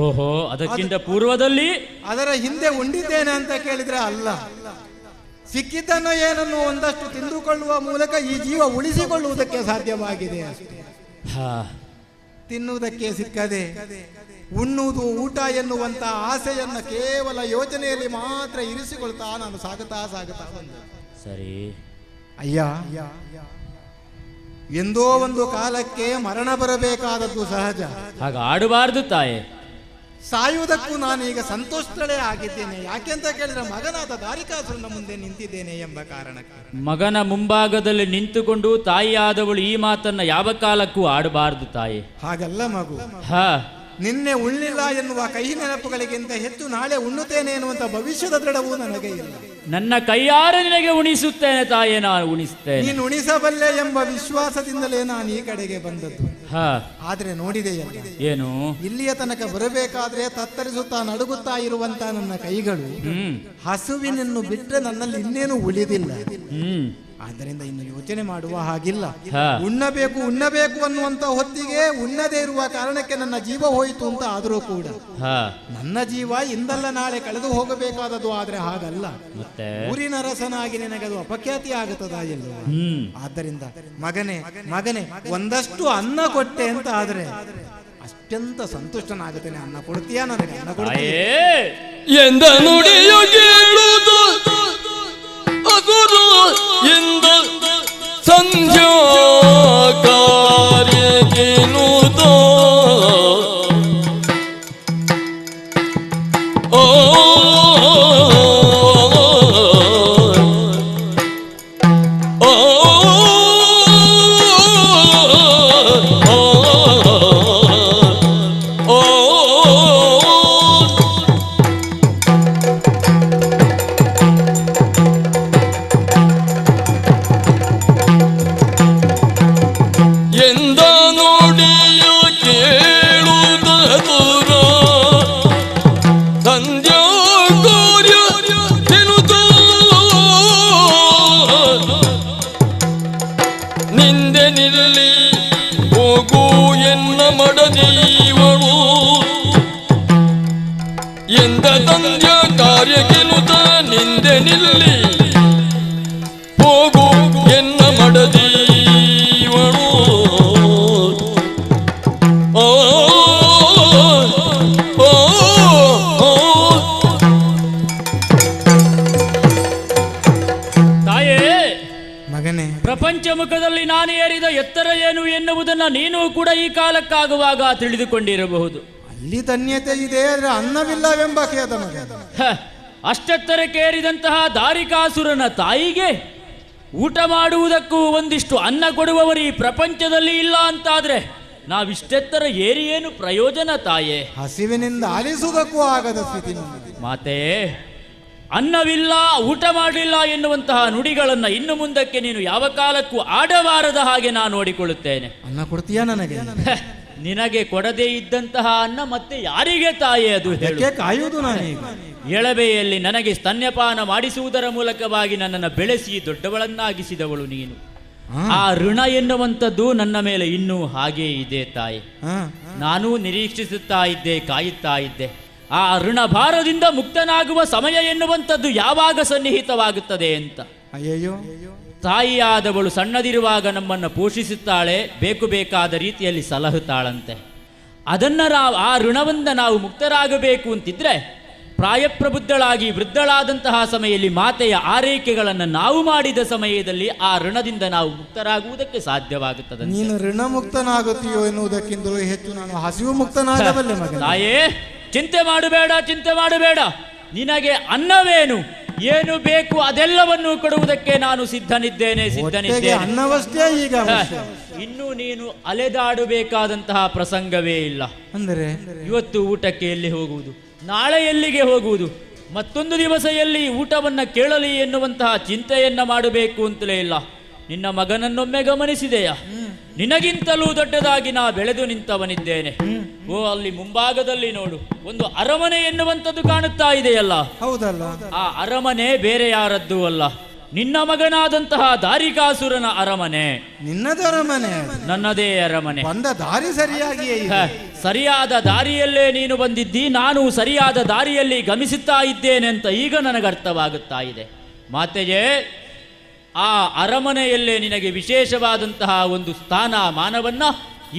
Speaker 14: ಓಹೋ, ಅದಕ್ಕಿಂತ ಪೂರ್ವದಲ್ಲಿ?
Speaker 8: ಅದರ ಹಿಂದೆ ಉಂಡಿದ್ದೇನೆ ಅಂತ ಕೇಳಿದ್ರೆ ಅಲ್ಲ, ಸಿಕ್ಕಿದ್ದನ್ನು ಏನನ್ನು ಒಂದಷ್ಟು ತಿಂದುಕೊಳ್ಳುವ ಮೂಲಕ ಈ ಜೀವ ಉಳಿಸಿಕೊಳ್ಳುವುದಕ್ಕೆ ಸಾಧ್ಯವಾಗಿದೆ ಅಷ್ಟೇ. ತಿನ್ನುವುದಕ್ಕೆ ಸಿಕ್ಕದೆ ಉಣ್ಣುವುದು ಊಟ ಎನ್ನುವಂತ ಆಸೆಯನ್ನು ಕೇವಲ ಯೋಚನೆಯಲ್ಲಿ ಮಾತ್ರ ಇರಿಸಿಕೊಳ್ತಾ ನಾನು ಸಾಗುತ್ತಾ ಬಂದೆ.
Speaker 14: ಸರಿ
Speaker 8: ಅಯ್ಯ, ಎಂದೋ ಒಂದು ಕಾಲಕ್ಕೆ ಮರಣ ಬರಬೇಕಾದದ್ದು ಸಹಜ.
Speaker 14: ಹಾಗ ಆಡಬಾರ್ದು ತಾಯಿ.
Speaker 8: ಸಾಯುವುದಕ್ಕೂ ನಾನೀಗ ಸಂತೋಷಗಳೇ ಆಗಿದ್ದೇನೆ. ಯಾಕೆಂತ ಕೇಳಿದ್ರೆ ಮಗನಾದ ದಾರಿಕಾಸುರನ ಮುಂದೆ ನಿಂತಿದ್ದೇನೆ ಎಂಬ ಕಾರಣಕ್ಕೆ.
Speaker 14: ಮಗನ ಮುಂಭಾಗದಲ್ಲಿ ನಿಂತುಕೊಂಡು ತಾಯಿಯಾದವಳು ಈ ಮಾತನ್ನ ಯಾವ ಕಾಲಕ್ಕೂ ಆಡಬಾರ್ದು ತಾಯಿ.
Speaker 8: ಹಾಗಲ್ಲ ಮಗು. ನಿನ್ನೆ ಉಳ್ಳಿಲ್ಲ ಎನ್ನುವ ಕಹಿ ನೆನಪುಗಳಿಗಿಂತ ಹೆಚ್ಚು ನಾಳೆ ಉಣ್ಣುತ್ತೇನೆ ಎನ್ನುವಂತ ಭವಿಷ್ಯದ ದೃಢವೂ ನನಗೆ ಇಲ್ಲ.
Speaker 14: ನನ್ನ ಕೈಯಾರ ನಿನಗೆ ಉಣಿಸುತ್ತೇನೆ ತಾಯಿ, ನಾನು ಉಣಿಸುತ್ತೇನೆ.
Speaker 8: ನೀನು ಉಣಿಸಬಲ್ಲೆ ಎಂಬ ವಿಶ್ವಾಸದಿಂದಲೇ ನಾನು ಈ ಕಡೆಗೆ ಬಂದದ್ದು. ಆದ್ರೆ ನೋಡಿದೆಯಲ್ಲ,
Speaker 14: ಏನು
Speaker 8: ಇಲ್ಲಿಯ ತನಕ ಬರಬೇಕಾದ್ರೆ ತತ್ತರಿಸುತ್ತಾ ನಡುಗುತ್ತಾ ಇರುವಂತ ನನ್ನ ಕೈಗಳು ಹಸುವಿನನ್ನು ಬಿಟ್ಟರೆ ನನ್ನಲ್ಲಿ ಇನ್ನೇನು ಉಳಿದಿಲ್ಲ. ಆದ್ದರಿಂದ ಇನ್ನು ಯೋಚನೆ ಮಾಡುವ ಹಾಗಿಲ್ಲ. ಉಣ್ಣಬೇಕು ಅನ್ನುವಂತ ಹೊತ್ತಿಗೆ ಉಣ್ಣದೇ ಇರುವ ಕಾರಣಕ್ಕೆ ನನ್ನ ಜೀವ ಹೋಯಿತು ಅಂತ ಆದರೂ ಕೂಡ ನನ್ನ ಜೀವ ಇಂದಲ್ಲ ನಾಳೆ ಕಳೆದು ಹೋಗಬೇಕಾದದು. ಆದ್ರೆ ಹಾಗಲ್ಲ, ಊರಿನ ರಸನಾಗಿ ನಿನಗದು ಅಪಖ್ಯಾತಿ ಆಗುತ್ತದ ಎಲ್ಲೋ. ಆದ್ದರಿಂದ ಮಗನೇ ಒಂದಷ್ಟು ಅನ್ನ ಕೊಟ್ಟೆ ಅಂತ ಆದ್ರೆ ಅತ್ಯಂತ ಸಂತುಷ್ಟನಾಗುತ್ತೇನೆ. ಅನ್ನ ಕೊಡ್ತೀಯಾ ನನಗೆ? ಅನ್ನ ಕೊಡ್ತೀಯ
Speaker 16: ಎಂದ ನುಡಿಯು ಕೇಳುವುದು ಅಗುರು ಎಂದ ಸಂಧ್ಯಾ ಕಾರ್ಯಗೇನುದೋ
Speaker 14: ಪ್ರಪಂಚಮುಖದಲ್ಲಿ ನಾನು ಏರಿದ ಎತ್ತರ ಏನು ಎನ್ನುವುದನ್ನು ನೀನು ಕೂಡ ಈ ಕಾಲಕ್ಕಾಗುವಾಗ ತಿಳಿದುಕೊಂಡಿರಬಹುದು.
Speaker 8: ಅಲ್ಲಿ ಧನ್ಯತೆ ಇದೆ, ಆದರೆ ಅನ್ನವಿಲ್ಲವೆಂಬ ಖೇದ.
Speaker 14: ಅಷ್ಟೆತ್ತರಕ್ಕೆ ಏರಿದಂತಹ ದಾರಿಕಾಸುರನ ತಾಯಿಗೆ ಊಟ ಮಾಡುವುದಕ್ಕೂ ಒಂದಿಷ್ಟು ಅನ್ನ ಕೊಡುವವರು ಈ ಪ್ರಪಂಚದಲ್ಲಿ ಇಲ್ಲ ಅಂತಾದ್ರೆ ನಾವಿಷ್ಟೆತ್ತರ ಏರಿ ಏನು ಪ್ರಯೋಜನ ತಾಯೇ?
Speaker 8: ಹಸಿವಿನಿಂದ ಆಲಿಸುವುದಕ್ಕೂ ಆಗದ ಸ್ಥಿತಿ.
Speaker 14: ಮಾತೆ, ಅನ್ನವಿಲ್ಲ, ಊಟ ಮಾಡಲಿಲ್ಲ ಎನ್ನುವಂತಹ ನುಡಿಗಳನ್ನು ಇನ್ನು ಮುಂದಕ್ಕೆ ನೀನು ಯಾವ ಕಾಲಕ್ಕೂ ಆಡಬಾರದ ಹಾಗೆ ನಾನು ನೋಡಿಕೊಳ್ಳುತ್ತೇನೆ.
Speaker 8: ಅನ್ನ ಕೊಡ್ತೀಯಾ ನನಗೆ?
Speaker 14: ನಿನಗೆ ಕೊಡದೇ ಇದ್ದಂತಹ ಅನ್ನ ಮತ್ತೆ ಯಾರಿಗೆ ತಾಯೇ ಅದು
Speaker 8: ಕಾಯುವುದು? ನಾನೀಗ
Speaker 14: ಎಳವೆಯಲ್ಲಿ ನನಗೆ ಸ್ತನ್ಯಪಾನ ಮಾಡಿಸುವುದರ ಮೂಲಕವಾಗಿ ನನ್ನನ್ನು ಬೆಳೆಸಿ ದೊಡ್ಡವಳನ್ನಾಗಿಸಿದವಳು ನೀನು. ಆ ಋಣ ಎನ್ನುವಂಥದ್ದು ನನ್ನ ಮೇಲೆ ಇನ್ನೂ ಹಾಗೇ ಇದೆ ತಾಯಿ. ನಾನು ನಿರೀಕ್ಷಿಸುತ್ತಾ ಇದ್ದೆ, ಕಾಯುತ್ತಾ ಇದ್ದೆ. ಆ ಋಣ ಭಾರದಿಂದ ಮುಕ್ತನಾಗುವ ಸಮಯ ಎನ್ನುವಂಥದ್ದು ಯಾವಾಗ ಸನ್ನಿಹಿತವಾಗುತ್ತದೆ ಅಂತ.
Speaker 8: ಅಯ್ಯಯ್ಯೋ,
Speaker 14: ತಾಯಿಯಾದವಳು ಸಣ್ಣದಿರುವಾಗ ನಮ್ಮನ್ನು ಪೋಷಿಸುತ್ತಾಳೆ, ಬೇಕಾದ ರೀತಿಯಲ್ಲಿ ಸಲಹುತ್ತಾಳಂತೆ. ಆ ಋಣದಿಂದ ನಾವು ಮುಕ್ತರಾಗಬೇಕು ಅಂತಿದ್ರೆ ಪ್ರಾಯಪ್ರಬುದ್ಧಳಾಗಿ ವೃದ್ಧಳಾದಂತಹ ಸಮಯದಲ್ಲಿ ಮಾತೆಯ ಆರೈಕೆಗಳನ್ನು ನಾವು ಮಾಡಿದ ಸಮಯದಲ್ಲಿ ಆ ಋಣದಿಂದ ನಾವು ಮುಕ್ತರಾಗುವುದಕ್ಕೆ ಸಾಧ್ಯವಾಗುತ್ತದೆ.
Speaker 8: ನೀನು ಋಣ ಮುಕ್ತನಾಗುತ್ತೀಯೋ ಎನ್ನುವುದಕ್ಕಿಂತಲೂ ಹೆಚ್ಚು ನಾನು ಹಸಿವು ಮುಕ್ತನಾಗಬಲ್ಲೆ.
Speaker 14: ತಾಯೇ, ಚಿಂತೆ ಮಾಡಬೇಡ. ನಿನಗೆ ಅನ್ನವೇನು, ಏನು ಬೇಕು ಅದೆಲ್ಲವನ್ನು ಕೊಡುವುದಕ್ಕೆ ನಾನು ಸಿದ್ಧನಿದ್ದೇನೆ.
Speaker 8: ಅನ್ನವಷ್ಟೇ ಈಗ
Speaker 14: ಇನ್ನು ನೀನು ಅಲೆದಾಡಬೇಕಾದಂತಹ ಪ್ರಸಂಗವೇ ಇಲ್ಲ.
Speaker 8: ಅಂದರೆ
Speaker 14: ಇವತ್ತು ಊಟಕ್ಕೆ ಎಲ್ಲಿ ಹೋಗುವುದು, ನಾಳೆ ಎಲ್ಲಿಗೆ ಹೋಗುವುದು, ಮತ್ತೊಂದು ದಿವಸ ಎಲ್ಲಿ ಊಟವನ್ನ ಕೇಳಲಿ ಎನ್ನುವಂತಹ ಚಿಂತೆಯನ್ನ ಮಾಡಬೇಕು ಅಂತಲೇ ಇಲ್ಲ. ನಿನ್ನ ಮಗನನ್ನೊಮ್ಮೆ ಗಮನಿಸಿದೆಯಾ? ನಿನಗಿಂತಲೂ ದೊಡ್ಡದಾಗಿ ನಾ ಬೆಳೆದು ನಿಂತವನಿದ್ದೇನೆ. ಓ, ಅಲ್ಲಿ ಮುಂಭಾಗದಲ್ಲಿ ನೋಡು, ಒಂದು ಅರಮನೆ ಎನ್ನುವಂಥದ್ದು ಕಾಣುತ್ತಾ ಇದೆಯಲ್ಲ.
Speaker 8: ಹೌದಲ್ಲ?
Speaker 14: ಆ ಅರಮನೆ ಬೇರೆ ಯಾರದ್ದೂ ಅಲ್ಲ, ನಿನ್ನ ಮಗನಾದಂತಹ ದಾರಿಕಾಸುರನ ಅರಮನೆ.
Speaker 8: ನಿನ್ನದ ಅರಮನೆ?
Speaker 14: ನನ್ನದೇ ಅರಮನೆ.
Speaker 8: ಬಂದ ದಾರಿ ಸರಿಯಾಗಿಯೇ
Speaker 14: ಸರಿಯಾದ ದಾರಿಯಲ್ಲೇ ನೀನು ಬಂದಿದ್ದಿ, ನಾನು ಸರಿಯಾದ ದಾರಿಯಲ್ಲಿ ಗಮಿಸುತ್ತಾ ಇದ್ದೇನೆ ಅಂತ ಈಗ ನನಗೆ ಅರ್ಥವಾಗುತ್ತಾ ಇದೆ. ಮಾತೆಯೇ, ಆ ಅರಮನೆಯಲ್ಲೇ ನಿನಗೆ ವಿಶೇಷವಾದಂತಹ ಒಂದು ಸ್ಥಾನ ಮಾನವನ್ನ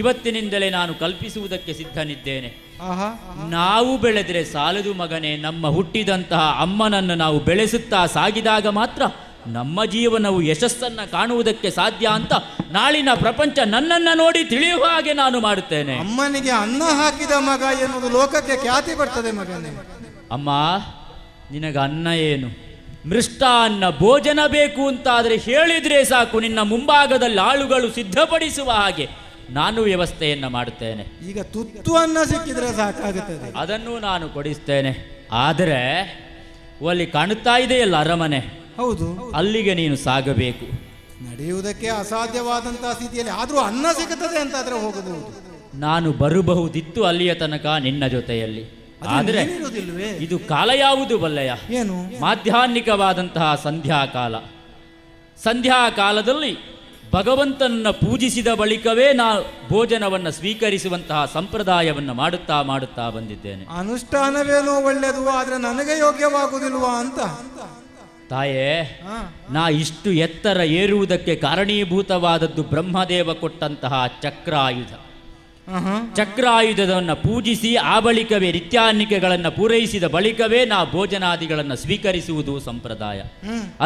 Speaker 14: ಇವತ್ತಿನಿಂದಲೇ ನಾನು ಕಲ್ಪಿಸುವುದಕ್ಕೆ ಸಿದ್ಧನಿದ್ದೇನೆ. ನಾವು ಬೆಳೆದರೆ ಸಾಲದು ಮಗನೇ. ನಮ್ಮ ಹುಟ್ಟಿದಂತಹ ಅಮ್ಮನನ್ನು ನಾವು ಬೆಳೆಸುತ್ತಾ ಸಾಗಿದಾಗ ಮಾತ್ರ ನಮ್ಮ ಜೀವನವು ಯಶಸ್ಸನ್ನ ಕಾಣುವುದಕ್ಕೆ ಸಾಧ್ಯ ಅಂತ ನಾಳಿನ ಪ್ರಪಂಚ ನನ್ನನ್ನು ನೋಡಿ ತಿಳಿಯುವ ಹಾಗೆ ನಾನು ಮಾಡುತ್ತೇನೆ.
Speaker 8: ಅಮ್ಮನಿಗೆ ಅನ್ನ ಹಾಕಿದ ಮಗ ಎನ್ನುವುದು ಲೋಕಕ್ಕೆ ಖ್ಯಾತಿ ಬರ್ತದೆ ಮಗನೇ.
Speaker 14: ಅಮ್ಮ, ನಿನಗೆ ಅನ್ನ ಏನು, ಮೃಷ್ಟಾನ್ನ ಭೋಜನ ಬೇಕು ಅಂತಾದರೆ ಹೇಳಿದ್ರೆ ಸಾಕು, ನಿನ್ನ ಮುಂಭಾಗದಲ್ಲಿ ಆಳುಗಳು ಸಿದ್ಧಪಡಿಸುವ ಹಾಗೆ ನಾನು ವ್ಯವಸ್ಥೆಯನ್ನ ಮಾಡುತ್ತೇನೆ.
Speaker 8: ಈಗ ತುತ್ತು ಅನ್ನ ಸಿಕ್ಕಿದ್ರೆ ಸಾಕಾಗುತ್ತದೆ,
Speaker 14: ಅದನ್ನು ನಾನು ಕೊಡಿಸ್ತೇನೆ. ಆದರೆ ಅಲ್ಲಿ ಕಾಣುತ್ತಾ ಇದೆಯಲ್ಲ ಅರಮನೆ,
Speaker 8: ಹೌದು,
Speaker 14: ಅಲ್ಲಿಗೆ ನೀನು ಸಾಗಬೇಕು.
Speaker 8: ನಡೆಯುವುದಕ್ಕೆ ಅಸಾಧ್ಯವಾದಂತಹ ಸ್ಥಿತಿಯಲ್ಲಿ ಆದ್ರೂ ಅನ್ನ ಸಿಗುತ್ತದೆ ಅಂತಾದ್ರೆ ಹೋಗಬಹುದು.
Speaker 14: ನಾನು ಬರಬಹುದಿತ್ತು ಅಲ್ಲಿಯ ತನಕ ನಿನ್ನ ಜೊತೆಯಲ್ಲಿ. ಆದರೆ ಇದು ಕಾಲ ಯಾವುದು ಬಲ್ಲೆಯ?
Speaker 8: ಏನು?
Speaker 14: ಮಾಧ್ಯಾಹ್ನಿಕವಾದಂತಹ ಸಂಧ್ಯಾಕಾಲ. ಸಂಧ್ಯಾಕಾಲದಲ್ಲಿ ಭಗವಂತನನ್ನು ಪೂಜಿಸಿದ ಬಳಿಕವೇ ನಾ ಭೋಜನವನ್ನು ಸ್ವೀಕರಿಸುವಂತಹ ಸಂಪ್ರದಾಯವನ್ನು ಮಾಡುತ್ತಾ ಮಾಡುತ್ತಾ ಬಂದಿದ್ದೇನೆ.
Speaker 8: ಅನುಷ್ಠಾನವೇನೋ ಒಳ್ಳೆಯದು, ಆದ್ರೆ ನನಗೆ ಯೋಗ್ಯವಾಗುವುದಿಲ್ವಾ ಅಂತ.
Speaker 14: ತಾಯೇ, ನಾ ಇಷ್ಟು ಎತ್ತರ ಏರುವುದಕ್ಕೆ ಕಾರಣೀಭೂತವಾದದ್ದು ಬ್ರಹ್ಮದೇವ ಕೊಟ್ಟಂತಹ ಚಕ್ರಾಯುಧ. ಚಕ್ರಾಯುಧವನ್ನು ಪೂಜಿಸಿ ಆ ಬಳಿಕವೇ ನಿತ್ಯಾನ್ನಿಕೆಗಳನ್ನು ಪೂರೈಸಿದ ಬಳಿಕವೇ ನಾ ಭೋಜನಾದಿಗಳನ್ನು ಸ್ವೀಕರಿಸುವುದು ಸಂಪ್ರದಾಯ.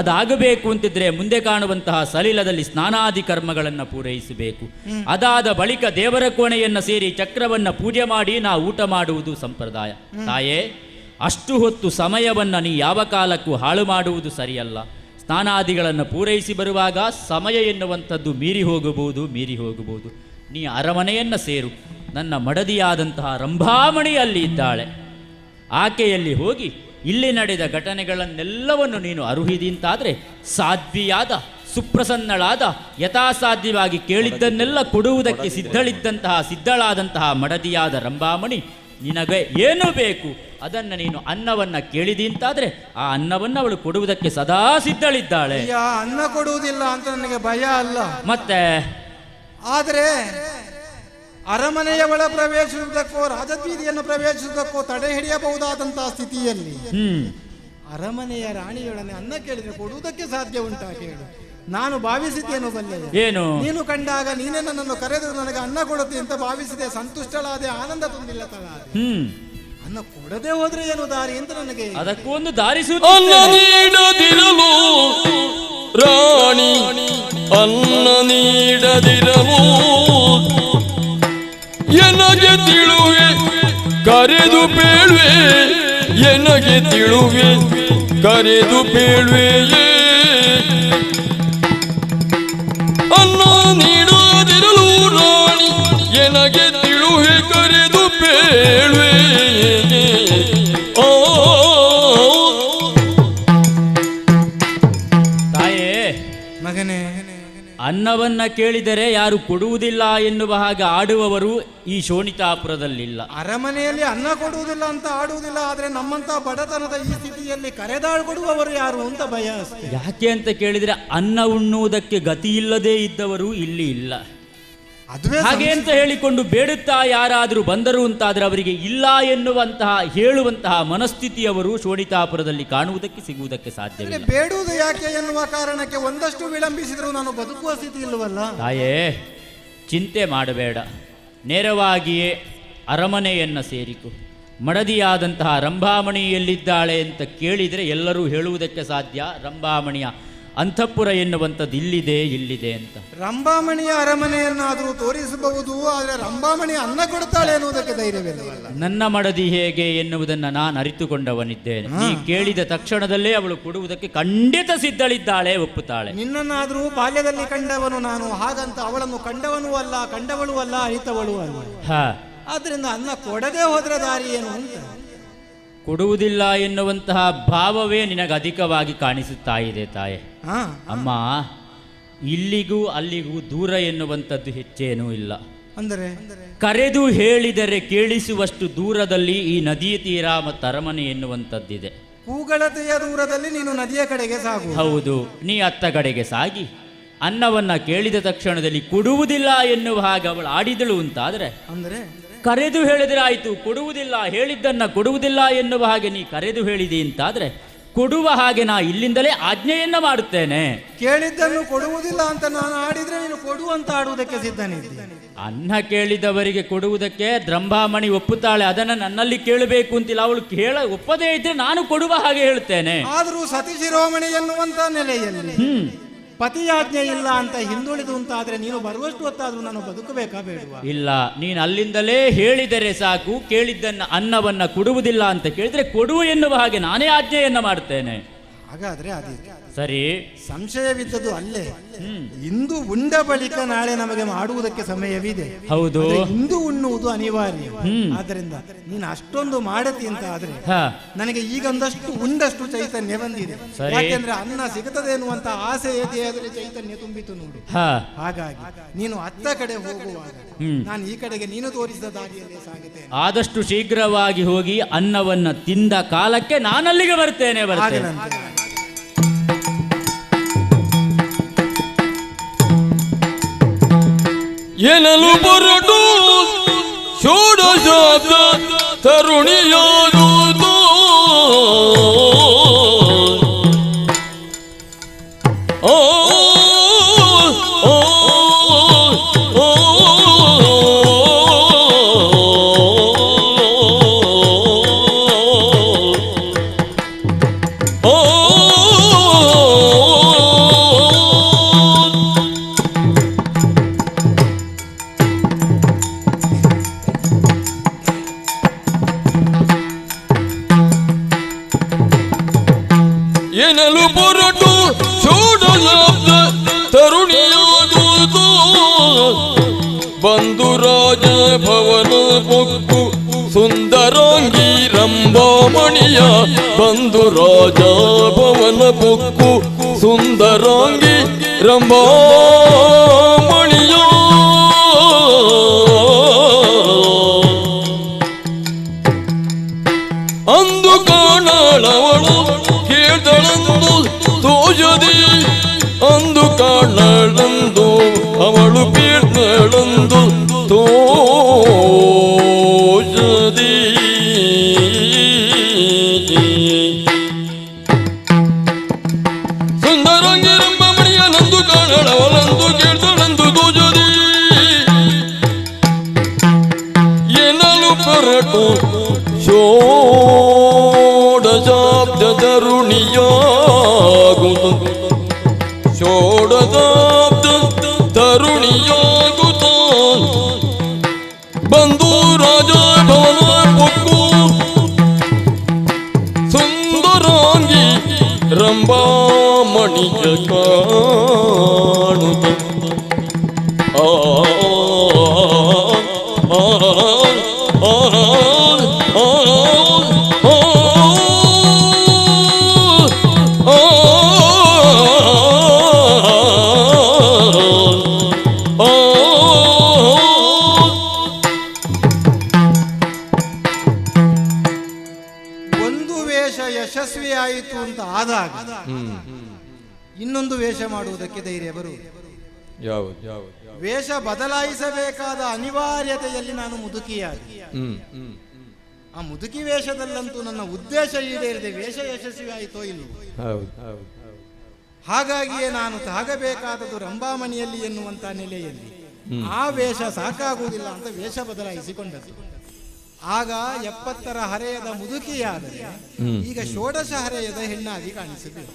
Speaker 14: ಅದಾಗಬೇಕು ಅಂತಿದ್ರೆ ಮುಂದೆ ಕಾಣುವಂತಹ ಸಲಿಲದಲ್ಲಿ ಸ್ನಾನಾದಿ ಕರ್ಮಗಳನ್ನು ಪೂರೈಸಬೇಕು. ಅದಾದ ಬಳಿಕ ದೇವರ ಕೋಣೆಯನ್ನು ಸೇರಿ ಚಕ್ರವನ್ನು ಪೂಜೆ ಮಾಡಿ ನಾ ಊಟ ಮಾಡುವುದು ಸಂಪ್ರದಾಯ. ತಾಯೇ, ಅಷ್ಟು ಹೊತ್ತು ಸಮಯವನ್ನು ನೀ ಯಾವ ಕಾಲಕ್ಕೂ ಹಾಳು ಮಾಡುವುದು ಸರಿಯಲ್ಲ. ಸ್ನಾನಾದಿಗಳನ್ನು ಪೂರೈಸಿ ಬರುವಾಗ ಸಮಯ ಎನ್ನುವಂಥದ್ದು ಮೀರಿ ಹೋಗಬಹುದು. ನೀ ಅರಮನೆಯನ್ನು ಸೇರು. ನನ್ನ ಮಡದಿಯಾದಂತಹ ರಂಭಾಮಣಿ ಅಲ್ಲಿ ಇದ್ದಾಳೆ. ಆಕೆಯಲ್ಲಿ ಹೋಗಿ ಇಲ್ಲಿ ನಡೆದ ಘಟನೆಗಳನ್ನೆಲ್ಲವನ್ನು ನೀನು ಅರುಹಿದಿಂತಾದರೆ ಸಾಧ್ವಿಯಾದ, ಸುಪ್ರಸನ್ನಳಾದ, ಯಥಾಸಾಧ್ಯವಾಗಿ ಕೇಳಿದ್ದನ್ನೆಲ್ಲ ಕೊಡುವುದಕ್ಕೆ ಸಿದ್ಧಳಾದಂತಹ ಮಡದಿಯಾದ ರಂಭಾಮಣಿ, ನಿನಗೆ ಏನು ಬೇಕು ಅದನ್ನು ನೀನು ಅನ್ನವನ್ನು ಕೇಳಿದಿಂತಾದರೆ ಆ ಅನ್ನವನ್ನು ಅವಳು ಕೊಡುವುದಕ್ಕೆ ಸದಾ ಸಿದ್ಧಳಿದ್ದಾಳೆ.
Speaker 8: ಅನ್ನ ಕೊಡುವುದಿಲ್ಲ ಅಂತ ನನಗೆ ಭಯ ಅಲ್ಲ,
Speaker 14: ಮತ್ತೆ
Speaker 8: ಆದರೆ ಅರಮನೆಯ ಒಳ ಪ್ರವೇಶಿಸುವುದಕ್ಕೋ ರಾಜಬೀದಿಯನ್ನು ಪ್ರವೇಶಿಸುವುದಕ್ಕೋ ತಡೆ ಹಿಡಿಯಬಹುದಾದಂತಹ ಸ್ಥಿತಿಯಲ್ಲಿ ಅರಮನೆಯ ರಾಣಿಯೊಡನೆ ಅನ್ನ ಕೇಳಿದ್ರೆ ಕೊಡುವುದಕ್ಕೆ ಸಾಧ್ಯ ಉಂಟಾ ಕೇಳು. ನಾನು ಭಾವಿಸಿದ್ದೇನು ಬಲ್ಲೆ,
Speaker 14: ಏನು?
Speaker 8: ನೀನು ಕಂಡಾಗ ನೀನೇ ನನ್ನನ್ನು ಕರೆದು ನನಗೆ ಅನ್ನ ಕೊಡುತ್ತೆ ಅಂತ ಭಾವಿಸಿದೆ. ಸಂತುಷ್ಟಳಾದೆ, ಆನಂದ ತುಂಬಿಲ್ಲ ತಲಾದೆ. ಅನ್ನ ಕೊಡದೆ ಹೋದ್ರೆ ಏನು ದಾರಿ ಅಂತ ನನಗೆ
Speaker 14: ಅದಕ್ಕೂ ಒಂದು ದಾರಿ
Speaker 16: ಅನ್ನ ನೀಡದಿರಲು ರಾಣಿ, ಅನ್ನ ನೀಡದಿರಲು ಎನಗೆ ತಿಳುವೆ ಕರೆದು ಬೇಳುವೆ, ಎನಗೆ ತಿಳುವೆ ಕರೆದು ಬೇಳುವೆಯೇ. ಅನ್ನ ನೀಡದಿರಲು ರಾಣಿ, ಎನಗೆ ತಿಳುವೆ ಕರೆದು ಬೇಳುವೆ.
Speaker 14: ತಾಯೇ,
Speaker 8: ಮಗನೇ,
Speaker 14: ಅನ್ನವನ್ನ ಕೇಳಿದರೆ ಯಾರು ಕೊಡುವುದಿಲ್ಲ ಎನ್ನುವ ಹಾಗೆ ಆಡುವವರು ಈ ಶೋಣಿತಾಪುರದಲ್ಲಿಲ್ಲ.
Speaker 8: ಅರಮನೆಯಲ್ಲಿ ಅನ್ನ ಕೊಡುವುದಿಲ್ಲ ಅಂತ ಆಡುವುದಿಲ್ಲ, ಆದ್ರೆ ನಮ್ಮಂತ ಬಡತನದ ಈ ಸ್ಥಿತಿಯಲ್ಲಿ ಕರೆದಾಳು ಕೊಡುವವರು ಯಾರು ಅಂತ ಭಯ ಅಷ್ಟೇ.
Speaker 14: ಯಾಕೆ ಅಂತ ಕೇಳಿದ್ರೆ ಅನ್ನ ಉಣ್ಣುವುದಕ್ಕೆ ಗತಿ ಇಲ್ಲದೆ ಇದ್ದವರು ಇಲ್ಲಿ ಇಲ್ಲ. ಹಾಗೆ ಅಂತ ಹೇಳಿಕೊಂಡು ಬೇಡುತ್ತಾ ಯಾರಾದರೂ ಬಂದರು ಅಂತಾದ್ರೆ ಅವರಿಗೆ ಇಲ್ಲ ಎನ್ನುವಂತಹ ಹೇಳುವಂತಹ ಮನಸ್ಥಿತಿಯವರು ಶೋಣಿತಾಪುರದಲ್ಲಿ ಕಾಣುವುದಕ್ಕೆ ಸಿಗುವುದಕ್ಕೆ ಸಾಧ್ಯವಿಲ್ಲ.
Speaker 8: ಬೇಡುವುದು ಯಾಕೆ ಎನ್ನುವ ಕಾರಣಕ್ಕೆ ಒಂದಷ್ಟು ವಿಳಂಬಿಸಿದ್ರು ನಾನು ಬದುಕುವ ಸ್ಥಿತಿ ಇಲ್ಲವಲ್ಲ.
Speaker 14: ತಾಯೇ, ಚಿಂತೆ ಮಾಡಬೇಡ, ನೇರವಾಗಿಯೇ ಅರಮನೆಯನ್ನು ಸೇರಿಕು. ಮಡದಿಯಾದಂತಹ ರಂಭಾಮಣಿ ಎಲ್ಲಿದ್ದಾಳೆ ಅಂತ ಕೇಳಿದರೆ ಎಲ್ಲರೂ ಹೇಳುವುದಕ್ಕೆ ಸಾಧ್ಯ. ರಂಭಾಮಣಿಯ ಅಂತಃಪುರ ಎನ್ನುವಂಥದ್ದು ಇಲ್ಲಿದೆ ಅಂತ.
Speaker 8: ರಂಭಾಮಣಿಯ ಅರಮನೆಯನ್ನಾದರೂ ತೋರಿಸಬಹುದು, ಆದರೆ ರಂಭಾಮಣಿ ಅನ್ನ ಕೊಡ್ತಾಳೆ ಎನ್ನುವುದಕ್ಕೆ ಧೈರ್ಯವಿಲ್ಲವಲ್ಲ.
Speaker 14: ನನ್ನ ಮಡದಿ ಹೇಗೆ ಎನ್ನುವುದನ್ನು ನಾನು ಅರಿತುಕೊಂಡವನಿದ್ದೇನೆ. ನೀ ಕೇಳಿದ ತಕ್ಷಣದಲ್ಲೇ ಅವಳು ಕೊಡುವುದಕ್ಕೆ ಖಂಡಿತ ಸಿದ್ಧಳಿದ್ದಾಳೆ, ಒಪ್ಪುತ್ತಾಳೆ.
Speaker 8: ನಿನ್ನನ್ನಾದರೂ ಬಾಲ್ಯದಲ್ಲಿ ಕಂಡವನು ನಾನು, ಹಾಗಂತ ಅವಳನ್ನು ಕಂಡವನೂ ಅಲ್ಲ, ಕಂಡವಳು ಅಲ್ಲ, ಅರಿತವಳು ಅಲ್ಲ. ಆದ್ರಿಂದ ಅನ್ನ ಕೊಡದೆ ಹೋದ್ರೆ ದಾರಿ ಏನು ಅಂತ.
Speaker 14: ಕೊಡುವುದಿಲ್ಲ ಎನ್ನುವಂತಹ ಭಾವವೇ ನಿನಗೆ ಅಧಿಕವಾಗಿ ಕಾಣಿಸುತ್ತಾ ಇದೆ ತಾಯೆ. ಅಮ್ಮ, ಇಲ್ಲಿಗೂ ಅಲ್ಲಿಗೂ ದೂರ ಎನ್ನುವಂಥದ್ದು ಹೆಚ್ಚೇನೂ ಇಲ್ಲ.
Speaker 8: ಅಂದರೆ
Speaker 14: ಕರೆದು ಹೇಳಿದರೆ ಕೇಳಿಸುವಷ್ಟು ದೂರದಲ್ಲಿ ಈ ನದಿಯ ತೀರ ಮತ್ತು ಅರಮನೆ ಎನ್ನುವಂಥದ್ದಿದೆ.
Speaker 8: ಕೂಗಳತೆಯ ದೂರದಲ್ಲಿ ನೀನು ನದಿಯ ಕಡೆಗೆ ಸಾಗು.
Speaker 14: ಹೌದು, ನೀ ಅತ್ತ ಕಡೆಗೆ ಸಾಗಿ ಅನ್ನವನ್ನ ಕೇಳಿದ ತಕ್ಷಣದಲ್ಲಿ ಕೊಡುವುದಿಲ್ಲ ಎನ್ನುವ ಹಾಗೆ ಅವಳು ಆಡಿದಳು ಅಂತಾದ್ರೆ,
Speaker 8: ಅಂದರೆ
Speaker 14: ಕರೆದು ಹೇಳಿದ್ರೆ ಆಯ್ತು, ಕೊಡುವುದಿಲ್ಲ ಹೇಳಿದ್ದನ್ನ ಕೊಡುವುದಿಲ್ಲ ಎನ್ನುವ ಹಾಗೆ ನೀ ಕರೆದು ಹೇಳಿದಿ ಅಂತಾದ್ರೆ ಕೊಡುವ ಹಾಗೆ ನಾ ಇಲ್ಲಿಂದಲೇ ಆಜ್ಞೆಯನ್ನ ಮಾಡುತ್ತೇನೆ.
Speaker 8: ಕೇಳಿದ್ದನ್ನು ಕೊಡುವುದಿಲ್ಲ ಅಂತ ನಾನು ಆಡಿದ್ರೆ ನೀನು ಕೊಡುವಂತ ಆಡುವುದಕ್ಕೆ ಸಿದ್ಧನಿದ್ದೆ.
Speaker 14: ಅನ್ನ ಕೇಳಿದವರಿಗೆ ಕೊಡುವುದಕ್ಕೆ ರಂಭಾಮಣಿ ಒಪ್ಪುತ್ತಾಳೆ, ಅದನ್ನ ನನ್ನಲ್ಲಿ ಕೇಳಬೇಕು ಅಂತಿಲ್ಲ. ಅವಳು ಒಪ್ಪದೇ ಇದ್ರೆ ನಾನು ಕೊಡುವ ಹಾಗೆ ಹೇಳ್ತೇನೆ.
Speaker 8: ಆದರೂ ಸತಿ ಶಿರೋಮಣಿ ಎನ್ನುವಂತ ನೆಲೆಯಲ್ಲಿ ಪತಿಯಾಜ್ಞೆ ಇಲ್ಲ ಅಂತ ಹಿಂದುಳಿದು ಅಂತಾದ್ರೆ ನೀನು ಬರುವಷ್ಟು ಹೊತ್ತಾದ್ರೂ ನಾನು ಬದುಕಬೇಕಾ ಬೇಡುವ?
Speaker 14: ಇಲ್ಲ, ನೀನು ಅಲ್ಲಿಂದಲೇ ಹೇಳಿದರೆ ಸಾಕು. ಕೇಳಿದ್ದನ್ನ ಅನ್ನವನ್ನ ಕೊಡುವುದಿಲ್ಲ ಅಂತ ಕೇಳಿದ್ರೆ ಕೊಡು ಎನ್ನುವ ಹಾಗೆ ನಾನೇ ಆಜ್ಞೆಯನ್ನ ಮಾಡ್ತೇನೆ.
Speaker 8: ಹಾಗಾದ್ರೆ ಅದೇ
Speaker 14: ಸರಿ.
Speaker 8: ಸಂಶಯವಿದ್ದದ್ದು ಅಲ್ಲೇ. ಇಂದು ಉಂಡ ಬಳಿಕ ನಾಳೆ ನಮಗೆ ಮಾಡುವುದಕ್ಕೆ ಸಮಯವಿದೆ.
Speaker 14: ಹೌದು,
Speaker 8: ಇಂದು ಉಣ್ಣುವುದು ಅನಿವಾರ್ಯ. ಆದ್ದರಿಂದ ನೀನು ಅಷ್ಟೊಂದು ಮಾಡತಿ ಅಂತ ಆದ್ರೆ ನನಗೆ ಈಗ ಒಂದಷ್ಟು ಉಂಡಷ್ಟು ಚೈತನ್ಯ ಬಂದಿದೆ. ಯಾಕೆಂದ್ರೆ ಅನ್ನ ಸಿಗುತ್ತದೆ ಎನ್ನುವಂತ ಆಸೆ ದೇಹದಲ್ಲಿ ಚೈತನ್ಯ ತುಂಬಿತು ನೋಡು. ಹಾಗಾಗಿ ನೀನು ಅತ್ತ ಕಡೆ ಹೋಗುವಾಗ ನಾನು ಈ ಕಡೆಗೆ ನೀನು ತೋರಿಸಿದ ದಾರಿಯಲ್ಲೇ ಸಾಗುತ್ತೇನೆ.
Speaker 14: ಆದಷ್ಟು ಶೀಘ್ರವಾಗಿ ಹೋಗಿ ಅನ್ನವನ್ನ ತಿಂದ ಕಾಲಕ್ಕೆ ನಾನಲ್ಲಿಗೆ ಬರ್ತೇನೆ.
Speaker 16: ಎನಲು ಬರಡು ಷೋಡಶಾಬ್ದ ತರುಣಿಯಾದುದು ಎನಲು ಬರಡು ಷೋಡಶಾಬ್ದ ತರುಣಿಯಾದುದು ಬಂಧು ರಾಜ ಭವನ ಬೊಕ್ಕು ಸುಂದರಾಂಗಿ ರಂಭಾಮಣಿಯ ಬಂಧು ರಾಜ ಭವನ ಬೊಕ್ಕು ಸುಂದರಾಂಗಿ ರಂಭಾಮಣಿಯ ಅಂದು ಕಾಣಳವಳು ಕೇಳ್ದಳಂದು ತೋಜದಿ ಅಂದು ಕಾಣಳಂದು ಅವಳು ಕೇಳ್ದಳಂದು ತೋಜದಿ ಸುಂದರಂಗಿ ರಂಭಾಮಣಿಯ ನಂದು ಕಾಣಳವಳಂದು ಕೇಳ್ದಳಂದು ತೋಜದಿ ಎನ್ನಲು ಹೊರಟು ಷೋಡಶಾಬ್ದ ತರುಣಿಯಾಗುವುದು ಷೋಡಶಾಬ್ದ ತರುಣಿಯಾಗುತ್ತ ಬಂಧು ರಾಜ ಭವನ ಬೊಕ್ಕು ಸುಂದರಾಂಗಿ ರಂಭಾಮಣಿಯ ಕಾಣುತ್ತ
Speaker 8: ಒಂದು ವೇಷ ಯಶಸ್ವಿಯಾಯಿತು ಅಂತ ಆದಾಗ ಇನ್ನೊಂದು ವೇಷ ಮಾಡುವುದಕ್ಕೆ ಧೈರ್ಯ ಬರುವುದು. ವೇಷ ಬದಲಾಯಿಸಬೇಕಾದ ಅನಿವಾರ್ಯತೆಯಲ್ಲಿ ನಾನು ಮುದುಕಿಯಾದೆ. ಆ ಮುದುಕಿ ವೇಷದಲ್ಲಂತೂ ನನ್ನ ಉದ್ದೇಶ ಈಡೇರಿದೆ. ವೇಷ ಯಶಸ್ವಿ ಆಯಿತೋ ಇಲ್ಲವೋ? ಹಾಗಾಗಿಯೇ ನಾನು ತಾಗಬೇಕಾದದ್ದು ರಂಭಾಮಣಿಯಲ್ಲಿ ಎನ್ನುವಂತ ನೆಲೆಯಲ್ಲಿ ಆ ವೇಷ ಸಾಕಾಗುವುದಿಲ್ಲ ಅಂತ ವೇಷ ಬದಲಾಯಿಸಿಕೊಂಡದ್ದು. ಆಗ 70ರ ಹರೆಯದ ಮುದುಕಿಯಾದರೆ ಈಗ ಷೋಡಶ ಹರೆಯದ ಹೆಣ್ಣಾಗಿ ಕಾಣಿಸಬೇಕು.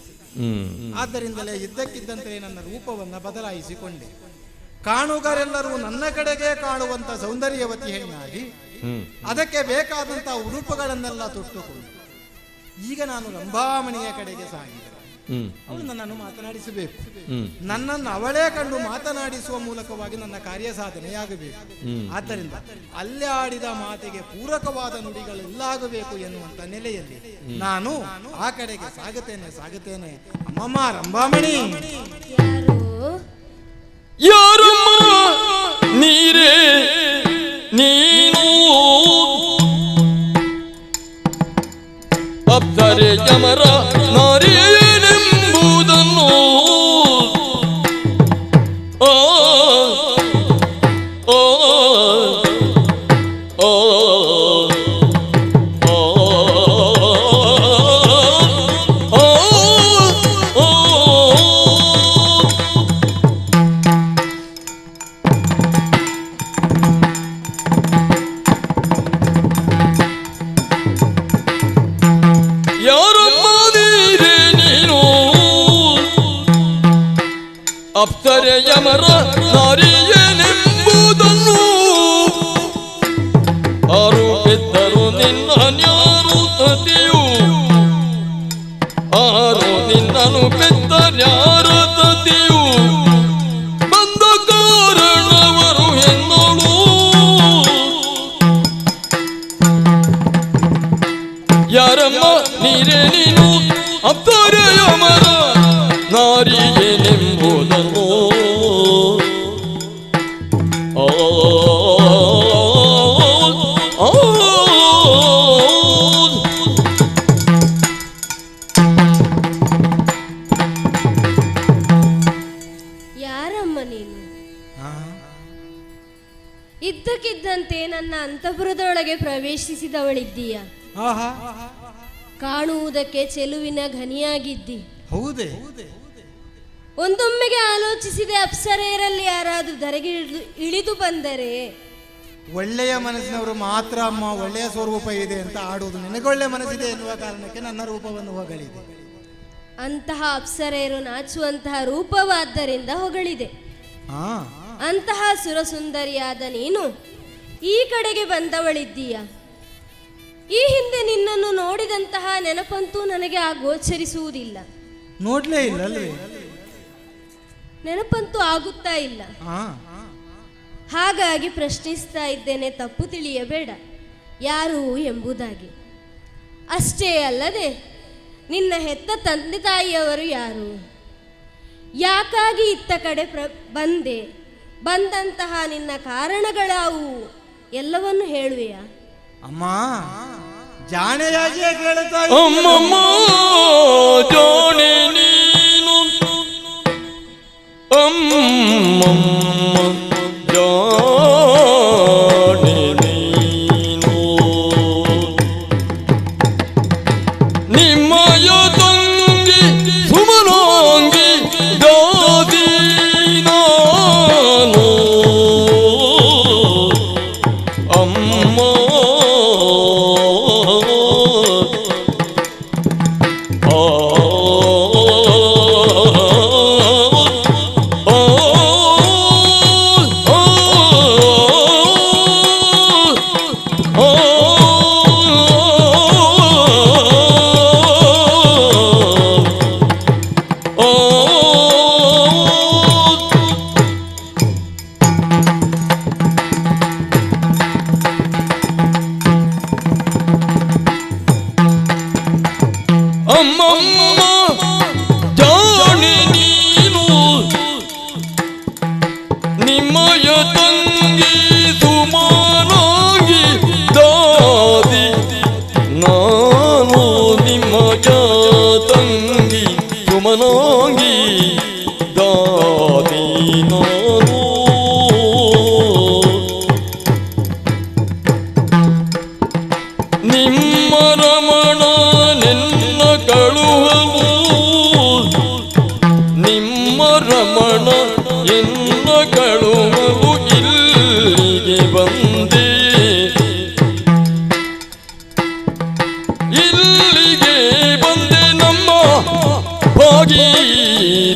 Speaker 8: ಆದ್ದರಿಂದಲೇ ಇದ್ದಕ್ಕಿದ್ದಂತೆ ನನ್ನ ರೂಪವನ್ನು ಬದಲಾಯಿಸಿಕೊಂಡೆ. ಕಾಣುಗರೆಲ್ಲರೂ ನನ್ನ ಕಡೆಗೆ ಕಾಣುವಂತ ಸೌಂದರ್ಯವತಿ ಹೆಣ್ಣಾಗಿ ಅದಕ್ಕೆ ಬೇಕಾದಂತಹ ಉಡುಪುಗಳನ್ನೆಲ್ಲ ತೊಟ್ಟುಕೊಂಡು ಈಗ ನಾನು ರಂಭಾಮಣಿಯ ಕಡೆಗೆ ಸಾಗಿದೆ. ಅವಳು ನನ್ನನ್ನು ಮಾತನಾಡಿಸಬೇಕು. ನನ್ನನ್ನು ಅವಳೇ ಕಂಡು ಮಾತನಾಡಿಸುವ ಮೂಲಕವಾಗಿ ನನ್ನ ಕಾರ್ಯ ಸಾಧನೆಯಾಗಬೇಕು. ಆದ್ದರಿಂದ ಅಲ್ಲೇ ಆಡಿದ ಮಾತಿಗೆ ಪೂರಕವಾದ ನುಡಿಗಳೆಲ್ಲಾಗಬೇಕು ಎನ್ನುವಂತ ನೆಲೆಯಲ್ಲಿ ನಾನು ಆ ಕಡೆಗೆ ಸಾಗುತ್ತೇನೆ. ಅಮ್ಮಮ್ಮ ರಂಭಾಮಣಿ,
Speaker 16: ಯಾರು ನೀರೇ ನೀನು ಅಪ್ಸರೆ ಯಮರ ನಾರಿಯನೆಂಬುದನ್ನು ಓ ಓ ಓ ಅಪ್ಸರೆ ಯಮರ ನಾರಿಯನೆಂಬುದನ್ನು ಆರೋಪಿದ್ದರು ನಿನ್ನನ್ಯಾರು ತತಿಯು ಆರು ನಿನ್ನನು ಪೆದ್ದರ್ಯಾರ ತತಿಯು ಬಂದ ಕಾರಣವರು ಎನ್ನಳು ಯಾರಮ್ಮ ನೀರೇ ನೀನು ಅಪ್ಸರೆ ಯಮರ ನಾರಿಯನೆಂಬುದನ್ನು
Speaker 7: ಯಾರಮ್ಮ ನೀನು? ಇದ್ದಕ್ಕಿದ್ದಂತೆ ನನ್ನ ಅಂತಃಪುರದೊಳಗೆ ಪ್ರವೇಶಿಸಿದವಳಿದ್ದೀಯ. ಕಾಣುವುದಕ್ಕೆ ಚೆಲುವಿನ ಘನಿಯಾಗಿದ್ದಿ.
Speaker 8: ಹೌದೇ?
Speaker 7: ಒಂದೊಮ್ಮೆಗೆ ಆಲೋಚಿಸಿದೆ, ಅಪ್ಸರೆಯರಲ್ಲಿ ಯಾರಾದ್ರೂ ಧರೆಗೆ ಇಳಿದು ಬಂದರೆ
Speaker 8: ಒಳ್ಳೆಯ ಮನಸ್ಸಿನವರು ಮಾತ್ರ ಅಮ್ಮ ಒಳ್ಳೆಯ ಸ್ವರೂಪ ಇದೆ ಅಂತ ಆಡುವುದು. ನಿನಗೊಳ್ಳೆ ಮನಸ್ಸಿದೆ ಎನ್ನುವ ಕಾರಣಕ್ಕೆ ನನ್ನ ರೂಪವನ್ನು ಹೊಗಳಿದೆ.
Speaker 7: ಅಂತಹ ಅಪ್ಸರೆಯರು ನಾಚುವಂತಹ ರೂಪವಾದ್ದರಿಂದ ಹೊಗಳಿದೆ. ಅಂತಹ ಸುರಸುಂದರಿಯಾದ ನೀನು ಈ ಕಡೆಗೆ ಬಂದವಳಿದ್ದೀಯ. ಈ ಹಿಂದೆ ನಿನ್ನನ್ನು ನೋಡಿದಂತಹ ನೆನಪಂತೂ ನನಗೆ ಗೋಚರಿಸುವುದಿಲ್ಲ.
Speaker 8: ನೋಡ್ಲೇ ಇಲ್ಲ ಅಲ್ವೇ?
Speaker 7: ನೆನಪಂತೂ ಆಗುತ್ತಾ ಇಲ್ಲ. ಹಾಗಾಗಿ ಪ್ರಶ್ನಿಸ್ತಾ ಇದ್ದೇನೆ, ತಪ್ಪು ತಿಳಿಯಬೇಡ ಯಾರು ಎಂಬುದಾಗಿ. ಅಷ್ಟೇ ಅಲ್ಲದೆ ನಿನ್ನ ಹೆತ್ತ ತಂದೆ ತಾಯಿಯವರು ಯಾರು, ಯಾಕಾಗಿ ಇತ್ತ ಕಡೆ ಬಂದೆ, ಬಂದಂತಹ ನಿನ್ನ ಕಾರಣಗಳಾವು ಎಲ್ಲವನ್ನು ಹೇಳುವೆಯಾ?
Speaker 8: ಅಮ್ಮ ಜಾಣೆಯಾಗಿಯೇ ಕೇಳುತ್ತಾ
Speaker 16: ಅಮ್ಮಮ್ಮ ಜಾಣೆ ನೀನು ಅಮ್ಮಮ್ಮ ಜಾಣೆ ನೀನು ನಿಮ್ಮಯ ತಂಗಿ ಸುಮನಾಂಗಿ ದಾದಿ ನಾನು ಅಮ್ಮ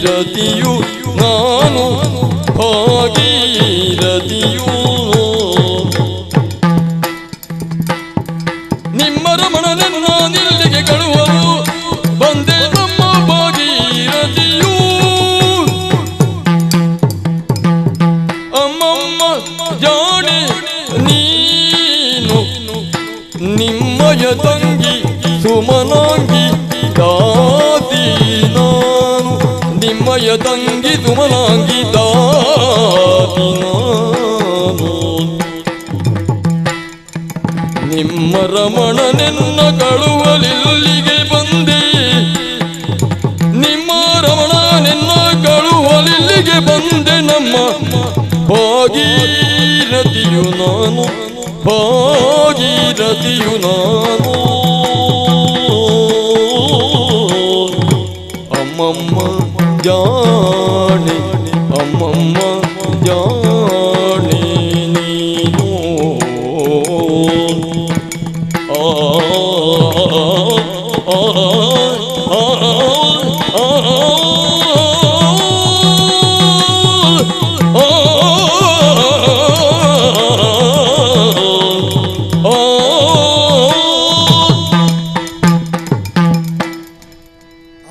Speaker 16: ಭಾಗೀರಥಿಯು ನಾನು ಭಾಗೀರಥಿಯು ನಿಮ್ಮ ರಮಣನನ್ನ ನಿಲ್ಲಿಗೆ ಕಳುವರು ಬಂದೆ ನಮ್ಮ ಭಾಗೀರಥಿಯು ಅಮ್ಮಮ್ಮ ಜಾಣೆ ನೀನು ನಿಮ್ಮಯ ತಂಗಿ ಸುಮನಾಂಗಿ ದಾದಿ ನಾನು ನಿಮ್ಮಯ ತಂಗಿ ಸುಮನಾಂಗಿ ದಾದಿ ನಾನು ನಿಮ್ಮ ರಮಣನೆನ್ನ ಕಳುವಲಿಲ್ಲಿಗೆ ಬಂದೆ ನಿಮ್ಮ ರಮಣನೆನ್ನ ಕಳುವಲಿಲ್ಲಿಗೆ ಬಂದೆ ನಮ್ಮ ಭಾಗೀರಥಿಯು ನಾನು ಭಾಗೀರಥಿಯು ನಾನು ಅಮ್ಮಮ್ಮ ಜಾಣೆ ಅಮ್ಮಮ್ಮ ಜಾಣೆ ನೀನು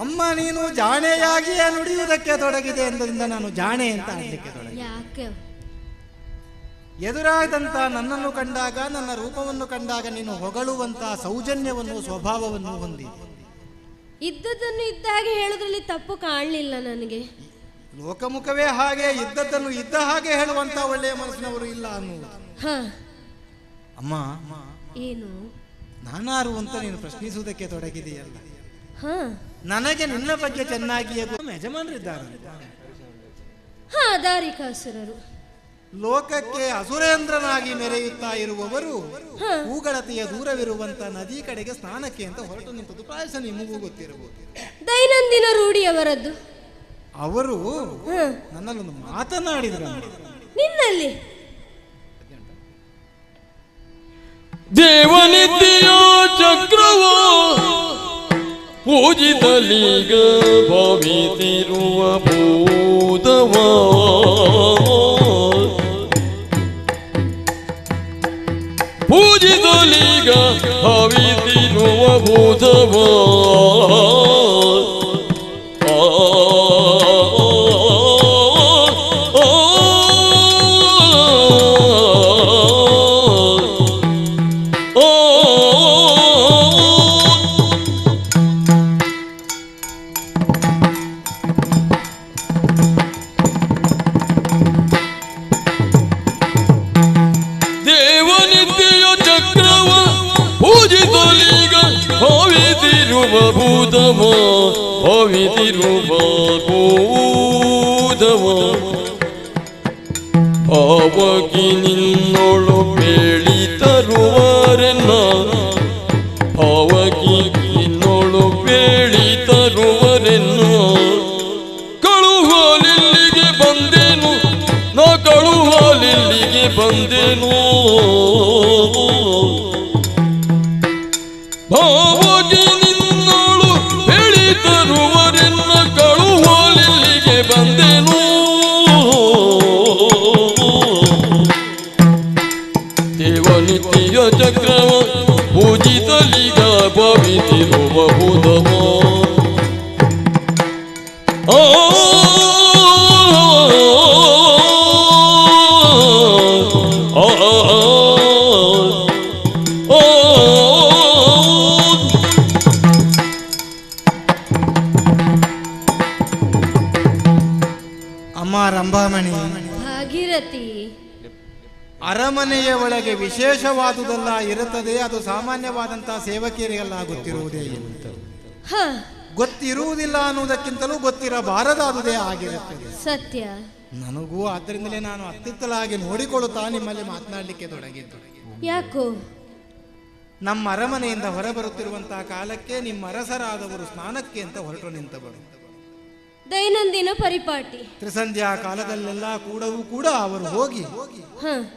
Speaker 8: ಅಮ್ಮ ನೀನು ಜಾಣೆಯಾಗಿಯೇ ನುಡಿಯುವುದಕ್ಕೆ ತೊಡಗಿದೆ ಎಂದರಿಂದ ನಾನು ಜಾಣೆ ಅಂತ ಅನ್ನಲಿಕ್ಕೆ ತೊಡಗಿದೆ.
Speaker 7: ಯಾಕೆ?
Speaker 8: ಎದುರಾದಂತ ನನ್ನನ್ನು ಕಂಡಾಗ ನನ್ನ ರೂಪವನ್ನು ಕಂಡಾಗ ನೀನು ಹೊಗಳುವಂತ ಸೌಜನ್ಯವನ್ನು ಸ್ವಭಾವವನ್ನು ಹೊಂದಿ
Speaker 7: ಇದ್ದದನ್ನು ಇದ್ದ ಹಾಗೆ ಹೇಳೋದ್ರಲ್ಲಿ ತಪ್ಪು ಕಾಣಲಿಲ್ಲ ನನಗೆ.
Speaker 8: ಲೋಕಮುಖವೇ ಹಾಗೆ ಇದ್ದದ್ದನ್ನು ಇದ್ದ ಹಾಗೆ ಹೇಳುವಂತ ಒಳ್ಳೆಯ ಮನಸ್ಸಿನವರು ಇಲ್ಲ ಅನ್ನುವುದು. ಅಮ್ಮ
Speaker 7: ಏನು
Speaker 8: ನಾನಾರು ಅಂತ ನೀನು ಪ್ರಶ್ನಿಸುವುದಕ್ಕೆ ತೊಡಗಿದೆಯಲ್ಲ. ನನಗೆ ನಿನ್ನ ಬಗ್ಗೆ ಚೆನ್ನಾಗಿಯೇ ಯಜಮಾನರಿದ್ದಾರೆ.
Speaker 7: ದಾರಿಕಾಸುರರು
Speaker 8: ಲೋಕಕ್ಕೆ ಅಸುರೇಂದ್ರನಾಗಿ ಮೆರೆಯುತ್ತಾ ಇರುವವರು ಹೂಗಳತೆಯ ದೂರವಿರುವಂತ ನದಿ ಕಡೆಗೆ ಸ್ನಾನಕ್ಕೆ ಅಂತ ಹೊರಟು ನಿಂತದ್ದು ಪ್ರಾಯಶ ನಿಮಗೂ ಗೊತ್ತಿರಬಹುದು.
Speaker 7: ದೈನಂದಿನ ರೂಢಿಯವರದ್ದು.
Speaker 8: ಅವರು ನನ್ನಲ್ಲೊಂದು ಮಾತನಾಡಿದರು.
Speaker 7: ನಿನ್ನಲ್ಲಿ
Speaker 16: ದೇವನಿತ್ಯ ಚಕ್ರವೋ ಪೂಜಿತಲೀಗ ಭಾವಿತಿರುವ ಭೂತವ ಪೂಜಿತಲೀಗ ಭಾವಿತಿರುವ ಭೂತವ ಭೂತವ ಭಾವಿತಿರುವ ಭೂತವ ಭಾವಗಿ ನಿನ್ನೊಳು ಬೇಳಿ ತರುವರೆನ್ನ ಭಾವಗಿ ನಿನ್ನೊಳು ಬೇಳಿ ತರುವರೆನ್ನ ಕಳುಹಾಲಿಲ್ಲಿಗೆ ಬಂದೆನು ನಾ ಕಳುಹಾಲಿಲ್ಲಿಗೆ ಬಂದೆನು ಭಾವಗಿ ನಿನ್ನೋಳು ಬೆಳಿತರುವರೆನ್ನ ಕಳುಹಾಲಿಲ್ಲಿಗೆ ಬಂದೆನು ದೇವನಿತ್ಯ ಚಕ್ರವ ಪೂಜಿತಲಿಗ ಭಾವಿತಿರುವ ಭೂತವ
Speaker 8: ರಂಭಾಮಣಿ
Speaker 7: ಭಾಗೀರಥಿ
Speaker 8: ಅರಮನೆಯ ಒಳಗೆ ವಿಶೇಷವಾದುದೆಲ್ಲ ಇರುತ್ತದೆ. ಅದು ಸಾಮಾನ್ಯವಾದಂತಹ ಸೇವಕಿಯರಿಗೆಲ್ಲ ಗೊತ್ತಿರುವುದೇ ಗೊತ್ತಿರುವುದಿಲ್ಲ ಅನ್ನುವುದಕ್ಕಿಂತಲೂ ಗೊತ್ತಿರಬಾರದಾದುದೇ ಆಗಿರುತ್ತದೆ.
Speaker 7: ಸತ್ಯ.
Speaker 8: ನನಗೂ ಆದ್ದರಿಂದಲೇ ನಾನು ಅತ್ತಿತ್ತಲಾಗಿ ನೋಡಿಕೊಳ್ಳುತ್ತಾ ನಿಮ್ಮಲ್ಲಿ ಮಾತನಾಡಲಿಕ್ಕೆ ತೊಡಗಿದ್ದು.
Speaker 7: ಯಾಕೋ?
Speaker 8: ನಮ್ಮ ಅರಮನೆಯಿಂದ ಹೊರಬರುತ್ತಿರುವಂತಹ ಕಾಲಕ್ಕೆ ನಿಮ್ಮ ಅರಸರಾದವರು ಸ್ನಾನಕ್ಕೆ ಅಂತ ಹೊರಟು ನಿಂತವರು.
Speaker 7: ದೈನಂದಿನ ಪರಿಪಾಟಿ
Speaker 8: ತ್ರಿಸಂಧ್ಯಾ ಕಾಲದಲ್ಲೆಲ್ಲ ಕೂಡ ಅವರು ಹೋಗಿ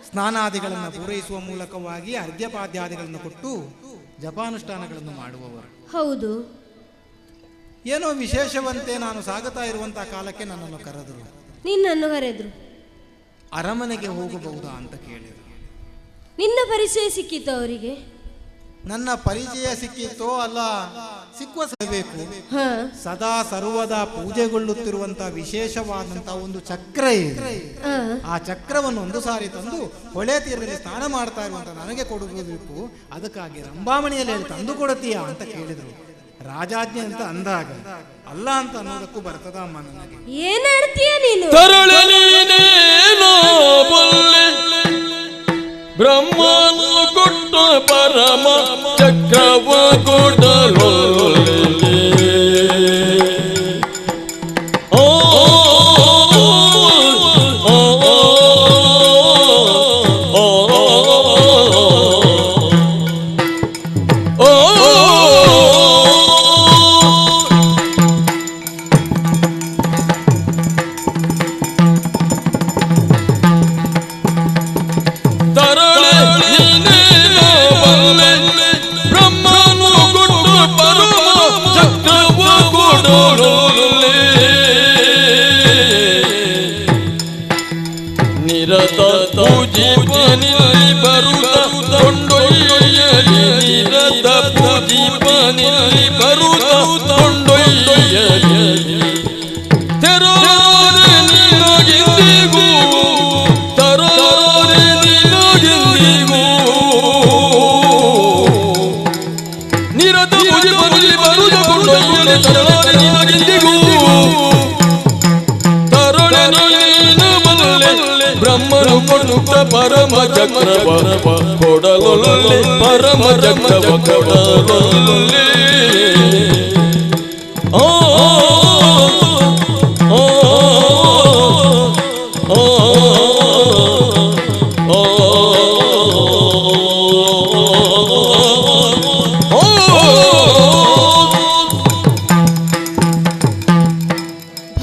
Speaker 8: ಸ್ನಾನಾದಿಗಳನ್ನು ಪೂರೈಸುವ ಮೂಲಕವಾಗಿ ಅರ್ಘ್ಯಪಾದ್ಯಾದಿಗಳನ್ನು ಕೊಟ್ಟು ಜಪಾನುಷ್ಠಾನಗಳನ್ನು ಮಾಡುವವರು.
Speaker 7: ಹೌದು.
Speaker 8: ಏನೋ ವಿಶೇಷವಂತೆ ನಾನು ಸಾಗುತ್ತಾ ಇರುವಂತಹ ಕಾಲಕ್ಕೆ ನನ್ನನ್ನು ಕರೆದರು.
Speaker 7: ನಿನ್ನನ್ನು ಕರೆದ್ರು?
Speaker 8: ಅರಮನೆಗೆ ಹೋಗಬಹುದಾ ಅಂತ ಕೇಳಿದರು.
Speaker 7: ನಿನ್ನ ಪರಿಚಯ ಸಿಕ್ಕಿತು ಅವರಿಗೆ?
Speaker 8: ನನ್ನ ಪರಿಚಯ ಸಿಕ್ಕಿತ್ತೋ ಅಲ್ಲ, ಸಿಕ್ಕುವ ಸಬೇಕು. ಸದಾ ಸರ್ವದಾ ಪೂಜೆಗೊಳ್ಳುತ್ತಿರುವಂತಹ ವಿಶೇಷವಾದಂತಹ ಒಂದು ಚಕ್ರ ಇದೆ. ಆ ಚಕ್ರವನ್ನು ಒಂದು ಸಾರಿ ತಂದು ಹೊಳೆ ತೀರದಲ್ಲಿ ಸ್ನಾನ ಮಾಡ್ತಾ ಇರುವಂತ ನನಗೆ ಕೊಡಬೇಕು. ಅದಕ್ಕಾಗಿ ರಂಭಾಮಣಿಯಲ್ಲಿ ಹೇಳಿ ತಂದು ಕೊಡುತ್ತೀಯಾ ಅಂತ ಕೇಳಿದ್ರು. ರಾಜಾಜ್ಞೆ ಅಂತ ಅಂದಾಗ ಅಲ್ಲ ಅಂತ ಅನ್ನೋದಕ್ಕೂ ಬರ್ತದ ಅಮ್ಮ ನನಗೆ.
Speaker 7: ಏನಾಡ್ತೀಯ ನೀನು?
Speaker 16: ಬ್ರಹ್ಮನು ಕೊಟ್ಟ ಪರಮ ಚಕ್ರವ ಕೊಡಲು ಬ್ರಹ್ಮನು ಕೊಡುತ್ತ ಪರಮ ಚಕ್ರವ ಕೊಡಲೊಲ್ಲೆ ಪರಮ ಚಕ್ರವ ಕೊಡಲೊಲ್ಲೆ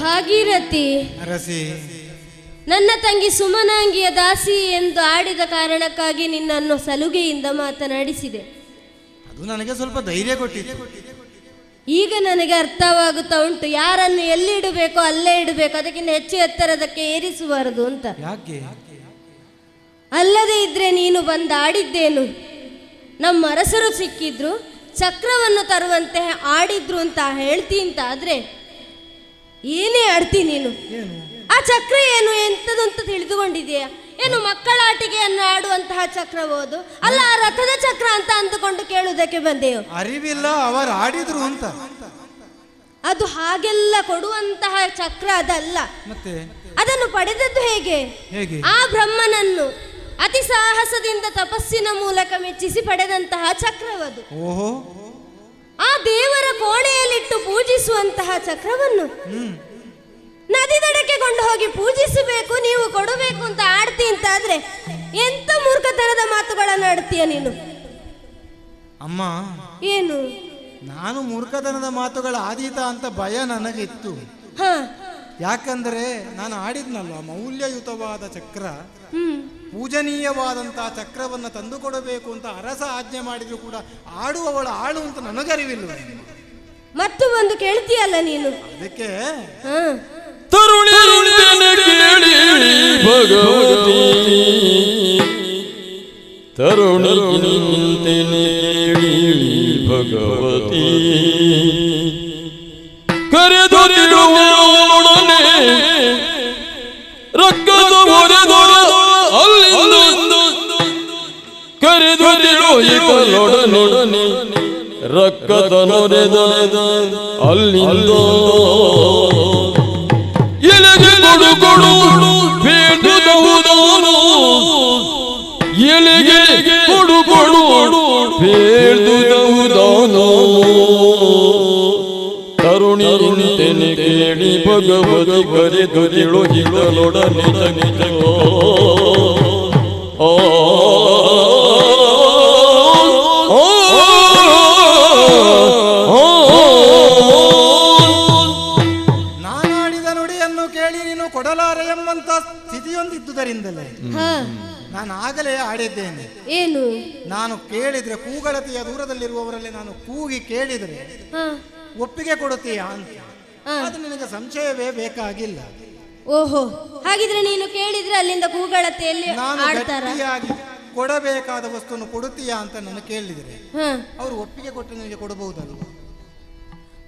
Speaker 7: ಭಾಗೀರಥಿ, ನನ್ನ ತಂಗಿ ಸುಮನಾಂಗಿಯ ದಾಸಿ ಎಂದು ಆಡಿದ ಕಾರಣಕ್ಕಾಗಿ ನಿನ್ನನ್ನು ಸಲುಗೆಯಿಂದ ಮಾತನಾಡಿಸಿದೆ.
Speaker 8: ಅದು ನನಗೆ ಸ್ವಲ್ಪ ಧೈರ್ಯ ಕೊಟ್ಟಿದೆ.
Speaker 7: ಈಗ ನನಗೆ ಅರ್ಥವಾಗುತ್ತಾ ಉಂಟು, ಯಾರನ್ನು ಎಲ್ಲಿ ಇಡಬೇಕೋ ಅಲ್ಲೇ ಇಡಬೇಕು, ಅದಕ್ಕಿಂತ ಹೆಚ್ಚು ಎತ್ತರದಕ್ಕೆ ಏರಿಸಬಾರದು ಅಂತ.
Speaker 8: ಯಾಕೆ?
Speaker 7: ಅಲ್ಲದೆ ಇದ್ರೆ ನೀನು ಬಂದು ಆಡಿದ್ದೇನು? ನಮ್ಮ ಅರಸರು ಸಿಕ್ಕಿದ್ರು, ಚಕ್ರವನ್ನು ತರುವಂತೆ ಆಡಿದ್ರು ಅಂತ ಹೇಳ್ತಿ ಅಂತ ಆದ್ರೆ ಏನೇ ಆಡ್ತಿ ನೀನು? ಆ ಚಕ್ರ ಏನು ಎಂತದು ಅಂತ ತಿಳಿದುಕೊಂಡಿದೆಯಾ? ಏನು ಮಕ್ಕಳ ಆಟಿಕೆಯನ್ನು ಆಡುವಂತಹ ಚಕ್ರವುದು ಅಲ್ಲ, ಆ ರಥದ ಚಕ್ರ ಅಂತ ಅಂದುಕೊಂಡು ಕೇಳುವುದಕ್ಕೆ ಬಂದೆಯೋ?
Speaker 8: ಅರಿವಿಲ್ಲ, ಅವರು ಆಡಿದ್ರು ಅಂತ.
Speaker 7: ಅದು ಹಾಗೆಲ್ಲ ಕೊಡುವಂತಹ ಚಕ್ರ ಅದಲ್ಲ.
Speaker 8: ಮತ್ತೆ
Speaker 7: ಅದನ್ನು ಪಡೆದದ್ದು ಹೇಗೆ? ಆ ಬ್ರಹ್ಮನನ್ನು ಅತಿ ಸಾಹಸದಿಂದ ತಪಸ್ಸಿನ ಮೂಲಕ ಮೆಚ್ಚಿಸಿ ಪಡೆದಂತಹ ಚಕ್ರವದು.
Speaker 8: ಓಹೋ,
Speaker 7: ಆ ದೇವರ ಕೋಣೆಯಲ್ಲಿಟ್ಟು ಪೂಜಿಸುವಂತಹ ಚಕ್ರವನ್ನು ನದಿ ದಡಕ್ಕೆ ಕೊಂಡು ಹೋಗಿ ಪೂಜಿಸಬೇಕು, ನೀವು ಕೊಡಬೇಕು ಅಂತ ಆಡ್ತಿ ಅಂತ ಆದ್ರೆ ಎಂತ ಮೂರ್ಖತನದ ಮಾತುಗಳನ್ನು ಆಡ್ತೀಯ ನೀನು?
Speaker 8: ಅಮ್ಮ,
Speaker 7: ಏನು?
Speaker 8: ನಾನು ಮೂರ್ಖತನದ ಮಾತುಗಳ ಆದೀತ ಅಂತ ಭಯ ನನಗಿತ್ತು. ಯಾಕಂದ್ರೆ ನಾನು ಆಡಿದ್ನಲ್ಲ ಮೌಲ್ಯಯುತವಾದ ಚಕ್ರ, ಪೂಜನೀಯವಾದಂತಹ ಚಕ್ರವನ್ನು ತಂದುಕೊಡಬೇಕು ಅಂತ ಅರಸ ಆಜ್ಞೆ ಮಾಡಿದ್ರು ಕೂಡ ಆಡುವವಳ ಆಳು ಅಂತ ನನಗರಿವಿಲ್ಲ.
Speaker 7: ಮತ್ತು ಒಂದು ಕೇಳ್ತೀಯಲ್ಲ ನೀನು,
Speaker 8: ಅದಕ್ಕೆ
Speaker 16: ತರುಣಿ ಕೇಳಿ ಭಗವತಿ, ತರುಣಿ ಕೇಳಿ ಭಗವತಿ, ಕರೆದೊಡನೆ ರಕ್ಕದ ಒರೆದೊಡ ಅಲ್ಲಿಂದ ಕರೆದೊಡನೆ ರಕ್ಕದ ನೊರೆದ ಅಲ್ಲಿಂದ ಎಲೆಗೆ ಕೊಡು ಕೊಡು ಬೇಡುವುದಾನು, ಎಲೆಗೆ ಕೊಡು ಕೊಡು ಬೇಡುವುದಾನು, ತರುಣಿ ಇಂತೆನೆ ಕೇಳಿ ಭಗವತಿ ಕರೆದೊರೆಳು ಹಿಡಲೊಡನೆ ನಿಜಗೋ.
Speaker 8: ನಾನಾಡಿದ ನುಡಿಯನ್ನು ಕೇಳಿ ನೀನು ಕೊಡಲಾರೆ ಎಂಬಂತ ಸ್ಥಿತಿಯೊಂದಿದ್ದುದರಿಂದಲೇ ನಾನು ಆಗಲೇ ಆಡಿದ್ದೇನೆ.
Speaker 7: ಏನು?
Speaker 8: ನಾನು ಕೇಳಿದ್ರೆ ಕೂಗಳತೆಯ ದೂರದಲ್ಲಿರುವವರಲ್ಲಿ ನಾನು ಕೂಗಿ ಕೇಳಿದರೆ ಒಪ್ಪಿಗೆ ಕೊಡುತ್ತೀಯಾ ಅಂತ. ಅದು ನಿನಗೆ ಸಂಶಯವೇ ಬೇಕಾಗಿಲ್ಲ.
Speaker 7: ಓಹೋ, ಹಾಗಿದ್ರೆ ನೀನು ಕೇಳಿದ್ರೆ ಅಲ್ಲಿಂದ ಕೂಗಳತೆಯಲ್ಲಿ ಆಡ್ತಾರ?
Speaker 8: ಕೊಡಬೇಕಾದ ವಸ್ತುವನ್ನು ಕೊಡುತ್ತೀಯಾ ಅಂತ ನಾನು ಕೇಳಿದರೆ ಅವರು ಒಪ್ಪಿಗೆ ಕೊಟ್ಟು ನಿನಗೆ ಕೊಡಬಹುದಲ್ವ?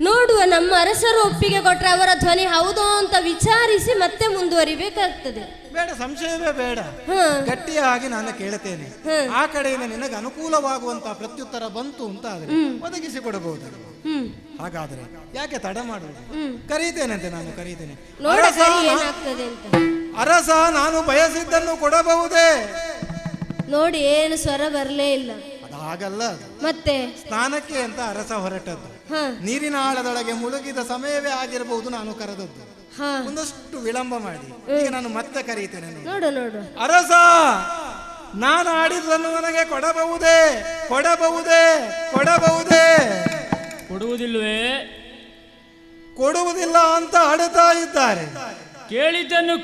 Speaker 7: ನೋಡುವ, ನಮ್ಮ ಅರಸರು ಒಪ್ಪಿಗೆ ಕೊಟ್ರೆ ಅವರ ಧ್ವನಿ ಹೌದೋ ಅಂತ ವಿಚಾರಿಸಿ ಮತ್ತೆ ಮುಂದುವರಿಬೇಕಾಗ್ತದೆ.
Speaker 8: ಬೇಡ, ಸಂಶಯವೇ ಬೇಡ, ಗಟ್ಟಿಯಾಗಿ ನಾನು ಕೇಳುತ್ತೇನೆ. ಆ ಕಡೆಯಿಂದ ನಿನಗೆ ಅನುಕೂಲವಾಗುವಂತಹ ಪ್ರತ್ಯುತ್ತರ ಬಂತು ಅಂತ ಆದ್ರೆ ಒದಗಿಸಿ ಕೊಡಬಹುದಲ್ವ? ಹಾಗಾದ್ರೆ ಯಾಕೆ ತಡ ಮಾಡುವುದು? ಕರೀತೇನಂತೆ, ನಾನು ಕರೀತೇನೆ. ಅರಸ, ನಾನು ಬಯಸಿದ್ದನ್ನು ಕೊಡಬಹುದೇ?
Speaker 7: ನೋಡಿ, ಏನು ಸ್ವರ ಬರಲೇ ಇಲ್ಲ.
Speaker 8: ಹಾಗಲ್ಲ,
Speaker 7: ಮತ್ತೆ
Speaker 8: ಸ್ನಾನಕ್ಕೆ ಅಂತ ಅರಸ ಹೊರಟದ್ದು. ನೀರಿನ ಆಳದೊಳಗೆ ಮುಳುಗಿದ ಸಮಯವೇ ಆಗಿರಬಹುದು ನಾನು ಕರೆದದ್ದು. ಒಂದಷ್ಟು ವಿಳಂಬ ಮಾಡಿ ಈಗ ನಾನು ಮತ್ತೆ ಕರೀತೇನೆ.
Speaker 7: ನೋಡು,
Speaker 8: ಅರಸ, ನಾನು ಆಡಿದ್ದನ್ನು ನನಗೆ ಕೊಡಬಹುದೇ? ಕೊಡಬಹುದೇ? ಕೊಡಬಹುದೇ?
Speaker 14: ಕೊಡುವುದಿಲ್ವೇ?
Speaker 8: ಕೊಡುವುದಿಲ್ಲ ಅಂತ ಆಡುತ್ತಾ ಇದ್ದಾರೆ.
Speaker 14: ಕೇಳಿದ್ದನ್ನು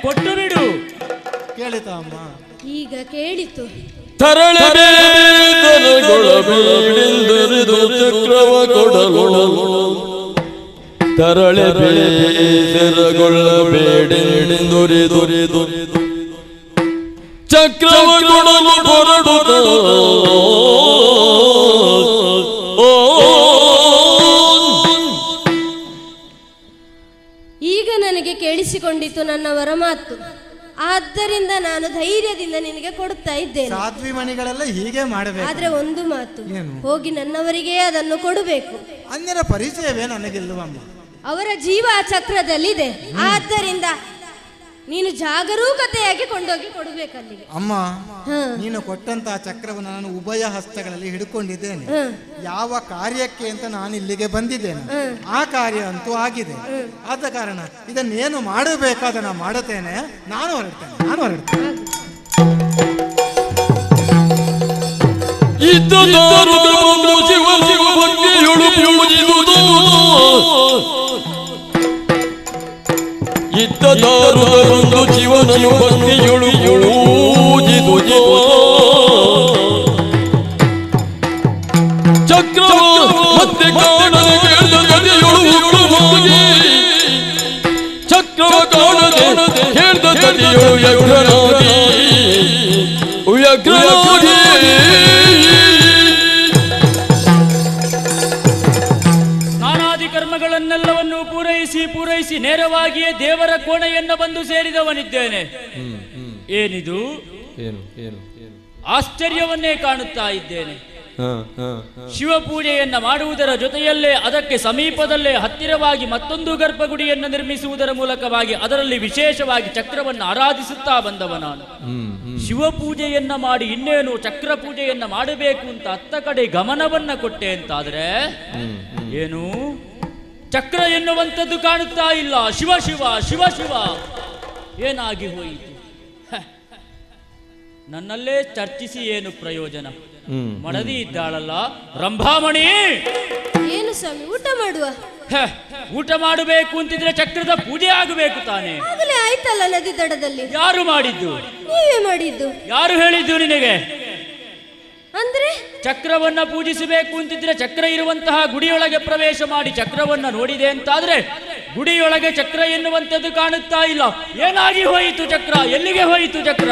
Speaker 14: ಕೊಟ್ಟು ಬಿಡು.
Speaker 8: ಕೇಳಿತಾ ಅಮ್ಮ?
Speaker 7: ಈಗ ಕೇಳಿತು.
Speaker 16: ತರಳೆಗೊಳಬೇಡೆಂದರಿದು ಚಕ್ರವ ಕೊಡಲು, ತರಳೆಗೊಳ್ಳಬೇಡೆಂದರಿದು ಚಕ್ರವ ಕೊಡಲು ಹೊರಡುತ್ತ
Speaker 7: ಈಗ ನನಗೆ ಕೇಳಿಸಿಕೊಂಡಿತು ನನ್ನವರ ಮಾತು. ಆದ್ದರಿಂದ ನಾನು ಧೈರ್ಯದಿಂದ ನಿನಗೆ ಕೊಡ್ತಾ ಇದ್ದೇನೆ.
Speaker 8: ಸಾಧ್ವಿ ಮಣಿಗಳೆಲ್ಲ ಹೀಗೆ ಮಾಡಬೇಕು.
Speaker 7: ಆದ್ರೆ ಒಂದು ಮಾತು, ಹೋಗಿ ನನ್ನವರಿಗೆ ಅದನ್ನು ಕೊಡಬೇಕು.
Speaker 8: ಅನ್ಯರ ಪರಿಚಯವೇ ನನಗಿಲ್ಲವಮ್ಮ.
Speaker 7: ಅವರ ಜೀವ ಆ ಚಕ್ರದಲ್ಲಿದೆ. ಆದ್ದರಿಂದ ನೀನು ಜಾಗರೂಕತೆಯಾಗಿ ಕೊಂಡೋಗಿ ಕೊಡಬೇಕಲ್ಲಿಗೆ.
Speaker 8: ಅಮ್ಮ, ನೀನು ಕೊಟ್ಟಂತಹ ಚಕ್ರವನ್ನು ನಾನು ಉಭಯ ಹಸ್ತಗಳಲ್ಲಿ ಹಿಡ್ಕೊಂಡಿದ್ದೇನೆ. ಯಾವ ಕಾರ್ಯಕ್ಕೆ ಅಂತ ನಾನು ಇಲ್ಲಿಗೆ ಬಂದಿದ್ದೇನೆ, ಆ ಕಾರ್ಯ ಅಂತೂ ಆಗಿದೆ. ಆದ ಕಾರಣ ಇದನ್ನೇನು ಮಾಡಬೇಕಾದ ಮಾಡುತ್ತೇನೆ. ನಾನು ಹೊರಡ್ತೇನೆ.
Speaker 16: ಇದ್ದದಾರುದರೊಂದು ಜೀವನನು ಭಕ್ತಿಯೊಳು ಪೂಜಿದು ಚಕ್ರವ ಮತ್ತೆ ಕಾಣದೆ ಕೇಳ್ದ ತಡೆಯೊಳು ಹೋಗಿ, ಚಕ್ರವ ಕಾಣದೆ ಕೇಳ್ದ ತಡೆಯೊಳು ವ್ಯಗ್ರನಾಗಿ
Speaker 14: ಕರ್ಮಗಳನ್ನೆಲ್ಲವನ್ನು ಪೂರೈಸಿ ನೇರವಾಗಿಯೇ ದೇವರ ಕೋಣೆಯನ್ನು ಬಂದು ಸೇರಿದವನಿದ್ದೇನೆ. ಏನಿದು? ಆಶ್ಚರ್ಯವನ್ನೇ ಕಾಣುತ್ತಾ ಇದ್ದೇನೆ. ಶಿವಪೂಜೆಯನ್ನ ಮಾಡುವುದರ ಜೊತೆಯಲ್ಲೇ ಅದಕ್ಕೆ ಸಮೀಪದಲ್ಲೇ ಹತ್ತಿರವಾಗಿ ಮತ್ತೊಂದು ಗರ್ಭಗುಡಿಯನ್ನು ನಿರ್ಮಿಸುವುದರ ಮೂಲಕವಾಗಿ ಅದರಲ್ಲಿ ವಿಶೇಷವಾಗಿ ಚಕ್ರವನ್ನು ಆರಾಧಿಸುತ್ತಾ ಬಂದವ ನಾನು. ಶಿವಪೂಜೆಯನ್ನ ಮಾಡಿ ಇನ್ನೇನು ಚಕ್ರ ಪೂಜೆಯನ್ನ ಮಾಡಬೇಕು ಅಂತ ಅತ್ತ ಕಡೆ ಗಮನವನ್ನ ಕೊಟ್ಟೆ ಅಂತಾದ್ರೆ ಏನು ಚಕ್ರ ಎನ್ನುವಂಥದ್ದು ಕಾಣುತ್ತಾ ಇಲ್ಲ. ಶಿವ ಶಿವ ಶಿವ ಶಿವ ಏನಾಗಿ ಹೋಯಿತು? ನನ್ನಲ್ಲೇ ಚರ್ಚಿಸಿ ಏನು ಪ್ರಯೋಜನ? ಮಡದಿ ಇದ್ದಾಳಲ್ಲ ರಂಭಾಮಣಿ.
Speaker 7: ಏನು ಸ್ವಾಮಿ, ಊಟ ಮಾಡುವ?
Speaker 14: ಊಟ ಮಾಡಬೇಕು ಅಂತಿದ್ರೆ ಚಕ್ರದ ಪೂಜೆ ಆಗಬೇಕು ತಾನೆ.
Speaker 7: ಆಗಲೇ ಆಯ್ತಲ್ಲ ನದಿ ದಡದಲ್ಲಿ.
Speaker 14: ಯಾರು ಮಾಡಿದ್ದು?
Speaker 7: ನೀವೇ ಮಾಡಿದ್ದು.
Speaker 14: ಯಾರು ಹೇಳಿದ್ದು ನಿನಗೆ?
Speaker 7: ಅಂದ್ರೆ
Speaker 14: ಚಕ್ರವನ್ನ ಪೂಜಿಸಬೇಕು ಅಂತಿದ್ರೆ ಚಕ್ರ ಇರುವಂತಹ ಗುಡಿಯೊಳಗೆ ಪ್ರವೇಶ ಮಾಡಿ ಚಕ್ರವನ್ನ ನೋಡಿದೆ ಅಂತಾದ್ರೆ ಗುಡಿಯೊಳಗೆ ಚಕ್ರ ಎನ್ನುವಂಥದ್ದು ಕಾಣುತ್ತಾ ಇಲ್ಲ. ಏನಾಗಿ ಹೋಯಿತು ಚಕ್ರ? ಎಲ್ಲಿಗೆ ಹೋಯಿತು ಚಕ್ರ?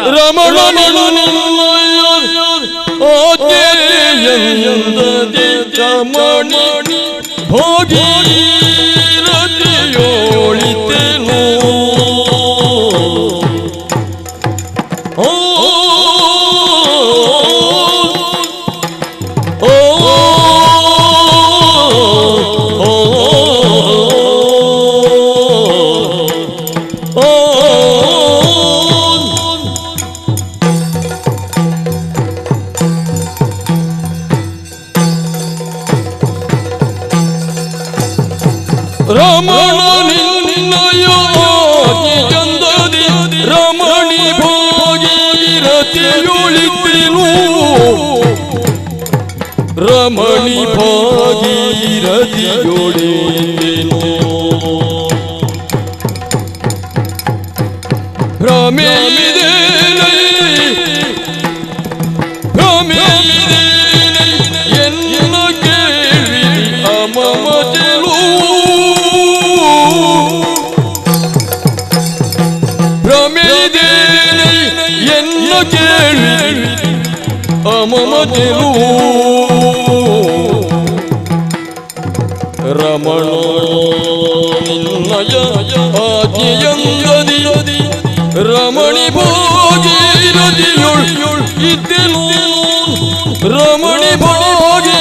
Speaker 16: ರಮಣಿ ಭಾಗೀರಥಿಯೊಳಿತೆನು ಭ್ರಮೆಯಿದೇನೈ ಎನ್ನ ಕೇಳಿ ಅಮ ಕೇಳಿ ಅಮಮತಿರು ರಮಣ ನಿನ್ನಯ ಆಜ್ಞೆಯಂಗದಿ ರಮಣಿ ಭಾಗೀರಥಿಯೊಳ್ ಇದ್ದೆನು ರಮಣಿ ಭಾಗೀರಥಿಯೊಳಿದ್ದೆನು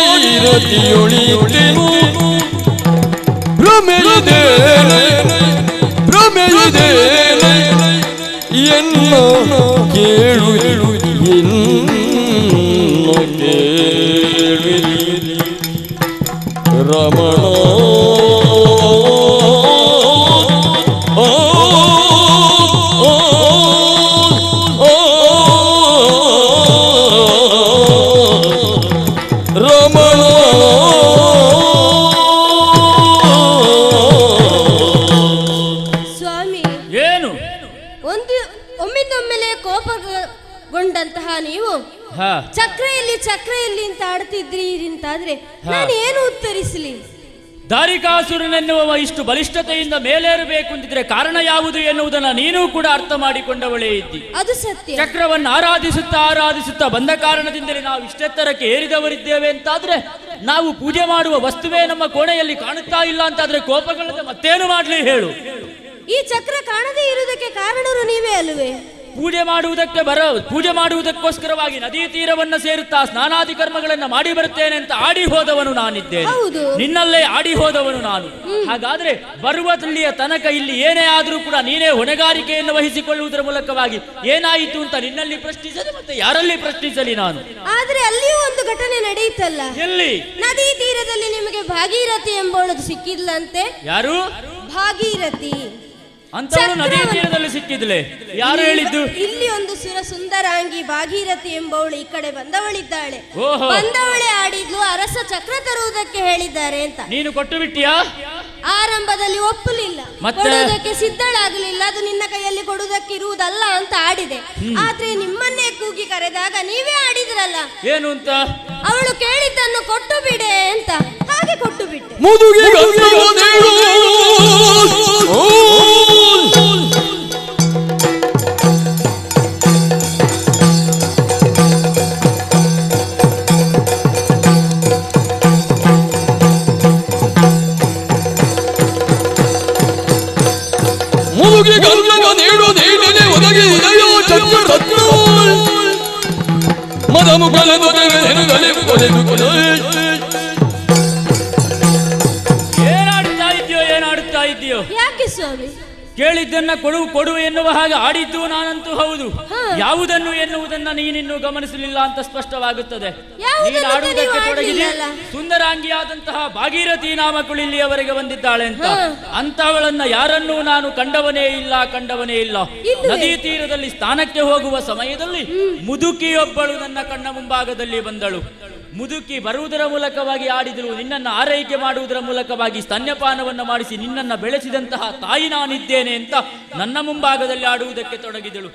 Speaker 16: ಭ್ರಮೆಯಿದೇನೆ ಭ್ರಮೆಯಿದೇನೆ ಎನ್ನ ಕೇಳು ಇನ್ನು ಕೇಳಿರಿ ರಮಣ
Speaker 7: ನೀವು ಚಕ್ರೆಯಲ್ಲಿ ಅಂತ ಆಡ್ತಿದ್ರಿ ಅಂತಾದ್ರೆ ನಾನು ಏನು ಉತ್ತರಿಸಲಿ?
Speaker 14: ದಾರಿಕಾಸುರನೆನ್ನುವ ಇಷ್ಟು ಬಲಿಷ್ಠತೆಯಿಂದ ಮೇಲೇರಬೇಕು ಅಂತಿದ್ರೆ ಕಾರಣ ಯಾವುದು ಎನ್ನುವುದನ್ನು ನೀನು ಕೂಡ ಅರ್ಥ ಮಾಡಿಕೊಂಡವಳೇ ಇದ್ದಿ.
Speaker 7: ಅದು ಸತ್ಯ.
Speaker 14: ಚಕ್ರವನ್ನು ಆರಾಧಿಸುತ್ತಾ ಬಂದ ಕಾರಣದಿಂದಲೇ ನಾವು ಇಷ್ಟೆತ್ತರಕ್ಕೆ ಏರಿದವರಿದ್ದೇವೆ ಅಂತಾದ್ರೆ, ನಾವು ಪೂಜೆ ಮಾಡುವ ವಸ್ತುವೇ ನಮ್ಮ ಕೋಣೆಯಲ್ಲಿ ಕಾಣುತ್ತಾ ಇಲ್ಲ ಅಂತಾದ್ರೆ ಕೋಪಗೊಳ್ಳದೆ ಮತ್ತೇನು ಮಾಡ್ಲಿ ಹೇಳು?
Speaker 7: ಈ ಚಕ್ರ ಕಾಣದೇ ಇರುವುದಕ್ಕೆ ಕಾರಣರು ನೀವೇ ಅಲ್ಲವೇ?
Speaker 14: ಪೂಜೆ ಮಾಡುವುದಕ್ಕೋಸ್ಕರವಾಗಿ ನದಿ ತೀರವನ್ನು ಸೇರುತ್ತಾ ಸ್ನಾನಾದಿ ಕರ್ಮಗಳನ್ನು ಮಾಡಿ ಬರುತ್ತೇನೆ ಅಂತ ಆಡಿ ಹೋದವನು ನಾನಿದ್ದೇನೆ. ನಿನ್ನಲ್ಲೇ ಆಡಿ ಹೋದವನು ನಾನು. ಹಾಗಾದ್ರೆ ಬರುವಲ್ಲಿಯ ತನಕ ಇಲ್ಲಿ ಏನೇ ಆದ್ರೂ ಕೂಡ ನೀನೇ ಹೊಣೆಗಾರಿಕೆಯನ್ನು ವಹಿಸಿಕೊಳ್ಳುವುದರ ಮೂಲಕವಾಗಿ ಏನಾಯಿತು ಅಂತ ನಿನ್ನಲ್ಲಿ ಪ್ರಶ್ನಿಸಲಿ, ಮತ್ತೆ ಯಾರಲ್ಲಿ ಪ್ರಶ್ನಿಸಲಿ ನಾನು?
Speaker 7: ಆದ್ರೆ ಅಲ್ಲಿಯೂ ಒಂದು ಘಟನೆ ನಡೆಯಿತಲ್ಲ.
Speaker 14: ಎಲ್ಲಿ?
Speaker 7: ನದಿ ತೀರದಲ್ಲಿ ನಿಮಗೆ ಭಾಗೀರಥಿ ಎಂಬವಳು ಸಿಕ್ಕಿದ್ಲಂತೆ.
Speaker 14: ಯಾರು?
Speaker 7: ಭಾಗೀರಥಿ
Speaker 14: ಅಂತವಳು ನದಿ ತೀರದಲ್ಲಿ ಸಿಕ್ಕಿದ್ಲೆ? ಯಾರು ಹೇಳಿದ್ದು?
Speaker 7: ಇಲ್ಲಿ ಒಂದು ಸುಂದರಾಂಗಿ ಭಾಗೀರಥಿ ಎಂಬವಳು ಈ ಕಡೆ ಬಂದವಳಿದ್ದಾಳೆ. ಬಂದವಳೆ ಆಡಿದ್ಲು, ಅರಸ ಚಕ್ರ ತರುವುದಕ್ಕೆ ಹೇಳಿದ್ದಾರೆ ಅಂತ.
Speaker 14: ನೀನು ಕೊಟ್ಟು ಬಿಟ್ಟಿಯಾ?
Speaker 7: ಆರಂಭದಲ್ಲಿ ಒಪ್ಪಲಿಲ್ಲ, ಕೊಡುವುದಕ್ಕೆ ಸಿದ್ಧಳಾಗಲಿಲ್ಲ. ಅದು ನಿನ್ನ ಕೈಯಲ್ಲಿ ಕೊಡುವುದಕ್ಕೆ ಇರುವುದಲ್ಲ ಅಂತ ಆಡಿದೆ. ಆದ್ರೆ ನಿಮ್ಮನ್ನೇ ಕೂಗಿ ಕರೆದಾಗ ನೀವೇ ಆಡಿದ್ರಲ್ಲ.
Speaker 14: ಏನು ಅಂತ?
Speaker 7: ಅವಳು ಕೇಳಿದ್ದನ್ನು ಕೊಟ್ಟು ಬಿಡೆ ಅಂತ. ಹಾಗೆ ಕೊಟ್ಟು ಬಿಟ್ಟೆ.
Speaker 16: ಮುದುಗಿ ಗಂಧವ ನೀಡು ನೀಡನೆ ಒದಗಿ ಉದಯೋ ಚಕ್ರ ರತ್ನ ಮದ ಮುಗಲ
Speaker 14: ಏನಾಡುತ್ತಾ ಇದೆಯೋ?
Speaker 7: ಯಾಕೆ ಸ್ವಾಮಿ?
Speaker 14: ಕೇಳಿದ್ದನ್ನ ಕೊಡು ಎನ್ನುವ ಹಾಗೆ ಆಡಿದ್ದು ನಾನಂತೂ ಹೌದು. ಯಾವುದನ್ನು ಎನ್ನುವುದನ್ನ ನೀನಿನ್ನು ಗಮನಿಸಲಿಲ್ಲ ಅಂತ ಸ್ಪಷ್ಟವಾಗುತ್ತದೆ. ನೀನು ಆಡುವುದಕ್ಕೆ ತೊಡಗಿದೆ. ಸುಂದರಾಂಗಿಯಾದಂತಹ ಭಾಗೀರಥಿ ನಾಮಕಳು ಇಲ್ಲಿಯವರೆಗೆ ಬಂದಿದ್ದಾಳೆ ಅಂತ. ಅಂತವಳನ್ನ ಯಾರನ್ನೂ ನಾನು ಕಂಡವನೇ ಇಲ್ಲ. ನದಿ ತೀರದಲ್ಲಿ ಸ್ನಾನಕ್ಕೆ ಹೋಗುವ ಸಮಯದಲ್ಲಿ ಮುದುಕಿಯೊಬ್ಬಳು ನನ್ನ ಕಣ್ಣ ಮುಂಭಾಗದಲ್ಲಿ ಬಂದಳು. ಮುದುಕಿ ಬರುವುದರ ಮೂಲಕವಾಗಿ ಆಡಿದಳು. ನಿನ್ನನ್ನು ಆರೈಕೆ ಮಾಡುವುದರ ಮೂಲಕವಾಗಿ ಸ್ತನ್ಯಪಾನವನ್ನು ಮಾಡಿಸಿ ನಿನ್ನನ್ನು ಬೆಳೆಸಿದಂತಹ ತಾಯಿ ನಾನಿದ್ದೇನೆ ಅಂತ ನನ್ನ ಮುಂಭಾಗದಲ್ಲಿ ಆಡುವುದಕ್ಕೆ ತೊಡಗಿದಳು.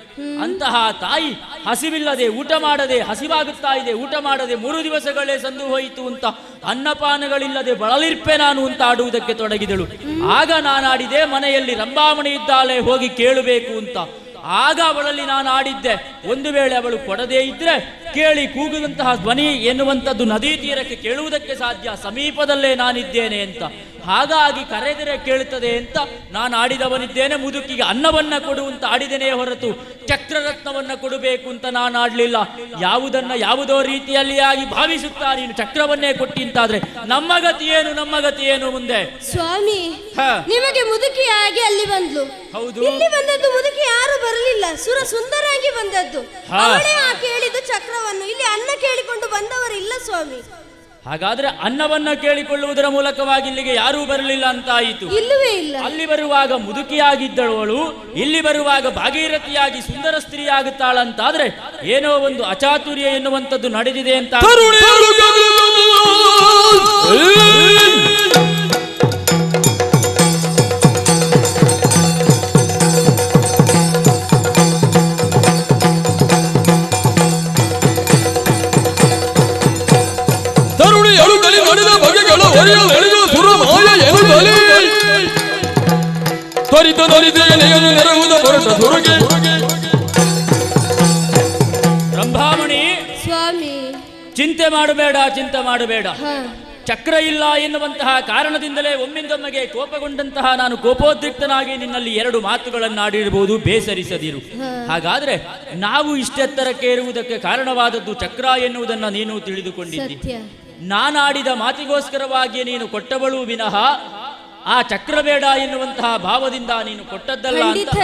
Speaker 14: ಅಂತಹ ತಾಯಿ ಹಸಿವಿಲ್ಲದೆ ಊಟ ಮಾಡದೆ, ಹಸಿವಾಗುತ್ತಾ ಇದೆ ಊಟ ಮಾಡದೆ 3 ದಿವಸಗಳೇ ಸಂದು ಹೋಯಿತು ಅಂತ ಅನ್ನಪಾನಗಳಿಲ್ಲದೆ ಬಳಲಿರ್ಪೆ ನಾನು ಅಂತ ಆಡುವುದಕ್ಕೆ ತೊಡಗಿದಳು. ಆಗ ನಾನಾಡಿದೆ, ಮನೆಯಲ್ಲಿ ರಂಭಾಮಣಿ ಇದ್ದಾಳೆ, ಹೋಗಿ ಕೇಳಬೇಕು ಅಂತ. ಆಗ ಅವಳಲ್ಲಿ ನಾನು ಆಡಿದ್ದೆ. ಒಂದು ವೇಳೆ ಅವಳು ಕೊಡದೇ ಇದ್ರೆ ಕೇಳಿ ಕೂಗುವಂತಹ ಧ್ವನಿ ಎನ್ನುವಂಥದ್ದು ನದಿ ತೀರಕ್ಕೆ ಕೇಳುವುದಕ್ಕೆ ಸಾಧ್ಯ, ಸಮೀಪದಲ್ಲೇ ನಾನಿದ್ದೇನೆ ಅಂತ. ಹಾಗಾಗಿ ಕರೆದರೆ ಕೇಳುತ್ತದೆ ಅಂತ ನಾನು ಆಡಿದವನಿದ್ದೇನೆ. ಮುದುಕಿಗೆ ಅನ್ನವನ್ನ ಕೊಡುವಂತ ಆಡಿದನೇ ಹೊರತು ಚಕ್ರರತ್ನವನ್ನ ಕೊಡಬೇಕು ಅಂತ ನಾನು ಆಡ್ಲಿಲ್ಲ. ಯಾವುದೋ ರೀತಿಯಲ್ಲಿ ಆಗಿ ಭಾವಿಸುತ್ತಾ ನೀನು ಚಕ್ರವನ್ನೇ ಕೊಟ್ಟಿಂತಾದ್ರೆ ನಮ್ಮ ಗತಿ ಏನು ಮುಂದೆ?
Speaker 7: ಸ್ವಾಮಿ, ನಿಮಗೆ ಮುದುಕಿಯಾಗಿ ಅಲ್ಲಿ ಬಂದ್ಲು.
Speaker 14: ಹೌದು,
Speaker 7: ಇಲ್ಲಿ ಬಂದದ್ದು ಮುದುಕಿ ಯಾರು ಬರಲಿಲ್ಲ, ಸುಂದರಾಗಿ ಬಂದದ್ದು. ಅವಳೇ ಕೇಳಿದ್ದು ಚಕ್ರವನ್ನು. ಇಲ್ಲಿ ಅನ್ನ ಕೇಳಿಕೊಂಡು ಬಂದವರಿಲ್ಲ ಸ್ವಾಮಿ.
Speaker 14: ಹಾಗಾದ್ರೆ ಅನ್ನವನ್ನ ಕೇಳಿಕೊಳ್ಳುವುದರ ಮೂಲಕವಾಗಿ ಇಲ್ಲಿಗೆ ಯಾರೂ ಬರಲಿಲ್ಲ ಅಂತ ಆಯಿತು.
Speaker 7: ಇಲ್ಲವೇ ಇಲ್ಲ.
Speaker 14: ಅಲ್ಲಿ ಬರುವಾಗ ಮುದುಕಿಯಾಗಿದ್ದವಳು ಇಲ್ಲಿ ಬರುವಾಗ ಭಾಗೀರಥಿಯಾಗಿ ಸುಂದರ ಸ್ತ್ರೀಯಾಗುತ್ತಾಳಂತಾದ್ರೆ ಏನೋ ಒಂದು ಅಚಾತುರ್ಯ ಎನ್ನುವಂಥದ್ದು ನಡೆದಿದೆ ಅಂತ. ಚಿಂತೆ ಮಾಡಬೇಡ. ಚಕ್ರ ಇಲ್ಲ ಎನ್ನುವಂತಹ ಕಾರಣದಿಂದಲೇ ಒಮ್ಮಿಂದೊಮ್ಮೆಗೆ ಕೋಪಗೊಂಡಂತಹ ನಾನು ಕೋಪೋದ್ರಿಕ್ತನಾಗಿ ನಿನ್ನಲ್ಲಿ 2 ಮಾತುಗಳನ್ನಾಡಿರಬಹುದು, ಬೇಸರಿಸದಿರು. ಹಾಗಾದ್ರೆ ನಾವು ಇಷ್ಟೆತ್ತರಕ್ಕೆ ಇರುವುದಕ್ಕೆ ಕಾರಣವಾದದ್ದು ಚಕ್ರ ಎನ್ನುವುದನ್ನು ನೀನು ತಿಳಿದುಕೊಂಡಿದ್ದಿ. ನಾನಾಡಿದ ಮಾತಿಗೋಸ್ಕರವಾಗಿ ನೀನು ಕೊಟ್ಟವಳು ವಿನಃ ಆ ಚಕ್ರಬೇಡ ಎನ್ನುವಂತಹ ಭಾವದಿಂದ ನೀನು ಕೊಟ್ಟದ್ದಲ್ಲ ಅಂತ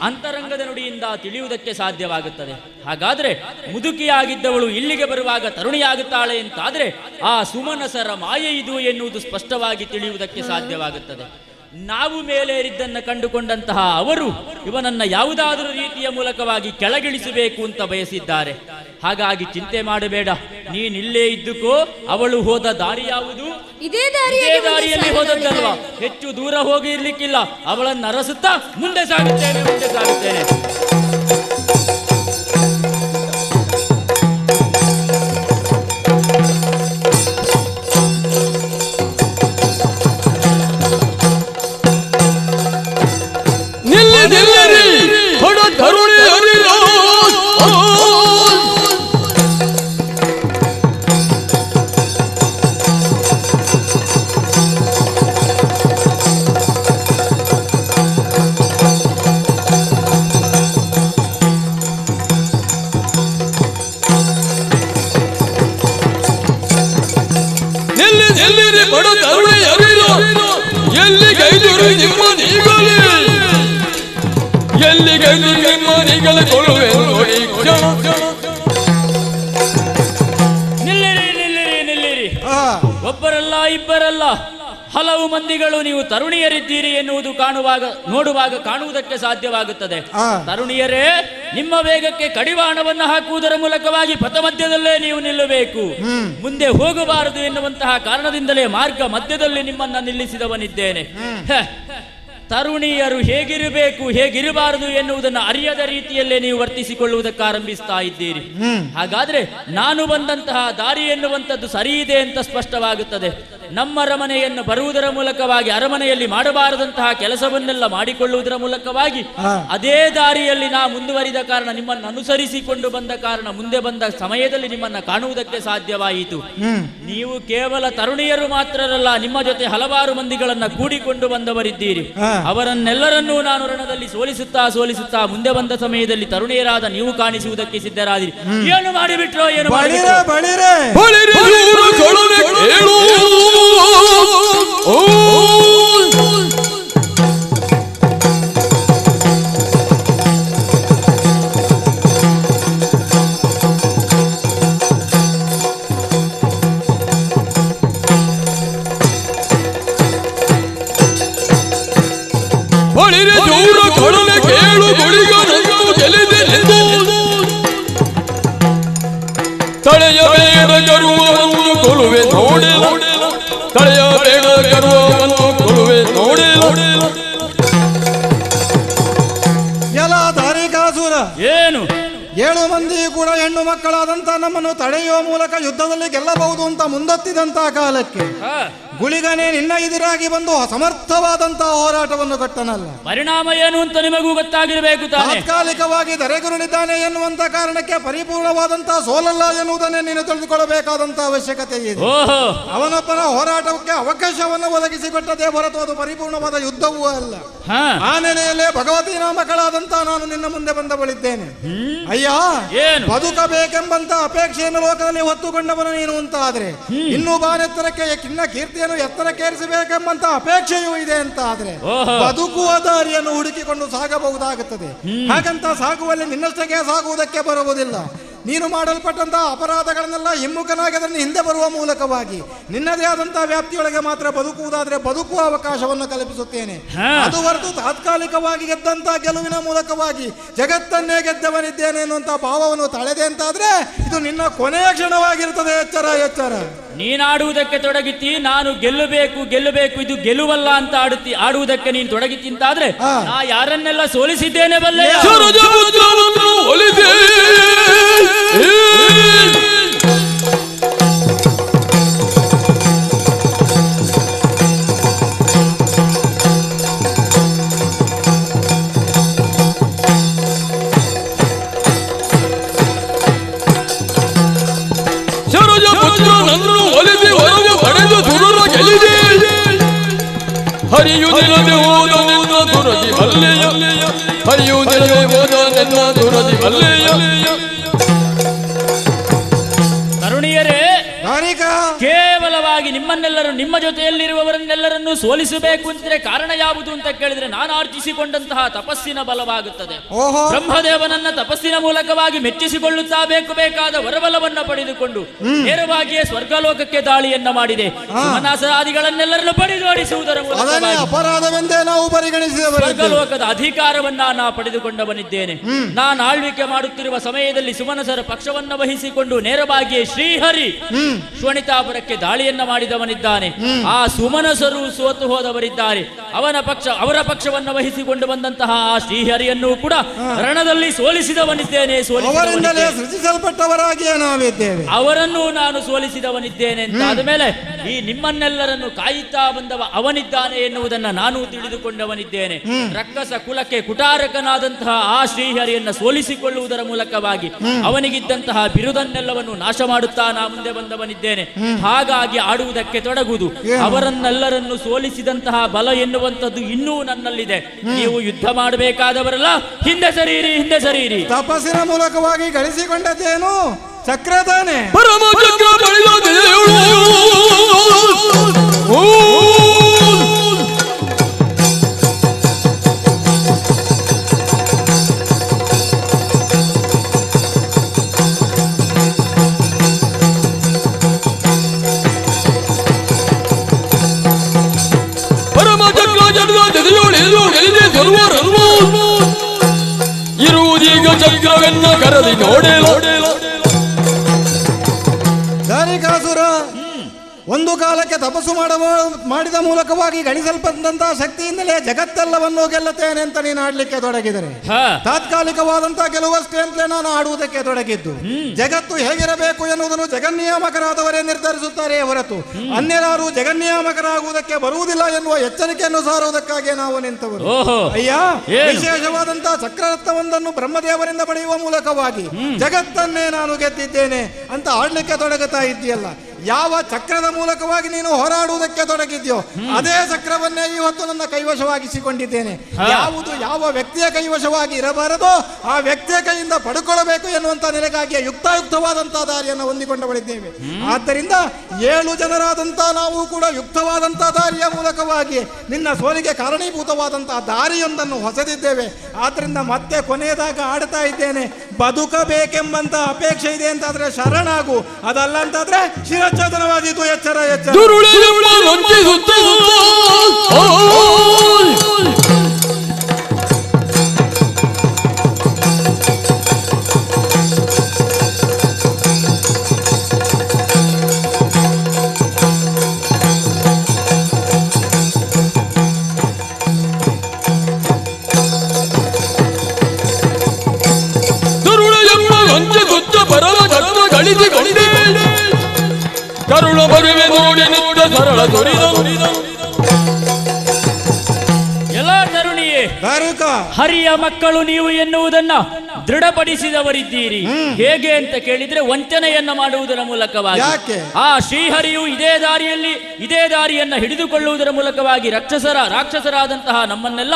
Speaker 14: ಅಂತರಂಗದ ನುಡಿಯಿಂದ ತಿಳಿಯುವುದಕ್ಕೆ ಸಾಧ್ಯವಾಗುತ್ತದೆ. ಹಾಗಾದ್ರೆ ಮುದುಕಿಯಾಗಿದ್ದವಳು ಇಲ್ಲಿಗೆ ಬರುವಾಗ ತರುಣಿಯಾಗುತ್ತಾಳೆ ಅಂತಾದ್ರೆ ಆ ಸುಮನಸರ ಮಾಯೆ ಇದು ಎನ್ನುವುದು ಸ್ಪಷ್ಟವಾಗಿ ತಿಳಿಯುವುದಕ್ಕೆ ಸಾಧ್ಯವಾಗುತ್ತದೆ. ನಾವು ಮೇಲೇರಿದ್ದನ್ನು ಕಂಡುಕೊಂಡಂತಹ ಅವರು ಇವನನ್ನ ಯಾವುದಾದರೂ ರೀತಿಯ ಮೂಲಕವಾಗಿ ಕೆಳಗಿಳಿಸಬೇಕು ಅಂತ ಬಯಸಿದ್ದಾರೆ. ಹಾಗಾಗಿ ಚಿಂತೆ ಮಾಡಬೇಡ, ನೀನಿಲ್ಲೇ ಇದ್ದುಕೋ. ಅವಳು ಹೋದ ದಾರಿ ಯಾವುದು? ಇದೇ ದಾರಿಯಲ್ಲಿ ಹೋದದ್ದಲ್ವಾ? ಹೆಚ್ಚು ದೂರ ಹೋಗಿ ಇರ್ಲಿಕ್ಕಿಲ್ಲ. ಅವಳನ್ನು ಅರಸುತ್ತಾ ಮುಂದೆ ಸಾಗುತ್ತೇನೆ. ನಿಲ್ಲಿರಿ. ಒಬ್ಬರಲ್ಲ ಇಬ್ಬರಲ್ಲ, ಹಲವು ಮಂದಿಗಳು ನೀವು ತರುಣಿಯರಿದ್ದೀರಿ ಎನ್ನುವುದು ನೋಡುವಾಗ ಕಾಣುವುದಕ್ಕೆ ಸಾಧ್ಯವಾಗುತ್ತದೆ. ತರುಣಿಯರೇ, ನಿಮ್ಮ ವೇಗಕ್ಕೆ ಕಡಿವಾಣವನ್ನು ಹಾಕುವುದರ ಮೂಲಕವಾಗಿ ಪಥಮಧ್ಯದಲ್ಲೇ ನೀವು ನಿಲ್ಲಬೇಕು. ಮುಂದೆ ಹೋಗಬಾರದು ಎನ್ನುವಂತಹ ಕಾರಣದಿಂದಲೇ ಮಾರ್ಗ ಮಧ್ಯದಲ್ಲಿ ನಿಮ್ಮನ್ನ ನಿಲ್ಲಿಸಿದವನಿದ್ದೇನೆ. ತರುಣಿಯರು ಹೇಗಿರಬೇಕು ಹೇಗಿರಬಾರದು ಎನ್ನುವುದನ್ನು ಅರಿಯದ ರೀತಿಯಲ್ಲೇ ನೀವು ವರ್ತಿಸಿಕೊಳ್ಳುವುದಕ್ಕೆ ಆರಂಭಿಸ್ತಾ ಇದ್ದೀರಿ. ಹಾಗಾದ್ರೆ ನಾನು ಬಂದಂತಹ ದಾರಿ ಎನ್ನುವಂಥದ್ದು ಸರಿ ಇದೆ ಅಂತ ಸ್ಪಷ್ಟವಾಗುತ್ತದೆ. ನಮ್ಮ ಅರಮನೆಯನ್ನು ಬರುವುದರ ಮೂಲಕವಾಗಿ ಅರಮನೆಯಲ್ಲಿ ಮಾಡಬಾರದಂತಹ ಕೆಲಸವನ್ನೆಲ್ಲ ಮಾಡಿಕೊಳ್ಳುವುದರ ಮೂಲಕವಾಗಿ ಅದೇ ದಾರಿಯಲ್ಲಿ ನಾ ಮುಂದುವರಿದ ಕಾರಣ, ನಿಮ್ಮನ್ನು ಅನುಸರಿಸಿಕೊಂಡು ಬಂದ ಕಾರಣ ಮುಂದೆ ಬಂದ ಸಮಯದಲ್ಲಿ ನಿಮ್ಮನ್ನ ಕಾಣುವುದಕ್ಕೆ ಸಾಧ್ಯವಾಯಿತು. ನೀವು ಕೇವಲ ತರುಣಿಯರು ಮಾತ್ರರಲ್ಲ, ನಿಮ್ಮ ಜೊತೆ ಹಲವಾರು ಮಂದಿಗಳನ್ನ ಕೂಡಿಕೊಂಡು ಬಂದವರಿದ್ದೀರಿ. ಅವರನ್ನೆಲ್ಲರನ್ನೂ ನಾನು ರಣದಲ್ಲಿ ಸೋಲಿಸುತ್ತಾ ಮುಂದೆ ಬಂದ ಸಮಯದಲ್ಲಿ ತರುಣಿಯರಾದ ನೀವು ಕಾಣಿಸುವುದಕ್ಕೆ ಸಿದ್ಧರಾದಿರಿ. ಏನು ಮಾಡಿಬಿಟ್ರೋ ಏನು
Speaker 16: ತಳೆಯಬೇಡ ಗರ್ವವನ್ನು ಕೊಲುವೆ ನೋಡಿಲ್ಲ, ತಳೆಯಬೇಡ ಗರ್ವವನ್ನು ಕೊಲುವೆ ನೋಡಿಲ್ಲ.
Speaker 8: ಎಲ್ಲ ದಾರಿಕಾಸುರ
Speaker 14: ಏನು
Speaker 8: 7 ಮಂದಿ ಕೂಡ ಹೆಣ್ಣು ಮಕ್ಕಳಾದಂತ ನಮ್ಮನ್ನು ತಡೆಯುವ ಮೂಲಕ ಯುದ್ಧದಲ್ಲಿ ಗೆಲ್ಲಬಹುದು ಅಂತ ಮುಂದೊತ್ತಿದಂತ ಕಾಲಕ್ಕೆ ಗುಳಿಗನೇ ನಿನ್ನ ಎದುರಾಗಿ ಬಂದು ಸಮರ್ಥವಾದಂತಹ ಹೋರಾಟವನ್ನು ಕಟ್ಟನಲ್ಲ.
Speaker 14: ಪರಿಣಾಮ ಏನು ಅಂತ ನಿಮಗೂ ಗೊತ್ತಾಗಿರಬೇಕು.
Speaker 8: ತಾತ್ಕಾಲಿಕವಾಗಿ ಧರೆಗುರುಳಿದ್ದಾನೆ ಎನ್ನುವಂತ ಕಾರಣಕ್ಕೆ ಪರಿಪೂರ್ಣವಾದಂತಹ ಸೋಲಲ್ಲ ಎನ್ನುವುದನ್ನೇ ನೀನು ತಿಳಿದುಕೊಳ್ಳಬೇಕಾದಂತಹ ಅವಶ್ಯಕತೆ ಇದೆ. ಅವನೊಬ್ಬನ ಹೋರಾಟಕ್ಕೆ ಅವಕಾಶವನ್ನು ಒದಗಿಸಿಕೊಟ್ಟದೇ ಹೊರತು ಅದು ಪರಿಪೂರ್ಣವಾದ ಯುದ್ಧವೂ ಅಲ್ಲ. ಆ ನೆಲೆಯಲ್ಲೇ ಭಗವತಿ ನಾಮಕಳಾದಂತಹ ನಾನು ನಿನ್ನ ಮುಂದೆ ಬಂದವಳಿದ್ದೇನೆ. ಅಯ್ಯ, ಬದುಕಬೇಕೆಂಬಂತ ಅಪೇಕ್ಷೆಯನ್ನು ಲೋಕದಲ್ಲಿ ಹೊತ್ತುಕೊಂಡವನು ನೀನು ಅಂತಾದ್ರೆ, ಇನ್ನೂ ಬಾನೆತ್ತರಕ್ಕೆ ಕಿನ್ನ ಕೀರ್ತಿಯನ್ನು ಎತ್ತರಕ್ಕೇರಿಸಬೇಕೆಂಬಂತ ಅಪೇಕ್ಷೆಯೂ ಇದೆ ಅಂತ ಆದ್ರೆ ಬದುಕುವ ದಾರಿಯನ್ನು ಹುಡುಕಿಕೊಂಡು ಸಾಗಬಹುದಾಗುತ್ತದೆ. ಹಾಗಂತ ಸಾಗುವಲ್ಲಿ ನಿನ್ನಷ್ಟಕ್ಕೆ ಸಾಗುವುದಕ್ಕೆ ಬರುವುದಿಲ್ಲ. ನೀನು ಮಾಡಲ್ಪಟ್ಟಂತಹ ಅಪರಾಧಗಳನ್ನೆಲ್ಲ ಹಿಮ್ಮುಖನಾಗಿ ಅದನ್ನು ಹಿಂದೆ ಬರುವ ಮೂಲಕವಾಗಿ ನಿನ್ನದೇ ಆದಂತಹ ವ್ಯಾಪ್ತಿಯೊಳಗೆ ಮಾತ್ರ ಬದುಕುವುದಾದ್ರೆ ಬದುಕುವ ಅವಕಾಶವನ್ನು ಕಲ್ಪಿಸುತ್ತೇನೆ. ಅದು ಹೊರತು ತಾತ್ಕಾಲಿಕವಾಗಿ ಗೆದ್ದಂತಹ ಗೆಲುವಿನ ಮೂಲಕವಾಗಿ ಜಗತ್ತನ್ನೇ ಗೆದ್ದವನಿದ್ದೇನೆ ಎನ್ನುವಂತಹ ಭಾವವನ್ನು ತಳೆದೆ ಅಂತಾದ್ರೆ ಇದು ನಿನ್ನ ಕೊನೆಯ ಕ್ಷಣವಾಗಿರುತ್ತದೆ. ಎಚ್ಚರ.
Speaker 14: ನೀನಾಡುವುದಕ್ಕೆ ತೊಡಗಿತಿ, ನಾನು ಗೆಲ್ಲಬೇಕು ಇದು ಗೆಲುವಲ್ಲ ಅಂತ ಆಡುವುದಕ್ಕೆ ನೀನು ತೊಡಗಿತಿ ಅಂತಾದ್ರೆ ನಾ ಯಾರನ್ನೆಲ್ಲ ಸೋಲಿಸಿದ್ದೇನೆ ಬಲ್ಲೆ.
Speaker 16: ಸರೋಜ ಹರಿಯುವುದೇ ಹೋದ ನಿನ್ನ ದುರದಿ ಬಲ್ಲೆಯ ಹರಿಯುವುದಿರದೆ ಹೋದ ನಿನ್ನ ದುರದಿ ಬಲ್ಲೆಯ.
Speaker 14: ತರುಣಿಯರೇ, ಕೇವಲವಾಗಿ ನಿಮ್ಮನ್ನೆಲ್ಲರೂ ನಿಮ್ಮ ಜೊತೆಯಲ್ಲಿರುವವರನ್ನೆಲ್ಲರನ್ನು ಸೋಲಿಸಬೇಕು ಅಂತಿದ್ರೆ ಕಾರಣ ಯಾವುದು ಅಂತ ಕೇಳಿದ್ರೆ ನಾನು ಆರ್ಜಿಸಿಕೊಂಡಂತಹ ತಪಸ್ಸಿನ ಬಲವಾಗುತ್ತದೆ. ಬ್ರಹ್ಮದೇವನನ್ನ ತಪಸ್ಸಿನ ಮೂಲಕವಾಗಿ ಮೆಚ್ಚಿಸಿಕೊಳ್ಳುತ್ತಾ ಬೇಕಾದ ವರಬಲವನ್ನ ಪಡೆದುಕೊಂಡು ನೇರವಾಗಿಯೇ ಸ್ವರ್ಗಲೋಕಕ್ಕೆ ದಾಳಿಯನ್ನ ಮಾಡಿದೆ. ಮನಸಾದಿಗಳನ್ನೆಲ್ಲರನ್ನು ಪಡೆದೋಡಿಸುವುದರ ಮೂಲಕ
Speaker 8: ಅಪರಾಧವೆಂದೇ ನಾವು ಪರಿಗಣಿಸಿದವರು.
Speaker 14: ಸ್ವರ್ಗಲೋಕದ ಅಧಿಕಾರವನ್ನ ನಾ ಪಡೆದುಕೊಂಡವನಿದ್ದೇನೆ. ನಾನು ಆಳ್ವಿಕೆ ಮಾಡುತ್ತಿರುವ ಸಮಯದಲ್ಲಿ ಸುಮನಸರ ಪಕ್ಷವನ್ನ ವಹಿಸಿಕೊಂಡು ನೇರವಾಗಿಯೇ ಶ್ರೀಹರಿ ಶ್ವಣಿತಾಪುರಕ್ಕೆ ದಾಳಿಯನ್ನ ಮಾಡಿದವನಿದ್ದಾನೆ. ಆ ಸುಮನಸರು ಸೋತು ಹೋದವರಿದ್ದಾರೆ. ಅವರ ಪಕ್ಷವನ್ನು ವಹಿಸಿಕೊಂಡು ಬಂದಂತಹ ಆ ಶ್ರೀಹರಿಯನ್ನು ಕೂಡ ರಣದಲ್ಲಿ ಸೋಲಿಸಿದವನಿದ್ದೇನೆ.
Speaker 8: ಸೃಷ್ಟಿಸಲ್ಪಟ್ಟವರಾಗಿಯೇ ನಾವಿದ್ದೇವೆ.
Speaker 14: ಅವರನ್ನು ನಾನು ಸೋಲಿಸಿದವನಿದ್ದೇನೆ ಅಂತ ಆದಮೇಲೆ ಈ ನಿಮ್ಮನ್ನೆಲ್ಲರನ್ನು ಕಾಯುತ್ತಾ ಬಂದವ ಅವನಿದ್ದಾನೆ ಎನ್ನುವುದನ್ನ ನಾನು ತಿಳಿದುಕೊಂಡವನಿದ್ದೇನೆ. ರಕ್ಕಸ ಕುಲಕ್ಕೆ ಕುಟಾರಕನಾದಂತಹ ಆ ಶ್ರೀಹರಿಯನ್ನ ಸೋಲಿಸಿಕೊಳ್ಳುವುದರ ಮೂಲಕವಾಗಿ ಅವನಿಗಿದ್ದಂತಹ ಬಿರುದನ್ನೆಲ್ಲವನ್ನು ನಾಶ ಮಾಡುತ್ತಾ ನಾ ಮುಂದೆ ಬಂದವನಿದ್ದೇನೆ. ಹಾಗಾಗಿ ಆಡುವುದಕ್ಕೆ ತೊಡಗುವುದು. ಅವರನ್ನೆಲ್ಲರನ್ನು ಸೋಲಿಸಿದಂತಹ ಬಲ ಎನ್ನುವಂಥದ್ದು ಇನ್ನೂ ನನ್ನಲ್ಲಿದೆ. ನೀವು ಯುದ್ಧ ಮಾಡಬೇಕಾದವರಲ್ಲ, ಹಿಂದೆ ಸರೀರಿ, ಹಿಂದೆ ಸರೀರಿ.
Speaker 8: ತಪಸ್ಸಿನ ಮೂಲಕವಾಗಿ ಗಳಿಸಿಕೊಂಡದ್ದೇನು ಚಕ್ರದಾನೆ.
Speaker 16: ಪರಮ ಚಕ್ರ ಇರುವುದೀಗ ಚಕ್ರವೆನ್ನ ಕರದಿ ನೋಡೇಲೋ.
Speaker 8: ದಾರಿಕಾಸುರ ಒಂದು ಕಾಲಕ್ಕೆ ತಪಸ್ಸು ಮಾಡಿದ ಮೂಲಕವಾಗಿ ಗಳಿಸಲ್ಪಟ್ಟಂತಹ ಶಕ್ತಿಯಿಂದಲೇ ಜಗತ್ತೆಲ್ಲವನ್ನು ಗೆಲ್ಲುತ್ತೇನೆ ಅಂತ ನೀನು ಆಡ್ಲಿಕ್ಕೆ ತೊಡಗಿದರೆ, ತಾತ್ಕಾಲಿಕವಾದಂತಹ ಗೆಲುವಷ್ಟೇ ಅಂತಲೇ ನಾನು ಆಡುವುದಕ್ಕೆ ತೊಡಗಿದ್ದು. ಜಗತ್ತು ಹೇಗಿರಬೇಕು ಎನ್ನುವುದನ್ನು ಜಗನ್ನಿಯಾಮಕರಾದವರೇ ನಿರ್ಧರಿಸುತ್ತಾರೆ ಹೊರತು ಅನ್ಯರಾರು ಜಗನ್ನಿಯಾಮಕರಾಗುವುದಕ್ಕೆ ಬರುವುದಿಲ್ಲ ಎನ್ನುವ ಎಚ್ಚರಿಕೆಯನ್ನು ಸಾರುವುದಕ್ಕಾಗಿ ನಾವು ನಿಂತವರು. ಅಯ್ಯ, ವಿಶೇಷವಾದಂತಹ ಚಕ್ರರತ್ನವೊಂದನ್ನು ಬ್ರಹ್ಮದೇವರಿಂದ ಪಡೆಯುವ ಮೂಲಕವಾಗಿ ಜಗತ್ತನ್ನೇ ನಾನು ಗೆದ್ದಿದ್ದೇನೆ ಅಂತ ಆಡ್ಲಿಕ್ಕೆ ತೊಡಗುತ್ತಾ ಇದ್ದೀಯಲ್ಲ. ಯಾವ ಚಕ್ರದ ಮೂಲಕವಾಗಿ ನೀನು ಹೋರಾಡುವುದಕ್ಕೆ ತೊಡಗಿದ್ಯೋ ಅದೇ ಚಕ್ರವನ್ನೇ ಇವತ್ತು ನನ್ನ ಕೈವಶವಾಗಿಸಿಕೊಂಡಿದ್ದೇನೆ. ಯಾವುದು ಯಾವ ವ್ಯಕ್ತಿಯ ಕೈವಶವಾಗಿ ಇರಬಾರದೋ ಆ ವ್ಯಕ್ತಿಯ ಕೈಯಿಂದ ಪಡ್ಕೊಳ್ಳಬೇಕು ಎನ್ನುವಂತ ನಿನಗಾಗಿ ಯುಕ್ತಾಯುಕ್ತವಾದಂತಹ ದಾರಿಯನ್ನು ಹೊಂದಿಕೊಂಡವಳಿದ್ದೇವೆ. ಆದ್ದರಿಂದ 7 ಜನರಾದಂತಹ ನಾವು ಕೂಡ ಯುಕ್ತವಾದಂತಹ ದಾರಿಯ ಮೂಲಕವಾಗಿ ನಿನ್ನ ಸೋಲಿಗೆ ಕಾರಣೀಭೂತವಾದಂತಹ ದಾರಿಯೊಂದನ್ನು ಹೊಸದಿದ್ದೇವೆ. ಆದ್ರಿಂದ ಮತ್ತೆ ಕೊನೆಯದಾಗ ಆಡ್ತಾ ಇದ್ದೇನೆ, ಬದುಕಬೇಕೆಂಬಂತ ಅಪೇಕ್ಷೆ ಇದೆ ಅಂತಾದ್ರೆ ಶರಣಾಗು, ಅದಲ್ಲ ಅಂತಾದ್ರೆ ಶಿರಚ್ಛೇದನವಾದೀತು. ಎಚ್ಚರ ಎಚ್ಚರ.
Speaker 16: ಕರುಣ ಬರುವೆ ನೋಡಿ ನಿಂತ ಸರಳ ದೊರಿದನು.
Speaker 14: ಎಲ್ಲ ತರುಣಿಯೇ, ಹರಿಯ ಮಕ್ಕಳು ನೀವು ಎನ್ನುವುದನ್ನ ದೃಢಪಡಿಸಿದವರಿದ್ದೀರಿ. ಹೇಗೆ ಅಂತ ಕೇಳಿದ್ರೆ ವಂಚನೆಯನ್ನ ಮಾಡುವುದರ ಮೂಲಕವಾಗಿ. ಆ ಶ್ರೀಹರಿಯು ಇದೇ ದಾರಿಯನ್ನ ಹಿಡಿದುಕೊಳ್ಳುವುದರ ಮೂಲಕವಾಗಿ ರಾಕ್ಷಸರಾದಂತಹ ನಮ್ಮನ್ನೆಲ್ಲ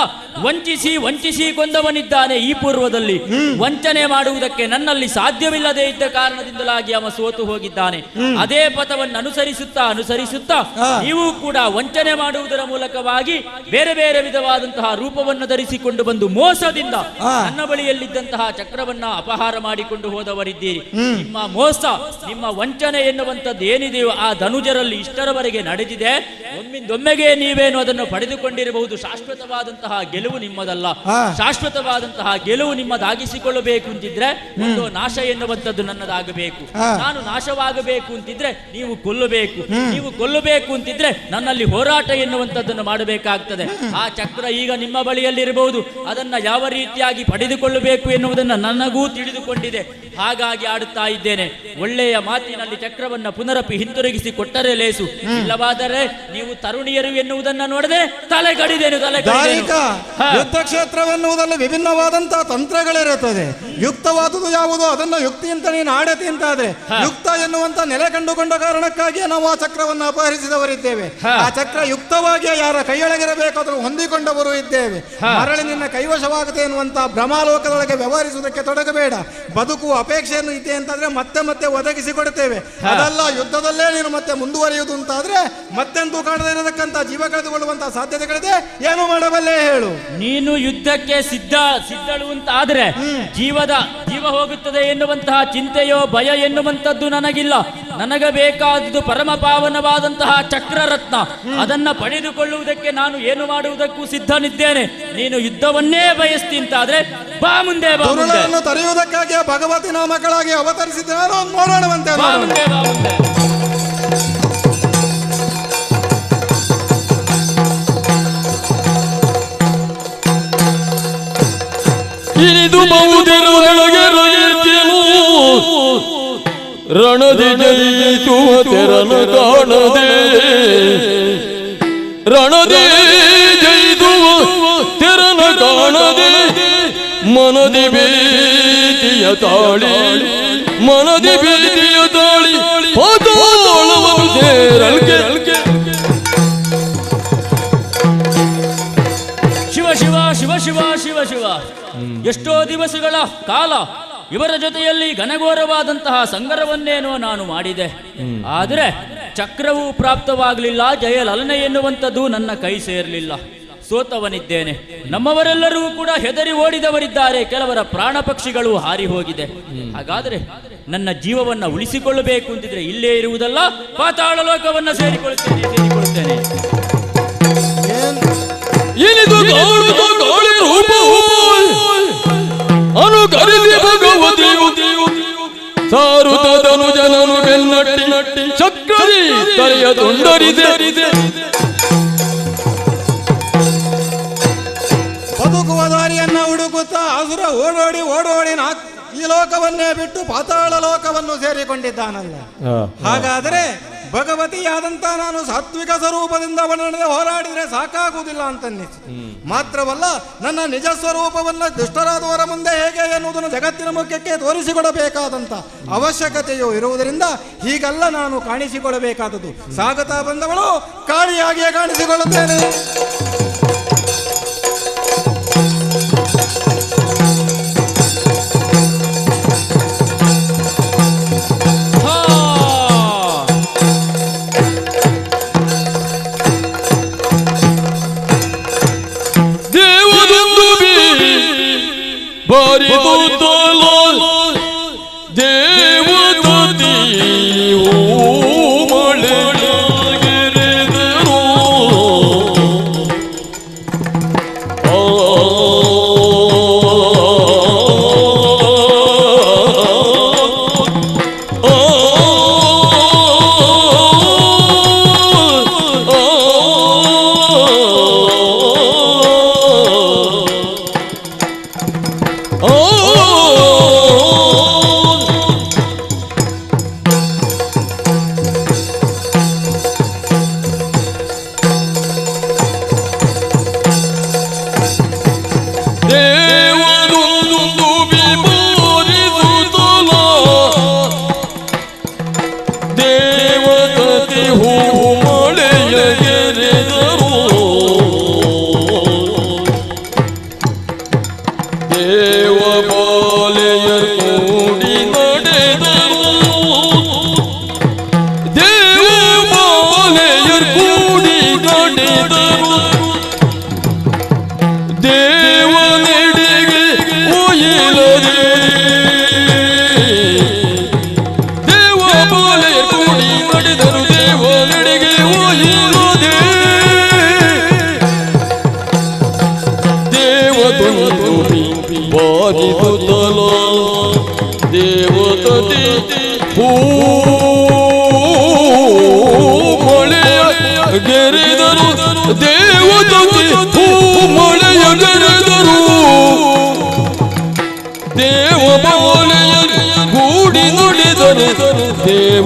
Speaker 14: ವಂಚಿಸಿ ಕೊಂದವನಿದ್ದಾನೆ. ಈ ಪೂರ್ವದಲ್ಲಿ ವಂಚನೆ ಮಾಡುವುದಕ್ಕೆ ನನ್ನಲ್ಲಿ ಸಾಧ್ಯವಿಲ್ಲದೆ ಇದ್ದ ಕಾರಣದಿಂದಲಾಗಿ ಅವ ಸೋತು ಹೋಗಿದ್ದಾನೆ. ಅದೇ ಪಥವನ್ನು ಅನುಸರಿಸುತ್ತಾ ನೀವು ಕೂಡ ವಂಚನೆ ಮಾಡುವುದರ ಮೂಲಕವಾಗಿ ಬೇರೆ ಬೇರೆ ವಿಧವಾದಂತಹ ರೂಪವನ್ನು ಧರಿಸಿಕೊಂಡು ಬಂದು ಮೋಸದಿಂದ ನನ್ನ ಬಳಿಯಲ್ಲಿದ್ದಂತಹ ಚಕ್ರವನ್ನ ಅಪಹಾರ ಮಾಡಿಕೊಂಡು ಹೋದವರಿದ್ದೀರಿ. ನಿಮ್ಮ ಮೋಸ, ನಿಮ್ಮ ವಂಚನೆ ಎನ್ನುವಂಥದ್ದು ಏನಿದೆಯೋ ಆ ಧನುಜರಲ್ಲಿ ಇಷ್ಟರವರೆಗೆ ನಡೆದಿದೆ. ಒಮ್ಮೆಗೆ ನೀವೇನು ಅದನ್ನು ಪಡೆದುಕೊಂಡಿರಬಹುದು. ಶಾಶ್ವತವಾದಂತಹ ಗೆಲುವು ನಿಮ್ಮದಲ್ಲ. ಶಾಶ್ವತವಾದಂತಹ ಗೆಲುವು ನಿಮ್ಮದಾಗಿಸಿಕೊಳ್ಳಬೇಕು ಅಂತಿದ್ರೆ ಒಂದು ನಾಶ ಎನ್ನುವಂಥದ್ದು ನನ್ನದಾಗಬೇಕು. ನಾನು ನಾಶವಾಗಬೇಕು ಅಂತಿದ್ರೆ ನೀವು ಕೊಲ್ಲಬೇಕು. ನೀವು ಕೊಲ್ಲಬೇಕು ಅಂತಿದ್ರೆ ನನ್ನಲ್ಲಿ ಹೋರಾಟ ಎನ್ನುವಂಥದ್ದನ್ನು ಮಾಡಬೇಕಾಗ್ತದೆ. ಆ ಚಕ್ರ ಈಗ ನಿಮ್ಮ ಬಳಿಯಲ್ಲಿರಬಹುದು. ಅದನ್ನ ಯಾವ ರೀತಿಯಾಗಿ ಪಡೆದುಕೊಳ್ಳಬೇಕು ಎನ್ನುವುದನ್ನು ನನಗೂ ತಿಳಿದುಕೊಂಡಿದೆ. ಹಾಗಾಗಿ ಆಡುತ್ತಾ ಇದ್ದೇನೆ. ಒಳ್ಳೆಯ ಮಾತಿನಲ್ಲಿ ಚಕ್ರವನ್ನ ಪುನರಪಿ ಹಿಂತಿರುಗಿಸಿ ಕೊಟ್ಟರೆ ಲೇಸು, ಇಲ್ಲವಾದರೆ ನೀವು ತರುಣಿಯರು ಎನ್ನುವುದನ್ನ ನೋಡದೆ ತಲೆ ಕಡಿದೇನು.
Speaker 8: ಯುದ್ಧ ಕ್ಷೇತ್ರವೆನ್ನುವುದರಲ್ಲಿ ವಿಭಿನ್ನವಾದಂತಹ ತಂತ್ರಗಳಿರುತ್ತದೆ. ಯುಕ್ತವಾದುದು ಯಾವುದು ಅದನ್ನು ಯುಕ್ತಿ ಅಂತ ನೀನು ಆಡತಿ ಅಂತಾದ್ರೆ, ಯುಕ್ತ ಎನ್ನುವಂತ ನೆಲೆ ಕಂಡುಕೊಂಡ ಕಾರಣಕ್ಕಾಗಿಯೇ ನಾವು ಆ ಚಕ್ರವನ್ನು ಅಪಹರಿಸಿದವರಿದ್ದೇವೆ. ಆ ಚಕ್ರ ಯುಕ್ತವಾಗಿಯೇ ಯಾರ ಕೈಯೊಳಗಿರಬೇಕಾದ್ರೂ ಹೊಂದಿಕೊಂಡವರು ಇದ್ದೇವೆ. ಮರಳಿ ನಿನ್ನ ಕೈವಶವಾಗುತ್ತೆ ಎನ್ನುವಂತ ಭ್ರಮಾಲೋಕದೊಳಗೆ ವ್ಯವಹರಿಸುವುದಕ್ಕೆ ತೊಡಗಬೇಡ. ಬದುಕುವ ಅಪೇಕ್ಷೆಯನ್ನು ಇದೆ ಅಂತಾದ್ರೆ ಮತ್ತೆ ಮತ್ತೆ ಒದಗಿಸಿಕೊಡುತ್ತೇವೆ. ಅದಲ್ಲ ಯುದ್ಧದಲ್ಲೇ ನೀನು ಮತ್ತೆ ಮುಂದುವರಿಯುವುದು ಅಂತಾದ್ರೆ ಮತ್ತೆಂತೂ ಕಾಣದೇ ಇರತಕ್ಕಂತ ಜೀವ ಕಳೆದುಕೊಳ್ಳುವಂತಹ ಸಾಧ್ಯತೆಗಳಿದೆ. ಏನು ಮಾಡಬಲ್ಲೆ ಹೇಳು?
Speaker 14: ನೀನು ಯುದ್ಧಕ್ಕೆ ಸಿದ್ಧಳು ಅಂತ ಆದ್ರೆ ಜೀವ ಹೋಗುತ್ತದೆ ಎನ್ನುವಂತಹ ಚಿಂತೆಯೋ ಭಯ ಎನ್ನುವಂಥದ್ದು ನನಗಿಲ್ಲ. ನನಗೆ ಬೇಕಾದುದು ಪರಮ ಪಾವನವಾದಂತಹ ಚಕ್ರರತ್ನ. ಅದನ್ನ ಪಡೆದುಕೊಳ್ಳುವುದಕ್ಕೆ ನಾನು ಏನು ಮಾಡುವುದಕ್ಕೂ ಸಿದ್ಧನಿದ್ದೇನೆ. ನೀನು ಯುದ್ಧವನ್ನೇ ಬಯಸ್ತಿಂತಾದ್ರೆ ಬಾ ಮುಂದೆ ಬಾ.
Speaker 8: ತರೆಯುವುದಕ್ಕಾಗಿ ಭಗವತಿ ನಾಮಕಳಾಗಿ ಅವತರಿಸಿದ್ದೇನೆ. ನೋಡೋಣವಂತೆ.
Speaker 14: ಬಾ ಮುಂದೆ ಬಾ ಮುಂದೆ.
Speaker 16: ಇನಿದು ಬಹುದಿನದೊಳಗೆ ರಯಿತೆನು ರಣದಿ ಜಯಿಸುವ ತೆರನ ಕಾಣದೆ, ರಣದಿ ಜಯಿಸುವ ತೆರನ ಕಾಣದೆ, ಮನದಿ ಭೀತಿಯ ತಾಳಿ ಮನದಿ ಭೀತಿಯ ತಾಳಿ ಪಾತಾಳವನ್ನು ಸೇರಲ್ಕೆ.
Speaker 14: ಶಿವ ಶಿವ ಶಿವ ಶಿವ ಶಿವ ಶಿವ. ಎಷ್ಟೋ ದಿವಸಗಳ ಕಾಲ ಇವರ ಜೊತೆಯಲ್ಲಿ ಘನಘೋರವಾದಂತಹ ಸಂಗರವನ್ನೇನೋ ನಾನು ಮಾಡಿದೆ. ಆದರೆ ಚಕ್ರವೂ ಪ್ರಾಪ್ತವಾಗಲಿಲ್ಲ, ಜಯಲಲನೆ ಎನ್ನುವಂಥದ್ದು ನನ್ನ ಕೈ ಸೇರಲಿಲ್ಲ. ಸೋತವನಿದ್ದೇನೆ. ನಮ್ಮವರೆಲ್ಲರೂ ಕೂಡ ಹೆದರಿ ಓಡಿದವರಿದ್ದಾರೆ. ಕೆಲವರ ಪ್ರಾಣ ಪಕ್ಷಿಗಳು ಹಾರಿ ಹೋಗಿದೆ. ಹಾಗಾದ್ರೆ ನನ್ನ ಜೀವವನ್ನ ಉಳಿಸಿಕೊಳ್ಳಬೇಕು ಅಂತಿದ್ರೆ ಇಲ್ಲೇ ಇರುವುದಲ್ಲ, ಪಾತಾಳ ಲೋಕವನ್ನ ಸೇರಿಕೊಳ್ಳುತ್ತೇನೆ.
Speaker 16: ಇನಿದು ಗಾಳಿ ರೂಪವು ಅನುಕರಿಸಿ ಭಗವತಿಯು ಸಾರುತ್ತದನು ಜನನು ಬೆನ್ನಟ್ಟಿ ಚಕ್ರದಿ ತಲೆಯ ತುಂಡರಿದೆ.
Speaker 8: ಬದುಕುವ ದಾರಿಯನ್ನ ಹುಡುಕುತ್ತಾ ಅಸುರ ಓಡೋಡಿ ಈ ಲೋಕವನ್ನೇ ಬಿಟ್ಟು ಪಾತಾಳ ಲೋಕವನ್ನು ಸೇರಿಕೊಂಡಿದ್ದಾನಲ್ಲ. ಹಾಗಾದರೆ ಭಗವತಿಯಾದಂತ ನಾನು ಸಾತ್ವಿಕ ಸ್ವರೂಪದಿಂದ ವರ್ಣನೆ ಹೋರಾಡಿದ್ರೆ ಸಾಕಾಗುವುದಿಲ್ಲ ಅಂತನ್ನಿಸಿ. ಮಾತ್ರವಲ್ಲ, ನನ್ನ ನಿಜ ಸ್ವರೂಪವನ್ನು ದುಷ್ಟರಾದವರ ಮುಂದೆ ಹೇಗೆ ಎನ್ನುವುದನ್ನು ಜಗತ್ತಿನ ಮುಖ್ಯಕ್ಕೆ ತೋರಿಸಿಕೊಡಬೇಕಾದಂತ ಅವಶ್ಯಕತೆಯೂ ಇರುವುದರಿಂದ ಹೀಗೆಲ್ಲ ನಾನು ಕಾಣಿಸಿಕೊಳ್ಳಬೇಕಾದದ್ದು. ಸಾಗುತ್ತಾ ಬಂದವಳು ಕಾಳಿಯಾಗಿಯೇ ಕಾಣಿಸಿಕೊಳ್ಳುತ್ತೇನೆ.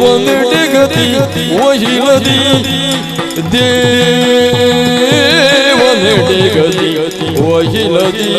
Speaker 16: ದೇವನೆಡೆಗತಿ ವಹಿಲದಿ ದೇವನೆಡೆಗತಿ ವಹಿಲದಿ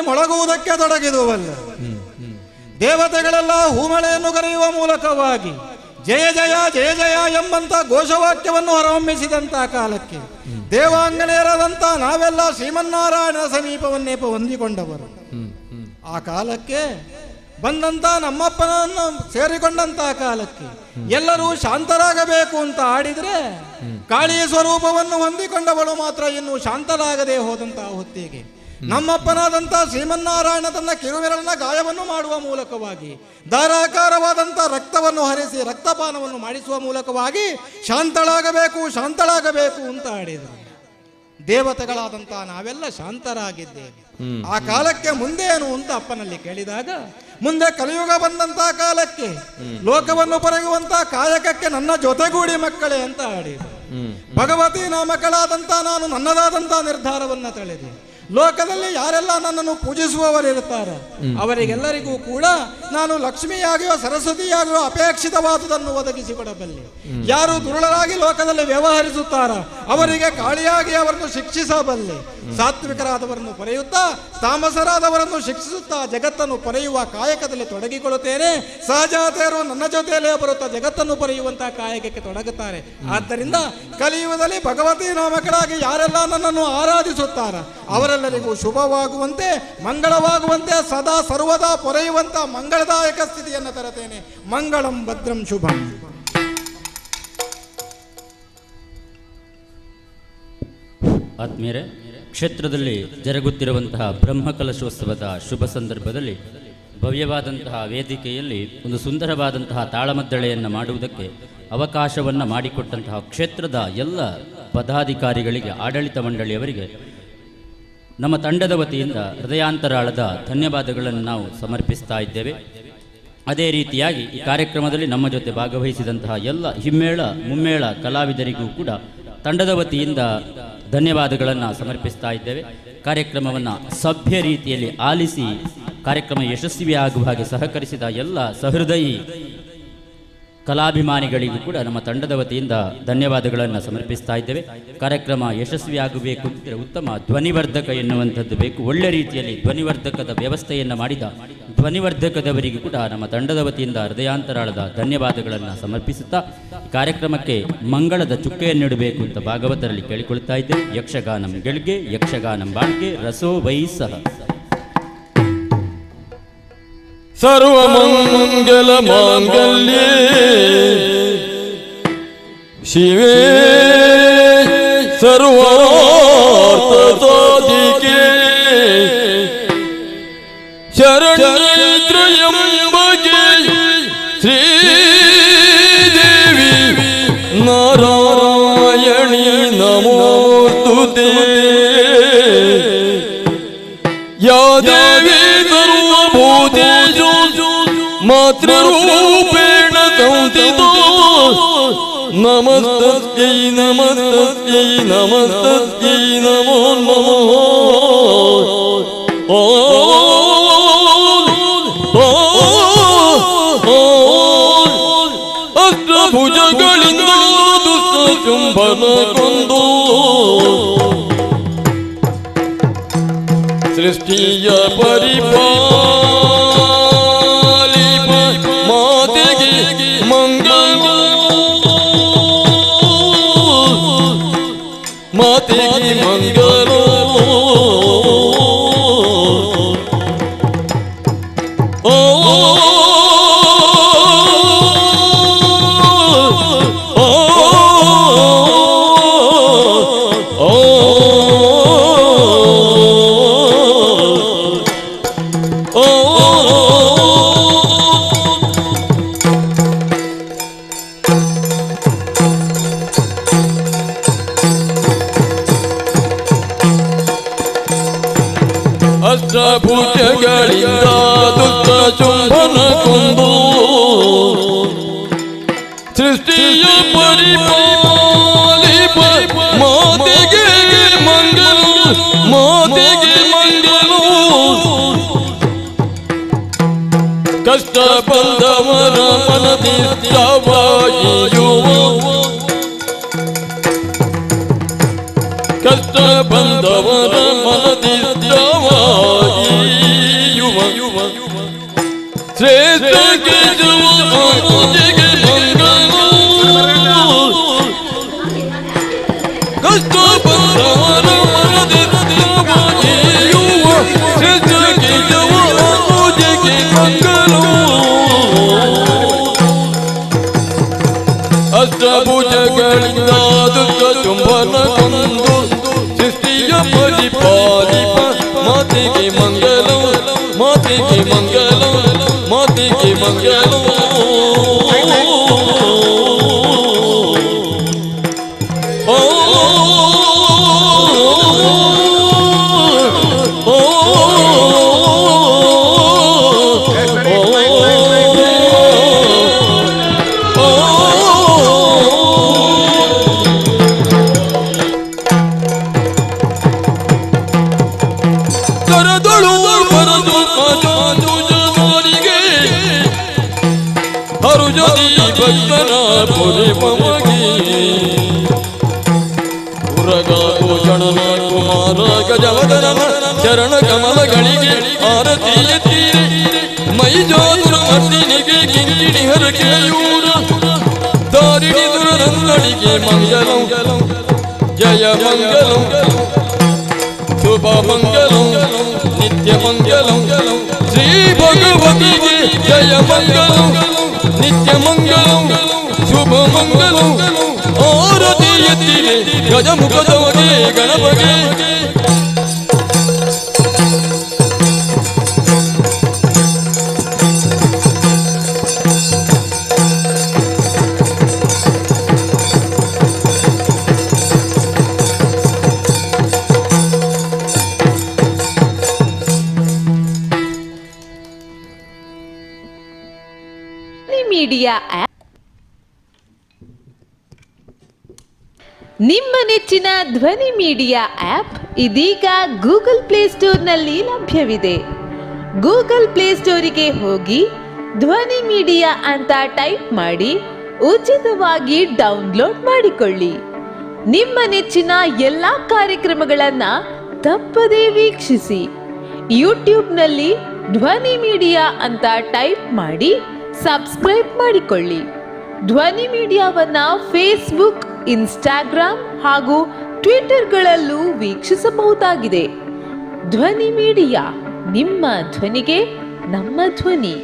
Speaker 8: ಮೊಳಗುವುದಕ್ಕೆ ತೊಡಗಿದುವಲ್ಲ. ದೇವತೆಗಳೆಲ್ಲ ಹೂಮಳೆಯನ್ನು ಕರೆಯುವ ಮೂಲಕವಾಗಿ ಜಯ ಜಯ ಜಯ ಜಯ ಎಂಬಂತ ಘೋಷವಾಕ್ಯವನ್ನು ಹೊರಹೊಮ್ಮಿಸಿದಂತ ಕಾಲಕ್ಕೆ ದೇವಾಂಗನೆಯರಾದಂಥ ನಾವೆಲ್ಲ ಶ್ರೀಮನ್ನಾರಾಯಣನ ಸಮೀಪವನ್ನೇ ಹೊಂದಿಕೊಂಡವರು. ಆ ಕಾಲಕ್ಕೆ ಬಂದಂತ ನಮ್ಮಪ್ಪನನ್ನು ಸೇರಿಕೊಂಡಂತ ಕಾಲಕ್ಕೆ ಎಲ್ಲರೂ ಶಾಂತರಾಗಬೇಕು ಅಂತ ಆಡಿದ್ರೆ ಕಾಳಿಯ ಸ್ವರೂಪವನ್ನು ಹೊಂದಿಕೊಂಡವಳು ಮಾತ್ರ ಇನ್ನು ಶಾಂತರಾಗದೆ ಹೋದಂತ ಹೊತ್ತಿಗೆ ನಮ್ಮಪ್ಪನಾದಂಥ ಶ್ರೀಮನ್ನಾರಾಯಣ ತನ್ನ ಕಿರುಬೆರಳಿನ ಗಾಯವನ್ನು ಮಾಡುವ ಮೂಲಕವಾಗಿ ಧಾರಾಕಾರವಾದಂಥ ರಕ್ತವನ್ನು ಹರಿಸಿ ರಕ್ತಪಾನವನ್ನು ಮಾಡಿಸುವ ಮೂಲಕವಾಗಿ ಶಾಂತಳಾಗಬೇಕು ಅಂತ ಆಡಿದರು. ದೇವತೆಗಳಾದಂಥ ನಾವೆಲ್ಲ ಶಾಂತರಾಗಿದ್ದೇವೆ. ಆ ಕಾಲಕ್ಕೆ ಮುಂದೇನು ಅಂತ ಅಪ್ಪನಲ್ಲಿ ಕೇಳಿದಾಗ, ಮುಂದೆ ಕಲಿಯುಗ ಬಂದಂತ ಕಾಲಕ್ಕೆ ಲೋಕವನ್ನು ಪೊರೆಯುವಂತ ಕಾಯಕಕ್ಕೆ ನನ್ನ ಜೊತೆಗೂಡಿ ಮಕ್ಕಳೇ ಅಂತ ಆಡಿದರು. ಭಗವತಿ ಮಕ್ಕಳಾದಂಥ ನಾನು ನನ್ನದಾದಂಥ ನಿರ್ಧಾರವನ್ನ ತಳೆದೆ. ಲೋಕದಲ್ಲಿ ಯಾರೆಲ್ಲ ನನ್ನನ್ನು ಪೂಜಿಸುವವರಿರುತ್ತಾರೆ ಅವರಿಗೆಲ್ಲರಿಗೂ ಕೂಡ ನಾನು ಲಕ್ಷ್ಮಿಯಾಗಿಯೋ ಸರಸ್ವತಿಯಾಗಿಯೋ ಅಪೇಕ್ಷಿತವಾದುದನ್ನು ಒದಗಿಸಿಕೊಡಬಲ್ಲೆ. ಯಾರು ದುರುಳರಾಗಿ ಲೋಕದಲ್ಲಿ ವ್ಯವಹರಿಸುತ್ತಾರ ಅವರಿಗೆ ಕಾಳಿಯಾಗಿ ಅವರನ್ನು ಶಿಕ್ಷಿಸಬಲ್ಲೆ. ಸಾತ್ವಿಕರಾದವರನ್ನು ಪೊರೆಯುತ್ತಾ ತಾಮಸರಾದವರನ್ನು ಶಿಕ್ಷಿಸುತ್ತಾ ಜಗತ್ತನ್ನು ಪೊರೆಯುವ ಕಾಯಕದಲ್ಲಿ ತೊಡಗಿಕೊಳ್ಳುತ್ತೇನೆ. ಸಹಜಾತೆಯರು ನನ್ನ ಜೊತೆಯಲ್ಲೇ ಬರುತ್ತಾ ಜಗತ್ತನ್ನು ಪೊರೆಯುವಂತಹ ಕಾಯಕಕ್ಕೆ ತೊಡಗುತ್ತಾರೆ. ಆದ್ದರಿಂದ ಕಲಿಯುಗದಲ್ಲಿ ಭಗವತಿ ನಾಮಕಳಾಗಿ ಯಾರೆಲ್ಲ ನನ್ನನ್ನು ಆರಾಧಿಸುತ್ತಾರ ಅವರೆಲ್ಲರಿಗೂ ಶುಭವಾಗುವಂತೆ ಮಂಗಳವಾಗುವಂತೆ ಸದಾ ಸರ್ವದಾ ಪೊರೆಯುವಂತ ಮಂಗಳದಾಯಕ ಸ್ಥಿತಿಯನ್ನು ತರುತ್ತೇನೆ. ಮಂಗಳಂ ಭದ್ರಂ ಶುಭಂ.
Speaker 14: ಆತ್ಮೀಯರೇ, ಕ್ಷೇತ್ರದಲ್ಲಿ ಜರುಗುತ್ತಿರುವಂತಹ ಬ್ರಹ್ಮಕಲಶೋತ್ಸವದ ಶುಭ ಸಂದರ್ಭದಲ್ಲಿ ಭವ್ಯವಾದಂತಹ ವೇದಿಕೆಯಲ್ಲಿ ಒಂದು ಸುಂದರವಾದಂತಹ ತಾಳಮದ್ದಳೆಯನ್ನು ಮಾಡುವುದಕ್ಕೆ ಅವಕಾಶವನ್ನು ಮಾಡಿಕೊಟ್ಟಂತಹ ಕ್ಷೇತ್ರದ ಎಲ್ಲ ಪದಾಧಿಕಾರಿಗಳಿಗೆ, ಆಡಳಿತ ಮಂಡಳಿಯವರಿಗೆ ನಮ್ಮ ತಂಡದ ವತಿಯಿಂದ ಹೃದಯಾಂತರಾಳದ ಧನ್ಯವಾದಗಳನ್ನು ನಾವು ಸಮರ್ಪಿಸ್ತಾ ಇದ್ದೇವೆ. ಅದೇ ರೀತಿಯಾಗಿ ಈ ಕಾರ್ಯಕ್ರಮದಲ್ಲಿ ನಮ್ಮ ಜೊತೆ ಭಾಗವಹಿಸಿದಂತಹ ಎಲ್ಲ ಹಿಮ್ಮೇಳ ಮುಮ್ಮೇಳ ಕಲಾವಿದರಿಗೂ ಕೂಡ ತಂಡದ ವತಿಯಿಂದ ಧನ್ಯವಾದಗಳನ್ನು ಸಮರ್ಪಿಸ್ತಾ ಇದ್ದೇವೆ. ಕಾರ್ಯಕ್ರಮವನ್ನು ಸಭ್ಯ ರೀತಿಯಲ್ಲಿ ಆಲಿಸಿ ಕಾರ್ಯಕ್ರಮ ಯಶಸ್ವಿಯಾಗುವ ಹಾಗೆ ಸಹಕರಿಸಿದ ಎಲ್ಲ ಸಹೃದಯಿ ಕಲಾಭಿಮಾನಿಗಳಿಗೂ ಕೂಡ ನಮ್ಮ ತಂಡದ ವತಿಯಿಂದ ಧನ್ಯವಾದಗಳನ್ನು ಸಮರ್ಪಿಸ್ತಾ ಇದ್ದೇವೆ. ಕಾರ್ಯಕ್ರಮ ಯಶಸ್ವಿಯಾಗಬೇಕು ಅಂದರೆ ಉತ್ತಮ ಧ್ವನಿವರ್ಧಕ ಎನ್ನುವಂಥದ್ದು ಬೇಕು. ಒಳ್ಳೆ ರೀತಿಯಲ್ಲಿ ಧ್ವನಿವರ್ಧಕದ ವ್ಯವಸ್ಥೆಯನ್ನು ಮಾಡಿದ ಧ್ವನಿವರ್ಧಕದವರಿಗೂ ಕೂಡ ನಮ್ಮ ತಂಡದ ವತಿಯಿಂದ ಹೃದಯಾಂತರಾಳದ ಧನ್ಯವಾದಗಳನ್ನು ಸಮರ್ಪಿಸುತ್ತಾ ಕಾರ್ಯಕ್ರಮಕ್ಕೆ ಮಂಗಳದ ಚುಕ್ಕೆಯನ್ನಿಡಬೇಕು ಅಂತ ಭಾಗವತರಲ್ಲಿ ಕೇಳಿಕೊಳ್ತಾ ಇದ್ದೇವೆ. ಯಕ್ಷಗಾನಂ ಗೆಳ್ಗೆ ಯಕ್ಷಗಾನಂ ಬಾಳ್ಗೆ ರಸೋ ವೈಸಹ.
Speaker 16: ಸರ್ವಮಂಗಲ ಮಾಂಗಲ್ಯೇ ಶಿವೇ ಸರ್ವಾರ್ಥ ಸಾಧಿಕೆ ಶರಣ್ಯೇ ತ್ರಯಂಬಕೆ ಶ್ರೀದೇವಿ ನಾರಾಯಣಿ ನಮೋಸ್ತುತೇ. ಯಾ ದೇವಿ ಸರ್ವಭೂತೇಷು ಮಾತೃರೂಪೇಣ ಸಂಸ್ಥಿತೋ ನಮಸ್ತಸ್ಯೈ ನಮಸ್ತಸ್ಯೈ ನಮಸ್ತಸ್ಯೈ ನಮೋ ನಮೋ. ಅಷ್ಟಭುಜಗಳಿಂದ ದುಷ್ಟ ಶುಂಭನ ಕೊಂದು ಸೃಷ್ಟಿಯ ಪರಿಪಾಲಿಪ ಮಾತೆಗೆ ಮಂಗಳ, ಮಾತೆಗೆ ಮಂಗಳ. ಓ ಪೂಜೆಗಳಿಂದ ದುಷ್ಟ ಚುಂಬನ ಕೊಂದು ಸೃಷ್ಟಿಯ ಪರಿಪಾಲಿಪ ಮಾತೆಗೆ ಮಂಗಲ ಮಾತೆಗೆ ಮಂಗಲ ಕಷ್ಟ ಬಂದವರ ಮನದಿ ಶ್ರವಾಯಿಯುವ ಕಷ್ಟ ಬಂದವರ ಮನದಿ ಶ್ರವಾಯಿಯುವ ಶ್ರೇಷ್ಠ ಕೇಶವ ಆಮೋದಿಗೆ ಮಂಗಲ ಕಷ್ಟ ಬಂದವರ ಮನದಿ ಶ್ರವಾಯಿಯುವ ಶ್ರೇಷ್ಠ ಕೇಶವ ಆಮೋದಿಗೆ ಮಂಗಲ ಅಷ್ಟಭುಜಗಳಿಂದ ದುಷ್ಟ ಚುಂಬನ ಕೊಂದು ಸೃಷ್ಟಿಯ ಪರಿಪಾಲಿಪ ಮಾತೆಗೆ ಮಂಗಲ ಮಾತೆಗೆ ಮಂಗಲ ಮಾತೆಗೆ ಮಂಗಲ ಭಕ್ತನ ಪೊರೆಪಮಗೆ ಉರಗಾಭೂಷಣನ ಕುಮಾರ ಗಜವದನನ ಚರಣ ಕಮಲಗಳಿಗೆ ಆರತಿ ಎತ್ತೀರೆ ಮೈ ಜಾದುರ ಮರ್ದಿನಿಗೆ ಕಿಂಕಿಣಿ ಹರಕೆಯೂರ ದಾರಿಣಿ ದುರನಂದಳಿಗೆ ಮಂಗಲಂ ಜಯ ಮಂಗಲಂ ಶುಭ ಮಂಗಲಂ ನಿತ್ಯ ಮಂಗಲಂ ಶ್ರೀ ಭಗವತಿಗೆ ಜಯ ಮಂಗಲಂ ನಿತ್ಯ ಮಂಗಲಂ ಶುಭ ಮಂಗಲಂ ಆರತಿ ಎತ್ತಿರೆ ಗಜಮುಖದವಗೆ ಗಣಪಗೆ
Speaker 18: ಮೀಡಿಯಾ ಆಪ್ ನಿಮ್ಮ ನೆಚ್ಚಿನ ಧ್ವನಿ ಮೀಡಿಯಾ ಆಪ್ ಇದೀಗ ಗೂಗಲ್ ಪ್ಲೇಸ್ಟೋರ್ನಲ್ಲಿ ಲಭ್ಯವಿದೆ. ಗೂಗಲ್ ಪ್ಲೇಸ್ಟೋರಿಗೆ ಹೋಗಿ ಧ್ವನಿ ಮೀಡಿಯಾ ಅಂತ ಟೈಪ್ ಮಾಡಿ ಉಚಿತವಾಗಿ ಡೌನ್ಲೋಡ್ ಮಾಡಿಕೊಳ್ಳಿ. ನಿಮ್ಮ ನೆಚ್ಚಿನ ಎಲ್ಲ ಕಾರ್ಯಕ್ರಮಗಳನ್ನ ತಪ್ಪದೇ ವೀಕ್ಷಿಸಿ. ಯೂಟ್ಯೂಬ್ನಲ್ಲಿ ಧ್ವನಿ ಮೀಡಿಯಾ ಅಂತ ಟೈಪ್ ಮಾಡಿ ಸಬ್ಸ್ಕ್ರೈಬ್ ಮಾಡಿಕೊಳ್ಳಿ. ಧ್ವನಿ ಮೀಡಿಯಾವನ್ನ ಫೇಸ್ಬುಕ್, ಇನ್ಸ್ಟಾಗ್ರಾಮ್ ಹಾಗೂ ಟ್ವಿಟರ್ಗಳಲ್ಲೂ ವೀಕ್ಷಿಸಬಹುದಾಗಿದೆ. ಧ್ವನಿ ಮೀಡಿಯಾ, ನಿಮ್ಮ ಧ್ವನಿಗೆ ನಮ್ಮ ಧ್ವನಿ.